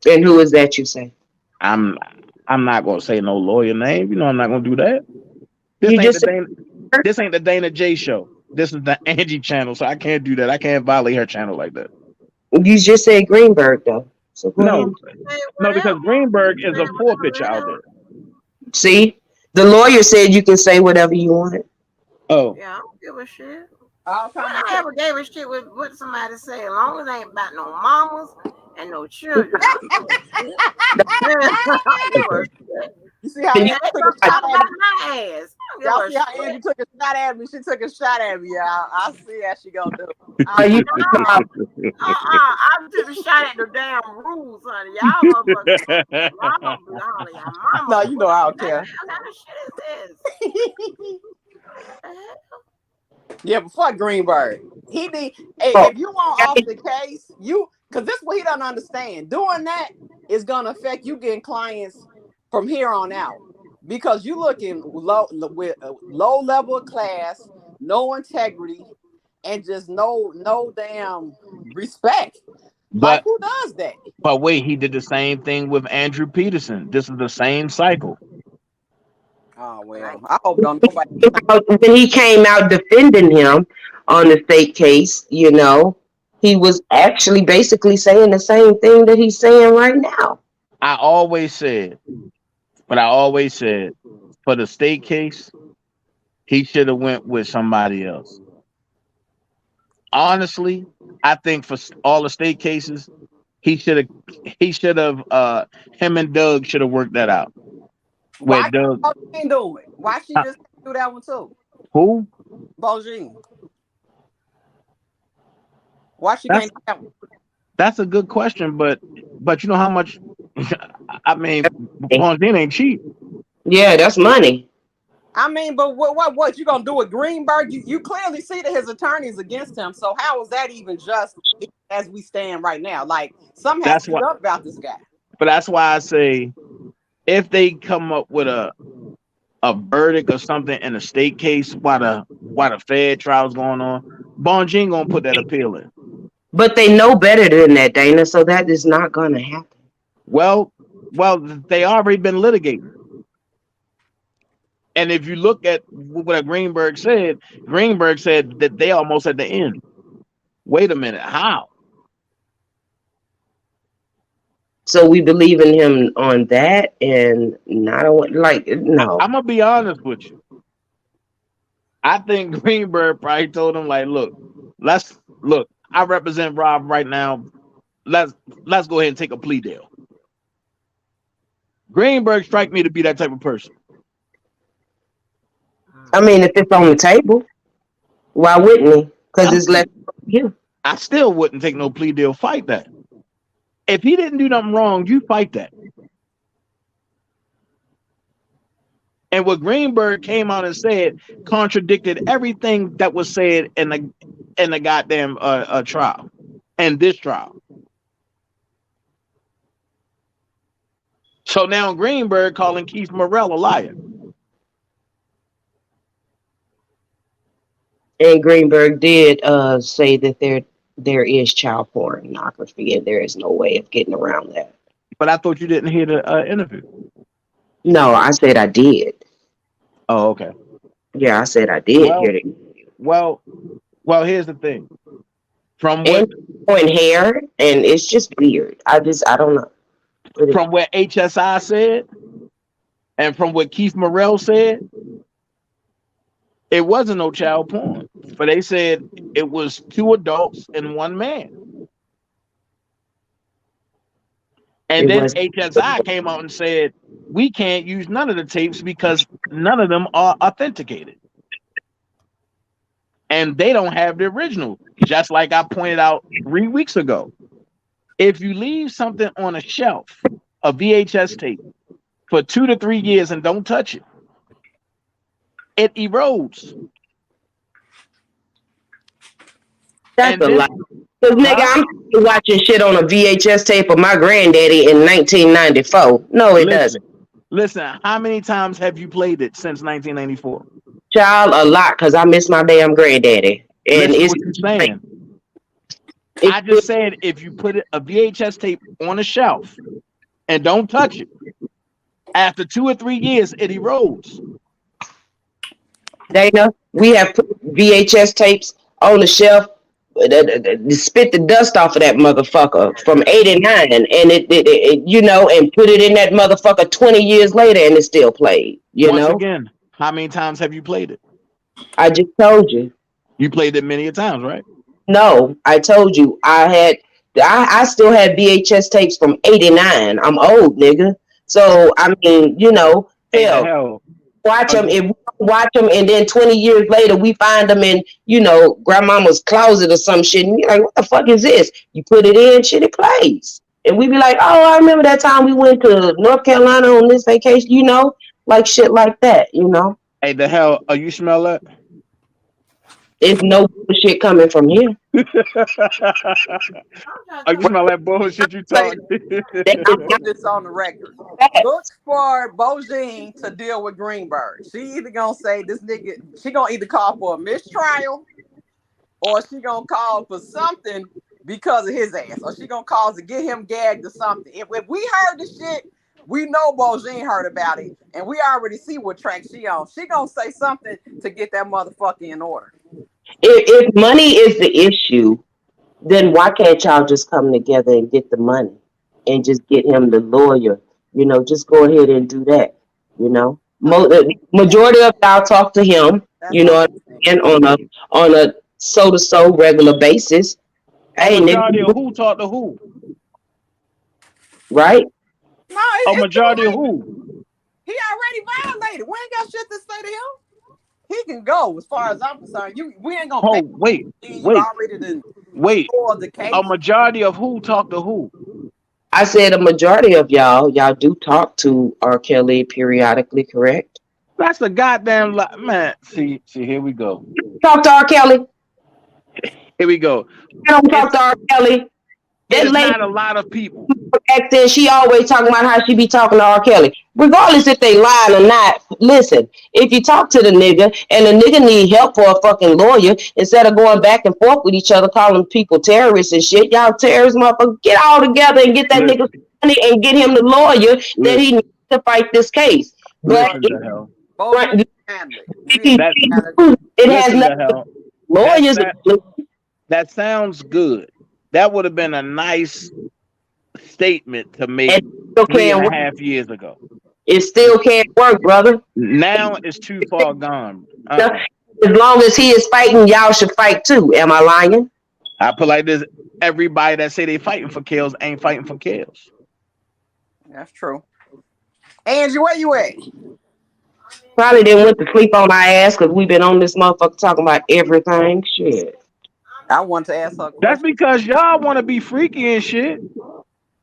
And who is that, you say? I'm I'm not gonna say no lawyer name. You know I'm not gonna do that. This You ain't the just said, Dana. This ain't the Dana J show. This is the Angie channel, so I can't do that. I can't violate her channel like that. you just said Greenberg though. So go ahead. No, Say no, whatever. because Greenberg You is say a forfeiture out whatever. there. See, the lawyer said you can say whatever you want. Oh, Yeah, I don't give a shit. All When time I I tell ever gave a shit with what somebody say, as long as it ain't about no mamas and no children, I don't give a shit. I don't give a shit. you see how And you, Angie They took a gonna shot talk at about me. my ass. I don't give Y'all a see how shit. Angie took a shot at me. She took a shot at me. Yeah, I see how she gonna do. are you No, I took a shot at the damn rules, honey. Y'all motherfuckers. Y'all gonna be hollering. Your mama No, gonna you put know up I with don't that. care. What kind of shit is this? The hell? Yeah, but fuck Greenberg. He need. Hey, oh, if you want off the case, you because this is what he don't understand. Doing that is gonna affect you getting clients from here on out because you looking with low level of class, no integrity, and just no damn respect. Like but who does that? wait, he did the same thing with Andrew Peterson. This is the same cycle. Oh Like, well, I hope don't nobody. when he came out defending him on the state case, he was actually basically saying the same thing that he's saying right now. I always said, but I always said, for the state case, he should have went with somebody else. Honestly, I think for all the state cases, he should have he should have him and Doug should have worked that out. Where Why Doug ain't do it? Why she uh, just do that one too? who? Bojin. Why she That's can't do that one? that's a good question, but you know how much I mean Bondine ain't cheap. Yeah, that's money. I mean, but what you gonna do with Greenberg? You clearly see that his attorney's against him. So how is that even just as we stand right now? Like something has That's to be why done about this guy. but that's why I say if they come up with a verdict or something in a state case while the Fed trial's going on, Bongine gonna put that appeal in. But they know better than that, Dana, so that is not going to happen. Well, they already been litigating. And if you look at what Greenberg said that they almost at the end. Wait a minute, how? So we believe in him on that and not on, like, no. I'm gonna be honest with you. I think Greenberg probably told him like, look. I represent Rob right now. Let's let's go ahead and take a plea deal. Greenberg strike me to be that type of person. I mean, if it's on the table, why wouldn't he? Because I'm, it's less you. I still wouldn't take no plea deal. Fight that. If he didn't do nothing wrong, you fight that. And what Greenberg came out and said contradicted everything that was said in the goddamn trial and this trial. So now Greenberg calling Keith Morrell a liar. And Greenberg did say that there is child pornography and there is no way of getting around that. But I thought you didn't hear the interview. No, I said I did. Oh, okay. Yeah, I said I did hear Well, it. well, here's the thing. From And what growing hair, and it's just weird. I don't know. from what HSI said and from what Keith Morrell said, it wasn't no child porn. But they said it was two adults and one man. And It then was. HSI came out and said we can't use none of the tapes because none of them are authenticated. And they don't have the original. Just like I pointed out 3 weeks ago. If you leave something on a shelf, a VHS tape, for 2 to 3 years and don't touch it, it erodes. That's And a this, lie. Cause nigga, huh? I'm watching shit on a VHS tape of my granddaddy in 1994. No, it doesn't. Listen, how many times have you played it since 1994? Child, a lot, cause I miss my damn granddaddy, and Listen to it's what you're like saying. it's I just said if you put a VHS tape on a shelf and don't touch it, after 2 or 3 years, it erodes. Dana. We have put VHS tapes on the shelf. Spit the dust off of that motherfucker from '89, and and put it in that motherfucker 20 years later, and it still played. Once again, how many times have you played it? I just told you. You played it many a times, right? No, I told you I still had VHS tapes from '89. I'm old, nigga. So I mean, Hey, the hell, hell watch are them. you? If we don't watch them, and then 20 years later we find them in, grandmama's closet or some shit, and you're like, what the fuck is this? You put it in, shit, it plays, and we be like, oh, I remember that time we went to North Carolina on this vacation, like shit like that. Hey, the hell are you smell that? It's no bullshit coming from here. I'm Are trying you to smell that bullshit you Say, talk? That I'll is put this on the record. not Look facts. for Bojine to deal with Greenberg. She either gonna say this nigga, she gonna either call for a mistrial or she gonna call for something because of his ass, or she gonna cause to get him gagged or something. If we heard the shit, we know Bojine heard about it, and we already see what track she on. She gonna say something to get that motherfucker in order. If money is the issue, then why can't y'all just come together and get the money and just get him the lawyer? Just go ahead and do that. The majority of y'all talk to him. That's You what know, I'm saying. and on a so to so regular basis. A Hey, majority of nigga, who talk to who? right? No, A it's too majority of late. who? He already violated. We ain't got shit to say to him. He can go as far as I'm concerned. We ain't gonna pay Oh, wait, you wait, already done wait. spoiled the A case. majority of who talk to who? I said a majority of y'all do talk to R. Kelly periodically, correct? That's a goddamn man. See, here we go. Talk to R. Kelly. Here we go. I don't It talk to R. Kelly. it That is lady not a lot of people. back then, she always talking about how she be talking to R. Kelly. Regardless if they lying or not, listen, if you talk to the nigga and the nigga need help for a fucking lawyer, instead of going back and forth with each other, calling people terrorists and shit, y'all terrorists, motherfucker, get all together and get that Listen, nigga money and get him the lawyer that he listen, needs to fight this case. But listen But the hell. Bojangles handle it. We ain't if That gotta it has listen nothing the to hell. do with That lawyers. that that sounds good. That would have been a nice statement to make And still three and can't a work. half years ago. It still can't work, brother. Now it's too far gone. As long as he is fighting, y'all should fight too. Am I lying? I put like this: everybody that say they fighting for kills ain't fighting for kills. That's true. Angie, where you at? Probably didn't went to sleep on our ass because we've been on this motherfucker talking about everything. Shit. I want to ask her a That's question. because y'all want to be freaky and shit.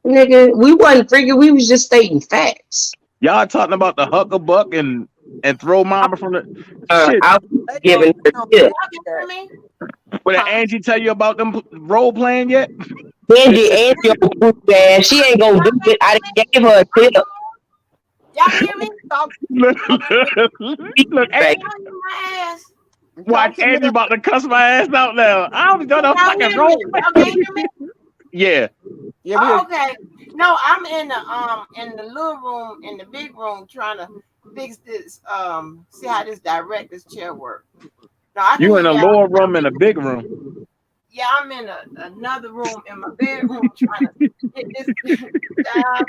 Nigga, we wasn't freaking, we was just stating facts. Y'all talking about the huckabuck and throw mama from the shit. I was They gonna giving her sound tip. like y'all can that. hear me? But did Huh? Angie tell you about them role playing yet? Angie your poop ass. She ain't gonna Y'all do can it. I hear me? didn't give her a tip. Y'all can hear me? Talk, look, talk to me. look, Can Baby. y'all hear my ass? watch Talk to me. Angie about to cuss my ass out now. I don't Can done a y'all fucking hear me? role play. Y'all can hear me? Yeah. Yeah, we hear Oh, you. okay. No, I'm in the little room, in the big room, trying to fix this. See how this director's chair work. No, I can You hear in a y'all. lower room in a big room. Yeah, I'm in another room in my bedroom trying to get this job.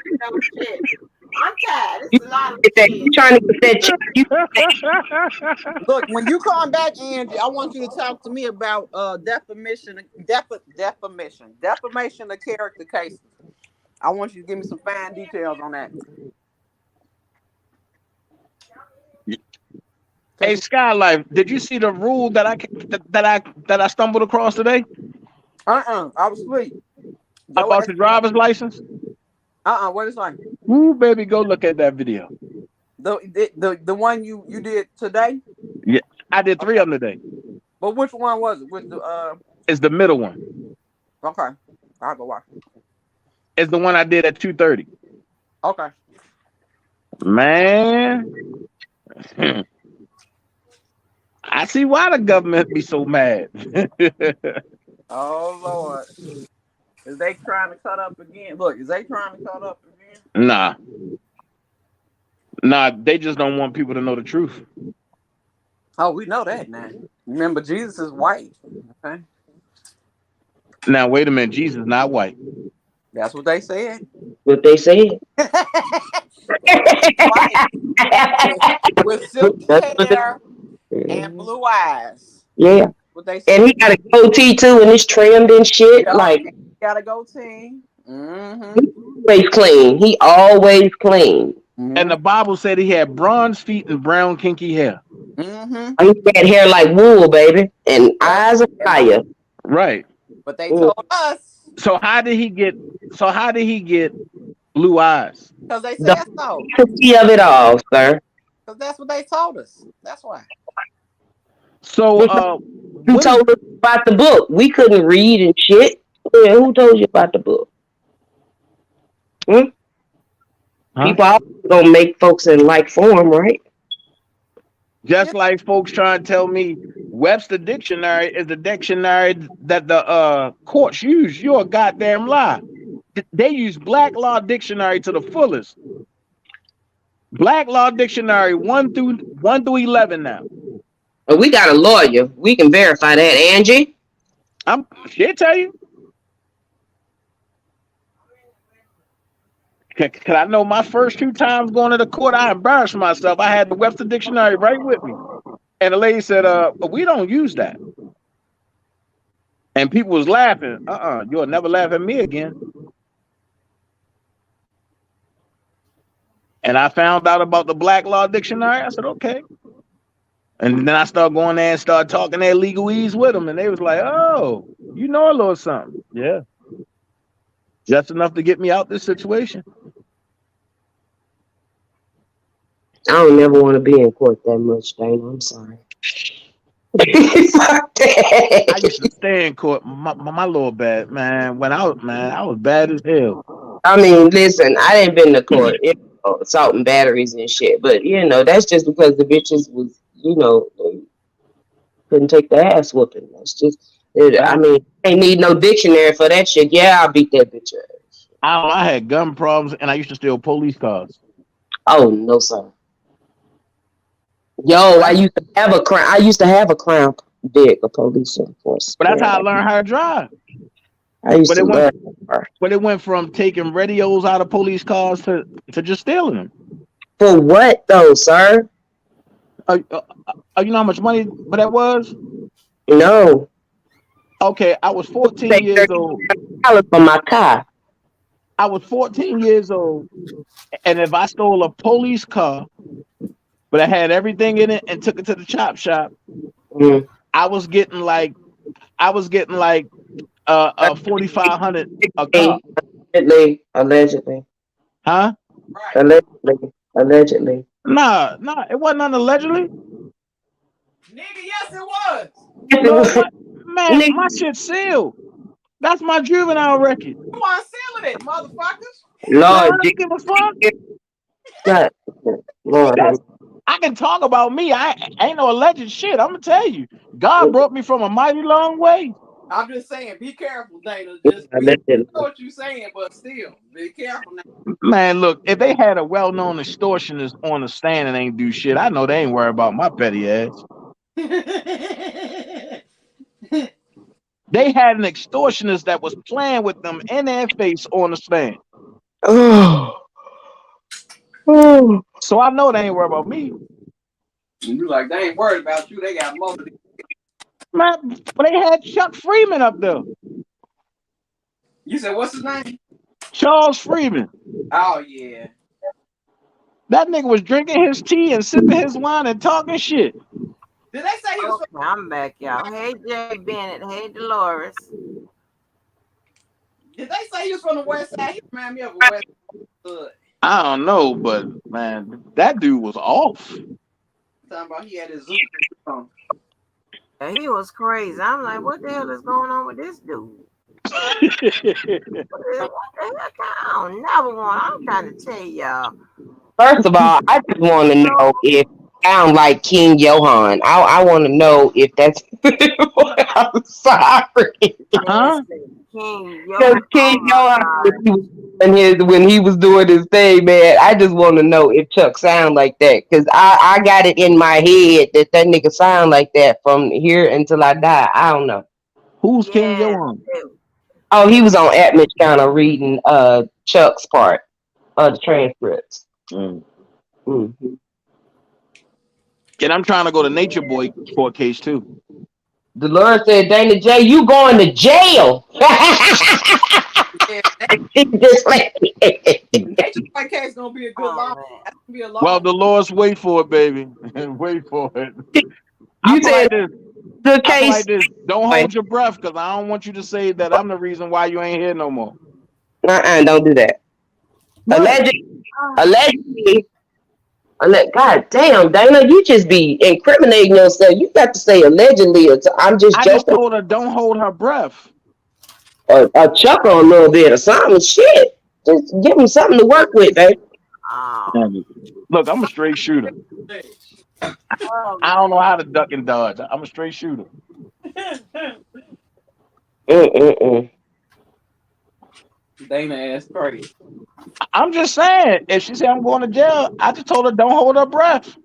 Shit. I'm tired. It's a lot of You shit. trying to get that check. Look, when you come back, Angie, I want you to talk to me about defamation of character cases. I want you to give me some fine details on that. Hey, Skylife, did you see the rule that I stumbled across today I was asleep. Yo, about the driver's license? what is like Ooh, baby, go look at that video. the one you did today? Yeah, I did 3 Okay, of them today. but which one was it? With the It's the middle one. okay, I'll go watch. It's the one I did at 2:30. Okay. Man, I see why the government be so mad. Oh Lord, is they trying to cut up again? Look, is they trying to cut up again? Nah, nah, they just don't want people to know the truth. Oh, we know that now. Remember, Jesus is white. Okay, Now, wait a minute, Jesus not white. that's what they said. What they said. White with silky That's what they, hair and blue eyes. yeah. What they And said. he got a goatee too, and it's trimmed and shit. Yup, Like, gotta go team. Mm-hmm. he always clean. He always clean. And Mm-hmm. the Bible said he had bronze feet and brown kinky hair. Mm-hmm. He got hair like wool, baby, and Yep. eyes of fire. Right. But they Mm. told us So how did he get? So how did he get blue eyes? because they The said so. key of it all, sir. Because that's what they told us. That's why. So Who what is? told us about the book? We couldn't read and shit. Yeah, who told you about the book? Hmm? Huh? People always gonna make folks in like form, right? Just like folks trying to tell me Webster Dictionary is the dictionary that the courts use. You're a goddamn lie. They use Black Law Dictionary to the fullest. Black Law Dictionary 1 through 11 now. But we got a lawyer. We can verify that, Angie. She'll tell you. Cause I know my first 2 times going to the court, I embarrassed myself. I had the Webster Dictionary right with me. And the lady said, we don't use that. And people was laughing. You'll never laugh at me again. And I found out about the Black Law Dictionary. I said, okay. And then I started going there and started talking their legalese with them. And they was like, oh, you know a little something. Yeah. Just enough to get me out this situation. I don't never want to be in court that much, Dana. I'm sorry. Fuck I that. used to stay in court. My little bad, man. When I was bad as hell. I mean, listen, I ain't been to court, assault and batteries and shit, but that's just because the bitches was, they couldn't take the ass whooping. That's just, I mean, ain't need no dictionary for that shit. Yeah, I'll beat that bitch ass. I had gun problems and I used to steal police cars. Oh no, sir. Yo, I used to have a crown. I used to have a crown dick, a police enforcement. But that's how I learned how to drive. I used to love her. But it went from taking radios out of police cars to just stealing them. For what though, sir? You know how much money that was? No. Okay, I was 14 years old. For my car. I was 14 years old, and if I stole a police car, but I had everything in it and took it to the chop shop, I was getting like 4,500 a car. Allegedly. Huh? Allegedly. Nah, it wasn't none allegedly. Nigga, yes it was. No, what? Man, my shit's sealed. That's my juvenile record. You want sealing it, motherfuckers? Man, I Lord, don't give a fuck. God, Lord, I can talk about me. I ain't no alleged shit. I'm gonna tell you, God brought me from a mighty long way. I'm just saying, be careful, Dana. Just we know what you're saying, but still, be careful now. Man, look, if they had a well-known extortionist on the stand and ain't do shit, I know they ain't worried about my petty ass. They had an extortionist that was playing with them in their face on the stand. So I know they ain't worried about me. You like they ain't worried about you. They got most of the Man, but they had Chuck Freeman up there. You said what's his name? Charles Freeman. Oh yeah. That nigga was drinking his tea and sipping his wine and talking shit. Did they say he was Okay, I'm back, y'all. Hey, Jay Bennett. Hey, Dolores. Did they say he was from the West Side? He remind me of a West Hood. I don't know, but man, that dude was off. Talking about he had his Zoom on. Yeah, he was crazy. I'm like, what the hell is going on with this dude? What the heck? I don't never want. I'm trying to tell y'all. First of all, I just want to know So, if I sound like King Johan. I want to know if that's. I'm sorry. Huh? listen, King, Because yo, King oh my Johan, God. when he was doing his thing, man, I just want to know if Chuck sound like that. Because I got it in my head that that nigga sound like that from here until I die. I don't know. Who's King Yes, Johan? Oh, he was on Atmos kind of reading Chuck's part of the transcripts. Mm. Mm-hmm. And I'm trying to go to Nature Boy court case too. Dolores said, Dana J, you going to jail. Yeah, Just like Nature Boy case gonna be a good oh long. man. That's gonna be a Well, long. Dolores, wait for it, baby. Wait for it. I you feel said like this. good I feel case. like this. Don't Boy. hold your breath, because I don't want you to say that I'm the reason why you ain't here no more. Don't do that. What? Allegedly, Oh, allegedly, God damn, Dana, you just be incriminating yourself. You got to say allegedly. I'm just I just joking. told her don't hold her breath. Or chuckle a little bit or something. Shit. Just give him something to work with, baby. oh, Look, I'm a straight shooter. oh I don't know man. how to duck and dodge. I'm a straight shooter. Mm-mm-mm. Dana ass crazy. I'm just saying, if she said I'm going to jail, I just told her don't hold her breath.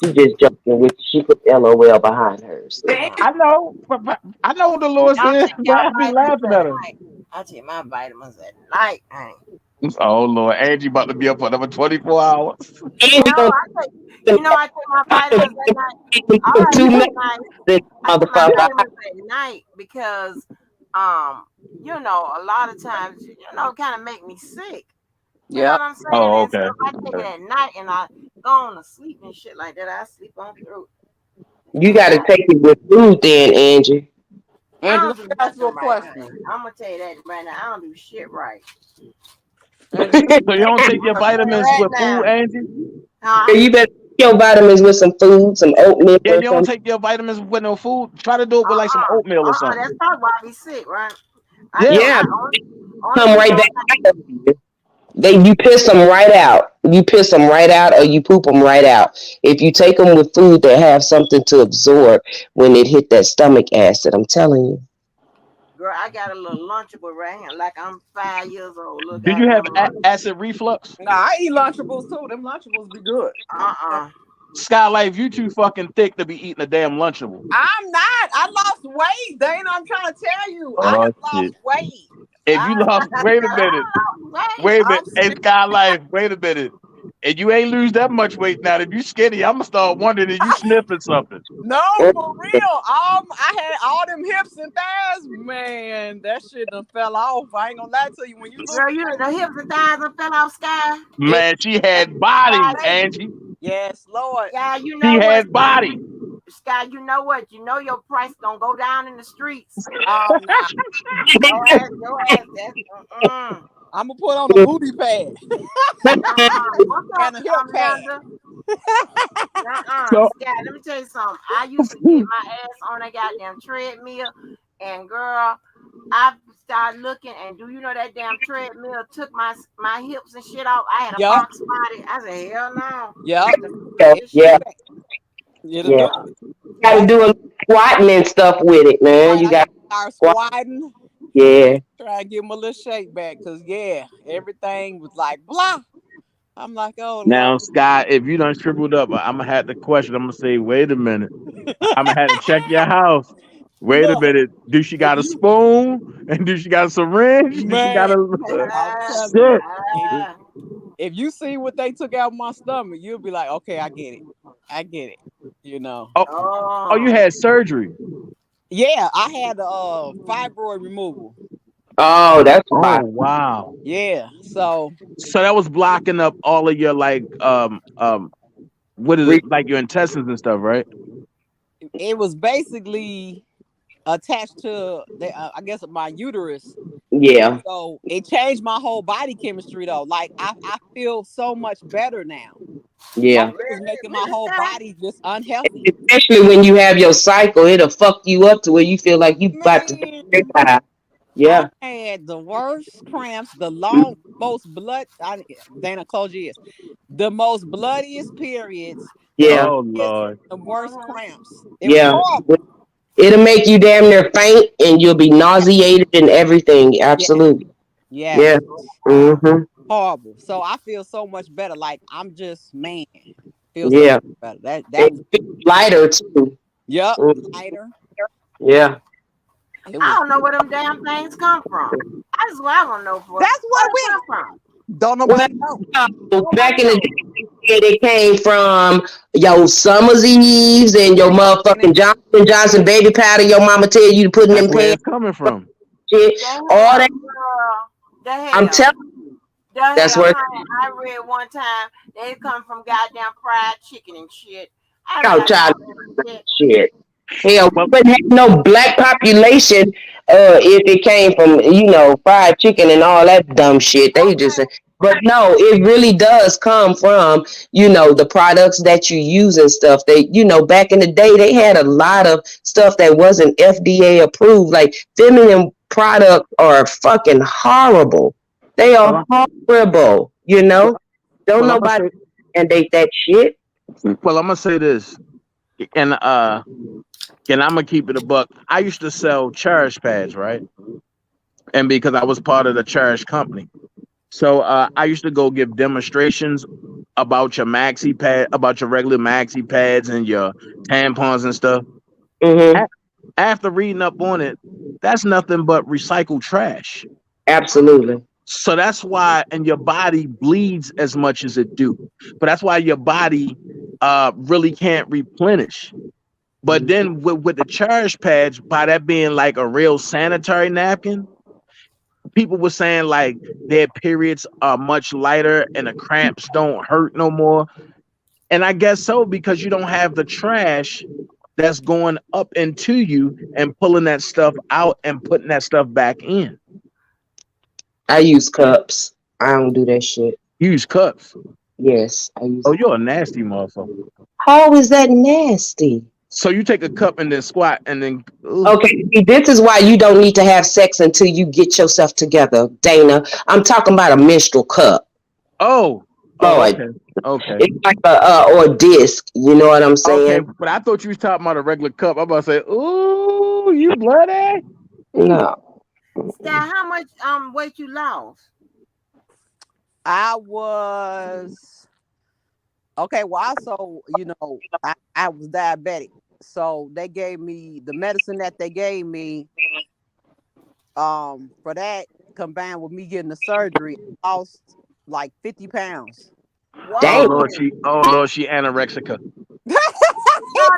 She just joking with you. She put LOL behind hers. Damn. I know, but I know what the Lord Y'all said, take but y'all I be vitamins laughing at at her. night. I take my vitamins at night. Oh Lord, Angie about to be up for another 24 hours. And we No, gonna I take my vitamins at night. All take right, two that's minutes. nice. This I take my motherfucker. vitamins at night because, a lot of times, kind of make me sick. You know Yeah. what I'm saying? Oh, And so okay. if I take it Okay. at night and I go on to sleep and shit like that, I sleep on through. You And gotta I, take it with food then, Angie. I Andrew, don't let do me ask you nothing a right. question. I'm gonna tell you that right now. I don't do shit right. Andrew, So you don't take your I'm gonna tell you vitamins right with food, now. Angie? Huh? Yeah, you better take your vitamins with some food, some oatmeal Yeah, or you don't something. take your vitamins with no food. Try to do it with like some oatmeal or That's something. probably why I be sick, right? I do. Yeah. Yeah, I only come reason right I back out of you. You piss them right out. You piss them right out, or you poop them right out. If you take them with food that have something to absorb when it hit that stomach acid, I'm telling you. girl, I got a little lunchable right here, like I'm 5 years old. Look, Do you have goddamn lunch. acid reflux? nah, I eat Lunchables too. Them Lunchables be good. Uh-uh. Skylife, you too fucking thick to be eating a damn Lunchable. I'm not. I lost weight, Dana. I'm trying to tell you, I Oh have lost shit. weight. If you I, lost, wait a minute. wait. Wait a minute. I'm Hey, serious. Skylife, wait a minute. And you ain't lose that much weight now. If you skinny, I'm gonna start wondering if you sniffing something. No, for real. I had all them hips and thighs. Man, that shit done fell off. I ain't gonna lie to you. When you lose Girl, the hips and thighs and fell off, Sky. it, Man, she had body, Sky, Angie. yes, Lord. Sky, you She know what, had Sky? body. Sky, you know what? You know your price gonna go down in the streets. Oh nah. That's I'm gonna put on a booty pad What's and up, a hip pad. Amanda? So Sky, let me tell you something. I used to get my ass on a goddamn treadmill, and girl, I started looking, and do you know that damn treadmill took my hips and shit off? I had a Yup, box body. I said, hell no. yup. So, This yeah, shit. Do that. It'll yeah. do it. Got to That's do a why. little squatting and stuff with it, man. Right. You I got gotta start squat. squatting. Yeah. Try and get my little shape back. Cause yeah, everything was like blah. I'm like, oh Lord. now, Sky, if you done shriveled up, I'm gonna have to question. I'm gonna say, wait a minute. I'm gonna have to check your house. Wait a Look, minute. Do she if got a you spoon? And do she got a syringe? Do she got man, a I'm telling you, shit? if if you see what they took out my stomach, you'll be like, okay, I get it. I get it. You know. Oh, oh, you oh, had surgery. Yeah, I had fibroid removal. Oh, that's Oh why. wow. Yeah. So So that was blocking up all of your like what is it, like your intestines and stuff, right? it was basically attached to I guess my uterus. Yeah, So it changed my whole body chemistry though. Like I feel so much better now. All yeah. it was Really, making my really, whole Stan? body just unhealthy. Especially when you have your cycle, it'll fuck you up to where you feel like you about to Man, die. I Yeah, had the worst cramps, most blood. Dana, close your ears. The most bloodiest periods, the yeah, Oh bloodiest, Lord. the worst Mm-hmm. cramps. It was yeah. horrible. It'll make you damn near faint, and you'll be Yeah. nauseated and everything. Yes. Absolutely. Yeah. Yes. Mhm. Horrible. So I feel so much better. Like I'm just man. Feel so much Yeah. better. That It was feels lighter too. yep. Mm, Lighter. yeah. It I was don't know where them damn things come from. That's what I want to know for. that's Where what they we come from? don't Well, nobody know. back Nobody in the knows. day, it came from your Summer's Eves and your And motherfucking Johnson Johnson baby powder. Your mama tell you to put in That's them where pants. it's coming from. Shit. The All hell, that. girl. The I'm hell. telling. The That's hell, where honey. I read one time they come from goddamn fried chicken and shit. I be y'all like, child y'all shit. shit. Hell, we Well, wouldn't have no black population if it came from fried chicken and all that dumb shit. They just, Okay. but no, it really does come from the products that you use and stuff. They back in the day they had a lot of stuff that wasn't FDA approved. Like feminine products are fucking horrible. They well, are horrible. well, Don't well, I'm gonna nobody say, mandate that shit. well, I'm gonna say this, and I'm gonna keep it a buck. I used to sell cherish pads, right? And because I was part of the cherish company, so I used to go give demonstrations about your maxi pad, about your regular maxi pads and your tampons and stuff. Hmm. A- After reading up on it, that's nothing but recycled trash. Absolutely. So that's why, and your body bleeds as much as it do. But that's why your body really can't replenish. But then with the cherish pads, by that being like a real sanitary napkin, people were saying like their periods are much lighter and the cramps don't hurt no more. And I guess so because you don't have the trash that's going up into you and pulling that stuff out and putting that stuff back in. I use cups. I don't do that shit. Use cups. Yes, I use. Oh, you're a nasty motherfucker. How is that nasty? So you take a cup and then squat and then ooh. Okay, see, this is why you don't need to have sex until you get yourself together, Dana. I'm talking about a menstrual cup. Oh, oh, Lord, okay, okay, it's like a or a disc. You know what I'm okay. saying? But I thought you was talking about a regular cup. I'm about to say, ooh, you bloody. No. Stan, how much weight you lost? I was okay. Well, also, I was diabetic. So they gave me the medicine that they gave me for that combined with me getting the surgery, I lost like 50 pounds. Oh Damn. Whoa. Lord, she anorexica. He No,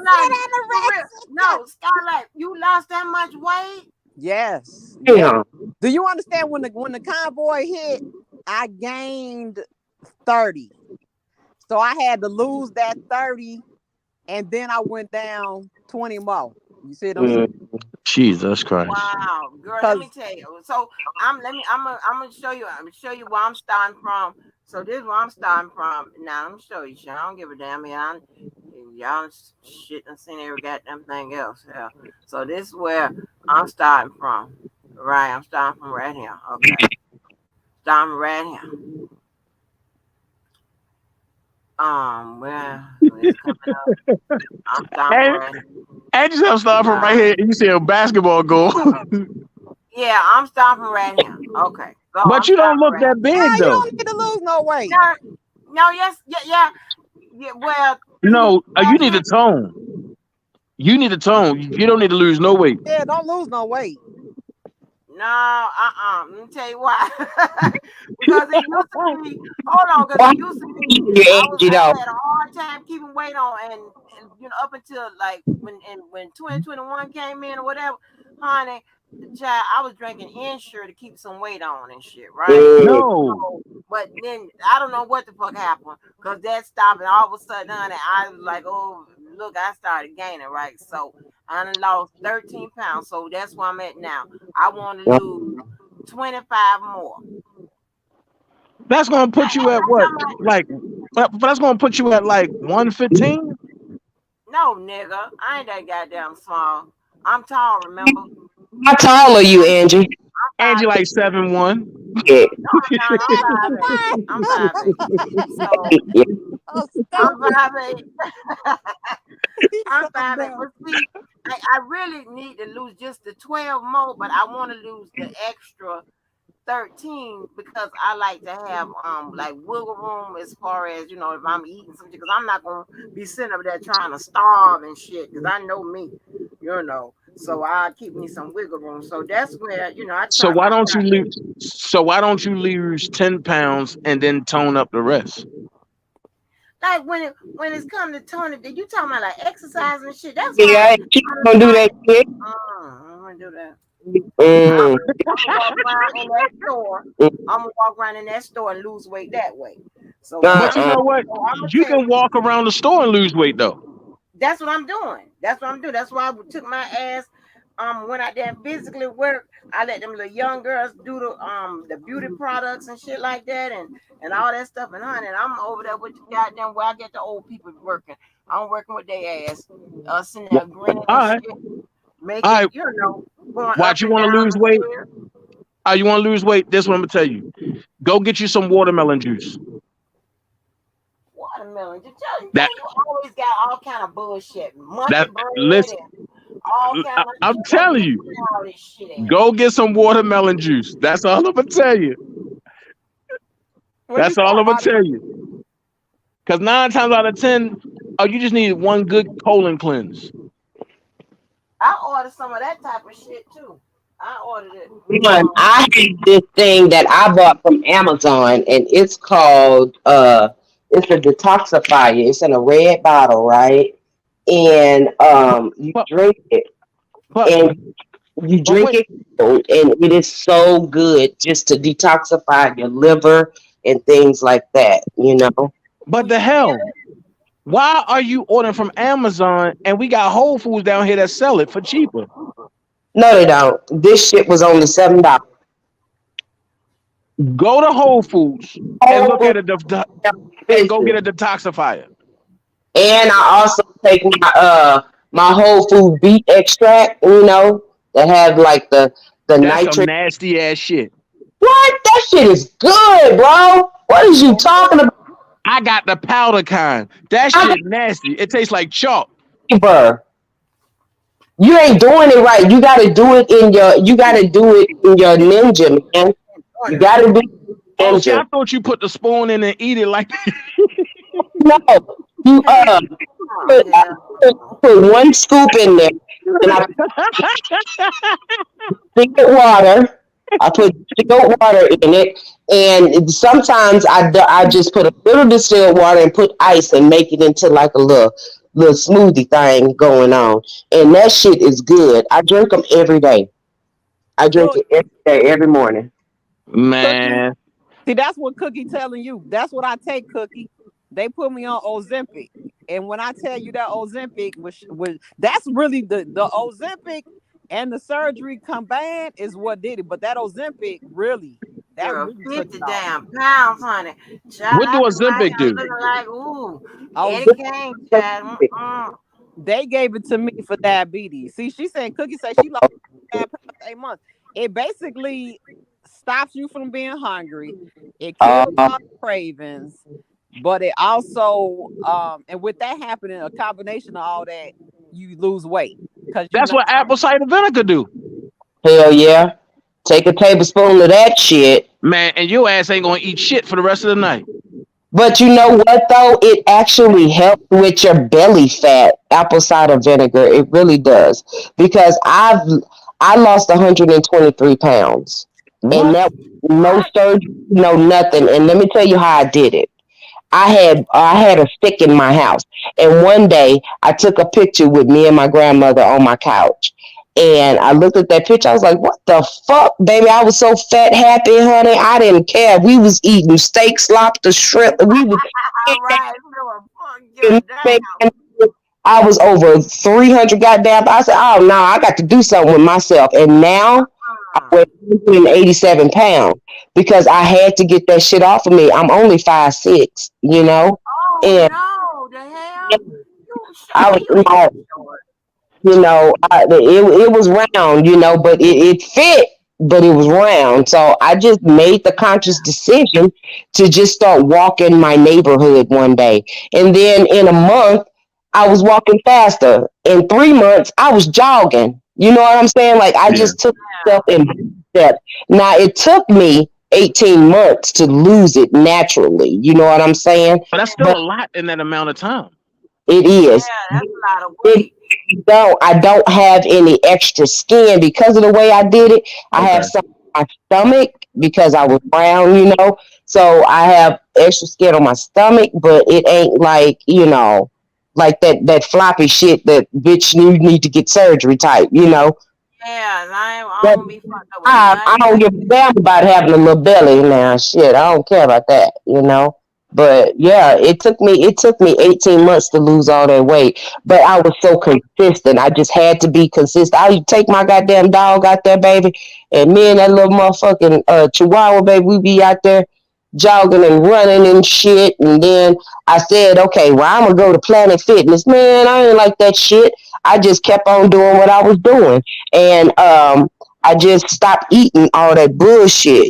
no, said for real. anorexic. No, Starlight, you lost that much weight? Yes, yes. Damn. Do you understand when the convoy hit, I gained 30. So I had to lose that 30 and then I went down 20 more. You see what I'm saying? Mm. Jesus Christ. Wow, girl, let me Because tell you. So I'm gonna show you. I'm gonna show you where I'm starting from. So this is where I'm starting from. Now let me show you. Shit, I don't give a damn. Y'all shit and seen every goddamn thing else. Yeah. So this is where I'm starting from. Right, I'm starting from right here. Okay, starting right here. Where it's coming up. I'm starting from And right and just have stuff from here. right here. You see a basketball goal, Yeah, I'm starting from right here. Okay, so but I'm you don't starting look right that here. big you though. don't need to lose no weight. No, no, yes, yeah, yeah, yeah. Well, No, you back need in to tone. You need to tone. You don't need to lose no weight. Yeah, don't lose no weight. no, let me tell you why. Because it used to be. Hold on, because Why it used to be. you age it I off? had a hard time keeping weight on, and up until like when 2021 came in or whatever. honey, child, I was drinking Ensure to keep some weight on and shit, right? Mm. No. So, but then I don't know what the fuck happened because that stopped, and all of a sudden, honey, I was like, oh, look, I started gaining, right? So I done lost 13 pounds. So that's where I'm at now. I want to lose 25 more. That's gonna I, put you at I'm what? talking about, Like, but that's gonna put you at like 115. no, nigga, I ain't that goddamn small. I'm tall, remember? How tall are you, Angie? I'm Angie five like eight. 7'1". Yeah. No, I'm not. I'm 5'8". I'm 5'8". So Yeah. Oh, I'm stupid. 5'8". He's so I'm 5'8". dumb. But see, I really need to lose just the 12 more, but I want to lose the extra 13 because I like to have like wiggle room as far as if I'm eating something because I'm not gonna be sitting up there trying to starve and shit because I know me, so I keep me some wiggle room. So that's where I So try why my don't you best. lose? So why don't you lose 10 pounds and then tone up the rest? Like when it's come to Tony, did you talking about like exercise and shit? That's what Yeah, she I'm gonna do that like. shit. I'm gonna do that. Mm. I'm gonna walk around in that store. I'm gonna walk around in that store and lose weight that way. So But you Uh-uh. know what? so I'm gonna You tell can you, walk around the store and lose weight though. that's what I'm doing. That's what I'm doing. That's why I took my ass. When I didn't physically work, I let them little young girls do the beauty products and shit like that and all that stuff. And honey, I'm over there with the goddamn where I get the old people working. I'm working with their ass, sitting there grinning All and right, shit, all making right. going Watch, up you and want to down lose the weight? stairs. You want to lose weight? This is what I'm gonna tell you. Go get you some watermelon juice. Watermelon. You That you always got all kind of bullshit, monkey that bread listen. and all kind of I'm shit. Like telling where you you. get all this shit at? Go get some watermelon juice. That's all I'm gonna tell you. What you That's say all I'm gonna about it? tell you. Because 9 times out of 10, you just need one good colon cleanse. I ordered some of that type of shit too. I ordered it. One, I have this thing that I bought from Amazon, and it's called it's a detoxifier. It's in a red bottle, right? And you But drink it, but and you but drink wait. it cold, and it is so good just to detoxify your liver and things like that. You know? But Do the you feel hell, why are you ordering from Amazon and we got Whole Foods down here that sell it for cheaper? No, they don't. This shit was only $7. Go to Whole Foods and look Oh, at and go get business. a detoxifier. And I also take my whole food beet extract, that have like the That's some nitrate. nasty ass shit. What? That shit is good, bro. What is you for talking real? about? I got the powder kind. That I shit nasty. It tastes like chalk. got paper. You ain't doing it right. You gotta do it in your ninja, man. You Doing it gotta right. do Oh, see, I ninja. thought you put the spoon in and eat it like. No. You Oh put I hell put one scoop in there and I distilled water. I put distilled water in it, and sometimes I just put a little distilled water and put ice and make it into like a little smoothie thing going on, and that shit is good. I drink them every day. I drink Look, it every day, every morning. Cookie. Man, See, that's what Cookie telling you. That's what I take, Cookie. They put me on Ozempic, and when I tell you that Ozempic was that's really the Ozempic and the surgery combined is what did it. But that Ozempic that girl, really took 50 it off. damn pounds, honey. Child, what do I be right Ozempic here do? looking like ooh, Eddie Oz Kane, child. they gave it to me for diabetes. See, she said Cookie said she lost 5 pounds 8 months. It basically stops you from being hungry. It kills Uh, all the cravings, but it also and with that happening, a combination of all that, you lose weight because you're That's not what apple cider vinegar do, Hell yeah! Take a tablespoon of that shit. man. And your ass ain't gonna eat shit for the rest of the night. But you know what though? It actually helps with your belly fat, apple cider vinegar. It really does. Because I lost 123 pounds. And What? that no What? surgery, no nothing. And let me tell you how I did it. I had a stick in my house. And one day I took a picture with me and my grandmother on my couch. And I looked at that picture. I was like, "What the fuck, baby?" I was so fat, happy, honey. I didn't care. We was eating steaks, lobster, shrimp. We was All right. Give a damn. I was over 300 goddamn. I said, "Oh no, I got to do something with myself." And now I Uh, weigh 187 pounds because I had to get that shit off of me. I'm only 5'6", oh and no, the hell? You I man, you was ain't my that short. it was round, but it fit, but it was round. So I just made the conscious decision to just start walking my neighborhood one day. And then in a month, I was walking faster. In 3 months, I was jogging. You know what I'm saying? Like I Yeah. just took myself Yeah. in steps. Now it took me 18 months to lose it naturally. You know what I'm saying? But that's still But a lot in that amount of time. it is. Yeah, that's a lot of It, weight. I don't have any extra skin because of the way I did it. I have Okay. some on my stomach because I was brown. So I have extra skin on my stomach, but it ain't like that floppy shit that bitch you need to get surgery type. Yeah, I But don't want to be fucked up with I nothing. don't give a damn about having a little belly now. Shit, I don't care about that. But yeah, it took me 18 months to lose all that weight. But I was so consistent. I just had to be consistent. I would take my goddamn dog out there, baby, and me and that little motherfucking Chihuahua, baby, we be out there jogging and running and shit. And then I said, okay, well, I'm gonna go to Planet Fitness. Man, I ain't like that shit. I just kept on doing what I was doing. And I just stopped eating all that bullshit.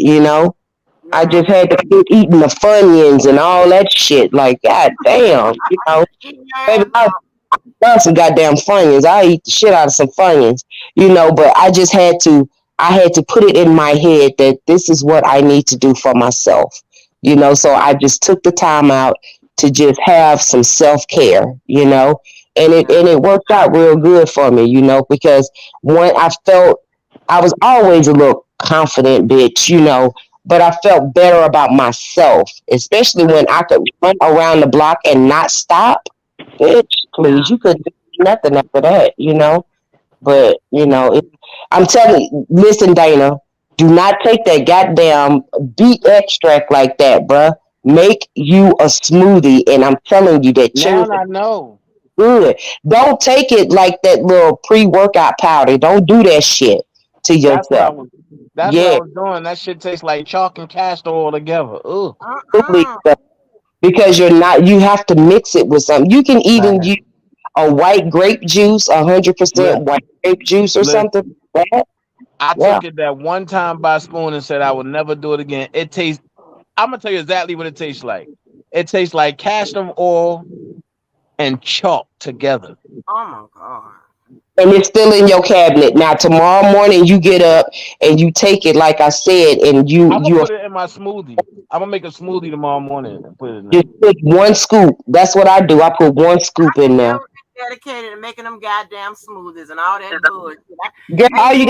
I just Yeah. had to quit eating the Funyuns and all that shit. Like, god damn. Eating your Baby, ass off. love some goddamn Funyuns. I eat the shit out of some Funyuns. But I had to put it in my head that this is what I need to do for myself. So I just took the time out to just have some self-care. And it worked out real good for me, because when I felt I was always a little confident bitch, but I felt better about myself, especially when I could run around the block and not stop. Bitch, please, you couldn't do nothing after that. I'm telling you, listen, Dana, do not take that goddamn beet extract like that, bruh. Make you a smoothie, and I'm telling you that Now change is I know. good. Don't take it like that little pre-workout powder. Don't do that shit to That's what I yourself. was. That's what I Yeah, was doing. That shit tastes like chalk and castor oil together. Ugh. absolutely. Uh-uh. Because you have to mix it with something. You can even Man, use a white grape juice, 100% listen, white grape juice or something listen. like that. I Yeah. took it that one time by spoon and said I would never do it again. It tastes. I'm gonna tell you exactly what it tastes like. It tastes like castor oil and chalk together. Oh my god. And it's still in your cabinet. Now tomorrow morning you get up and you take it like I said, and you I'm gonna you put it in my smoothie. I'm gonna make a smoothie tomorrow morning and put it in just there. put one scoop. That's what I do. I put one scoop in there. Never been dedicated to making them goddamn smoothies and all that bullshit. Girl, Hey,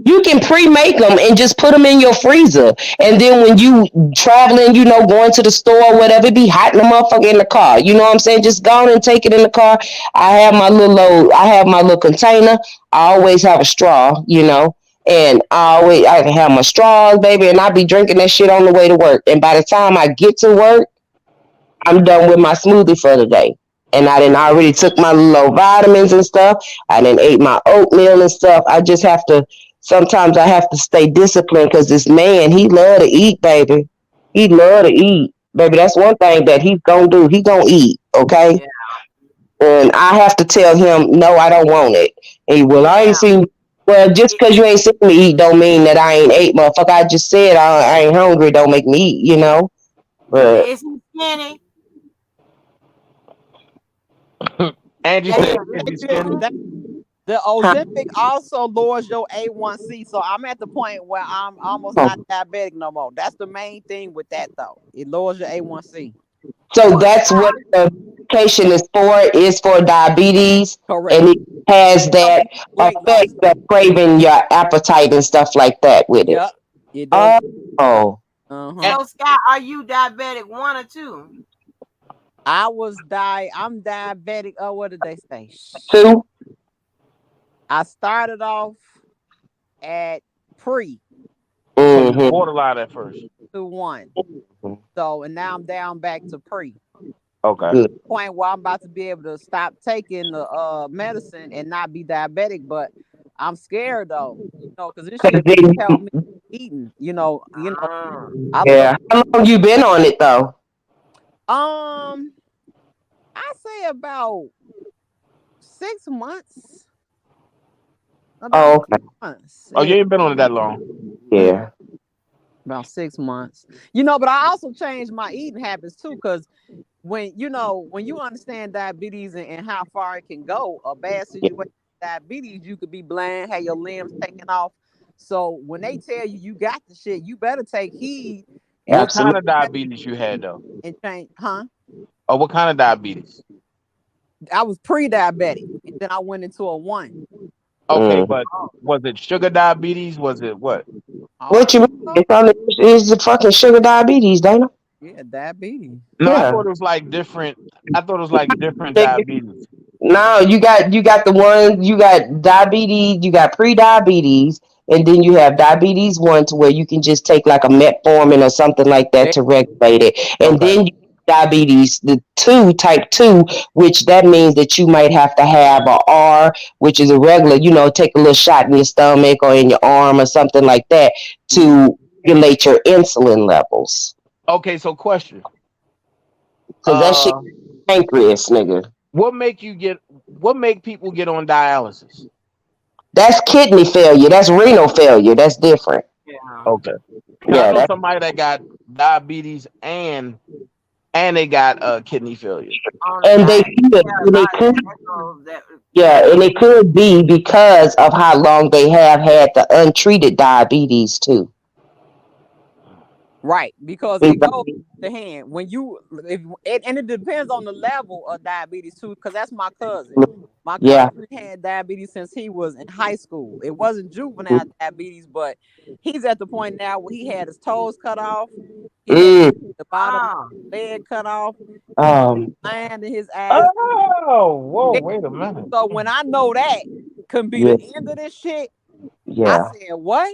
you can pre-make them and just put them in your freezer. And then when you traveling, going to the store or whatever, it be hot in the motherfucker in the car. You know what I'm saying? Just go on and take it in the car. I have my little container. I always have a straw. And I have my straws, baby, and I be drinking that shit on the way to work. And by the time I get to work, I'm done with my smoothie for the day. And I didn't already took my little vitamins and stuff. I didn't ate my oatmeal and stuff. Sometimes I have to stay disciplined because this man, he love to eat, baby. He love to eat. Baby, that's one thing that he's gonna do. He gonna eat, okay? yeah, And I have to tell him, no, I don't want it. I ain't yeah. seen, well, just It, because you ain't seen me eat don't mean that I ain't ate, motherfucker. I just said I ain't hungry, don't make me eat. But is he skinny? Angie That said, is, Hey, "Is is he he Adrian, skinny?" skinny? the Ozempic also lowers your A1C. So I'm at the point where I'm almost huh. not diabetic no more. That's the main thing with that though. It lowers your A1C. So Well, that's what the medication is for diabetes, Correct. and it has Help that with weight effect loss. of craving your appetite and stuff like that with it. Yep. It does. Oh, Uh-huh. And so Scott, are you diabetic 1 or 2? I'm diabetic. What did they say? two. I started off at pre So you Mm-hmm. borderline at first. to one. So and now I'm down back to pre. Okay. Good. Point where I'm about to be able to stop taking the medicine and not be diabetic, but I'm scared though, because this 'Cause shit then helped me eating. Mm. I love. yeah. How long you been on it though? Um, I say about 6 months. About Oh, six okay. months. Oh, you Yeah, ain't been on it that long. Yeah. about 6 months. But I also changed my eating habits too, because when you understand diabetes and how far it can go, a bad Yeah. situation, diabetes, you could be blind, have your limbs taken off. So when they tell you you got the shit, you better take heed and What kind Absolutely. of diabetes you had though? and change. Huh? Oh, what kind of diabetes? I was pre-diabetic, and then I went into a one. Okay, Mm. but was it sugar diabetes? Was it what? Oh, I What you think mean? so. It's only is the fucking sugar diabetes, Dana. Yeah, diabetes. No, I Yeah. thought it was like different. I thought it was like different diabetes. No, you got the one you got diabetes, you got pre-diabetes, and then you have diabetes one to where you can just take like a metformin or something like that Eh, to regulate it, and Okay. then you diabetes the two type two, which that means that you might have to have a R, which is a regular, take a little shot in your stomach or in your arm or something like that Mhm. to regulate your insulin levels, Okay, so question. because that shit Uh, pancreas, nigga. what make you get? What make people get on dialysis? That's kidney failure. That's renal failure. That's different. Yeah. Okay. I Yeah, know that's somebody that got diabetes and they got kidney failure. On the and they diet. could, Yeah, and they could, that goes that. yeah, and it could be because of how long they have had the untreated diabetes too. Right, because it goes the hand when you if it, and it depends on the level of diabetes too, because that's my cousin. My cousin Yeah. had diabetes since he was in high school. It wasn't juvenile diabetes, but he's at the point now where he had his toes cut off. He had Mm. the bottom of Oh, his leg cut off. He got Um. land in his eyes. Oh, whoa! Yeah. Wait a minute. So when I know that can be Yeah. the end of this shit, I Yeah. said, what?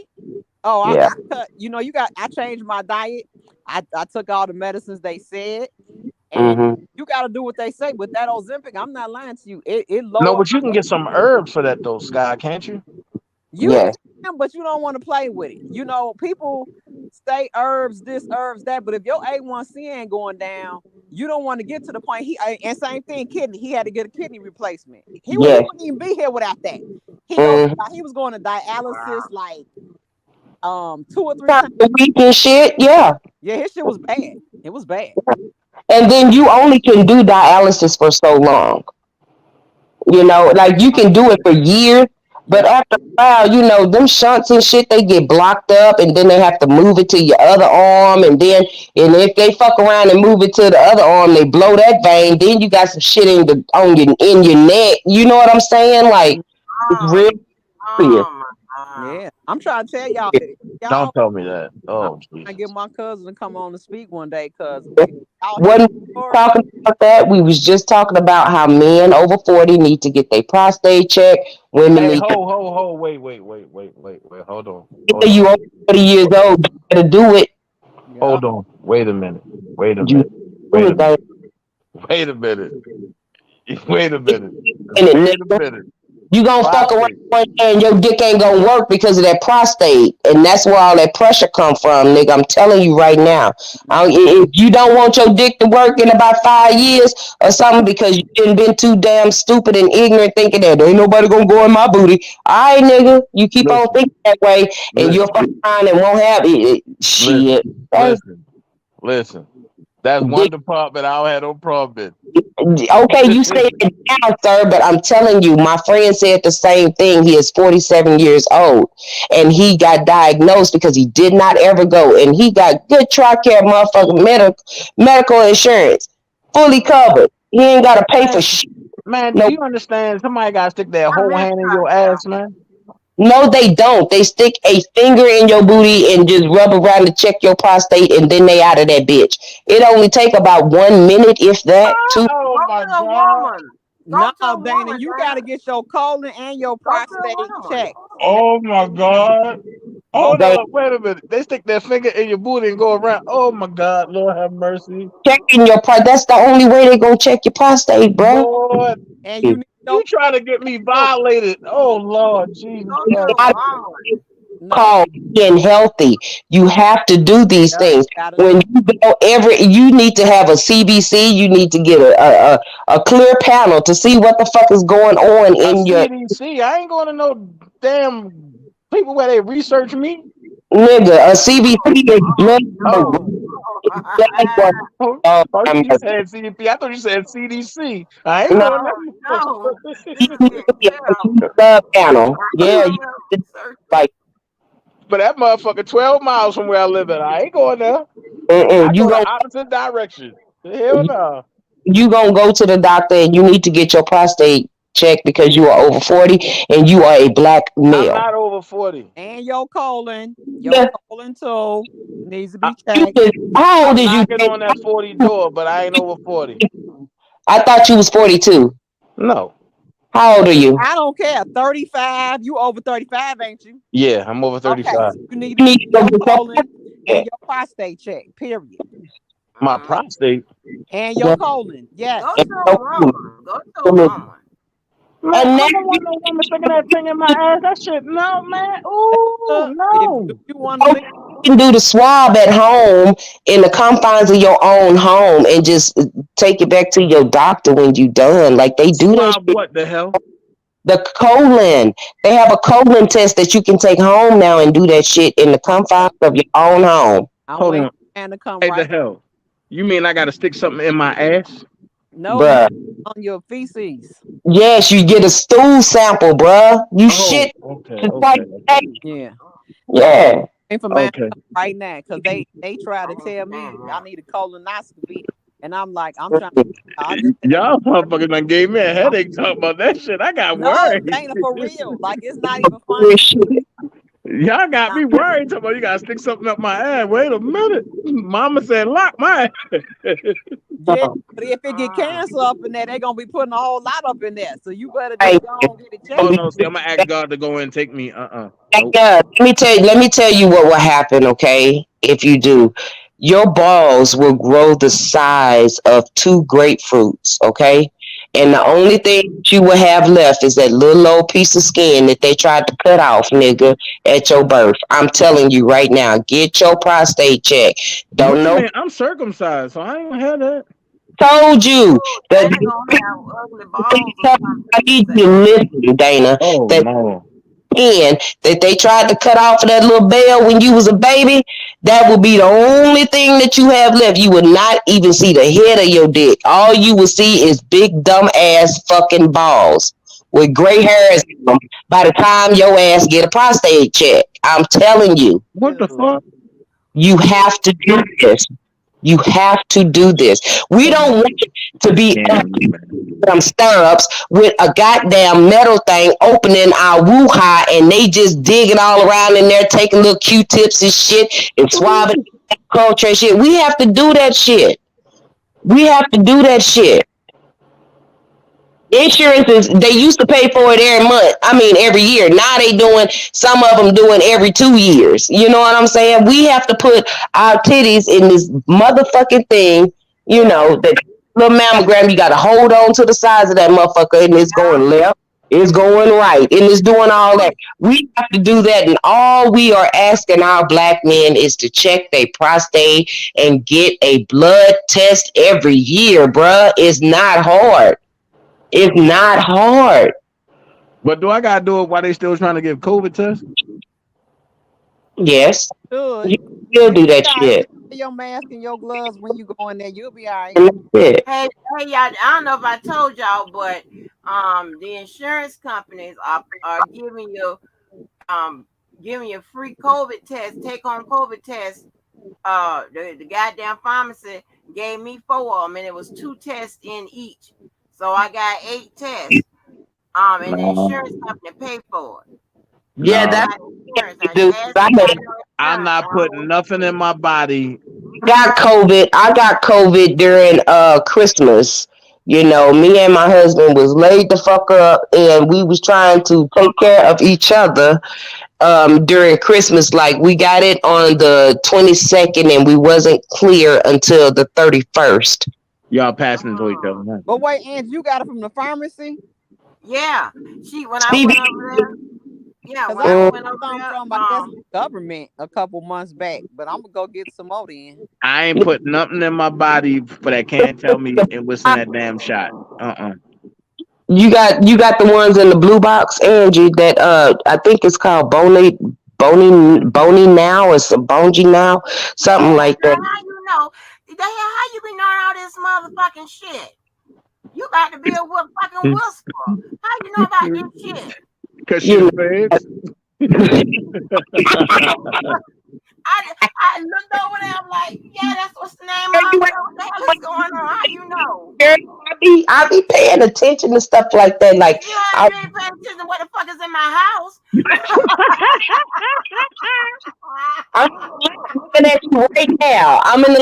Oh, Yeah. I cut, I changed my diet. I took all the medicines they said, and Mm-hmm. you got to do what they say. With that Ozempic, I'm not lying to you. It No, lowered but you can get some herbs for that though, Sky, can't you? you Yes. can, but you don't want to play with it. People say herbs this, herbs that, but if your A1C ain't going down, you don't want to get to the point. And same thing, kidney. He had to get a kidney replacement. He Yes. wouldn't even be here without that. Mm-hmm. He was going to dialysis wow. like 2 or 3 times. The week and shit. Yeah. Yeah, his shit was bad. It was bad. And then you only can do dialysis for so long. Like you Uh, can do it for years, but yep. after a while, them shunts and shit, they get blocked up, and then they have to move it to your other arm, and if they fuck around and move it to the other arm, they blow that vein. Then you got some shit in your neck. You know what I'm saying? Like it's real Oh, serious. oh my God. Yeah, I'm trying to tell y'all, Don't y'all. tell me that. I'm Oh trying to Jesus. get my cousin to come on to speak one day because y'all hear Wasn't the story. talking about that. We was just talking about how men over 40 need to get their prostate checked. Women Hey, need. wait. Hold Yeah, on. you over 40 years old, you better do it. Yeah. Hold on. Wait a minute. Wait a You minute. do Wait a it, minute. Wait a minute. Wait a minute. nigga. Wait a minute. You gonna fuck around Prostate. one day and your dick ain't gonna work because of that prostate, and that's where all that pressure come from, nigga. I'm telling you right now. If you don't want your dick to work in about 5 years or something because you didn't been too damn stupid and ignorant thinking that ain't nobody gonna go in my booty. All right, nigga, you keep on Listen. thinking that way, and you'll Listen. fuck around and won't have it. Shit. Listen. Okay? Listen. Listen. That's one Dick. department I don't have no problem Okay, you say in. it now, sir, but I'm telling you, my friend said the same thing. He is 47 years old, and he got diagnosed because he did not ever go, and he got good TRICARE motherfucking medical insurance, fully covered. He ain't got to pay for man, shit. man, do No, you understand? Somebody gotta stick their I whole miss hand in your Tricare. ass, man. no, they don't. They stick a finger in your booty and just rub around to check your prostate, and then they out of that bitch. It only take about 1 minute, if that, two. Oh Go my to a god. woman. No, to a Dana, woman, you got Dana. to get your colon and your Go to a prostate woman. checked. Oh my God. Both. Hold They up, wait a minute. They stick their finger in your booty and go around. Oh my God, Lord have mercy. checking your prostate. That's the only way they gonna check your prostate, bro. Lord, And you need you your trying to get me too. violated. Oh Lord, Jesus Go to Christ. a woman. No. Called being healthy. You have to do these Yep. things. Gotta When do. you go you need to have a CBC. You need to get a clear panel to see what the fuck is going on A in your CDC. I ain't going to no damn people where they research me. nigga. A CBC is blood work. Oh, Blood work. oh, oh, Um, you said CDP. I thought you said CDC. I ain't no, going there. No, this is getting clear. blood panel. Yeah, you Research. like But that motherfucker 12 miles from where I live at. I ain't going there. I you go the gon' opposite direction. Hell no. you gonna go to the doctor and you need to get your prostate checked because you are over 40 and you are a black I'm male. not over 40. And your colon. Your Yeah, colon too needs to I, be checked. how old I'm is you? knocking on that 40 door, but I ain't over 40. I thought you was 42. No. How old are you? I don't care. 35. You over 35, ain't you? Yeah, I'm over Okay. 35. So you need to You get need to go your get your colon and your prostate checked. Period. My Mhm. prostate. And your yeah, colon. Go Yes. to a woman. Go to a woman. Man, and I now don't want no woman sticking that thing in my ass. That shit, no, man. Ooh, If no. you want to you live, can do the swab at home in the confines of your own home and just take it back to your doctor when you done. Like they do that Swab shit. what the hell? The colon. They have a colon test that you can take home now and do that shit in the confines of your own home. I'm Hold waiting on. for man to come Hey, the right. hell? You mean I got to stick something in my ass? No, you Bruh. on your feces. Yes, you get a stool sample, bruh. You Oh, shit okay, just like okay, that. okay. Yeah. Yeah. Waiting for man to Okay. come right now because they try I to tell me understand I that. need a colonoscopy. And I'm like, I'm trying to I just had Y'all motherfuckers done gave me a I'm, headache talking about that shit. I got no, worried. Dana, for real. Like it's not even funny. Y'all got Nah, me worried talking about you gotta stick something up my ass. Wait a minute. Mama said lock my ass. yeah, but if it get Mm. cancer up in there, they gonna be putting a whole lot up in there. So you better Hey, just go and get it Oh checked. no, see, I'm gonna ask God to go in and take me. Nope. yeah, let me tell you what will happen, okay? If you do. Your balls will grow the size of two grapefruits, okay? And the only thing that you will have left is that little old piece of skin that they tried to cut off, nigga, at your birth. I'm telling you right now, get your prostate check. Wait Don't a know minute, I'm circumcised, so I ain't gonna have that. told you that Dana gonna have ugly balls or something. I You need say. you to listen, Dana. Oh That no. skin that they tried to cut off of that little bell when you was a baby, that will be the only thing that you have left. You will not even see the head of your dick. All you will see is big dumb ass fucking balls with gray hairs in them by the time your ass get a prostate check. I'm telling you, What the Ew. fuck? you have to do this. You have to do this. We don't want it to Just be scaring me, man. some stirrups with a goddamn metal thing opening our woo ha and they just digging all around in there, taking little Q-tips and shit and swabbing culture and shit. We have to do that shit. We have to do that shit. Insurance is they used to pay for it every month. I mean every year. Now they doing some of them doing every 2 years. You know what I'm saying? We have to put our titties in this motherfucking thing. You know that little mammogram. You got to hold on to the size of that motherfucker, and it's going left. It's going right, and it's doing all that. We have to do that, and all we are asking our black men is to check their prostate and get a blood test every year, bruh. It's not hard. It's not hard. But do I gotta do it while they still trying to give COVID tests? Yes, Good. you still And do that you all right. shit. Just wear your mask and your gloves when you go in there. You'll be all right. And that's it. Hey, hey, y'all! I don't know if I told y'all, but the insurance companies are um giving you free COVID test, take home COVID test. The goddamn pharmacy gave me four of them, and it was two tests in each, so I got eight tests. And the insurance No, company paid for it. So Yeah, I that's no. got insurance. what I you do. asked if I got no I'm insurance. not putting nothing in my body. Got COVID. I got COVID during Christmas. Me and my husband was laid the fuck up, and we was trying to take care of each other during Christmas. Like we got it on the 22nd, and we wasn't clear until the 31st. Y'all passing into each other. Oh, Huh? But wait, Angie, you got it from the pharmacy? yeah. When I CB, went over there, yeah, Because when I I mm, went over saw them there, from, I guess, the government a couple months back. But I'm going to go get some more then. I ain't putting nothing in my body for that can't tell me and what's in that damn shot. you got the ones in the blue box, Angie. That I think it's called Bony now, or some Bongy now, something yeah, like girl, that. how you know? How you be knowing all this motherfucking shit? You about to be a fucking whisperer. How you know about this shit? Cause she the You feds. I looked over there. I'm like, yeah, that's what's the name of it. What the hell is going on? How you know? I be paying attention to stuff like that. Like I, You ain't paying attention to what the fuck is in my house. I'm looking at you right now. I'm in You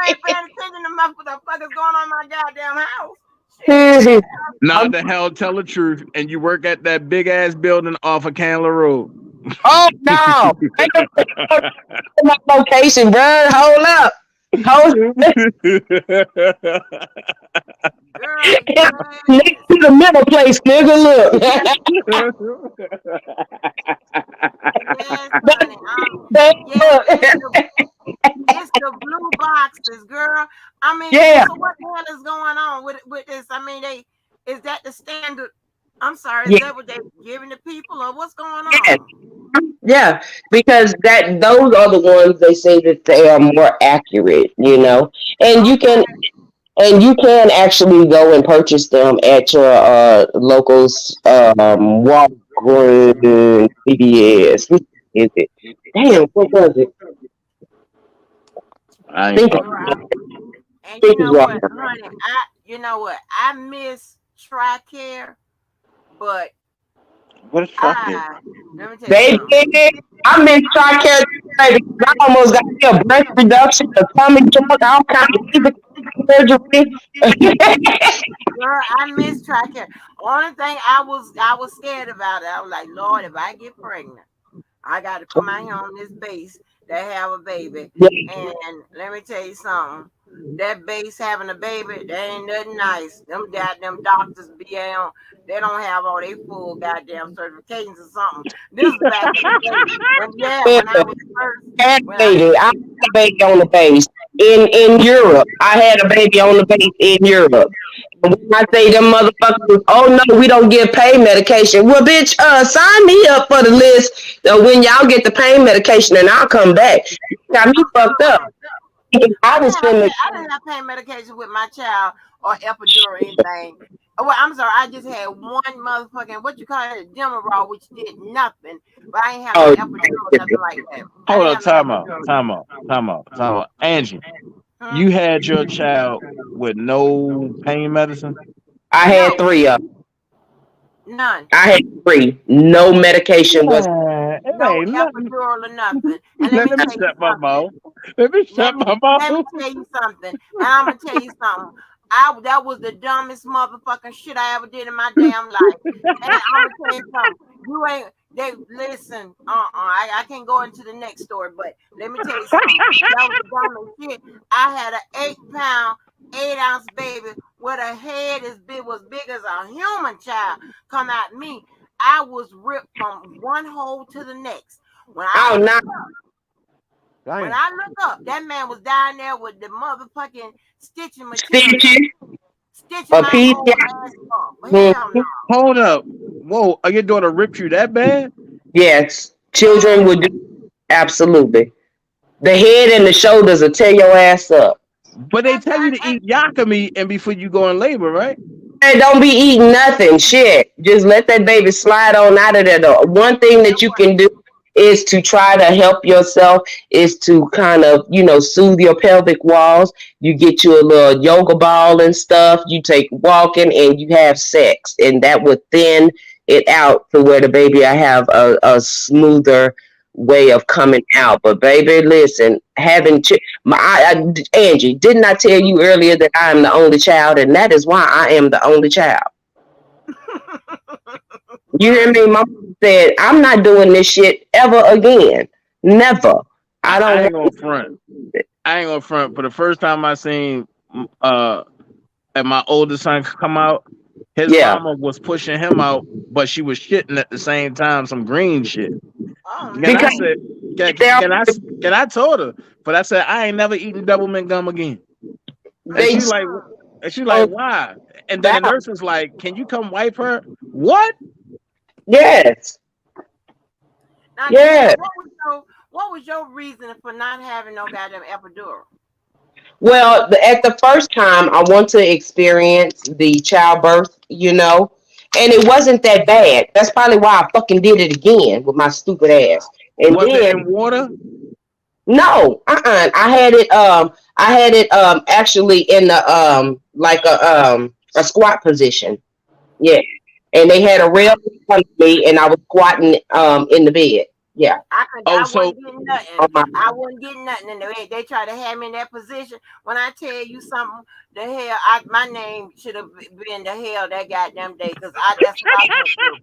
ain't paying attention to what the fuck is going on in my goddamn house. Shit. the. Nah, the hell, tell the truth. And you work at that big ass building off of Candler Road. Oh no! I don't know my location, bro. Hold up. Hold Girl, next yes. to the middle place, nigga. Look. Yes, honey. Yeah, Look. it's the blue boxes, girl. I mean, Yeah, so what the hell is going on with this? I mean, is that the standard? I'm sorry, is yeah, that what they giving the people, or what's going yeah, on? yeah. Because those are the ones they say that they are more accurate. And you can Okay. and you can actually go and purchase them at your locals, Walgreens, CVS. Which is it? Damn, what was it? I ain't Think, Girl, fucking with it. and you think it's know what, Walgreens. honey? I miss TRICARE, but What is tracking? I let me tell you Baby, something. I miss Tri-Care, baby. I almost got me a breast reduction, a tummy tuck, all kinds of surgery. Girl, I miss TRICARE. Only thing I was scared about it. I was like, Lord, if I get pregnant, I got to come out here on this base that have a baby. And let me tell you something. That base having a baby, that ain't nothing nice. Them doctors be on. They don't have all their full goddamn certifications or something. This is back in the day. When I was first, Had a when I baby. I had a baby on the base in Europe. I had a baby on the base in Europe. And when I say them motherfuckers, oh no, we don't get pain medication. Well, bitch, sign me up for the list when y'all get the pain medication, and I'll come back. Got me fucked up. I was finna. I didn't have pain medication with my child or epidural or anything. Well, I'm sorry, I just had one motherfucking what you call it, Demerol, which did nothing, but I ain't have no Oh, epidural, nothing like that. I Hold didn't up, have no time out, epidural. time out, time out, time out. Angie, Hmm? you had your child with no pain medicine? I had No, three of them. none. I had three. No medication was. Man, it No ain't nothing. epidural or nothing. And let Let me me tell you shut my something. mouth. Let me shut my Let me mouth. tell you something. And I'm gonna tell you something. That was the dumbest motherfucking shit I ever did in my damn life. And I'm gonna tell you something. You ain't they listen. I can't go into the next story, but let me tell you something. That was the dumbest shit. I had an 8 pound, 8 ounce baby with a head big as a human child come at me. I was ripped from one hole to the next. When I Oh no, looked when Damn. I look up, that man was down there with the motherfucking stitching material, stitches, stitching a my piece. whole ass up. Hell no. Hold up. Whoa, are your daughter ripped you that bad? Yes, children Yes. would do absolutely. The head and the shoulders will tear your ass up. But they tell you to eat yakami and before you go in labor, right? Hey, don't be eating nothing. Shit. Just let that baby slide on out of there. The one thing that you can do is to try to help yourself, is to kind of, soothe your pelvic walls. You get you a little yoga ball and stuff. You take walking and you have sex. And that would thin it out to where the baby I have a smoother way of coming out. But baby, listen, Angie, didn't I tell you earlier that I am the only child, and that is why I am the only child. You hear me? My mom said, I'm not doing this shit ever again. Never. I I don't ain't gonna want front. I ain't gonna front. For the first time I seen uh and my oldest son come out, his yeah. mama was pushing him out, but she was shitting at the same time, some green shit. Oh And I Because no. said, they're can I told her, but I said I ain't never eating double mint gum again. And they she just like, Mm-mm. don't why? And then the stop. nurse was like, can you come wipe her? What? Yes. Now, Yes. Janelle, what was your reason for not having no goddamn epidural? Well, at the first time, I want to experience the childbirth, and it wasn't that bad. That's probably why I fucking did it again with my stupid ass. And Was it in then, water? no, I had it, actually in the, like a squat position. Yeah. And they had a rail in front of me, and I was squatting, in the bed. Yeah. Oh, I so wasn't getting nothing. On my, I wasn't getting nothing. And they try to have me in that position. When I tell you something, the hell, my name should have been the hell that goddamn day because that's what I went through.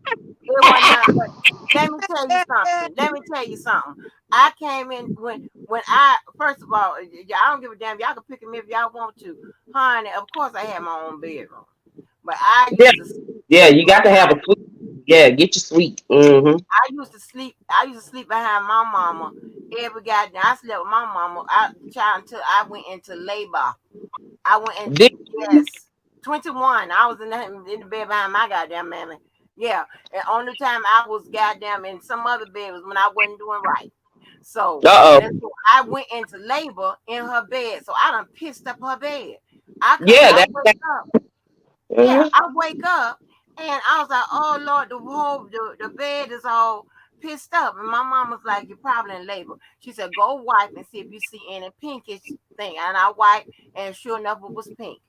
It wasn't nothing but. Let me tell you something. Let me tell you something. I came in when I first of all, I don't give a damn. Y'all can pick me if y'all want to, honey. Of course, I had my own bedroom, but I yeah. used to. Yeah. You got to have a sweet. Yeah. Get your sweet. Hmm. I used to sleep. I used to sleep behind my mama. Every goddamn, I slept with my mama. Child until I went into labor. I went in. Yes, 21. I was in the bed behind my goddamn mammy. Yeah, and only time I was goddamn in some other bed was when I wasn't doing right. So Uh and oh. so I went into labor in her bed. So I done pissed up her bed. I couldn't. Yeah. I wake up. Yeah, Mhm. I wake up and I was like, oh Lord, the bed is all pissed up. And my mom was like, you're probably in labor. She said, go wipe and see if you see any pinkish thing. And I wiped and sure enough it was pink.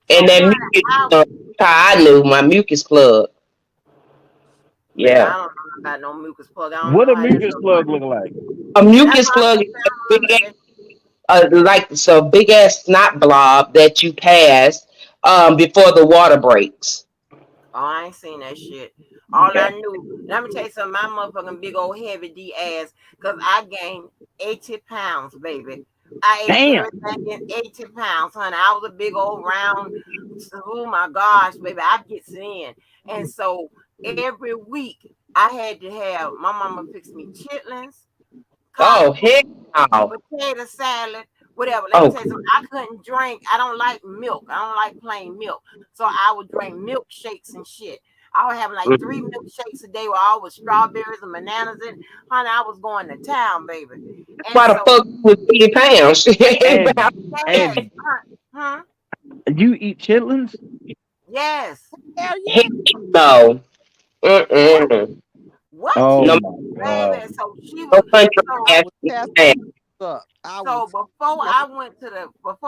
And So that honey, mucus, I how I knew my mucus plug. baby, Yeah. I don't know about no mucus plug. I don't what know a how that mucus stuff plug works. look like? A That's mucus why I plug said, is a I don't big know about that. like so big ass snot blob that you pass before the water breaks. Oh, I ain't seen that shit. All Yeah. I knew, let me tell you something, my motherfucking big old heavy D ass, because I gained 80 pounds, baby. I ate Damn. everything in 80 pounds, honey. I was a big old round, oh my gosh, baby, I get in. And so every week I had to have my mama fix me chitlins, Oh collard heck no. potato salad, whatever. Let me Oh tell you something. I couldn't drink. I don't like milk. I don't like plain milk. So I would drink milkshakes and shit. I was having like three milkshakes a day with all with strawberries and bananas in. Honey, I was going to town, baby. And why the so fuck with 80 pounds? Angie, yes, Angie, huh? you eat chitlins? Yes. Hell Heck yeah. no. What? Mm-mm. What? Oh No, my Baby. god. So she no was country so I ass would test man. up. I would so before I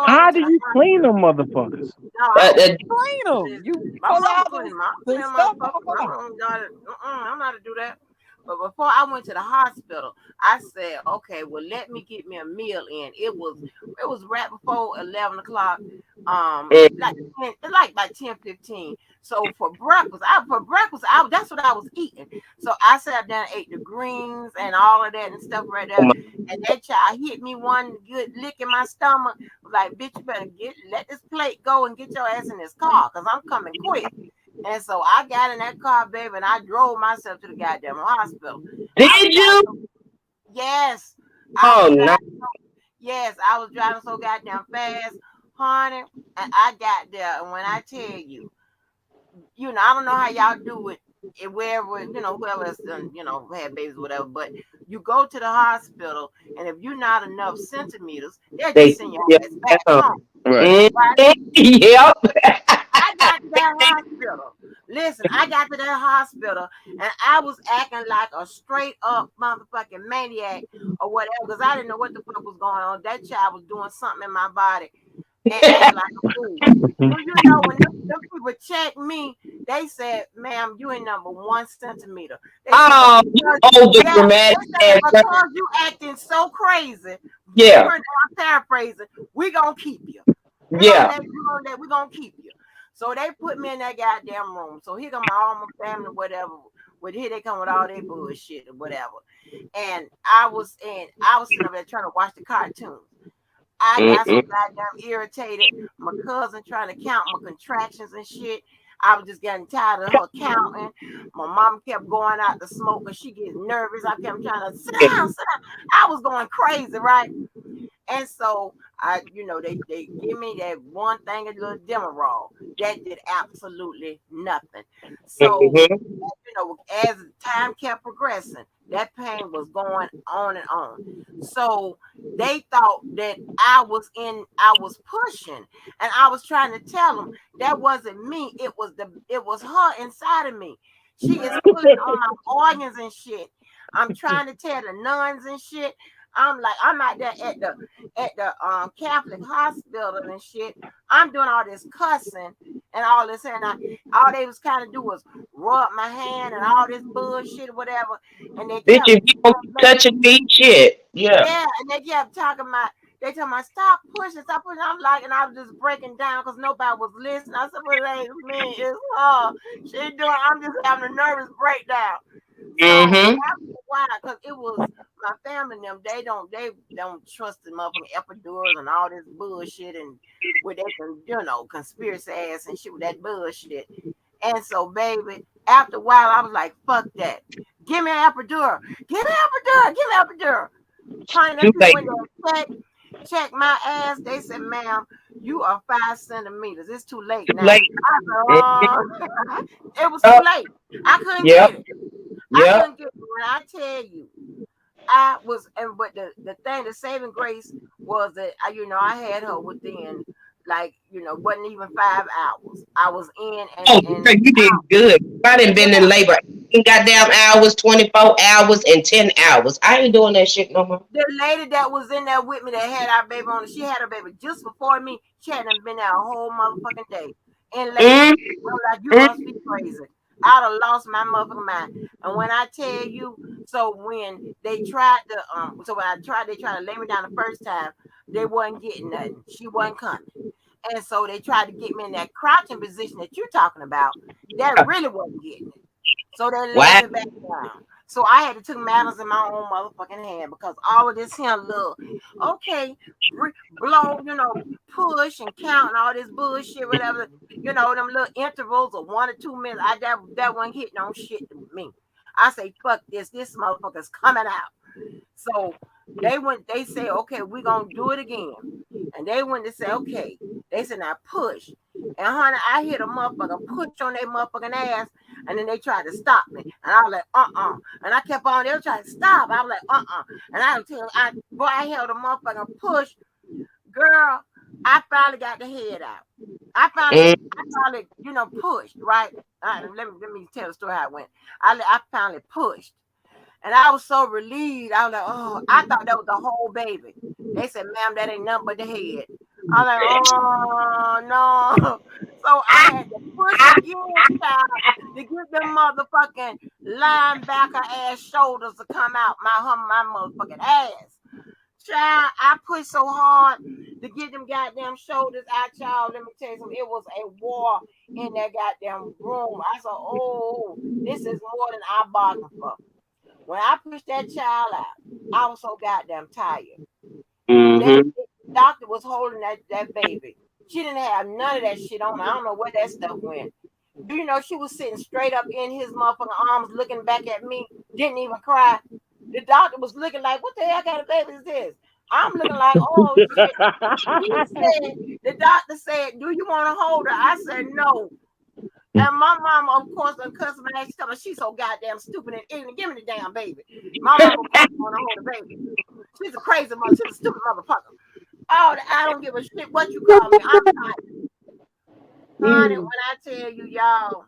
How went do to the you clean them motherfuckers? no, I Uh, don't uh, clean them. You my pull mama out clean my the clean stuff motherfucker. off of My them. mom got it. I don't know how to do that. But before I went to the hospital, I said, okay, well, let me get me a meal in. It was right before 11 o'clock. Like mm, 10, it's like by 10:15. So for breakfast, that's what I was eating. So I sat down, ate the greens and all of that and stuff right oh there. my, And that child hit me one good lick in my stomach. Like, bitch, you better let this plate go and get your ass in this car, cause I'm coming quick. And so I got in that car, baby, and I drove myself to the goddamn hospital. I was did driving you? so yes, I Oh was no. driving. Yes, I was driving so goddamn fast, honey. And I got there, and when I tell you, I don't know how y'all do it, wherever, whoever else done, had babies, whatever. But you go to the hospital, and if you're not enough centimeters, they'll just They send your yeah, ass that's back on. home. Right. Mm, Right? yep. I got to that hospital. Listen, I got to that hospital and I was acting like a straight up motherfucking maniac or whatever because I didn't know what the fuck was going on. That child was doing something in my body. and act like a fool. Do you know when them people checked me, they said, ma'am, you ain't number 1 centimeter. They said, but Oh, you because over yeah, dramatic they said, ass but girl. because you acting so crazy, Yeah, I'm paraphrasing, we gonna keep you. yeah. We gonna keep you. So they put me in that goddamn room. So here come all my family, whatever. With here they come with all their bullshit or whatever. And I was sitting up there trying to watch the cartoons. I got so Mm-mm. goddamn irritated. My cousin trying to count my contractions and shit. I was just getting tired of her counting. My mom kept going out to smoke because she gets nervous. I kept trying to sit down, sit down. I was going crazy, right? And so they give me that one thing, a little Demerol. That did absolutely nothing. So Mm-hmm. as time kept progressing, that pain was going on and on. So they thought that I was pushing, and I was trying to tell them that wasn't me. It was her inside of me. She is pulling on my organs and shit. I'm trying to tell the nuns and shit. I'm like, I'm out there at the Catholic hospital and shit. I'm doing all this cussing and all this, and all they was kind of do was rub my hand and all this bullshit or whatever. And they Bitch, kept if you don't keep touching me, shit. Yeah. yeah, and they kept talking about. They told me stop pushing, stop pushing. I'm like, and I was just breaking down because nobody was listening. I said, "Well, it ain't me, it's her. She doing. I'm just having a nervous breakdown." So Mm-hmm. after a while, because it was my family and them, they don't trust the motherfucking epidurals and all this bullshit and with that conspiracy ass and shit with that bullshit. And so, baby, after a while, I was like, fuck that. Give me an epidural. Give me an epidural. Give me an epidural. Honey, them Too people late. went there and check my ass. They said, ma'am, you are 5 centimeters. It's too late Too now. late. I Mhm. said, it was too Yep. late. I couldn't Yep. get it. I Yep. couldn't get it. When I tell you, I was, and but the thing, the saving grace was that I had her within like wasn't even 5 hours. I was in Oh, and girl, you did out. good. I done been in Yeah, labor 18 goddamn hours, 24 hours, and 10 hours. I ain't doing that shit no more. the lady that was in there with me that had our baby on it, she had her baby just before me. She hadn't been there a whole motherfucking day in labor. Mm, I'm like, you mm. must be crazy. I'd have lost my motherfucking mind. And when I tell you, so when they tried to so when they tried to lay me down the first time, they wasn't getting nothing. She wasn't coming. And so they tried to get me in that crouching position that you're talking about. That really wasn't getting it. So they laid Wow. me back down. So I had to take matters in my own motherfucking hand because all of this here little, okay, blow, push and count and all this bullshit, whatever, them little intervals of 1 or 2 minutes. That one hit no shit to me. I say, fuck this. This motherfucker's coming out. So they say, okay, we're gonna do it again. And they went to say, okay. They said, now push. And honey, I hit a motherfucker push on their motherfucking ass, and then they tried to stop me. And I was like, And I kept on, they were trying to stop. I was like, And I held a motherfucking push. Girl, I finally got the head out. Mm. I finally, pushed, right? Let me tell the story how it went. I finally pushed. And I was so relieved. I was like, oh, I thought that was the whole baby. They said, ma'am, that ain't nothing but the head. I'm like, oh no. So I had to push again, child, to get them motherfucking linebacker ass shoulders to come out my motherfucking ass. Child, I pushed so hard to get them goddamn shoulders out, child. Let me tell you something. It was a war in that goddamn room. I said, oh, this is more than I bargained for. When I pushed that child out, I was so goddamn tired. Mm-hmm. The doctor was holding that baby. She didn't have none of that shit on. I don't know where that stuff went. Do you know she was sitting straight up in his motherfucking arms, looking back at me, didn't even cry. The doctor was looking like, what the hell kind of baby is this? I'm looking like, oh shit. The doctor said, do you want to hold her? I said, no. And my mama, of course, the customer asked me, she's so goddamn stupid and ignorant. Give me the damn baby. My mama, of course, want to hold the baby. She's a crazy mother. She's a stupid motherfucker. Oh, I don't give a shit what you call me. I'm tired. Honey, when I tell you, y'all,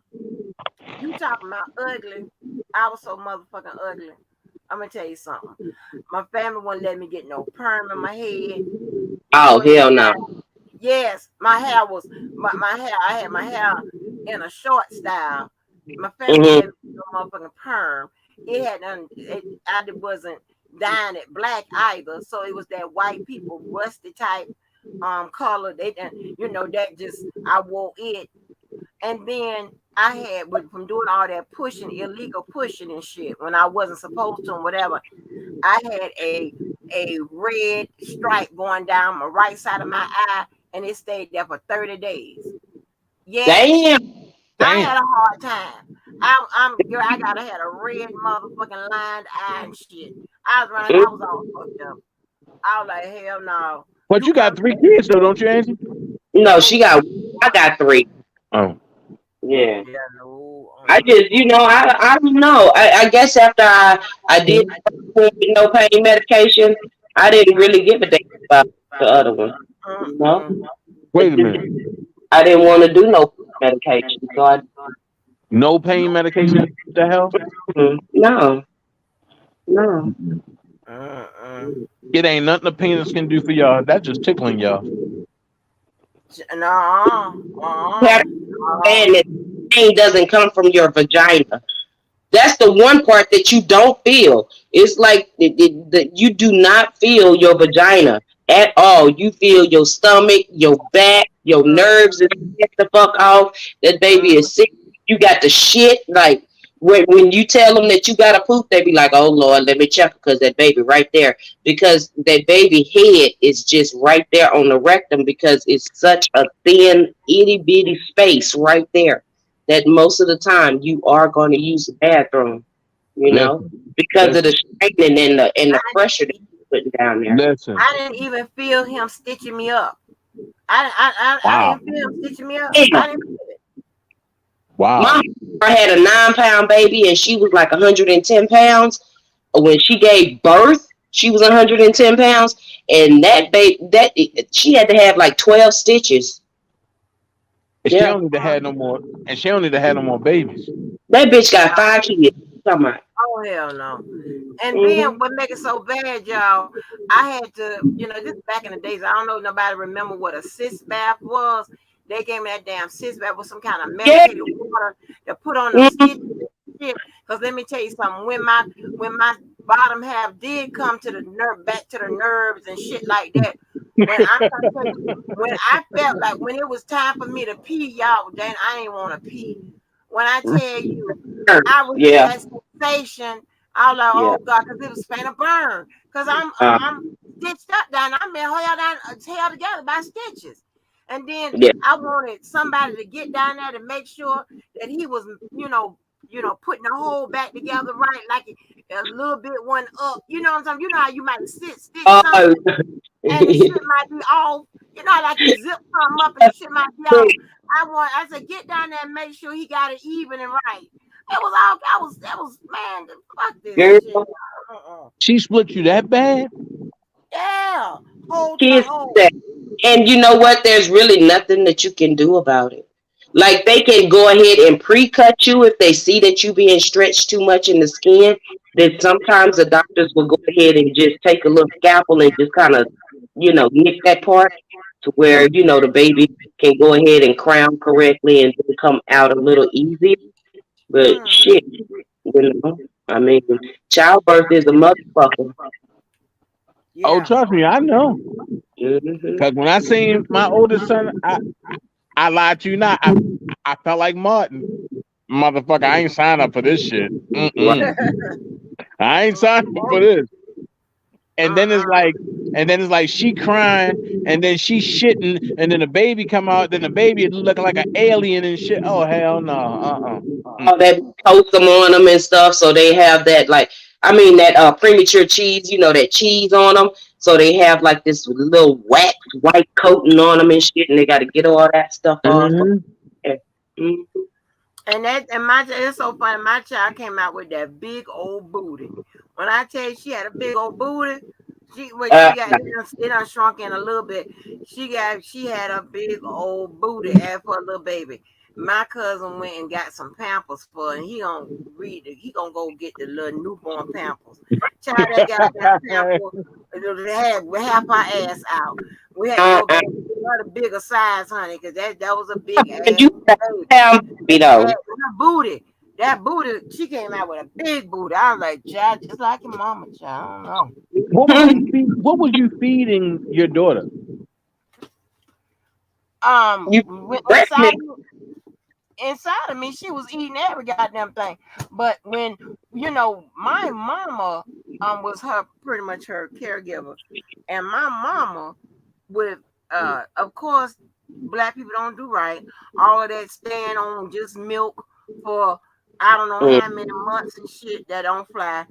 you talking about ugly. I was so motherfucking ugly. I'm going to tell you something. My family wouldn't let me get no perm in my head. They Oh, wouldn't hell let no. Yes, my hair. I had my hair in a short style. My family Hmm. gave me a motherfucking perm. It had none. I wasn't dyeing it black either, so it was that white people rusty type color. They didn't, that just I wore it, and then I had from doing all that pushing, illegal pushing and shit when I wasn't supposed to and whatever. I had a red stripe going down my right side of my eye, and it stayed there for 30 days. Yes, Damn. I had Damn. a hard time. Girl, I gotta had a red motherfucking lined eye and shit. I was all fucked up. I was like, hell no. But You you got come three kids though, don't you, Angie? No, no she got. I one. got three. Oh. Yeah. Yeah, no. I just, I don't know. I guess after I did no pain medication, I didn't really give a damn about the other one. You know, Mm-mm. it Wait a just, minute. I didn't want to do no medication, so I No pain medication. The hell? no, no. Mm-mm. It ain't nothing the penis can do for y'all. That's just tickling y'all. No. You have to understand that pain doesn't come from your vagina. That's the one part that you don't feel. It's like you do not feel your vagina at all. You feel your stomach, your back, your nerves is set the fuck off. That baby is sick. You got the shit. Like when you tell them that you got to poop, they be like, "Oh Lord, let me check," because that baby right there, because that baby head is just right there on the rectum because it's such a thin itty bitty space right there that most of the time you are going to use the bathroom, Listen, because of the listen, straightening and the I pressure that didn't, you're putting down there. listen. I didn't even feel him stitching me up. I Wow. didn't feel him stitching me up. Damn, I didn't feel it. my Wow. I had a 9 pound baby and she was like 110 pounds. When she gave birth, she was 110 pounds, and that baby she had to have like 12 stitches. And she Yeah, don't need to have no more. And she don't need to have no more babies. that bitch got 5 kids. Talking about. Oh hell no. And then Hmm. what make it so bad, y'all, I had to, this back in the days, I don't know if nobody remember what a cis bath was. They gave me that damn cis bath with some kind of Yeah. medicated water to put on them Hmm. stitches and shit. Cause let me tell you something, when my bottom half did come to the nerve back to the nerves and shit like that, when I'm trying to tell you, when I felt like when it was time for me to pee, y'all, then I didn't want to pee. When I tell you I was in Yeah. that sensation. I was like, Yeah. oh God, because it was faint a burn. Because Uh, I'm stitched up down. I'm been held down, held together by stitches. And then yeah. I wanted somebody to get down there to make sure that he was, putting the whole back together right, like a little bit one up. You know what I'm saying? You know how you might stitch something Oh. and the shit might be off. Like you zip something up and the shit might be off. I said, get down there and make sure he got it even and right. It was all that was man, fuck this shit. Girl, Uh-uh. She split you that bad? Yeah. Whole to the kids whole. that, and you know what? There's really nothing that you can do about it. Like they can go ahead and pre-cut you if they see that you being stretched too much in the skin. Then sometimes the doctors will go ahead and just take a little scalpel and just kind of, nick that part to where the baby can go ahead and crown correctly and then come out a little easier. But Mm, shit, I mean, childbirth is a motherfucker. Oh, yeah. trust me, I know. Hmm. Cause when I seen my oldest son, I lied to you not. I felt like Martin. Motherfucker, I ain't signed up for this shit. Right. Mm-mm. I ain't signed up for this. And then it's Uh-uh. like, she crying, and then she shitting, and then the baby come out, then the baby looking like an alien and shit. Oh hell no, All that coats them on them and stuff, so they have that that premature cheese, that cheese on them, so they have like this little wax white coating on them and shit, and they got to get all that stuff off. Mm-mm. Mhm. And it's so funny. My child came out with that big old booty. When I tell you she had a big old booty, Uh, she got it done shrunk in a little bit. She had a big old booty as for a little baby. My cousin went and got some Pampers for her, and he gonna go get the little newborn Pampers. Child, that goddamn Pampers had half our ass out. We had to uh, go uh, back. her the bigger size, honey, because that was a big And ass you baby. have me Ass, though. her booty. That booty, she came out with a big booty. I was like, child, just like your mama, child. I don't know. What was you feeding your daughter? You When breast inside of me, she was eating every goddamn thing. But when my mama was her pretty much her caregiver, and my mama with of course black people don't do right. All of that staying on just milk for I don't know milk. how many months and shit that don't fly.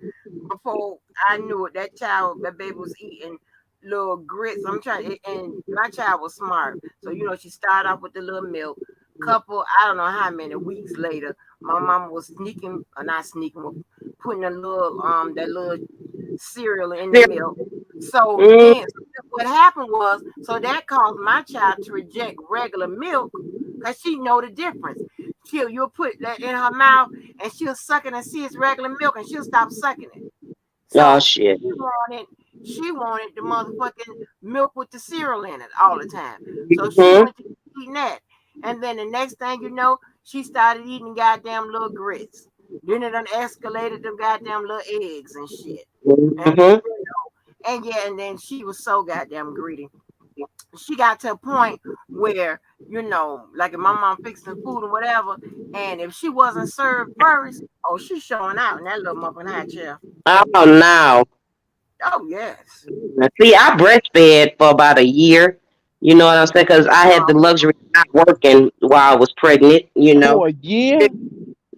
Before I knew it, that baby was eating little grits. And my child was smart, so she started off with the little milk. Couple, I don't know how many weeks later, my mama was sneaking, or not sneaking, putting a little that little cereal in the milk. So Mm, then what happened was, so that caused my child to reject regular milk because she know the difference. You'll put that in her mouth and she'll suck it and see it's regular milk and she'll stop sucking it. oh So shit. she wanted the motherfucking milk with the cereal in it all the time. So she Hmm. went to eating that. And then the next thing you know, she started eating goddamn little grits. Then it done escalated them goddamn little eggs and shit. And Hmm. and then she was so goddamn greedy. She got to a point where, like if my mom fixing food or whatever, and if she wasn't served first, oh, she's showing out in that little muffin high chair. Oh no. Oh yes. See, I breastfed for about a year. You know what I'm saying? Because I had the luxury of not working while I was pregnant. For a year?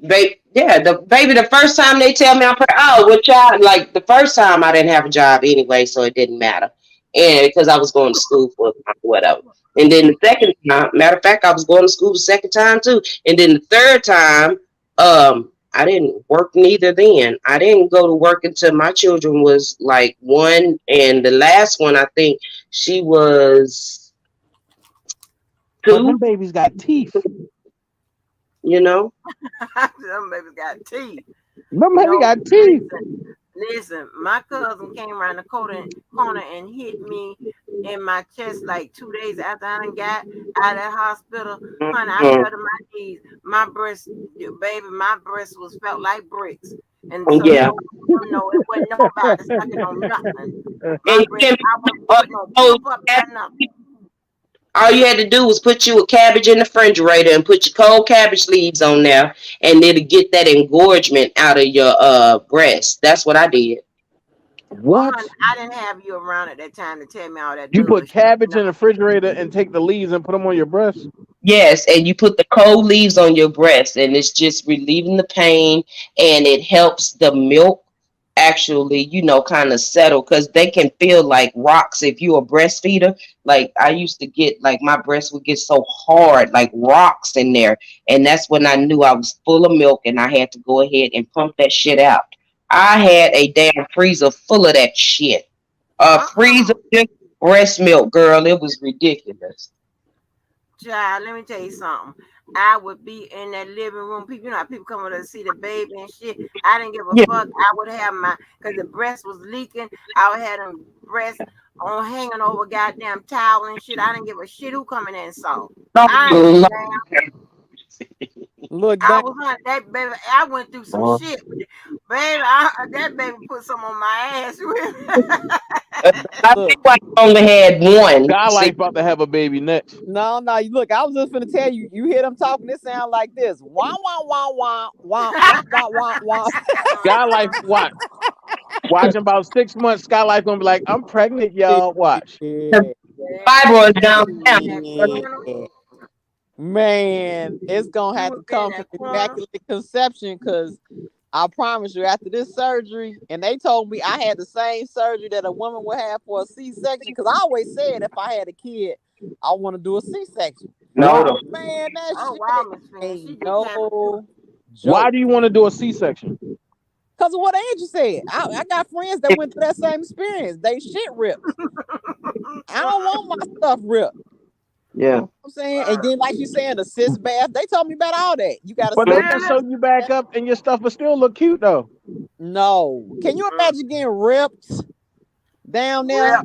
Yeah, the baby. The first time they tell me I'm pregnant, oh, what y'all like? The first time I didn't have a job anyway, so it didn't matter, and because I was going to school for whatever. And then the second time, matter of fact, I was going to school the second time too. And then the third time, I didn't work neither. Then I didn't go to work until my children was like one, and the last one I think she was But them two. babies got teeth. You know. Them babies got teeth. Them babies No, got teeth. listen. My cousin came around the corner and hit me in my chest like 2 days after I done got out of that hospital. Honey, I Mhm. fell to my knees. My breast, baby, my breast was felt like bricks. And so Yeah. no, it wasn't nobody sucking on nothing. My And you breast, can I wasn't uh, putting no oh, pump up or nothing. all you had to do was put you a cabbage in the refrigerator and put your cold cabbage leaves on there, and it'll get that engorgement out of your breast. That's what I did. Well, honey, What? I didn't have you around at that time to tell me all that You put bullshit. cabbage in the refrigerator and take the leaves and put them on your breast? Yes, and you put the cold leaves on your breast, and it's just relieving the pain, and it helps the milk actually, kind of settle because they can feel like rocks if you're a breastfeeder. Like I used to get, like my breast would get so hard, like rocks in there, and that's when I knew I was full of milk, and I had to go ahead and pump that shit out. I had a damn freezer full of that shit. A freezer Uh-uh. just breast milk, girl. It was ridiculous. Child, let me tell you something. I would be in that living room. People, how people come over to see the baby and shit. I didn't give a Yeah. fuck. I would have because the breast was leaking. I would have them breasts on hanging over goddamn towel and shit. I didn't give a shit who coming in and saw. I didn't give a damn. Look, I dang. was on that baby. I went through some shit, baby. That baby put some on my ass. I Look. think I only had one. God See, life about to have a baby next. No, no. Look, I was just gonna tell you. You hear them talking. It sound like this. Wah wah wah wah wah wah wah wah wah. God life, watch. Watch in about 6 months. Sky Life gonna be like, I'm pregnant, y'all. Watch. Yeah, fibroids down now. In that corner. yeah. Man, it's gonna You have to would be in come from that corner. immaculate conception because I promise you, after this surgery, and they told me I had the same surgery that a woman would have for a C-section. Because I always said if I had a kid, I want to do a C-section. No, Why? no. Man, that Oh wow, shit Miss Fan. She ain't just having too. no Why joke. do you want to do a C-section? Because of what Andrew said. I got friends that went through that same experience. They shit ripped. I don't want my stuff ripped. Yeah. I'm saying, and then like you saying, the cis bath, they told me about all that. You got to But sit they down. can sew you back up and your stuff will still look cute though. No, can you imagine getting ripped down there? Well,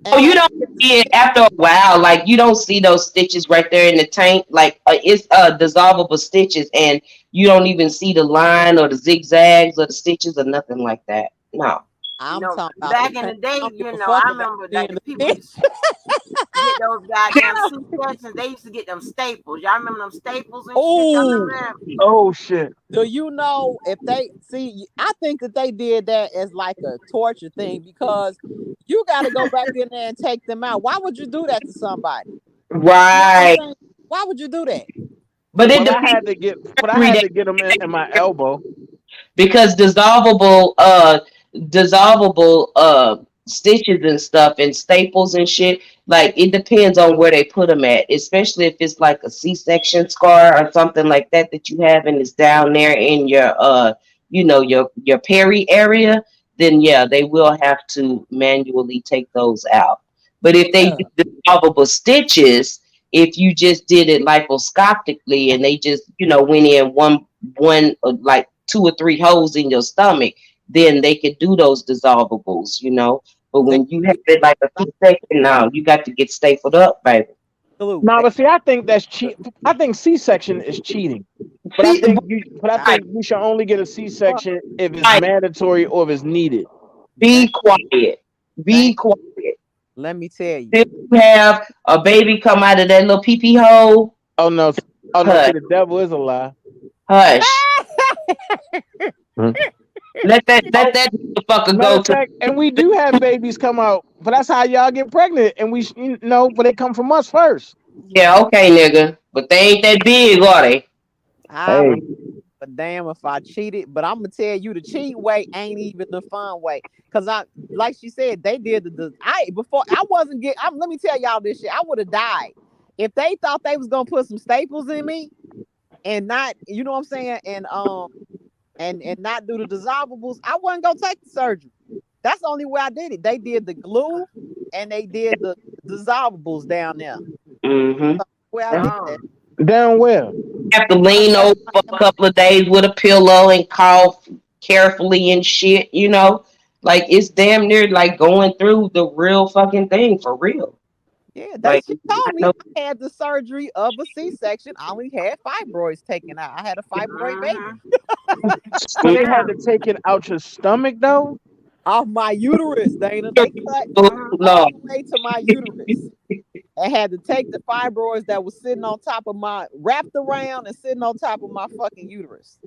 Oh, And you like, don't Yeah, after a while, like you don't see those stitches right there in the tank. Like it's dissolvable stitches, and you don't even see the line or the zigzags or the stitches or nothing like that. No. You I'm know, talking about the back in pain. the day, I don't give a I fuck about remember like seeing the the people stitch. used to get those goddamn C sections. They used to get them staples. Y'all remember them staples and shit? Y'all Oh, remember that? Oh shit. do you know if they see? I think that they did that as like a torture thing because you got to go back in there and take them out. Why would you do that to somebody? You know what I'm Right. saying? Why would you do that? But it Well, I depends had to get, but I on had the to get them in my elbow. because dissolvable stitches and stuff and staples and shit, like it depends on where they put them at, especially if it's like a C-section scar or something like that that you have and it's down there in your your peri area. Then yeah, they will have to manually take those out. But if they do Yeah, dissolvable stitches, if you just did it liposcopically and they just went in one like two or three holes in your stomach, then they could do those dissolvables. But they when you have it like a C-section now, you got to get stapled up, baby. glue. No, They but see, I think that's cheat. I think C-section is cheating. But I See, think you, but I I think you should only get a fuck. C-section if it's like, mandatory or if it's needed. They, be quiet. they, Be quiet. let me tell you. If you have a baby come out of that little pee-pee hole, Oh no, oh no. hush, See, the devil is a lie. hush. Hmm. Let Oh, that motherfucker matter go of to. fact, and we do have babies come out, but that's how y'all get pregnant, and but they come from us first. Yeah, okay, nigga. But they ain't that big, are they? I Hey, would but damn if I cheated. But I'm gonna tell you the cheat way ain't even the fun way. Cause I like she said, they did the I before I wasn't get I'm let me tell y'all this shit. I would have died. If they thought they was gonna put some staples in me and not, you know what I'm saying, and not do the dissolvables, I wasn't gonna take the surgery. That's the only way I did it. They did the glue and they did the dissolvables down there. Mm-hmm. Where I did Oh, that. damn well. Have to I lean left over my for a damn couple of days with a pillow and cough carefully and shit. Like it's damn near like going through the real fucking thing for real. Yeah, Like she I told me know, I had the surgery of a C-section. I only had fibroids taken out. I had a fibroid baby mm-hmm. So mm, they Yeah. had to take it out your stomach though. off my uterus, Dana. They cut Mm-hmm. all Lord, the way to my uterus. I had to take the fibroids that was sitting on top of my wrapped around and sitting on top of my fucking uterus.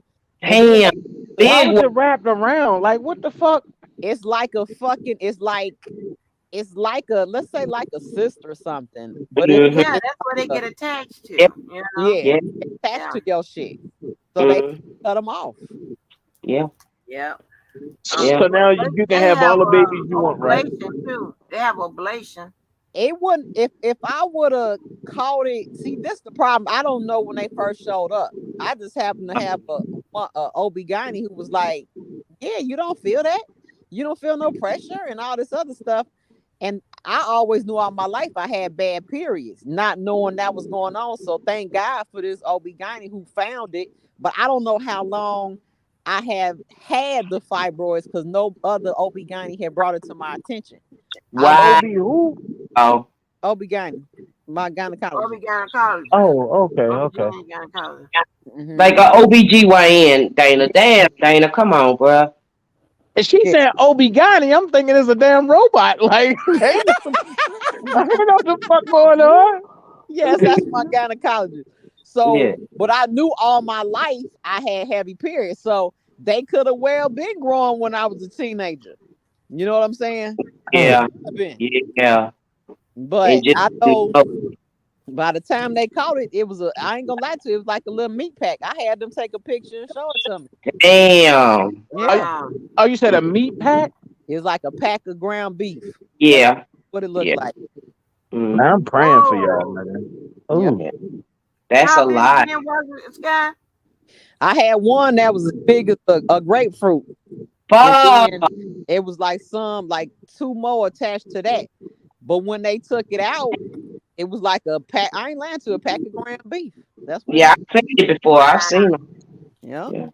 And then damn, they Why big was one. it wrapped around? Like what the fuck? it's like a fucking it's like a let's say like a cyst or something. But Mm-hmm. Yeah, it's that's where they like get attached to. Yep, yeah, yeah, attached Yeah. to your shit. So they mm, cut them off. yeah, Yeah. yeah. So now They, you can they have have all the babies you want, right? oblation too. They have oblation. It wouldn't if I would have caught it. See, this the problem. I don't know when they first showed up. I just happened to have a OB-GYN who was like, "Yeah, you don't feel that. You don't feel no pressure and all this other stuff." And I always knew all my life I had bad periods, not knowing that was going on. So thank God for this OB-GYN who found it. But I don't know how long I have had the fibroids because no other OB-GYN had brought it to my attention. I was Wow. OB who? OB-GYN, my gynecologist. Gynecologist. Oh, okay, okay. OB-GYN gynecologist. Hmm. Like a OBGYN, Dana. Damn, Dana, come on, bruh. And she Yeah. said OB-GYN, I'm thinking it's a damn robot. Like, hey, I don't know what the fuck going on. Yes, that's my gynecologist. So, Yeah, but I knew all my life I had heavy periods. So they could have well been growing when I was a teenager. You know what I'm saying? They yeah, could have been. yeah. But And just I know by the time they caught it, it was I ain't gonna lie to you, it was like a little meat pack. I had them take a picture and show it to me. damn. Oh, Yeah. Wow. oh, you said a meat pack? It was like a pack of ground beef. That's Yeah, what it looked yeah. like. Mm, I'm praying for y'all, Whoa. man. Yep. Oh, yeah. That's How a big lot. again was it, Sky? I had one that was as big as a grapefruit. And Fuck. then it was like some like two more attached to that. But when they took it out, it was like a pack. I ain't lying to a pack of ground beef. That's what it Yeah, looked. I've seen it before. I've seen them. Yeah. Yeah.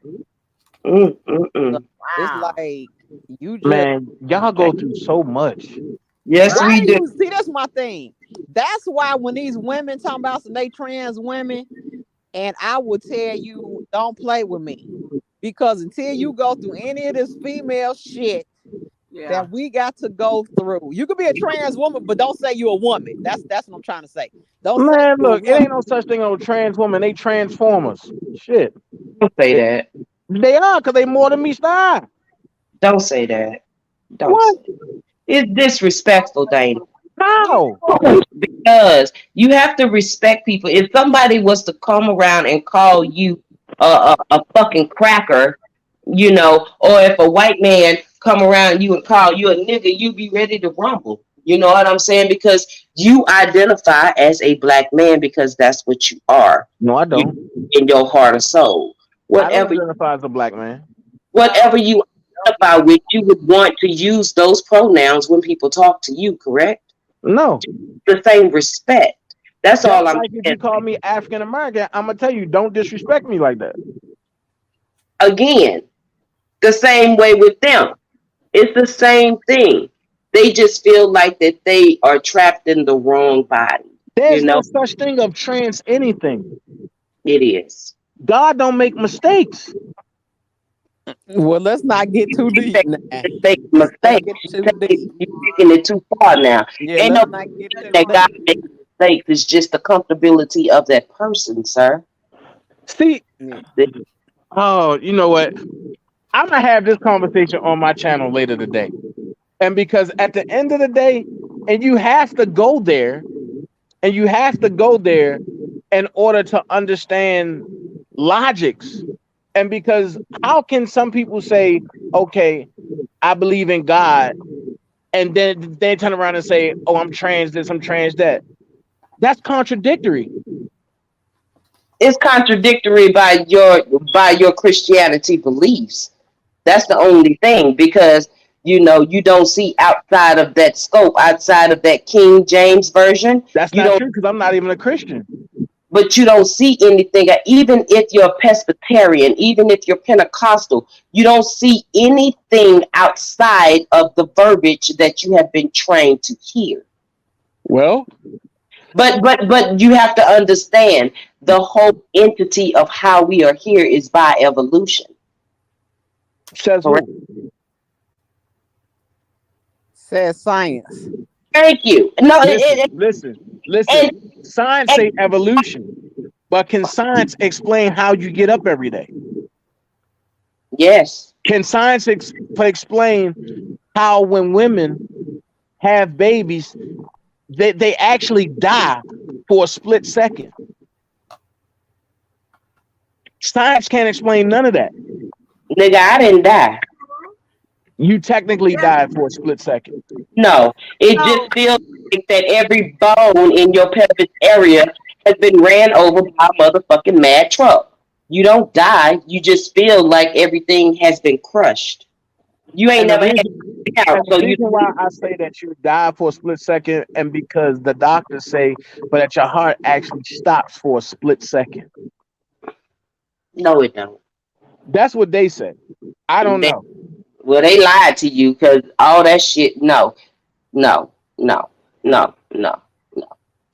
Mm, mm, So mm. it's Wow. like you just man, y'all go through so much. Yes, why we do do. you see that's my thing. That's why when these women talking about some they trans women, and I would tell you, don't play with me. Because until you go through any of this female shit Yeah. that we got to go through, you could be a trans woman, but don't say you're a woman. That's what I'm trying to say. Don't say Man, you're a look, it ain't woman. no such thing as a trans woman. They transformers. Shit. Don't say that. They are, because they more than me style. Don't say that. Don't What? say it. It's disrespectful, Dana. We How? Because you have to respect people. If somebody was to come around and call you a fucking cracker, or if a white man come around you and call you a nigga, you be ready to rumble. You know what I'm saying? Because you identify as a black man because that's what you are. No, I You don't. in your heart or soul. I don't Whatever identify as a black man. whatever you identify with, you would want to use those pronouns when people talk to you, correct? No. The same respect. That's Just all I'm like if saying. you call me African American, I'm gonna tell you, don't disrespect me like that. Again, the same way with them. It's the same thing. They just feel like that they are trapped in the wrong body. You There's no know, such thing of trans anything. it is. God don't make mistakes. well, let's not get too You deep take now. mistake, Let's not mistake. get You too take it, deep. you're taking it too far now. Yeah, Ain't let's no not get too that God deep. makes mistakes. It's just the comfortability of that person, sir. See, Yeah. oh, you know what? I'm gonna have this conversation on my channel later today. And because at the end of the day, and you have to go there, and you have to go there in order to understand logics. And because how can some people say, okay, I believe in God, and then they turn around and say, oh, I'm trans this, I'm trans that? That's contradictory. It's contradictory by your Christianity beliefs. That's the only thing because you don't see outside of that scope, outside of that King James version. That's You not don't, true because I'm not even a Christian. but you don't see anything. Even if you're Presbyterian, even if you're Pentecostal, you don't see anything outside of the verbiage that you have been trained to hear. Well, But you have to understand the whole entity of how we are here is by evolution. says Correct. who? Says science. Thank you. No, Listen, listen, listen. and, Science and say evolution, but can science explain how you get up every day? yes, Can science explain how when women have babies, they actually die for a split second? Science can't explain none of that. nigga, I didn't die. You technically died for a split second. No, it So just feels like that every bone in your pelvic area has been ran over by a motherfucking mad truck. You don't die. You just feel like everything has been crushed. You ain't And the never had reason it out, and the so you reason why I say that you die for a split second, and because the doctors say, but that your heart actually stops for a split second. no, it don't. That's what they say. I don't They, know. well, they lied to you because all that shit. No, no, no, no, no, no.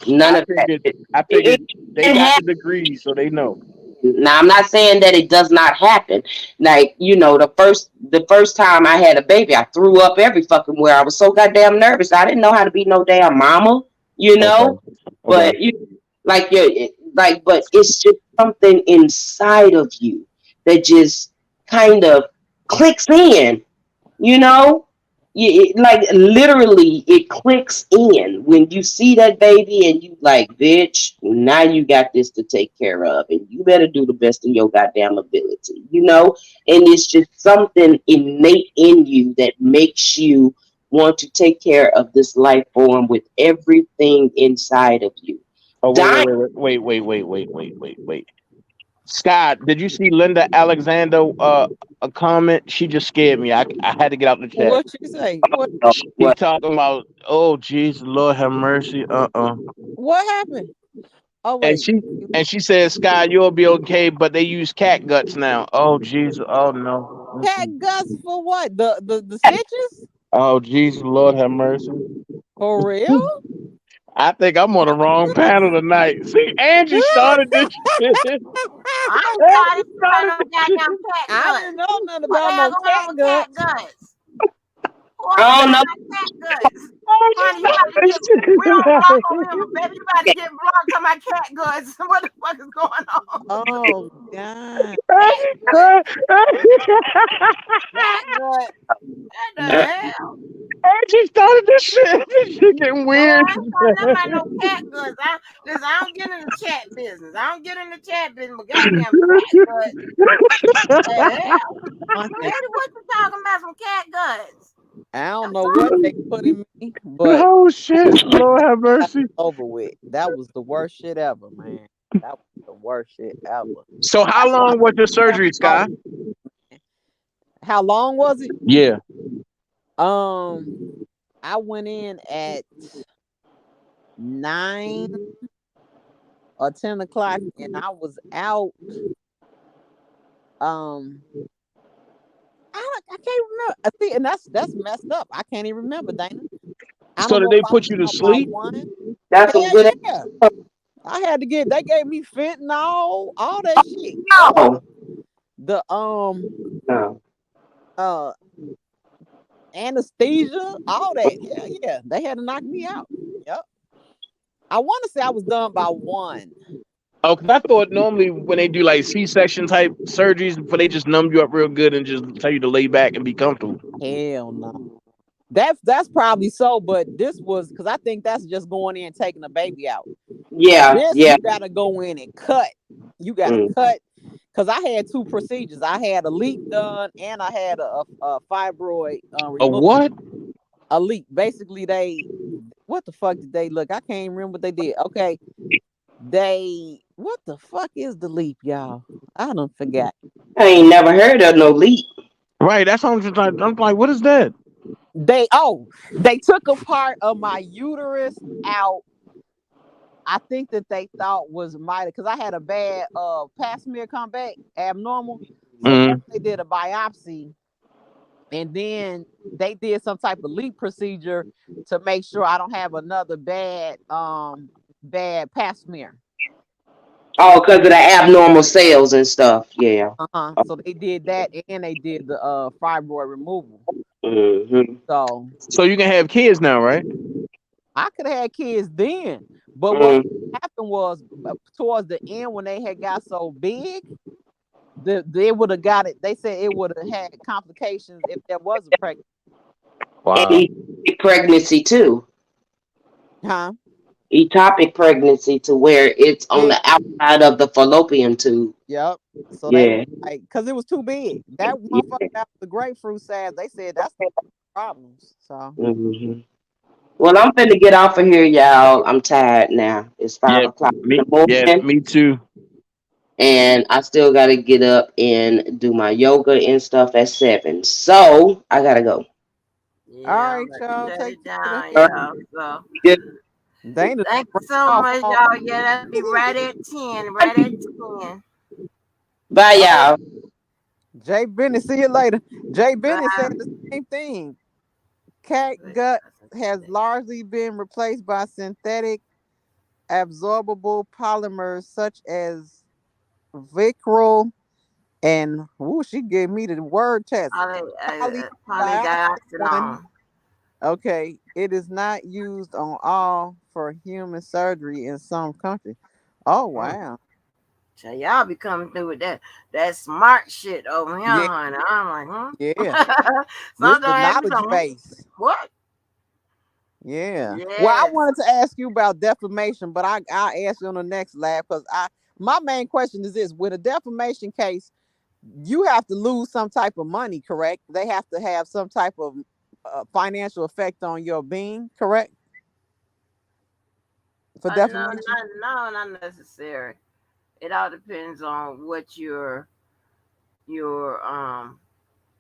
None I of that. figured It, I it, figured they it got can the degree, so they know. Now I'm not saying that it does not happen. Like, the first time I had a baby, I threw up every fucking where. I was so goddamn nervous. I didn't know how to be no damn mama, you Okay. know? Okay. But but it's just something inside of you that just kind of clicks in, you know? Like literally, it clicks in when you see that baby and you like, bitch, now you got this to take care of, and you better do the best of your goddamn ability, you know. And it's just something innate in you that makes you want to take care of this life form with everything inside of you. Oh, Dying, wait. Scott, did you see Linda Alexander a comment? She just scared me. I had to get out the chat. What you say? What She talking about, oh Jesus, Lord have mercy. what happened? Oh And wait. she said, Sky, you'll be okay, but they use cat guts now. Oh Jesus, oh no. Cat Mm-mm. guts for what? The stitches? Oh Jesus, Lord have mercy. For real? I think I'm on the wrong panel tonight. See, Angie started this shit. I ain't Angie started about started no goddamn cat I guts. didn't know nothing What the about hell no going on cat with cat guts. guts? Who I all don't got know. my cat guts? Angie Honey, you about to started this get, shit we don't block over here, tonight. but baby, you about to get blocked on my cat guts. What the fuck is going on? Oh God. Cat Angie guts. cried. Cat guts. What the Uh, hell? Angie started this shit. This shit getting No, weird. I ain't talking about no cat guts. Listen, I don't get in the chat business. I don't get in the chat business, but goddamn cat guts. The hell? One thing, Daddy, what you talking about? Some cat guts? I don't I'm know what talking. they put in me, but Oh shit! Lord have that's mercy. over with. That was the worst shit ever, man. That was the worst shit ever. So, how That's why long was your I never surgery, thought. Sky? How long was it? Yeah. Um, I went in at 9 or 10 o'clock, and I was out. Um, I can't remember. See, and that's messed up. I can't even remember, Dana. I So don't did know they if I put was you to out by sleep? one. that's some Hell good. yeah. I had to get. They gave me fentanyl, all that shit. Oh The no, uh anesthesia, all that. Hell yeah, they had to knock me out. Yep. I want to say I was done by one. Oh, because I thought normally when they do like C-section type surgeries, before they just numb you up real good and just tell you to lay back and be comfortable. Hell no. That's probably so, but this was because I think that's just going in and taking a baby out. yeah, This yeah. you gotta go in and cut. You gotta Mm. cut because I had two procedures. I had a leak done and I had a fibroid A removed. what? A leak. Basically, they what the fuck did they look? I can't even remember what they did. Okay, they what the fuck is the leap, y'all? I don't forget. I ain't never heard of no leak. Right. That's what I'm just like. I'm like, what is that? They took a part of my uterus out. I think that they thought was mighty because I had a bad pap smear come back abnormal. So Mm. first they did a biopsy and then they did some type of leak procedure to make sure I don't have another bad pap smear. Oh, because of the abnormal cells and stuff. Yeah. Uh-huh. So they did that and they did the fibroid removal. Mm-hmm. So So you can have kids now, right? I could have had kids then. But what Mm. happened was towards the end when they had got so big, they would have got it. They said it would have had complications if there was a pregnant. Wow. And pregnancy too. Huh? Ectopic pregnancy to where it's on Yeah. the outside of the fallopian tube. Yep. So they Yeah. like because it was too big. That motherfucker Yeah. got the grapefruit size. They said that's the problems. So Hmm. Well, I'm finna get off of here, y'all. I'm tired now. It's five Yeah. o'clock in Me. the Yeah. morning, Me too. and I still gotta get up and do my yoga and stuff at 7. So I gotta go. all Yeah, I'm right, about to y'all. shut Take it care. down, All right, y'all. So good. Dana thank you ran so off. much, y'all. Yeah, that'll be right at 10. Right at 10. Bye, All right. y'all. Jay Bennett, see you later. Jay Bennett Bye. said the same thing. Cat gut has largely been replaced by synthetic absorbable polymers such as Vicryl and she gave me the word test. Polydioxin. Polydioxin. Okay, it is not used on all for human surgery in some countries. Oh Mm. wow. So y'all be coming through with that smart shit over here, Yeah, honey. I'm like, yeah. This Sometimes the I ask me knowledge something. base. What? Yeah. Well, I Yes. wanted to ask you about defamation, but I'll ask you on the next lab because my main question is this: with a defamation case, you have to lose some type of money, correct? They have to have some type of financial effect on your being, correct? For No, defamation. not necessary. It all depends on your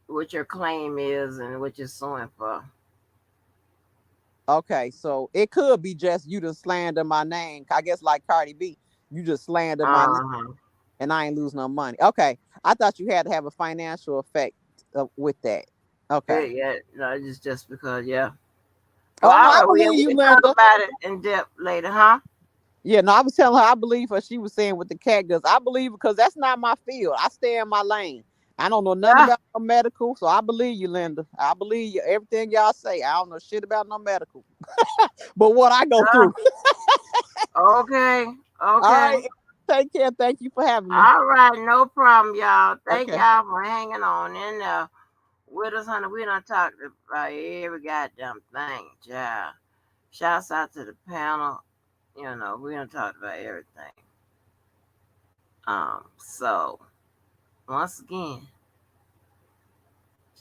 what your claim is and what you're suing for. Okay, so it could be just you just slander my name. I guess like Cardi B, you just slander my name Uh-huh. and I ain't lose no money. Okay, I thought you had to have a financial effect with that. Okay, Yeah, no, just because, yeah. Well, Oh no, I we believe you, can talk Linda. about it in depth later, huh? Yeah, no, I was telling her I believe her. She was saying with the cat girls. I believe because that's not my field. I stay in my lane. I don't know nothing Yeah. about no medical, so I believe you, Linda. I believe you everything y'all say. I don't know shit about no medical, but what I go Yeah. through. Okay. All Okay. right, take care. Thank you for having me. All right. No problem, y'all. Thank Okay. y'all for hanging on in there with us, honey. We done talked about every goddamn thing, child. Shouts out to the panel. We done talked about everything. So once again,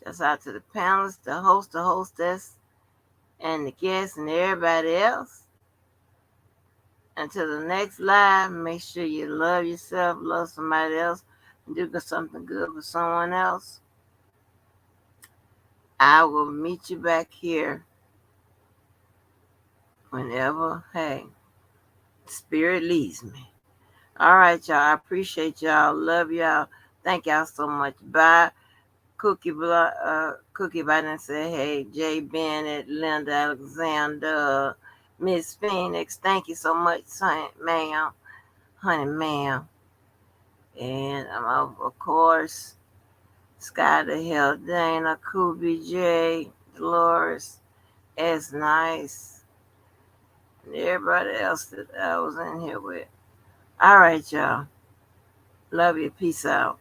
shouts out to the panelists, the host, the hostess, and the guests and everybody else. Until the next live, make sure you love yourself, love somebody else, and do something good for someone else. I will meet you back here whenever, hey, spirit leads me. All right, y'all. I appreciate y'all. Love y'all. Thank y'all so much. Bye. Cookie Biden said, hey, Jay Bennett, Linda Alexander, Miss Phoenix, thank you so much, ma'am, honey, ma'am. And of course, Sky the Hill, Dana, Kubi J, Dolores, S Nice, and everybody else that I was in here with. All right, y'all. Love you. Peace out.